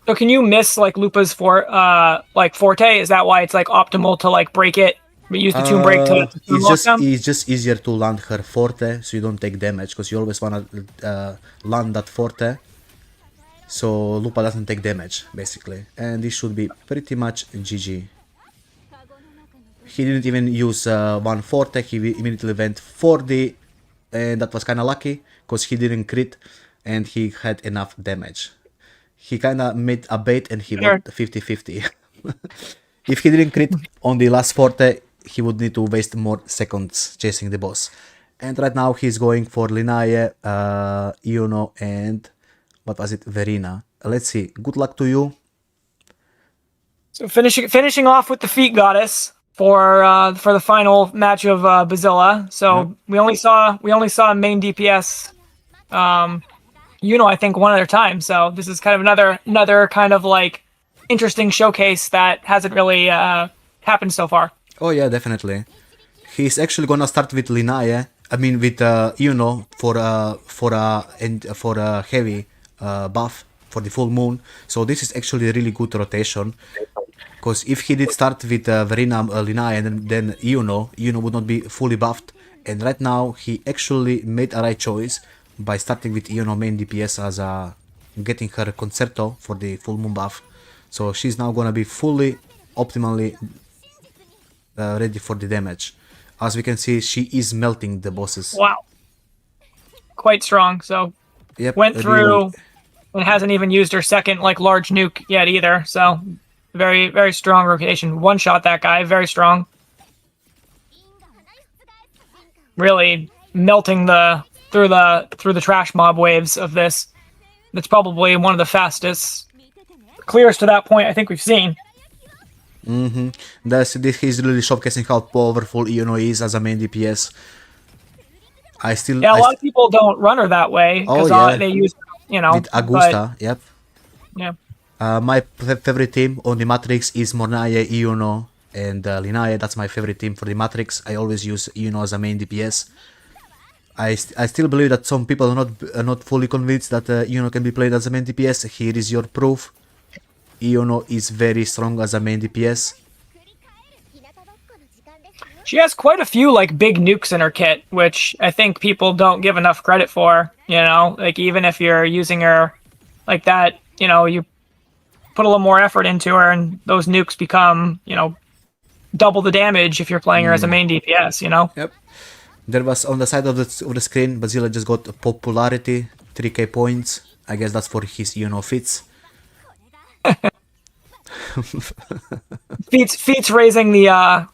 So can you miss like Lupa's Forte? Is that why it's like optimal to like break it, but use the tomb break to unlock them? It's just easier to land her Forte, so you don't take damage, because you always wanna land that Forte, so Lupa doesn't take damage basically, and this should be pretty much GG. He didn't even use 1 Forte, he immediately went for the, and that was kinda lucky, because he didn't crit, and he had enough damage. He kinda made a bait and he went 50-50. If he didn't crit on the last Forte, he would need to waste more seconds chasing the boss. And right now he's going for Linae, Iono, and what was it, Verina. Let's see, good luck to you. So finishing off with the Feet Goddess for the final match of Bazilla. So we only saw main DPS I think, one other time. So this is kind of another kind of like interesting showcase that hasn't really happened so far. Oh yeah, definitely. He's actually gonna start with Linae. I mean, with for a heavy buff for the full moon. So this is actually a really good rotation. Because if he did start with Verena Linae and then Yuno would not be fully buffed. And right now he actually made a right choice by starting with Yuno main DPS as getting her Concerto for the full moon buff. So she's now gonna be fully optimally ready for the damage. As we can see, she is melting the bosses. Wow. Quite strong. So Yep, went through really. and hasn't even used her second like large nuke yet either. So very, very strong rotation. One shot that guy, very strong. Really melting through the trash mob waves of this. That's probably one of the fastest, clearest to that point I think we've seen. This he's really showcasing how powerful Yuno is as a main DPS. A lot of people don't run her that way because they use, with Augusta. Yep. Yeah. My favorite team on the Matrix is Mornaye, Yuno, and Linae. That's my favorite team for the Matrix. I always use Yuno as a main DPS. I still believe that some people are not fully convinced that Yuno can be played as a main DPS. Here is your proof. Yuno is very strong as a main DPS. She has quite a few like big nukes in her kit, which I think people don't give enough credit for. Like even if you're using her like that, you put a little more effort into her, and those nukes become, double the damage if you're playing her as a main DPS. Yep. There was on the side of the screen, Bazilla just got popularity, 3k points. I guess that's for his fits. Feats raising the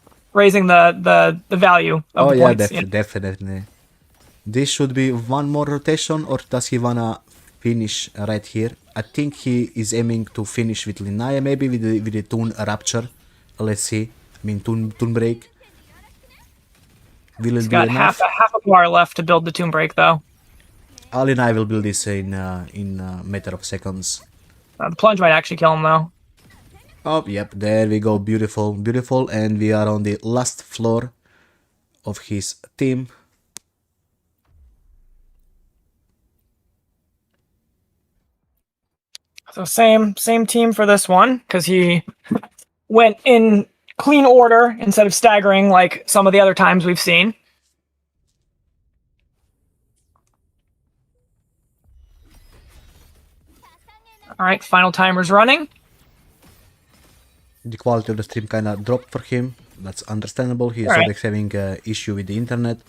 value of the points. Definitely. This should be one more rotation, or does he wanna finish right here? I think he is aiming to finish with Linae, maybe with the Toon Rapture. Let's see. I mean Toon Break. Will it be enough? Half a bar left to build the Tomb Break though. Linae will build this in a matter of seconds. The plunge might actually kill him though. Oh, yep, there we go. Beautiful, beautiful. And we are on the last floor of his team. So same team for this one, because he went in clean order instead of staggering like some of the other times we've seen. All right, final timer's running. The quality of the stream kind of dropped for him. That's understandable. He's Right. always having an issue with the internet.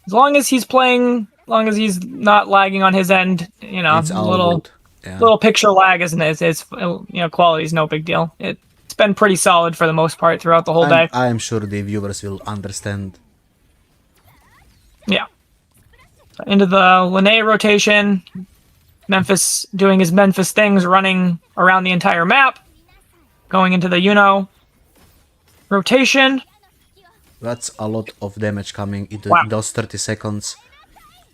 As long as he's playing, as long as he's not lagging on his end, It's a all little good. Yeah. little picture lag isn't his quality is no big deal. It's been pretty solid for the most part throughout the whole day. I'm sure the viewers will understand. Yeah. Into the Linae rotation. Memphis doing his Memphis things, running around the entire map. Going into the rotation. That's a lot of damage coming into Wow. those 30 seconds.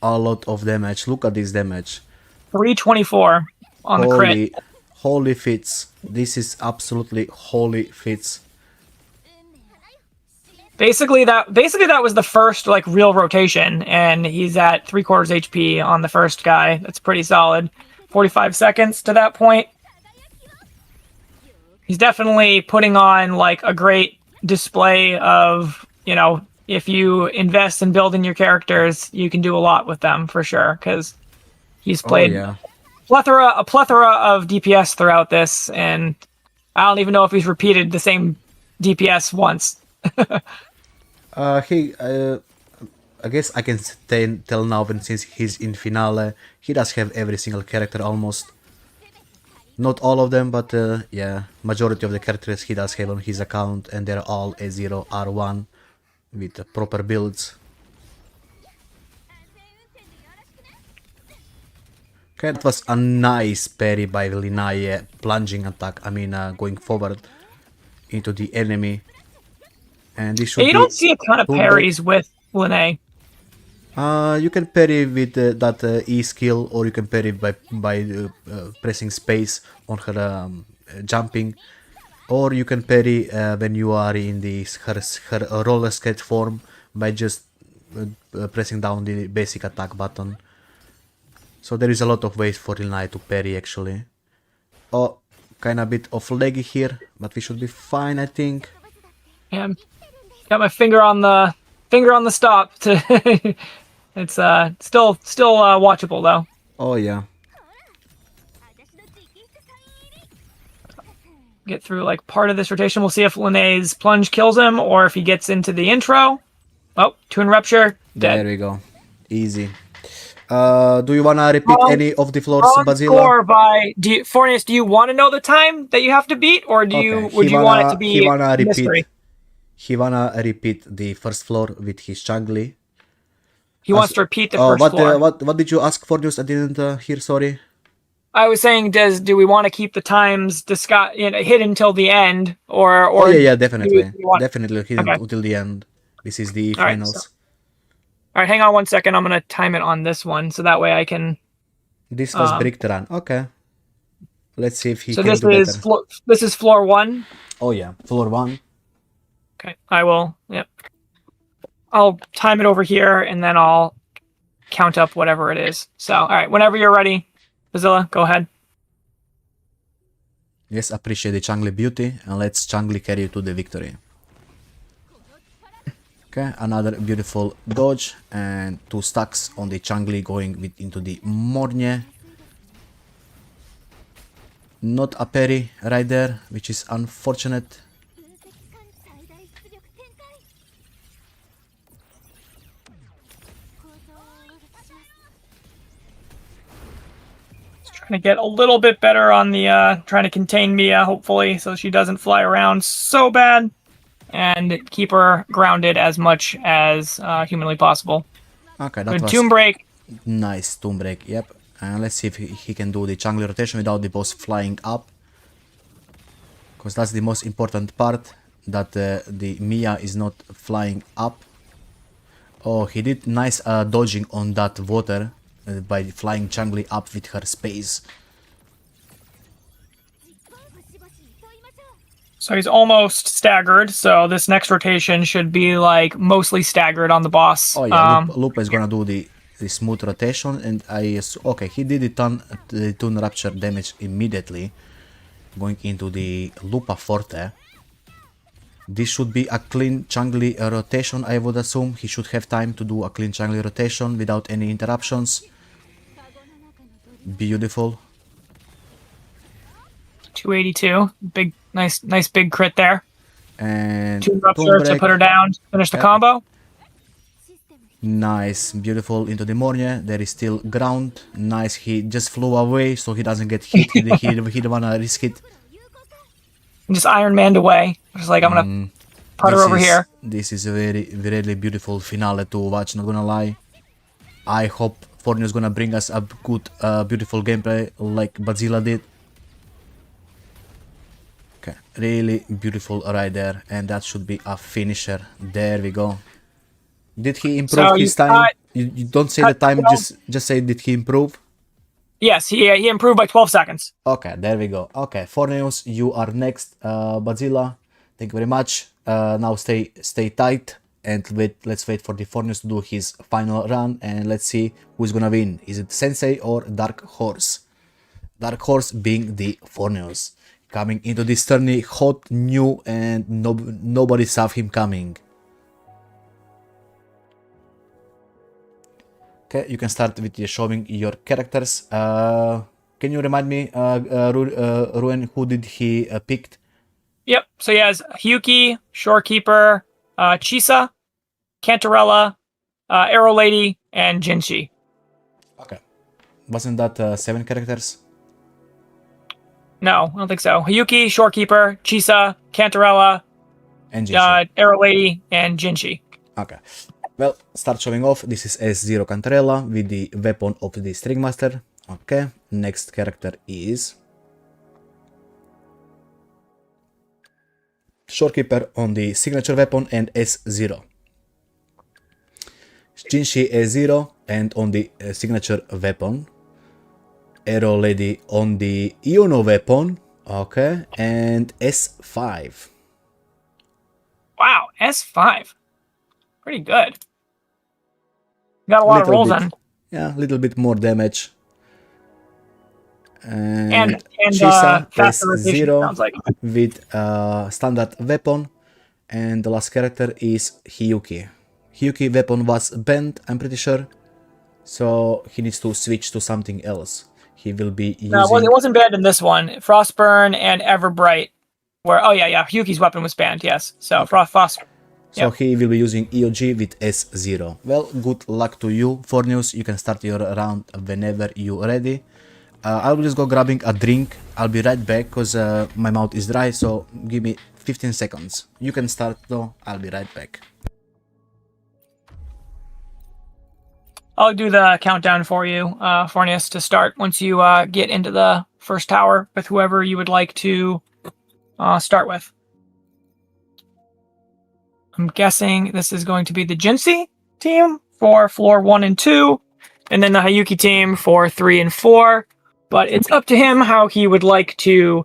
A lot of damage. Look at this damage. 324 on the crit. Holy fits. This is absolutely holy fits. Basically that was the first like real rotation, and he's at 3/4 HP on the first guy. That's pretty solid. 45 seconds to that point. He's definitely putting on like a great display of, if you invest in building your characters, you can do a lot with them for sure, because he's played a plethora of DPS throughout this, and I don't even know if he's repeated the same DPS once. I guess I can tell now, and since he's in finale, he does have every single character almost. Not all of them, but yeah, majority of the characters he does have on his account, and they're all A0, R1 with proper builds. Okay, that was a nice parry by Linae, plunging attack, going forward into the enemy. And this should You don't see a ton of Toon parries with Linae. You can parry with that E skill, or you can parry by pressing space on her jumping, or you can parry when you are in her roller skate form by just pressing down the basic attack button. So there is a lot of ways for Rilnai to parry actually. Oh, kind of bit of laggy here, but we should be fine, I think. Yeah, got my finger on the stop. It's still watchable though. Oh yeah. Get through like part of this rotation. We'll see if Linnea's plunge kills him or if he gets into the intro. Oh, Twin Rupture, dead. There we go. Easy. Do you wanna repeat any of the floors, Wrong Bazilla? score by Fornius, do you want to know the time that you have to beat, or do you would you want it to be a mystery? He wanna repeat the first floor with his Changli. He wants to repeat the first floor. What did you ask for, News? I didn't hear. Sorry. I was saying, do we want to keep the times hidden till the end, or? Oh yeah, definitely, definitely hidden Okay. until the end. This is the All right, finals. All right, hang on 1 second. I'm gonna time it on this one, so that way I can. This was Brick Run. Okay. Let's see if he So can this do is better. this is floor 1. Oh yeah, floor 1. Okay, I will. Yep. I'll time it over here, and then I'll count up whatever it is. So, all right, whenever you're ready, Bazilla, go ahead. Yes, appreciate the Changli beauty, and let's Changli carry you to the victory. Okay, another beautiful dodge and 2 stacks on the Changli going into the Mornie. Not a parry right there, which is unfortunate. Trying to get a little bit better on the trying to contain Mia, hopefully, so she doesn't fly around so bad, and keep her grounded as much as humanly possible. Okay, that Good was tomb break. nice tomb break. Yep, and let's see if he can do the Changli rotation without the boss flying up, because that's the most important part, that the Mia is not flying up. Oh, he did nice dodging on that water by flying Changli up with her space. So he's almost staggered, so this next rotation should be like mostly staggered on the boss. Oh yeah, Lupa is gonna do the smooth rotation, and okay, he did the Tune Rupture damage immediately, going into the Lupa Forte. This should be a clean Changli rotation, I would assume. He should have time to do a clean Changli rotation without any interruptions. Beautiful. 282, big, nice big crit there. And Two Rupture to put her down, finish the combo. Nice, beautiful into the Mornie. There is still ground. Nice, he just flew away so he doesn't get hit. he didn't wanna risk it. Just Iron Man'd away. Just like, I'm gonna put her over here. This is a very beautiful finale to watch, not gonna lie. I hope Fornio is gonna bring us a good, beautiful gameplay like Bazilla did. Okay, really beautiful right there, and that should be a finisher. There we go. Did he improve his time? You don't say the time, just say did he improve? Yes, he improved by 12 seconds. Okay, there we go. Okay, Forneus, you are next. Bazilla, thank you very much. Now stay tight and let's wait for the Forneus to do his final run, and let's see who's gonna win. Is it Sensei or Dark Horse? Dark Horse being the Forneus. Coming into this tourney hot, new, and nobody saw him coming. Okay, you can start with showing your characters. Can you remind me, Ruin, who did he picked? Yep, so he has Hyuki, Shorekeeper, Chisa, Cantarella, Arrow Lady, and Jinshi. Okay. Wasn't that 7 characters? No, I don't think so. Hyuki, Shorekeeper, Chisa, Cantarella, And Jinshi. Arrow Lady, and Jinshi. Okay. Well, start showing off. This is S0 Cantarella with the weapon of the Stringmaster. Okay. Next character is Shorekeeper on the signature weapon and S0. Jinshi A0 and on the signature weapon. Arrow Lady on the Iono weapon. Okay, and S5. Wow, S5. Pretty good. Got a lot of rolls on. Yeah, a little bit more damage. And Chisa faster rotation, S0 sounds like. with standard weapon. And the last character is Hiyuki. Hiyuki weapon was banned, I'm pretty sure. So he needs to switch to something else. He will be using... No, it wasn't banned in this one. Frostburn and Everbright were... Oh, yeah. Hiyuki's weapon was banned, yes. So, Frost... So he will be using EOG with S0. Well, good luck to you, Forneus. You can start your round whenever you're ready. I'll just go grabbing a drink. I'll be right back because my mouth is dry, so give me 15 seconds. You can start though, I'll be right back. I'll do the countdown for you, Forneus, to start once you get into the first tower with whoever you would like to start with. I'm guessing this is going to be the Jinsei team for floor 1 and 2, and then the Hiyuki team for 3 and 4. But it's up to him how he would like to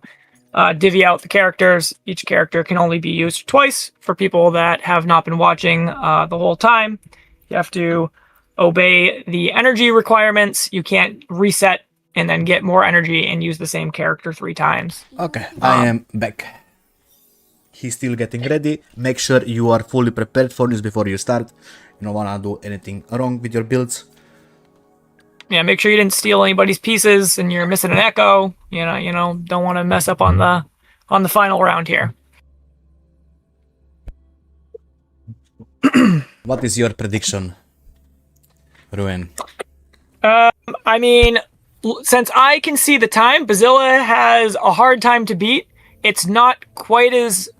divvy out the characters. Each character can only be used twice for people that have not been watching the whole time. You have to obey the energy requirements. You can't reset and then get more energy and use the same character 3 times. Okay, I am back. He's still getting ready. Make sure you are fully prepared for this before you start. You don't wanna do anything wrong with your builds. Yeah, make sure you didn't steal anybody's pieces and you're missing an echo. You know, don't want to mess up on the final round here. What is your prediction, Ruin? I mean, since I can see the time, Bazilla has a hard time to beat. It's not quite as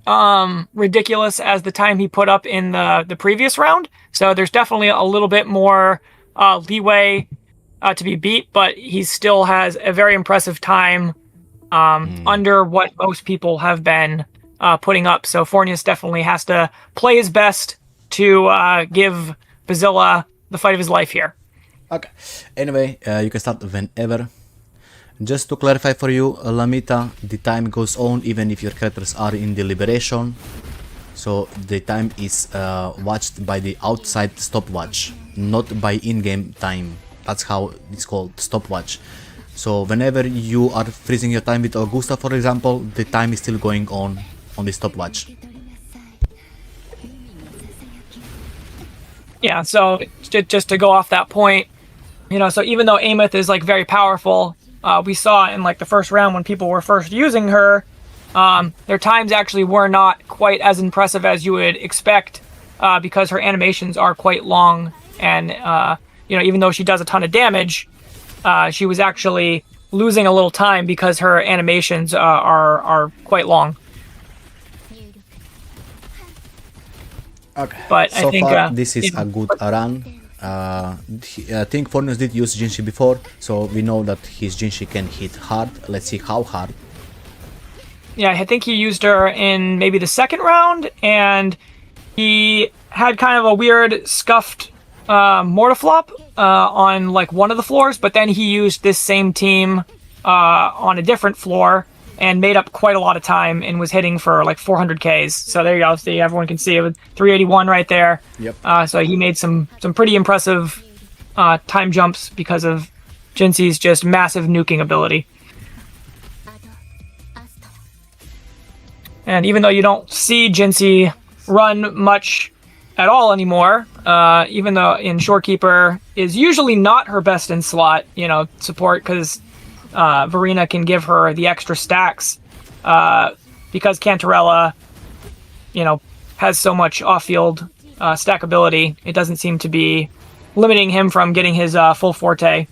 ridiculous as the time he put up in the previous round. So there's definitely a little bit more leeway to be beat, but he still has a very impressive time under what most people have been putting up. So Forneus definitely has to play his best to give Bazilla the fight of his life here. Okay. Anyway, you can start whenever. Just to clarify for you, Lamita, the time goes on even if your characters are in deliberation. So the time is watched by the outside stopwatch, not by in-game time. That's how it's called, stopwatch. So whenever you are freezing your time with Augusta, for example, the time is still going on the stopwatch. Yeah, so just to go off that point, so even though Ameth is like very powerful, we saw in like the first round when people were first using her, their times actually were not quite as impressive as you would expect because her animations are quite long, and even though she does a ton of damage, she was actually losing a little time because her animations are quite long. Okay, but so I think far this is a good run. I think Forneus did use Jinshi before, so we know that his Jinshi can hit hard. Let's see how hard. Yeah, I think he used her in maybe the second round, and he had kind of a weird scuffed Mortiflop on like one of the floors, but then he used this same team on a different floor and made up quite a lot of time and was hitting for like 400 Ks. So there you go. See, everyone can see it with 381 right there. Yep. So he made some pretty impressive time jumps because of Jinsei's just massive nuking ability. And even though you don't see Jinsei run much at all anymore, even though in Shorekeeper is usually not her best in slot, support, because Verena can give her the extra stacks because Cantarella, has so much off-field stackability. It doesn't seem to be limiting him from getting his full forte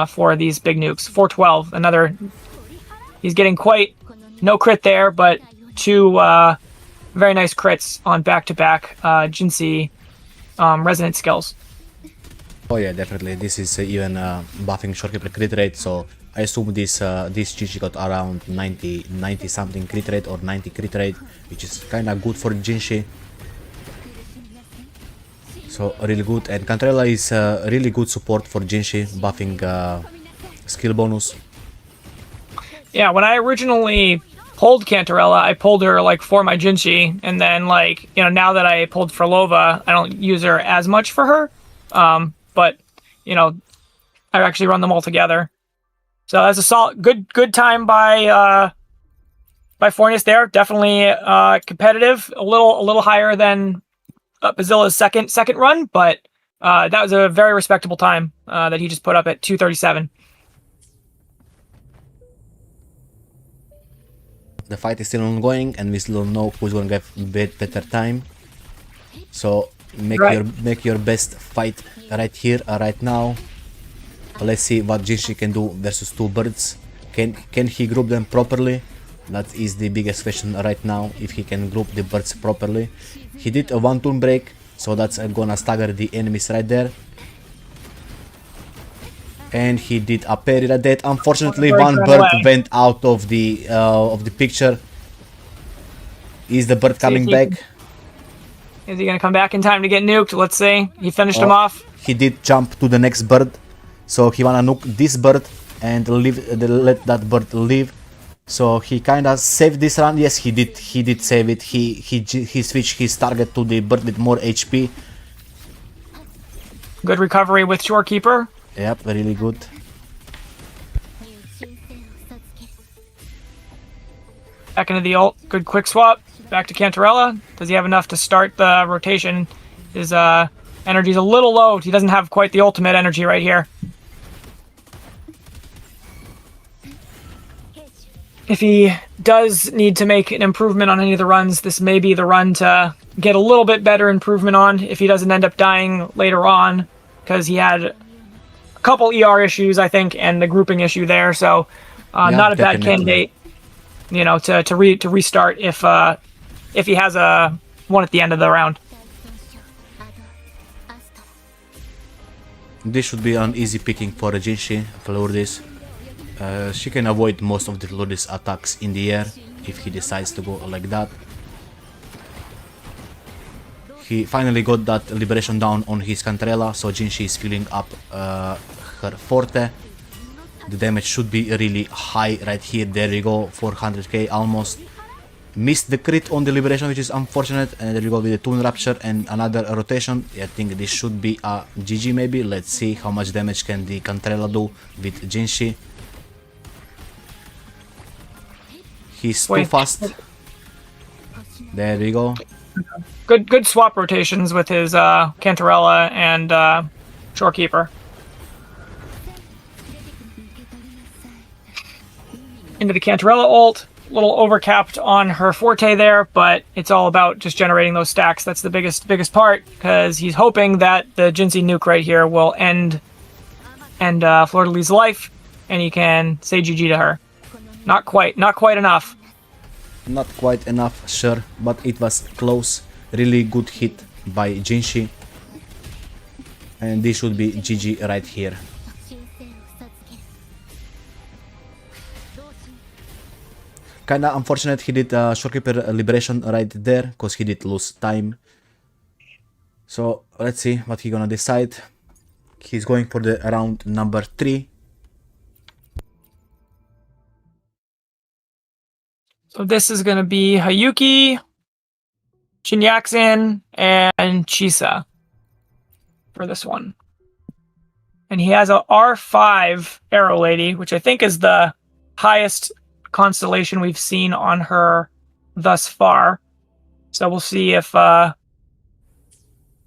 for these big nukes. 412, he's getting quite no crit there, but 2 very nice crits on back-to-back Jinsei resonant skills. Oh yeah, definitely. This is even buffing Shorekeeper crit rate, so I assume this Jinshi got around 90 something crit rate or 90 crit rate, which is kinda good for Jinshi. So really good, and Cantrella is really good support for Jinshi, buffing skill bonus. Yeah, when I originally pulled Cantarella, I pulled her like for my Jinshi, and then like now that I pulled Frolova, I don't use her as much for her. But I actually run them all together. So that's a solid, good time by Fornius there. Definitely competitive, a little higher than Bazilla's second run, but that was a very respectable time that he just put up at 2:37. The fight is still ongoing, and we still don't know who's gonna get better time. So make your best fight right here, right now. Let's see what Jinshi can do versus two birds. Can he group them properly? That is the biggest question right now. If he can group the birds properly. He did a one turn break, so that's gonna stagger the enemies right there. And he did a parry right there. Unfortunately, one bird went out of the picture. Is the bird coming back? Is he gonna come back in time to get nuked? Let's see. He finished him off. He did jump to the next bird, so he wanna nuke this bird and let that bird live. So he kinda saved this run. Yes, he did. He did save it. He switched his target to the bird with more HP. Good recovery with Shorekeeper. Yep, really good. Back into the ult. Good quick swap. Back to Cantarella. Does he have enough to start the rotation? His energy's a little low. He doesn't have quite the ultimate energy right here. If he does need to make an improvement on any of the runs, this may be the run to get a little bit better improvement on if he doesn't end up dying later on, because he had a couple ER issues, I think, and the grouping issue there. So not a bad candidate, to restart if he has a one at the end of the round. This should be an easy picking for Jinshi, Lourdes. She can avoid most of the Lourdes attacks in the air if he decides to go like that. He finally got that liberation down on his Cantrella, so Jinshi is filling up her forte. The damage should be really high right here. There we go, 400k almost. Missed the crit on the liberation, which is unfortunate, and there we go with the Toon Rapture and another rotation. I think this should be a GG maybe. Let's see how much damage can the Cantrella do with Jinshi. He's too fast. There we go. Good swap rotations with his Cantarella and Shorekeeper. Into the Cantarella ult. A little overcapped on her forte there, but it's all about just generating those stacks. That's the biggest part, because he's hoping that the Jinshi nuke right here will end Fleur-de-Lis's life, and he can say GG to her. Not quite enough. Not quite enough, sure, but it was close. Really good hit by Jinshi. And this should be GG right here. Kinda unfortunate he did Shorekeeper liberation right there, because he did lose time. So let's see what he's gonna decide. He's going for the round number 3. So this is going to be Hayuki, Shinyaxin, and Chisa for this one. And he has a R5 Arrow Lady, which I think is the highest constellation we've seen on her thus far. So we'll see if some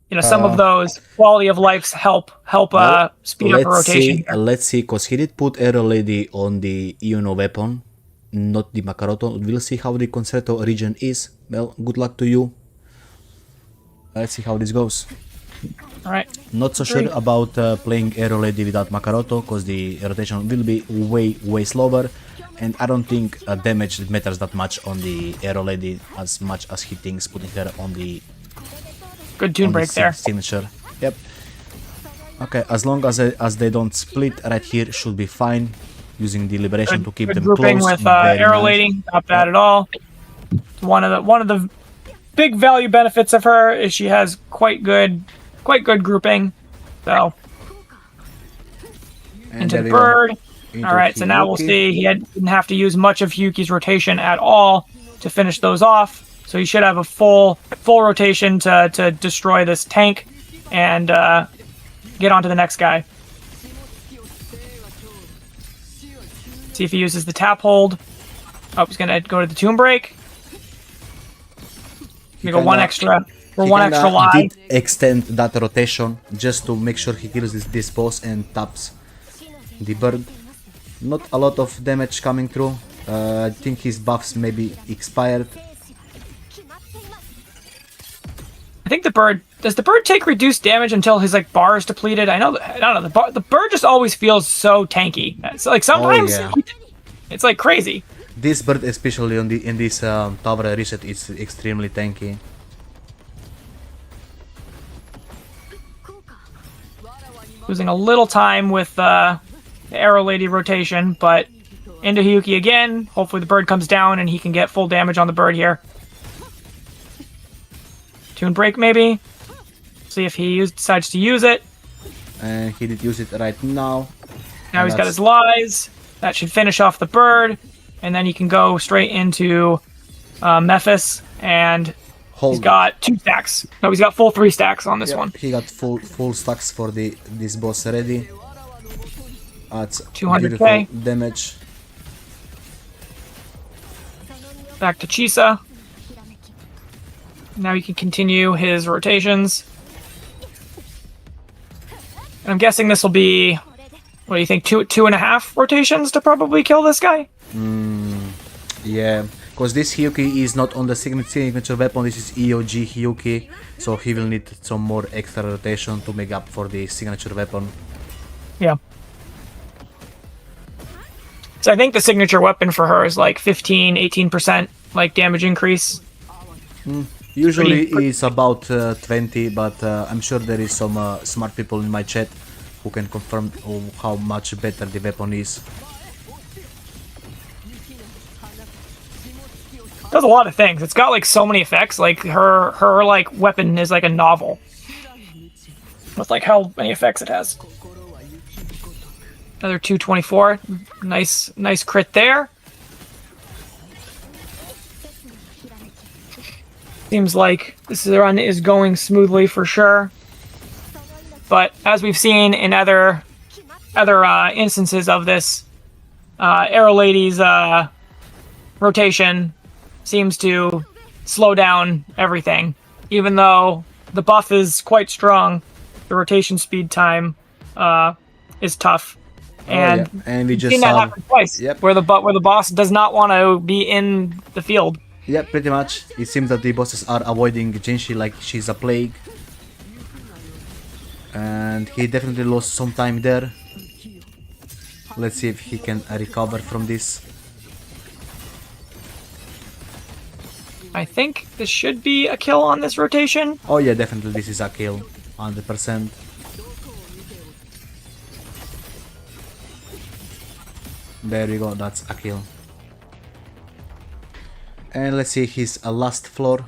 of those quality of lives help speed up her rotation. Let's see, because he did put Arrow Lady on the weapon, not the Makaroto. We'll see how the Concerto region is. Well, good luck to you. Let's see how this goes. Alright. Not so sure about playing Arrow Lady without Makaroto, because the rotation will be way slower, and I don't think damage matters that much on the Arrow Lady as much as he thinks putting her on the good tune break there. Signature. Yep. Okay, as long as they don't split right here, should be fine. Using the liberation to keep them grouping close. With Arrow Lady, not bad at all. One of the big value benefits of her is she has quite good quite good grouping. So And into there the we go. bird. Into All right, so now we'll Hiyuki. see. He didn't have to use much of Hyuki's rotation at all to finish those off. So he should have a full rotation to destroy this tank and get on to the next guy. See if he uses the tap hold. Oh, he's gonna go to the tomb break. We go one extra. We're He one kinda extra live. did extend that rotation just to make sure he kills this boss and taps the bird. Not a lot of damage coming through. I think his buffs maybe expired. I think the bird does the bird take reduced damage until his like bar is depleted. I don't know. The bird just always feels so tanky. It's like sometimes yeah. it's like crazy. This bird, especially in this tower reset, is extremely tanky. Losing a little time with the Arrow Lady rotation, but into Hyuki again. Hopefully the bird comes down and he can get full damage on the bird here. Tune break maybe. See if he decides to use it. And he did use it right now. Now he's got that's- his lies. That should finish off the bird. And then he can go straight into Memphis. And Hold he's got 2 stacks. No, he's got full 3 stacks on this it. one. He got full stacks for this boss already. That's 200K. beautiful damage. Back to Chisa. Now he can continue his rotations. And I'm guessing this will be, what do you think, 2.5 rotations to probably kill this guy? Yeah, because this Hyuki is not on the signature weapon, this is EOG Hyuki, so he will need some more extra rotation to make up for the signature weapon. Yeah. So I think the signature weapon for her is like 15, 18% like damage increase. Usually Pretty- it's about 20, but I'm sure there is some smart people in my chat who can confirm how much better the weapon is. Does a lot of things. It's got like so many effects. Like her like weapon is like a novel. With like how many effects it has. Another 224. Nice crit there. Seems like this run is going smoothly for sure. But as we've seen in other instances of this, Arrow Lady's rotation seems to slow down everything. Even though the buff is quite strong, the rotation speed time is tough. And yeah. And we we've just seen that saw, happen twice, Yep. where the boss does not want to be in the field. yeah, pretty much. It seems that the bosses are avoiding Jinshi like she's a plague. And he definitely lost some time there. Let's see if he can recover from this. I think this should be a kill on this rotation. Oh yeah, definitely this is a kill, 100%. There we go, that's a kill. And let's see his last floor.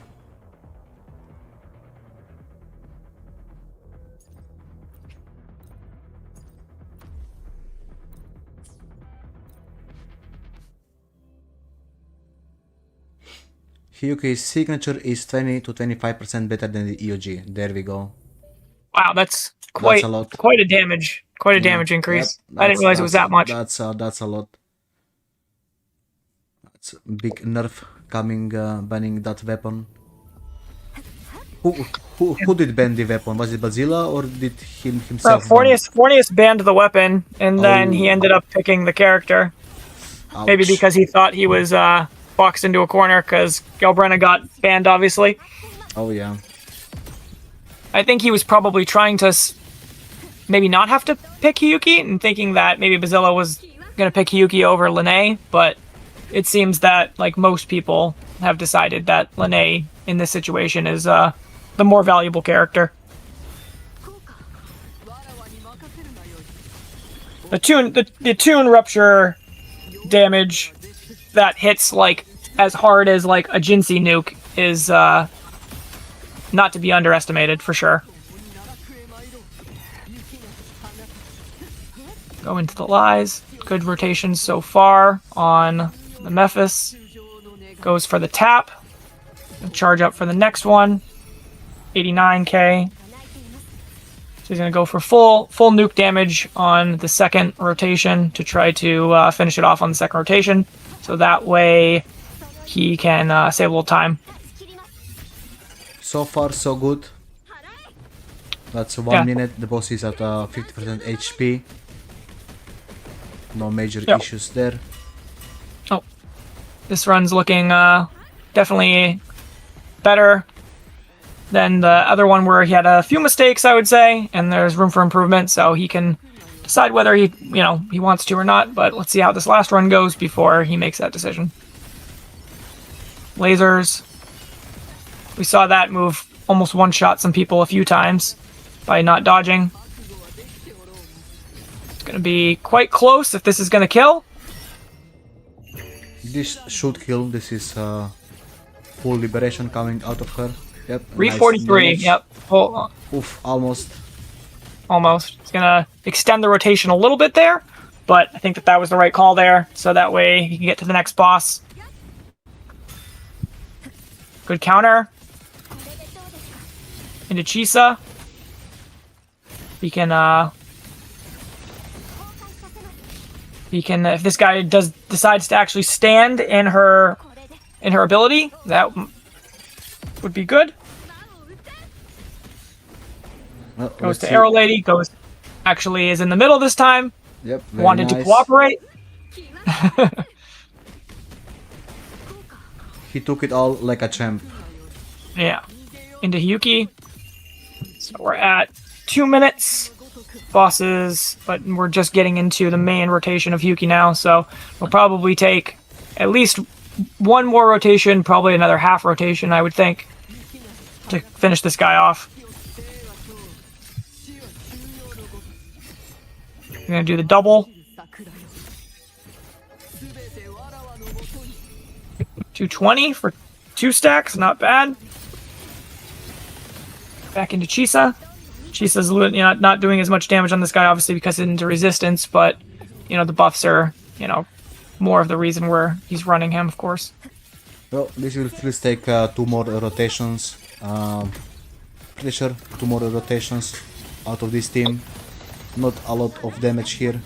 Hyuki's signature is 20 to 25% better than the EOG. There we go. Wow, that's quite a lot. quite a damage damage increase. Yep, I didn't realize it was that much. That's a lot. That's a big nerf coming, banning that weapon. Who did ban the weapon? Was it Bazilla or did himself? ban? Fornius banned the weapon, and then he Oh. ended up picking the character. Maybe Ouch. because he thought he was boxed into a corner, because Galbrenna got banned, obviously. Oh yeah. I think he was probably trying to maybe not have to pick Hyuki, and thinking that maybe Bazilla was going to pick Hyuki over Lene, but it seems that like most people have decided that Lene in this situation is the more valuable character. The tune rupture damage that hits like as hard as like a Jinsei nuke is not to be underestimated for sure. Go into the Lies. Good rotation so far on the Mephis. Goes for the tap. Charge up for the next one. 89k. So he's going to go for full nuke damage on the second rotation to try to finish it off on the second rotation. So that way he can save a little time. So far, so good. That's 1 minute. The boss is at 50% HP. No major issues there. Oh, this run's looking definitely better than the other one where he had a few mistakes, I would say, and there's room for improvement. So he can decide whether he wants to or not. But let's see how this last run goes before he makes that decision. Lasers. We saw that move almost one-shot some people a few times by not dodging. It's going to be quite close if this is going to kill. This should kill. This is full liberation coming out of her. Yep. 343. Nice. Yep. Oh, Oof, almost. almost. It's going to extend the rotation a little bit there, but I think that was the right call there, so that way he can get to the next boss. Good counter. Into Chisa. He can, if this guy decides to actually stand in her ability, that would be good. Well, Goes to Arrow Lady, actually is in the middle this time. Yep. Very Wanted to nice. cooperate. He took it all like a champ. Yeah. Into Hiyuki. So we're at 2 minutes. Bosses, but we're just getting into the main rotation of Hiyuki now, so we'll probably take at least one more rotation, probably another half rotation, I would think, to finish this guy off. I'm gonna do the double. 220 for 2 stacks, not bad. Back into Chisa. Chisa's not doing as much damage on this guy, obviously, because it's into resistance, but, the buffs are, more of the reason where he's running him, of course. Well, this will please take 2 more rotations. Pretty sure 2 more rotations out of this team. Not a lot of damage here.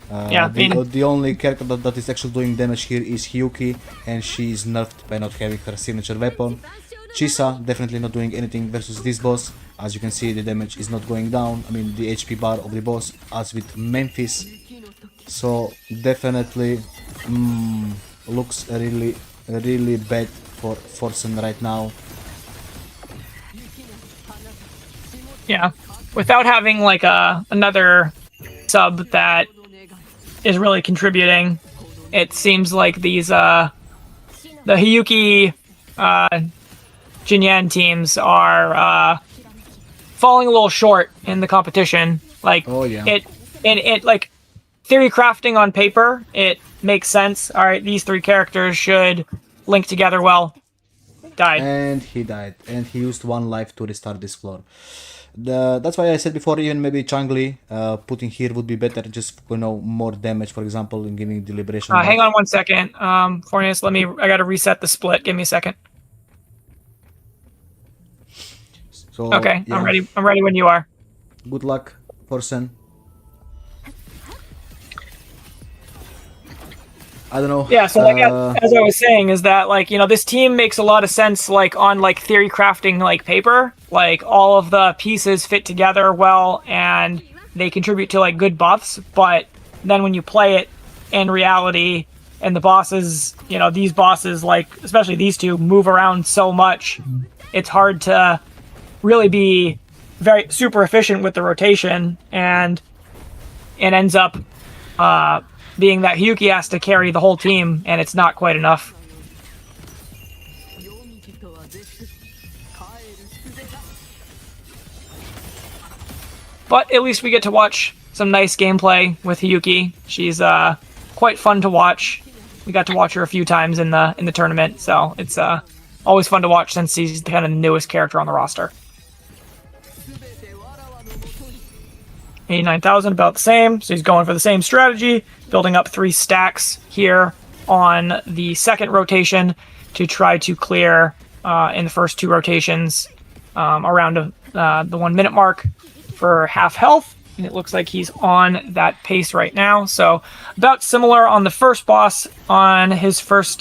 The only character that is actually doing damage here is Hiyuki, and she is nerfed by not having her signature weapon. Chisa definitely not doing anything versus this boss. As you can see, the damage is not going down. I mean, the HP bar of the boss, as with Memphis. So definitely looks really bad for Forsen right now. Yeah, without having like another sub that is really contributing, it seems like these the Hiyuki Jinyan teams are falling a little short in the competition. Like, oh yeah, it like theory crafting on paper, it makes sense. All right, these 3 characters should link together well. Died. And he died, and he used 1 life to restart this floor. That's why I said before, even maybe Changli putting here would be better, just more damage, for example, in giving the liberation. Hang on 1 second, Fornius. I gotta reset the split. Give me a second. So, okay, yeah. I'm ready when you are. Good luck, Forsen. I don't know. Yeah, so as I was saying, is that this team makes a lot of sense on theory crafting paper. All of the pieces fit together well and they contribute to good buffs, but then when you play it in reality and the bosses, these bosses especially these 2 move around so much, it's hard to really be very super efficient with the rotation, and it ends up being that Hiyuki has to carry the whole team, and it's not quite enough. But at least we get to watch some nice gameplay with Hiyuki. She's quite fun to watch. We got to watch her a few times in the tournament, so it's always fun to watch since she's kind of the newest character on the roster. 89,000, about the same. So he's going for the same strategy, building up 3 stacks here on the second rotation to try to clear in the first 2 rotations around the 1 minute mark for half health. And it looks like he's on that pace right now. So about similar on the first boss on his first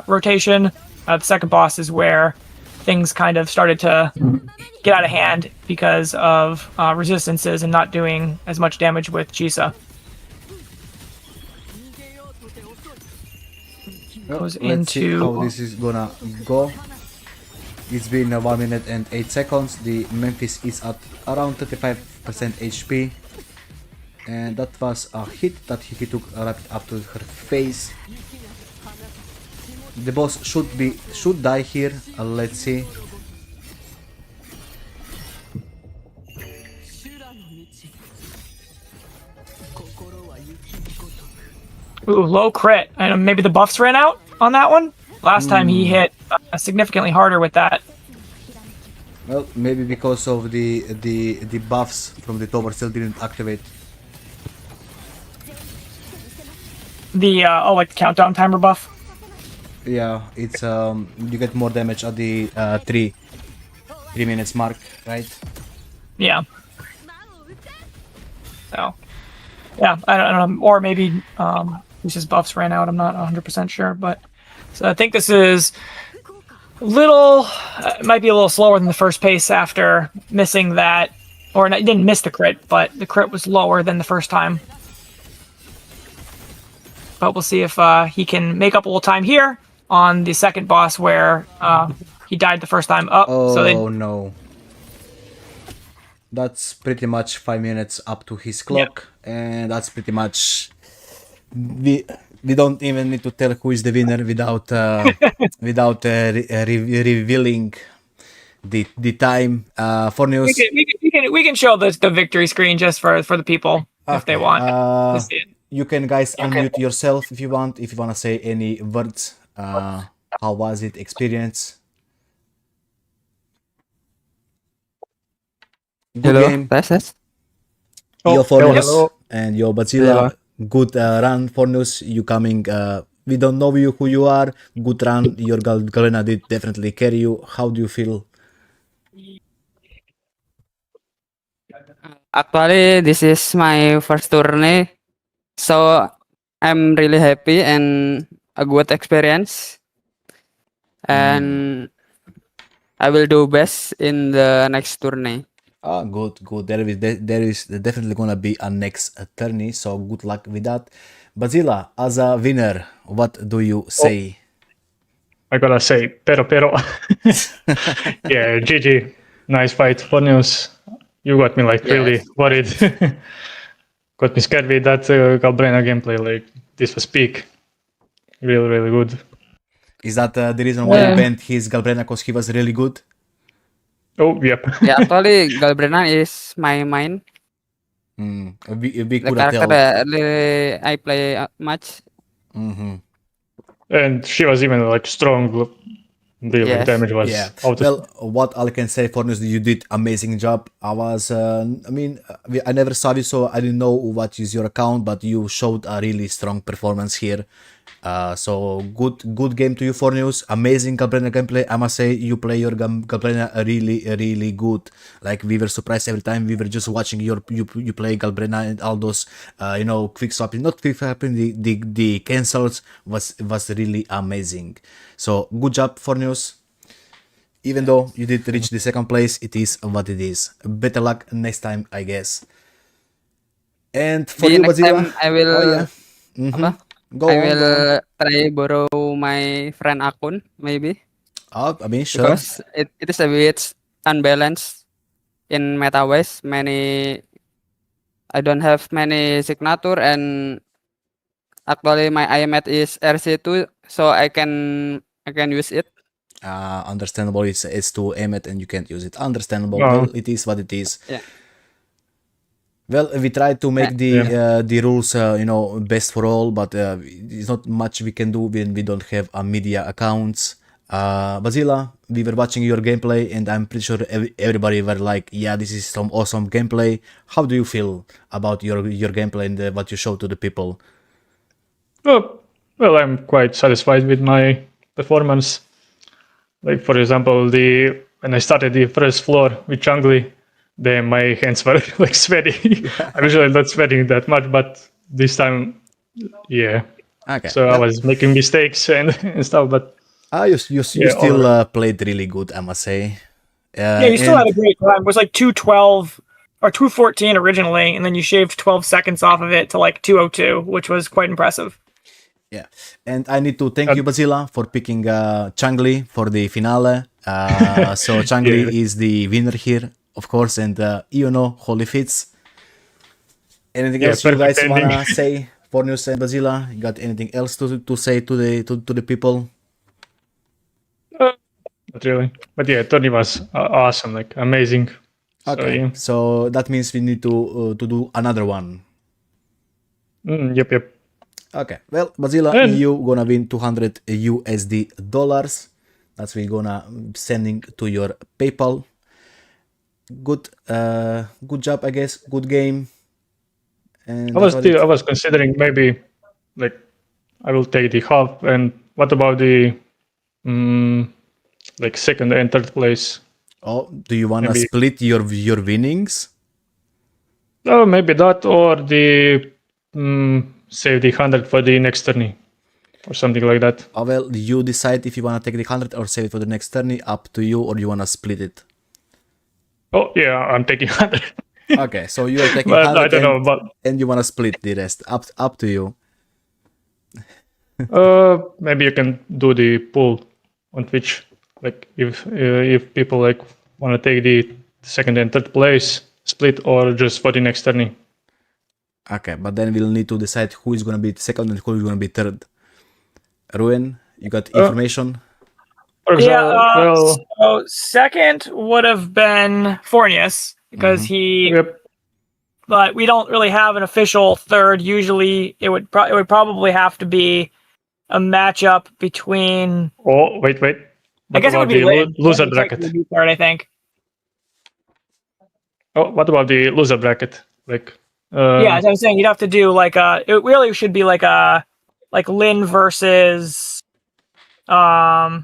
rotation. The second boss is where things kind of started to get out of hand because of resistances and not doing as much damage with Chisa. Well, Goes let's see into- how this is gonna go. It's been 1 minute and 8 seconds. The Memphis is at around 35% HP. And that was a hit that he took right up to her face. The boss should die here. Let's see. Ooh, low crit. And maybe the buffs ran out on that one. Last time he hit significantly harder with that. Well, maybe because of the buffs from the tower still didn't activate. The like the countdown timer buff. Yeah, it's you get more damage at the 3 minutes mark, right? Yeah. So, yeah, I don't know. Or maybe his buffs ran out. I'm not 100% sure, but so I think this is little. It might be a little slower than the first pace after missing that, or he didn't miss the crit, but the crit was lower than the first time. But we'll see if he can make up a little time here on the second boss where he died the first time up. Oh no. That's pretty much 5 minutes up to his clock, and that's pretty much we don't even need to tell who is the winner without without revealing the time. For news, we can show the victory screen just for the people if they want to see it. You can guys unmute yourself if you want to say any words. How was it experience? Good Hello, game. Yes. Yo Fornus hello. and yo Bazilla. Good run Fornus. You coming? We don't know who you are. Good run. Your Galena did definitely carry you. How do you feel? Actually, this is my first tourney, so I'm really happy and a good experience. And I will do best in the next tourney. Ah, good. There is definitely gonna be a next tourney, so good luck with that. Bazilla, as a winner, what do you say? I gotta say, pero. Yeah, GG. Nice fight. For news. You got me like really worried. Got me scared with that Galbrena gameplay. Like this was peak. Really, really good. Is that the reason why you banned his Galbrena because he was really good? Oh, yep. Yeah, actually, Galbrena is my main. We The could character tell. that really I play much. And she was even like strong. The Yes. damage was Yeah. out of Well, what I can say for is you did amazing job. I was, I never saw you, so I didn't know what is your account, but you showed a really strong performance here. So good game to you for news. Amazing Galbrena gameplay. I must say you play your Galbrena really good. Like we were surprised every time we were just watching you play Galbrena and all those quick swapping, not quick swapping, the cancels was really amazing. So good job for news. Even though you did reach the second place, it is what it is. Better luck next time, I guess. And for The you, next Bazilla, time I will. Apa? Go I on, will go on. try borrow my friend account maybe Oh, I mean, sure. because it is a bit unbalanced in meta wise. I don't have many signature and actually my IMAT is RC2, so I can use it. Understandable. It's to aim it and you can't use it. Understandable. No. Well, it is what it is. Yeah. Well, we try to make the rules, best for all, but it's not much we can do when we don't have media accounts. Bazilla, we were watching your gameplay, and I'm pretty sure everybody were like, yeah, this is some awesome gameplay. How do you feel about your gameplay and what you show to the people? Well, I'm quite satisfied with my performance. Like, for example, when I started the first floor with Changli, then my hands were like sweaty. I'm usually not sweating that much, but this time, yeah. Okay. So I was making mistakes and stuff, but you still played really good, I must say. Yeah, you still had a great time. It was like 212 or 214 originally, and then you shaved 12 seconds off of it to like 202, which was quite impressive. Yeah, and I need to thank you, Bazilla, for picking Changli for the finale. So Changli is the winner here, of course, and Holy Fits. Anything else you guys wanna say, Fornius and Bazilla? You got anything else to say to the people? Not really. But yeah, Tony was awesome, like amazing. Okay, so that means we need to do another one. Yep. Okay, well, Bazilla, you gonna win $200 USD. That's we gonna sending to your PayPal. Good job, I guess. Good game. And I was considering maybe like I will take the half. And what about the like second and third place? Oh, do you wanna split your winnings? Oh, maybe that, or the save the 100 for the next tourney or something like that. Oh, well, you decide if you want to take the 100 or save it for the next tourney. Up to you, or you want to split it. Oh yeah, I'm taking 100. Okay, so you are taking 100 I don't know, but and you want to split the rest. Up to you. Maybe you can do the poll on Twitch, like if people like want to take the second and third place split, or just for the next tourney. Okay, but then we'll need to decide who is going to be second and who is going to be third. Ruin, you got information? So second would have been Fornius, because but we don't really have an official third. Usually it would probably have to be a matchup between... Oh, wait. I guess it would be loser bracket. Would be third, I think. Oh, what about the loser bracket? Like, yeah, as I was saying, you'd have to do like it really should be like Lin versus like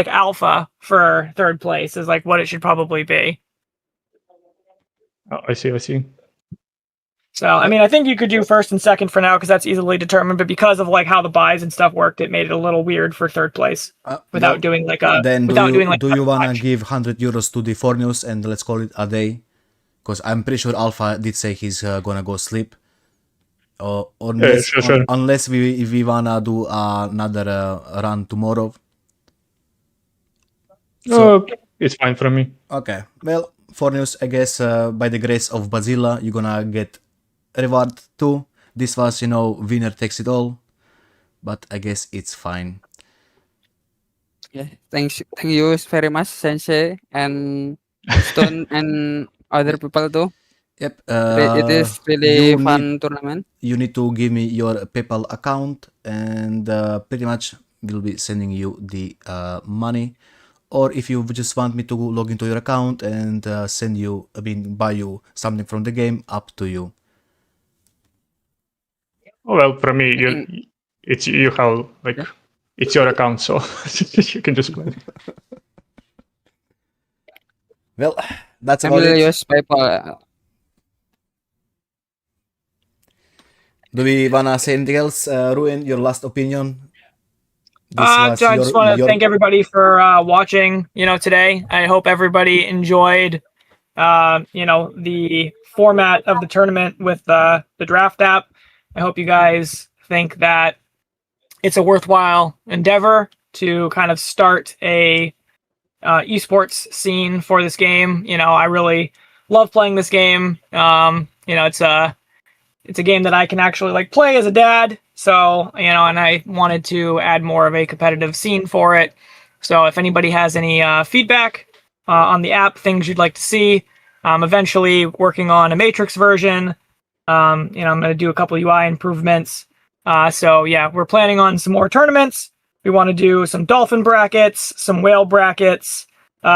Alpha for third place is like what it should probably be. Oh, I see. So I mean, I think you could do first and second for now because that's easily determined. But because of like how the buys and stuff worked, it made it a little weird for third place without doing like a. Then do you wanna give €100 to the Fornius and let's call it a day? Because I'm pretty sure Alpha did say he's gonna go sleep. Unless we wanna do another run tomorrow. So it's fine for me. Okay, well, Fornius, I guess by the grace of Bazilla, you're gonna get reward too. This was, winner takes it all, but I guess it's fine. Yeah, thank you very much, Sensei and Stone and other people too. Yep. It is really fun tournament. You need to give me your PayPal account, and pretty much we'll be sending you the money. Or if you just want me to log into your account and buy you something from the game, up to you. Well, for me, it's you have like it's your account, so you can just play. Well, that's I about will it. use PayPal. Do we wanna say anything else? Ruin, your last opinion. I just want to thank everybody for watching. Today. I hope everybody enjoyed. The format of the tournament with the draft app. I hope you guys think that it's a worthwhile endeavor to kind of start a esports scene for this game. I really love playing this game. It's a game that I can actually like play as a dad. So, and I wanted to add more of a competitive scene for it. So if anybody has any feedback on the app, things you'd like to see, eventually working on a Matrix version. I'm going to do a couple UI improvements. So yeah, we're planning on some more tournaments. We want to do some dolphin brackets, some whale brackets,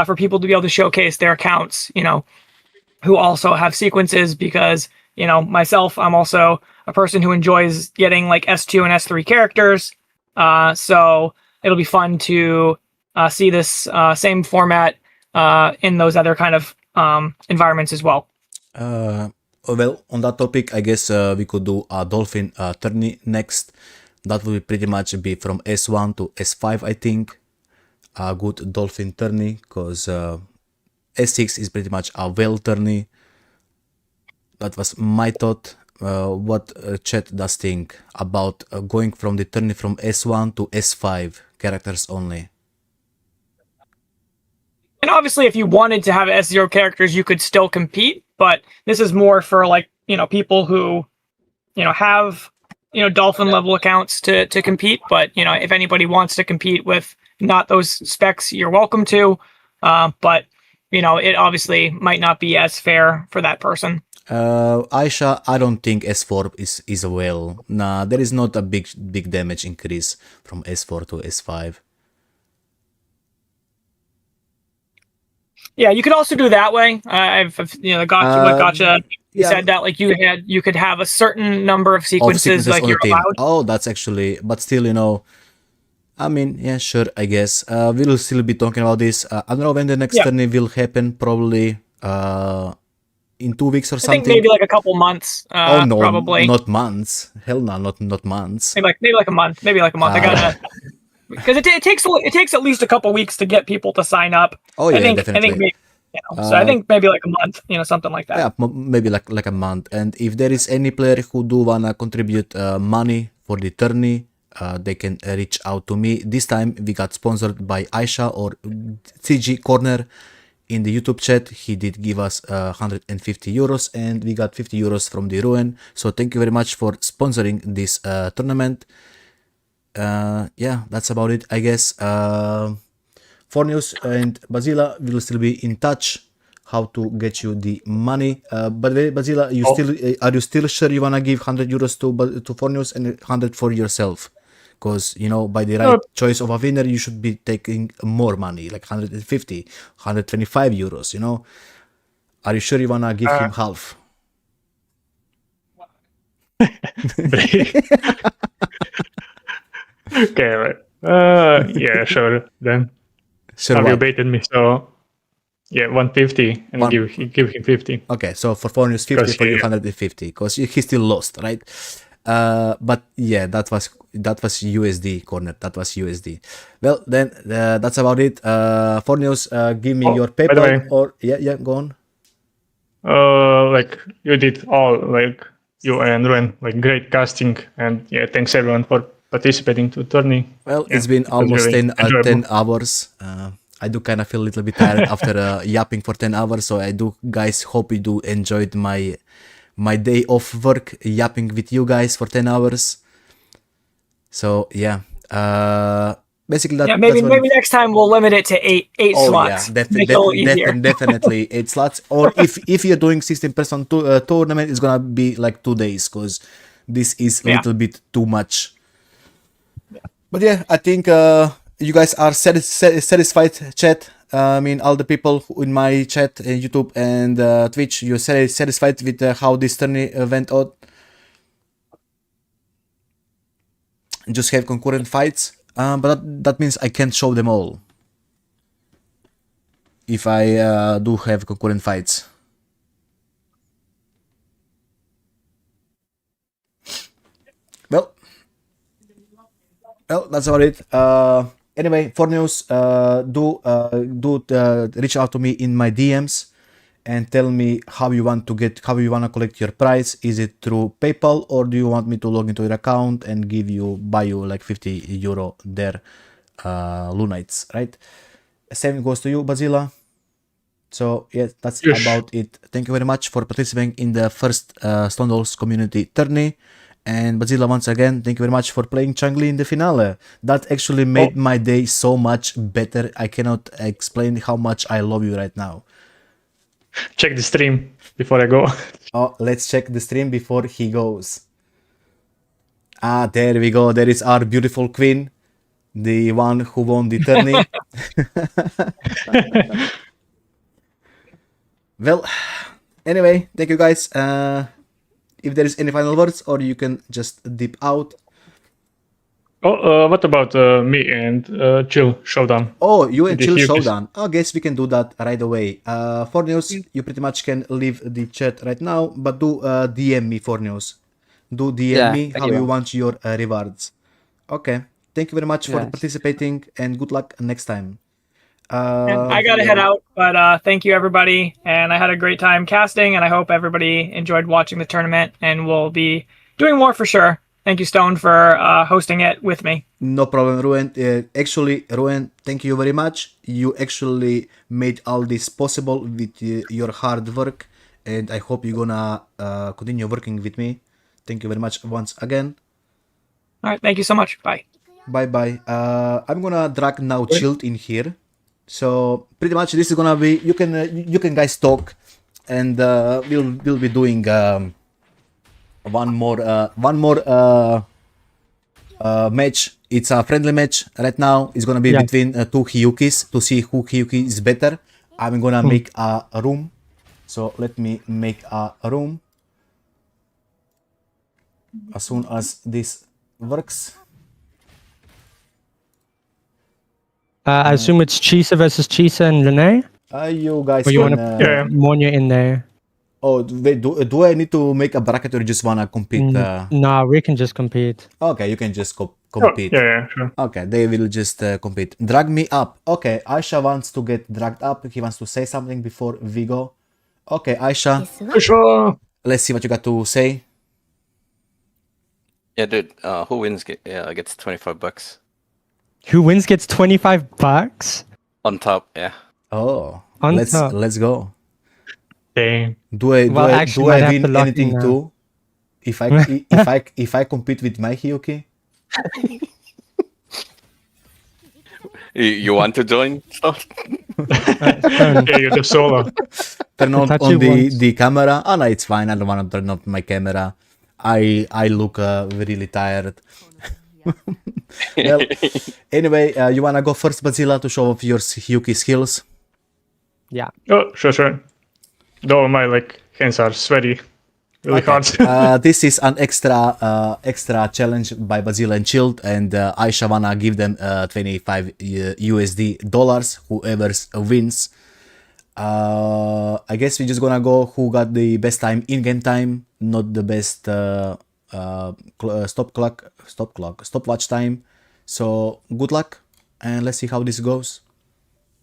for people to be able to showcase their accounts, who also have sequences, because, myself, I'm also a person who enjoys getting like S2 and S3 characters. So it'll be fun to see this same format in those other kind of environments as well. Well, on that topic, I guess we could do a dolphin tourney next. That will pretty much be from S1 to S5, I think. A good dolphin tourney, because S6 is pretty much a whale tourney. That was my thought. What chat does think about going from the tourney from S1 to S5, characters only? And obviously, if you wanted to have S0 characters, you could still compete, but this is more for like, people who, have, dolphin level accounts to compete. But, if anybody wants to compete with not those specs, you're welcome to. But, it obviously might not be as fair for that person. Aisha, I don't think S4 is a whale. Nah, there is not a big damage increase from S4 to S5. Yeah, you could also do that way. I've gotcha yeah. said that like you could have a certain number of sequences like on you're the team. allowed. Oh, that's actually, but still, I mean, yeah, sure, I guess. We'll still be talking about this. I don't know when the next tourney will happen, probably in 2 weeks or something. I think maybe like a couple months. Oh no, probably not months. Hell no, not months. maybe like a month. Maybe like a month. I gotta, because it takes at least a couple weeks to get people to sign up. Oh yeah, I think definitely. maybe, so I think maybe like a month, something like that. Yeah, maybe like a month. And if there is any player who do wanna contribute money for the tourney, they can reach out to me. This time we got sponsored by Aisha or CG Corner in the YouTube chat. He did give us 150 euros and we got 50 euros from the Ruin. So thank you very much for sponsoring this tournament. Yeah, that's about it, I guess. Forneus and Basila will still be in touch how to get you the money. By the way, Basila, are you still sure you wanna give 100 euros to Forneus and 100 for yourself? Because, by the right choice of a winner, you should be taking more money, like 150, 125 euros, Are you sure you wanna give him half? Okay, right. Yeah, sure. Then Sure. you baited me, so yeah, 150 and give him 50. Okay, so for Forneus 50, for you 150, because he still lost, right? But yeah, that was USD, Corner. That was USD. Well, then that's about it. Forneus, give me your PayPal, by the way, or yeah, go on. Like you did all, like you and Ren, like great casting, and yeah, thanks everyone for participating to tourney. Well, Yeah, it's been almost really 10 hours. I do kind of feel a little bit tired after yapping for 10 hours. So I do, guys, hope you do enjoyed my day off work, yapping with you guys for 10 hours. So yeah, basically that. Yeah, maybe next time we'll limit it to eight slots. Yeah, definitely 8 slots. Or if you're doing 16-person tournament, it's gonna be like 2 days, because this is a little bit too much. But yeah, I think you guys are satisfied, chat. I mean, all the people in my chat, YouTube and Twitch, you're satisfied with how this tourney went out. Just have concurrent fights, but that means I can't show them all if I do have concurrent fights. Well, that's about it. Anyway, Forneus, do reach out to me in my DMs and tell me how you want to collect your prize. Is it through PayPal, or do you want me to log into your account and buy you like 50 euro there, Lunites, right? Same goes to you, Basila. So yeah, that's about it. Thank you very much for participating in the first StoneBabyDoll community tourney. And Basila, once again, thank you very much for playing Changli in the finale. That actually made my day so much better. I cannot explain how much I love you right now. Check the stream before I go. Oh, let's check the stream before he goes. Ah, there we go. There is our beautiful queen. the one who won the tourney. Well, anyway, thank you guys. If there is any final words, or you can just dip out. Oh, what about me and Chill Showdown? Oh, you and The Chill Hughes. Showdown. I guess we can do that right away. For news, you pretty much can leave the chat right now, but do DM me for news. Do DM Yeah, me thank how you you. want your rewards. Okay. Thank you very much for Yes. participating, and good luck next time. And I gotta head out, but thank you everybody, and I had a great time casting, and I hope everybody enjoyed watching the tournament, and we'll be doing more for sure. Thank you, Stone, for hosting it with me. No problem, Ruin. Actually, Ruin, thank you very much. You actually made all this possible with your hard work, and I hope you're gonna continue working with me. Thank you very much once again. All right, thank you so much. Bye. Bye bye. I'm gonna drag now Chilled in here. So pretty much this is gonna be you can guys talk, and we'll be doing one more match. It's a friendly match right now. It's gonna be between two Hyukis to see who Hyuki is better. I'm gonna make a room. So let me make a room as soon as this works. I assume it's Chisa versus Chisa and Lene? You guys Or you can. want to Yeah. put Monya in there? Oh, wait, do I need to make a bracket or you just wanna compete? Nah, we can just compete. Okay, you can just Oh, compete. yeah, sure. Okay, they will just compete. Drag me up. Okay, Aisha wants to get dragged up. He wants to say something before we go. Okay, Aisha, Sure. let's see what you got to say. Yeah, dude. Who wins gets $25 Who wins gets $25 on top. Yeah. Oh, On let's top. go. Dang. Do I Well, actually, do I might have win to lock anything in now. too? If I compete with my Hyuki? You want to join? Yeah, you're the solo. Turn on, Itachi wants- the camera. Oh no, it's fine. I don't want to turn on my camera. I look really tired. Well, anyway, you wanna go first, Bazilla, to show off your Hyuki skills? Yeah. Oh, sure. Though my hands are sweaty, really hard. This is an extra challenge by Bazilla and Chilled, and Aisha wanna give them 25 USD dollars whoever wins. I guess we're just gonna go who got the best time in game time, not the best stopwatch time. So good luck, and let's see how this goes.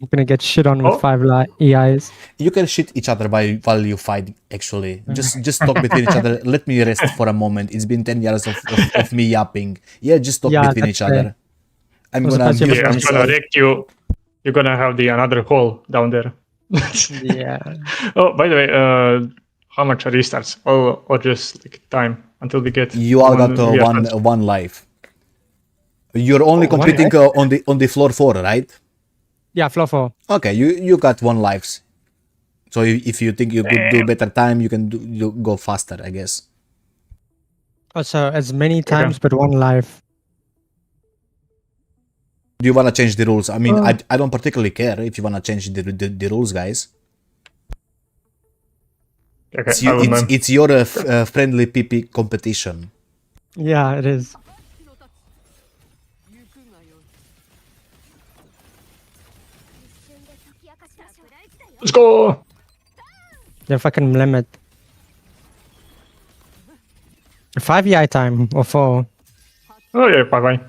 I'm gonna get shit on with Oh. 5 EIs. You can shit each other while you fight. Actually, just talk between each other. Let me rest for a moment. It's been 10 years of me yapping. Yeah, just talk Yeah, between that's each other. I'm Was gonna supposed to mute be- Yeah, I'm gonna myself. wreck you. You're gonna have the another hole down there. Yeah. Oh, by the way, how much are restarts? Or just time until we get. You all got reactions? one life. You're only Oh, one competing on the floor 4, right? Yeah, floor 4. Okay, you got 1 lives. So if you think you could do better time, you can you go faster, I guess. Oh, so as many times but 1 life. Do you wanna change the rules? I mean, I don't particularly care if you wanna change the rules, guys. Okay, I will know. It's your friendly PP competition. Yeah, it is. Let's go! The fucking limit. 5 EI time or 4. Oh yeah, bye.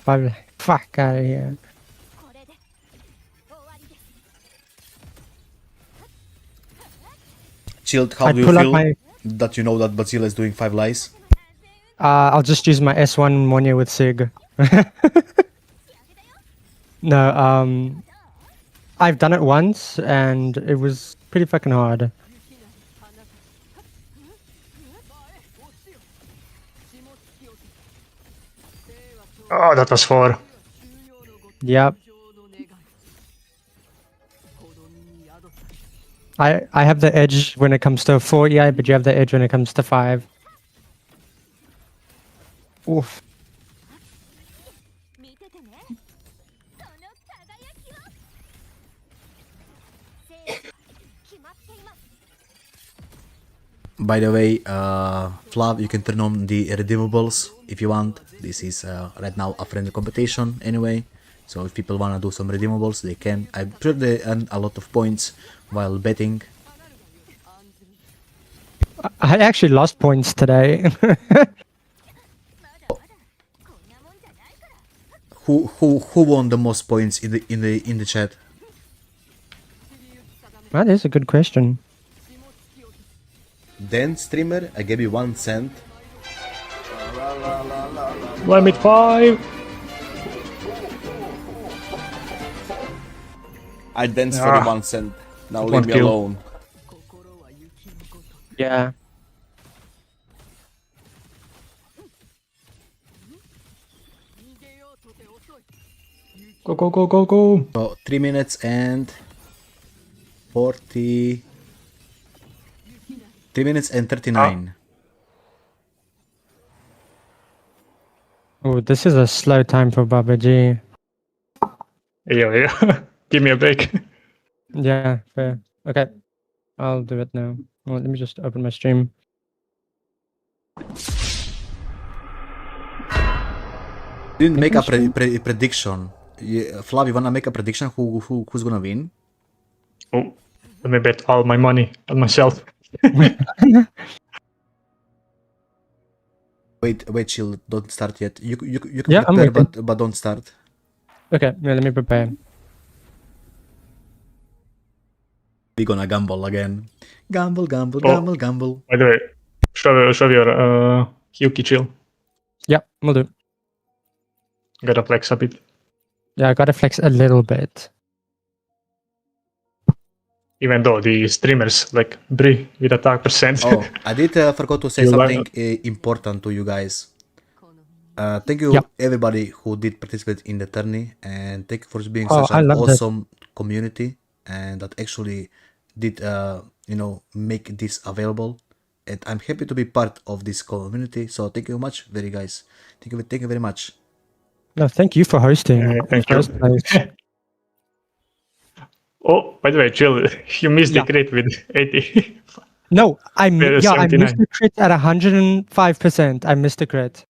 5. Fuck out of here. これで終わりです Chilled, how I do you pull up feel my. that you know that Bazilla is doing 5 lies? I'll just use my S1 Monya with Sig. No, I've done it once and it was pretty fucking hard. Oh, that was 4. Yep. I have the edge when it comes to 4 EI, but you have the edge when it comes to 5. Oof. 見ててね By the way, Flav, you can turn on the redeemables if you want. This is right now a friendly competition anyway. So if people wanna do some redeemables, they can. I'm sure they earn a lot of points while betting. I actually lost points today. Who won the most points in the chat? That is a good question. Then streamer, I gave you 1 cent. Limit 5. I danced for the 1 cent. Now leave me kill. alone. Yeah. Go, go, go, go, go. So 3 minutes and 40. 3 minutes and 39. Oh, this is a slow time for Baba G. Yeah. Give me a break. Yeah, fair. Okay, I'll do it now. Well, let me just open my stream. Didn't make a prediction. Flav, you wanna make a prediction who's gonna win? Oh, let me bet all my money on myself. Wait, chill. Don't start yet. You can Yeah, I'm prepare, waiting. but don't start. Okay, yeah, let me prepare. We're gonna gamble again. Gamble. By the way, show your Hyuki chill. Yeah, we'll do. Gotta flex a bit. Yeah, I gotta flex a little bit. Even though the streamers like Bri with attack percent. Oh, I did forgot to say You something important to you guys. Thank you Yeah. everybody who did participate in the tourney, and thank you for being Oh, such I an loved it. awesome community, and that actually did make this available. And I'm happy to be part of this community. So thank you much, very guys. Thank you very much. No, thank you for hosting. Yeah, in the thank you. first place. Oh, by the way, chill. You missed Yeah. the crit with 80. No, I missed 79. the crit at 105%. I missed the crit.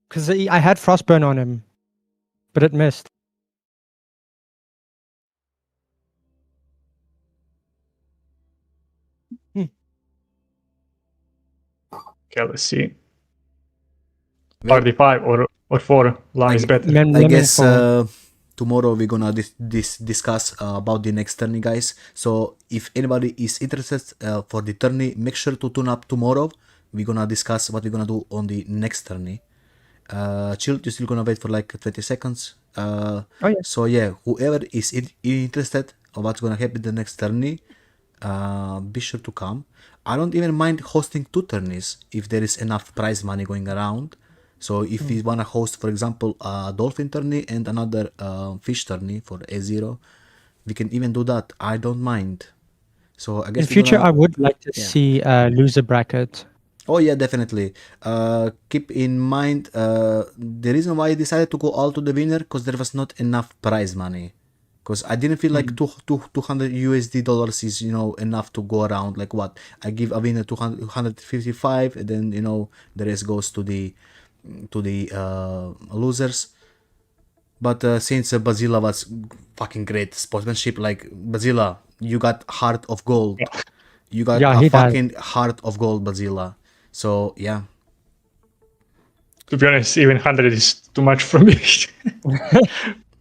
Because I had Frostburn on him, but it missed. Okay, let's see. Well, RD5 or 4 lies better. I Lemon guess four. tomorrow we're gonna discuss about the next tourney, guys. So if anybody is interested for the tourney, make sure to tune up tomorrow. We're gonna discuss what we're gonna do on the next tourney. Chill, you're still gonna wait for like 20 seconds. Oh, yeah. So yeah, whoever is interested of what's gonna happen the next tourney, be sure to come. I don't even mind hosting 2 tourneys if there is enough prize money going around. So if we wanna host, for example, a dolphin tourney and another fish tourney for A0, we can even do that. I don't mind. So I guess In future, I would like to yeah. see a loser bracket. Oh yeah, definitely. Keep in mind the reason why I decided to go all to the winner, because there was not enough prize money. Because I didn't feel like 200 USD dollars is enough to go around. Like what? I give a winner 255, and then the rest goes to the losers. But since Bazilla was fucking great sportsmanship, like Bazilla, you got heart of gold. You got Yeah, a he does. fucking heart of gold, Bazilla. So yeah. To be honest, even 100 is too much for me.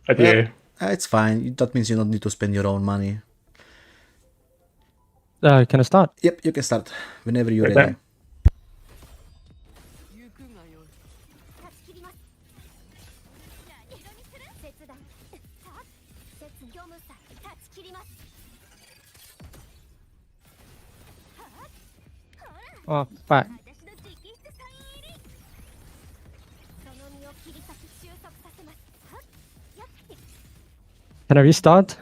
But yeah. It's fine. That means you don't need to spend your own money. Can I start? Yep, you can start whenever you're Okay. ready. 断ち切ります何色にする切断さあ切業務さ断ち切ります Oh, fuck. 私の直筆サイン入りその身を切り裂き収束させますはっやっ Can I restart?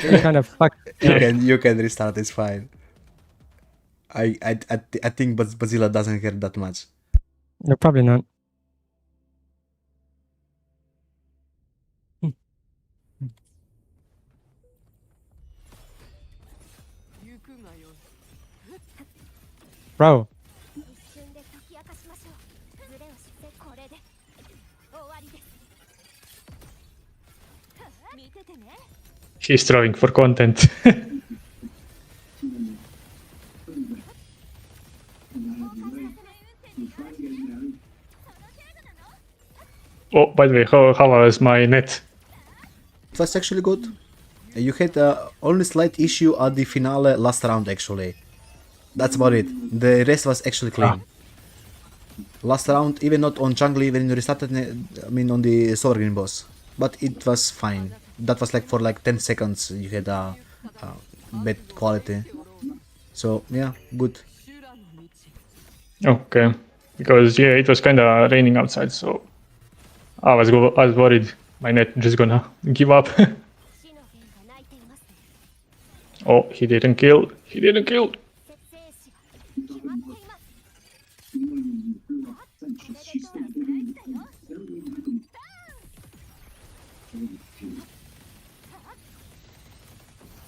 I kind of fucked. You can restart. It's fine. I think Bazilla doesn't care that much. No, probably not. Bro, 一瞬で解き明かしましょう。ズレをしてこれで終わりです。見ててね。 He's trying for content. Oh, by the way, how was my net? It was actually good. You had only slight issue at the finale last round actually. That's about it. The rest was actually clean. Last round, even not on jungle, when you restarted, I mean on the solar green boss. But it was fine. That was like for like 10 seconds you had bad quality. So yeah, good. Okay, because yeah, it was kind of raining outside, so I was worried my net just gonna give up. 死の弦が鳴いていますね。 Oh, he didn't kill. He didn't kill. 設定士が決まっています。おめでとうございます。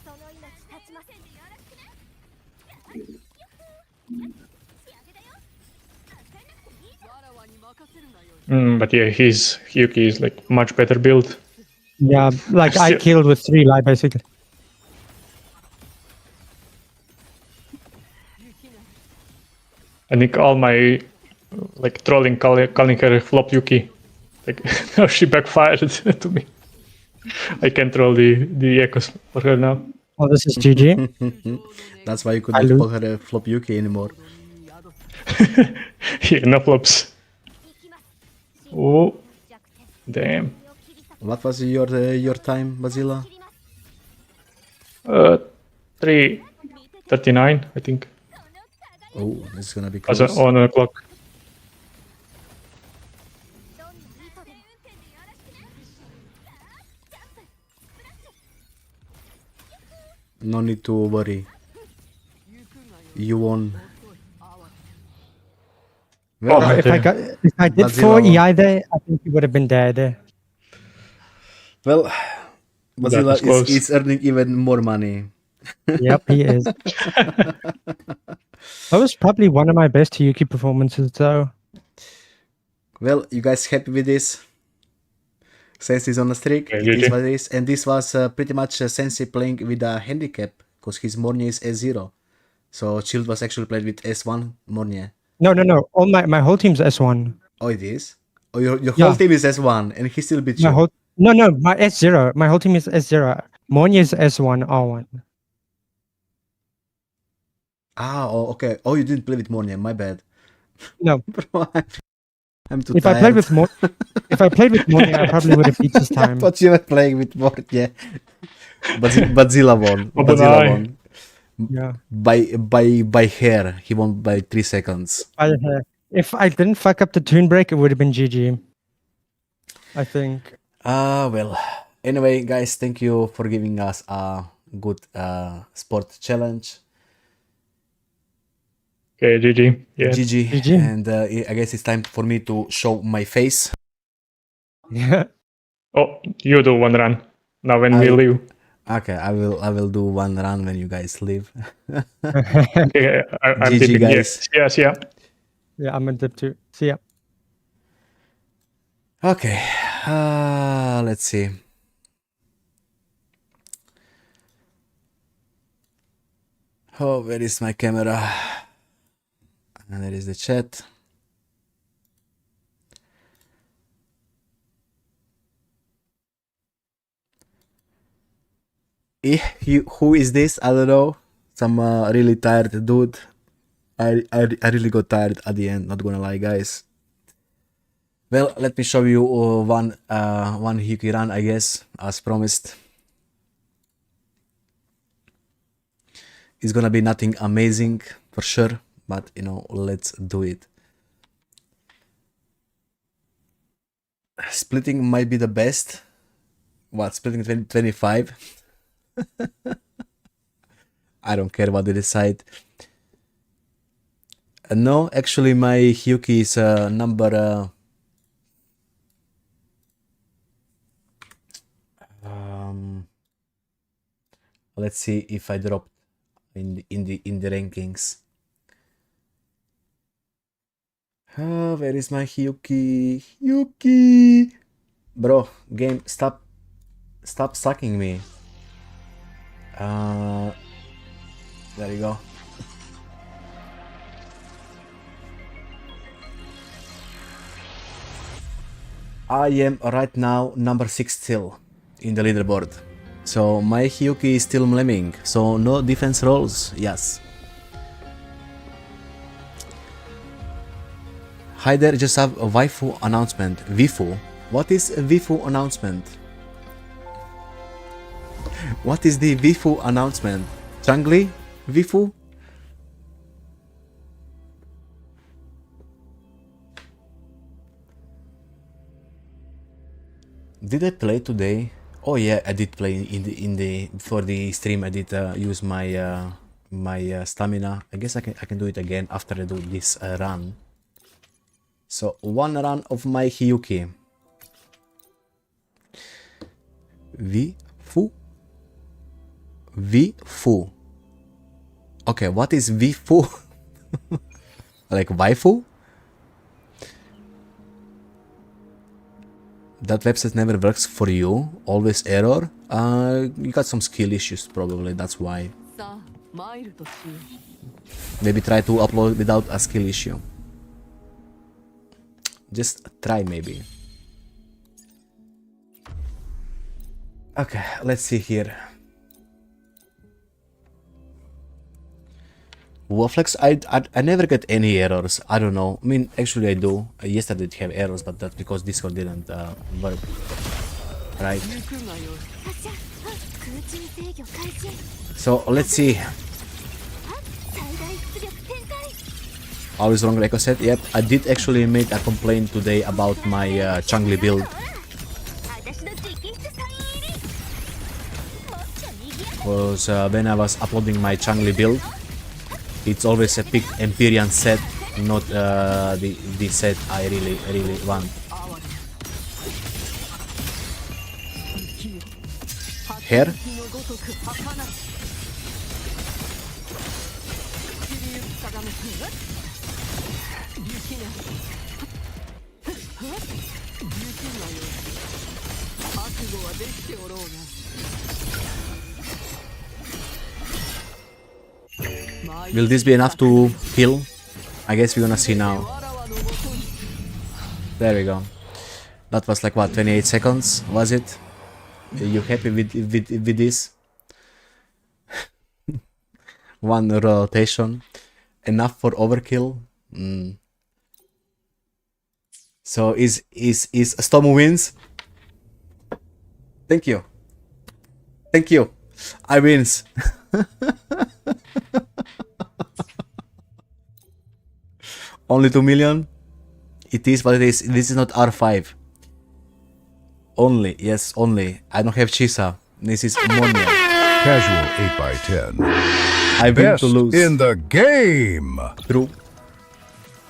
その命立ちませんでよろしくね。仕上げだよ。焦らなくていいじゃん。 But yeah, his Hyuki is like much better build. yeah, like I Still- killed with 3 life basically. I think all my like trolling calling her flop Yuki, like now she backfired to me. I can't troll the echoes for her now. Oh, this is GG. That's why you could I not lose. call her a flop Yuki anymore. Yeah, no flops. 行きます。 Oh, 弱点 damn. を切り裂く。 What was your time, Bazilla? 切ります。 3:39, I think. Oh, this is gonna be Was close. on the clock. どんな意図でも運転でよろしくね。ジャンプスプラッシュ。 No need to worry. You won. Oh, Well, If I did Godzilla 4 EI there, I think he would have been dead. well, Bazilla was close. is earning even more money. Yep, he is. That was probably one of my best Yuki performances though. Well, you guys happy with this? Sensei is on a streak. Yeah, It is GG. what it is. And this was pretty much Sensei playing with a handicap because his Mornie is S0. So Shield was actually played with S1 Mornie. No. All my whole team's S1. Oh, it is? Oh, your Yeah. whole team is S1 and he still beat you. My S0. My whole team is S0. Monya is S1 R1. Ah, oh, okay. Oh, you didn't play with Mornie. My bad. No. Bro, I'm too If tired. I played with Monya, I probably would have beat this time. But you were playing with Mornie. Godzilla won. Oh, Godzilla bye. won. Yeah. By hair. He won by 3 seconds. If I didn't fuck up the tune break, it would have been GG. I think. Well, anyway, guys, thank you for giving us a good sport challenge. Okay, GG. Yeah. GG. GG. And I guess it's time for me to show my face. Yeah. Oh, you do one run. Now when we I- leave. Okay, I will do one run when you guys leave. Okay, I'm GG, tipping. guys. Yes, yeah. Yeah, I'm gonna dip too. See ya. Okay, let's see. Oh, where is my camera? And there is the chat. Who is this? I don't know. Some really tired dude. I really got tired at the end, not gonna lie, guys. Well, let me show you one Hyuki run, I guess, as promised. It's gonna be nothing amazing for sure, but you know, let's do it. Splitting might be the best. What, splitting 25? I don't care what they decide. No, actually my Hyuki is number let's see if I dropped in the rankings. Oh, where is my Hyuki? Hyuki! Bro, game, stop sucking me. There you go. I am right now number 6 still in the leaderboard. So my Hyuki is still mlemming, so no defense rolls, yes. Hi there, just have a waifu announcement. Wifu? What is a Wifu announcement? What is the Wifu announcement? Changli? Wifu? Did I play today? Oh yeah, I did play in the before the stream. I did use my my stamina. I guess I can do it again after I do this run. So one run of my Hyuki. Wifu? Wifu. Okay, what is Wifu? Like waifu? That website never works for you. Always error. You got some skill issues probably. That's why. Maybe try to upload without a skill issue. Just try maybe. Okay, let's see here. Waflex, I never get any errors. I don't know. I mean, actually I do. Yesterday I did have errors, but that's because Discord didn't work. Right. So let's see. I was wrong, like I said. Yep, I did actually make a complaint today about my Changli build. Was when I was uploading my Changli build, it's always a picked Empyrean set, not the set I really want. Here. Will this be enough to heal? I guess we're gonna see now. There we go. That was like what, 28 seconds, was it? Are you happy with this? One rotation. Enough for overkill? So is Storm wins? Thank you. Thank you. I wins. Only 2 million? It is what it is. This is not R5. Only, yes, only. I don't have Chisa. This is Monia. Casual 8x10. I win to lose. In the game. True.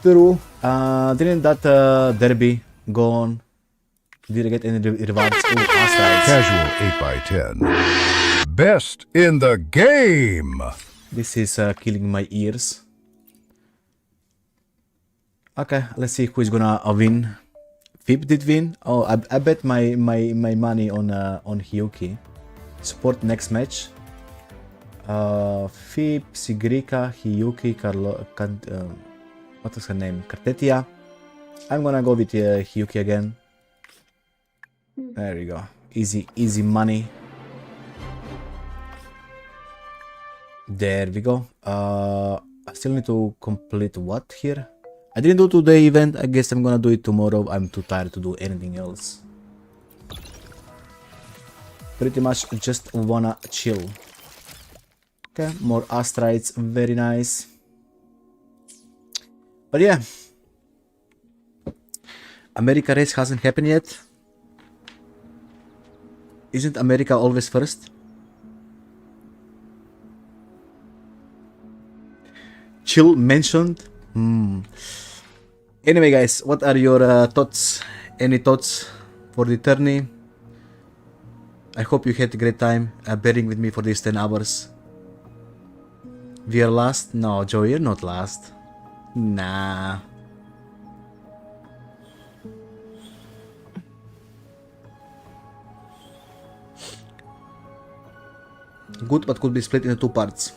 True. Didn't that derby go on? Did I get any rewards? Oh, Astrides. Casual 8x10. Best in the game. This is killing my ears. Okay, let's see who is gonna win. Fib did win. Oh, I bet my money on Hyuki. Support next match. Fib, Sigrika, Hyuki, what was her name? Kartetia. I'm gonna go with Hyuki again. There we go. Easy money. There we go. I still need to complete what here? I didn't do today event. I guess I'm gonna do it tomorrow. I'm too tired to do anything else. Pretty much just wanna chill. Okay, more Astrides. Very nice. But yeah. America race hasn't happened yet. Isn't America always first? Chill mentioned. Anyway, guys, what are your thoughts? Any thoughts for the tourney? I hope you had a great time bearing with me for these 10 hours. We are last? No, Joe, you're not last. Nah. Good, but could be split into 2 parts.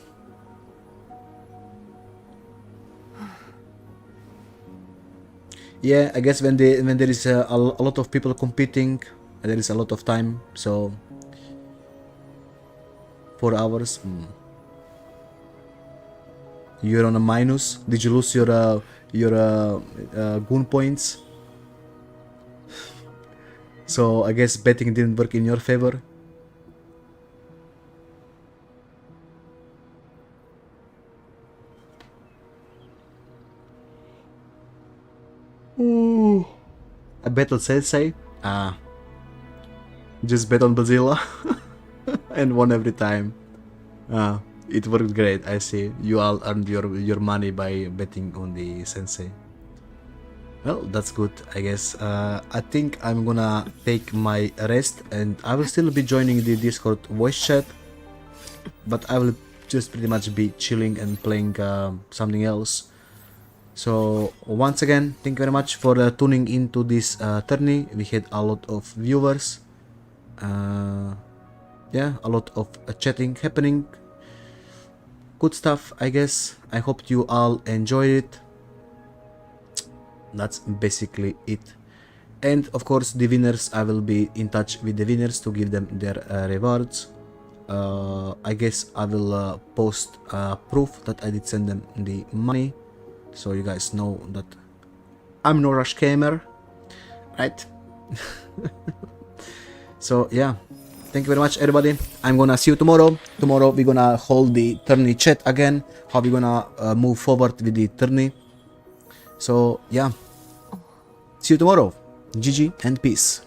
Yeah, I guess when there is a lot of people competing, there is a lot of time. So 4 hours. You're on a minus. Did you lose your goon points? So I guess betting didn't work in your favor. Ooh. I bet on Sensei. Just bet on Bazilla and won every time. It worked great. I see. You all earned your money by betting on the Sensei. Well, that's good, I guess. I think I'm gonna take my rest, and I will still be joining the Discord voice chat, but I will just pretty much be chilling and playing something else. So once again, thank you very much for tuning into this tourney. We had a lot of viewers. Yeah, a lot of chatting happening. Good stuff, I guess. I hope you all enjoyed it. That's basically it. And of course, the winners, I will be in touch with the winners to give them their rewards. I guess I will post proof that I did send them the money, so you guys know that I'm no rush gamer, right? So yeah, thank you very much, everybody. I'm gonna see you tomorrow. Tomorrow we're gonna hold the tourney chat again, how we're gonna move forward with the tourney. So yeah, see you tomorrow. GG and peace.